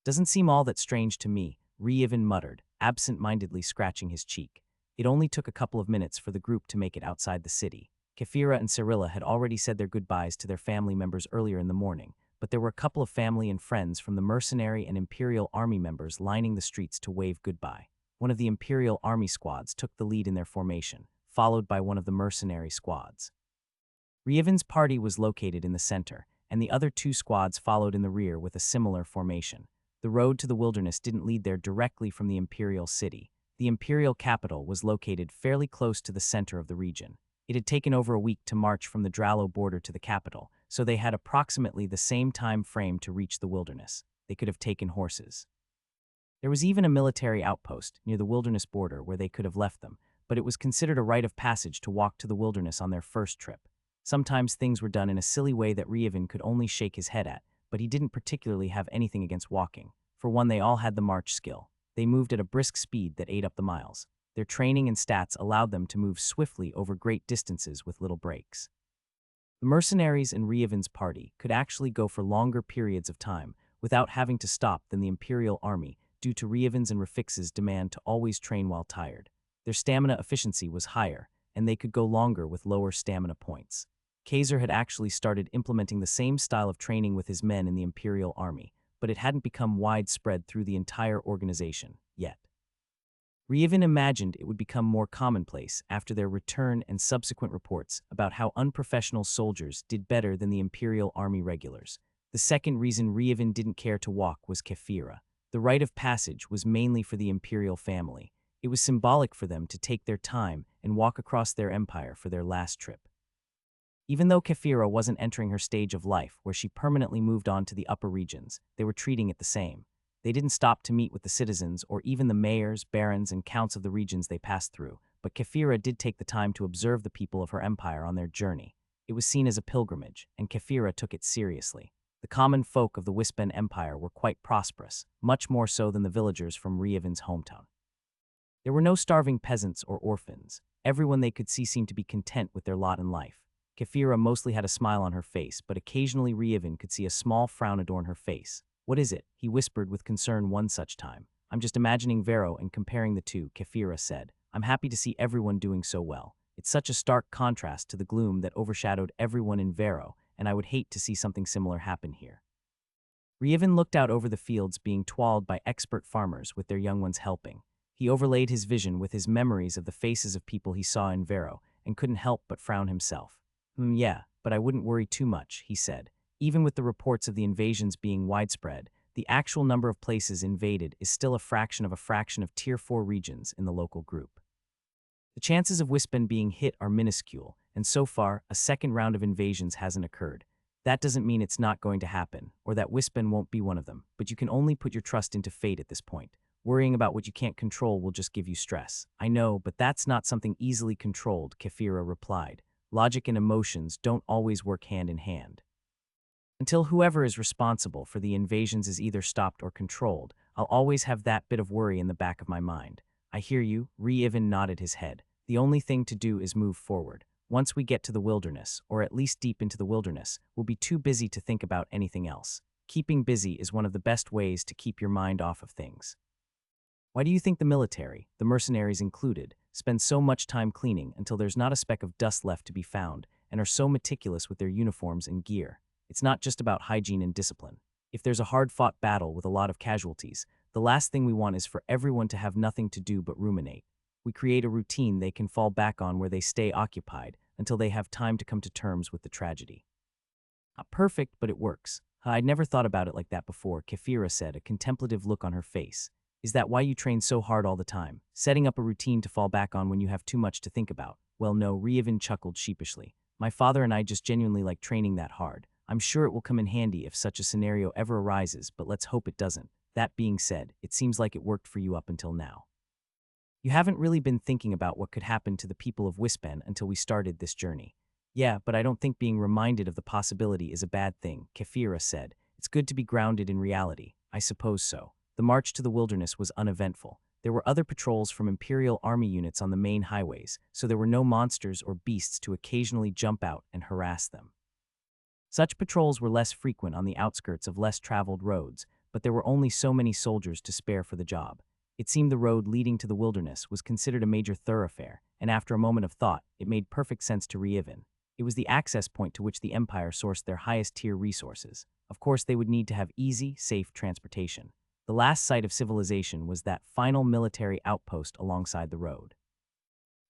Doesn't seem all that strange to me, Rievin muttered, absent-mindedly scratching his cheek. It only took a couple of minutes for the group to make it outside the city. Kefira and Cyrilla had already said their goodbyes to their family members earlier in the morning, but there were a couple of family and friends from the mercenary and Imperial Army members lining the streets to wave goodbye. One of the Imperial Army squads took the lead in their formation, followed by one of the mercenary squads. Rievin's party was located in the center, and the other two squads followed in the rear with a similar formation. The road to the wilderness didn't lead there directly from the Imperial City. The Imperial capital was located fairly close to the center of the region. It had taken over a week to march from the Dralo border to the capital, so they had approximately the same time frame to reach the wilderness. They could have taken horses. There was even a military outpost near the wilderness border where they could have left them, but it was considered a rite of passage to walk to the wilderness on their first trip. Sometimes things were done in a silly way that Ryevin could only shake his head at, but he didn't particularly have anything against walking. For one, they all had the march skill. They moved at a brisk speed that ate up the miles. Their training and stats allowed them to move swiftly over great distances with little breaks. The mercenaries in Ryevin's party could actually go for longer periods of time without having to stop than the Imperial Army due to Ryevin's and Rafik's demand to always train while tired. Their stamina efficiency was higher, and they could go longer with lower stamina points. Kaiser had actually started implementing the same style of training with his men in the Imperial Army, but it hadn't become widespread through the entire organization yet. Ryevin imagined it would become more commonplace after their return and subsequent reports about how unprofessional soldiers did better than the Imperial Army regulars. The second reason Ryevin didn't care to walk was Kefira. The rite of passage was mainly for the Imperial family. It was symbolic for them to take their time and walk across their empire for their last trip. Even though Kefira wasn't entering her stage of life where she permanently moved on to the upper regions, they were treating it the same. They didn't stop to meet with the citizens or even the mayors, barons, and counts of the regions they passed through, but Kefira did take the time to observe the people of her empire on their journey. It was seen as a pilgrimage, and Kefira took it seriously. The common folk of the Wispen Empire were quite prosperous, much more so than the villagers from Ryevin's hometown. There were no starving peasants or orphans. Everyone they could see seemed to be content with their lot in life. Kefira mostly had a smile on her face, but occasionally Ryevin could see a small frown adorn her face. "What is it?" he whispered with concern one such time. "I'm just imagining Vero and comparing the two," Kefira said. "I'm happy to see everyone doing so well. It's such a stark contrast to the gloom that overshadowed everyone in Vero, and I would hate to see something similar happen here." Ryevin looked out over the fields being toiled by expert farmers with their young ones helping. He overlaid his vision with his memories of the faces of people he saw in Vero and couldn't help but frown himself. Yeah, but I wouldn't worry too much," he said. "Even with the reports of the invasions being widespread, the actual number of places invaded is still a fraction of Tier 4 regions in the local group. The chances of Wispen being hit are minuscule, and so far, a second round of invasions hasn't occurred. That doesn't mean it's not going to happen, or that Wispen won't be one of them, but you can only put your trust into fate at this point. Worrying about what you can't control will just give you stress." "I know, but that's not something easily controlled," Kefira replied. "Logic and emotions don't always work hand in hand. Until whoever is responsible for the invasions is either stopped or controlled, I'll always have that bit of worry in the back of my mind." "I hear you," Ryevin nodded his head. "The only thing to do is move forward. Once we get to the wilderness, or at least deep into the wilderness, we'll be too busy to think about anything else. Keeping busy is one of the best ways to keep your mind off of things." "Why do you think the military, the mercenaries included, spend so much time cleaning until there's not a speck of dust left to be found, and are so meticulous with their uniforms and gear? It's not just about hygiene and discipline. If there's a hard-fought battle with a lot of casualties, the last thing we want is for everyone to have nothing to do but ruminate. We create a routine they can fall back on where they stay occupied until they have time to come to terms with the tragedy." "Not perfect, but it works." "I'd never thought about it like that before," Kefira said, a contemplative look on her face. "Is that why you train so hard all the time? Setting up a routine to fall back on when you have too much to think about?" "Well, no," Ryevin chuckled sheepishly. "My father and I just genuinely like training that hard. I'm sure it will come in handy if such a scenario ever arises, but let's hope it doesn't. That being said, it seems like it worked for you up until now. You haven't really been thinking about what could happen to the people of Wispen until we started this journey." "Yeah, but I don't think being reminded of the possibility is a bad thing," Kefira said. "It's good to be grounded in reality." "I suppose so." The march to the wilderness was uneventful. There were other patrols from Imperial Army units on the main highways, so there were no monsters or beasts to occasionally jump out and harass them. Such patrols were less frequent on the outskirts of less traveled roads, but there were only so many soldiers to spare for the job. It seemed the road leading to the wilderness was considered a major thoroughfare, and after a moment of thought, it made perfect sense to Ryevin. It was the access point to which the Empire sourced their highest-tier resources. Of course, they would need to have easy, safe transportation. The last site of civilization was that final military outpost alongside the road.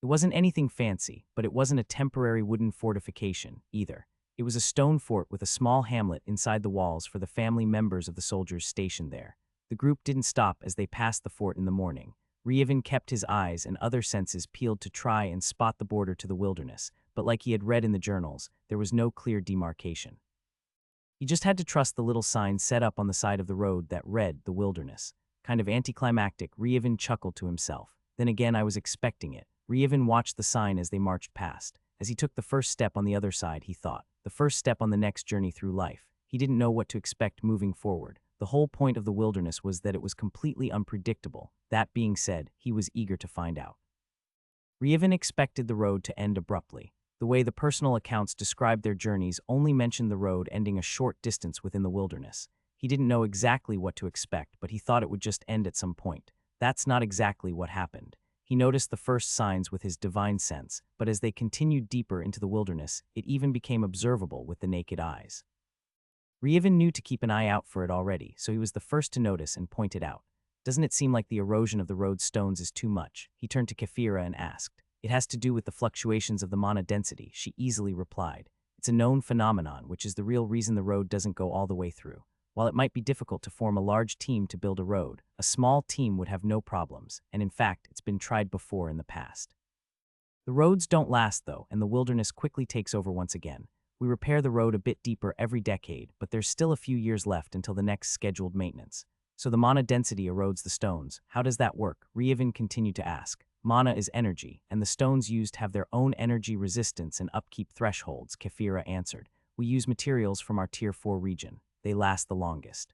It wasn't anything fancy, but it wasn't a temporary wooden fortification, either. It was a stone fort with a small hamlet inside the walls for the family members of the soldiers stationed there. The group didn't stop as they passed the fort in the morning. Ryevin kept his eyes and other senses peeled to try and spot the border to the wilderness, but like he had read in the journals, there was no clear demarcation. He just had to trust the little sign set up on the side of the road that read, "The Wilderness." Kind of anticlimactic, Ryevin chuckled to himself. Then again, I was expecting it. Ryevin watched the sign as they marched past. As he took the first step on the other side, he thought, the first step on the next journey through life. He didn't know what to expect moving forward. The whole point of the wilderness was that it was completely unpredictable. That being said, he was eager to find out. Ryevin expected the road to end abruptly. The way the personal accounts described their journeys only mentioned the road ending a short distance within the wilderness. He didn't know exactly what to expect, but he thought it would just end at some point. That's not exactly what happened. He noticed the first signs with his divine sense, but as they continued deeper into the wilderness, it even became observable with the naked eyes. Ryevin knew to keep an eye out for it already, so he was the first to notice and point it out. Doesn't it seem like the erosion of the road's stones is too much? He turned to Kefira and asked. It has to do with the fluctuations of the mana density, she easily replied. It's a known phenomenon, which is the real reason the road doesn't go all the way through. While it might be difficult to form a large team to build a road, a small team would have no problems, and in fact, it's been tried before in the past. The roads don't last, though, and the wilderness quickly takes over once again. We repair the road a bit deeper every decade, but there's still a few years left until the next scheduled maintenance. So the mana density erodes the stones. How does that work? Ryevin continued to ask. Mana is energy, and the stones used have their own energy resistance and upkeep thresholds, Kefira answered. We use materials from our Tier 4 region. They last the longest.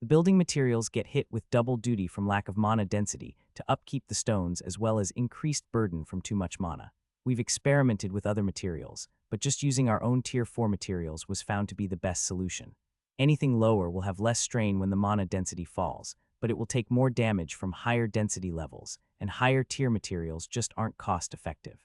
The building materials get hit with double duty from lack of mana density to upkeep the stones as well as increased burden from too much mana. We've experimented with other materials, but just using our own Tier 4 materials was found to be the best solution. Anything lower will have less strain when the mana density falls, but it will take more damage from higher density levels, and higher tier materials just aren't cost-effective.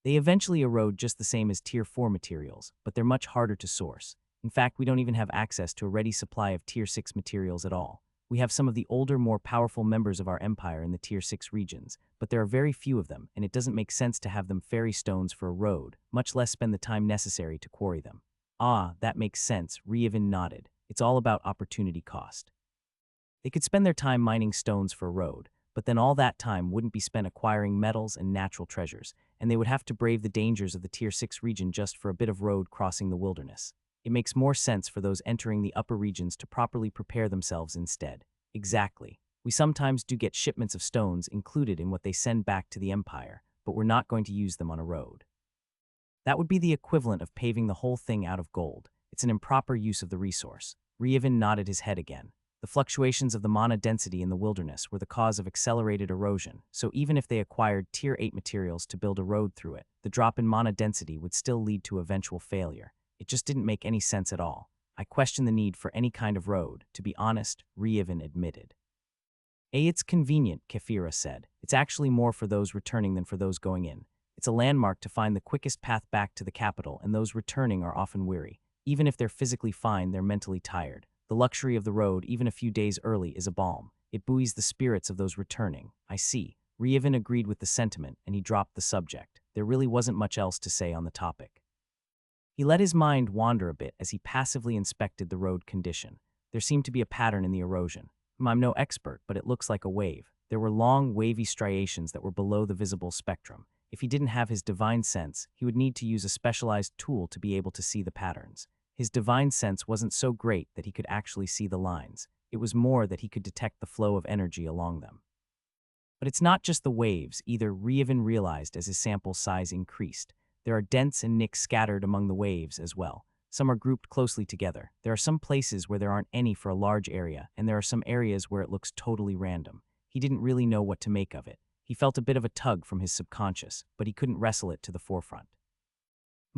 They eventually erode just the same as Tier 4 materials, but they're much harder to source. In fact, we don't even have access to a ready supply of Tier 6 materials at all. We have some of the older, more powerful members of our empire in the Tier 6 regions, but there are very few of them, and it doesn't make sense to have them ferry stones for a road, much less spend the time necessary to quarry them. Ah, that makes sense, Ryevin nodded. It's all about opportunity cost. They could spend their time mining stones for a road, but then all that time wouldn't be spent acquiring metals and natural treasures, and they would have to brave the dangers of the Tier 6 region just for a bit of road crossing the wilderness. It makes more sense for those entering the upper regions to properly prepare themselves instead. Exactly. We sometimes do get shipments of stones included in what they send back to the Empire, but we're not going to use them on a road. That would be the equivalent of paving the whole thing out of gold. It's an improper use of the resource. Ryevin nodded his head again. The fluctuations of the mana density in the wilderness were the cause of accelerated erosion, so even if they acquired Tier 8 materials to build a road through it, the drop in mana density would still lead to eventual failure. It just didn't make any sense at all. I question the need for any kind of road, to be honest, Ryevin admitted. It's convenient, Kefira said. It's actually more for those returning than for those going in. It's a landmark to find the quickest path back to the capital, and those returning are often weary. Even if they're physically fine, they're mentally tired. The luxury of the road, even a few days early, is a balm. It buoys the spirits of those returning. I see. Ryevin agreed with the sentiment, and he dropped the subject. There really wasn't much else to say on the topic. He let his mind wander a bit as he passively inspected the road condition. There seemed to be a pattern in the erosion. I'm no expert, but it looks like a wave. There were long, wavy striations that were below the visible spectrum. If he didn't have his divine sense, he would need to use a specialized tool to be able to see the patterns. His divine sense wasn't so great that he could actually see the lines. It was more that he could detect the flow of energy along them. But it's not just the waves, either, Ryevin realized as his sample size increased. There are dents and nicks scattered among the waves as well. Some are grouped closely together. There are some places where there aren't any for a large area, and there are some areas where it looks totally random. He didn't really know what to make of it. He felt a bit of a tug from his subconscious, but he couldn't wrestle it to the forefront.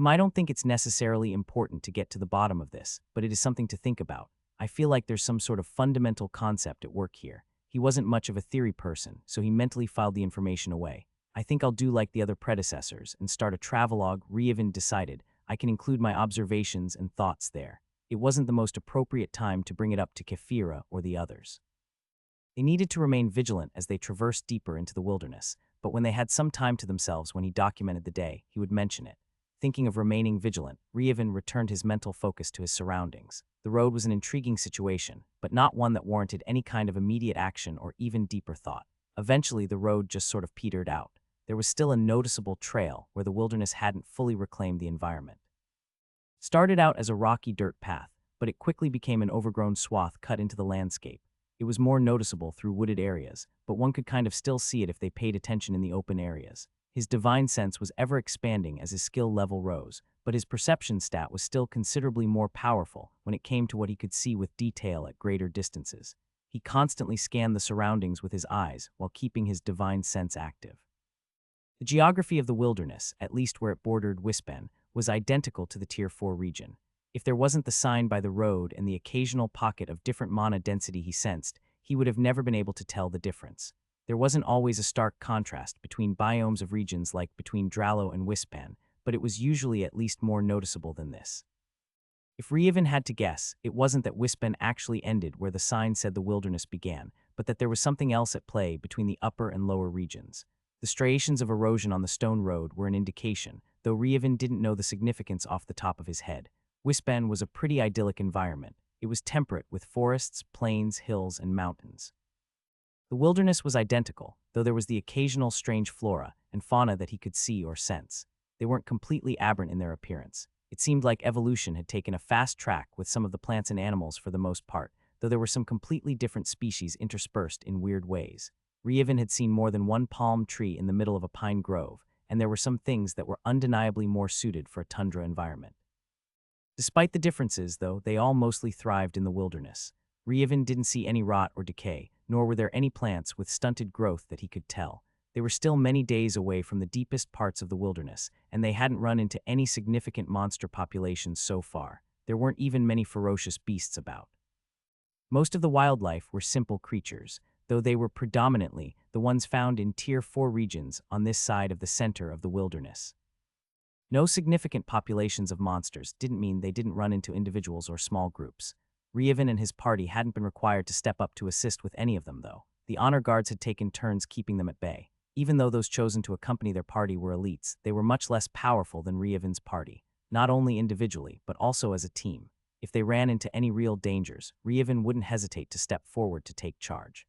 I don't think it's necessarily important to get to the bottom of this, but it is something to think about. I feel like there's some sort of fundamental concept at work here. He wasn't much of a theory person, so he mentally filed the information away. I think I'll do like the other predecessors and start a travelogue. Ryevin decided. I can include my observations and thoughts there. It wasn't the most appropriate time to bring it up to Kefira or the others. They needed to remain vigilant as they traversed deeper into the wilderness, but when they had some time to themselves when he documented the day, he would mention it. Thinking of remaining vigilant, Ryevin returned his mental focus to his surroundings. The road was an intriguing situation, but not one that warranted any kind of immediate action or even deeper thought. Eventually, the road just sort of petered out. There was still a noticeable trail where the wilderness hadn't fully reclaimed the environment. Started out as a rocky dirt path, but it quickly became an overgrown swath cut into the landscape. It It was more noticeable through wooded areas, but one could kind of still see it if they paid attention in the open areas. His divine sense was ever expanding as his skill level rose, but his perception stat was still considerably more powerful when it came to what he could see with detail at greater distances. He constantly scanned the surroundings with his eyes while keeping his divine sense active. The geography of the wilderness, at least where it bordered Wispen, was identical to the Tier 4 region. If there wasn't the sign by the road and the occasional pocket of different mana density he sensed, he would have never been able to tell the difference. There wasn't always a stark contrast between biomes of regions like between Drallo and Wispan, but it was usually at least more noticeable than this. If Reevan had to guess, it wasn't that Wispen actually ended where the sign said the wilderness began, but that there was something else at play between the upper and lower regions. The striations of erosion on the stone road were an indication, though Reevan didn't know the significance off the top of his head. Wispan was a pretty idyllic environment. It was temperate with forests, plains, hills, and mountains. The wilderness was identical, though there was the occasional strange flora and fauna that he could see or sense. They weren't completely aberrant in their appearance. It seemed like evolution had taken a fast track with some of the plants and animals for the most part, though there were some completely different species interspersed in weird ways. Reevan had seen more than one palm tree in the middle of a pine grove, and there were some things that were undeniably more suited for a tundra environment. Despite the differences, though, they all mostly thrived in the wilderness. Reevan didn't see any rot or decay, nor were there any plants with stunted growth that he could tell. They were still many days away from the deepest parts of the wilderness, and they hadn't run into any significant monster populations so far. There weren't even many ferocious beasts about. Most of the wildlife were simple creatures, though they were predominantly the ones found in Tier 4 regions on this side of the center of the wilderness. No significant populations of monsters didn't mean they didn't run into individuals or small groups. Reevan and his party hadn't been required to step up to assist with any of them, though. The honor guards had taken turns keeping them at bay. Even though those chosen to accompany their party were elites, they were much less powerful than Reevan's party, not only individually, but also as a team. If they ran into any real dangers, Reevan wouldn't hesitate to step forward to take charge.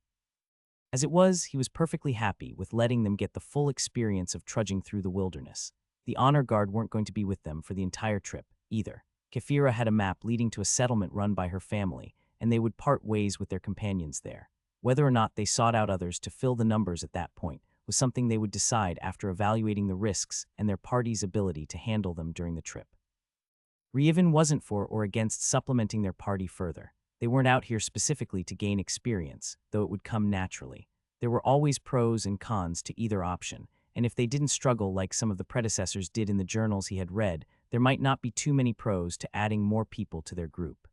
As it was, he was perfectly happy with letting them get the full experience of trudging through the wilderness. The honor guard weren't going to be with them for the entire trip, either. Kefira had a map leading to a settlement run by her family, and they would part ways with their companions there. Whether or not they sought out others to fill the numbers at that point was something they would decide after evaluating the risks and their party's ability to handle them during the trip. Reevan wasn't for or against supplementing their party further. They weren't out here specifically to gain experience, though it would come naturally. There were always pros and cons to either option, and if they didn't struggle like some of the predecessors did in the journals he had read, there might not be too many pros to adding more people to their group.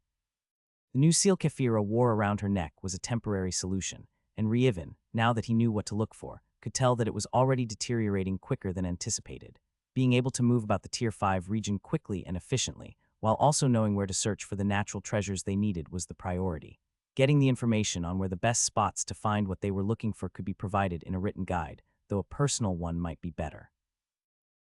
The new seal Kefira wore around her neck was a temporary solution, and Reevan, now that he knew what to look for, could tell that it was already deteriorating quicker than anticipated. Being able to move about the Tier 5 region quickly and efficiently, while also knowing where to search for the natural treasures they needed, was the priority. Getting the information on where the best spots to find what they were looking for could be provided in a written guide, though a personal one might be better.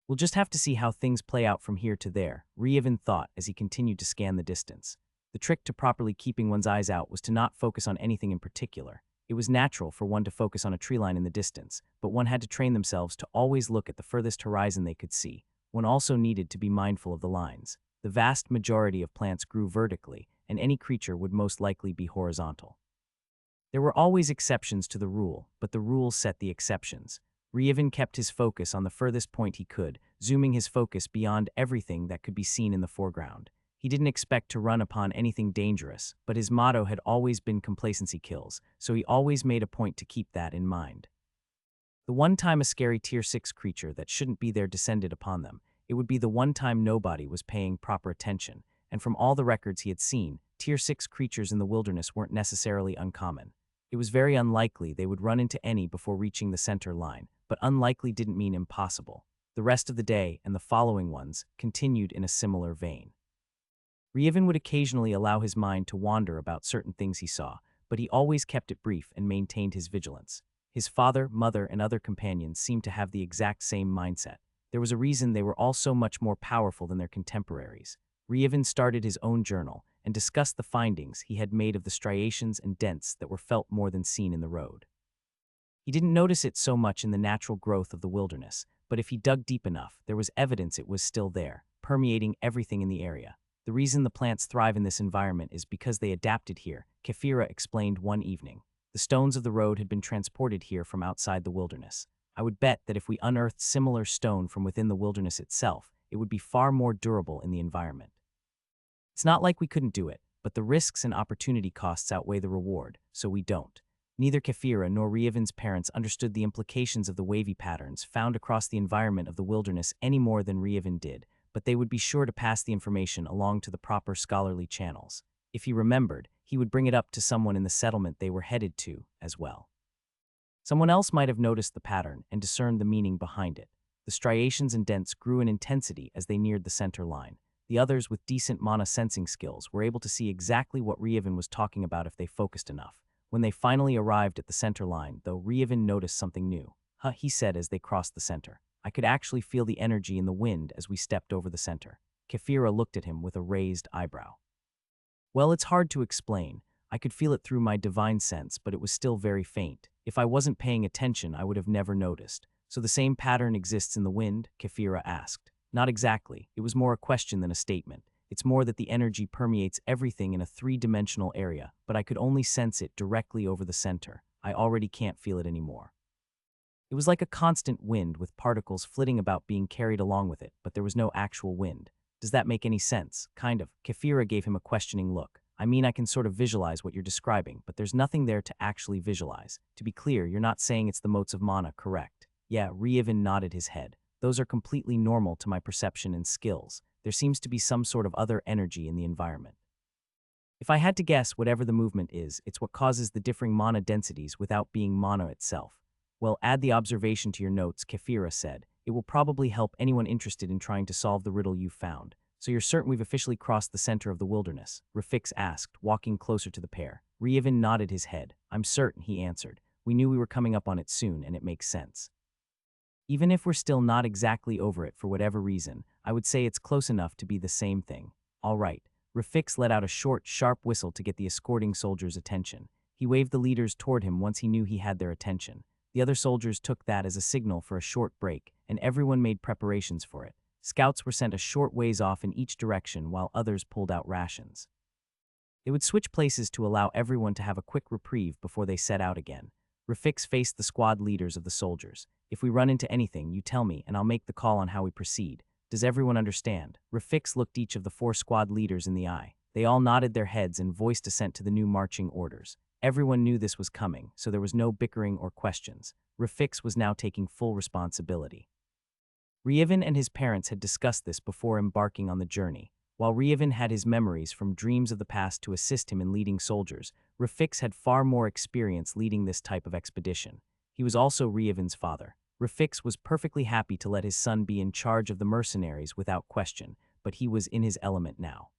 We'll just have to see how things play out from here to there, Reevan thought as he continued to scan the distance. The trick to properly keeping one's eyes out was to not focus on anything in particular. It was natural for one to focus on a tree line in the distance, but one had to train themselves to always look at the furthest horizon they could see. One also needed to be mindful of the lines. The vast majority of plants grew vertically, and any creature would most likely be horizontal. There were always exceptions to the rule, but the rule set the exceptions. Reevan kept his focus on the furthest point he could, zooming his focus beyond everything that could be seen in the foreground. He didn't expect to run upon anything dangerous, but his motto had always been complacency kills, so he always made a point to keep that in mind. The one time a scary Tier 6 creature that shouldn't be there descended upon them, it would be the one time nobody was paying proper attention, and from all the records he had seen, Tier 6 creatures in the wilderness weren't necessarily uncommon. It was very unlikely they would run into any before reaching the center line, but unlikely didn't mean impossible. The rest of the day and the following ones continued in a similar vein. Reevan would occasionally allow his mind to wander about certain things he saw, but he always kept it brief and maintained his vigilance. His father, mother, and other companions seemed to have the exact same mindset. There was a reason they were all so much more powerful than their contemporaries. Reevan started his own journal and discussed the findings he had made of the striations and dents that were felt more than seen in the road. He didn't notice it so much in the natural growth of the wilderness, but if he dug deep enough, there was evidence it was still there, permeating everything in the area. The reason the plants thrive in this environment is because they adapted here, Kefira explained one evening. The stones of the road had been transported here from outside the wilderness. I would bet that if we unearthed similar stone from within the wilderness itself, it would be far more durable in the environment. It's not like we couldn't do it, but the risks and opportunity costs outweigh the reward, so we don't. Neither Kefira nor Rievin's parents understood the implications of the wavy patterns found across the environment of the wilderness any more than Rievin did, but they would be sure to pass the information along to the proper scholarly channels. If he remembered, he would bring it up to someone in the settlement they were headed to as well. Someone else might have noticed the pattern and discerned the meaning behind it. The striations and dents grew in intensity as they neared the center line. The others with decent mana sensing skills were able to see exactly what Rievin was talking about if they focused enough. When they finally arrived at the center line, though, Rievin noticed something new. Huh, he said as they crossed the center. I could actually feel the energy in the wind as we stepped over the center. Kefira looked at him with a raised eyebrow. Well, it's hard to explain. I could feel it through my divine sense, but it was still very faint. If I wasn't paying attention, I would have never noticed. So the same pattern exists in the wind? Kefira asked. Not exactly. It was more a question than a statement. It's more that the energy permeates everything in a three-dimensional area, but I could only sense it directly over the center. I already can't feel it anymore. It was like a constant wind with particles flitting about being carried along with it, but there was no actual wind. Does that make any sense? Kind of. Kefira gave him a questioning look. I mean, I can sort of visualize what you're describing, but there's nothing there to actually visualize. To be clear, you're not saying it's the motes of mana, correct? Yeah, Rievin nodded his head. Those are completely normal to my perception and skills. There seems to be some sort of other energy in the environment. If I had to guess, whatever the movement is, it's what causes the differing mana densities without being mana itself. Well, add the observation to your notes, Kefira said. It will probably help anyone interested in trying to solve the riddle you found. So you're certain we've officially crossed the center of the wilderness? Rafix asked, walking closer to the pair. Rievin nodded his head. I'm certain, he answered. We knew we were coming up on it soon, and it makes sense. Even if we're still not exactly over it for whatever reason, I would say it's close enough to be the same thing. All right. Rafix let out a short, sharp whistle to get the escorting soldiers' attention. He waved the leaders toward him once he knew he had their attention. The other soldiers took that as a signal for a short break, and everyone made preparations for it. Scouts were sent a short ways off in each direction while others pulled out rations. They would switch places to allow everyone to have a quick reprieve before they set out again. Rafix faced the squad leaders of the soldiers. If we run into anything, you tell me, and I'll make the call on how we proceed. Does everyone understand? Rafix looked each of the 4 squad leaders in the eye. They all nodded their heads and voiced assent to the new marching orders. Everyone knew this was coming, so there was no bickering or questions. Rafix was now taking full responsibility. Rievin and his parents had discussed this before embarking on the journey. While Rievin had his memories from dreams of the past to assist him in leading soldiers, Rafix had far more experience leading this type of expedition. He was also Rievin's father. Rafix was perfectly happy to let his son be in charge of the mercenaries without question, but he was in his element now.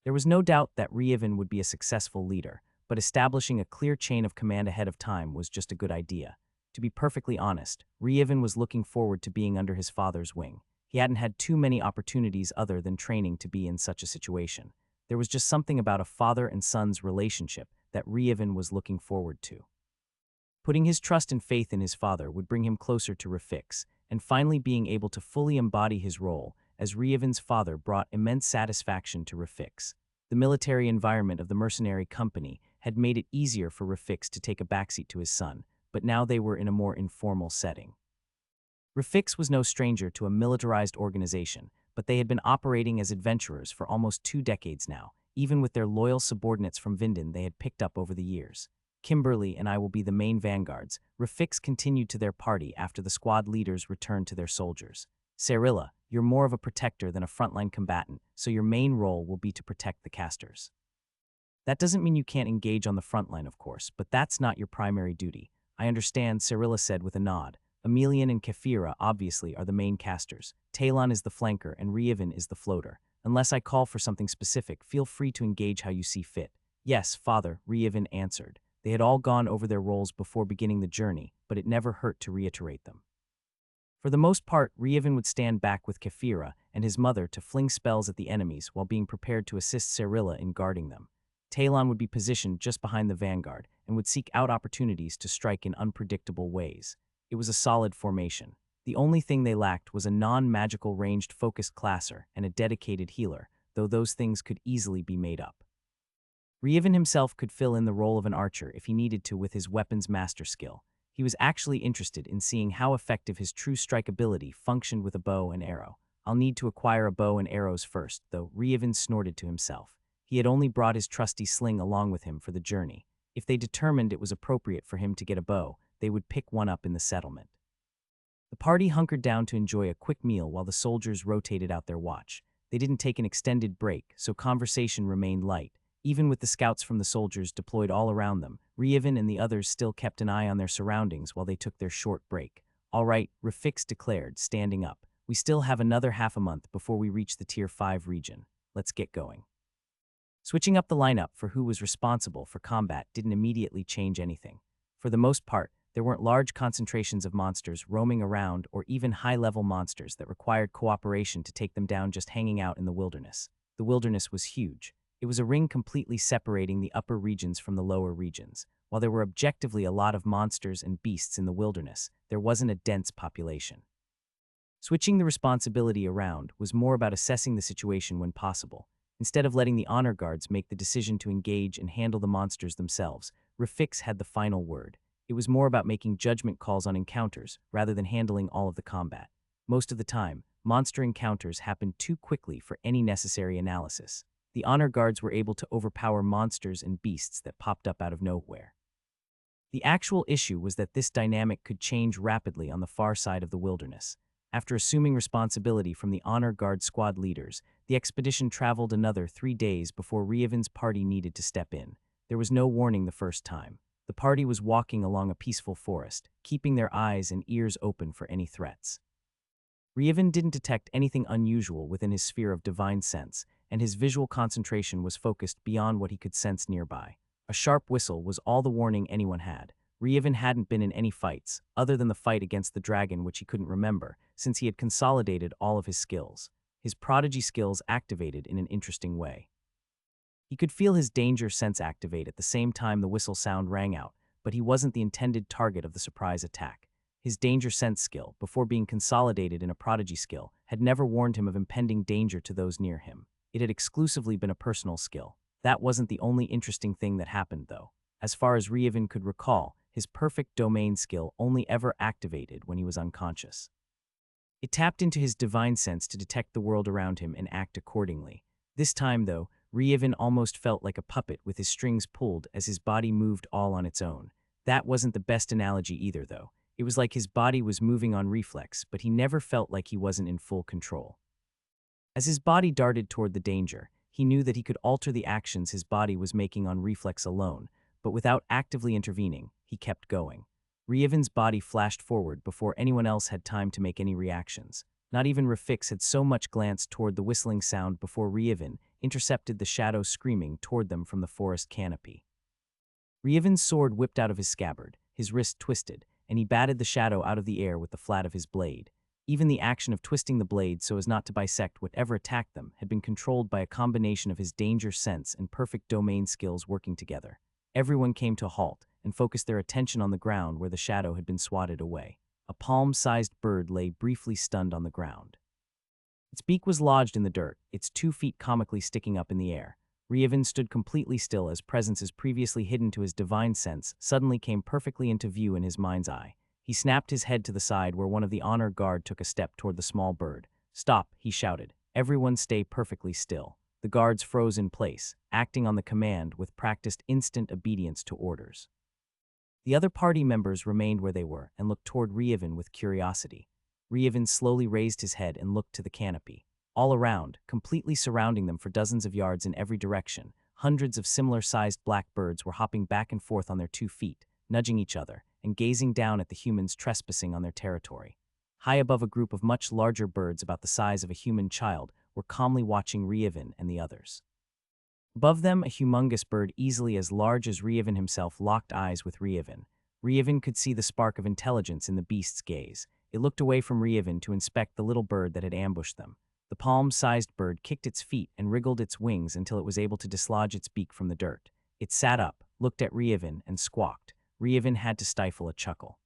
There was no doubt that Rievin would be a successful leader, but establishing a clear chain of command ahead of time was just a good idea. To be perfectly honest, Rievin was looking forward to being under his father's wing. He hadn't had too many opportunities other than training to be in such a situation. There was just something about a father and son's relationship that Rievin was looking forward to. Putting his trust and faith in his father would bring him closer to Rafix, and finally being able to fully embody his role as Rievin's father brought immense satisfaction to Rafix. The military environment of the mercenary company had made it easier for Rafix to take a backseat to his son, but now they were in a more informal setting. Rafix was no stranger to a militarized organization, but they had been operating as adventurers for almost 2 decades now, even with their loyal subordinates from Vinden they had picked up over the years. Kimberly and I will be the main vanguards. Rafix continued to their party after the squad leaders returned to their soldiers. Cyrilla, you're more of a protector than a frontline combatant, so your main role will be to protect the casters. That doesn't mean you can't engage on the front line, of course, but that's not your primary duty. I understand, Cyrilla said with a nod. Emelian and Kefira obviously are the main casters. Talon is the flanker and Rievin is the floater. Unless I call for something specific, feel free to engage how you see fit. Yes, father, Rievin answered. They had all gone over their roles before beginning the journey, but it never hurt to reiterate them. For the most part, Rievin would stand back with Kefira and his mother to fling spells at the enemies while being prepared to assist Cyrilla in guarding them. Talon would be positioned just behind the vanguard and would seek out opportunities to strike in unpredictable ways. It was a solid formation. The only thing they lacked was a non-magical ranged focused classer and a dedicated healer, though those things could easily be made up. Ryevin himself could fill in the role of an archer if he needed to with his weapons master skill. He was actually interested in seeing how effective his true strike ability functioned with a bow and arrow. I'll need to acquire a bow and arrows first, though, Ryevin snorted to himself. He had only brought his trusty sling along with him for the journey. If they determined it was appropriate for him to get a bow, they would pick one up in the settlement. The party hunkered down to enjoy a quick meal while the soldiers rotated out their watch. They didn't take an extended break, so conversation remained light. Even with the scouts from the soldiers deployed all around them, Ryevin and the others still kept an eye on their surroundings while they took their short break. "All right," Rafix declared, standing up. "We still have another half a month before we reach the Tier 5 region. Let's get going." Switching up the lineup for who was responsible for combat didn't immediately change anything. For the most part, there weren't large concentrations of monsters roaming around or even high-level monsters that required cooperation to take them down just hanging out in the wilderness. The wilderness was huge. It was a ring completely separating the upper regions from the lower regions. While there were objectively a lot of monsters and beasts in the wilderness, there wasn't a dense population. Switching the responsibility around was more about assessing the situation when possible. Instead of letting the honor guards make the decision to engage and handle the monsters themselves, Rafix had the final word. It was more about making judgment calls on encounters rather than handling all of the combat. Most of the time, monster encounters happened too quickly for any necessary analysis. The honor guards were able to overpower monsters and beasts that popped up out of nowhere. The actual issue was that this dynamic could change rapidly on the far side of the wilderness. After assuming responsibility from the honor guard squad leaders, the expedition traveled another 3 days before Ryevin's party needed to step in. There was no warning the first time. The party was walking along a peaceful forest, keeping their eyes and ears open for any threats. Ryevin didn't detect anything unusual within his sphere of divine sense, and his visual concentration was focused beyond what he could sense nearby. A sharp whistle was all the warning anyone had. Ryevin hadn't been in any fights, other than the fight against the dragon which he couldn't remember, since he had consolidated all of his skills. His prodigy skills activated in an interesting way. He could feel his danger sense activate at the same time the whistle sound rang out, but he wasn't the intended target of the surprise attack. His danger sense skill, before being consolidated in a prodigy skill, had never warned him of impending danger to those near him. It had exclusively been a personal skill. That wasn't the only interesting thing that happened, though. As far as Ryevin could recall, his perfect domain skill only ever activated when he was unconscious. It tapped into his divine sense to detect the world around him and act accordingly. This time, though, Ryevin almost felt like a puppet with his strings pulled as his body moved all on its own. That wasn't the best analogy either, though. It was like his body was moving on reflex, but he never felt like he wasn't in full control. As his body darted toward the danger, he knew that he could alter the actions his body was making on reflex alone, but without actively intervening, he kept going. Ryevin's body flashed forward before anyone else had time to make any reactions. Not even Rafix had so much glanced toward the whistling sound before Ryevin intercepted the shadow screaming toward them from the forest canopy. Ryevin's sword whipped out of his scabbard, his wrist twisted, and he batted the shadow out of the air with the flat of his blade. Even the action of twisting the blade so as not to bisect whatever attacked them had been controlled by a combination of his danger sense and perfect domain skills working together. Everyone came to a halt and focused their attention on the ground where the shadow had been swatted away. A palm-sized bird lay briefly stunned on the ground. Its beak was lodged in the dirt, its 2 feet comically sticking up in the air. Ryevin stood completely still as presences previously hidden to his divine sense suddenly came perfectly into view in his mind's eye. He snapped his head to the side where one of the honor guard took a step toward the small bird. "Stop," he shouted. "Everyone stay perfectly still." The guards froze in place, acting on the command with practiced instant obedience to orders. The other party members remained where they were and looked toward Ryevin with curiosity. Ryevin slowly raised his head and looked to the canopy. All around, completely surrounding them for dozens of yards in every direction, hundreds of similar-sized black birds were hopping back and forth on their 2 feet, nudging each other, and gazing down at the humans trespassing on their territory. High above a group of much larger birds about the size of a human child were calmly watching Ryevin and the others. Above them, a humongous bird easily as large as Ryevin himself locked eyes with Ryevin. Ryevin could see the spark of intelligence in the beast's gaze. It looked away from Ryevin to inspect the little bird that had ambushed them. The palm-sized bird kicked its feet and wriggled its wings until it was able to dislodge its beak from the dirt. It sat up, looked at Ryevin, and squawked. Ryevin had to stifle a chuckle.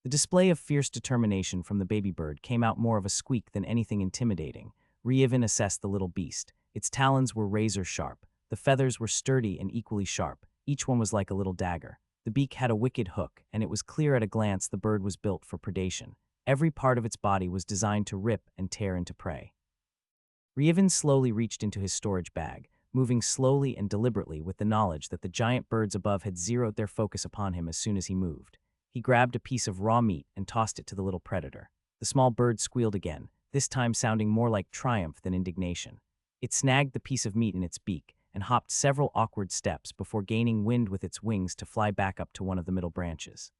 The display of fierce determination from the baby bird came out more of a squeak than anything intimidating. Ryevin assessed the little beast. Its talons were razor-sharp. The feathers were sturdy and equally sharp. Each one was like a little dagger. The beak had a wicked hook, and it was clear at a glance the bird was built for predation. Every part of its body was designed to rip and tear into prey. Ryevin slowly reached into his storage bag, moving slowly and deliberately with the knowledge that the giant birds above had zeroed their focus upon him as soon as he moved. He grabbed a piece of raw meat and tossed it to the little predator. The small bird squealed again, this time sounding more like triumph than indignation. It snagged the piece of meat in its beak and hopped several awkward steps before gaining wind with its wings to fly back up to one of the middle branches.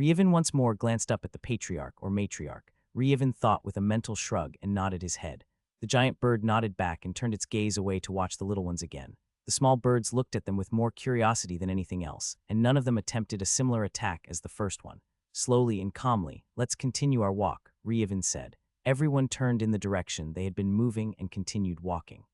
Ryevin once more glanced up at the patriarch or matriarch. Ryevin thought with a mental shrug and nodded his head. The giant bird nodded back and turned its gaze away to watch the little ones again. The small birds looked at them with more curiosity than anything else, and none of them attempted a similar attack as the first one. Slowly and calmly, "Let's continue our walk," Ryevin said. Everyone turned in the direction they had been moving and continued walking.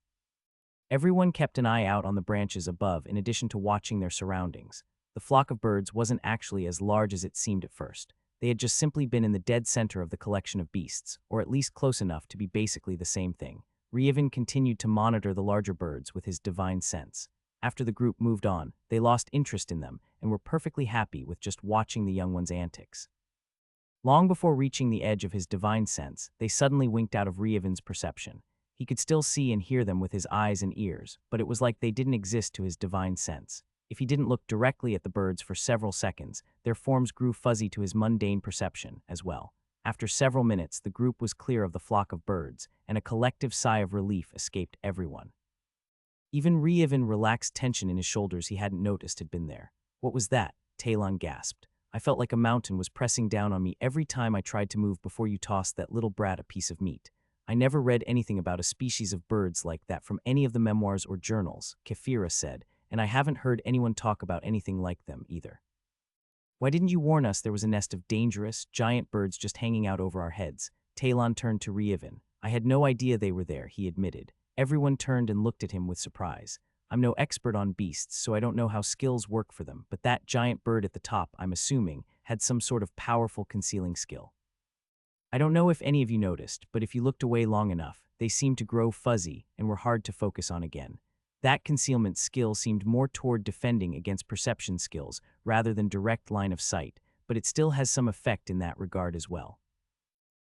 Everyone kept an eye out on the branches above in addition to watching their surroundings. The flock of birds wasn't actually as large as it seemed at first. They had just simply been in the dead center of the collection of beasts, or at least close enough to be basically the same thing. Ryevin continued to monitor the larger birds with his divine sense. After the group moved on, they lost interest in them and were perfectly happy with just watching the young ones' antics. Long before reaching the edge of his divine sense, they suddenly winked out of Ryevin's perception. He could still see and hear them with his eyes and ears, but it was like they didn't exist to his divine sense. If he didn't look directly at the birds for several seconds, their forms grew fuzzy to his mundane perception as well. After several minutes, the group was clear of the flock of birds, and a collective sigh of relief escaped everyone. Even Ryevin relaxed tension in his shoulders he hadn't noticed had been there. "What was that?" Talon gasped. "I felt like a mountain was pressing down on me every time I tried to move before you tossed that little brat a piece of meat. I never read anything about a species of birds like that from any of the memoirs or journals," Kefira said, "and I haven't heard anyone talk about anything like them either. Why didn't you warn us there was a nest of dangerous, giant birds just hanging out over our heads?" Talon turned to Ryevin. "I had no idea they were there," he admitted. Everyone turned and looked at him with surprise. "I'm no expert on beasts, so I don't know how skills work for them, but that giant bird at the top, I'm assuming, had some sort of powerful concealing skill. I don't know if any of you noticed, but if you looked away long enough, they seemed to grow fuzzy and were hard to focus on again. That concealment skill seemed more toward defending against perception skills rather than direct line of sight, but it still has some effect in that regard as well.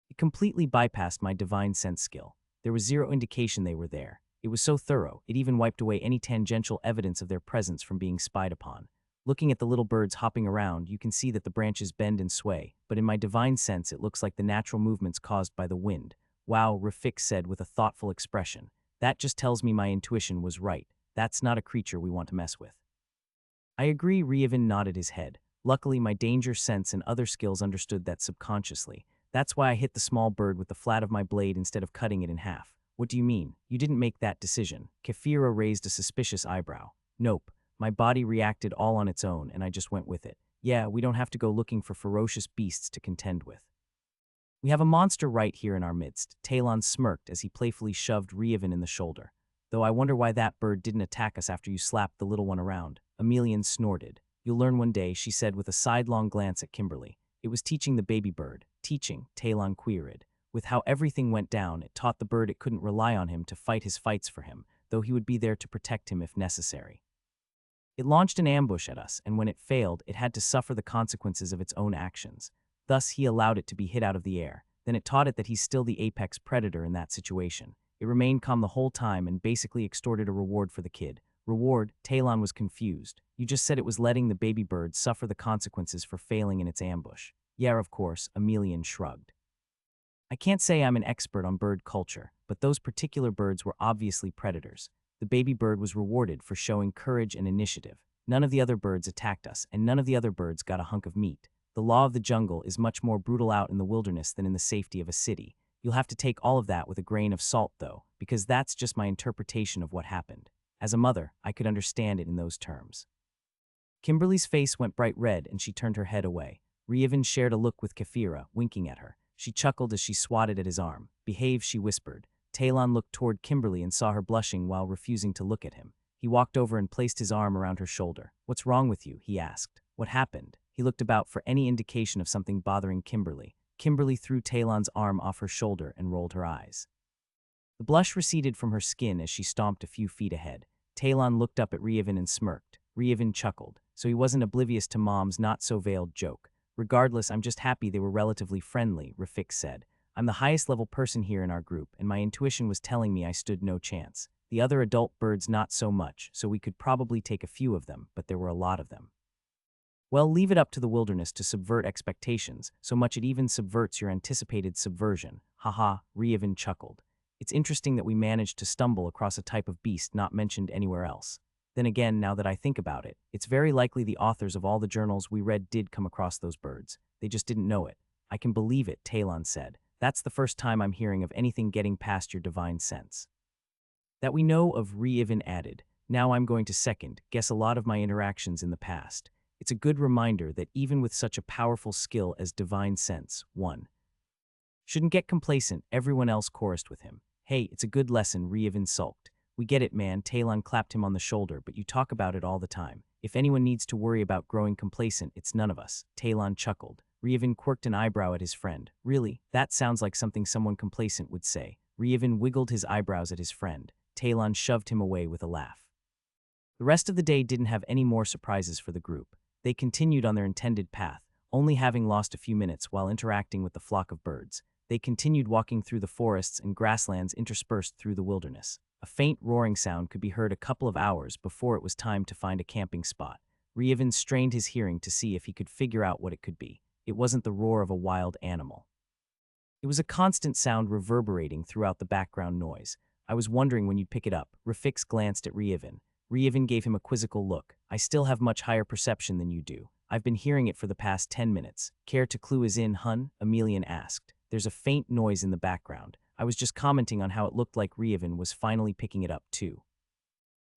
It completely bypassed my divine sense skill. There was zero indication they were there. It was so thorough, it even wiped away any tangential evidence of their presence from being spied upon. Looking at the little birds hopping around, you can see that the branches bend and sway, but in my divine sense it looks like the natural movements caused by the wind." "Wow," Rafik said with a thoughtful expression. "That just tells me my intuition was right. That's not a creature we want to mess with." "I agree," Ryevin nodded his head. "Luckily my danger sense and other skills understood that subconsciously. That's why I hit the small bird with the flat of my blade instead of cutting it in half." "What do you mean? You didn't make that decision?" Kefira raised a suspicious eyebrow. "Nope. My body reacted all on its own, and I just went with it. Yeah, we don't have to go looking for ferocious beasts to contend with. We have a monster right here in our midst." Talon smirked as he playfully shoved Ryevin in the shoulder. "Though I wonder why that bird didn't attack us after you slapped the little one around." Emelian snorted. "You'll learn one day," she said with a sidelong glance at Kimberly. "It was teaching the baby bird." "Teaching," Talon queried. "With how everything went down, it taught the bird it couldn't rely on him to fight his fights for him, though he would be there to protect him if necessary. It launched an ambush at us, and when it failed, it had to suffer the consequences of its own actions. Thus, he allowed it to be hit out of the air. Then it taught it that he's still the apex predator in that situation. It remained calm the whole time and basically extorted a reward for the kid." "Reward?" Talon was confused. "You just said it was letting the baby bird suffer the consequences for failing in its ambush." "Yeah, of course," Emelian shrugged. "I can't say I'm an expert on bird culture, but those particular birds were obviously predators. The baby bird was rewarded for showing courage and initiative. None of the other birds attacked us, and none of the other birds got a hunk of meat. The law of the jungle is much more brutal out in the wilderness than in the safety of a city. You'll have to take all of that with a grain of salt, though, because that's just my interpretation of what happened. As a mother, I could understand it in those terms." Kimberly's face went bright red, and she turned her head away. Ryevin shared a look with Kefira, winking at her. She chuckled as she swatted at his arm. "Behave," she whispered. Talon looked toward Kimberly and saw her blushing while refusing to look at him. He walked over and placed his arm around her shoulder. "What's wrong with you?" he asked. "What happened?" He looked about for any indication of something bothering Kimberly. Kimberly threw Talon's arm off her shoulder and rolled her eyes. The blush receded from her skin as she stomped a few feet ahead. Talon looked up at Ryevin and smirked. Ryevin chuckled, so he wasn't oblivious to Mom's not-so-veiled joke. Regardless, I'm just happy they were relatively friendly, Rafik said. I'm the highest level person here in our group, and my intuition was telling me I stood no chance. The other adult birds not so much, so we could probably take a few of them, but there were a lot of them. Well, leave it up to the wilderness to subvert expectations, so much it even subverts your anticipated subversion. Haha, Ryevin chuckled. It's interesting that we managed to stumble across a type of beast not mentioned anywhere else. Then again, now that I think about it, it's very likely the authors of all the journals we read did come across those birds. They just didn't know it. I can believe it, Talon said. That's the first time I'm hearing of anything getting past your divine sense. That we know of, Ryevin added. Now I'm going to second guess a lot of my interactions in the past. It's a good reminder that even with such a powerful skill as divine sense, one shouldn't get complacent, everyone else chorused with him. Hey, it's a good lesson, Ryevin sulked. We get it, man, Talon clapped him on the shoulder, but you talk about it all the time. If anyone needs to worry about growing complacent, it's none of us. Talon chuckled. Ryevin quirked an eyebrow at his friend. Really? That sounds like something someone complacent would say. Ryevin wiggled his eyebrows at his friend. Talon shoved him away with a laugh. The rest of the day didn't have any more surprises for the group. They continued on their intended path, only having lost a few minutes while interacting with the flock of birds. They continued walking through the forests and grasslands interspersed through the wilderness. A faint roaring sound could be heard a couple of hours before it was time to find a camping spot. Ryevin strained his hearing to see if he could figure out what it could be. It wasn't the roar of a wild animal. It was a constant sound reverberating throughout the background noise. I was wondering when you'd pick it up. Rafix glanced at Ryevin. Ryevin gave him a quizzical look. I still have much higher perception than you do. I've been hearing it for the past 10 minutes. Care to clue us in, hun? Emelian asked. There's a faint noise in the background. I was just commenting on how it looked like Ryevin was finally picking it up too.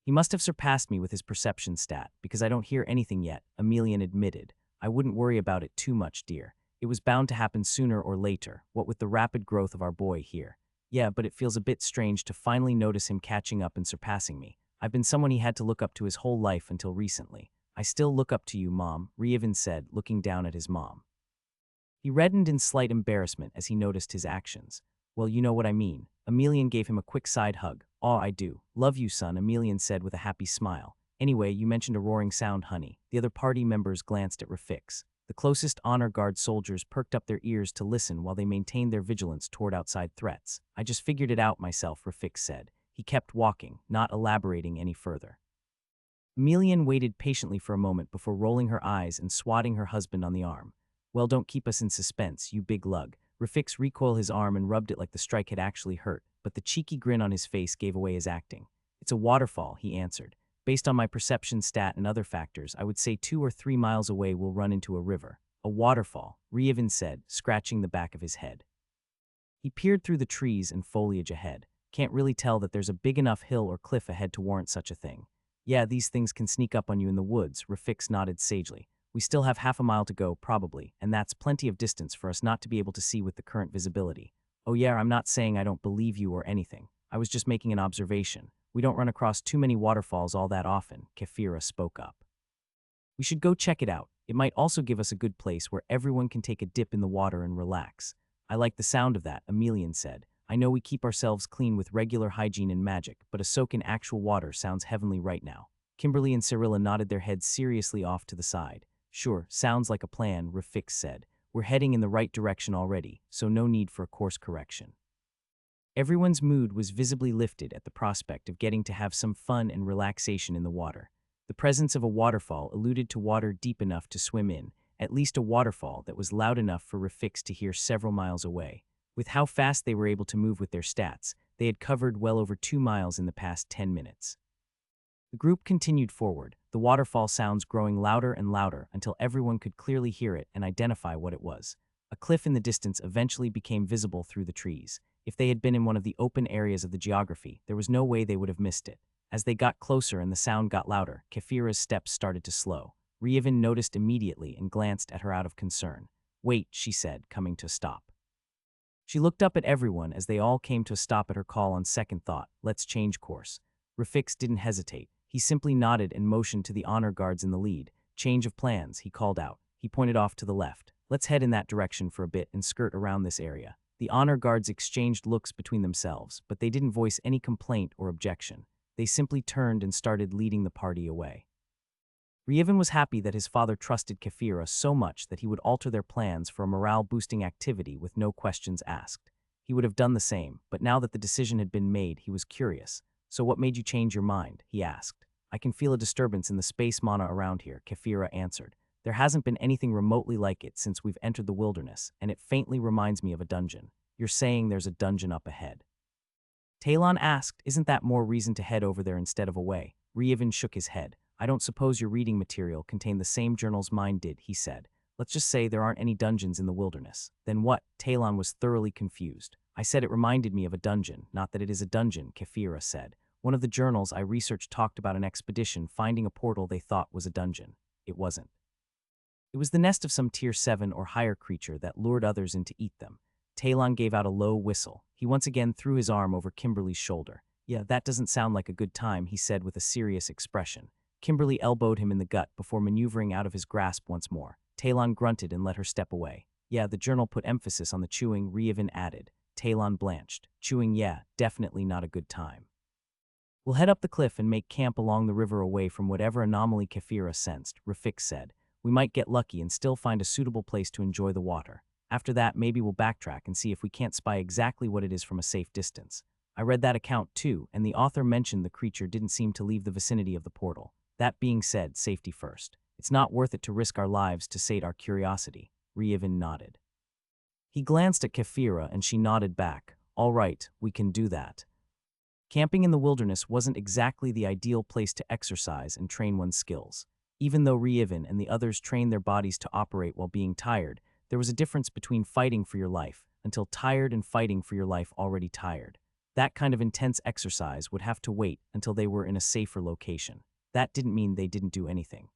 He must have surpassed me with his perception stat, because I don't hear anything yet, Emelian admitted. I wouldn't worry about it too much, dear. It was bound to happen sooner or later, what with the rapid growth of our boy here. Yeah, but it feels a bit strange to finally notice him catching up and surpassing me. I've been someone he had to look up to his whole life until recently. I still look up to you, Mom, Ryevin said, looking down at his mom. He reddened in slight embarrassment as he noticed his actions. Well, you know what I mean. Emelian gave him a quick side hug. Aw, I do. Love you, son, Emelian said with a happy smile. Anyway, you mentioned a roaring sound, honey. The other party members glanced at Rafix. The closest honor guard soldiers perked up their ears to listen while they maintained their vigilance toward outside threats. I just figured it out myself, Rafix said. He kept walking, not elaborating any further. Emelian waited patiently for a moment before rolling her eyes and swatting her husband on the arm. Well, don't keep us in suspense, you big lug. Rafix recoiled his arm and rubbed it like the strike had actually hurt, but the cheeky grin on his face gave away his acting. It's a waterfall, he answered. Based on my perception stat and other factors, I would say 2 or 3 miles away we'll run into a river. A waterfall, Ryevin said, scratching the back of his head. He peered through the trees and foliage ahead. Can't really tell that there's a big enough hill or cliff ahead to warrant such a thing. Yeah, these things can sneak up on you in the woods, Rafix nodded sagely. We still have half a mile to go, probably, and that's plenty of distance for us not to be able to see with the current visibility. Oh yeah, I'm not saying I don't believe you or anything. I was just making an observation. We don't run across too many waterfalls all that often, Kefira spoke up. We should go check it out. It might also give us a good place where everyone can take a dip in the water and relax. I like the sound of that, Emelian said. I know we keep ourselves clean with regular hygiene and magic, but a soak in actual water sounds heavenly right now. Kimberly and Cyrilla nodded their heads seriously off to the side. Sure, sounds like a plan, Rafix said. We're heading in the right direction already, so no need for a course correction. Everyone's mood was visibly lifted at the prospect of getting to have some fun and relaxation in the water. The presence of a waterfall alluded to water deep enough to swim in, at least a waterfall that was loud enough for Rafix to hear several miles away. With how fast they were able to move with their stats, they had covered well over 2 miles in the past 10 minutes. The group continued forward, the waterfall sounds growing louder and louder until everyone could clearly hear it and identify what it was. A cliff in the distance eventually became visible through the trees. If they had been in one of the open areas of the geography, there was no way they would have missed it. As they got closer and the sound got louder, Kefira's steps started to slow. Ryevin noticed immediately and glanced at her out of concern. Wait, she said, coming to a stop. She looked up at everyone as they all came to a stop at her call on second thought. Let's change course. Rafix didn't hesitate. He simply nodded and motioned to the honor guards in the lead. Change of plans, he called out. He pointed off to the left. Let's head in that direction for a bit and skirt around this area. The honor guards exchanged looks between themselves, but they didn't voice any complaint or objection. They simply turned and started leading the party away. Rievin was happy that his father trusted Kefira so much that he would alter their plans for a morale-boosting activity with no questions asked. He would have done the same, but now that the decision had been made, he was curious. "So what made you change your mind?" he asked. "I can feel a disturbance in the space mana around here," Kefira answered. "There hasn't been anything remotely like it since we've entered the wilderness, and it faintly reminds me of a dungeon." "You're saying there's a dungeon up ahead?" Talon asked. "Isn't that more reason to head over there instead of away?" Rievin shook his head. "I don't suppose your reading material contained the same journals mine did," he said. "Let's just say there aren't any dungeons in the wilderness." "Then what?" Talon was thoroughly confused. "I said it reminded me of a dungeon, not that it is a dungeon," Kefira said. "One of the journals I researched talked about an expedition finding a portal they thought was a dungeon. It wasn't. It was the nest of some tier 7 or higher creature that lured others in to eat them." Talon gave out a low whistle. He once again threw his arm over Kimberly's shoulder. "Yeah, that doesn't sound like a good time," he said with a serious expression. Kimberly elbowed him in the gut before maneuvering out of his grasp once more. Talon grunted and let her step away. "Yeah, the journal put emphasis on the chewing," Rievin added. Talon blanched. "Chewing, yeah, definitely not a good time. We'll head up the cliff and make camp along the river away from whatever anomaly Kefira sensed," Rafik said. "We might get lucky and still find a suitable place to enjoy the water. After that, maybe we'll backtrack and see if we can't spy exactly what it is from a safe distance." I read that account too, and the author mentioned the creature didn't seem to leave the vicinity of the portal. "That being said, safety first. It's not worth it to risk our lives to sate our curiosity." Rievin nodded. He glanced at Kefira and she nodded back. "All right, we can do that." Camping in the wilderness wasn't exactly the ideal place to exercise and train one's skills. Even though Rievin and the others trained their bodies to operate while being tired, there was a difference between fighting for your life until tired and fighting for your life already tired. That kind of intense exercise would have to wait until they were in a safer location. That didn't mean they didn't do anything.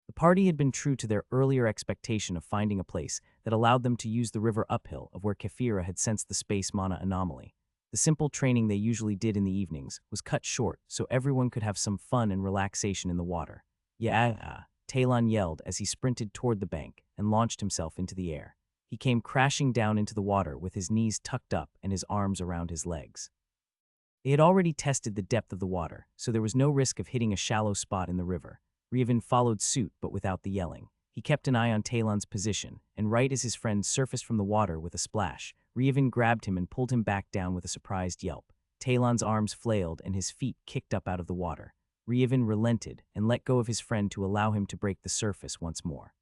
The party had been true to their earlier expectation of finding a place that allowed them to use the river uphill of where Kefira had sensed the space mana anomaly. The simple training they usually did in the evenings was cut short so everyone could have some fun and relaxation in the water. "Yeah!" Talon yelled as he sprinted toward the bank and launched himself into the air. He came crashing down into the water with his knees tucked up and his arms around his legs. They had already tested the depth of the water, so there was no risk of hitting a shallow spot in the river. Rievin followed suit, but without the yelling. He kept an eye on Talon's position, and right as his friend surfaced from the water with a splash, Rievin grabbed him and pulled him back down with a surprised yelp. Talon's arms flailed and his feet kicked up out of the water. Rievin relented and let go of his friend to allow him to break the surface once more.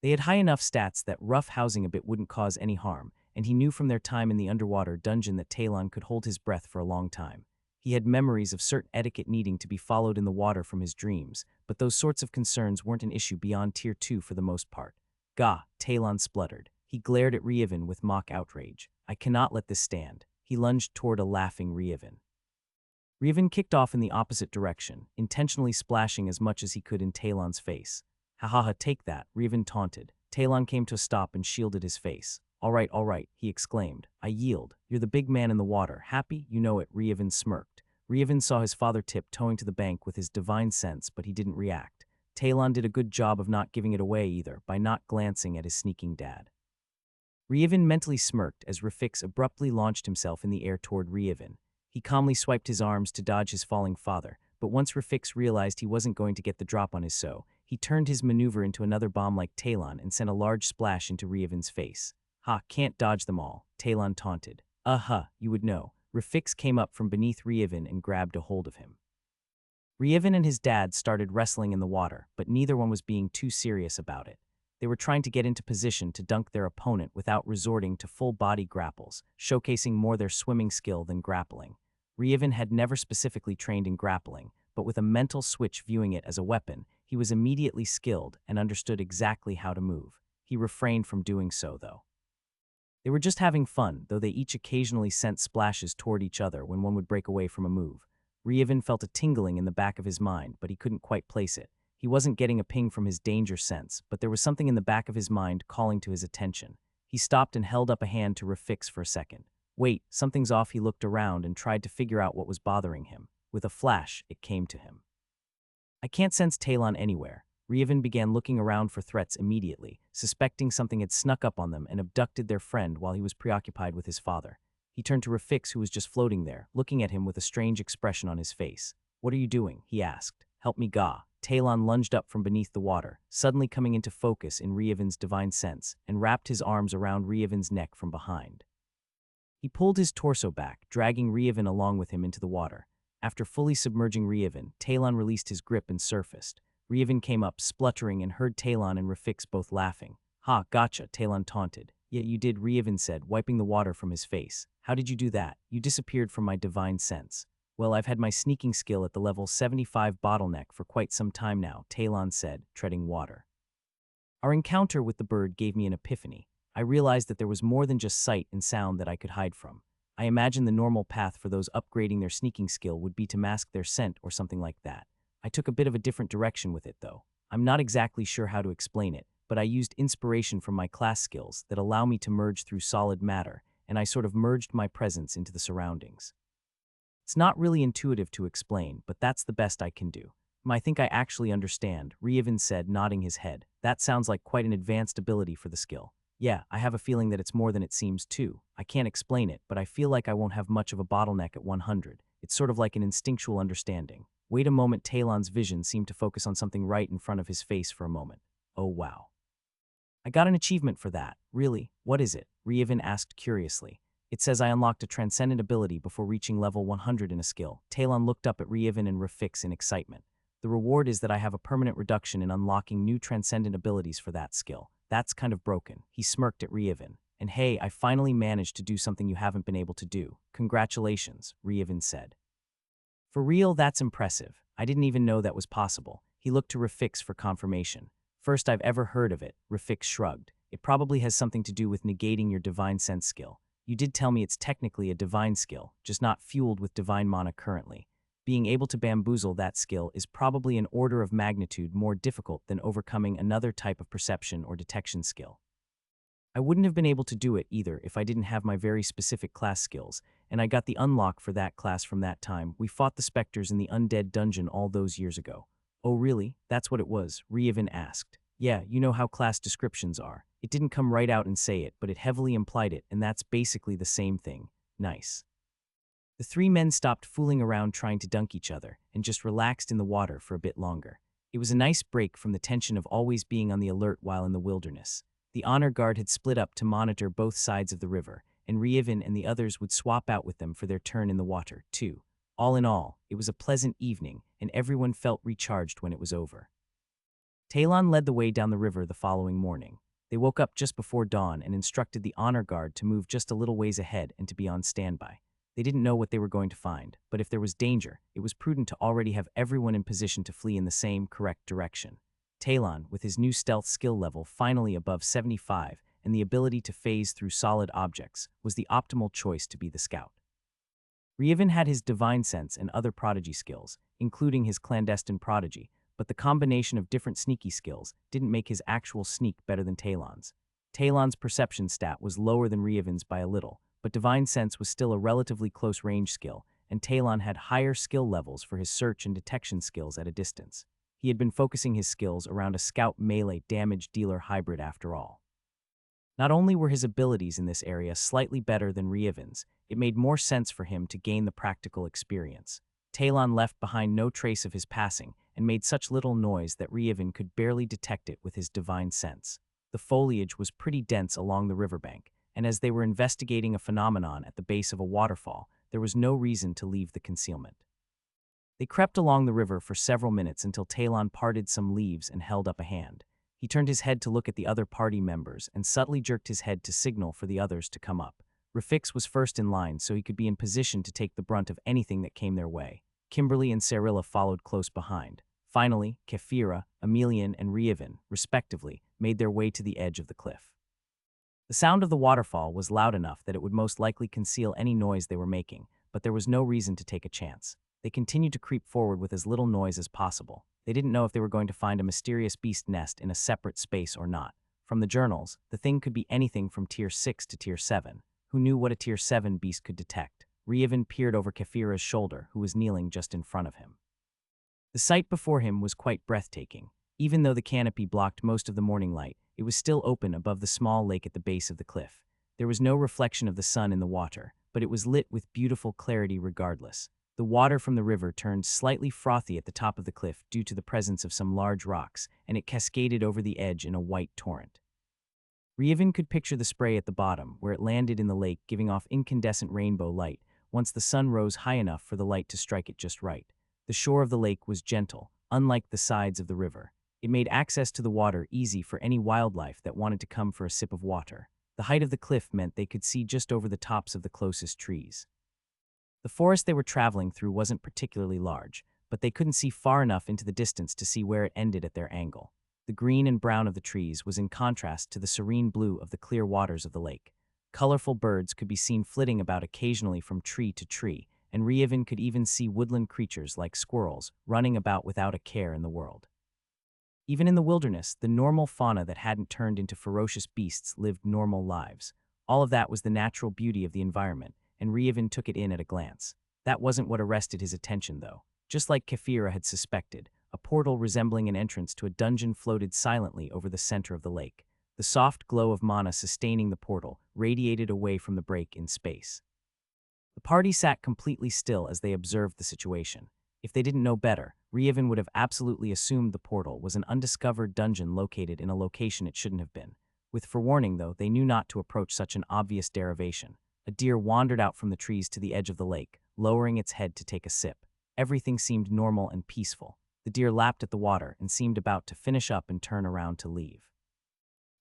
They had high enough stats that rough housing a bit wouldn't cause any harm, and he knew from their time in the underwater dungeon that Talon could hold his breath for a long time. He had memories of certain etiquette needing to be followed in the water from his dreams, but those sorts of concerns weren't an issue beyond Tier 2 for the most part. "Gah!" Talon spluttered. He glared at Rievin with mock outrage. "I cannot let this stand." He lunged toward a laughing Rievin. Rievin kicked off in the opposite direction, intentionally splashing as much as he could in Talon's face. "Ha ha ha, take that," Rievin taunted. Talon came to a stop and shielded his face. All right," he exclaimed. "I yield. You're the big man in the water. Happy? You know it," Rievin smirked. Rievin saw his father tiptoeing to the bank with his divine sense, but he didn't react. Talon did a good job of not giving it away either, by not glancing at his sneaking dad. Rievin mentally smirked as Rafix abruptly launched himself in the air toward Rievin. He calmly swiped his arms to dodge his falling father, but once Rafix realized he wasn't going to get the drop on his he turned his maneuver into another bomb like Talon and sent a large splash into Rievin's face. "Ha, can't dodge them all," Talon taunted. You would know." Rafix came up from beneath Rievin and grabbed a hold of him. Rievin and his dad started wrestling in the water, but neither one was being too serious about it. They were trying to get into position to dunk their opponent without resorting to full-body grapples, showcasing more their swimming skill than grappling. Rievin had never specifically trained in grappling, but with a mental switch viewing it as a weapon, he was immediately skilled and understood exactly how to move. He refrained from doing so, though. They were just having fun, though they each occasionally sent splashes toward each other when one would break away from a move. Rievin felt a tingling in the back of his mind, but he couldn't quite place it. He wasn't getting a ping from his danger sense, but there was something in the back of his mind calling to his attention. He stopped and held up a hand to Rafix for a second. Wait, something's off. He looked around and tried to figure out what was bothering him. With a flash, it came to him. "I can't sense Talon anywhere." Rievin began looking around for threats immediately, suspecting something had snuck up on them and abducted their friend while he was preoccupied with his father. He turned to Rafix, who was just floating there, looking at him with a strange expression on his face. "What are you doing?" he asked. "Help me, Ga." Talon lunged up from beneath the water, suddenly coming into focus in Rievin's divine sense, and wrapped his arms around Rievin's neck from behind. He pulled his torso back, dragging Rievin along with him into the water. After fully submerging Rievin, Talon released his grip and surfaced. Rievin came up, spluttering, and heard Talon and Rafix both laughing. "Ha, gotcha," Talon taunted. "Yeah, you did," Rievin said, wiping the water from his face. "How did you do that? You disappeared from my divine sense." "Well, I've had my sneaking skill at the level 75 bottleneck for quite some time now," Talon said, treading water. Our encounter with the bird gave me an epiphany. I realized that there was more than just sight and sound that I could hide from. I imagined the normal path for those upgrading their sneaking skill would be to mask their scent or something like that. I took a bit of a different direction with it, though. I'm not exactly sure how to explain it, but I used inspiration from my class skills that allow me to merge through solid matter, and I sort of merged my presence into the surroundings. It's not really intuitive to explain, but that's the best I can do. I think I actually understand," Rievin said, nodding his head. "That sounds like quite an advanced ability for the skill." "Yeah, I have a feeling that it's more than it seems too. I can't explain it, but I feel like I won't have much of a bottleneck at 100. It's sort of like an instinctual understanding." Wait a moment, Talon's vision seemed to focus on something right in front of his face for a moment. "Oh wow. I got an achievement for that." "Really? What is it?" Rievin asked curiously. "It says I unlocked a transcendent ability before reaching level 100 in a skill." Talon looked up at Rievin and Rafix in excitement. "The reward is that I have a permanent reduction in unlocking new transcendent abilities for that skill. That's kind of broken." He smirked at Rievin. "And hey, I finally managed to do something you haven't been able to do. Congratulations," Rievin said. "For real, that's impressive. I didn't even know that was possible." He looked to Rafix for confirmation. "First I've ever heard of it," Rafix shrugged. "It probably has something to do with negating your divine sense skill. You did tell me it's technically a divine skill, just not fueled with divine mana currently. Being able to bamboozle that skill is probably an order of magnitude more difficult than overcoming another type of perception or detection skill. I wouldn't have been able to do it either if I didn't have my very specific class skills, and I got the unlock for that class from that time. We fought the specters in the undead dungeon all those years ago." "Oh really? That's what it was?" Rievin asked. "Yeah, you know how class descriptions are. It didn't come right out and say it, but it heavily implied it, and that's basically the same thing." "Nice." The three men stopped fooling around trying to dunk each other and just relaxed in the water for a bit longer. It was a nice break from the tension of always being on the alert while in the wilderness. The honor guard had split up to monitor both sides of the river, and Rievin and the others would swap out with them for their turn in the water, too. All in all, it was a pleasant evening, and everyone felt recharged when it was over. Talon led the way down the river the following morning. They woke up just before dawn and instructed the honor guard to move just a little ways ahead and to be on standby. They didn't know what they were going to find, but if there was danger, it was prudent to already have everyone in position to flee in the same correct direction. Talon, with his new stealth skill level finally above 75 and the ability to phase through solid objects, was the optimal choice to be the scout. Rievin had his divine sense and other prodigy skills, including his clandestine prodigy, but the combination of different sneaky skills didn't make his actual sneak better than Talon's. Talon's perception stat was lower than Rievin's by a little, but divine sense was still a relatively close range skill, and Talon had higher skill levels for his search and detection skills at a distance. He had been focusing his skills around a scout melee damage dealer hybrid after all. Not only were his abilities in this area slightly better than Rievin's, it made more sense for him to gain the practical experience. Talon left behind no trace of his passing and made such little noise that Rievin could barely detect it with his divine sense. The foliage was pretty dense along the riverbank, and as they were investigating a phenomenon at the base of a waterfall, there was no reason to leave the concealment. They crept along the river for several minutes until Talon parted some leaves and held up a hand. He turned his head to look at the other party members and subtly jerked his head to signal for the others to come up. Rafix was first in line so he could be in position to take the brunt of anything that came their way. Kimberly and Cyrilla followed close behind. Finally, Kefira, Emelian, and Rievin, respectively, made their way to the edge of the cliff. The sound of the waterfall was loud enough that it would most likely conceal any noise they were making, but there was no reason to take a chance. They continued to creep forward with as little noise as possible. They didn't know if they were going to find a mysterious beast nest in a separate space or not. From the journals, the thing could be anything from Tier 6 to Tier 7. Who knew what a Tier 7 beast could detect? Rievin peered over Kefira's shoulder, who was kneeling just in front of him. The sight before him was quite breathtaking. Even though the canopy blocked most of the morning light, it was still open above the small lake at the base of the cliff. There was no reflection of the sun in the water, but it was lit with beautiful clarity regardless. The water from the river turned slightly frothy at the top of the cliff due to the presence of some large rocks, and it cascaded over the edge in a white torrent. Reevan could picture the spray at the bottom, where it landed in the lake, giving off incandescent rainbow light once the sun rose high enough for the light to strike it just right. The shore of the lake was gentle, unlike the sides of the river. It made access to the water easy for any wildlife that wanted to come for a sip of water. The height of the cliff meant they could see just over the tops of the closest trees. The forest they were traveling through wasn't particularly large, but they couldn't see far enough into the distance to see where it ended at their angle. The green and brown of the trees was in contrast to the serene blue of the clear waters of the lake. Colorful birds could be seen flitting about occasionally from tree to tree, and Reevan could even see woodland creatures like squirrels running about without a care in the world. Even in the wilderness, the normal fauna that hadn't turned into ferocious beasts lived normal lives. All of that was the natural beauty of the environment, and Reevan took it in at a glance. That wasn't what arrested his attention, though. Just like Kefira had suspected, a portal resembling an entrance to a dungeon floated silently over the center of the lake. The soft glow of mana sustaining the portal radiated away from the break in space. The party sat completely still as they observed the situation. If they didn't know better, Reevan would have absolutely assumed the portal was an undiscovered dungeon located in a location it shouldn't have been. With forewarning, though, they knew not to approach such an obvious derivation. A deer wandered out from the trees to the edge of the lake, lowering its head to take a sip. Everything seemed normal and peaceful. The deer lapped at the water and seemed about to finish up and turn around to leave.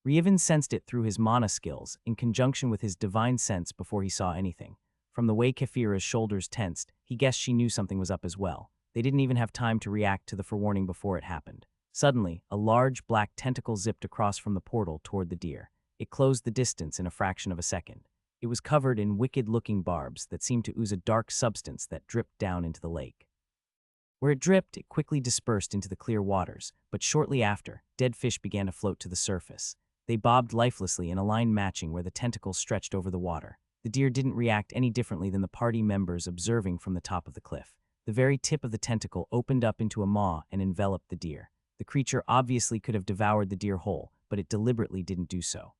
Reevan sensed it through his mana skills, in conjunction with his divine sense before he saw anything. From the way Kefira's shoulders tensed, he guessed she knew something was up as well. They didn't even have time to react to the forewarning before it happened. Suddenly, a large black tentacle zipped across from the portal toward the deer. It closed the distance in a fraction of a second. It was covered in wicked-looking barbs that seemed to ooze a dark substance that dripped down into the lake. Where it dripped, it quickly dispersed into the clear waters, but shortly after, dead fish began to float to the surface. They bobbed lifelessly in a line matching where the tentacles stretched over the water. The deer didn't react any differently than the party members observing from the top of the cliff. The very tip of the tentacle opened up into a maw and enveloped the deer. The creature obviously could have devoured the deer whole, but it deliberately didn't do so.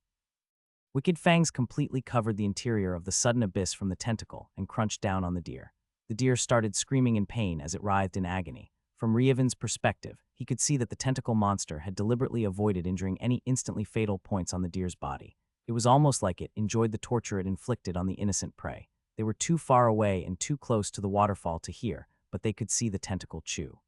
Wicked fangs completely covered the interior of the sudden abyss from the tentacle and crunched down on the deer. The deer started screaming in pain as it writhed in agony. From Reevan's perspective, he could see that the tentacle monster had deliberately avoided injuring any instantly fatal points on the deer's body. It was almost like it enjoyed the torture it inflicted on the innocent prey. They were too far away and too close to the waterfall to hear, but they could see the tentacle chew.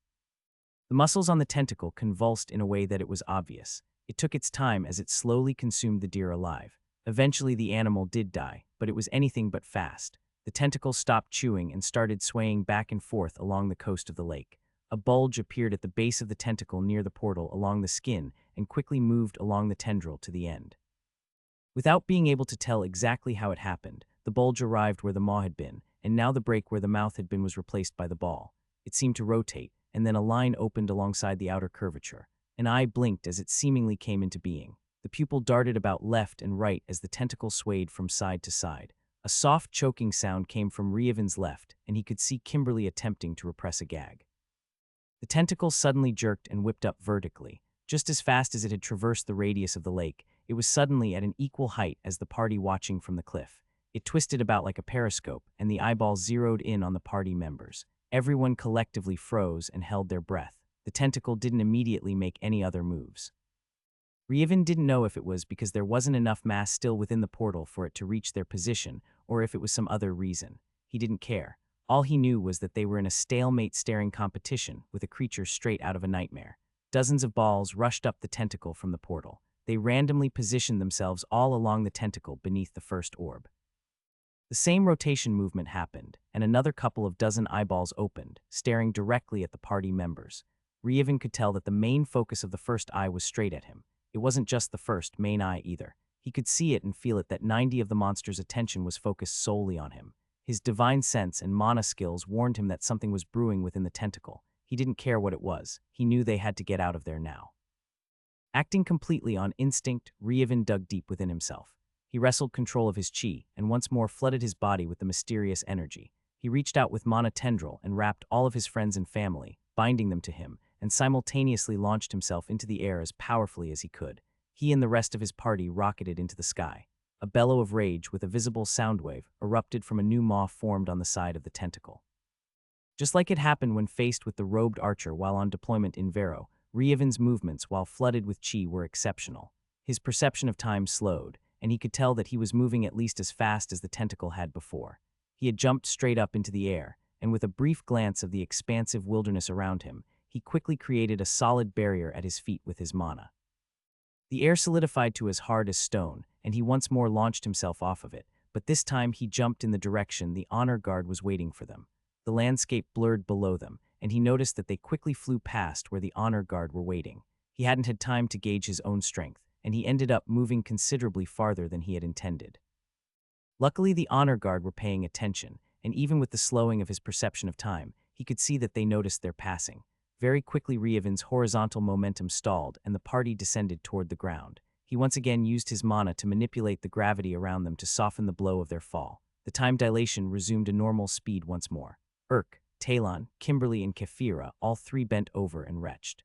The muscles on the tentacle convulsed in a way that it was obvious. It took its time as it slowly consumed the deer alive. Eventually the animal did die, but it was anything but fast. The tentacle stopped chewing and started swaying back and forth along the coast of the lake. A bulge appeared at the base of the tentacle near the portal along the skin and quickly moved along the tendril to the end. Without being able to tell exactly how it happened, the bulge arrived where the maw had been, and now the break where the mouth had been was replaced by the ball. It seemed to rotate, and then a line opened alongside the outer curvature. An eye blinked as it seemingly came into being. The pupil darted about left and right as the tentacle swayed from side to side. A soft choking sound came from Reevan's left, and he could see Kimberly attempting to repress a gag. The tentacle suddenly jerked and whipped up vertically. Just as fast as it had traversed the radius of the lake, it was suddenly at an equal height as the party watching from the cliff. It twisted about like a periscope, and the eyeball zeroed in on the party members. Everyone collectively froze and held their breath. The tentacle didn't immediately make any other moves. Reevan didn't know if it was because there wasn't enough mass still within the portal for it to reach their position, or if it was some other reason. He didn't care. All he knew was that they were in a stalemate-staring competition with a creature straight out of a nightmare. Dozens of balls rushed up the tentacle from the portal. They randomly positioned themselves all along the tentacle beneath the first orb. The same rotation movement happened, and another couple of dozen eyeballs opened, staring directly at the party members. Reevan could tell that the main focus of the first eye was straight at him. It wasn't just the first, main eye either. He could see it and feel it that 90 of the monster's attention was focused solely on him. His divine sense and mana skills warned him that something was brewing within the tentacle. He didn't care what it was. He knew they had to get out of there now. Acting completely on instinct, Reevan dug deep within himself. He wrestled control of his chi and once more flooded his body with the mysterious energy. He reached out with mana tendril and wrapped all of his friends and family, binding them to him, and simultaneously launched himself into the air as powerfully as he could. He and the rest of his party rocketed into the sky. A bellow of rage with a visible sound wave erupted from a new maw formed on the side of the tentacle. Just like it happened when faced with the robed archer while on deployment in Vero, Rieven's movements while flooded with chi were exceptional. His perception of time slowed, and he could tell that he was moving at least as fast as the tentacle had before. He had jumped straight up into the air, and with a brief glance of the expansive wilderness around him, he quickly created a solid barrier at his feet with his mana. The air solidified to as hard as stone, and he once more launched himself off of it, but this time he jumped in the direction the honor guard was waiting for them. The landscape blurred below them, and he noticed that they quickly flew past where the honor guard were waiting. He hadn't had time to gauge his own strength, and he ended up moving considerably farther than he had intended. Luckily, the honor guard were paying attention, and even with the slowing of his perception of time, he could see that they noticed their passing. Very quickly, Rieven's horizontal momentum stalled, and the party descended toward the ground. He once again used his mana to manipulate the gravity around them to soften the blow of their fall. The time dilation resumed a normal speed once more. Urk, Talon, Kimberly, and Kefira all three bent over and retched.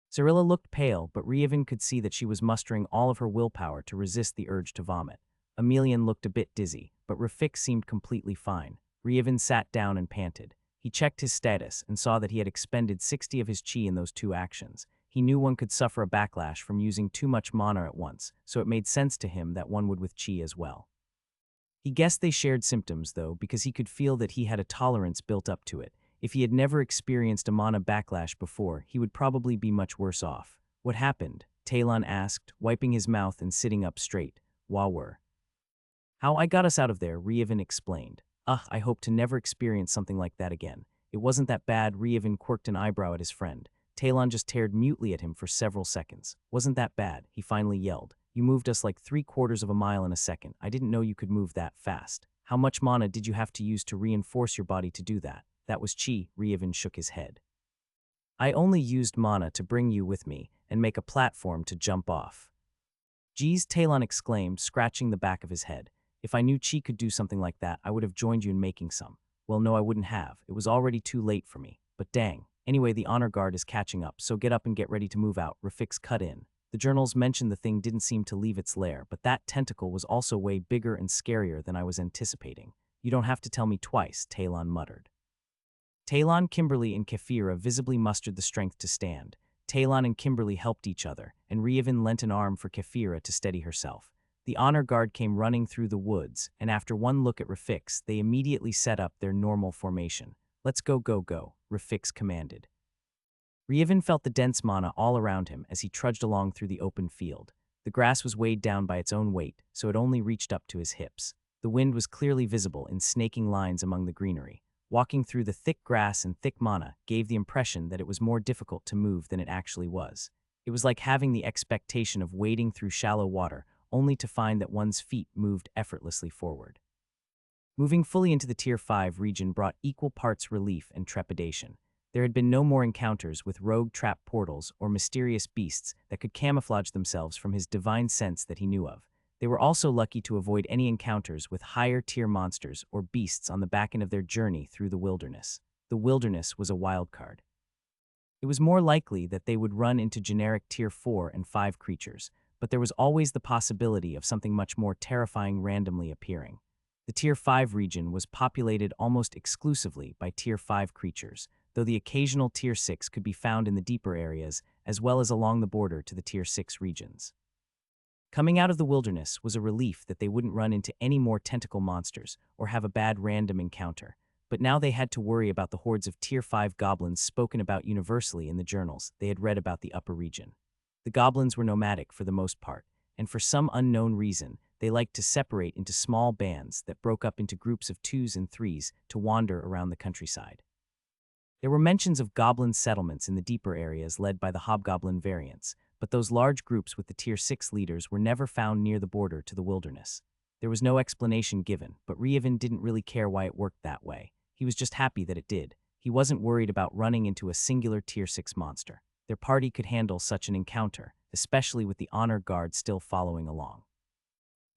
Cyrilla looked pale, but Rieven could see that she was mustering all of her willpower to resist the urge to vomit. Emelian looked a bit dizzy, but Rafik seemed completely fine. Rieven sat down and panted. He checked his status and saw that he had expended 60 of his chi in those two actions. He knew one could suffer a backlash from using too much mana at once, so it made sense to him that one would with chi as well. He guessed they shared symptoms, though, because he could feel that he had a tolerance built up to it. If he had never experienced a mana backlash before, he would probably be much worse off. What happened? Talon asked, wiping his mouth and sitting up straight. How I got us out of there, Rieven explained. I hope to never experience something like that again. It wasn't that bad. Rieven quirked an eyebrow at his friend. Talon just stared mutely at him for several seconds. Wasn't that bad, he finally yelled. You moved us like 3/4 of a mile in a second. I didn't know you could move that fast. How much mana did you have to use to reinforce your body to do that? That was chi, Rieven shook his head. I only used mana to bring you with me and make a platform to jump off. Geez, Talon exclaimed, scratching the back of his head. If I knew chi could do something like that, I would have joined you in making some. Well, no, I wouldn't have. It was already too late for me. But dang. Anyway, the honor guard is catching up, so get up and get ready to move out. Rafik's cut in. The journals mentioned the thing didn't seem to leave its lair, but that tentacle was also way bigger and scarier than I was anticipating. You don't have to tell me twice, Talon muttered. Talon, Kimberly, and Kefira visibly mustered the strength to stand. Talon and Kimberly helped each other, and Rieven lent an arm for Kefira to steady herself. The honor guard came running through the woods, and after one look at Rafix, they immediately set up their normal formation. Let's go, go, go, Rafix commanded. Rieven felt the dense mana all around him as he trudged along through the open field. The grass was weighed down by its own weight, so it only reached up to his hips. The wind was clearly visible in snaking lines among the greenery. Walking through the thick grass and thick mana gave the impression that it was more difficult to move than it actually was. It was like having the expectation of wading through shallow water, only to find that one's feet moved effortlessly forward. Moving fully into the Tier 5 region brought equal parts relief and trepidation. There had been no more encounters with rogue trap portals or mysterious beasts that could camouflage themselves from his divine sense that he knew of. They were also lucky to avoid any encounters with higher-tier monsters or beasts on the back end of their journey through the wilderness. The wilderness was a wild card. It was more likely that they would run into generic Tier 4 and 5 creatures, but there was always the possibility of something much more terrifying randomly appearing. The Tier 5 region was populated almost exclusively by Tier 5 creatures, though the occasional Tier 6 could be found in the deeper areas as well as along the border to the Tier 6 regions. Coming out of the wilderness was a relief that they wouldn't run into any more tentacle monsters or have a bad random encounter, but now they had to worry about the hordes of Tier 5 goblins spoken about universally in the journals they had read about the upper region. The goblins were nomadic for the most part, and for some unknown reason, they liked to separate into small bands that broke up into groups of 2s and 3s to wander around the countryside. There were mentions of goblin settlements in the deeper areas led by the hobgoblin variants, but those large groups with the Tier 6 leaders were never found near the border to the wilderness. There was no explanation given, but Rieven didn't really care why it worked that way. He was just happy that it did. He wasn't worried about running into a singular Tier 6 monster. Their party could handle such an encounter, especially with the honor guard still following along.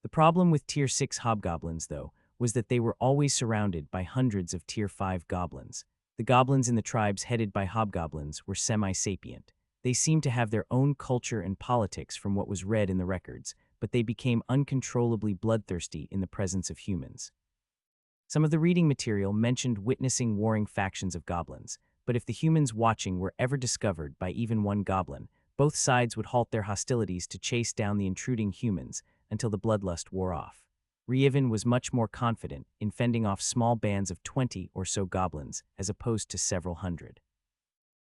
The problem with Tier 6 hobgoblins, though, was that they were always surrounded by hundreds of Tier 5 goblins. The goblins in the tribes headed by hobgoblins were semi-sapient. They seemed to have their own culture and politics from what was read in the records, but they became uncontrollably bloodthirsty in the presence of humans. Some of the reading material mentioned witnessing warring factions of goblins, but if the humans watching were ever discovered by even one goblin, both sides would halt their hostilities to chase down the intruding humans until the bloodlust wore off. Rievin was much more confident in fending off small bands of 20 or so goblins as opposed to several hundred.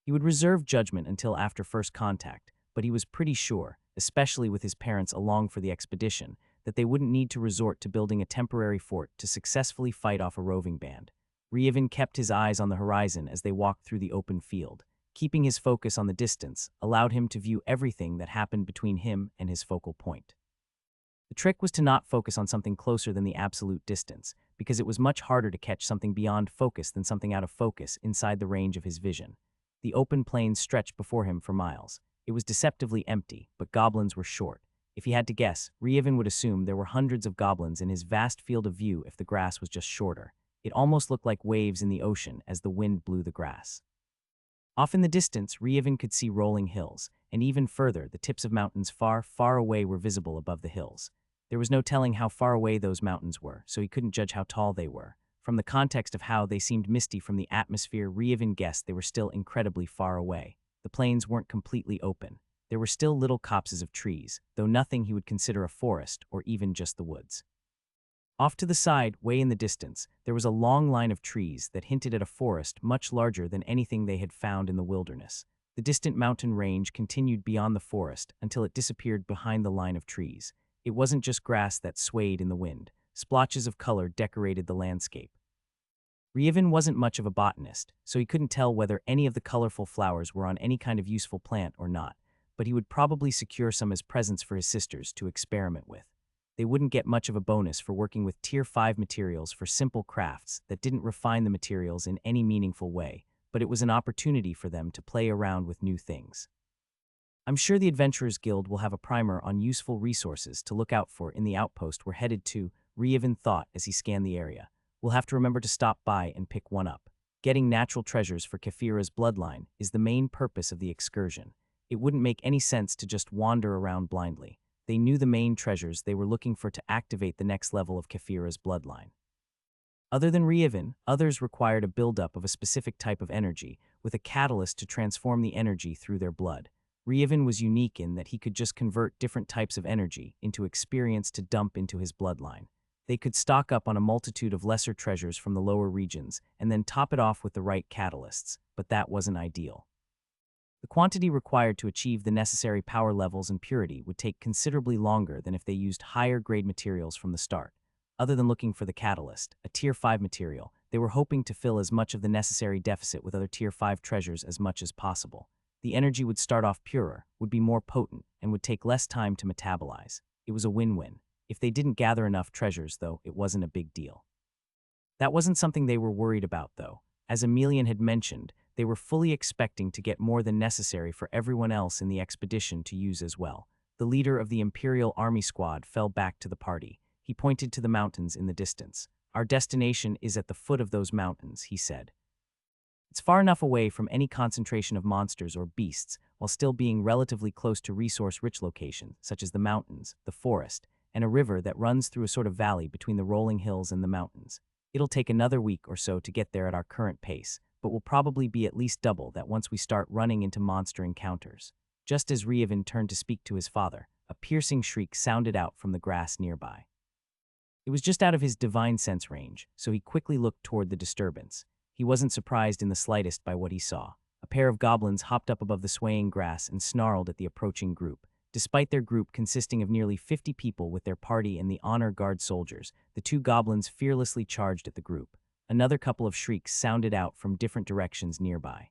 He would reserve judgment until after first contact, but he was pretty sure, especially with his parents along for the expedition, that they wouldn't need to resort to building a temporary fort to successfully fight off a roving band. Rievin kept his eyes on the horizon as they walked through the open field. Keeping his focus on the distance allowed him to view everything that happened between him and his focal point. The trick was to not focus on something closer than the absolute distance, because it was much harder to catch something beyond focus than something out of focus inside the range of his vision. The open plains stretched before him for miles. It was deceptively empty, but goblins were short. If he had to guess, Rievin would assume there were hundreds of goblins in his vast field of view if the grass was just shorter. It almost looked like waves in the ocean as the wind blew the grass. Off in the distance, Rievin could see rolling hills, and even further, the tips of mountains far, far away were visible above the hills. There was no telling how far away those mountains were, so he couldn't judge how tall they were. From the context of how they seemed misty from the atmosphere, Rievin guessed they were still incredibly far away. The plains weren't completely open. There were still little copses of trees, though nothing he would consider a forest or even just the woods. Off to the side, way in the distance, there was a long line of trees that hinted at a forest much larger than anything they had found in the wilderness. The distant mountain range continued beyond the forest until it disappeared behind the line of trees. It wasn't just grass that swayed in the wind. Splotches of color decorated the landscape. Rievin wasn't much of a botanist, so he couldn't tell whether any of the colorful flowers were on any kind of useful plant or not, but he would probably secure some as presents for his sisters to experiment with. They wouldn't get much of a bonus for working with Tier 5 materials for simple crafts that didn't refine the materials in any meaningful way, but it was an opportunity for them to play around with new things. I'm sure the Adventurers Guild will have a primer on useful resources to look out for in the outpost we're headed to, Rievin thought as he scanned the area. We'll have to remember to stop by and pick one up. Getting natural treasures for Kefira's bloodline is the main purpose of the excursion. It wouldn't make any sense to just wander around blindly. They knew the main treasures they were looking for to activate the next level of Kefira's bloodline. Other than Rievin, others required a buildup of a specific type of energy, with a catalyst to transform the energy through their blood. Rievin was unique in that he could just convert different types of energy into experience to dump into his bloodline. They could stock up on a multitude of lesser treasures from the lower regions and then top it off with the right catalysts, but that wasn't ideal. The quantity required to achieve the necessary power levels and purity would take considerably longer than if they used higher-grade materials from the start. Other than looking for the catalyst, a Tier 5 material, they were hoping to fill as much of the necessary deficit with other Tier 5 treasures as much as possible. The energy would start off purer, would be more potent, and would take less time to metabolize. It was a win-win. If they didn't gather enough treasures, though, it wasn't a big deal. That wasn't something they were worried about, though. As Emelian had mentioned, they were fully expecting to get more than necessary for everyone else in the expedition to use as well. The leader of the Imperial Army squad fell back to the party. He pointed to the mountains in the distance. "Our destination is at the foot of those mountains," he said. "It's far enough away from any concentration of monsters or beasts, while still being relatively close to resource-rich locations, such as the mountains, the forest, and a river that runs through a sort of valley between the rolling hills and the mountains. It'll take another week or so to get there at our current pace, but will probably be at least double that once we start running into monster encounters." Just as Rievin turned to speak to his father, a piercing shriek sounded out from the grass nearby. It was just out of his divine sense range, so he quickly looked toward the disturbance. He wasn't surprised in the slightest by what he saw. A pair of goblins hopped up above the swaying grass and snarled at the approaching group. Despite their group consisting of nearly 50 people with their party and the honor guard soldiers, the two goblins fearlessly charged at the group. Another couple of shrieks sounded out from different directions nearby.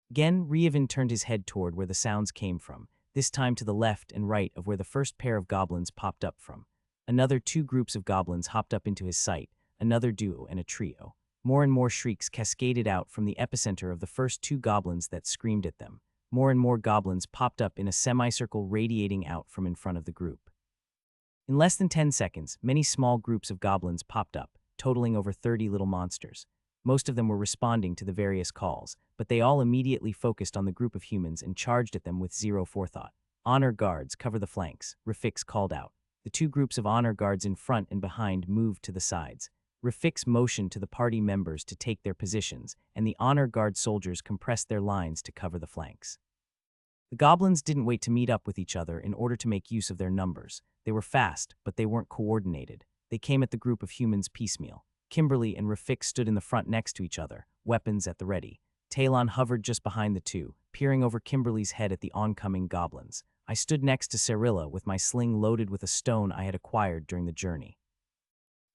Again, Rievin turned his head toward where the sounds came from, this time to the left and right of where the first pair of goblins popped up from. Another two groups of goblins hopped up into his sight, another duo and a trio. More and more shrieks cascaded out from the epicenter of the first two goblins that screamed at them. More and more goblins popped up in a semicircle radiating out from in front of the group. In less than 10 seconds, many small groups of goblins popped up, totaling over 30 little monsters. Most of them were responding to the various calls, but they all immediately focused on the group of humans and charged at them with zero forethought. Honor guards, cover the flanks, Rafix called out. The two groups of honor guards in front and behind moved to the sides. Rafix motioned to the party members to take their positions, and the honor guard soldiers compressed their lines to cover the flanks. The goblins didn't wait to meet up with each other in order to make use of their numbers. They were fast, but they weren't coordinated. They came at the group of humans piecemeal. Kimberly and Rafik stood in the front next to each other, weapons at the ready. Talon hovered just behind the two, peering over Kimberly's head at the oncoming goblins. I stood next to Cyrilla with my sling loaded with a stone I had acquired during the journey.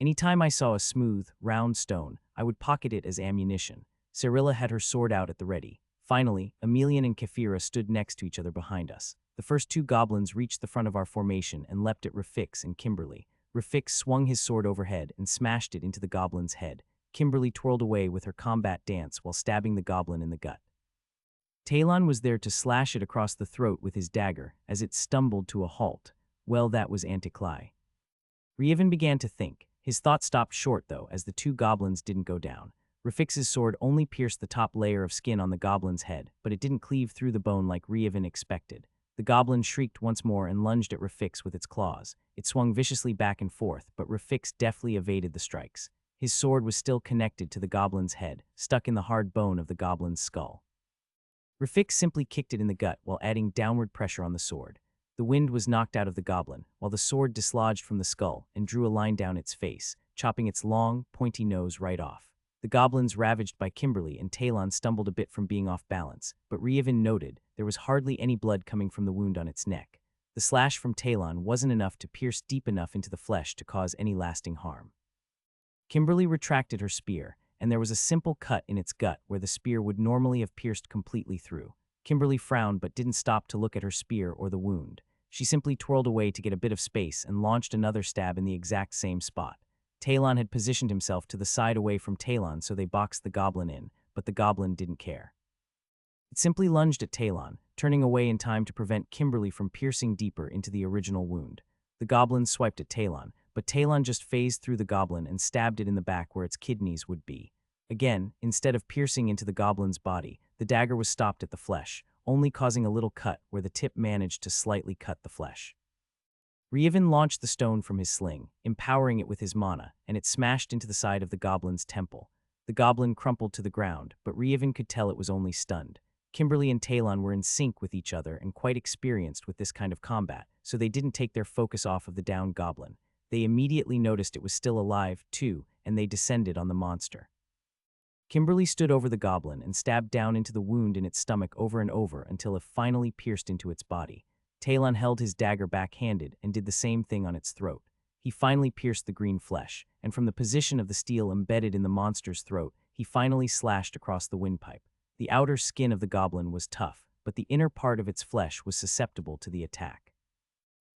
Anytime I saw a smooth, round stone, I would pocket it as ammunition. Cyrilla had her sword out at the ready. Finally, Emelian and Kefira stood next to each other behind us. The first two goblins reached the front of our formation and leapt at Rafix and Kimberly. Rafix swung his sword overhead and smashed it into the goblin's head. Kimberly twirled away with her combat dance while stabbing the goblin in the gut. Talon was there to slash it across the throat with his dagger as it stumbled to a halt. Well, that was anticlimax. Rievin began to think. His thought stopped short, though, as the two goblins didn't go down. Rafix's sword only pierced the top layer of skin on the goblin's head, but it didn't cleave through the bone like Rievin expected. The goblin shrieked once more and lunged at Rafix with its claws. It swung viciously back and forth, but Rafix deftly evaded the strikes. His sword was still connected to the goblin's head, stuck in the hard bone of the goblin's skull. Rafix simply kicked it in the gut while adding downward pressure on the sword. The wind was knocked out of the goblin, while the sword dislodged from the skull and drew a line down its face, chopping its long, pointy nose right off. The goblins ravaged by Kimberly and Talon stumbled a bit from being off balance, but Rievin noted there was hardly any blood coming from the wound on its neck. The slash from Talon wasn't enough to pierce deep enough into the flesh to cause any lasting harm. Kimberly retracted her spear, and there was a simple cut in its gut where the spear would normally have pierced completely through. Kimberly frowned but didn't stop to look at her spear or the wound. She simply twirled away to get a bit of space and launched another stab in the exact same spot. Talon had positioned himself to the side away from Talon, so they boxed the goblin in, but the goblin didn't care. It simply lunged at Talon, turning away in time to prevent Kimberly from piercing deeper into the original wound. The goblin swiped at Talon, but Talon just phased through the goblin and stabbed it in the back where its kidneys would be. Again, instead of piercing into the goblin's body, the dagger was stopped at the flesh, only causing a little cut where the tip managed to slightly cut the flesh. Rievin launched the stone from his sling, empowering it with his mana, and it smashed into the side of the goblin's temple. The goblin crumpled to the ground, but Rievin could tell it was only stunned. Kimberly and Talon were in sync with each other and quite experienced with this kind of combat, so they didn't take their focus off of the downed goblin. They immediately noticed it was still alive, too, and they descended on the monster. Kimberly stood over the goblin and stabbed down into the wound in its stomach over and over until it finally pierced into its body. Talon held his dagger backhanded and did the same thing on its throat. He finally pierced the green flesh, and from the position of the steel embedded in the monster's throat, he finally slashed across the windpipe. The outer skin of the goblin was tough, but the inner part of its flesh was susceptible to the attack.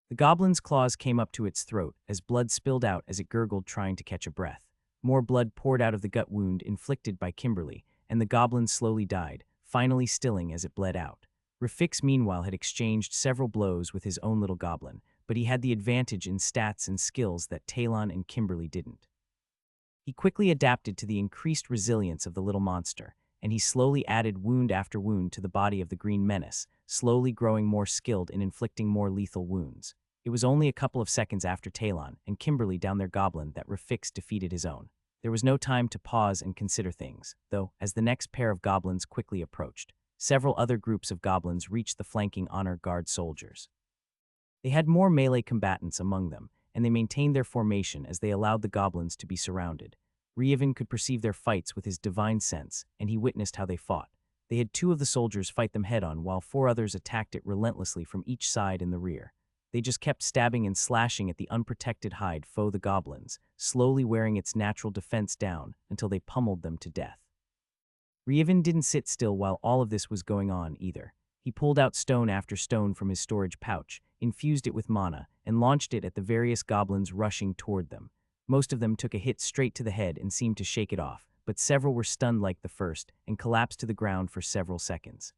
The goblin's claws came up to its throat as blood spilled out as it gurgled trying to catch a breath. More blood poured out of the gut wound inflicted by Kimberly, and the goblin slowly died, finally stilling as it bled out. Rafix, meanwhile, had exchanged several blows with his own little goblin, but he had the advantage in stats and skills that Talon and Kimberly didn't. He quickly adapted to the increased resilience of the little monster, and he slowly added wound after wound to the body of the green menace, slowly growing more skilled in inflicting more lethal wounds. It was only a couple of seconds after Talon and Kimberly downed their goblin that Rafix defeated his own. There was no time to pause and consider things, though, as the next pair of goblins quickly approached. Several other groups of goblins reached the flanking honor guard soldiers. They had more melee combatants among them, and they maintained their formation as they allowed the goblins to be surrounded. Rievin could perceive their fights with his divine sense, and he witnessed how they fought. They had two of the soldiers fight them head-on, while four others attacked it relentlessly from each side in the rear. They just kept stabbing and slashing at the unprotected hide foe the goblins, slowly wearing its natural defense down until they pummeled them to death. Rievin didn't sit still while all of this was going on either. He pulled out stone after stone from his storage pouch, infused it with mana, and launched it at the various goblins rushing toward them. Most of them took a hit straight to the head and seemed to shake it off, but several were stunned like the first and collapsed to the ground for several seconds.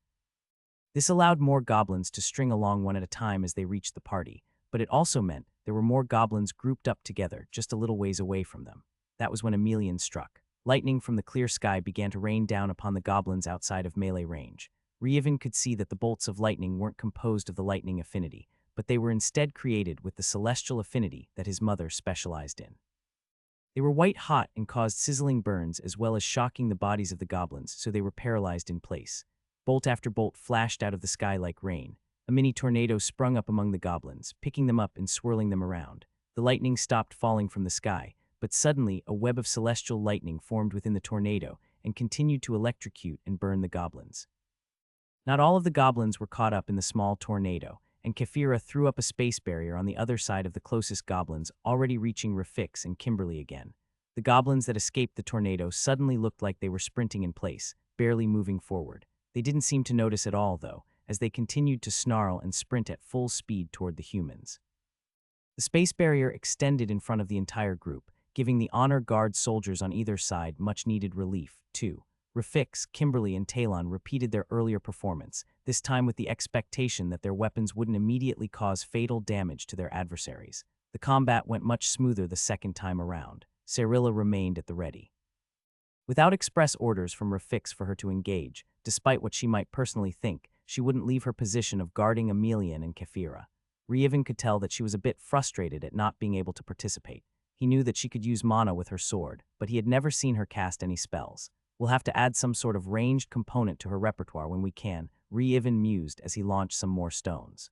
This allowed more goblins to string along one at a time as they reached the party, but it also meant there were more goblins grouped up together just a little ways away from them. That was when Emelian struck. Lightning from the clear sky began to rain down upon the goblins outside of melee range. Reevan could see that the bolts of lightning weren't composed of the lightning affinity, but they were instead created with the celestial affinity that his mother specialized in. They were white-hot and caused sizzling burns as well as shocking the bodies of the goblins so they were paralyzed in place. Bolt after bolt flashed out of the sky like rain. A mini tornado sprung up among the goblins, picking them up and swirling them around. The lightning stopped falling from the sky, but suddenly a web of celestial lightning formed within the tornado and continued to electrocute and burn the goblins. Not all of the goblins were caught up in the small tornado, and Kefira threw up a space barrier on the other side of the closest goblins, already reaching Rafix and Kimberly again. The goblins that escaped the tornado suddenly looked like they were sprinting in place, barely moving forward. They didn't seem to notice at all, though, as they continued to snarl and sprint at full speed toward the humans. The space barrier extended in front of the entire group, giving the honor guard soldiers on either side much-needed relief, too. Rafix, Kimberly, and Talon repeated their earlier performance, this time with the expectation that their weapons wouldn't immediately cause fatal damage to their adversaries. The combat went much smoother the second time around. Cyrilla remained at the ready. Without express orders from Rafix for her to engage, despite what she might personally think, she wouldn't leave her position of guarding Emelian and Kefira. Reevan could tell that she was a bit frustrated at not being able to participate. He knew that she could use mana with her sword, but he had never seen her cast any spells. We'll have to add some sort of ranged component to her repertoire when we can, Reevan mused as he launched some more stones.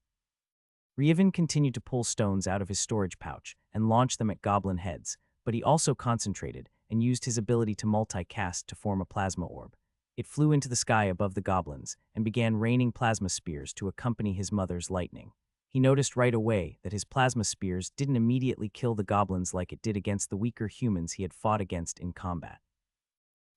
Reevan continued to pull stones out of his storage pouch and launch them at goblin heads, but he also concentrated and used his ability to multicast to form a plasma orb. It flew into the sky above the goblins and began raining plasma spears to accompany his mother's lightning. He noticed right away that his plasma spears didn't immediately kill the goblins like it did against the weaker humans he had fought against in combat.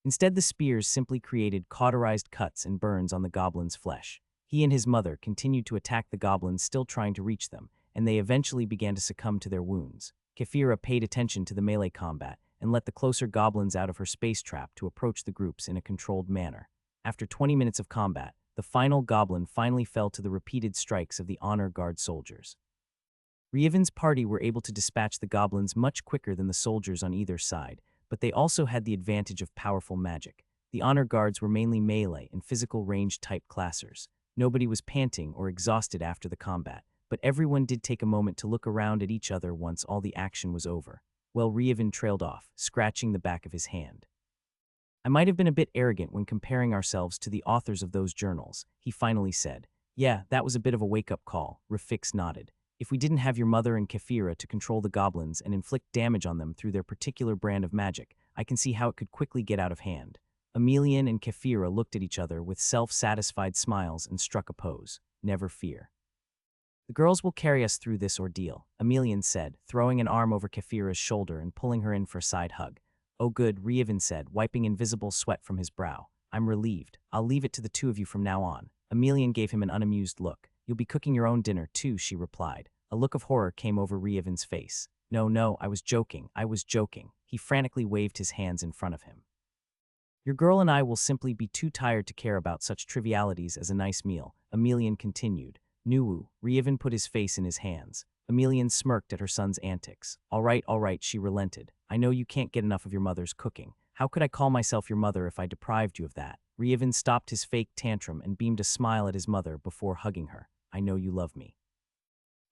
Instead, the spears simply created cauterized cuts and burns on the goblins' flesh. He and his mother continued to attack the goblins, still trying to reach them, and they eventually began to succumb to their wounds. Kefira paid attention to the melee combat and let the closer goblins out of her space trap to approach the groups in a controlled manner. After 20 minutes of combat, the final goblin finally fell to the repeated strikes of the honor guard soldiers. Reevan's party were able to dispatch the goblins much quicker than the soldiers on either side, but they also had the advantage of powerful magic. The honor guards were mainly melee and physical range type classers. Nobody was panting or exhausted after the combat, but everyone did take a moment to look around at each other once all the action was over. Well, Reevan trailed off, scratching the back of his hand. I might have been a bit arrogant when comparing ourselves to the authors of those journals, he finally said. Yeah, that was a bit of a wake-up call, Rafix nodded. If we didn't have your mother and Kefira to control the goblins and inflict damage on them through their particular brand of magic, I can see how it could quickly get out of hand. Emelian and Kefira looked at each other with self-satisfied smiles and struck a pose. Never fear. The girls will carry us through this ordeal, Emelian said, throwing an arm over Kefira's shoulder and pulling her in for a side hug. Oh good, Reevan said, wiping invisible sweat from his brow. I'm relieved. I'll leave it to the two of you from now on. Emelian gave him an unamused look. You'll be cooking your own dinner too, she replied. A look of horror came over Reevan's face. No, I was joking. He frantically waved his hands in front of him. Your girl and I will simply be too tired to care about such trivialities as a nice meal, Emelian continued. Nuwu, Reevan put his face in his hands. Emelian smirked at her son's antics. All right, she relented. I know you can't get enough of your mother's cooking. How could I call myself your mother if I deprived you of that? Reevan stopped his fake tantrum and beamed a smile at his mother before hugging her. I know you love me.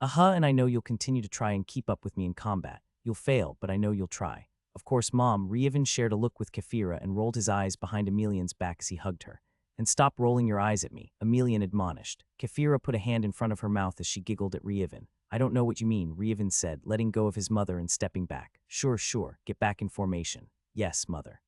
And I know you'll continue to try and keep up with me in combat. You'll fail, but I know you'll try. Of course, Mom, Reevan shared a look with Kefira and rolled his eyes behind Emelian's back as he hugged her. And stop rolling your eyes at me, Emelian admonished. Kefira put a hand in front of her mouth as she giggled at Reevan. I don't know what you mean, Reevan said, letting go of his mother and stepping back. Sure, get back in formation. Yes, mother.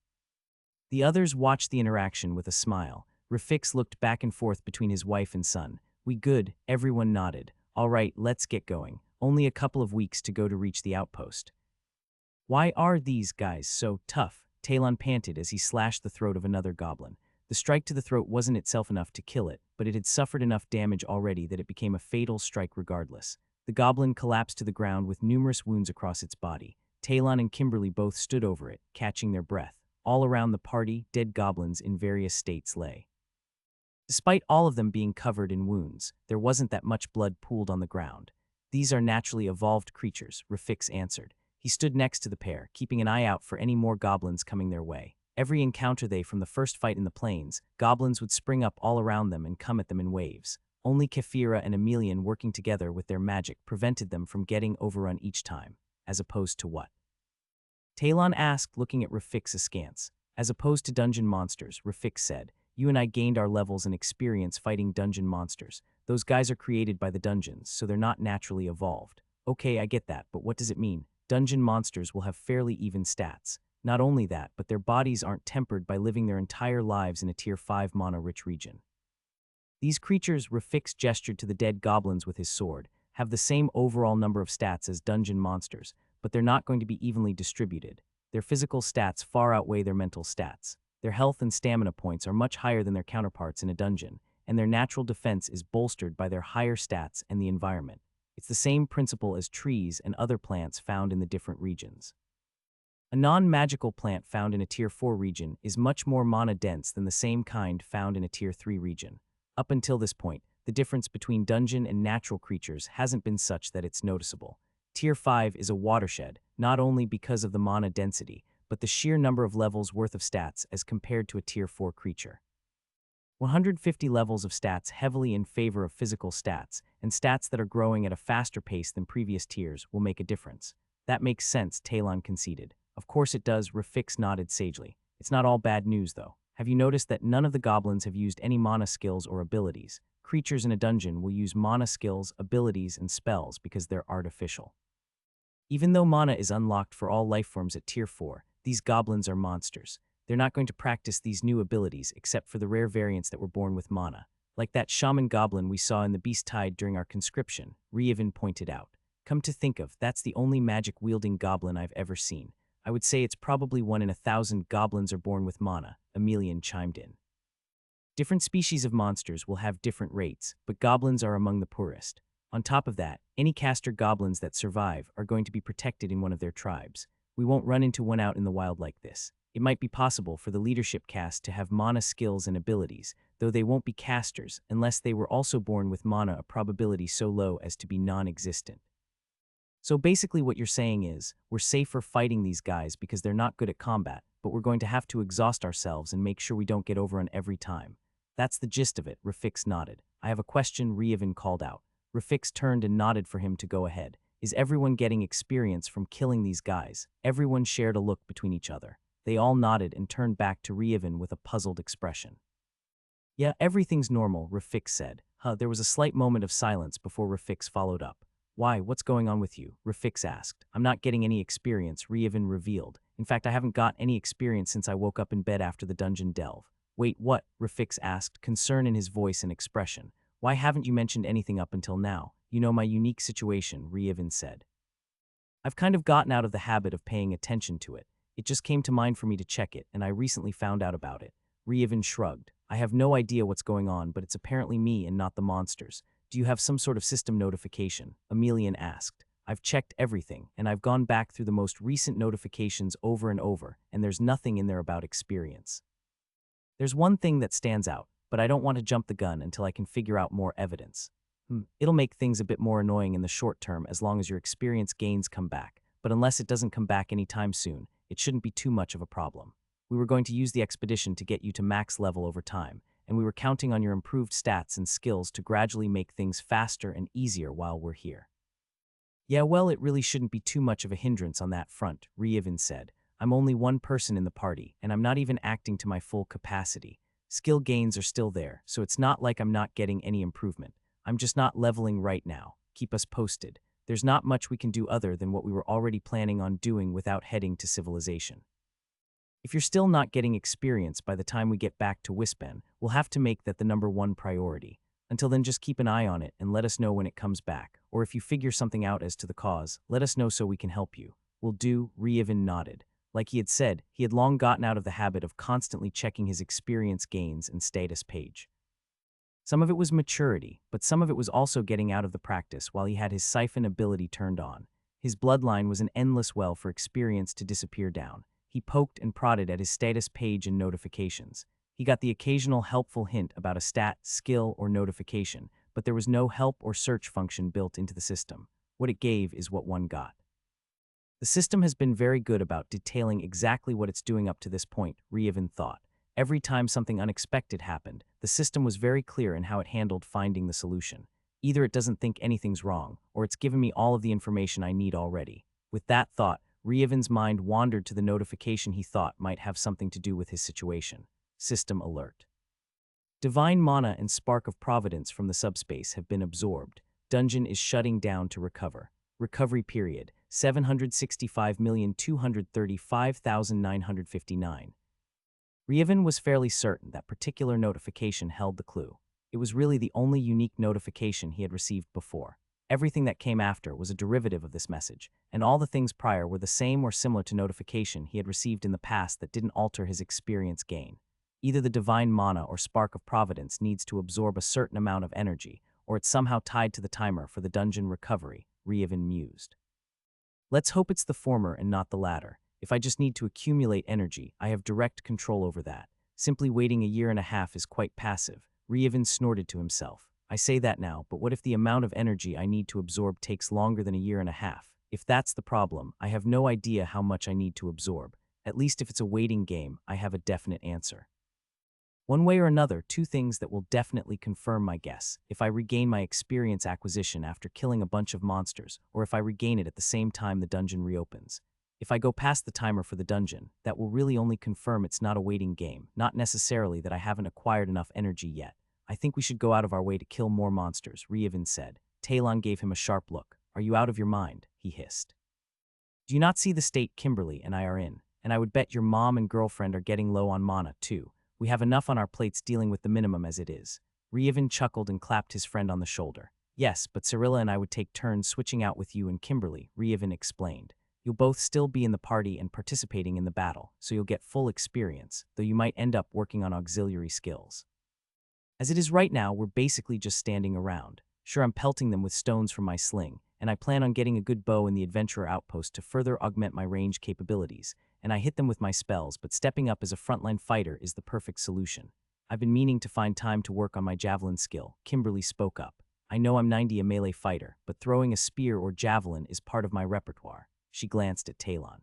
The others watched the interaction with a smile. Rafix looked back and forth between his wife and son. We good, everyone nodded. All right, let's get going. Only a couple of weeks to go to reach the outpost. Why are these guys so tough? Talon panted as he slashed the throat of another goblin. The strike to the throat wasn't itself enough to kill it, but it had suffered enough damage already that it became a fatal strike regardless. The goblin collapsed to the ground with numerous wounds across its body. Talon and Kimberly both stood over it, catching their breath. All around the party, dead goblins in various states lay. Despite all of them being covered in wounds, there wasn't that much blood pooled on the ground. These are naturally evolved creatures, Rafix answered. He stood next to the pair, keeping an eye out for any more goblins coming their way. Every encounter from the first fight in the plains, goblins would spring up all around them and come at them in waves. Only Kefira and Emelian working together with their magic prevented them from getting overrun each time, as opposed to what? Talon asked, looking at Rafix askance. As opposed to dungeon monsters, Rafix said, you and I gained our levels and experience fighting dungeon monsters. Those guys are created by the dungeons, so they're not naturally evolved. Okay, I get that, but what does it mean? Dungeon monsters will have fairly even stats. Not only that, but their bodies aren't tempered by living their entire lives in a tier 5 mana-rich region. These creatures, Rafix gestured to the dead goblins with his sword, have the same overall number of stats as dungeon monsters, but they're not going to be evenly distributed. Their physical stats far outweigh their mental stats. Their health and stamina points are much higher than their counterparts in a dungeon, and their natural defense is bolstered by their higher stats and the environment. It's the same principle as trees and other plants found in the different regions. A non-magical plant found in a tier 4 region is much more mana-dense than the same kind found in a tier 3 region. Up until this point, the difference between dungeon and natural creatures hasn't been such that it's noticeable. Tier 5 is a watershed, not only because of the mana density, but the sheer number of levels worth of stats as compared to a tier 4 creature. 150 levels of stats heavily in favor of physical stats, and stats that are growing at a faster pace than previous tiers will make a difference. That makes sense, Talon conceded. Of course it does, Rafix nodded sagely. It's not all bad news, though. Have you noticed that none of the goblins have used any mana skills or abilities? Creatures in a dungeon will use mana skills, abilities, and spells because they're artificial. Even though mana is unlocked for all lifeforms at tier 4, these goblins are monsters. They're not going to practice these new abilities except for the rare variants that were born with mana. Like that shaman goblin we saw in the Beast Tide during our conscription, Rievin pointed out. Come to think of, that's the only magic-wielding goblin I've ever seen. I would say it's probably 1 in 1,000 goblins are born with mana, Emelian chimed in. Different species of monsters will have different rates, but goblins are among the poorest. On top of that, any caster goblins that survive are going to be protected in one of their tribes. We won't run into one out in the wild like this. It might be possible for the leadership caste to have mana skills and abilities, though they won't be casters unless they were also born with mana, a probability so low as to be non-existent. So basically what you're saying is, we're safer fighting these guys because they're not good at combat, but we're going to have to exhaust ourselves and make sure we don't get overrun every time. That's the gist of it, Rafix nodded. I have a question, Rievin called out. Rafix turned and nodded for him to go ahead. Is everyone getting experience from killing these guys? Everyone shared a look between each other. They all nodded and turned back to Rievin with a puzzled expression. Yeah, everything's normal, Rafix said. There was a slight moment of silence before Rafix followed up. Why, what's going on with you? Rafix asked. I'm not getting any experience, Rievin revealed. In fact, I haven't got any experience since I woke up in bed after the dungeon delve. Wait, what? Rafix asked, concern in his voice and expression. Why haven't you mentioned anything up until now? You know my unique situation, Rievin said. I've kind of gotten out of the habit of paying attention to it. It just came to mind for me to check it, and I recently found out about it. Rievin shrugged. I have no idea what's going on, but it's apparently me and not the monsters. Do you have some sort of system notification? Emelian asked. I've checked everything, and I've gone back through the most recent notifications over and over, and there's nothing in there about experience. There's one thing that stands out, but I don't want to jump the gun until I can figure out more evidence. It'll make things a bit more annoying in the short term as long as your experience gains come back, but unless it doesn't come back anytime soon, it shouldn't be too much of a problem. We were going to use the expedition to get you to max level over time, and we were counting on your improved stats and skills to gradually make things faster and easier while we're here. Yeah, well, it really shouldn't be too much of a hindrance on that front, Rievin said. I'm only one person in the party, and I'm not even acting to my full capacity. Skill gains are still there, so it's not like I'm not getting any improvement. I'm just not leveling right now. Keep us posted. There's not much we can do other than what we were already planning on doing without heading to civilization. If you're still not getting experience by the time we get back to Wispen, we'll have to make that the #1 priority. Until then, just keep an eye on it and let us know when it comes back. Or if you figure something out as to the cause, let us know so we can help you. Will do, Rievin nodded. Like he had said, he had long gotten out of the habit of constantly checking his experience gains and status page. Some of it was maturity, but some of it was also getting out of the practice while he had his siphon ability turned on. His bloodline was an endless well for experience to disappear down. He poked and prodded at his status page and notifications. He got the occasional helpful hint about a stat, skill, or notification, but there was no help or search function built into the system. What it gave is what one got. The system has been very good about detailing exactly what it's doing up to this point, Ryevin thought. Every time something unexpected happened, the system was very clear in how it handled finding the solution. Either it doesn't think anything's wrong, or it's given me all of the information I need already. With that thought, Ryevin's mind wandered to the notification he thought might have something to do with his situation. System alert. Divine mana and spark of providence from the subspace have been absorbed. Dungeon is shutting down to recover. Recovery period, 765,235,959. Ryevin was fairly certain that particular notification held the clue. It was really the only unique notification he had received before. Everything that came after was a derivative of this message, and all the things prior were the same or similar to notification he had received in the past that didn't alter his experience gain. Either the divine mana or spark of providence needs to absorb a certain amount of energy, or it's somehow tied to the timer for the dungeon recovery, Ryevin mused. Let's hope it's the former and not the latter. If I just need to accumulate energy, I have direct control over that. Simply waiting a year and a half is quite passive, Ryevin snorted to himself. I say that now, but what if the amount of energy I need to absorb takes longer than a year and a half? If that's the problem, I have no idea how much I need to absorb. At least if it's a waiting game, I have a definite answer. One way or another, two things that will definitely confirm my guess: if I regain my experience acquisition after killing a bunch of monsters, or if I regain it at the same time the dungeon reopens. If I go past the timer for the dungeon, that will really only confirm it's not a waiting game, not necessarily that I haven't acquired enough energy yet. I think we should go out of our way to kill more monsters, Ryevin said. Talon gave him a sharp look. Are you out of your mind? He hissed. Do you not see the state Kimberly and I are in? And I would bet your mom and girlfriend are getting low on mana, too. We have enough on our plates dealing with the minimum as it is. Ryevin chuckled and clapped his friend on the shoulder. Yes, but Cyrilla and I would take turns switching out with you and Kimberly, Ryevin explained. You'll both still be in the party and participating in the battle, so you'll get full experience, though you might end up working on auxiliary skills. As it is right now, we're basically just standing around. Sure, I'm pelting them with stones from my sling, and I plan on getting a good bow in the adventurer outpost to further augment my range capabilities, and I hit them with my spells, but stepping up as a frontline fighter is the perfect solution. I've been meaning to find time to work on my javelin skill, Kimberly spoke up. I know I'm 90 a melee fighter, but throwing a spear or javelin is part of my repertoire. She glanced at Talon.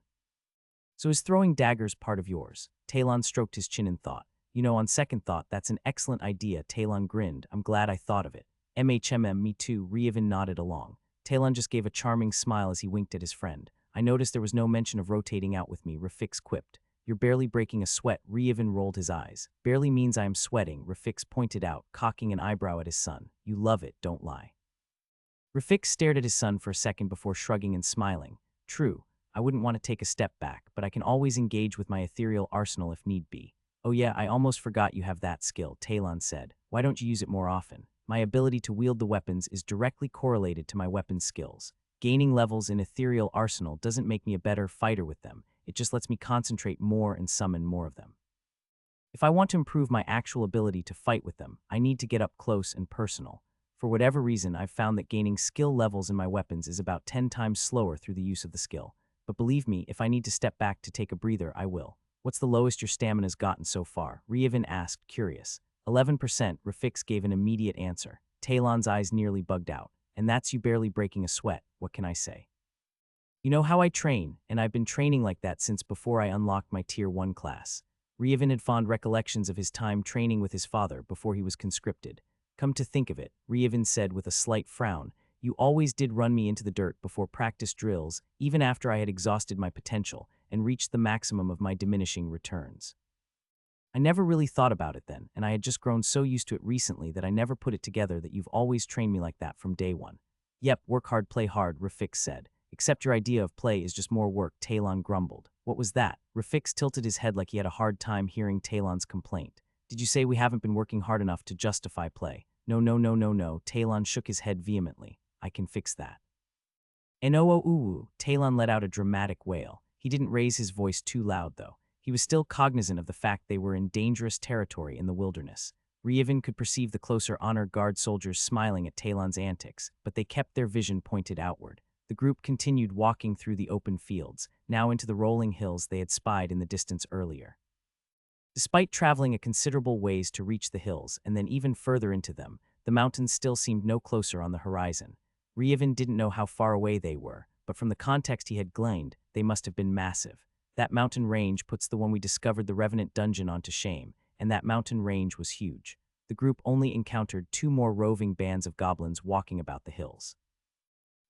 So is throwing daggers part of yours? Talon stroked his chin in thought. You know, on second thought, that's an excellent idea, Talon grinned. I'm glad I thought of it. Me too, Ryevin nodded along. Talon just gave a charming smile as he winked at his friend. I noticed there was no mention of rotating out with me, Rafix quipped. You're barely breaking a sweat, Ryevin rolled his eyes. Barely means I am sweating, Rafix pointed out, cocking an eyebrow at his son. You love it, don't lie. Rafix stared at his son for a second before shrugging and smiling. True, I wouldn't want to take a step back, but I can always engage with my ethereal arsenal if need be. Oh yeah, I almost forgot you have that skill, Talon said. Why don't you use it more often? My ability to wield the weapons is directly correlated to my weapon skills. Gaining levels in ethereal arsenal doesn't make me a better fighter with them, it just lets me concentrate more and summon more of them. If I want to improve my actual ability to fight with them, I need to get up close and personal. For whatever reason, I've found that gaining skill levels in my weapons is about 10 times slower through the use of the skill. But believe me, if I need to step back to take a breather, I will. What's the lowest your stamina's gotten so far? Ryevin asked, curious. 11%, Rafix gave an immediate answer. Talon's eyes nearly bugged out. And that's you barely breaking a sweat, what can I say? You know how I train, and I've been training like that since before I unlocked my Tier 1 class. Ryevin had fond recollections of his time training with his father before he was conscripted. Come to think of it, Ryevin said with a slight frown, you always did run me into the dirt before practice drills, even after I had exhausted my potential and reached the maximum of my diminishing returns. I never really thought about it then, and I had just grown so used to it recently that I never put it together that you've always trained me like that from day one. Yep, work hard, play hard, Rafix said. Except your idea of play is just more work, Talon grumbled. What was that? Rafix tilted his head like he had a hard time hearing Talon's complaint. Did you say we haven't been working hard enough to justify play? No, Talon shook his head vehemently. I can fix that. Talon let out a dramatic wail. He didn't raise his voice too loud, though. He was still cognizant of the fact they were in dangerous territory in the wilderness. Ryevin could perceive the closer honor guard soldiers smiling at Talon's antics, but they kept their vision pointed outward. The group continued walking through the open fields, now into the rolling hills they had spied in the distance earlier. Despite traveling a considerable ways to reach the hills and then even further into them, the mountains still seemed no closer on the horizon. Ryevin didn't know how far away they were, but from the context he had gleaned, they must have been massive. That mountain range puts the one we discovered the Revenant dungeon onto shame, and that mountain range was huge. The group only encountered 2 more roving bands of goblins walking about the hills.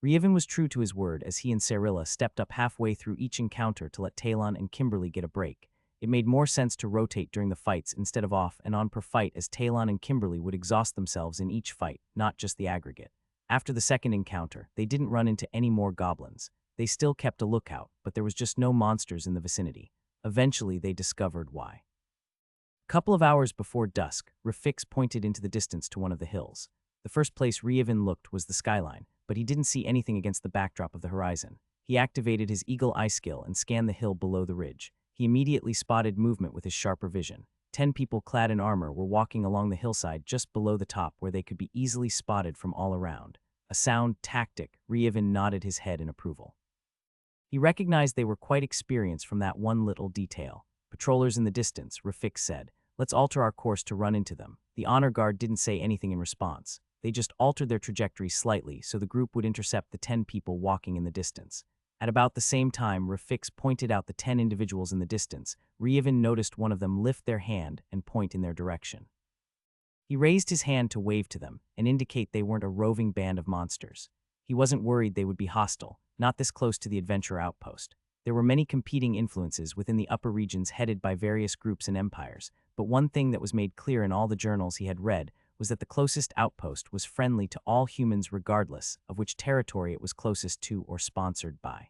Revan was true to his word as he and Cyrilla stepped up halfway through each encounter to let Talon and Kimberly get a break. It made more sense to rotate during the fights instead of off and on per fight, as Talon and Kimberly would exhaust themselves in each fight, not just the aggregate. After the second encounter, they didn't run into any more goblins. They still kept a lookout, but there was just no monsters in the vicinity. Eventually, they discovered why. A couple of hours before dusk, Rafix pointed into the distance to one of the hills. The first place Revan looked was the skyline, but he didn't see anything against the backdrop of the horizon. He activated his eagle eye skill and scanned the hill below the ridge. He immediately spotted movement with his sharper vision. 10 people clad in armor were walking along the hillside just below the top where they could be easily spotted from all around. A sound tactic, Revan nodded his head in approval. He recognized they were quite experienced from that one little detail. Patrollers in the distance, Rafix said. Let's alter our course to run into them. The honor guard didn't say anything in response. They just altered their trajectory slightly so the group would intercept the 10 people walking in the distance. At about the same time Rafix pointed out the 10 individuals in the distance, Revan noticed one of them lift their hand and point in their direction. He raised his hand to wave to them and indicate they weren't a roving band of monsters. He wasn't worried they would be hostile, not this close to the adventure outpost. There were many competing influences within the upper regions headed by various groups and empires, but one thing that was made clear in all the journals he had read was that the closest outpost was friendly to all humans regardless of which territory it was closest to or sponsored by.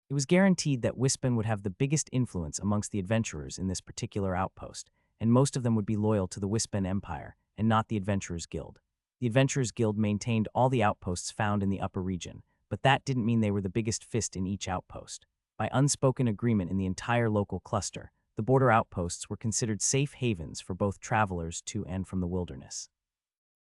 It was guaranteed that Wispan would have the biggest influence amongst the adventurers in this particular outpost, and most of them would be loyal to the Wispan Empire and not the Adventurers Guild. The Adventurers Guild maintained all the outposts found in the upper region, but that didn't mean they were the biggest fist in each outpost. By unspoken agreement in the entire local cluster, the border outposts were considered safe havens for both travelers to and from the wilderness.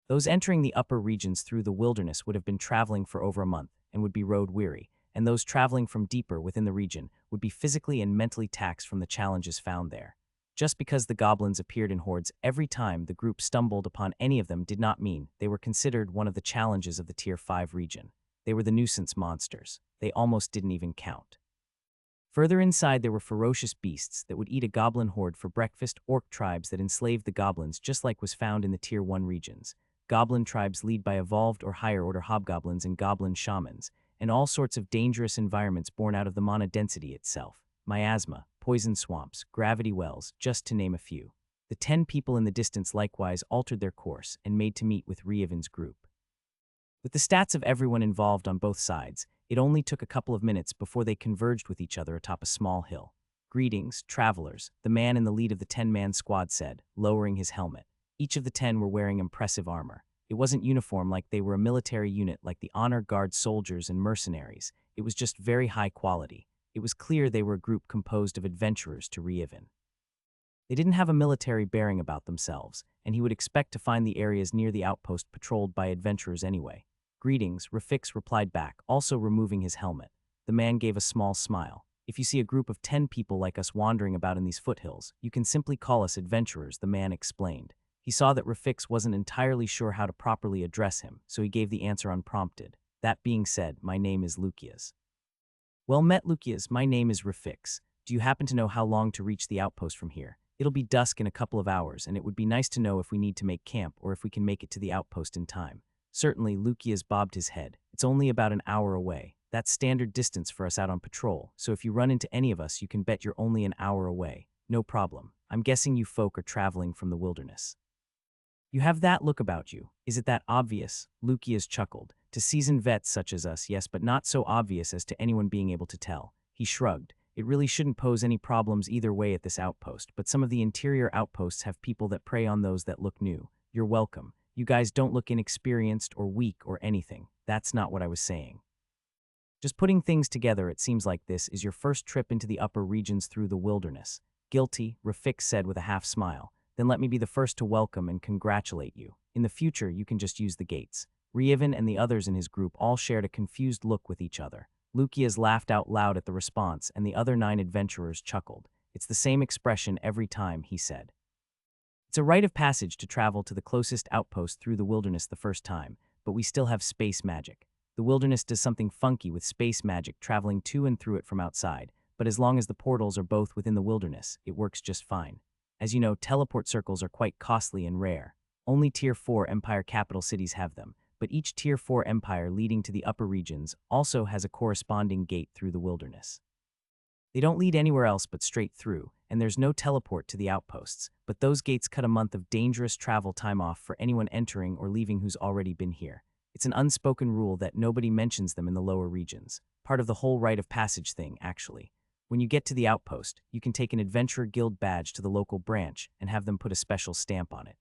Those entering the upper regions through the wilderness would have been traveling for over a month and would be road-weary, and those traveling from deeper within the region would be physically and mentally taxed from the challenges found there. Just because the goblins appeared in hordes every time the group stumbled upon any of them did not mean they were considered one of the challenges of the Tier 5 region. They were the nuisance monsters. They almost didn't even count. Further inside there were ferocious beasts that would eat a goblin horde for breakfast, orc tribes that enslaved the goblins just like was found in the Tier 1 regions, goblin tribes led by evolved or higher-order hobgoblins and goblin shamans, and all sorts of dangerous environments born out of the mana density itself, miasma, poison swamps, gravity wells, just to name a few. The 10 people in the distance likewise altered their course and made to meet with Revan's group. With the stats of everyone involved on both sides, it only took a couple of minutes before they converged with each other atop a small hill. "Greetings, travelers," the man in the lead of the 10-man squad said, lowering his helmet. Each of the 10 were wearing impressive armor. It wasn't uniform like they were a military unit like the honor guard soldiers and mercenaries. It was just very high quality. It was clear they were a group composed of adventurers to Revan. They didn't have a military bearing about themselves, and he would expect to find the areas near the outpost patrolled by adventurers anyway. "Greetings," Rafix replied back, also removing his helmet. The man gave a small smile. "If you see a group of 10 people like us wandering about in these foothills, you can simply call us adventurers," the man explained. He saw that Rafix wasn't entirely sure how to properly address him, so he gave the answer unprompted. "That being said, my name is Lucius." "Well met, Lucius. My name is Rafix. Do you happen to know how long to reach the outpost from here? It'll be dusk in a couple of hours, and it would be nice to know if we need to make camp or if we can make it to the outpost in time." "Certainly," Lucius bobbed his head. "It's only about an hour away. That's standard distance for us out on patrol, so if you run into any of us, you can bet you're only an hour away. No problem. I'm guessing you folk are traveling from the wilderness." "You have that look about you. Is it that obvious?" Lucius chuckled. "To seasoned vets such as us, yes, but not so obvious as to anyone being able to tell." He shrugged. "It really shouldn't pose any problems either way at this outpost, but some of the interior outposts have people that prey on those that look new. You're welcome. You guys don't look inexperienced or weak or anything. That's not what I was saying. Just putting things together, it seems like this is your first trip into the upper regions through the wilderness." "Guilty," Rafix said with a half smile. "Then let me be the first to welcome and congratulate you. In the future, you can just use the gates." Revan and the others in his group all shared a confused look with each other. Lucius laughed out loud at the response, and the other 9 adventurers chuckled. "It's the same expression every time," he said. "It's a rite of passage to travel to the closest outpost through the wilderness the first time, but we still have space magic. The wilderness does something funky with space magic traveling to and through it from outside, but as long as the portals are both within the wilderness, it works just fine. As you know, teleport circles are quite costly and rare. Only Tier 4 Empire capital cities have them, but each Tier 4 empire leading to the upper regions also has a corresponding gate through the wilderness. They don't lead anywhere else but straight through, and there's no teleport to the outposts, but those gates cut a month of dangerous travel time off for anyone entering or leaving who's already been here. It's an unspoken rule that nobody mentions them in the lower regions. Part of the whole rite of passage thing, actually. When you get to the outpost, you can take an Adventurer Guild badge to the local branch and have them put a special stamp on it.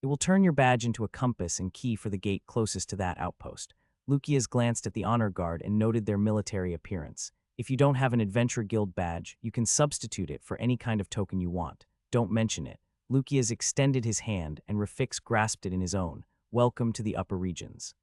It will turn your badge into a compass and key for the gate closest to that outpost. Lucius glanced at the honor guard and noted their military appearance. If you don't have an Adventurer Guild badge, you can substitute it for any kind of token you want. Don't mention it. Lucius extended his hand and Rafix grasped it in his own. Welcome to the upper regions.